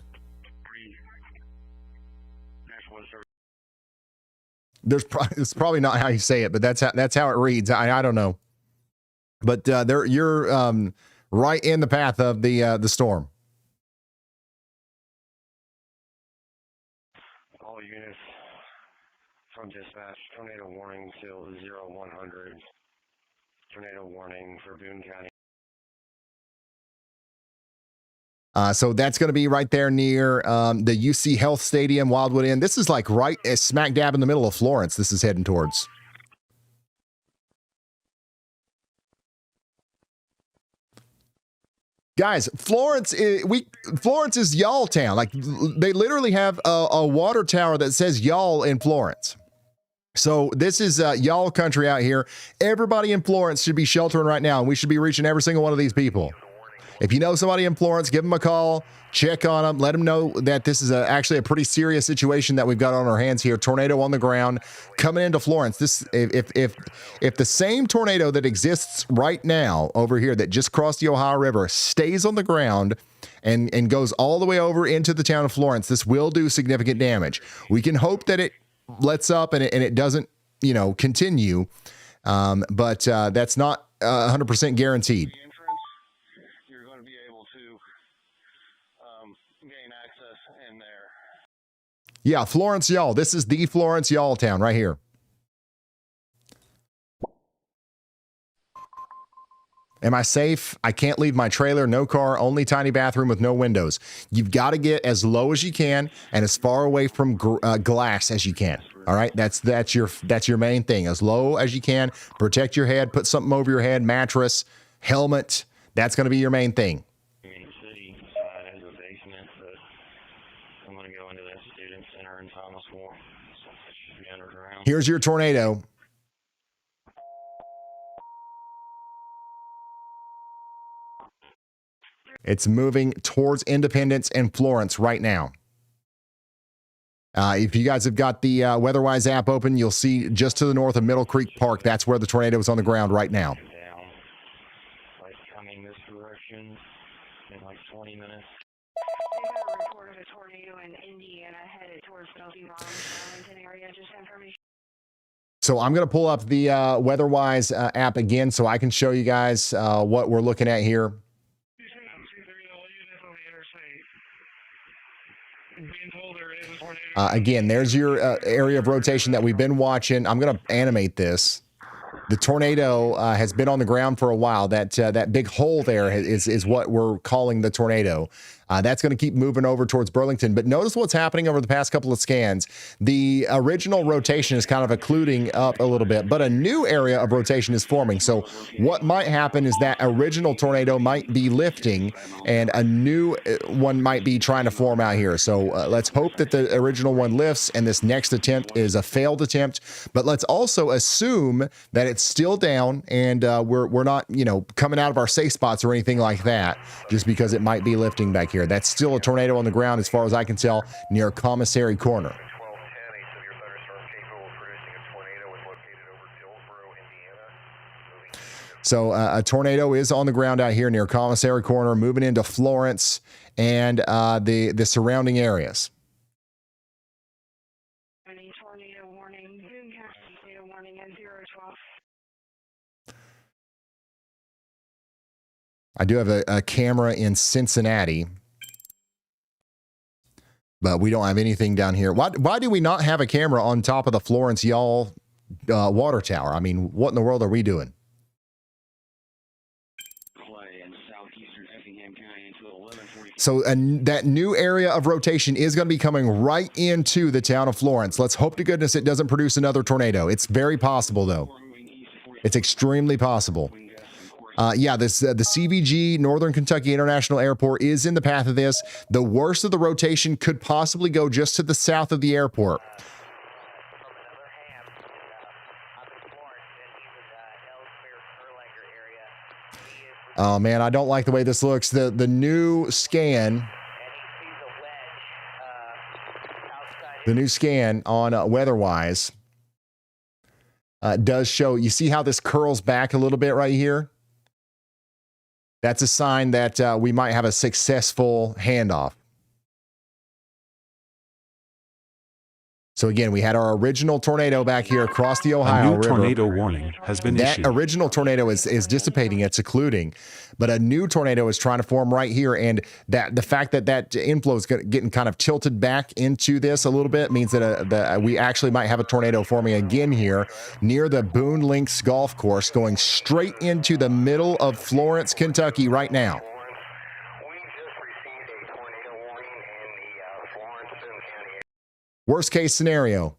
It's probably not how you say it, but that's how it reads. I don't know. But you're right in the path of the storm. All units from dispatch, tornado warning till 0100. Tornado warning for Boone County. So that's going to be right there near the UC Health Stadium, Wildwood Inn. This is like right smack dab in the middle of Florence. This is heading towards. Guys, Florence is y'all town. Like they literally have a water tower that says y'all in Florence. So this is y'all country out here. Everybody in Florence should be sheltering right now, and we should be reaching every single one of these people. If you know somebody in Florence, give them a call, check on them, let them know that this is actually a pretty serious situation that we've got on our hands here. Tornado on the ground coming into Florence. This, if the same tornado that exists right now over here that just crossed the Ohio River stays on the ground and goes all the way over into the town of Florence, this will do significant damage. We can hope that it lets up and it doesn't, continue, but that's not 100% guaranteed. Yeah, Florence, y'all. This is the Florence, y'all town right here. Am I safe? I can't leave my trailer, no car, only tiny bathroom with no windows. You've got to get as low as you can and as far away from glass as you can. All right, that's your main thing. As low as you can. Protect your head. Put something over your head. Mattress, helmet. That's going to be your main thing. Here's your tornado. It's moving towards Independence and Florence right now. If you guys have got the WeatherWise app open, you'll see just to the north of Middle Creek Park. That's where the tornado is on the ground right now. Coming this direction in like 20 minutes. We've got a report of a tornado in Indiana headed towards Belleville, Burlington area. Just information. So I'm going to pull up the WeatherWise app again so I can show you guys what we're looking at here. Again, there's your area of rotation that we've been watching. I'm going to animate this. The tornado has been on the ground for a while. That big hole there is what we're calling the tornado. That's going to keep moving over towards Burlington. But notice what's happening over the past couple of scans. The original rotation is kind of occluding up a little bit, but a new area of rotation is forming. So what might happen is that original tornado might be lifting and a new one might be trying to form out here. So let's hope that the original one lifts and this next attempt is a failed attempt. But let's also assume that it's still down and we're not, coming out of our safe spots or anything like that, just because it might be lifting back here. That's still a tornado on the ground, as far as I can tell, near Commissary Corner. So a tornado is on the ground out here near Commissary Corner, moving into Florence and the surrounding areas. Any tornado warning, Boone County tornado warning at 012. I do have a camera in Cincinnati, but we don't have anything down here. Why do we not have a camera on top of the Florence Y'all water tower? I mean, what in the world are we doing? So that new area of rotation is going to be coming right into the town of Florence. Let's hope to goodness it doesn't produce another tornado. It's very possible, though. It's extremely possible. Yeah, the CVG, Northern Kentucky International Airport, is in the path of this. The worst of the rotation could possibly go just to the south of the airport. Oh, man, I don't like the way this looks. The new scan... The new scan on WeatherWise does show... You see how this curls back a little bit right here? That's a sign that we might have a successful handoff. So again, we had our original tornado back here across the Ohio River. A new tornado warning has been issued. That original tornado is dissipating, it's occluding, but a new tornado is trying to form right here, and that the fact that inflow is getting kind of tilted back into this a little bit means that we actually might have a tornado forming again here near the Boone Links Golf Course, going straight into the middle of Florence, Kentucky right now. Worst case scenario.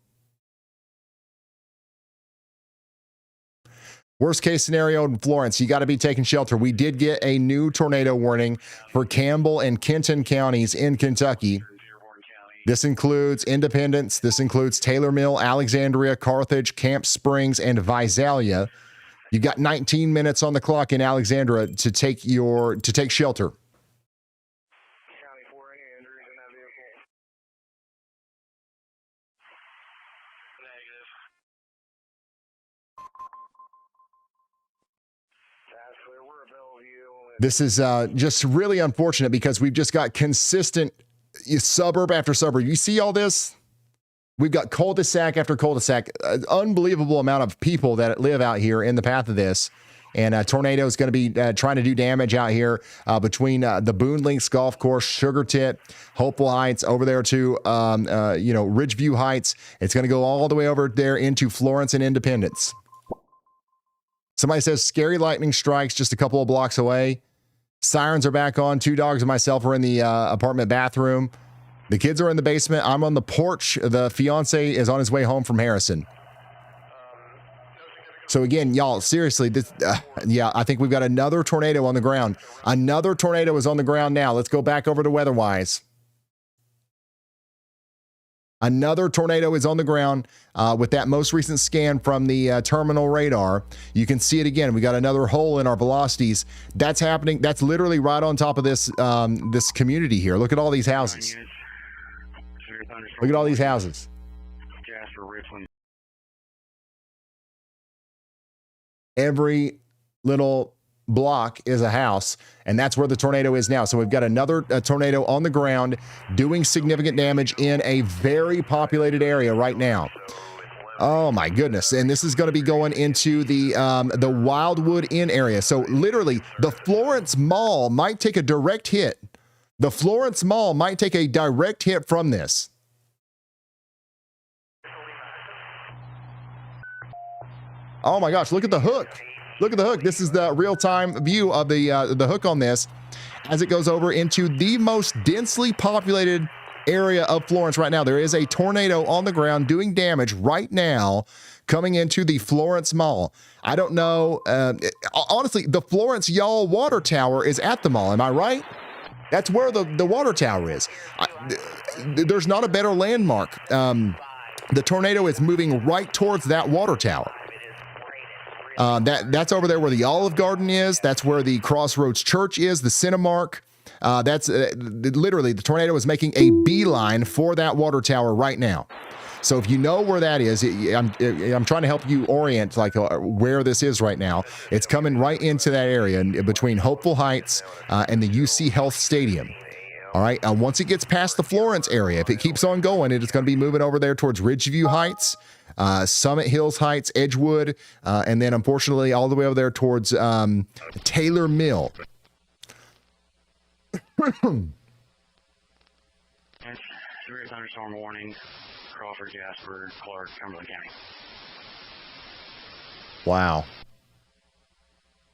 Worst case scenario in Florence, you got to be taking shelter. We did get a new tornado warning for Campbell and Kenton counties in Kentucky. This includes Independence. This includes Taylor Mill, Alexandria, Carthage, Camp Springs, and Visalia. You've got 19 minutes on the clock in Alexandria to take shelter. This is just really unfortunate because we've just got consistent suburb after suburb. You see all this? We've got cul-de-sac after cul-de-sac. Unbelievable amount of people that live out here in the path of this. And a tornado is going to be trying to do damage out here between the Boone Links Golf Course, Sugar Tit, Hopeful Heights, over there to Ridgeview Heights. It's going to go all the way over there into Florence and Independence. Somebody says scary lightning strikes just a couple of blocks away. Sirens are back on. 2 dogs and myself are in the apartment bathroom. The kids are in the basement. I'm on the porch. The fiance is on his way home from Harrison. So again, y'all, seriously, this, yeah, I think we've got another tornado on the ground. Another tornado is on the ground now. Let's go back over to WeatherWise. Another tornado is on the ground with that most recent scan from the terminal radar. You can see it again. We got another hole in our velocities. That's happening. That's literally right on top of this this community here. Look at all these houses. Look at all these houses. Every little block is a house, and that's where the tornado is now. So we've got another tornado on the ground doing significant damage in a very populated area right now. Oh my goodness. And this is going to be going into the Wildwood Inn area. So literally the Florence Mall might take a direct hit. The Florence Mall might take a direct hit from this. Oh my gosh, look at the hook. Look at the hook. This is the real-time view of the hook on this as it goes over into the most densely populated area of Florence right now. There is a tornado on the ground doing damage right now coming into the Florence Mall. I don't know. Honestly, the Florence Y'all water tower is at the mall. Am I right? That's where the water tower is. There's not a better landmark. The tornado is moving right towards that water tower. That's over there where the Olive Garden is. That's where the Crossroads Church is, the Cinemark. That's literally the tornado is making a beeline for that water tower right now. So if you know where that is, I'm trying to help you orient like where this is right now. It's coming right into that area between Hopeful Heights and the UC Health Stadium. All right. Once it gets past the Florence area, if it keeps on going, it is going to be moving over there towards Ridgeview Heights, Summit Hills Heights, Edgewood, and then unfortunately all the way over there towards Taylor Mill. Severe thunderstorm warning. Crawford, Jasper, Clark, Cumberland County. Wow.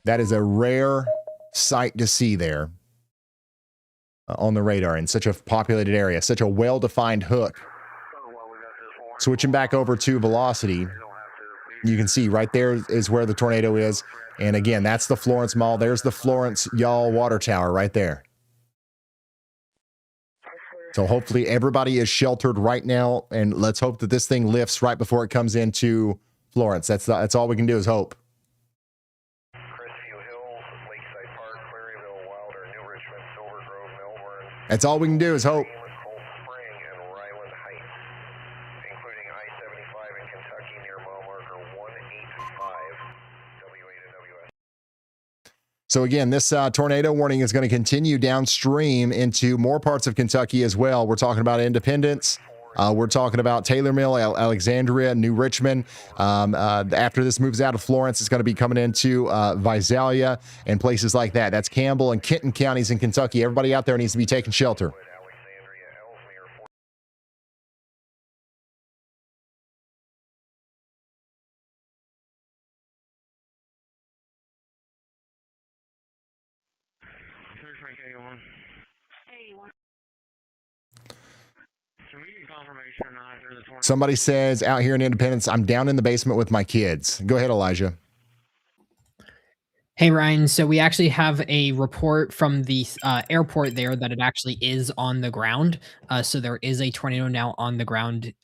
That is a rare sight to see there on the radar in such a populated area, such a well-defined hook. Switching back over to velocity, you can see right there is where the tornado is. And again, that's the Florence Mall. There's the Florence Y'all Water Tower right there. So hopefully everybody is sheltered right now, and let's hope that this thing lifts right before it comes into Florence. That's all we can do is hope. That's all we can do is hope. So again, this tornado warning is going to continue downstream into more parts of Kentucky as well. We're talking about Independence. We're talking about Taylor Mill, Alexandria, New Richmond. After this moves out of Florence, it's going to be coming into Visalia and places like that. That's Campbell and Kenton counties in Kentucky. Everybody out there needs to be taking shelter. Somebody says out here in Independence, I'm down in the basement with my kids. Go ahead, Elijah. Hey, Ryan. So we actually have a report from the airport there that it actually is on the ground. So there is a tornado now on the ground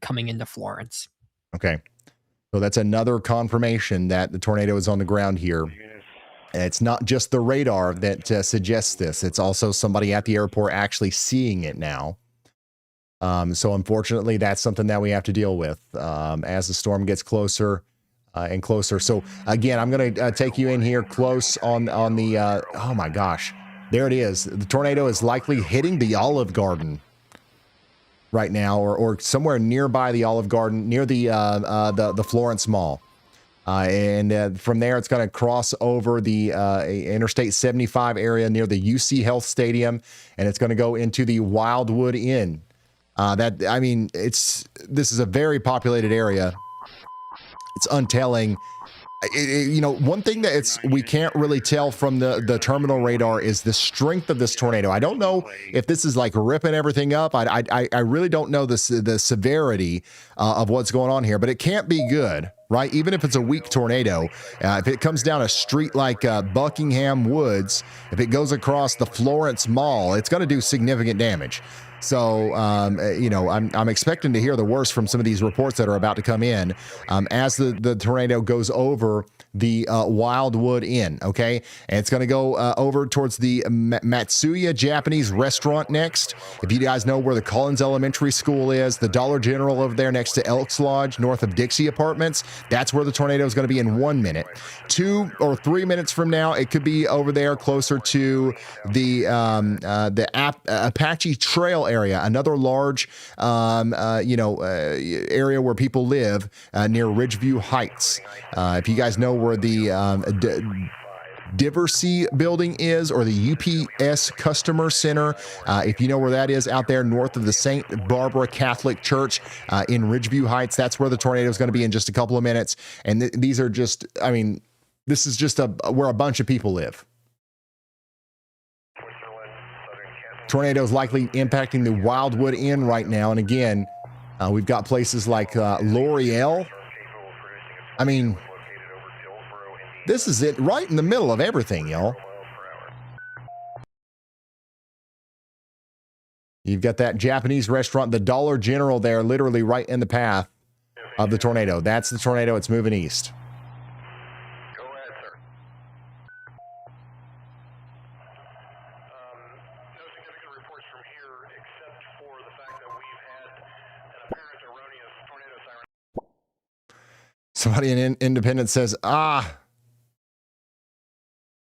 coming into Florence. Okay. So that's another confirmation that the tornado is on the ground here. It's not just the radar that suggests this. It's also somebody at the airport actually seeing it now. So unfortunately, that's something that we have to deal with as the storm gets closer and closer. So again, I'm going to take you in here close on the, oh my gosh, there it is. The tornado is likely hitting the Olive Garden right now, or somewhere nearby the Olive Garden, near the Florence Mall. And from there, it's going to cross over the Interstate 75 area near the UC Health Stadium, and it's going to go into the Wildwood Inn. This is a very populated area. It's untelling. One thing that we can't really tell from the terminal radar is the strength of this tornado. I don't know if this is like ripping everything up. I really don't know the severity of what's going on here, but it can't be good, right? Even if it's a weak tornado, if it comes down a street like Buckingham Woods, if it goes across the Florence Mall, it's going to do significant damage. So, I'm expecting to hear the worst from some of these reports that are about to come in as the tornado goes over the Wildwood Inn, okay? And it's going to go over towards the Matsuya Japanese restaurant next. If you guys know where the Collins Elementary School is, the Dollar General over there next to Elks Lodge, north of Dixie Apartments, that's where the tornado is going to be in 1 minute. 2 or 3 minutes from now, it could be over there closer to the Apache Trail area, another large, area where people live near Ridgeview Heights. If you guys know where the Diversey building is, or the UPS Customer Center, if you know where that is, out there north of the St. Barbara Catholic Church in Ridgeview Heights, that's where the tornado is going to be in just a couple of minutes. And these are just, this is just where a bunch of people live. Tornado is likely impacting the Wildwood Inn right now. And again, we've got places like L'Oreal. This is it right in the middle of everything, y'all. You've got that Japanese restaurant, the Dollar General there, literally right in the path of the tornado. That's the tornado. It's moving east. Somebody in Independence says, ah.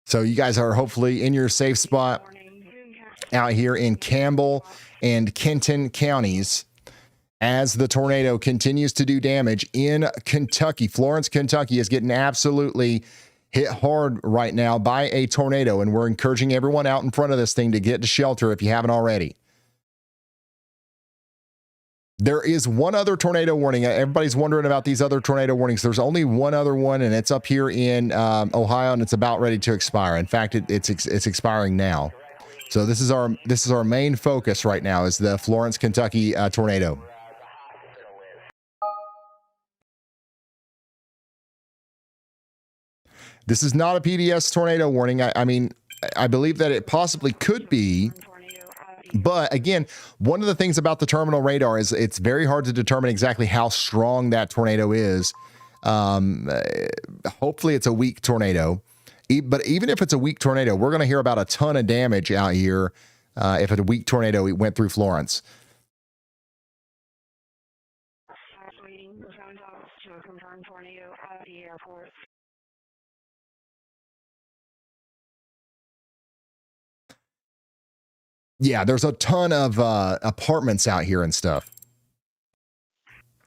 So you guys are hopefully in your safe spot out here in Campbell and Kenton counties as the tornado continues to do damage in Kentucky. Florence, Kentucky is getting absolutely hit hard right now by a tornado, and we're encouraging everyone out in front of this thing to get to shelter if you haven't already. There is one other tornado warning. Everybody's wondering about these other tornado warnings. There's only one other one, and it's up here in Ohio, and it's about ready to expire. In fact, it's expiring now. So this is our main focus right now is the Florence, Kentucky tornado. This is not a PDS tornado warning. I mean, I believe that it possibly could be. But again, one of the things about the terminal radar is it's very hard to determine exactly how strong that tornado is. Hopefully it's a weak tornado. But even if it's a weak tornado, we're going to hear about a ton of damage out here if it's a weak tornado went through Florence. Yeah, there's a ton of apartments out here and stuff.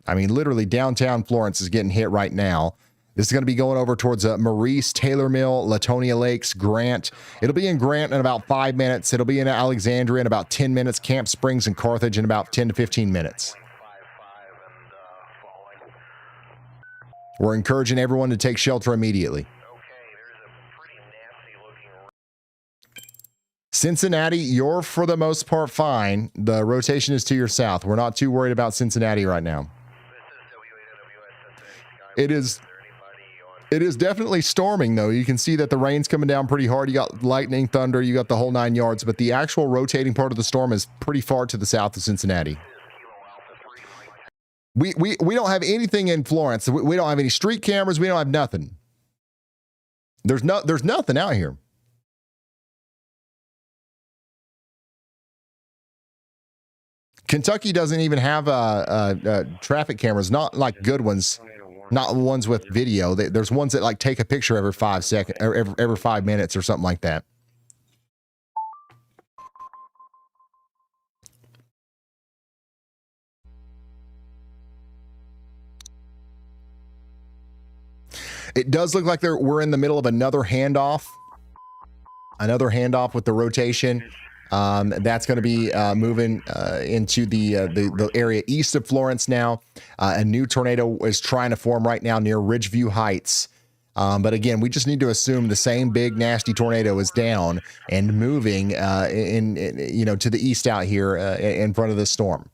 I mean, literally downtown Florence is getting hit right now. This is going to be going over towards Maurice, Taylor Mill, Latonia Lakes, Grant. It'll be in Grant in about 5 minutes. It'll be in Alexandria in about 10 minutes. Camp Springs and Carthage in about 10 to 15 minutes. We're encouraging everyone to take shelter immediately. Cincinnati, you're for the most part fine. The rotation is to your south. We're not too worried about Cincinnati right now. It is definitely storming, though. You can see that the rain's coming down pretty hard. You got lightning, thunder, you got the whole 9 yards, but the actual rotating part of the storm is pretty far to the south of Cincinnati. We don't have anything in Florence. We don't have any street cameras. We don't have nothing. There's nothing out here. Kentucky doesn't even have traffic cameras, not like good ones, not ones with video. There's ones that like take a picture every 5 seconds or every 5 minutes or something like that. It does look like we're in the middle of another handoff with the rotation. That's going to be moving into the area east of Florence now. A new tornado is trying to form right now near Ridgeview Heights. But again, we just need to assume the same big nasty tornado is down and moving to the east out here in front of the storm.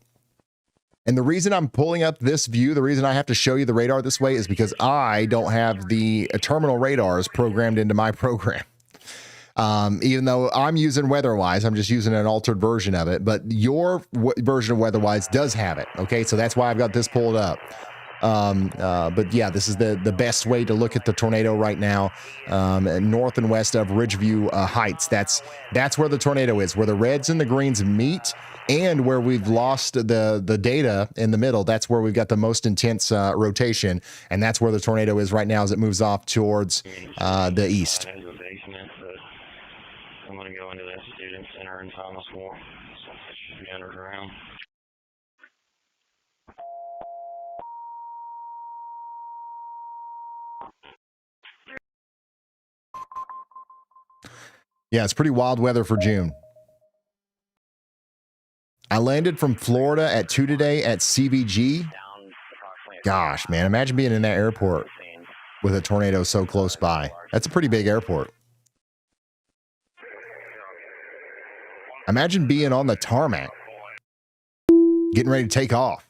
And the reason I'm pulling up this view, the reason I have to show you the radar this way is because I don't have the terminal radars programmed into my program. Even though I'm using WeatherWise, I'm just using an altered version of it, but your version of WeatherWise does have it. Okay. So that's why I've got this pulled up. But yeah, this is the best way to look at the tornado right now. North and west of Ridgeview Heights. That's where the tornado is, where the reds and the greens meet, and where we've lost the data in the middle. That's where we've got the most intense rotation, and that's where the tornado is right now as it moves off towards the east. I'm going to go into that student center in Thomasville, so it should be underground. Yeah, it's pretty wild weather for June. I landed from Florida at 2 today at CVG. Gosh, man, imagine being in that airport with a tornado so close by. That's a pretty big airport. Imagine being on the tarmac, getting ready to take off.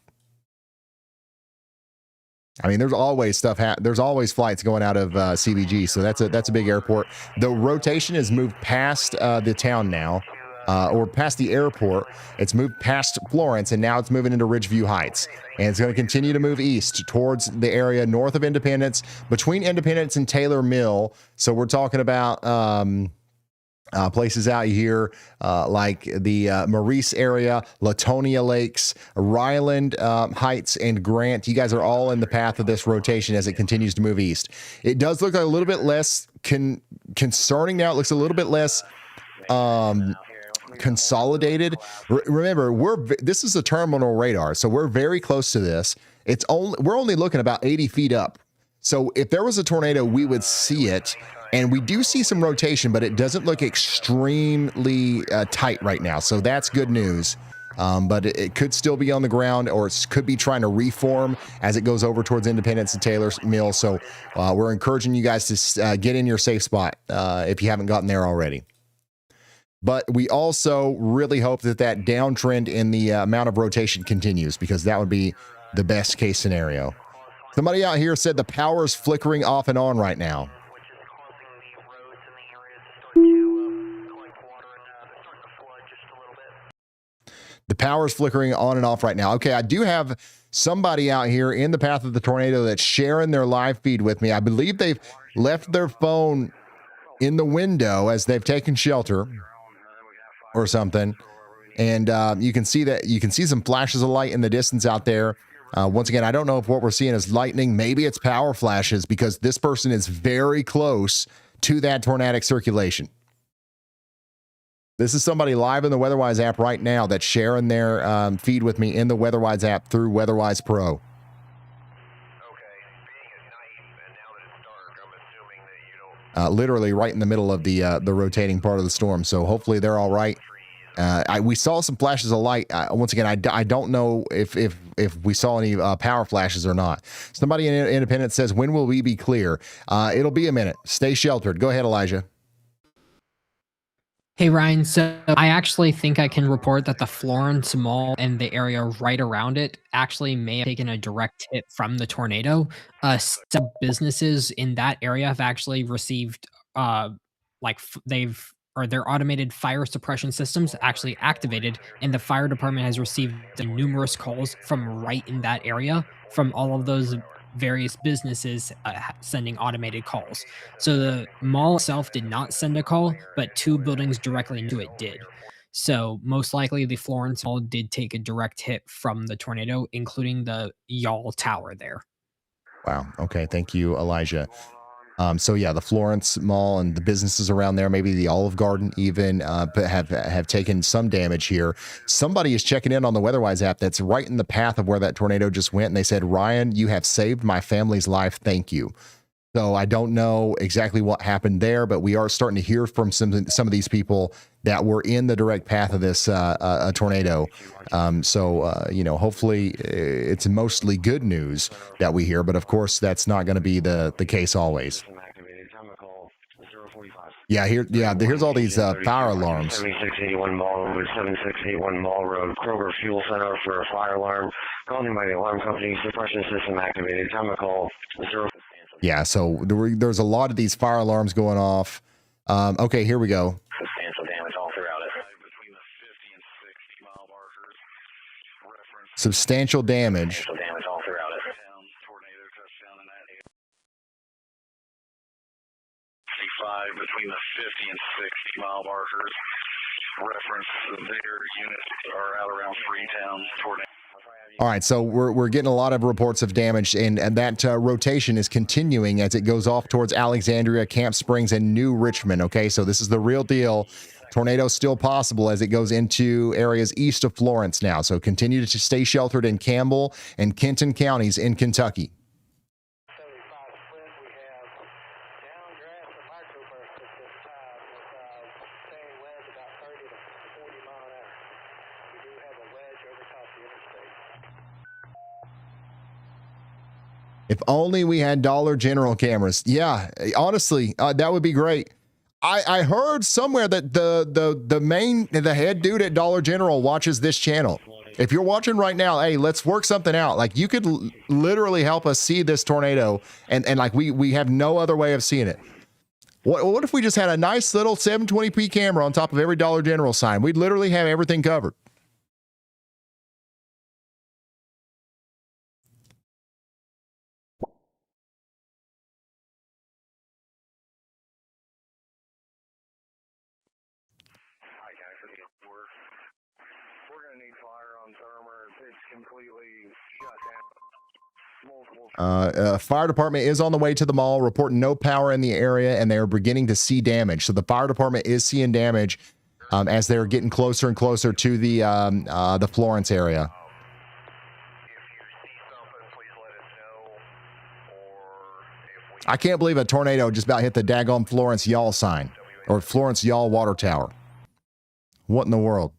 I mean, there's always there's always flights going out of CVG, so that's a big airport. The rotation has moved past the town now, or past the airport. It's moved past Florence, and now it's moving into Ridgeview Heights, and it's going to continue to move east towards the area north of Independence, between Independence and Taylor Mill. So we're talking about Places out here like the Maurice area, Latonia Lakes, Ryland Heights, and Grant. You guys are all in the path of this rotation as it continues to move east. It does look like a little bit less concerning now. It looks a little bit less consolidated. Remember, this is a terminal radar, so we're very close to this. We're only looking about 80 feet up. So if there was a tornado, we would see it. And we do see some rotation, but it doesn't look extremely tight right now. So that's good news. But it could still be on the ground, or it could be trying to reform as it goes over towards Independence and Taylor's Mill. So we're encouraging you guys to get in your safe spot if you haven't gotten there already. But we also really hope that downtrend in the amount of rotation continues, because that would be the best case scenario. Somebody out here said the power is flickering off and on right now. The power's flickering on and off right now. Okay, I do have somebody out here in the path of the tornado that's sharing their live feed with me. I believe they've left their phone in the window as they've taken shelter or something. And you can see some flashes of light in the distance out there. Once again, I don't know if what we're seeing is lightning. Maybe it's power flashes, because this person is very close to that tornadic circulation. This is somebody live in the WeatherWise app right now that's sharing their feed with me in the WeatherWise app through WeatherWise Pro. Literally right in the middle of the rotating part of the storm. So hopefully they're all right. We saw some flashes of light. Once again, I don't know if we saw any power flashes or not. Somebody in Independence says, when will we be clear? It'll be a minute. Stay sheltered. Go ahead, Elijah. Hey, Ryan. So I actually think I can report that the Florence Mall and the area right around it actually may have taken a direct hit from the tornado. Some businesses in that area have actually received, their automated fire suppression systems actually activated, and the fire department has received numerous calls from right in that area from all of those various businesses sending automated calls. So the mall itself did not send a call, but 2 buildings directly into it did. So most likely the Florence Mall did take a direct hit from the tornado, including the Y'all Tower there. Wow. Okay. Thank you, Elijah. So yeah, the Florence Mall and the businesses around there, maybe the Olive Garden even, have taken some damage here. Somebody is checking in on the WeatherWise app that's right in the path of where that tornado just went, and they said, "Ryan, you have saved my family's life. Thank you." So I don't know exactly what happened there, but we are starting to hear from some of these people that were in the direct path of this tornado. Hopefully it's mostly good news that we hear, but of course that's not going to be the case always. Yeah, here's all these fire alarms. 7681 Mall Road, 7681 Mall Road, Kroger Fuel Center for a fire alarm. Calling by the alarm company, suppression system activated. Chemical 0. Yeah, so there's a lot of these fire alarms going off. Okay, here we go. Substantial damage all throughout it. Substantial damage. Substantial damage all throughout it. 65 between the 50 and 60 mile markers. Reference their units are out around Freetown. Tornado. All right, so we're getting a lot of reports of damage, and that rotation is continuing as it goes off towards Alexandria, Camp Springs, and New Richmond. Okay, so this is the real deal. Tornado still possible as it goes into areas east of Florence now. So continue to stay sheltered in Campbell and Kenton counties in Kentucky. If only we had Dollar General cameras. Yeah, honestly, that would be great. I heard somewhere that the head dude at Dollar General watches this channel. If you're watching right now, hey, let's work something out. Like, you could literally help us see this tornado, and like we have no other way of seeing it. What if we just had a nice little 720p camera on top of every Dollar General sign? We'd literally have everything covered. Fire department is on the way to the mall, reporting no power in the area, and they are beginning to see damage. So the fire department is seeing damage as they're getting closer and closer to the Florence area. I can't believe a tornado just about hit the daggone Florence Y'all sign, or Florence Y'all water tower. What in the world?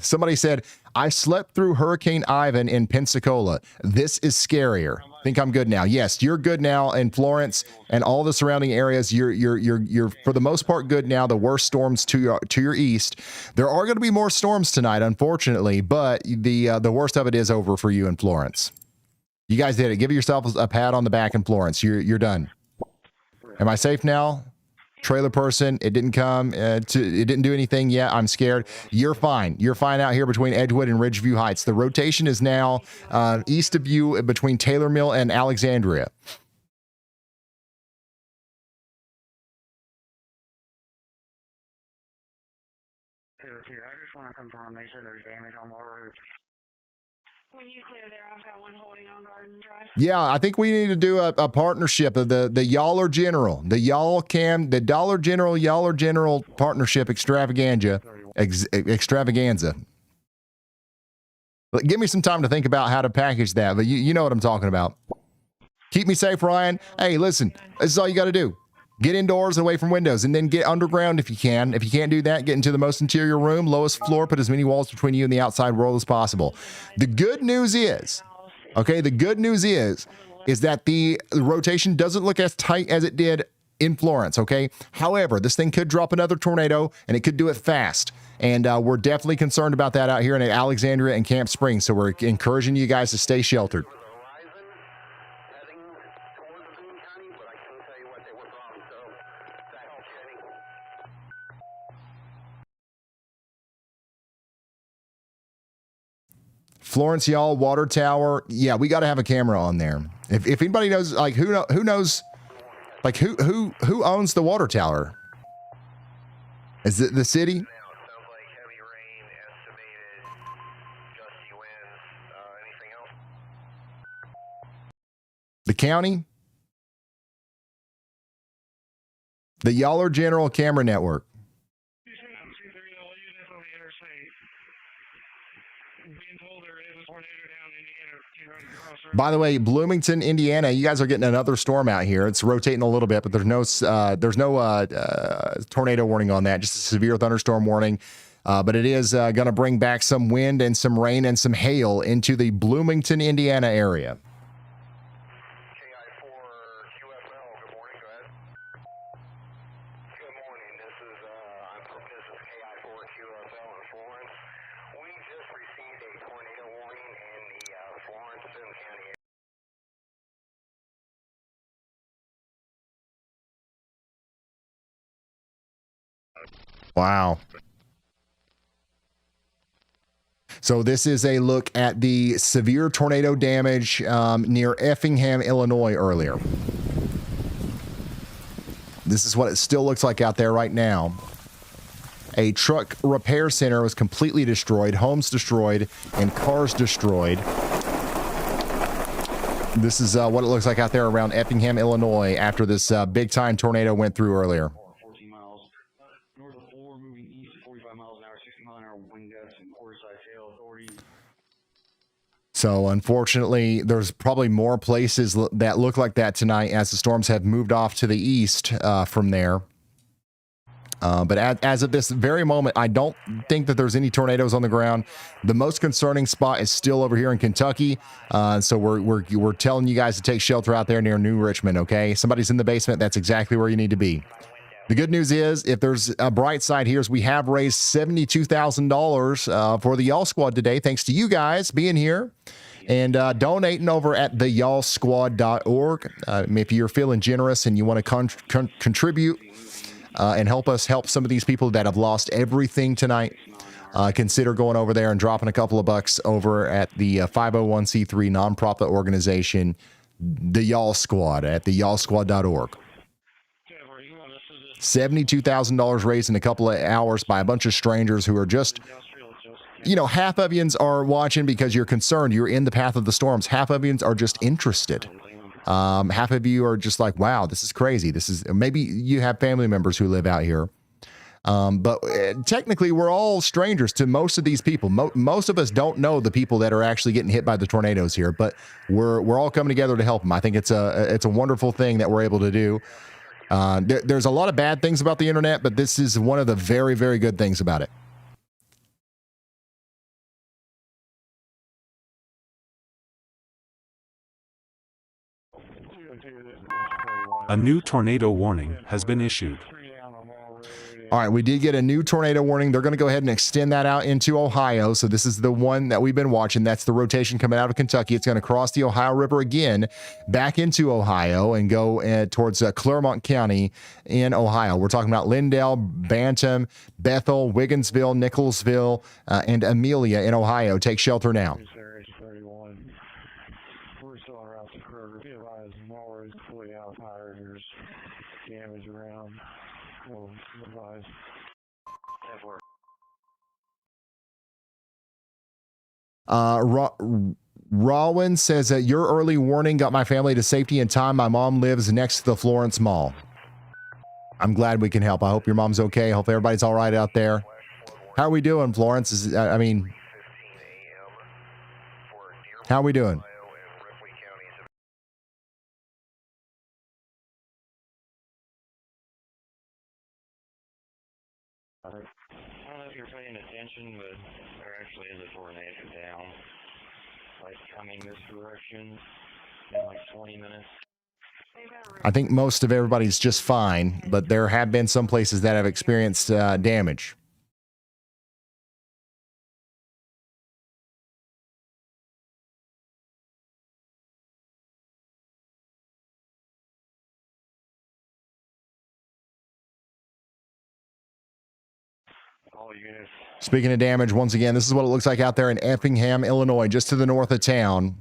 Somebody said, I slept through Hurricane Ivan in Pensacola. This is scarier. Think I'm good now. Yes, you're good now in Florence and all the surrounding areas. You're for the most part good now. The worst storms to your east. There are going to be more storms tonight, unfortunately, but the worst of it is over for you in Florence. You guys did it. Give yourself a pat on the back in Florence. You're done. Am I safe now? Trailer person, it didn't come. It didn't do anything yet. I'm scared. You're fine. You're fine out here between Edgewood and Ridgeview Heights. The rotation is now east of you between Taylor Mill and Alexandria. I just want to confirm they said there's damage on more roofs. When you clear there, I've got one holding on Garden Drive. Yeah, I think we need to do a partnership of the Yaller General, the Dollar General, Yaller General partnership extravaganza. Give me some time to think about how to package that, but you know what I'm talking about. Keep me safe, Ryan. Hey, listen, this is all you got to do. Get indoors, away from windows, and then get underground if you can. If you can't do that, get into the most interior room, lowest floor, put as many walls between you and the outside world as possible. The good news is, okay, is that the rotation doesn't look as tight as it did in Florence, okay? However, this thing could drop another tornado, and it could do it fast. And we're definitely concerned about that out here in Alexandria and Camp Springs, so we're encouraging you guys to stay sheltered. Florence Y'all water tower. Yeah, we got to have a camera on there. If anybody knows, like who knows, like who owns the water tower? Is it the city? The county? The Yaller General Camera Network. By the way, Bloomington, Indiana, you guys are getting another storm out here. It's rotating a little bit, but there's no tornado warning on that, just a severe thunderstorm warning. But it is going to bring back some wind and some rain and some hail into the Bloomington, Indiana area. Wow. So this is a look at the severe tornado damage near Effingham, Illinois earlier. This is what it still looks like out there right now. A truck repair center was completely destroyed, homes destroyed, and cars destroyed. This is what it looks like out there around Effingham, Illinois after this big-time tornado went through earlier. So unfortunately, there's probably more places that look like that tonight as the storms have moved off to the east from there. But as of this very moment, I don't think that there's any tornadoes on the ground. The most concerning spot is still over here in Kentucky. So we're telling you guys to take shelter out there near New Richmond, okay? Somebody's in the basement. That's exactly where you need to be. The good news is, if there's a bright side here, is we have raised $72,000 for the Y'all Squad today, thanks to you guys being here and donating over at theyallsquad.org. If you're feeling generous and you want to contribute and help us help some of these people that have lost everything tonight, consider going over there and dropping a couple of bucks over at the 501c3 nonprofit organization the Y'all Squad at the yallsquad.org. $72,000 raised in a couple of hours by a bunch of strangers who are just, you know, half of yous are watching because you're concerned. You're in the path of the storms. Half of yous are just interested. Half of you are just like, wow, this is crazy. This is, maybe you have family members who live out here. But technically, we're all strangers to most of these people. Most of us don't know the people that are actually getting hit by the tornadoes here, but we're all coming together to help them. I think it's a wonderful thing that we're able to do. There's a lot of bad things about the internet, but this is one of the very, very good things about it. A new tornado warning has been issued. All right, we did get a new tornado warning. They're going to go ahead and extend that out into Ohio. So this is the one that we've been watching. That's the rotation coming out of Kentucky. It's going to cross the Ohio River again, back into Ohio, and go towards Clermont County in Ohio. We're talking about Lindale, Bantam, Bethel, Wigginsville, Nicholsville, and Amelia in Ohio. Take shelter now. We're still on route to Kroger. Be advised, Walrus fully out fire. There's damage around. We'll advise. Rowan says that your early warning got my family to safety in time. My mom lives next to the Florence Mall. I'm glad we can help. I hope your mom's okay. I hope everybody's all right out there. How are we doing, Florence? I mean, how are we doing? I don't know if you're paying attention, but there actually is a tornado down, like coming this direction in like 20 minutes. I think most of everybody's just fine, but there have been some places that have experienced damage. Speaking of damage, once again, this is what it looks like out there in Effingham, Illinois, just to the north of town.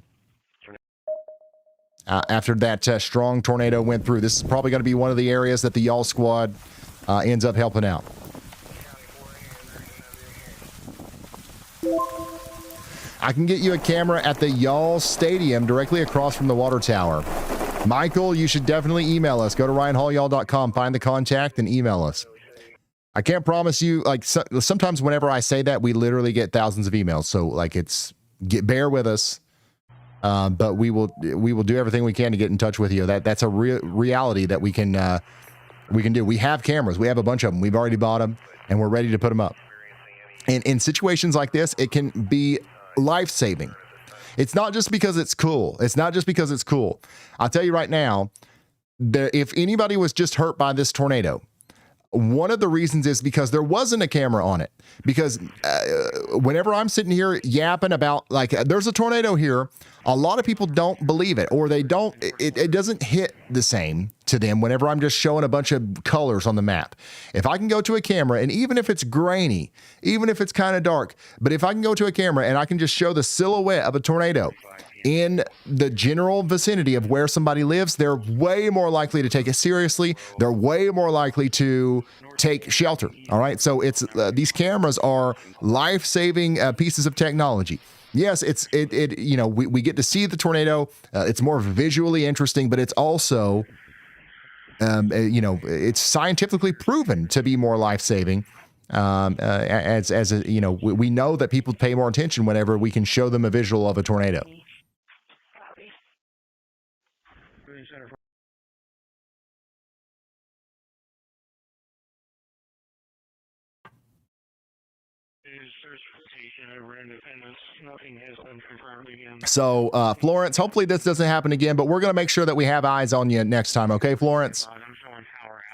After that strong tornado went through, this is probably going to be one of the areas that the Y'all Squad ends up helping out. I can get you a camera at the Y'all Stadium directly across from the water tower. Michael, you should definitely email us. Go to ryanhaulyall.com, find the contact, and email us. I can't promise you, like, sometimes whenever I say that, we literally get thousands of emails. So, like, bear with us. But we will do everything we can to get in touch with you. That's a reality that we can do. We have cameras. We have a bunch of them. We've already bought them, and we're ready to put them up. And in situations like this, it can be life-saving. It's not just because it's cool. It's not just because it's cool. I'll tell you right now, if anybody was just hurt by this tornado, one of the reasons is because there wasn't a camera on it. Because whenever I'm sitting here yapping about, like, there's a tornado here, a lot of people don't believe it, or they don't, it doesn't hit the same to them whenever I'm just showing a bunch of colors on the map. If I can go to a camera, and even if it's grainy, even if it's kind of dark, but if I can go to a camera and I can just show the silhouette of a tornado in the general vicinity of where somebody lives, they're way more likely to take it seriously. They're way more likely to take shelter. All right. So it's these cameras are life-saving pieces of technology. Yes, we get to see the tornado. It's more visually interesting, but it's also it's scientifically proven to be more life-saving. We know that people pay more attention whenever we can show them a visual of a tornado. So, Florence, hopefully this doesn't happen again, but we're going to make sure that we have eyes on you next time. Okay, Florence?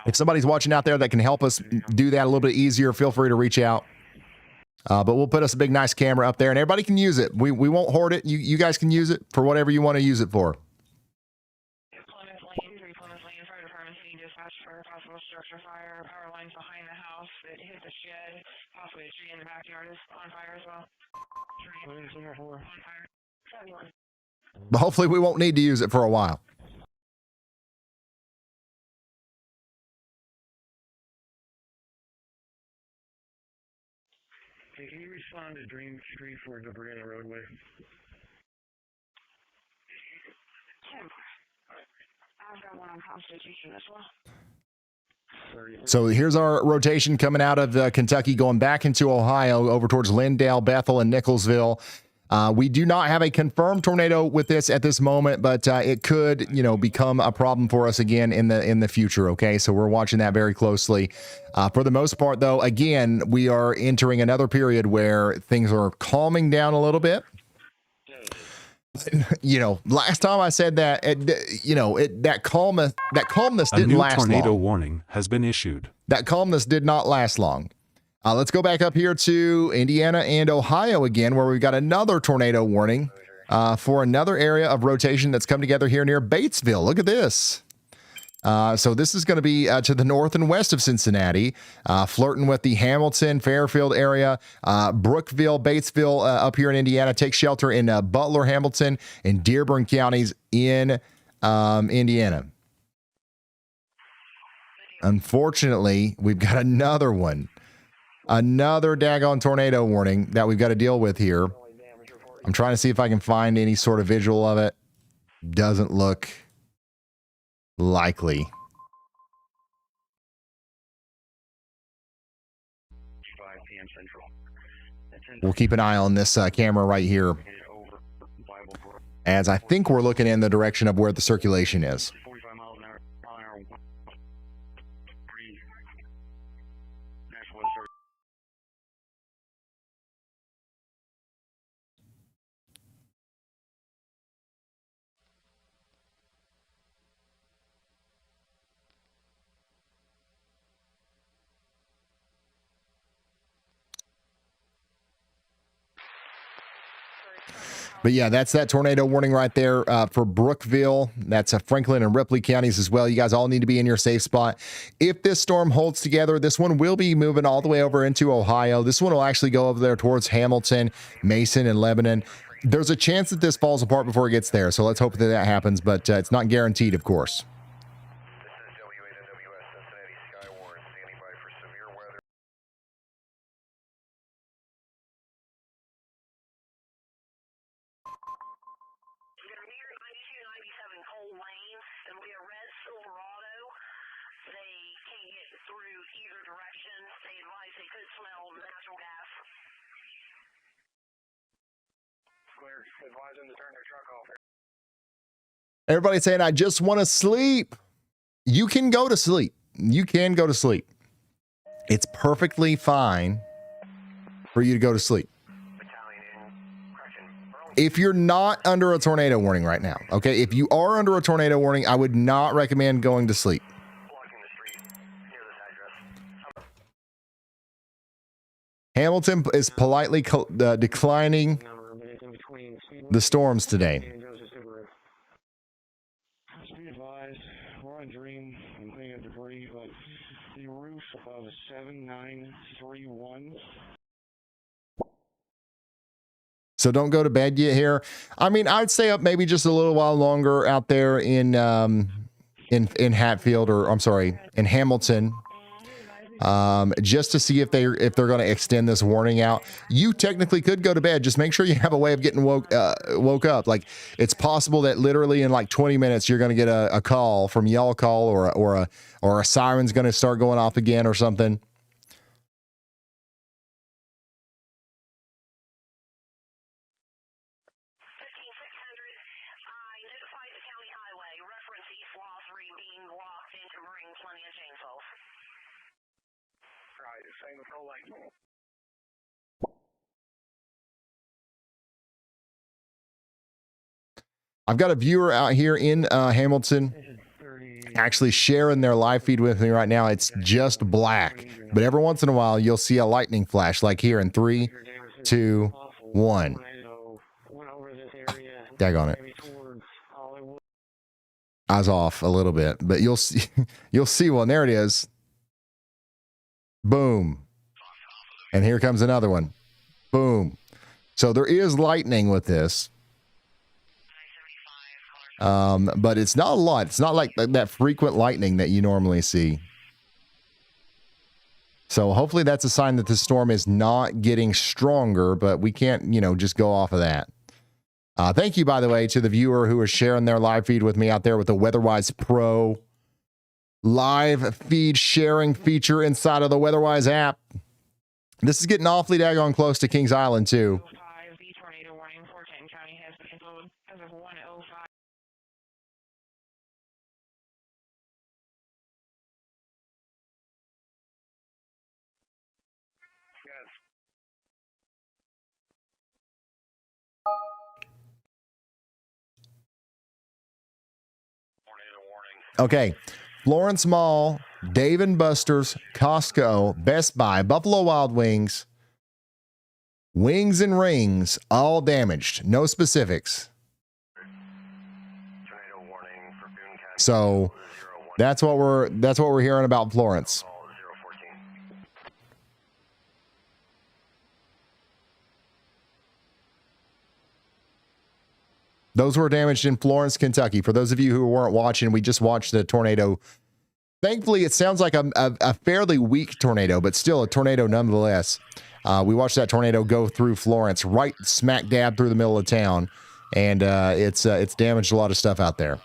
If somebody's watching out there that can help us do that a little bit easier, feel free to reach out. But we'll put us a big, nice camera up there, and everybody can use it. We won't hoard it. You guys can use it for whatever you want to use it for. Structure fire, power lines behind the house that hit the shed, possibly a tree in the backyard is on fire as well. Tree on fire. But hopefully we won't need to use it for a while. Hey, can you respond to Dream Street for debris on the roadway? I've got one on Constitution as well. So here's our rotation coming out of Kentucky, going back into Ohio, over towards Lindale, Bethel, and Nicholsville. We do not have a confirmed tornado with this at this moment, but it could, become a problem for us again in the future. Okay, so we're watching that very closely. For the most part, though, again, we are entering another period where things are calming down a little bit. Last time I said that, that calmness didn't last long. A new tornado warning has been issued. That calmness did not last long. Let's go back up here to Indiana and Ohio again, where we've got another tornado warning for another area of rotation that's come together here near Batesville. Look at this. So this is going to be to the north and west of Cincinnati, flirting with the Hamilton, Fairfield area, Brookville, Batesville up here in Indiana. Take shelter in Butler, Hamilton, and Dearborn counties in Indiana. Unfortunately, we've got another one. Another daggone tornado warning that we've got to deal with here. I'm trying to see if I can find any sort of visual of it. Doesn't look likely. We'll keep an eye on this camera right here, as I think we're looking in the direction of where the circulation is. But yeah, that's that tornado warning right there for Brookville. That's Franklin and Ripley counties as well. You guys all need to be in your safe spot. If this storm holds together, this one will be moving all the way over into Ohio. This one will actually go over there towards Hamilton, Mason, and Lebanon. There's a chance that this falls apart before it gets there, so let's hope that that happens, but it's not guaranteed, of course. Everybody's saying, I just want to sleep. You can go to sleep. You can go to sleep. It's perfectly fine for you to go to sleep. If you're not under a tornado warning right now, okay? If you are under a tornado warning, I would not recommend going to sleep. Hamilton is politely declining the storms today. Be advised, we're on Dream and cleaning up debris, but the roof above 7931. So don't go to bed yet here. I mean, I'd stay up maybe just a little while longer out there in Hatfield, or I'm sorry, in Hamilton. Just to see if they're going to extend this warning out. You technically could go to bed. Just make sure you have a way of getting woke up. Like, it's possible that literally in like 20 minutes you're going to get a call from YALLCALL, or a siren's going to start going off again or something. I've got a viewer out here in Hamilton actually sharing their live feed with me right now. It's just black, but every once in a while you'll see a lightning flash, like here in 3, 2, 1. Daggone it. Eyes off a little bit, but you'll see one. There it is. Boom. And here comes another one. Boom. So there is lightning with this. But it's not a lot. It's not like that frequent lightning that you normally see. So hopefully that's a sign that the storm is not getting stronger, but we can't, just go off of that. Thank you, by the way, to the viewer who is sharing their live feed with me out there with the WeatherWise Pro live feed sharing feature inside of the WeatherWise app. This is getting awfully daggone close to Kings Island, too. Okay, Florence Mall, Dave & Buster's, Costco, Best Buy, Buffalo Wild Wings, Wings and Rings, all damaged. No specifics. So that's what we're hearing about Florence. Those were damaged in Florence, Kentucky. For those of you who weren't watching, we just watched the tornado. Thankfully, it sounds like a fairly weak tornado, but still a tornado nonetheless. We watched that tornado go through Florence, right smack dab through the middle of town, and it's damaged a lot of stuff out there.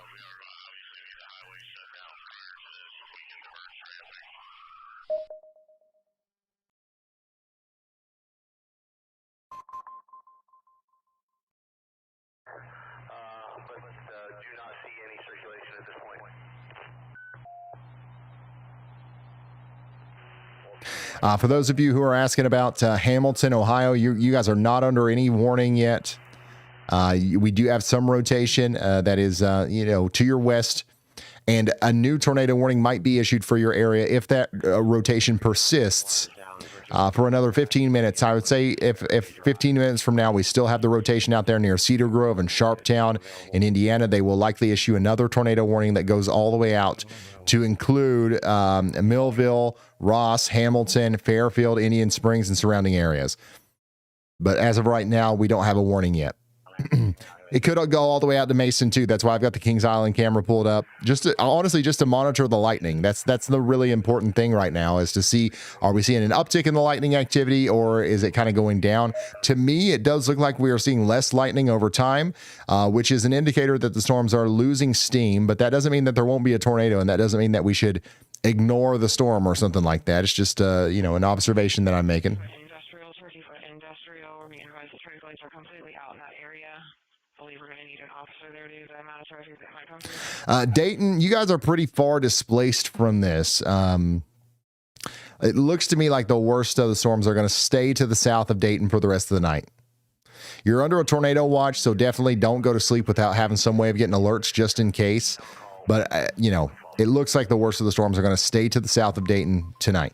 For those of you who are asking about Hamilton, Ohio, you guys are not under any warning yet. We do have some rotation that is, to your west, and a new tornado warning might be issued for your area if that rotation persists for another 15 minutes. I would say if 15 minutes from now we still have the rotation out there near Cedar Grove and Sharptown in Indiana, they will likely issue another tornado warning that goes all the way out to include Millville, Ross, Hamilton, Fairfield, Indian Springs, and surrounding areas. But as of right now, we don't have a warning yet. It could go all the way out to Mason too. That's why I've got the Kings Island camera pulled up. Honestly, just to monitor the lightning. That's the really important thing right now, is to see, are we seeing an uptick in the lightning activity, or is it kind of going down? To me, it does look like we are seeing less lightning over time, which is an indicator that the storms are losing steam, but that doesn't mean that there won't be a tornado, and that doesn't mean that we should ignore the storm or something like that. It's just, an observation that I'm making. Industrial, 30-foot industrial, we're being advised the traffic lights are completely out in that area. I believe we're going to need an officer there due to the amount of traffic that might come through. Dayton, you guys are pretty far displaced from this. It looks to me like the worst of the storms are going to stay to the south of Dayton for the rest of the night. You're under a tornado watch, so definitely don't go to sleep without having some way of getting alerts just in case. But, it looks like the worst of the storms are going to stay to the south of Dayton tonight.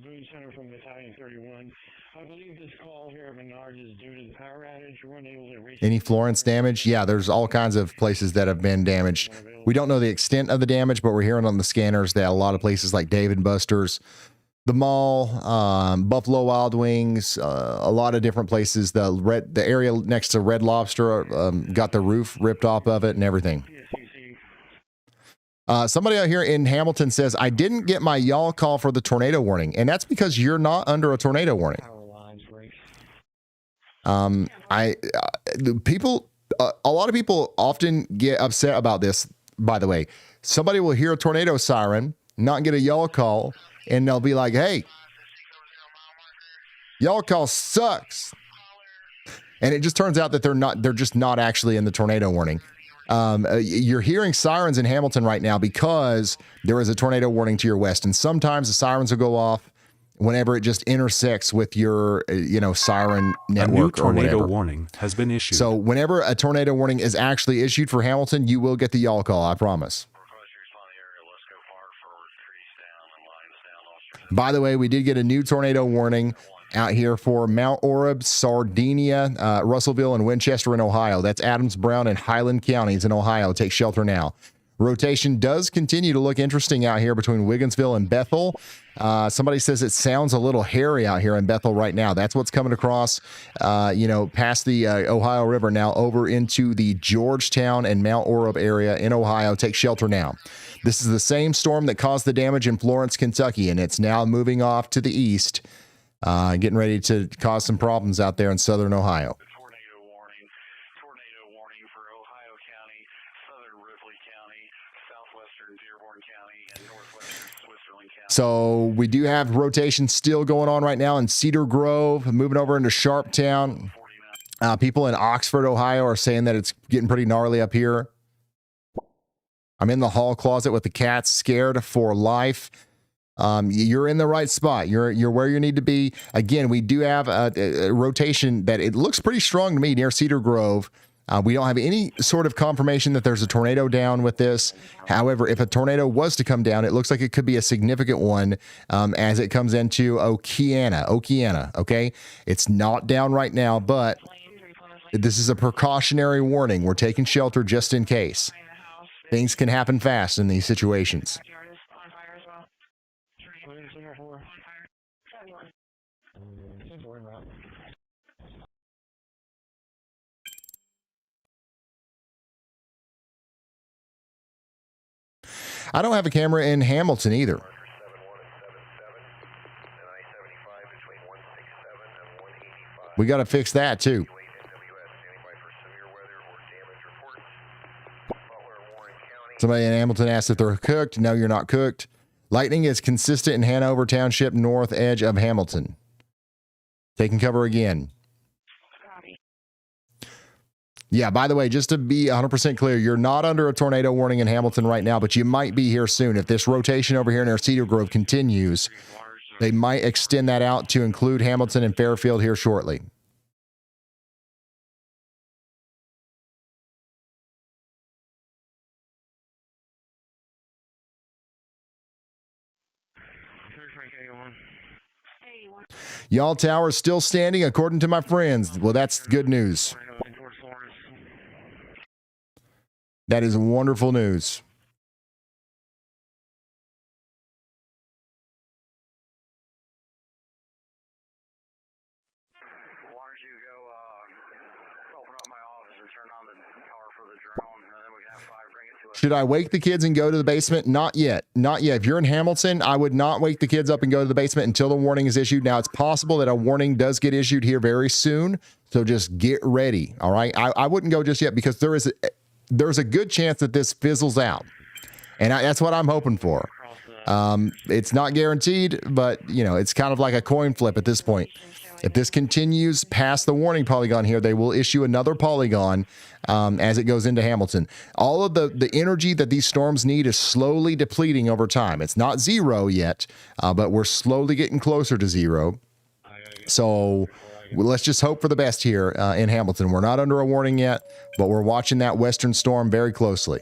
Boone Center from Battalion 31. I believe this call here at Menard is due to the power outage. We weren't able to reach. Any Florence damage? Yeah, there's all kinds of places that have been damaged. We don't know the extent of the damage, but we're hearing on the scanners that a lot of places like Dave & Buster's, the mall, Buffalo Wild Wings, a lot of different places. The area next to Red Lobster got the roof ripped off of it and everything. Somebody out here in Hamilton says, I didn't get my y'all call for the tornado warning, and that's because you're not under a tornado warning. People, a lot of people often get upset about this. By the way, somebody will hear a tornado siren, not get a y'all call, and they'll be like, hey, y'all call sucks. And it just turns out that they're just not actually in the tornado warning. You're hearing sirens in Hamilton right now because there is a tornado warning to your west. And sometimes the sirens will go off whenever it just intersects with your, siren network. A new tornado or whatever. Warning has been issued. So whenever a tornado warning is actually issued for Hamilton, you will get the y'all call, I promise. By the way, we did get a new tornado warning out here for Mount Orab, Sardinia, Russellville, and Winchester in Ohio. That's Adams, Brown, and Highland counties in Ohio. Take shelter now. Rotation does continue to look interesting out here between Wigginsville and Bethel. Somebody says it sounds a little hairy out here in Bethel right now. That's what's coming across, past the Ohio River now over into the Georgetown and Mount Orab area in Ohio. Take shelter now. This is the same storm that caused the damage in Florence, Kentucky, and it's now moving off to the east, getting ready to cause some problems out there in southern Ohio. So we do have rotation still going on right now in Cedar Grove, moving over into Sharptown. People in Oxford, Ohio are saying that it's getting pretty gnarly up here. I'm in the hall closet with the cats, scared for life. You're in the right spot. You're where you need to be. Again, we do have a rotation that it looks pretty strong to me near Cedar Grove. We don't have any sort of confirmation that there's a tornado down with this. However, if a tornado was to come down, it looks like it could be a significant one as it comes into Okeana, okay? It's not down right now, but this is a precautionary warning. We're taking shelter just in case. Things can happen fast in these situations. I don't have a camera in Hamilton either. We got to fix that too. Somebody in Hamilton asked if they're cooked. No, you're not cooked. Lightning is consistent in Hanover Township, north edge of Hamilton. Taking cover again. Yeah, by the way, just to be 100% clear, you're not under a tornado warning in Hamilton right now, but you might be here soon. If this rotation over here near Cedar Grove continues, they might extend that out to include Hamilton and Fairfield here shortly. Y'all Tower is still standing according to my friends. Well, that's good news. That is wonderful news. Should I wake the kids and go to the basement? Not yet. Not yet. If you're in Hamilton, I would not wake the kids up and go to the basement until the warning is issued. Now, it's possible that a warning does get issued here very soon, so just get ready, all right? I wouldn't go just yet because there's a good chance that this fizzles out, and that's what I'm hoping for. It's not guaranteed, but, it's kind of like a coin flip at this point. If this continues past the warning polygon here, they will issue another polygon as it goes into Hamilton. All of the energy that these storms need is slowly depleting over time. It's not zero yet, but we're slowly getting closer to zero. So let's just hope for the best here in Hamilton. We're not under a warning yet, but we're watching that western storm very closely.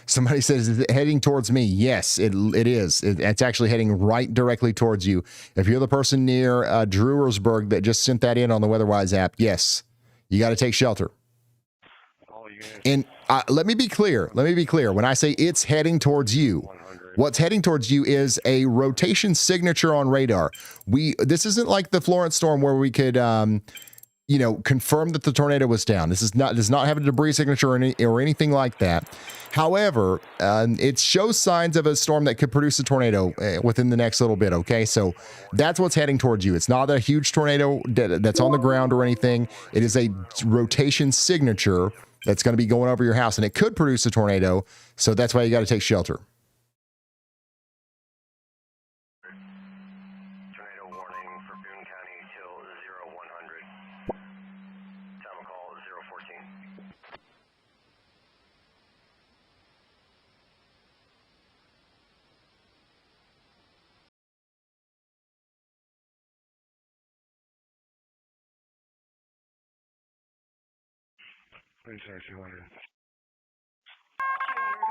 Somebody says, is it heading towards me? Yes, it is. It's actually heading right directly towards you. If you're the person near Drewersburg that just sent that in on the WeatherWise app, yes, you got to take shelter. And let me be clear. When I say it's heading towards you, what's heading towards you is a rotation signature on radar. This isn't like the Florence storm where we could confirm that the tornado was down. This does not have a debris signature or anything like that. However, it shows signs of a storm that could produce a tornado within the next little bit, okay? So that's what's heading towards you. It's not a huge tornado that's on the ground or anything. It is a rotation signature that's going to be going over your house, and it could produce a tornado, so that's why you got to take shelter.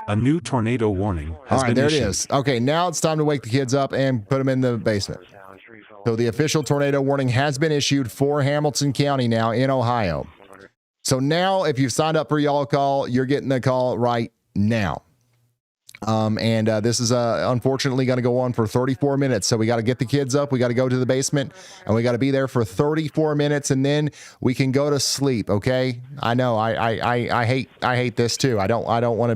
A new tornado warning has All right, been there issued. it is. Okay, now it's time to wake the kids up and put them in the basement. So the official tornado warning has been issued for Hamilton County now in Ohio. So now if you've signed up for Y'all Call, you're getting the call right now. This is unfortunately going to go on for 34 minutes. So we got to get the kids up. We got to go to the basement and we got to be there for 34 minutes and then we can go to sleep. Okay. I know I hate this too. I don't want to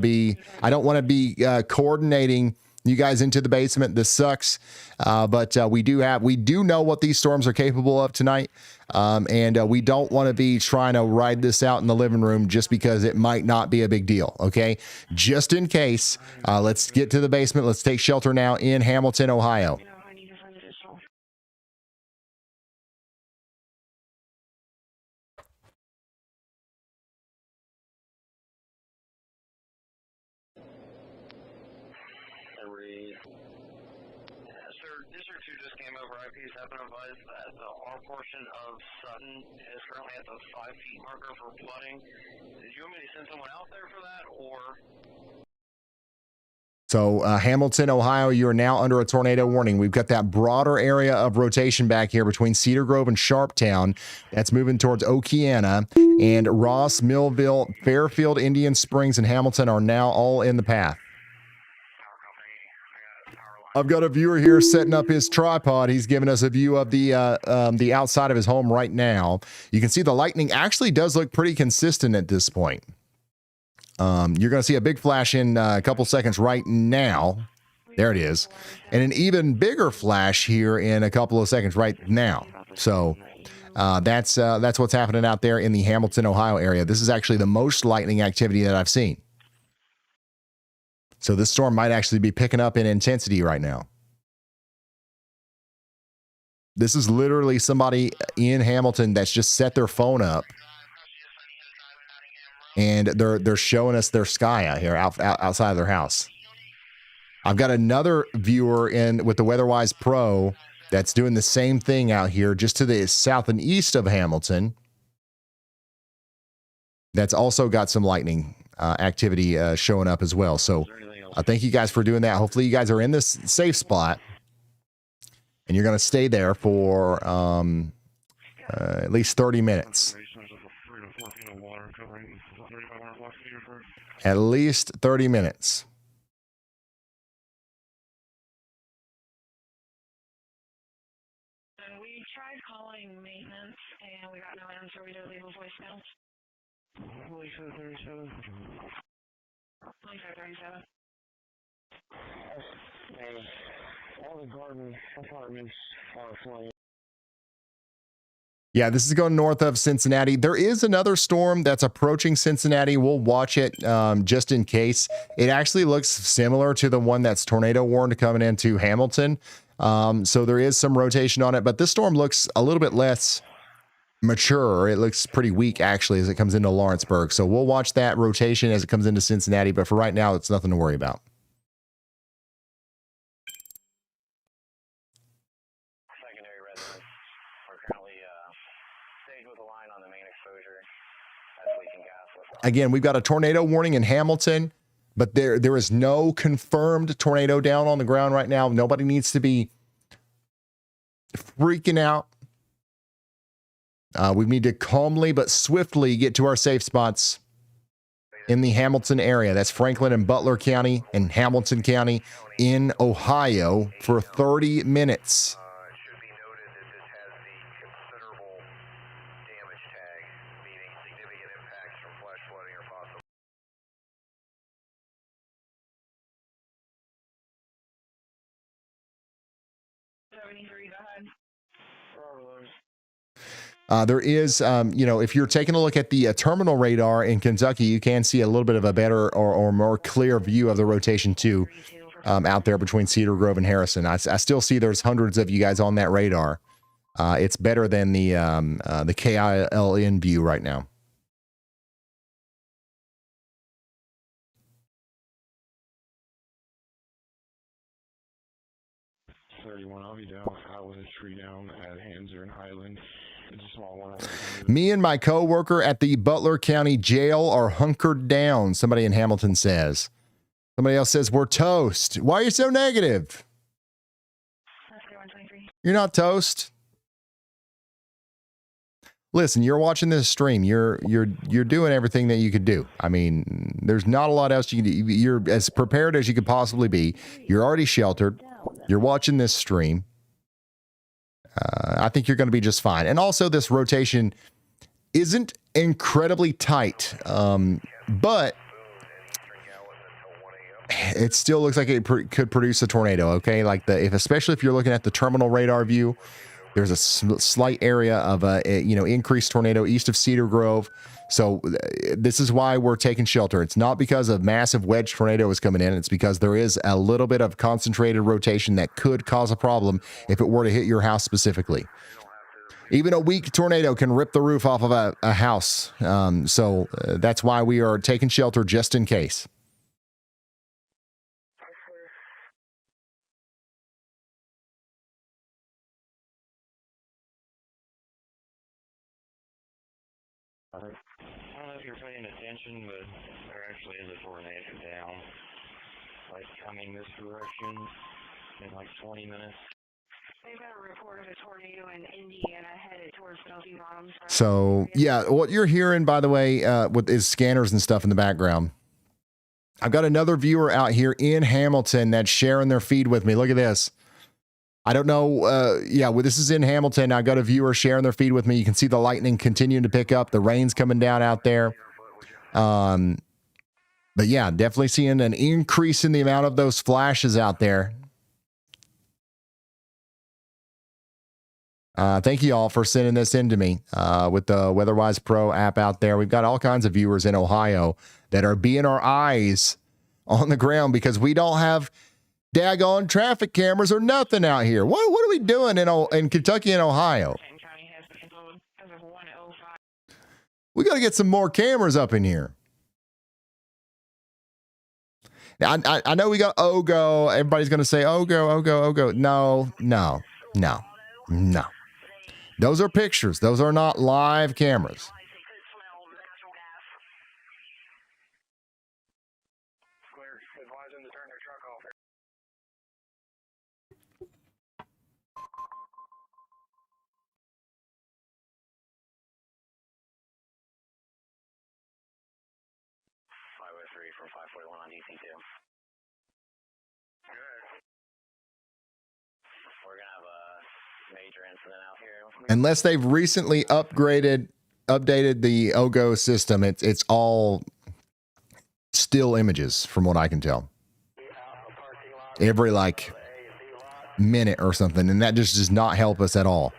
be coordinating you guys into the basement. This sucks. But we do know what these storms are capable of tonight. We don't want to be trying to ride this out in the living room just because it might not be a big deal. Okay. Just in case, let's get to the basement. Let's take shelter now in Hamilton, Ohio. IPs have been advised that our portion of Sutton is currently at the 5 feet marker for flooding. Did you want me to send someone out there for that, or? So Hamilton, Ohio, you are now under a tornado warning. We've got that broader area of rotation back here between Cedar Grove and Sharptown. That's moving towards Okeana. And Ross, Millville, Fairfield, Indian Springs, and Hamilton are now all in the path. I've got a viewer here setting up his tripod. He's giving us a view of the outside of his home right now. You can see the lightning actually does look pretty consistent at this point. You're going to see a big flash in a couple seconds right now. There it is. And an even bigger flash here in a couple of seconds right now. So that's what's happening out there in the Hamilton, Ohio area. This is actually the most lightning activity that I've seen. So this storm might actually be picking up in intensity right now. This is literally somebody in Hamilton that's just set their phone up and they're showing us their sky out here outside of their house. I've got another viewer in with the WeatherWise Pro that's doing the same thing out here just to the south and east of Hamilton. That's also got some lightning activity showing up as well. So thank you guys for doing that. Hopefully you guys are in this safe spot and you're going to stay there for at least 30 minutes. At least 30 minutes. And we tried calling maintenance and we got no answer. We did leave a voicemail. 2737. 2537. All the garden apartments are flooding. Yeah, this is going north of Cincinnati. There is another storm that's approaching Cincinnati. We'll watch it just in case. It actually looks similar to the one that's tornado warned coming into Hamilton. So there is some rotation on it, but this storm looks a little bit less mature. It looks pretty weak actually as it comes into Lawrenceburg. So we'll watch that rotation as it comes into Cincinnati, but for right now, it's nothing to worry about. Again, we've got a tornado warning in Hamilton, but there is no confirmed tornado down on the ground right now. Nobody needs to be freaking out. We need to calmly but swiftly get to our safe spots in the Hamilton area. That's Franklin and Butler County and Hamilton County in Ohio for 30 minutes. There is, if you're taking a look at the terminal radar in Kentucky, you can see a little bit of a better or more clear view of the rotation too, out there between Cedar Grove and Harrison. I still see there's hundreds of you guys on that radar. It's better than the KILN view right now. I'll be down. I was a tree down at Hanser and Highland. It's a small one. Me and my co-worker at the Butler County Jail are hunkered down, somebody in Hamilton says. Somebody else says, we're toast. Why are you so negative? You're not toast. Listen, you're watching this stream. You're doing everything that you could do. I mean, there's not a lot else you can do. You're as prepared as you could possibly be. You're already sheltered. You're watching this stream. I think you're going to be just fine. And also, this rotation isn't incredibly tight, but it still looks like it could produce a tornado. Okay, like especially if you're looking at the terminal radar view. There's a slight area of a increased tornado east of Cedar Grove. So this is why we're taking shelter. It's not because a massive wedge tornado is coming in. It's because there is a little bit of concentrated rotation that could cause a problem if it were to hit your house specifically. Even a weak tornado can rip the roof off of a house. So that's why we are taking shelter just in case. I don't know if you're paying attention, but there actually is a tornado down, like coming this direction in like 20 minutes. They've got a report of a tornado in Indiana headed towards Smoky Bottom. So yeah, what you're hearing, by the way, is scanners and stuff in the background. I've got another viewer out here in Hamilton that's sharing their feed with me. Look at this. I don't know. This is in Hamilton. I got a viewer sharing their feed with me. You can see the lightning continuing to pick up. The rain's coming down out there. But yeah, definitely seeing an increase in the amount of those flashes out there. Thank you all for sending this in to me with the WeatherWise Pro app out there. We've got all kinds of viewers in Ohio that are being our eyes on the ground because we don't have daggone traffic cameras or nothing out here. What are we doing in Kentucky and Ohio? We got to get some more cameras up in here. Now, I know we got OGO. Everybody's going to say OGO. No. Those are pictures. Those are not live cameras. From 541 on DC2. We're gonna have a major incident out here. Unless they've recently updated the OGO system, it's all still images from what I can tell. Every minute or something, and that just does not help us at all.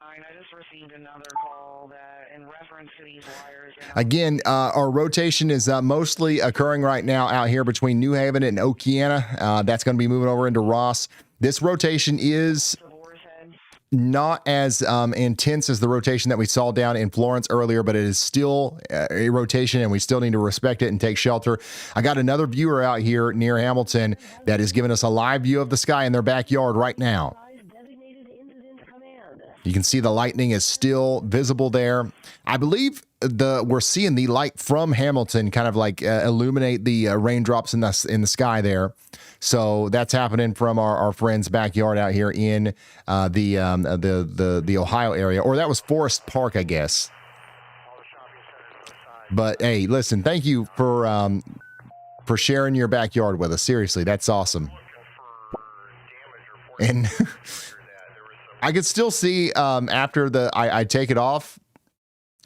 I just received another call that in reference to these wires. Again, our rotation is mostly occurring right now out here between New Haven and Okeana. That's going to be moving over into Ross. This rotation is not as intense as the rotation that we saw down in Florence earlier, but it is still a rotation, and we still need to respect it and take shelter. I got another viewer out here near Hamilton that is giving us a live view of the sky in their backyard right now. You can see the lightning is still visible there. I believe we're seeing the light from Hamilton kind of illuminate the raindrops in the sky there. So that's happening from our friend's backyard out here in the Ohio area, or that was Forest Park, I guess. But hey, listen, thank you for sharing your backyard with us. Seriously, that's awesome. And I could still see after I take it off.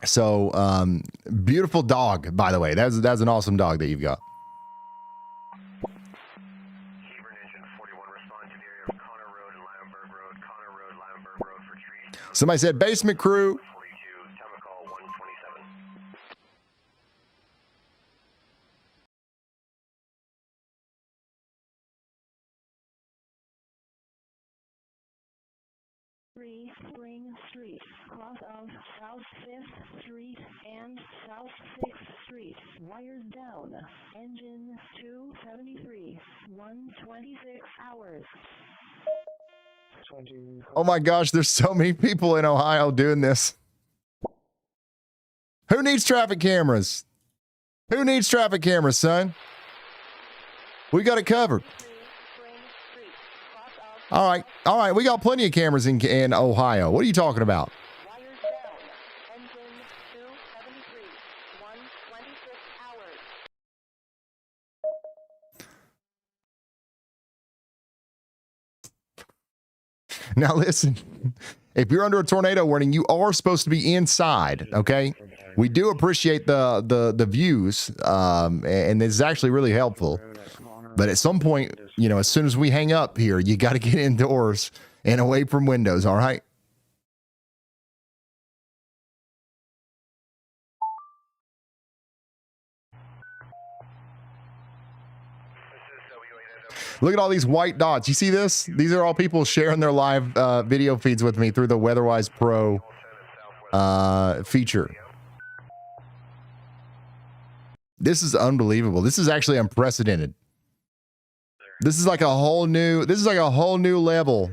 So beautiful dog, by the way. That's an awesome dog that you've got. Somebody said basement crew. Spring Street, cross of South 5th Street and South 6th Street. Wires down. Engine 273. 126 hours. Oh my gosh, there's so many people in Ohio doing this. Who needs traffic cameras? Who needs traffic cameras, son? We got it covered. All right, we got plenty of cameras in Ohio. What are you talking about? Now listen, if you're under a tornado warning, you are supposed to be inside, okay? We do appreciate the views, and it's actually really helpful. But at some point, you know, as soon as we hang up here, you got to get indoors and away from windows, all right? Look at all these white dots. You see this? These are all people sharing their live video feeds with me through the WeatherWise Pro feature. This is unbelievable. This is actually unprecedented. This is like a whole new level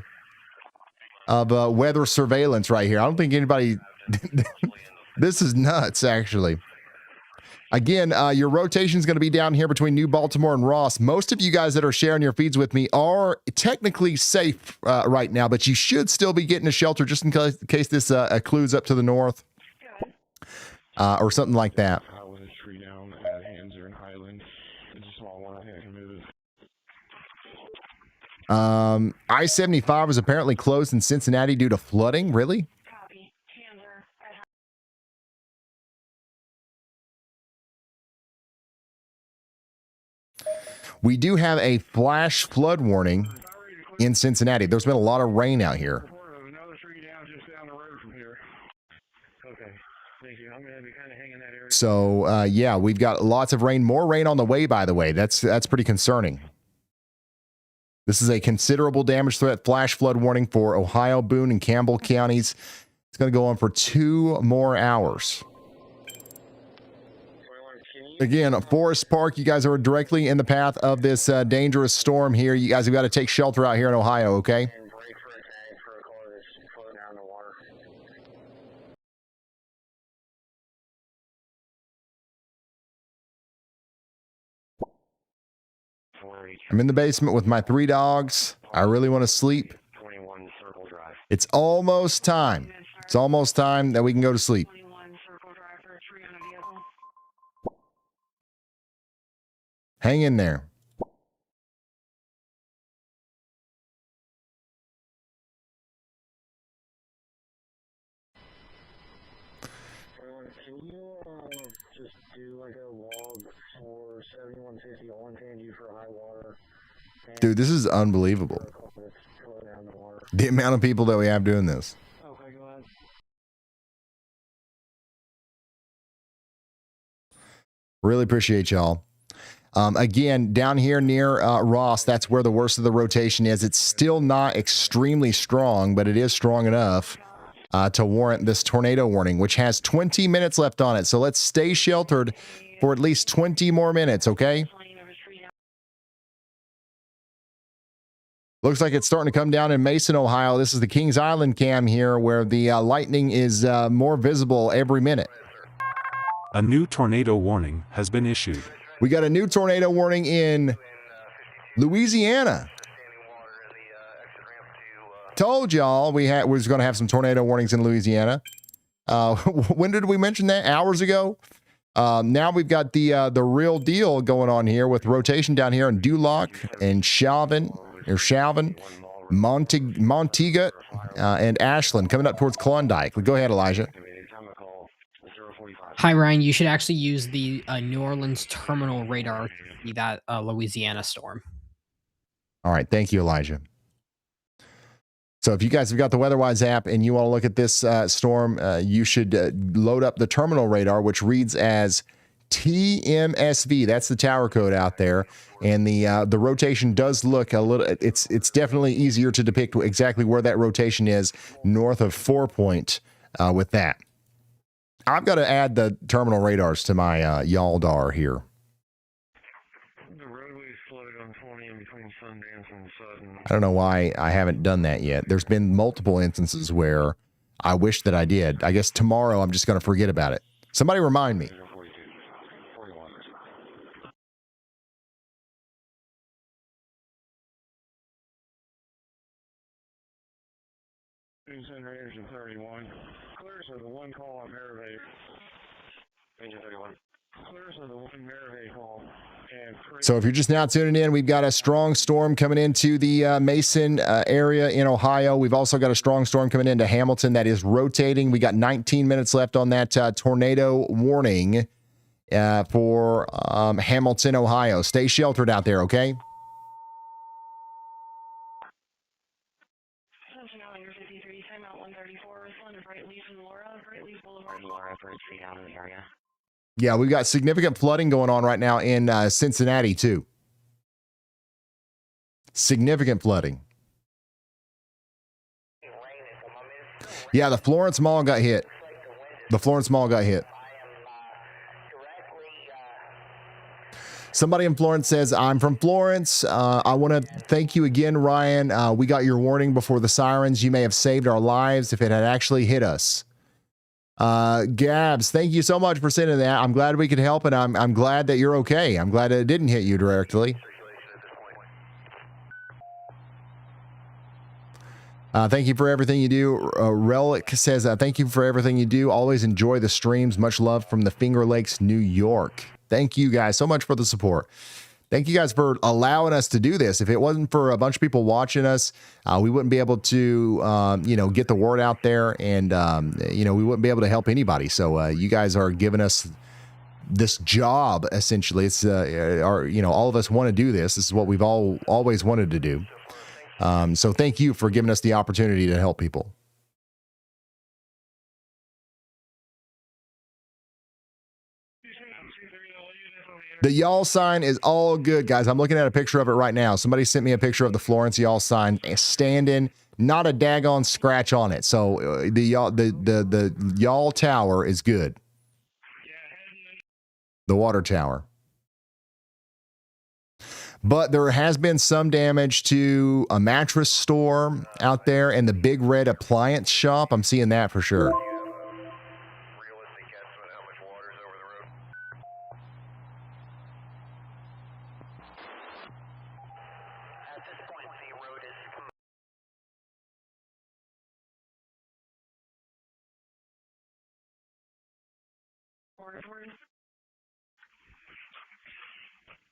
of weather surveillance right here. I don't think anybody this is nuts, actually. Again, your rotation is going to be down here between New Baltimore and Ross. Most of you guys that are sharing your feeds with me are technically safe right now, but you should still be getting a shelter just in case this occludes up to the north or something like that. I-75 was apparently closed in Cincinnati due to flooding. Really? We do have a flash flood warning in Cincinnati. There's been a lot of rain out here. So, yeah, we've got lots of rain. More rain on the way, by the way. That's pretty concerning. This is a considerable damage threat flash flood warning for Ohio, Boone, and Campbell counties. It's going to go on for 2 more hours. Again, Forest Park, you guys are directly in the path of this dangerous storm here. You guys have got to take shelter out here in Ohio, okay? I'm in the basement with my 3 dogs. I really want to sleep. It's almost time. It's almost time that we can go to sleep. Hang in there. Can you just do like a log for 7150 on Pandy for high water? Dude, this is unbelievable. The amount of people that we have doing this. Okay, go ahead. Really appreciate y'all. Again, down here near Ross, that's where the worst of the rotation is. It's still not extremely strong, but it is strong enough to warrant this tornado warning, which has 20 minutes left on it. So let's stay sheltered for at least 20 more minutes, okay? Looks like it's starting to come down in Mason, Ohio. This is the Kings Island cam here, where the lightning is more visible every minute. A new tornado warning has been issued. We got a new tornado warning in Louisiana. Told y'all we was going to have some tornado warnings in Louisiana. When did we mention that? Hours ago. Now we've got the real deal going on here with rotation down here in Duloc and Chauvin, Montega, and Ashland coming up towards Klondike. Go ahead, Elijah. Hi, Ryan. You should actually use the New Orleans terminal radar to see that Louisiana storm. All right. Thank you, Elijah. So if you guys have got the WeatherWise app and you want to look at this storm, you should load up the terminal radar, which reads as TMSV. That's the tower code out there. And the rotation does look a little, it's definitely easier to depict exactly where that rotation is north of 4 Point with that. I've got to add the terminal radars to my YALLCALL here. The roadway is flooded on 20 in between Sundance and I don't know why I haven't done that yet. There's been multiple instances where I wish that I did. I guess tomorrow I'm just going to forget about it. Somebody remind me. Engine 31. Clears of the one call on Merivale. Engine 31. Clears of the one Merivale call. So if you're just now tuning in, we've got a strong storm coming into the Mason area in Ohio. We've also got a strong storm coming into Hamilton that is rotating. We got 19 minutes left on that tornado warning for Hamilton, Ohio. Stay sheltered out there, okay? Yeah, we've got significant flooding going on right now in Cincinnati, too. Significant flooding. Yeah, the Florence Mall got hit. The Florence Mall got hit. Somebody in Florence says, I'm from Florence. I want to thank you again, Ryan. We got your warning before the sirens. You may have saved our lives if it had actually hit us. Gabs, thank you so much for sending that. I'm glad we could help, and I'm glad that you're okay. I'm glad it didn't hit you directly. Thank you for everything you do. Relic says, thank you for everything you do. Always enjoy the streams. Much love from the Finger Lakes, New York. Thank you guys so much for the support. Thank you guys for allowing us to do this. If it wasn't for a bunch of people watching us, we wouldn't be able to, get the word out there, and, we wouldn't be able to help anybody. So you guys are giving us this job, essentially. It's, all of us want to do this. This is what we've always wanted to do. So thank you for giving us the opportunity to help people. The y'all sign is all good, guys. I'm looking at a picture of it right now. Somebody sent me a picture of the Florence y'all sign standing, not a daggone scratch on it. So the y'all tower is good. The water tower. But there has been some damage to a mattress store out there and the Big Red Appliance Shop. I'm seeing that for sure.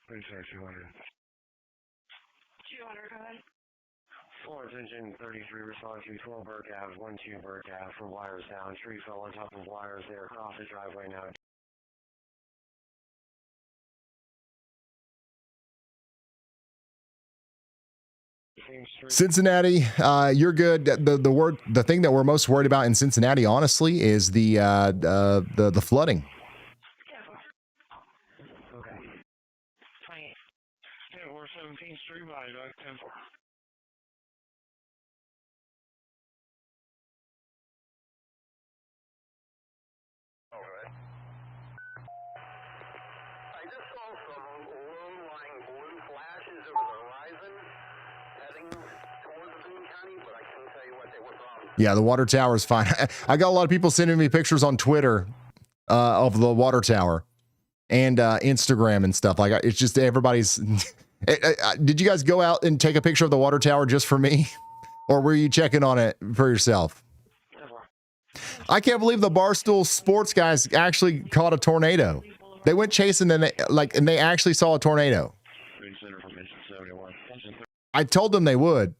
Please, sir, 200. 200, go ahead. Florence engine 33 response to 12 Burke Ave, 12 Burke Ave for wires down. Tree fell on top of wires there across the driveway now. Cincinnati, you're good. The thing that we're most worried about in Cincinnati, honestly, is the flooding. Okay. 10 or 17th Street by 10-4. Okay. I just saw some low-lying blue flashes over the horizon heading towards Boone County, but I couldn't tell you what they were from. Yeah, the water tower is fine. I got a lot of people sending me pictures on Twitter of the water tower and Instagram and stuff. Like, it's just everybody's. Did you guys go out and take a picture of the water tower just for me, or were you checking on it for yourself? I can't believe the Barstool Sports guys actually caught a tornado. They went chasing and they actually saw a tornado. I told them they would.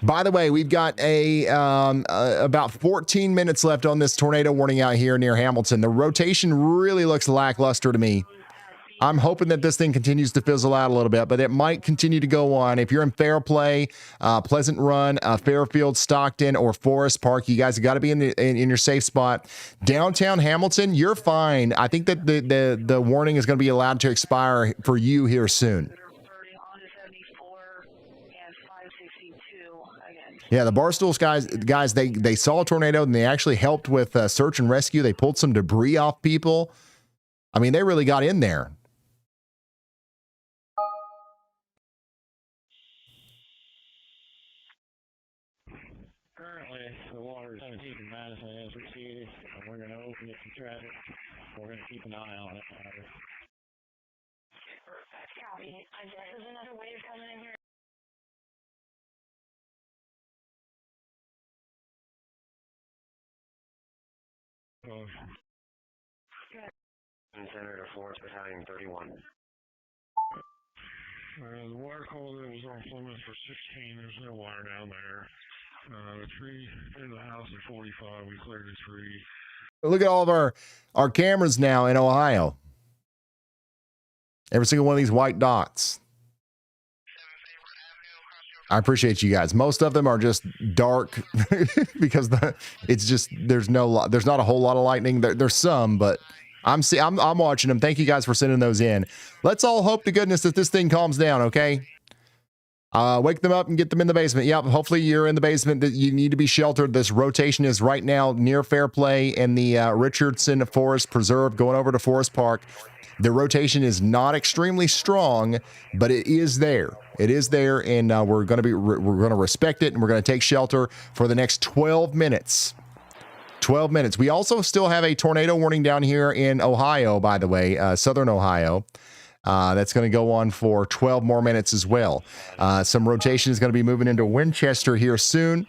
By the way, we've got about 14 minutes left on this tornado warning out here near Hamilton. The rotation really looks lackluster to me. I'm hoping that this thing continues to fizzle out a little bit, but it might continue to go on. If you're in Fairplay, Pleasant Run, Fairfield, Stockton, or Forest Park, you guys have got to be in your safe spot. Downtown Hamilton, you're fine. I think that the warning is going to be allowed to expire for you here soon. Yeah, the Barstools guys, they saw a tornado and they actually helped with search and rescue. They pulled some debris off people. I mean, they really got in there. Currently, the water is 17 in Madison as we see it, and we're going to open it to traffic. We're going to keep an eye on it. Copy. There's another wave coming in here. Center to Florence Battalion 31. The water call that was on Plymouth for 16, there's no water down there. The tree in the house at 45, we cleared the tree. Look at all of our cameras now in Ohio. Every single one of these white dots. I appreciate you guys. Most of them are just dark because there's not a whole lot of lightning. There's some, but I'm watching them. Thank you guys for sending those in. Let's all hope to goodness that this thing calms down, okay? Wake them up and get them in the basement. Yep, hopefully you're in the basement. That you need to be sheltered. This rotation is right now near Fairplay and the Richardson Forest Preserve going over to Forest Park. The rotation is not extremely strong, but it is there. It is there, and we're going to respect it, and we're going to take shelter for the next 12 minutes. 12 minutes. We also still have a tornado warning down here in Ohio, by the way, southern Ohio. That's going to go on for 12 more minutes as well. Some rotation is going to be moving into Winchester here soon.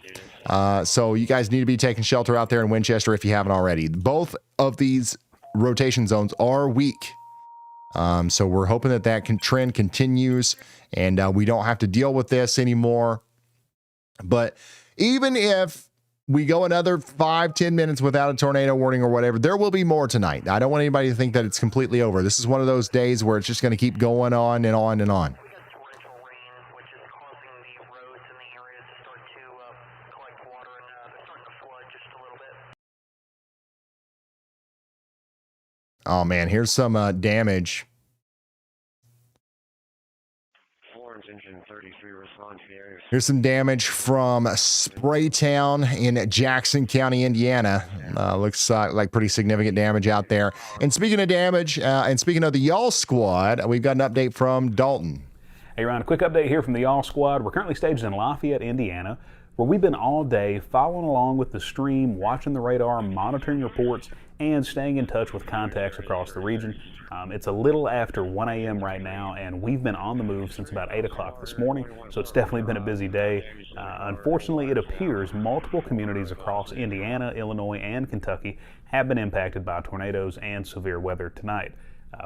So you guys need to be taking shelter out there in Winchester if you haven't already. Both of these rotation zones are weak. So we're hoping that trend continues and we don't have to deal with this anymore. But even if we go another 5-10 minutes without a tornado warning or whatever, there will be more tonight. I don't want anybody to think that it's completely over. This is one of those days where it's just going to keep going on and on and on. Oh man, here's some damage. Here's some damage from Spraytown in Jackson County, Indiana. Looks like pretty significant damage out there. And speaking of damage, and speaking of the Y'all Squad, we've got an update from Dalton. Hey, Ryan, a quick update here from the Y'all Squad. We're currently staged in Lafayette, Indiana, where we've been all day following along with the stream, watching the radar, monitoring reports, and staying in touch with contacts across the region. It's a little after 1 a.m. right now, and we've been on the move since about 8 o'clock this morning, so it's definitely been a busy day. Unfortunately, it appears multiple communities across Indiana, Illinois, and Kentucky have been impacted by tornadoes and severe weather tonight.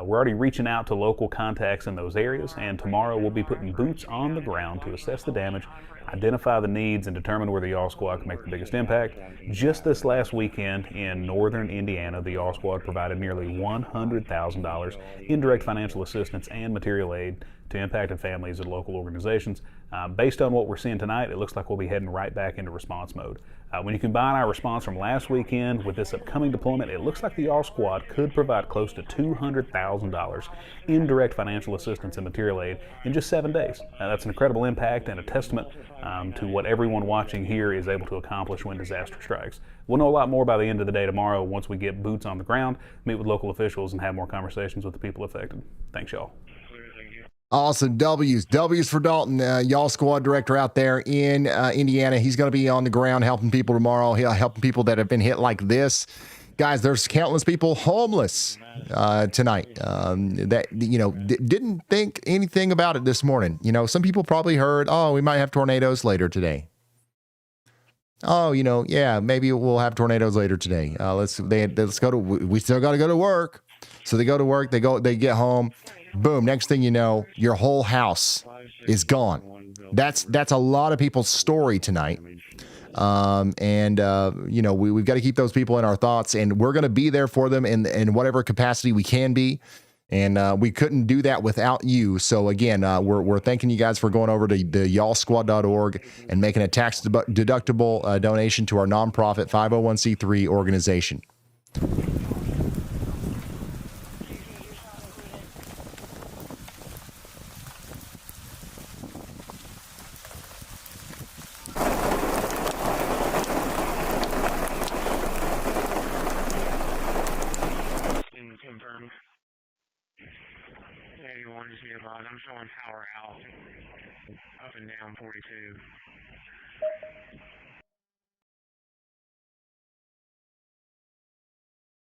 We're already reaching out to local contacts in those areas, and tomorrow we'll be putting boots on the ground to assess the damage, identify the needs, and determine where the Y'all Squad can make the biggest impact. Just this last weekend in northern Indiana, the Y'all Squad provided nearly $100,000 in direct financial assistance and material aid to impacted families and local organizations. Based on what we're seeing tonight, it looks like we'll be heading right back into response mode. When you combine our response from last weekend with this upcoming deployment, it looks like the Y'all Squad could provide close to $200,000 in direct financial assistance and material aid in just 7 days. That's an incredible impact and a testament to what everyone watching here is able to accomplish when disaster strikes. We'll know a lot more by the end of the day tomorrow once we get boots on the ground, meet with local officials, and have more conversations with the people affected. Thanks, y'all. Awesome. W's for Dalton, Y'all Squad director out there in Indiana. He's going to be on the ground helping people tomorrow, helping people that have been hit like this. Guys, there's countless people homeless tonight that, didn't think anything about it this morning. Some people probably heard, we might have tornadoes later today. Yeah, maybe we'll have tornadoes later today. Let's go to, we still got to go to work. So they go to work, they get home. Boom, next thing you know, your whole house is gone. That's a lot of people's story tonight. We've got to keep those people in our thoughts, and we're going to be there for them in whatever capacity we can be. And we couldn't do that without you. So again, we're thanking you guys for going over to the y'allsquad.org and making a tax deductible donation to our nonprofit 501c3 organization. confirmed. 81, just be advised. I'm showing power out. Up and down 42.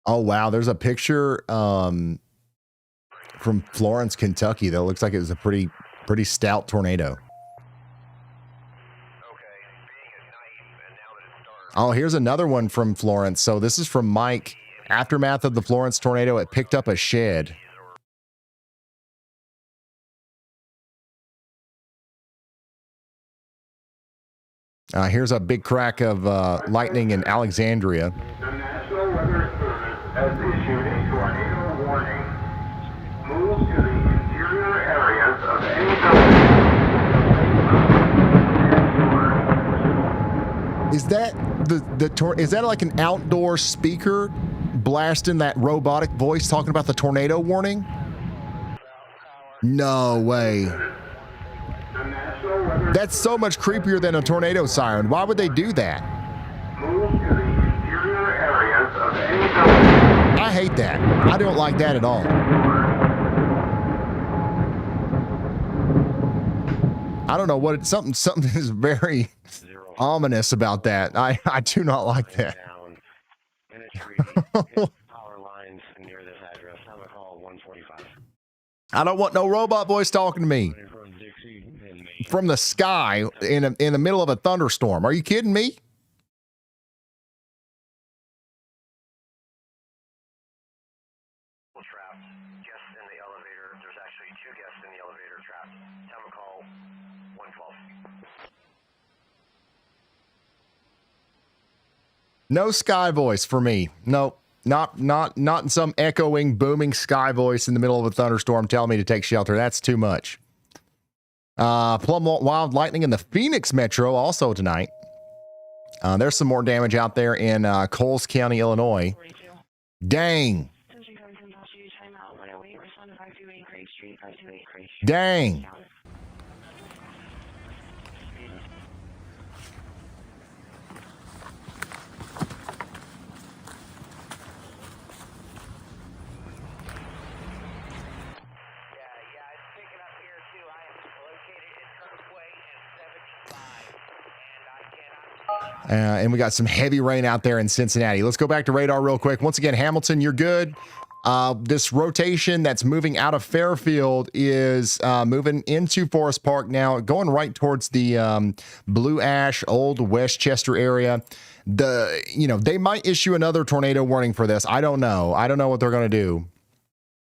Oh wow, there's a picture from Florence, Kentucky that looks like it was a pretty stout tornado. Oh, here's another one from Florence. So this is from Mike. Aftermath of the Florence tornado, it picked up a shed. Here's a big crack of lightning in Alexandria. The National Weather Service has issued a tornado warning. Move to the interior areas of any building. Is that is that like an outdoor speaker blasting that robotic voice talking about the tornado warning? No way. That's so much creepier than a tornado siren. Why would they do that? Move to the interior areas of any building. I hate that. I don't like that at all. I don't know what it's something is very ominous about that. I do not like that. Power lines near this address. I'm gonna call 145. I don't want no robot voice talking to me from the sky in the middle of a thunderstorm. Are you kidding me? Trapped. Guests in the elevator. There's actually 2 guests in the elevator trapped. Tell them call 112. No sky voice for me. No, not in some echoing, booming sky voice in the middle of a thunderstorm telling me to take shelter. That's too much. Plum wild lightning in the Phoenix metro also tonight. There's some more damage out there in Coles County, Illinois. Dang. Dang. And we got some heavy rain out there in Cincinnati. Let's go back to radar real quick. Once again, Hamilton, you're good. This rotation that's moving out of Fairfield is moving into Forest Park now, going right towards the Blue Ash, Old Westchester area. They might issue another tornado warning for this. I don't know. I don't know what they're going to do.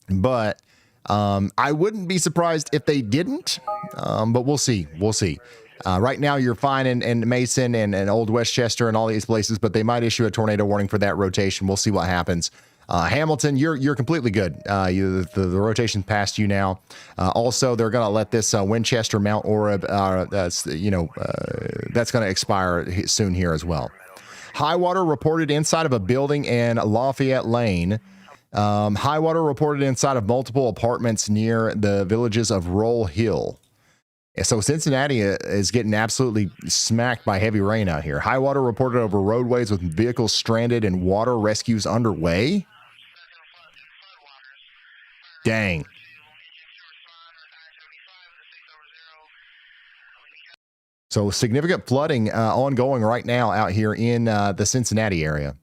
But I wouldn't be surprised if they didn't. But we'll see. We'll see. Right now, you're fine in Mason and Old Westchester and all these places, but they might issue a tornado warning for that rotation. We'll see what happens. Hamilton, you're completely good. The rotation passed you now. Also, they're going to let this Winchester Mount Orab, that's going to expire soon here as well. High water reported inside of a building in Lafayette Lane. High water reported inside of multiple apartments near the villages of Roll Hill. So Cincinnati is getting absolutely smacked by heavy rain out here. High water reported over roadways with vehicles stranded and water rescues underway. Dang. So significant flooding ongoing right now out here in the Cincinnati area.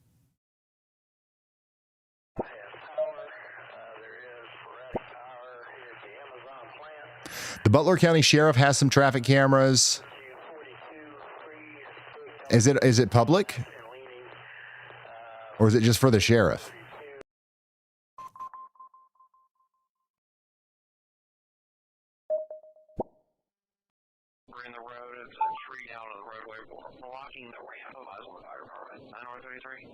The Butler County Sheriff has some traffic cameras. Is it public? Or is it just for the sheriff? We're in the road. It's a tree down on the roadway. We're blocking the ramp of Island Fire Department. 933.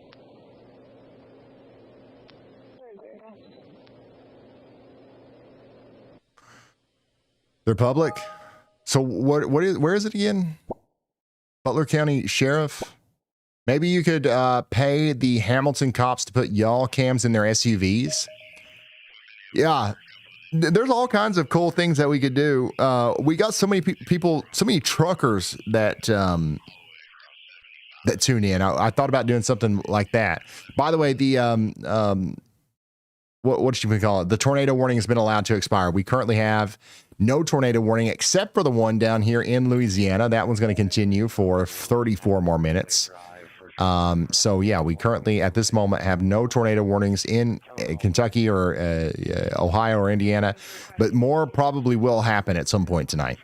They're public. So where is it again? Butler County Sheriff. Maybe you could pay the Hamilton cops to put y'all cams in their SUVs. Yeah. There's all kinds of cool things that we could do. We got so many people, so many truckers that tune in. I thought about doing something like that. By the way, the what should we call it? The tornado warning has been allowed to expire. We currently have no tornado warning except for the one down here in Louisiana. That one's going to continue for 34 more minutes. So yeah, we currently at this moment have no tornado warnings in Kentucky or Ohio or Indiana, but more probably will happen at some point tonight.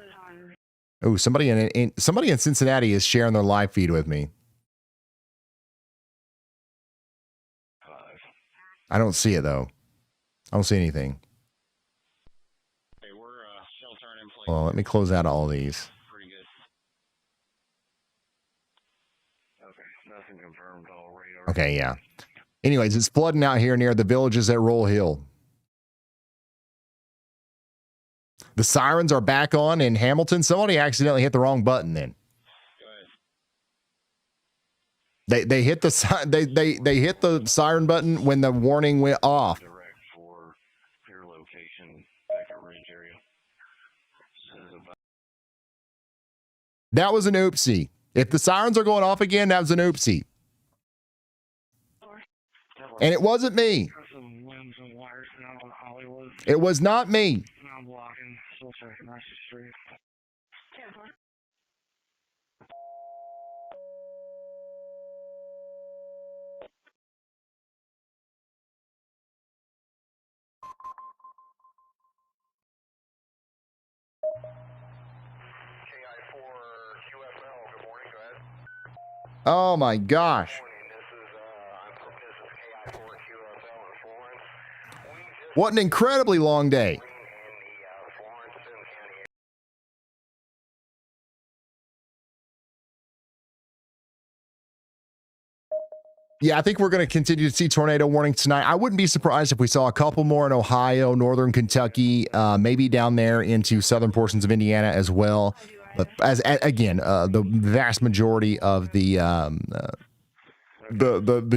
Oh, somebody in Cincinnati is sharing their live feed with me. I don't see it though. I don't see anything. Well, let me close out all these. Okay, yeah. Anyways, it's flooding out here near the villages at Roll Hill. The sirens are back on in Hamilton. Somebody accidentally hit the wrong button then. They hit the they hit the siren button when the warning went off. That was an oopsie. If the sirens are going off again, that was an oopsie. And it wasn't me. It was not me. Oh my gosh. What an incredibly long day. Yeah, I think we're going to continue to see tornado warnings tonight. I wouldn't be surprised if we saw a couple more in Ohio, northern Kentucky, maybe down there into southern portions of Indiana as well. But again, the vast majority of the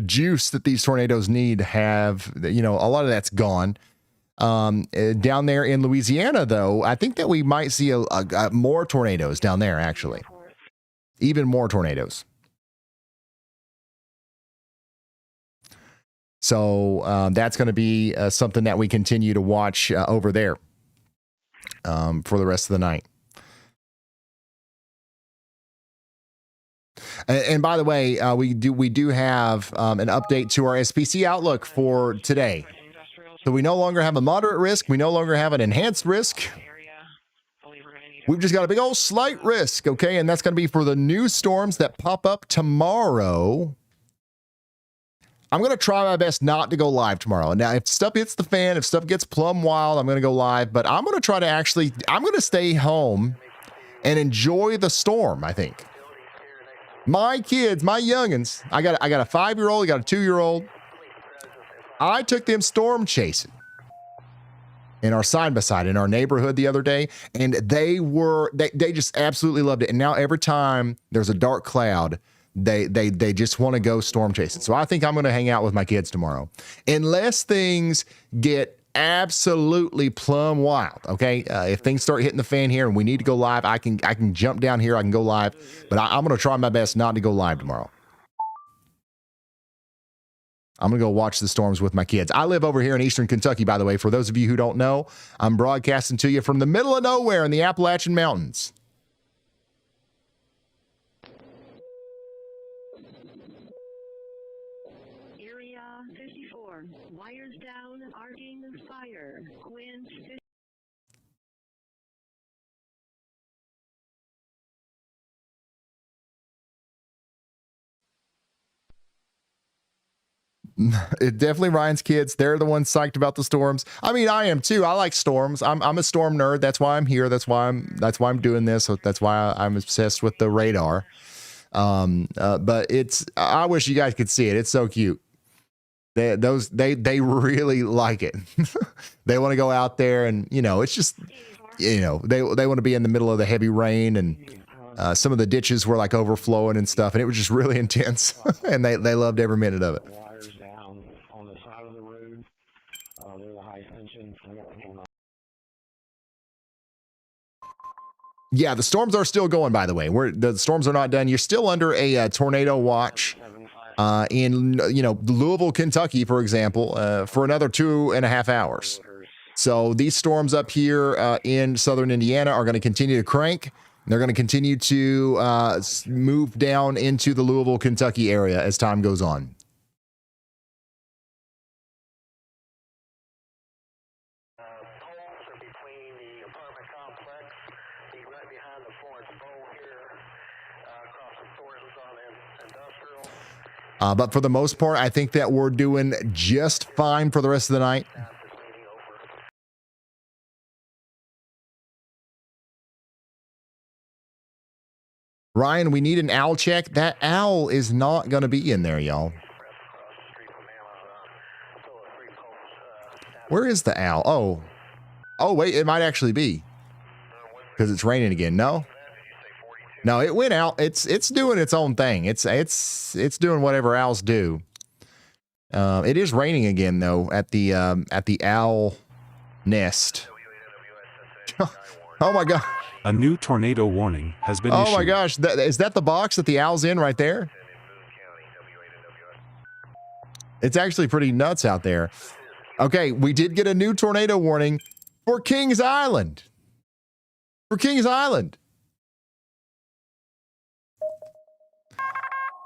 juice that these tornadoes need have, a lot of that's gone. Down there in Louisiana, though, I think that we might see a more tornadoes down there, actually. Even more tornadoes. So that's going to be something that we continue to watch over there for the rest of the night. And by the way, we do have an update to our SPC outlook for today. So we no longer have a moderate risk. We no longer have an enhanced risk. We've just got a big old slight risk, okay? And that's going to be for the new storms that pop up tomorrow. I'm going to try my best not to go live tomorrow. Now, if stuff hits the fan, if stuff gets plumb wild, I'm going to go live. But I'm going to try to I'm going to stay home and enjoy the storm, I think. My kids, my youngins, I got a 5-year-old, I got a 2-year-old. I took them storm chasing in our side-by-side in our neighborhood the other day, and they just absolutely loved it. And now every time there's a dark cloud, they just want to go storm chasing. So I think I'm going to hang out with my kids tomorrow, unless things get absolutely plumb wild. Okay, if things start hitting the fan here and we need to go live, I can jump down here. I can go live, but I'm going to try my best not to go live tomorrow. I'm going to go watch the storms with my kids. I live over here in Eastern Kentucky, by the way. For those of you who don't know, I'm broadcasting to you from the middle of nowhere in the Appalachian Mountains. Area 54. Wires down, arcing fire. Wind 50. It definitely Ryan's kids. They're the ones psyched about the storms. I mean, I am too. I like storms. I'm a storm nerd. That's why I'm here. That's why I'm doing this. That's why I'm obsessed with the radar. But I wish you guys could see it. It's so cute. They really like it. They want to go out there and, it's just, they want to be in the middle of the heavy rain, and some of the ditches were like overflowing and stuff, and it was just really intense. And they loved every minute of it. Yeah, the storms are still going, by the way. The storms are not done. You're still under a tornado watch in Louisville, Kentucky, for example, for another 2.5 hours. So these storms up here in southern Indiana are going to continue to crank. They're going to continue to move down into the Louisville, Kentucky area as time goes on. But for the most part, I think that we're doing just fine for the rest of the night. Ryan, we need an owl check. That owl is not going to be in there, y'all. Where is the owl? Oh, wait, it might actually be. Because it's raining again. No, it went out. It's doing its own thing. It's doing whatever owls do. It is raining again though at the owl nest. Oh my god! A new tornado warning has been issued. Oh my gosh! Is that the box that the owl's in right there? It's actually pretty nuts out there. Okay, we did get a new tornado warning for Kings Island.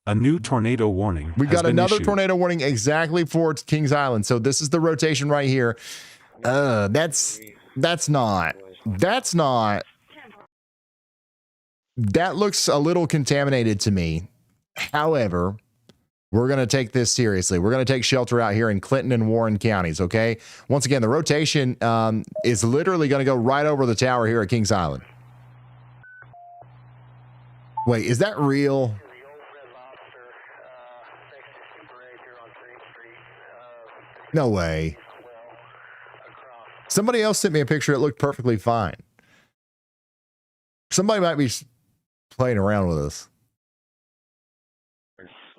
A new tornado warning. We got another tornado warning exactly for Kings Island. So this is the rotation right here. That looks a little contaminated to me. However, we're going to take this seriously. We're going to take shelter out here in Clinton and Warren counties, okay? Once again, the rotation is literally going to go right over the tower here at Kings Island. Wait, is that real? No way. Somebody else sent me a picture. It looked perfectly fine. Somebody might be playing around with us.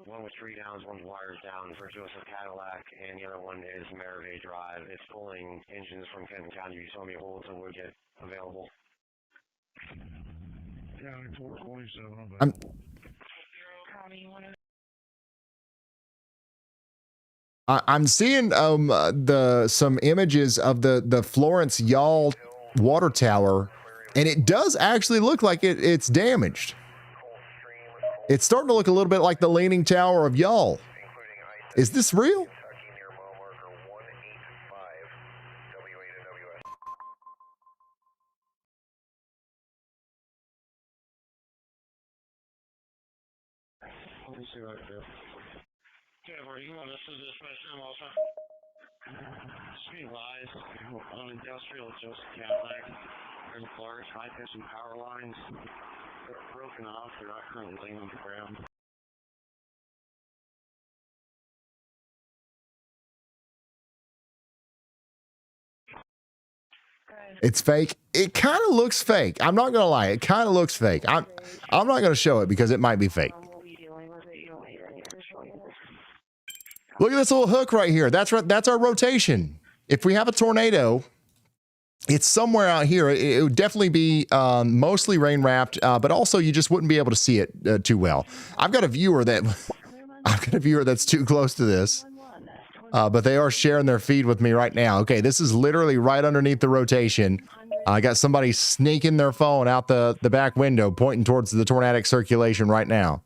One with 3 downs, one's wires down for Joseph Cadillac, and the other one is Merivale Drive. It's pulling engines from Kenton County. You saw me hold until we get available. County 427. I'm seeing some images of the Florence Y'all water tower, and it does actually look like it's damaged. It's starting to look a little bit like the Leaning Tower of Y'all. Is this real? Let me see what I do. This is dispatch time also. Street lies on industrial Joseph Cadillac. There's a large high tension power lines. They're broken off. They're not currently laying on the ground. It's fake. It kind of looks fake. I'm not gonna lie. It kind of looks fake. I'm not gonna show it because it might be fake. Look at this little hook right here. That's our rotation. If we have a tornado, it's somewhere out here. It would definitely be mostly rain wrapped, but also you just wouldn't be able to see it too well. I've got a viewer that's too close to this, but they are sharing their feed with me right now. Okay, this is literally right underneath the rotation. I got somebody sneaking their phone out the back window, pointing towards the tornadic circulation right now.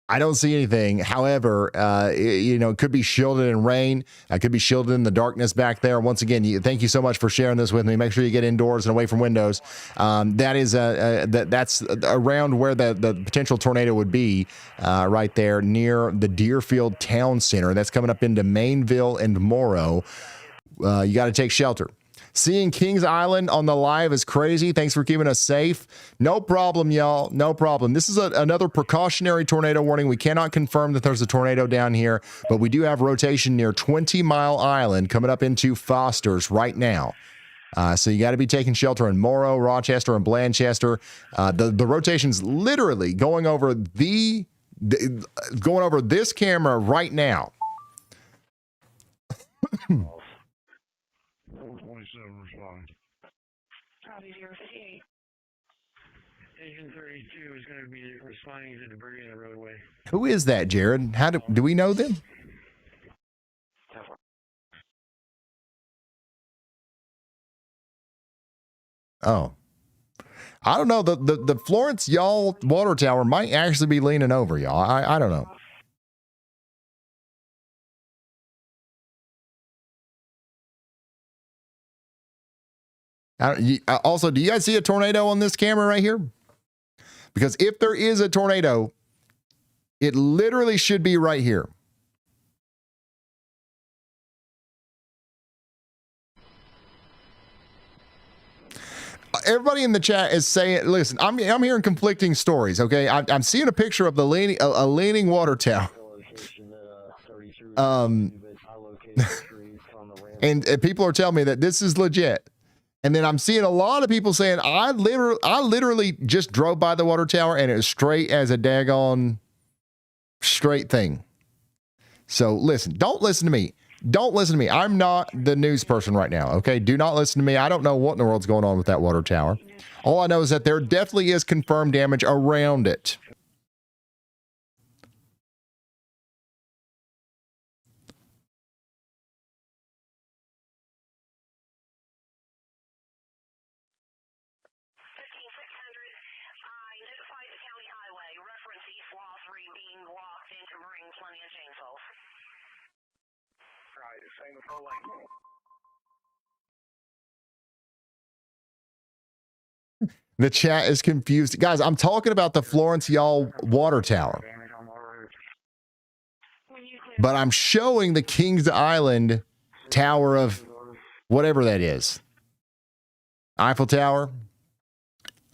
I don't see anything. However, it could be shielded in rain. It could be shielded in the darkness back there. Once again, thank you so much for sharing this with me. Make sure you get indoors and away from windows. That's around where the potential tornado would be, right there near the Deerfield Town Center. That's coming up into Mainville and Morrow. You got to take shelter. Seeing Kings Island on the live is crazy. Thanks for keeping us safe. No problem, y'all. No problem. This is another precautionary tornado warning. We cannot confirm that there's a tornado down here, but we do have rotation near 20 Mile Island coming up into Foster's right now. So you got to be taking shelter in Morrow, Rochester, and Blanchester. The rotation's literally going over going over this camera right now. 427 responding. Copy 058. Agent 32 is going to be responding to debris in the roadway. Who is that, Jared? How do we know them? Oh, I don't know. The Florence y'all water tower might actually be leaning over y'all. I don't know. Also, do you guys see a tornado on this camera right here? Because if there is a tornado, it literally should be right here. Everybody in the chat is saying, listen, I'm hearing conflicting stories, okay? I'm seeing a picture of a leaning water tower. And people are telling me that this is legit. And then I'm seeing a lot of people saying, I literally just drove by the water tower and it was straight as a daggone straight thing. So listen, don't listen to me. Don't listen to me. I'm not the news person right now, okay? Do not listen to me. I don't know what in the world's going on with that water tower. All I know is that there definitely is confirmed damage around it. The chat is confused. Guys, I'm talking about the Florence y'all water tower. But I'm showing the Kings Island tower of whatever that is. Eiffel Tower.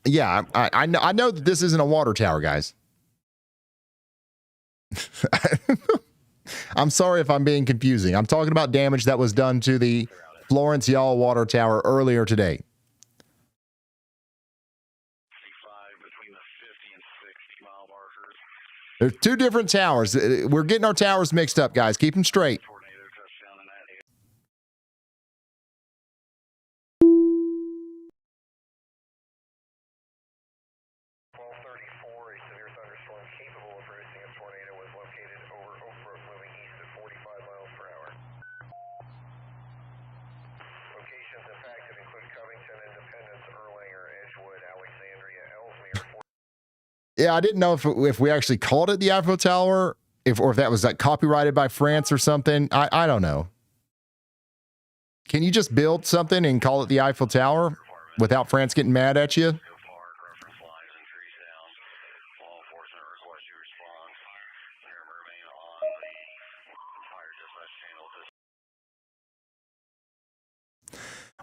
Yeah, I know that this isn't a water tower, guys. I'm sorry if I'm being confusing. I'm talking about damage that was done to the Florence y'all water tower earlier today. There's two different towers. We're getting our towers mixed up, guys. Keep them straight. Yeah, I didn't know if we actually called it the Eiffel Tower, or if that was like copyrighted by France or something. I don't know. Can you just build something and call it the Eiffel Tower without France getting mad at you?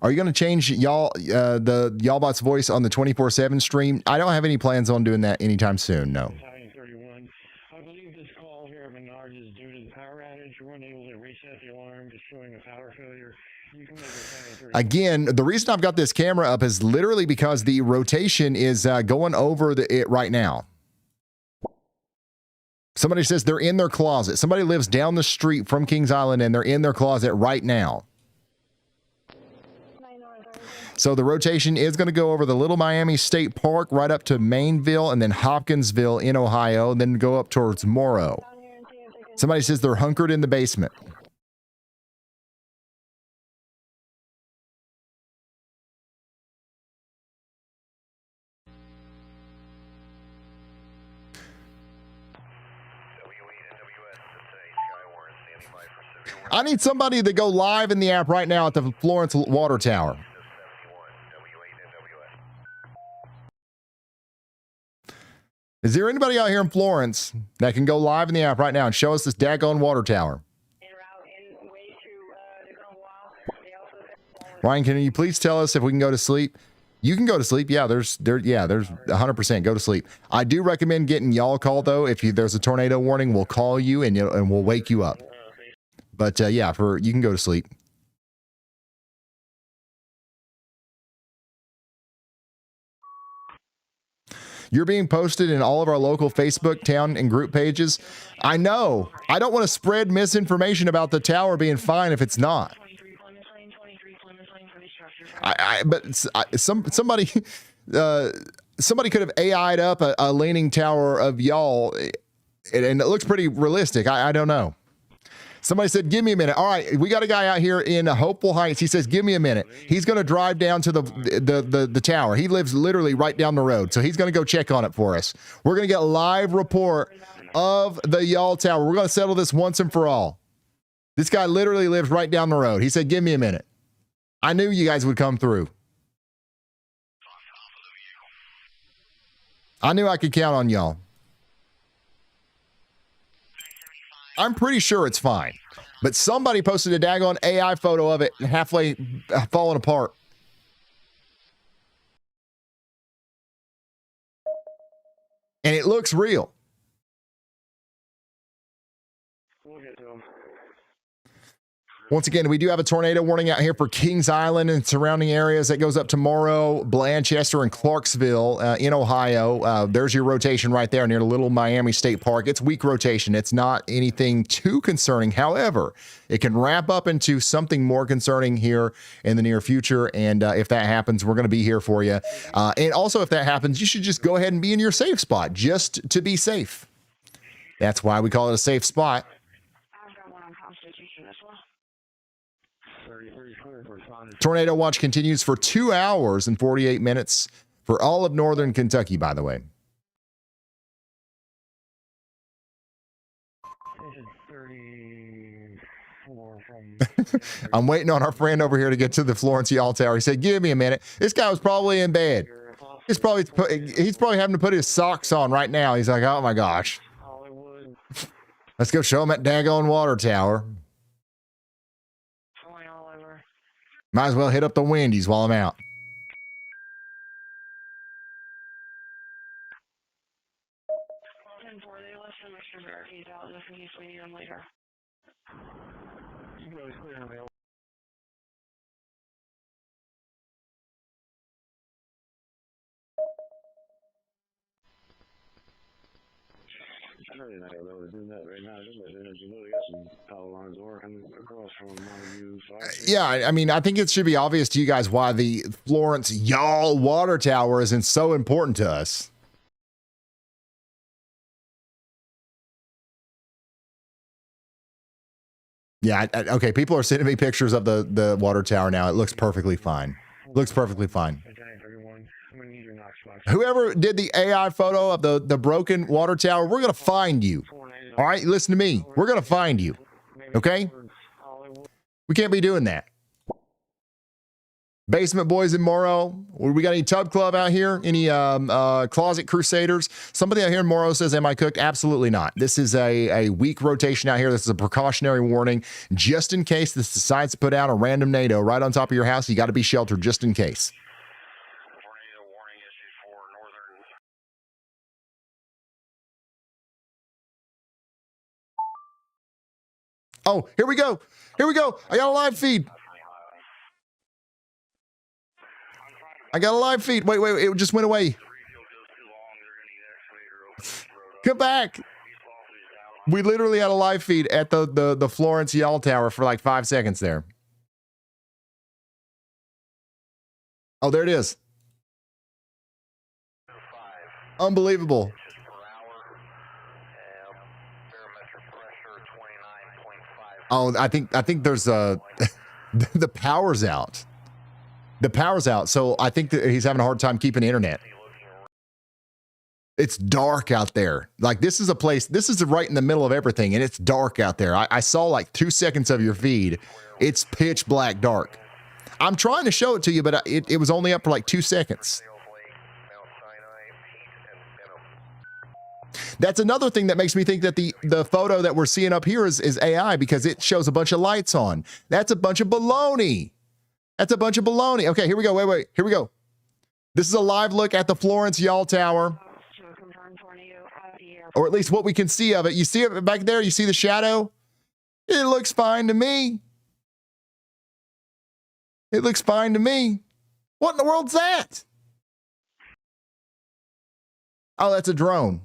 Are you going to change y'all the Y'allbot's voice on the 24/7 stream? I don't have any plans on doing that anytime soon. No. I believe this call here at Menard is due to the power outage. We weren't able to reset the alarm, just showing a power failure. You can make it Again, the reason I've got this camera up is literally because the rotation is going over it right now. Somebody says they're in their closet. Somebody lives down the street from Kings Island and they're in their closet right now. So the rotation is going to go over the Little Miami State Park right up to Mainville and then Hopkinsville in Ohio, and then go up towards Morrow. Somebody says they're hunkered in the basement. I need somebody to go live in the app right now at the Florence Water Tower. Is there anybody out here in Florence that can go live in the app right now and show us this daggone water tower? Ryan, can you please tell us if we can go to sleep? You can go to sleep. Yeah, there's 100% go to sleep. I do recommend getting YALLCALL though. If there's a tornado warning, we'll call you and we'll wake you up. But yeah, you can go to sleep. You're being posted in all of our local Facebook, town, and group pages. I know. I don't want to spread misinformation about the tower being fine if it's not. Somebody could have AI'd up a leaning tower of y'all, and it looks pretty realistic. I don't know. Somebody said, give me a minute. All right, we got a guy out here in Hopeful Heights. He says, give me a minute. He's going to drive down to the tower. He lives literally right down the road, so he's going to go check on it for us. We're going to get a live report of the Y'all Tower. We're going to settle this once and for all. This guy literally lives right down the road. He said, give me a minute. I knew you guys would come through. I knew I could count on y'all. I'm pretty sure it's fine. But somebody posted a daggone AI photo of it halfway falling apart. And it looks real. We'll get to them. Once again, we do have a tornado warning out here for Kings Island and surrounding areas that goes up to Morrow, Blanchester, and Clarksville in Ohio. There's your rotation right there near the Little Miami State Park. It's weak rotation. It's not anything too concerning. However, it can wrap up into something more concerning here in the near future. And if that happens, we're going to be here for you. And also, if that happens, you should just go ahead and be in your safe spot just to be safe. That's why we call it a safe spot. Tornado watch continues for 2 hours and 48 minutes for all of northern Kentucky, by the way. I'm waiting on our friend over here to get to the Florence Y'all Tower. He said, give me a minute. This guy was probably in bed. He's probably having to put his socks on right now. He's like, oh my gosh. Let's go show him that daggone water tower. Might as well hit up the Wendy's while I'm out. I know you're not able to do that right now. Just let you know they got some power lines working across from Montague. Yeah, I mean, I think it should be obvious to you guys why the Florence Y'all Water Tower isn't so important to us. Yeah, okay, people are sending me pictures of the water tower now. It looks perfectly fine. Looks perfectly fine. Whoever did the AI photo of the broken water tower, we're going to find you. All right, listen to me. We're going to find you. Okay? We can't be doing that. Basement Boys in Morrow. We got any Tub Club out here? Any Closet Crusaders? Somebody out here in Morrow says, am I cooked? Absolutely not. This is a weak rotation out here. This is a precautionary warning. Just in case this decides to put out a random NATO right on top of your house, you got to be sheltered just in case. Oh, here we go. Here we go. I got a live feed. I got a live feed. Wait, it just went away. Come back. We literally had a live feed at the Florence Y'all Tower for like 5 seconds there. Oh, there it is. Unbelievable. Oh, I think there's the power's out. The power's out, so I think that he's having a hard time keeping internet. It's dark out there. Like, this is a place, this is right in the middle of everything, and it's dark out there. I saw like 2 seconds of your feed. It's pitch black dark. I'm trying to show it to you, but it was only up for like 2 seconds. That's another thing that makes me think that the photo that we're seeing up here is AI, because it shows a bunch of lights on. That's a bunch of baloney. That's a bunch of baloney. Okay, here we go. Wait. Here we go. This is a live look at the Florence Y'all Tower. Or at least what we can see of it. You see it back there? You see the shadow? It looks fine to me. It looks fine to me. What in the world's that? Oh, that's a drone.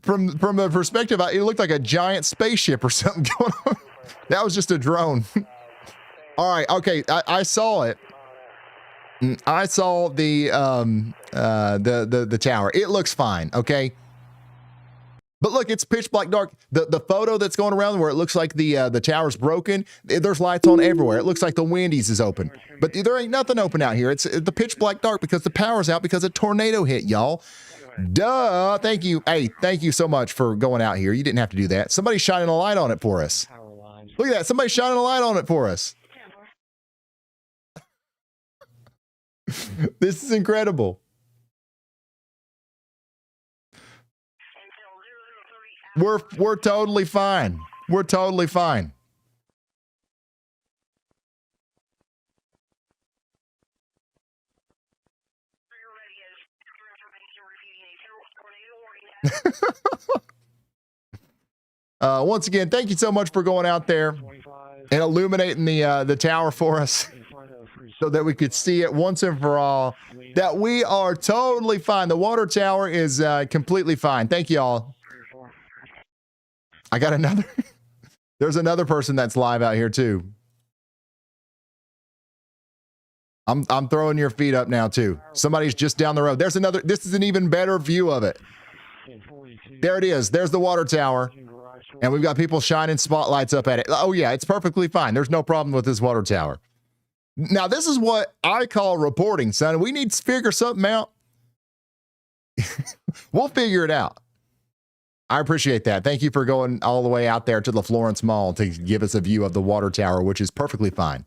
From the perspective, it looked like a giant spaceship or something going on. That was just a drone. All right. Okay. I saw it. I saw the tower. It looks fine. Okay. But look, it's pitch black dark. The photo that's going around where it looks like the tower's broken, there's lights on everywhere. It looks like the Wendy's is open. But there ain't nothing open out here. It's the pitch black dark because the power's out because a tornado hit, y'all. Duh. Thank you. Hey, thank you so much for going out here. You didn't have to do that. Somebody's shining a light on it for us. Look at that. Somebody's shining a light on it for us. This is incredible. We're totally fine. We're totally fine. Once again, thank you so much for going out there and illuminating the tower for us so that we could see it once and for all that we are totally fine. The water tower is completely fine. Thank you all. I got another. There's another person that's live out here too. I'm throwing your feet up now too. Somebody's just down the road. There's another. This is an even better view of it. There it is. There's the water tower. And we've got people shining spotlights up at it. Oh yeah, it's perfectly fine. There's no problem with this water tower. Now this is what I call reporting, son. We need to figure something out. We'll figure it out. I appreciate that. Thank you for going all the way out there to the Florence Mall to give us a view of the water tower, which is perfectly fine.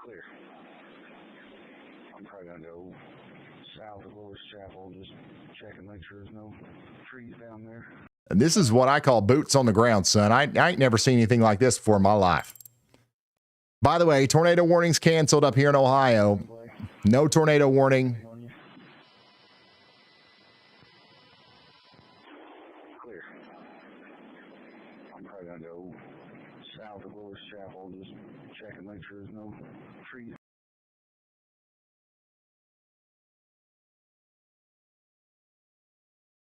Clear. I'm probably going to go south of Lower Chapel, just check and make sure there's no trees down there. And this is what I call boots on the ground, son. I ain't never seen anything like this before in my life. By the way, tornado warnings canceled up here in Ohio. No tornado warning. Clear. I'm probably going to go south of Lower Chapel, just check and make sure there's no trees.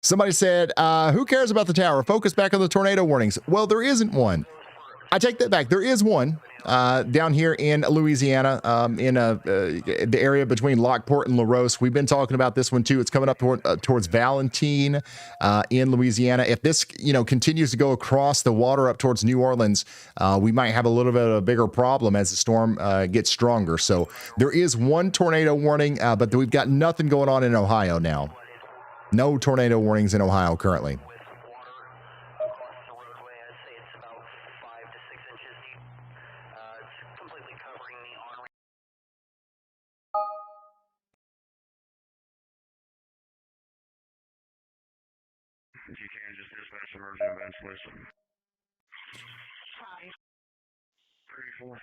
Somebody said, who cares about the tower? Focus back on the tornado warnings. Well, there isn't one. I take that back. There is one down here in Louisiana, in the area between Lockport and Larose. We've been talking about this one too. It's coming up towards Valentine in Louisiana. If this, continues to go across the water up towards New Orleans, we might have a little bit of a bigger problem as the storm gets stronger. So there is one tornado warning, but we've got nothing going on in Ohio now. No tornado warnings in Ohio currently. If you can, just dispatch emergency events list. 34.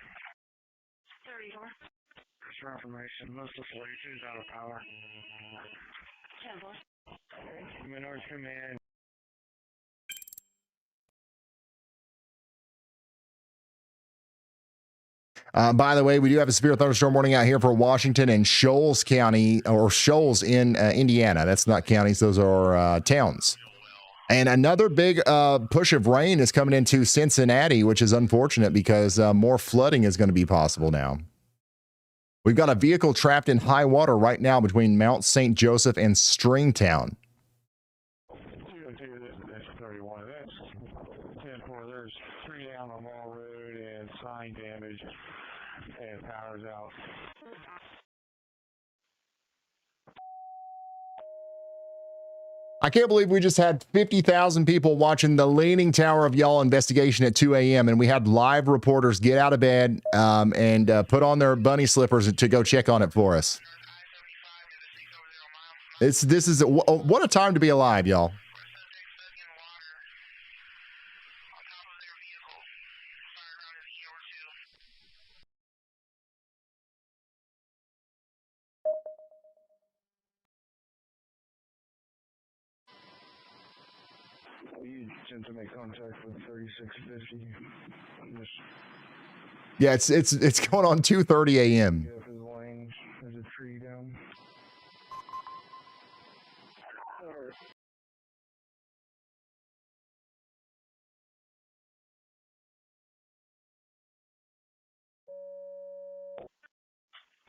34. For information, most of the fleet is out of power. 10-4. Minority Command. By the way, we do have a severe thunderstorm warning out here for Washington and Shoals County, or Shoals in Indiana. That's not counties, those are towns. And another big push of rain is coming into Cincinnati, which is unfortunate because more flooding is going to be possible now. We've got a vehicle trapped in high water right now between Mount St. Joseph and Stringtown. That's 31. That's 10-4. There's 3 down on Mall Road and sign damage and power's out. I can't believe we just had 50,000 people watching the Leaning Tower of Y'all investigation at 2 a.m. and we had live reporters get out of bed and put on their bunny slippers to go check on it for us. This is what a time to be alive, y'all. You tend to make contact with 3650. Yeah, it's going on 2:30 a.m. There's a tree down.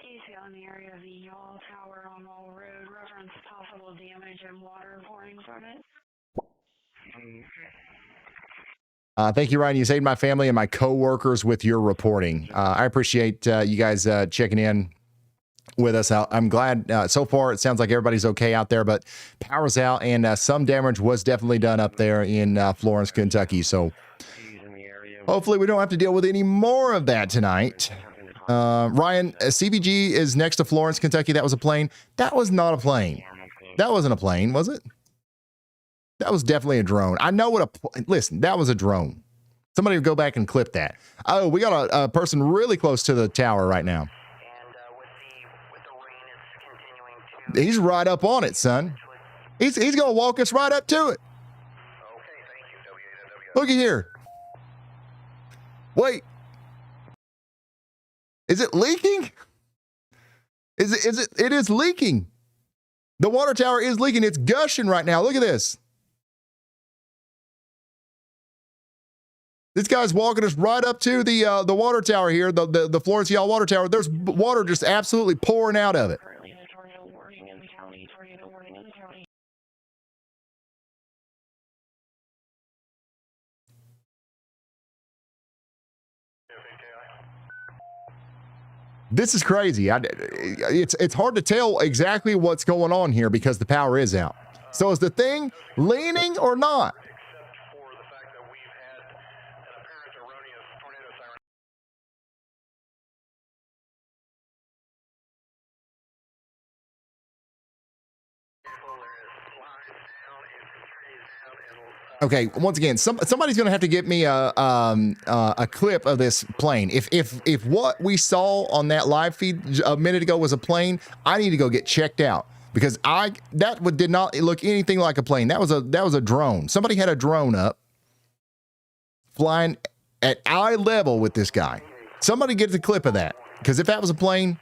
Casey on the area of the Y'all Tower on Wall Road. Reference possible damage and water pouring from it. Thank you, Ryan. You saved my family and my coworkers with your reporting. I appreciate you guys checking in with us. I'm glad so far it sounds like everybody's okay out there, but power's out and some damage was definitely done up there in Florence, Kentucky. So hopefully we don't have to deal with any more of that tonight. Ryan, CVG is next to Florence, Kentucky. That was a plane. That was not a plane. That wasn't a plane, was it? That was definitely a drone. I know what listen, that was a drone. Somebody go back and clip that. Oh, we got a person really close to the tower right now. He's right up on it, son. He's going to walk us right up to it. Looky here. Wait. Is it leaking? It is leaking. The water tower is leaking. It's gushing right now. Look at this. This guy's walking us right up to the water tower here, the Florence Y'all water tower. There's water just absolutely pouring out of it. This is crazy. It's hard to tell exactly what's going on here because the power is out. So is the thing leaning or not? Okay, once again, somebody's going to have to get me a clip of this plane. If what we saw on that live feed a minute ago was a plane, I need to go get checked out because did not look anything like a plane. That was a drone. Somebody had a drone up flying at eye level with this guy. Somebody get the clip of that because if that was a plane,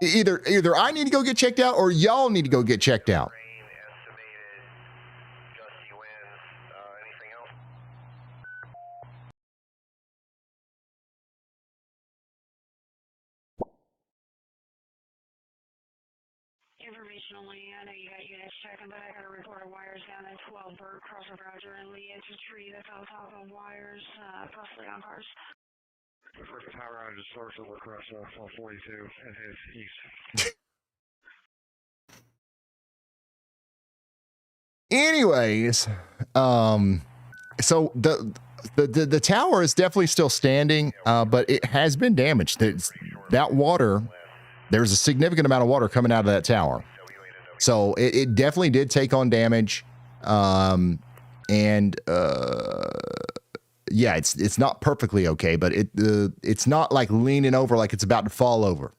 either I need to go get checked out or y'all need to go get checked out. Information only. I know you got units checking, but I got a report of wires down at 12 Bird, Crosser Roger, and Lee. It's a tree that's on top of wires, possibly on cars. The first power outage is source over across 42 and his east. Anyways, so the tower is definitely still standing, but it has been damaged. That water, there's a significant amount of water coming out of that tower. So it definitely did take on damage. Yeah, it's not perfectly okay, but it's not like leaning over like it's about to fall over.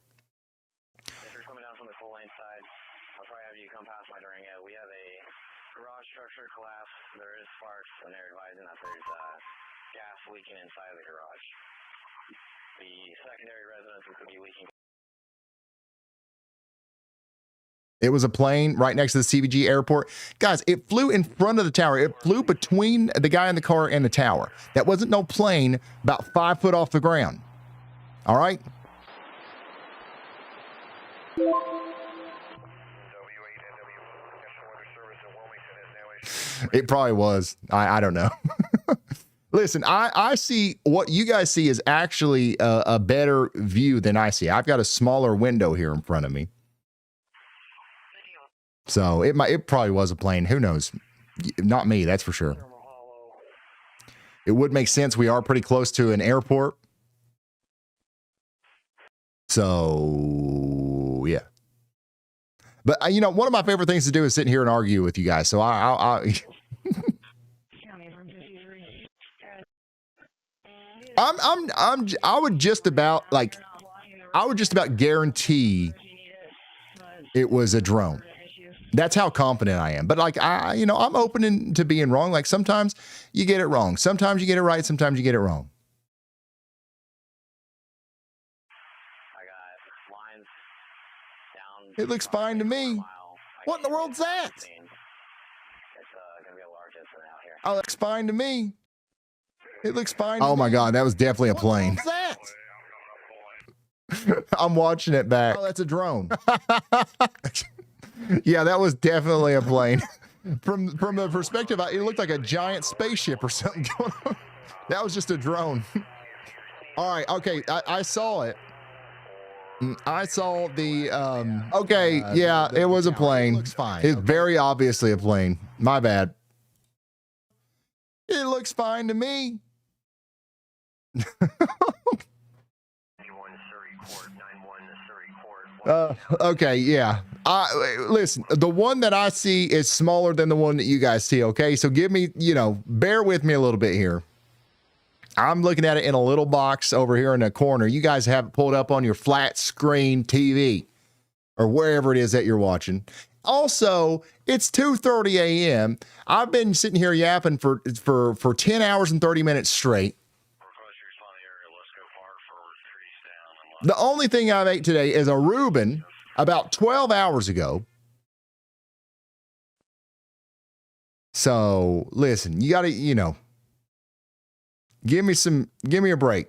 Leaking inside of the garage. The secondary residence could be leaking. It was a plane right next to the CVG airport. Guys, it flew in front of the tower. It flew between the guy in the car and the tower. That wasn't no plane about 5 foot off the ground. All right? It probably was. I don't know. Listen, I see what you guys see is actually a better view than I see. I've got a smaller window here in front of me. So it probably was a plane. Who knows? Not me, that's for sure. It would make sense. We are pretty close to an airport. So, yeah. But, one of my favorite things to do is sit here and argue with you guys. So I would just about guarantee it was a drone. That's how confident I am. But I'm open to being wrong. Like sometimes you get it wrong. Sometimes you get it right. Sometimes you get it wrong. It looks fine to me. What in the world's that? Oh, it looks fine to me. It looks fine. Oh my God, that was definitely a plane. I'm watching it back. Oh, that's a drone. Yeah, that was definitely a plane. From the perspective, it looked like a giant spaceship or something going on. That was just a drone. All right, okay, I saw it. I saw the, okay, yeah, it was a plane. It looks fine. It's very obviously a plane. My bad. It looks fine to me. Okay, yeah. Listen, the one that I see is smaller than the one that you guys see, okay? So give me, bear with me a little bit here. I'm looking at it in a little box over here in the corner. You guys have it pulled up on your flat screen TV or wherever it is that you're watching. Also, it's 2:30 a.m. I've been sitting here yapping for 10 hours and 30 minutes straight. The only thing I've ate today is a Reuben about 12 hours ago. So, listen, you got to, give me a break.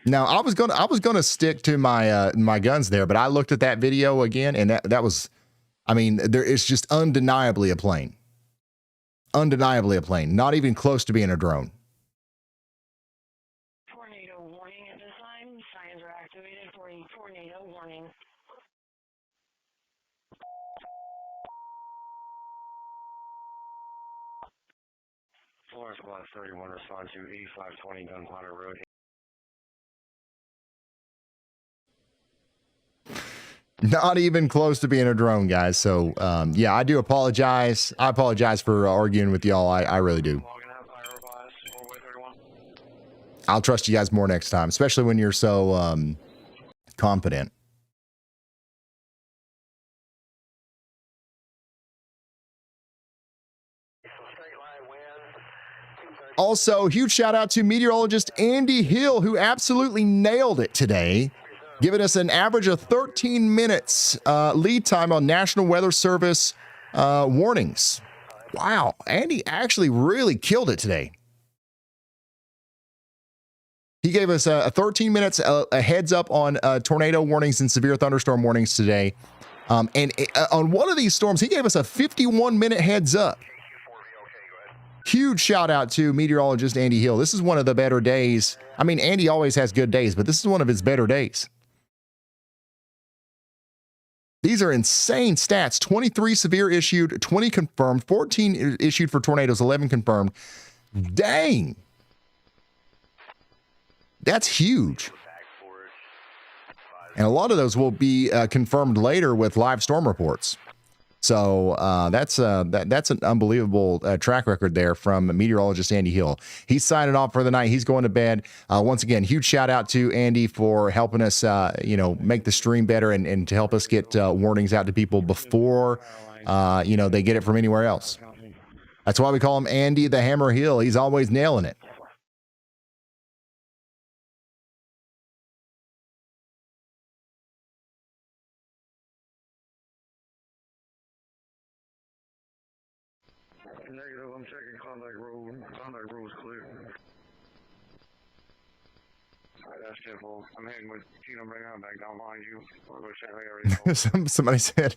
Now, I was gonna stick to my my guns there, but I looked at that video again, and that was, I mean, it's just undeniably a plane. Undeniably a plane. Not even close to being a drone. Tornado warning at this time. Signs are activated for a tornado warning. Florence Class 31 respond to 8520 Gunpowder Road. Not even close to being a drone, guys. So, yeah, I do apologize. I apologize for arguing with y'all. I really do. I'll trust you guys more next time, especially when you're so confident. Also, huge shout out to meteorologist Andy Hill, who absolutely nailed it today, giving us an average of 13 minutes lead time on National Weather Service warnings. Wow, Andy actually really killed it today. He gave us 13 minutes a heads up on tornado warnings and severe thunderstorm warnings today. And on one of these storms, he gave us a 51-minute heads up. Huge shout out to meteorologist Andy Hill. This is one of the better days. I mean, Andy always has good days, but this is one of his better days. These are insane stats. 23 severe issued, 20 confirmed, 14 issued for tornadoes, 11 confirmed. Dang. That's huge. And a lot of those will be confirmed later with live storm reports. So that's an unbelievable track record there from meteorologist Andy Hill. He's signing off for the night. He's going to bed. Once again, huge shout out to Andy for helping us, make the stream better and to help us get warnings out to people before, they get it from anywhere else. That's why we call him Andy the Hammer Hill. He's always nailing it. Negative, I'm checking contact road. Contact road's clear. Alright, that's simple. I'm heading with Tino bring out back down behind you. I'll go check everything. Somebody said.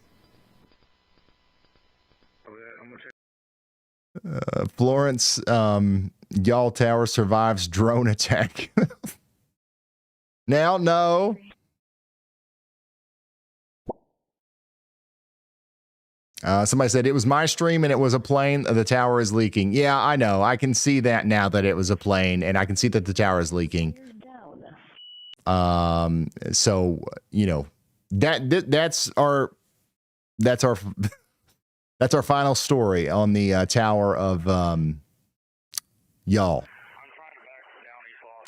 I'm gonna check. Florence, y'all tower survives drone attack. Now, no. Somebody said it was my stream and it was a plane. The tower is leaking. Yeah, I know. I can see that now that it was a plane, and I can see that the tower is leaking. So that's our that's our final story on the tower of y'all.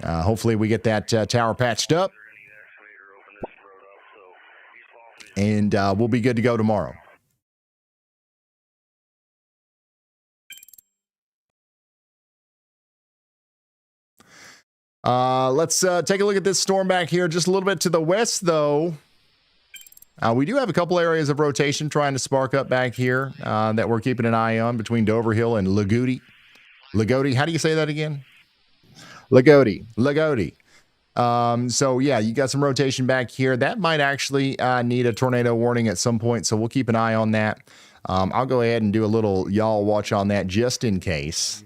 Hopefully we get that tower patched up, and we'll be good to go tomorrow. Let's take a look at this storm back here. Just a little bit to the west, though. We do have a couple areas of rotation trying to spark up back here that we're keeping an eye on between Dover Hill and Lagodi. Lagodi, how do you say that again? Lagodi. So yeah, you got some rotation back here. That might actually need a tornado warning at some point, so we'll keep an eye on that. I'll go ahead and do a little y'all watch on that just in case.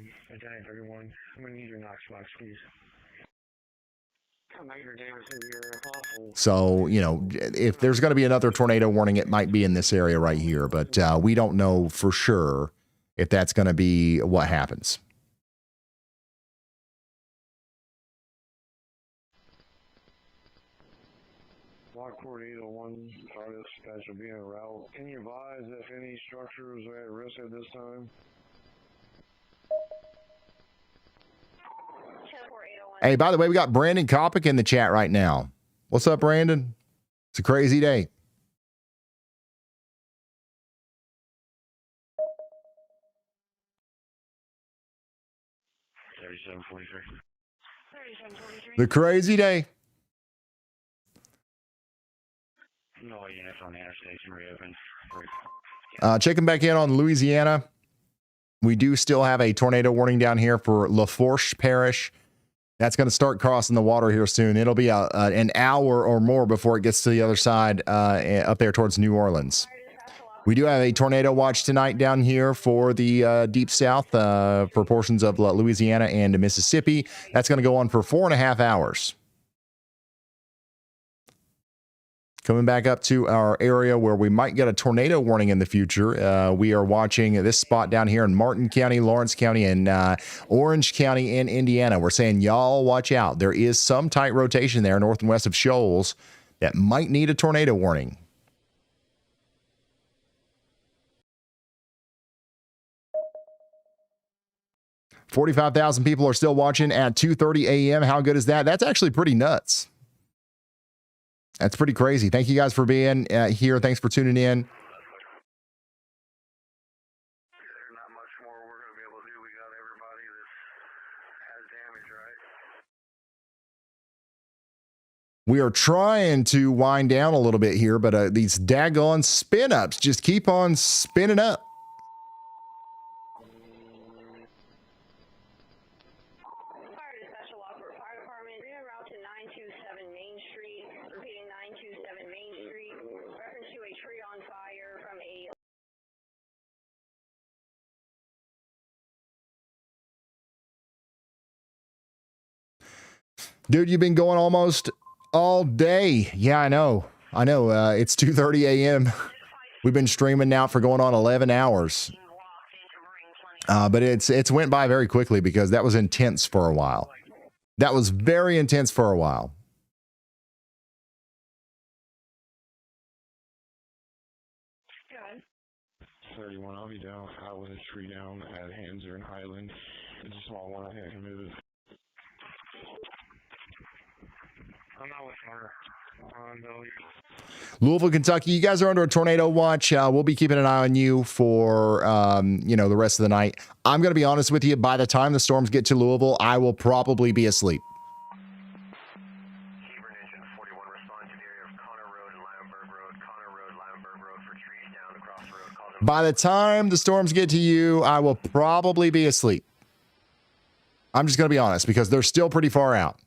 So, you know, if there's going to be another tornado warning, it might be in this area right here, but we don't know for sure if that's going to be what happens. Lockport 801, sorry, this dispatch will be en route. Can you advise if any structures are at risk at this time? Hey, by the way, we got Brandon Kopic in the chat right now. What's up, Brandon? It's a crazy day. The crazy day. No units on the interstation reopened. Checking back in on Louisiana. We do still have a tornado warning down here for Lafourche Parish. That's going to start crossing the water here soon. It'll be an hour or more before it gets to the other side up there towards New Orleans. We do have a tornado watch tonight down here for the deep south for portions of Louisiana and Mississippi. That's going to go on for 4.5 hours. Coming back up to our area where we might get a tornado warning in the future. We are watching this spot down here in Martin County, Lawrence County, and Orange County in Indiana. We're saying, y'all watch out. There is some tight rotation there north and west of Shoals that might need a tornado warning. $45,000 people are still watching at 2:30 a.m. How good is that? That's actually pretty nuts. That's pretty crazy. Thank you guys for being here. Thanks for tuning in. We are trying to wind down a little bit here, but these daggone spin-ups just keep on spinning up. Dude, you've been going almost all day. Yeah, I know. It's 2:30 a.m. We've been streaming now for going on 11 hours. But it's went by very quickly because that was intense for a while. That was very intense for a while. I'll be down high with a tree down at Hanser and Highland. It's a small one. I can move it. I'm not with her. Louisville, Kentucky, you guys are under a tornado watch. We'll be keeping an eye on you for, the rest of the night. I'm going to be honest with you. By the time the storms get to Louisville, I will probably be asleep. By the time the storms get to you, I will probably be asleep. I'm just going to be honest because they're still pretty far out.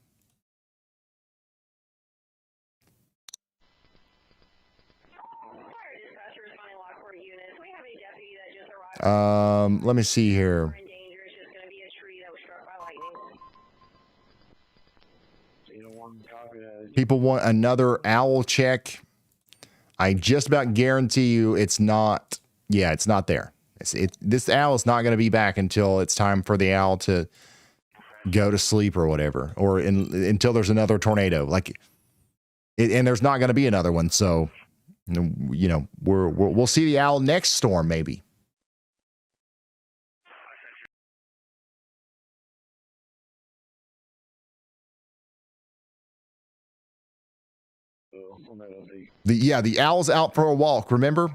Let me see here. People want another owl check. I just about guarantee you it's not. Yeah, it's not there. This owl is not going to be back until it's time for the owl to go to sleep or whatever, or until there's another tornado. And there's not going to be another one. So, we'll see the owl next storm maybe. The owl's out for a walk, remember?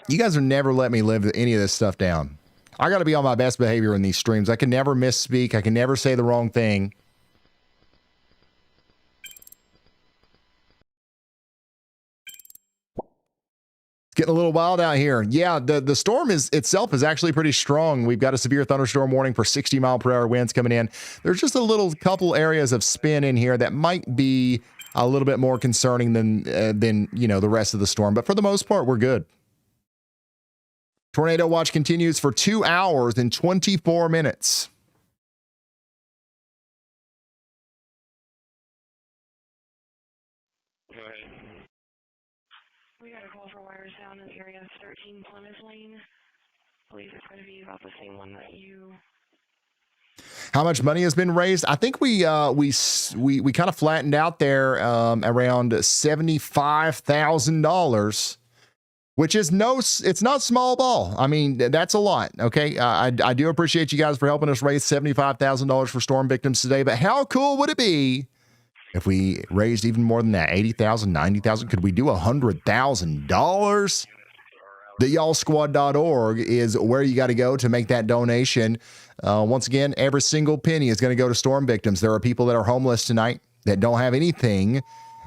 You guys are never let me live any of this stuff down. I got to be on my best behavior in these streams. I can never misspeak. I can never say the wrong thing. It's getting a little wild out here. Yeah, the storm itself is actually pretty strong. We've got a severe thunderstorm warning for 60-mile-per-hour winds coming in. There's just a little couple areas of spin in here that might be a little bit more concerning than the rest of the storm. But for the most part, we're good. Tornado watch continues for 2 hours and 24 minutes. We got a call for wires down in the area of 13 Plymouth Lane. I believe it's going to be about the same one that you. How much money has been raised? I think we kind of flattened out there around $75,000, which is it's not small ball. I mean, that's a lot. Okay, I do appreciate you guys for helping us raise $75,000 for storm victims today. But how cool would it be if we raised even more than that? 80,000, 90,000? Could we do $100,000? TheYALLSquad.org is where you got to go to make that donation. Once again, every single penny is going to go to storm victims. There are people that are homeless tonight that don't have anything.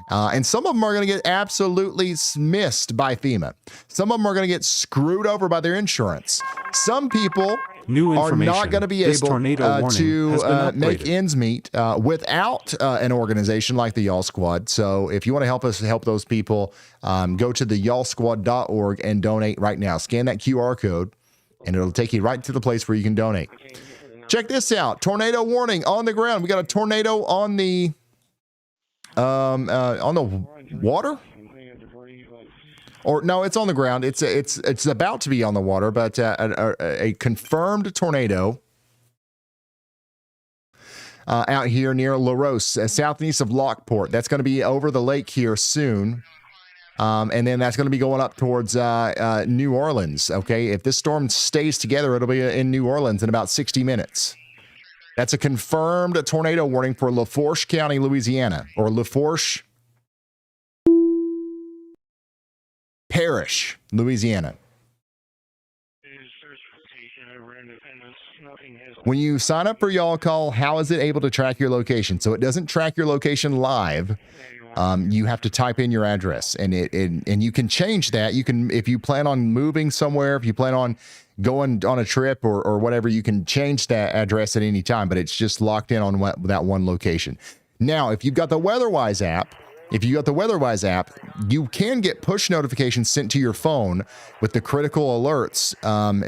And some of them are going to get absolutely missed by FEMA. Some of them are going to get screwed over by their insurance. Some people are not going to be able to make ends meet without an organization like the Y'all Squad. So if you want to help us help those people, go to theyallsquad.org and donate right now. Scan that QR code, and it'll take you right to the place where you can donate. Check this out. Tornado warning on the ground. We got a tornado on the water. Or no, it's on the ground. It's about to be on the water, but a confirmed tornado out here near Larose, southeast of Lockport. That's going to be over the lake here soon, and then that's going to be going up towards New Orleans. Okay, if this storm stays together, it'll be in New Orleans in about 60 minutes. That's a confirmed tornado warning for Lafourche County, Louisiana, or Lafourche Parish, Louisiana. When you sign up for Y'all Call, how is it able to track your location? So it doesn't track your location live. You have to type in your address, and you can change that. You can, if you plan on moving somewhere, if you plan on going on a trip or whatever, you can change that address at any time, but it's just locked in on that one location. Now, if you've got the WeatherWise app, you can get push notifications sent to your phone with the critical alerts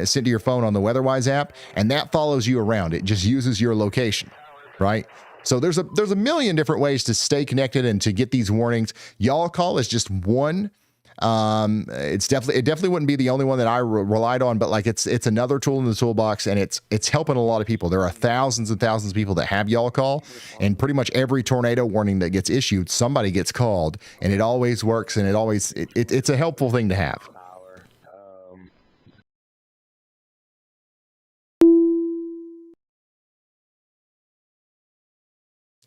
sent to your phone on the WeatherWise app, and that follows you around. It just uses your location, right? So there's a million different ways to stay connected and to get these warnings. Y'all Call is just one. It definitely wouldn't be the only one that I relied on, but like it's another tool in the toolbox, and it's helping a lot of people. There are thousands and thousands of people that have Y'all Call, and pretty much every tornado warning that gets issued, somebody gets called, and it always works, and it's a helpful thing to have.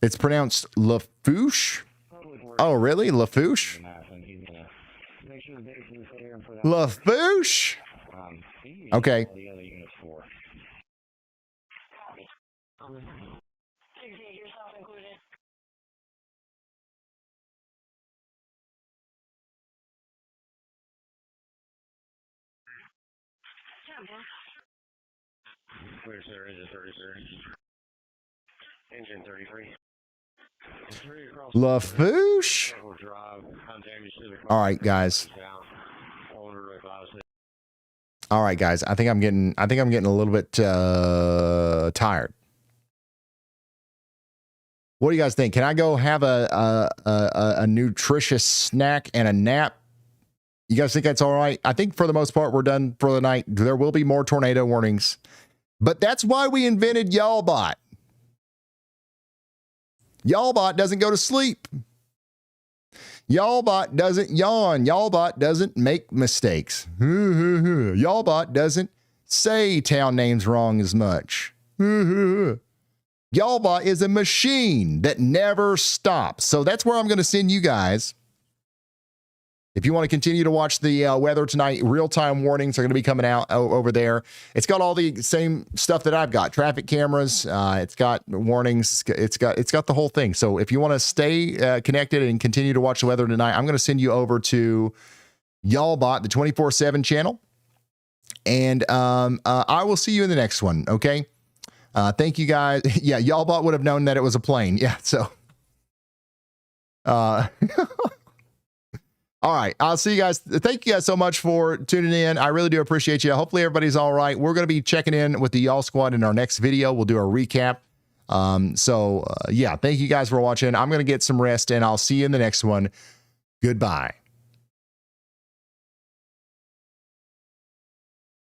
It's pronounced Lafourche. Oh, really? Lafourche? Lafourche? Okay. Clear, sir. Engine 30, sir. Engine 33. Lafourche? All right, guys. All right, guys. I think I'm getting a little bit tired. What do you guys think? Can I go have a nutritious snack and a nap? You guys think that's all right? I think for the most part we're done for the night. There will be more tornado warnings, but that's why we invented YALLBot. YALLBot doesn't go to sleep. YALLBot doesn't yawn. YALLBot doesn't make mistakes. YALLBot doesn't say town names wrong as much. YALLBot is a machine that never stops. So that's where I'm going to send you guys. If you want to continue to watch the weather tonight, real-time warnings are going to be coming out over there. It's got all the same stuff that I've got. Traffic cameras. It's got warnings. It's got the whole thing. So if you want to stay connected and continue to watch the weather tonight, I'm going to send you over to Y'all Bot, the 24/7 channel. And I will see you in the next one, okay? Thank you guys. Yeah, Y'all Bot would have known that it was a plane. Yeah, so. All right, I'll see you guys. Thank you guys so much for tuning in. I really do appreciate you. Hopefully everybody's all right. We're going to be checking in with the Y'all Squad in our next video. We'll do a recap. Yeah, thank you guys for watching. I'm going to get some rest, and I'll see you in the next one. Goodbye.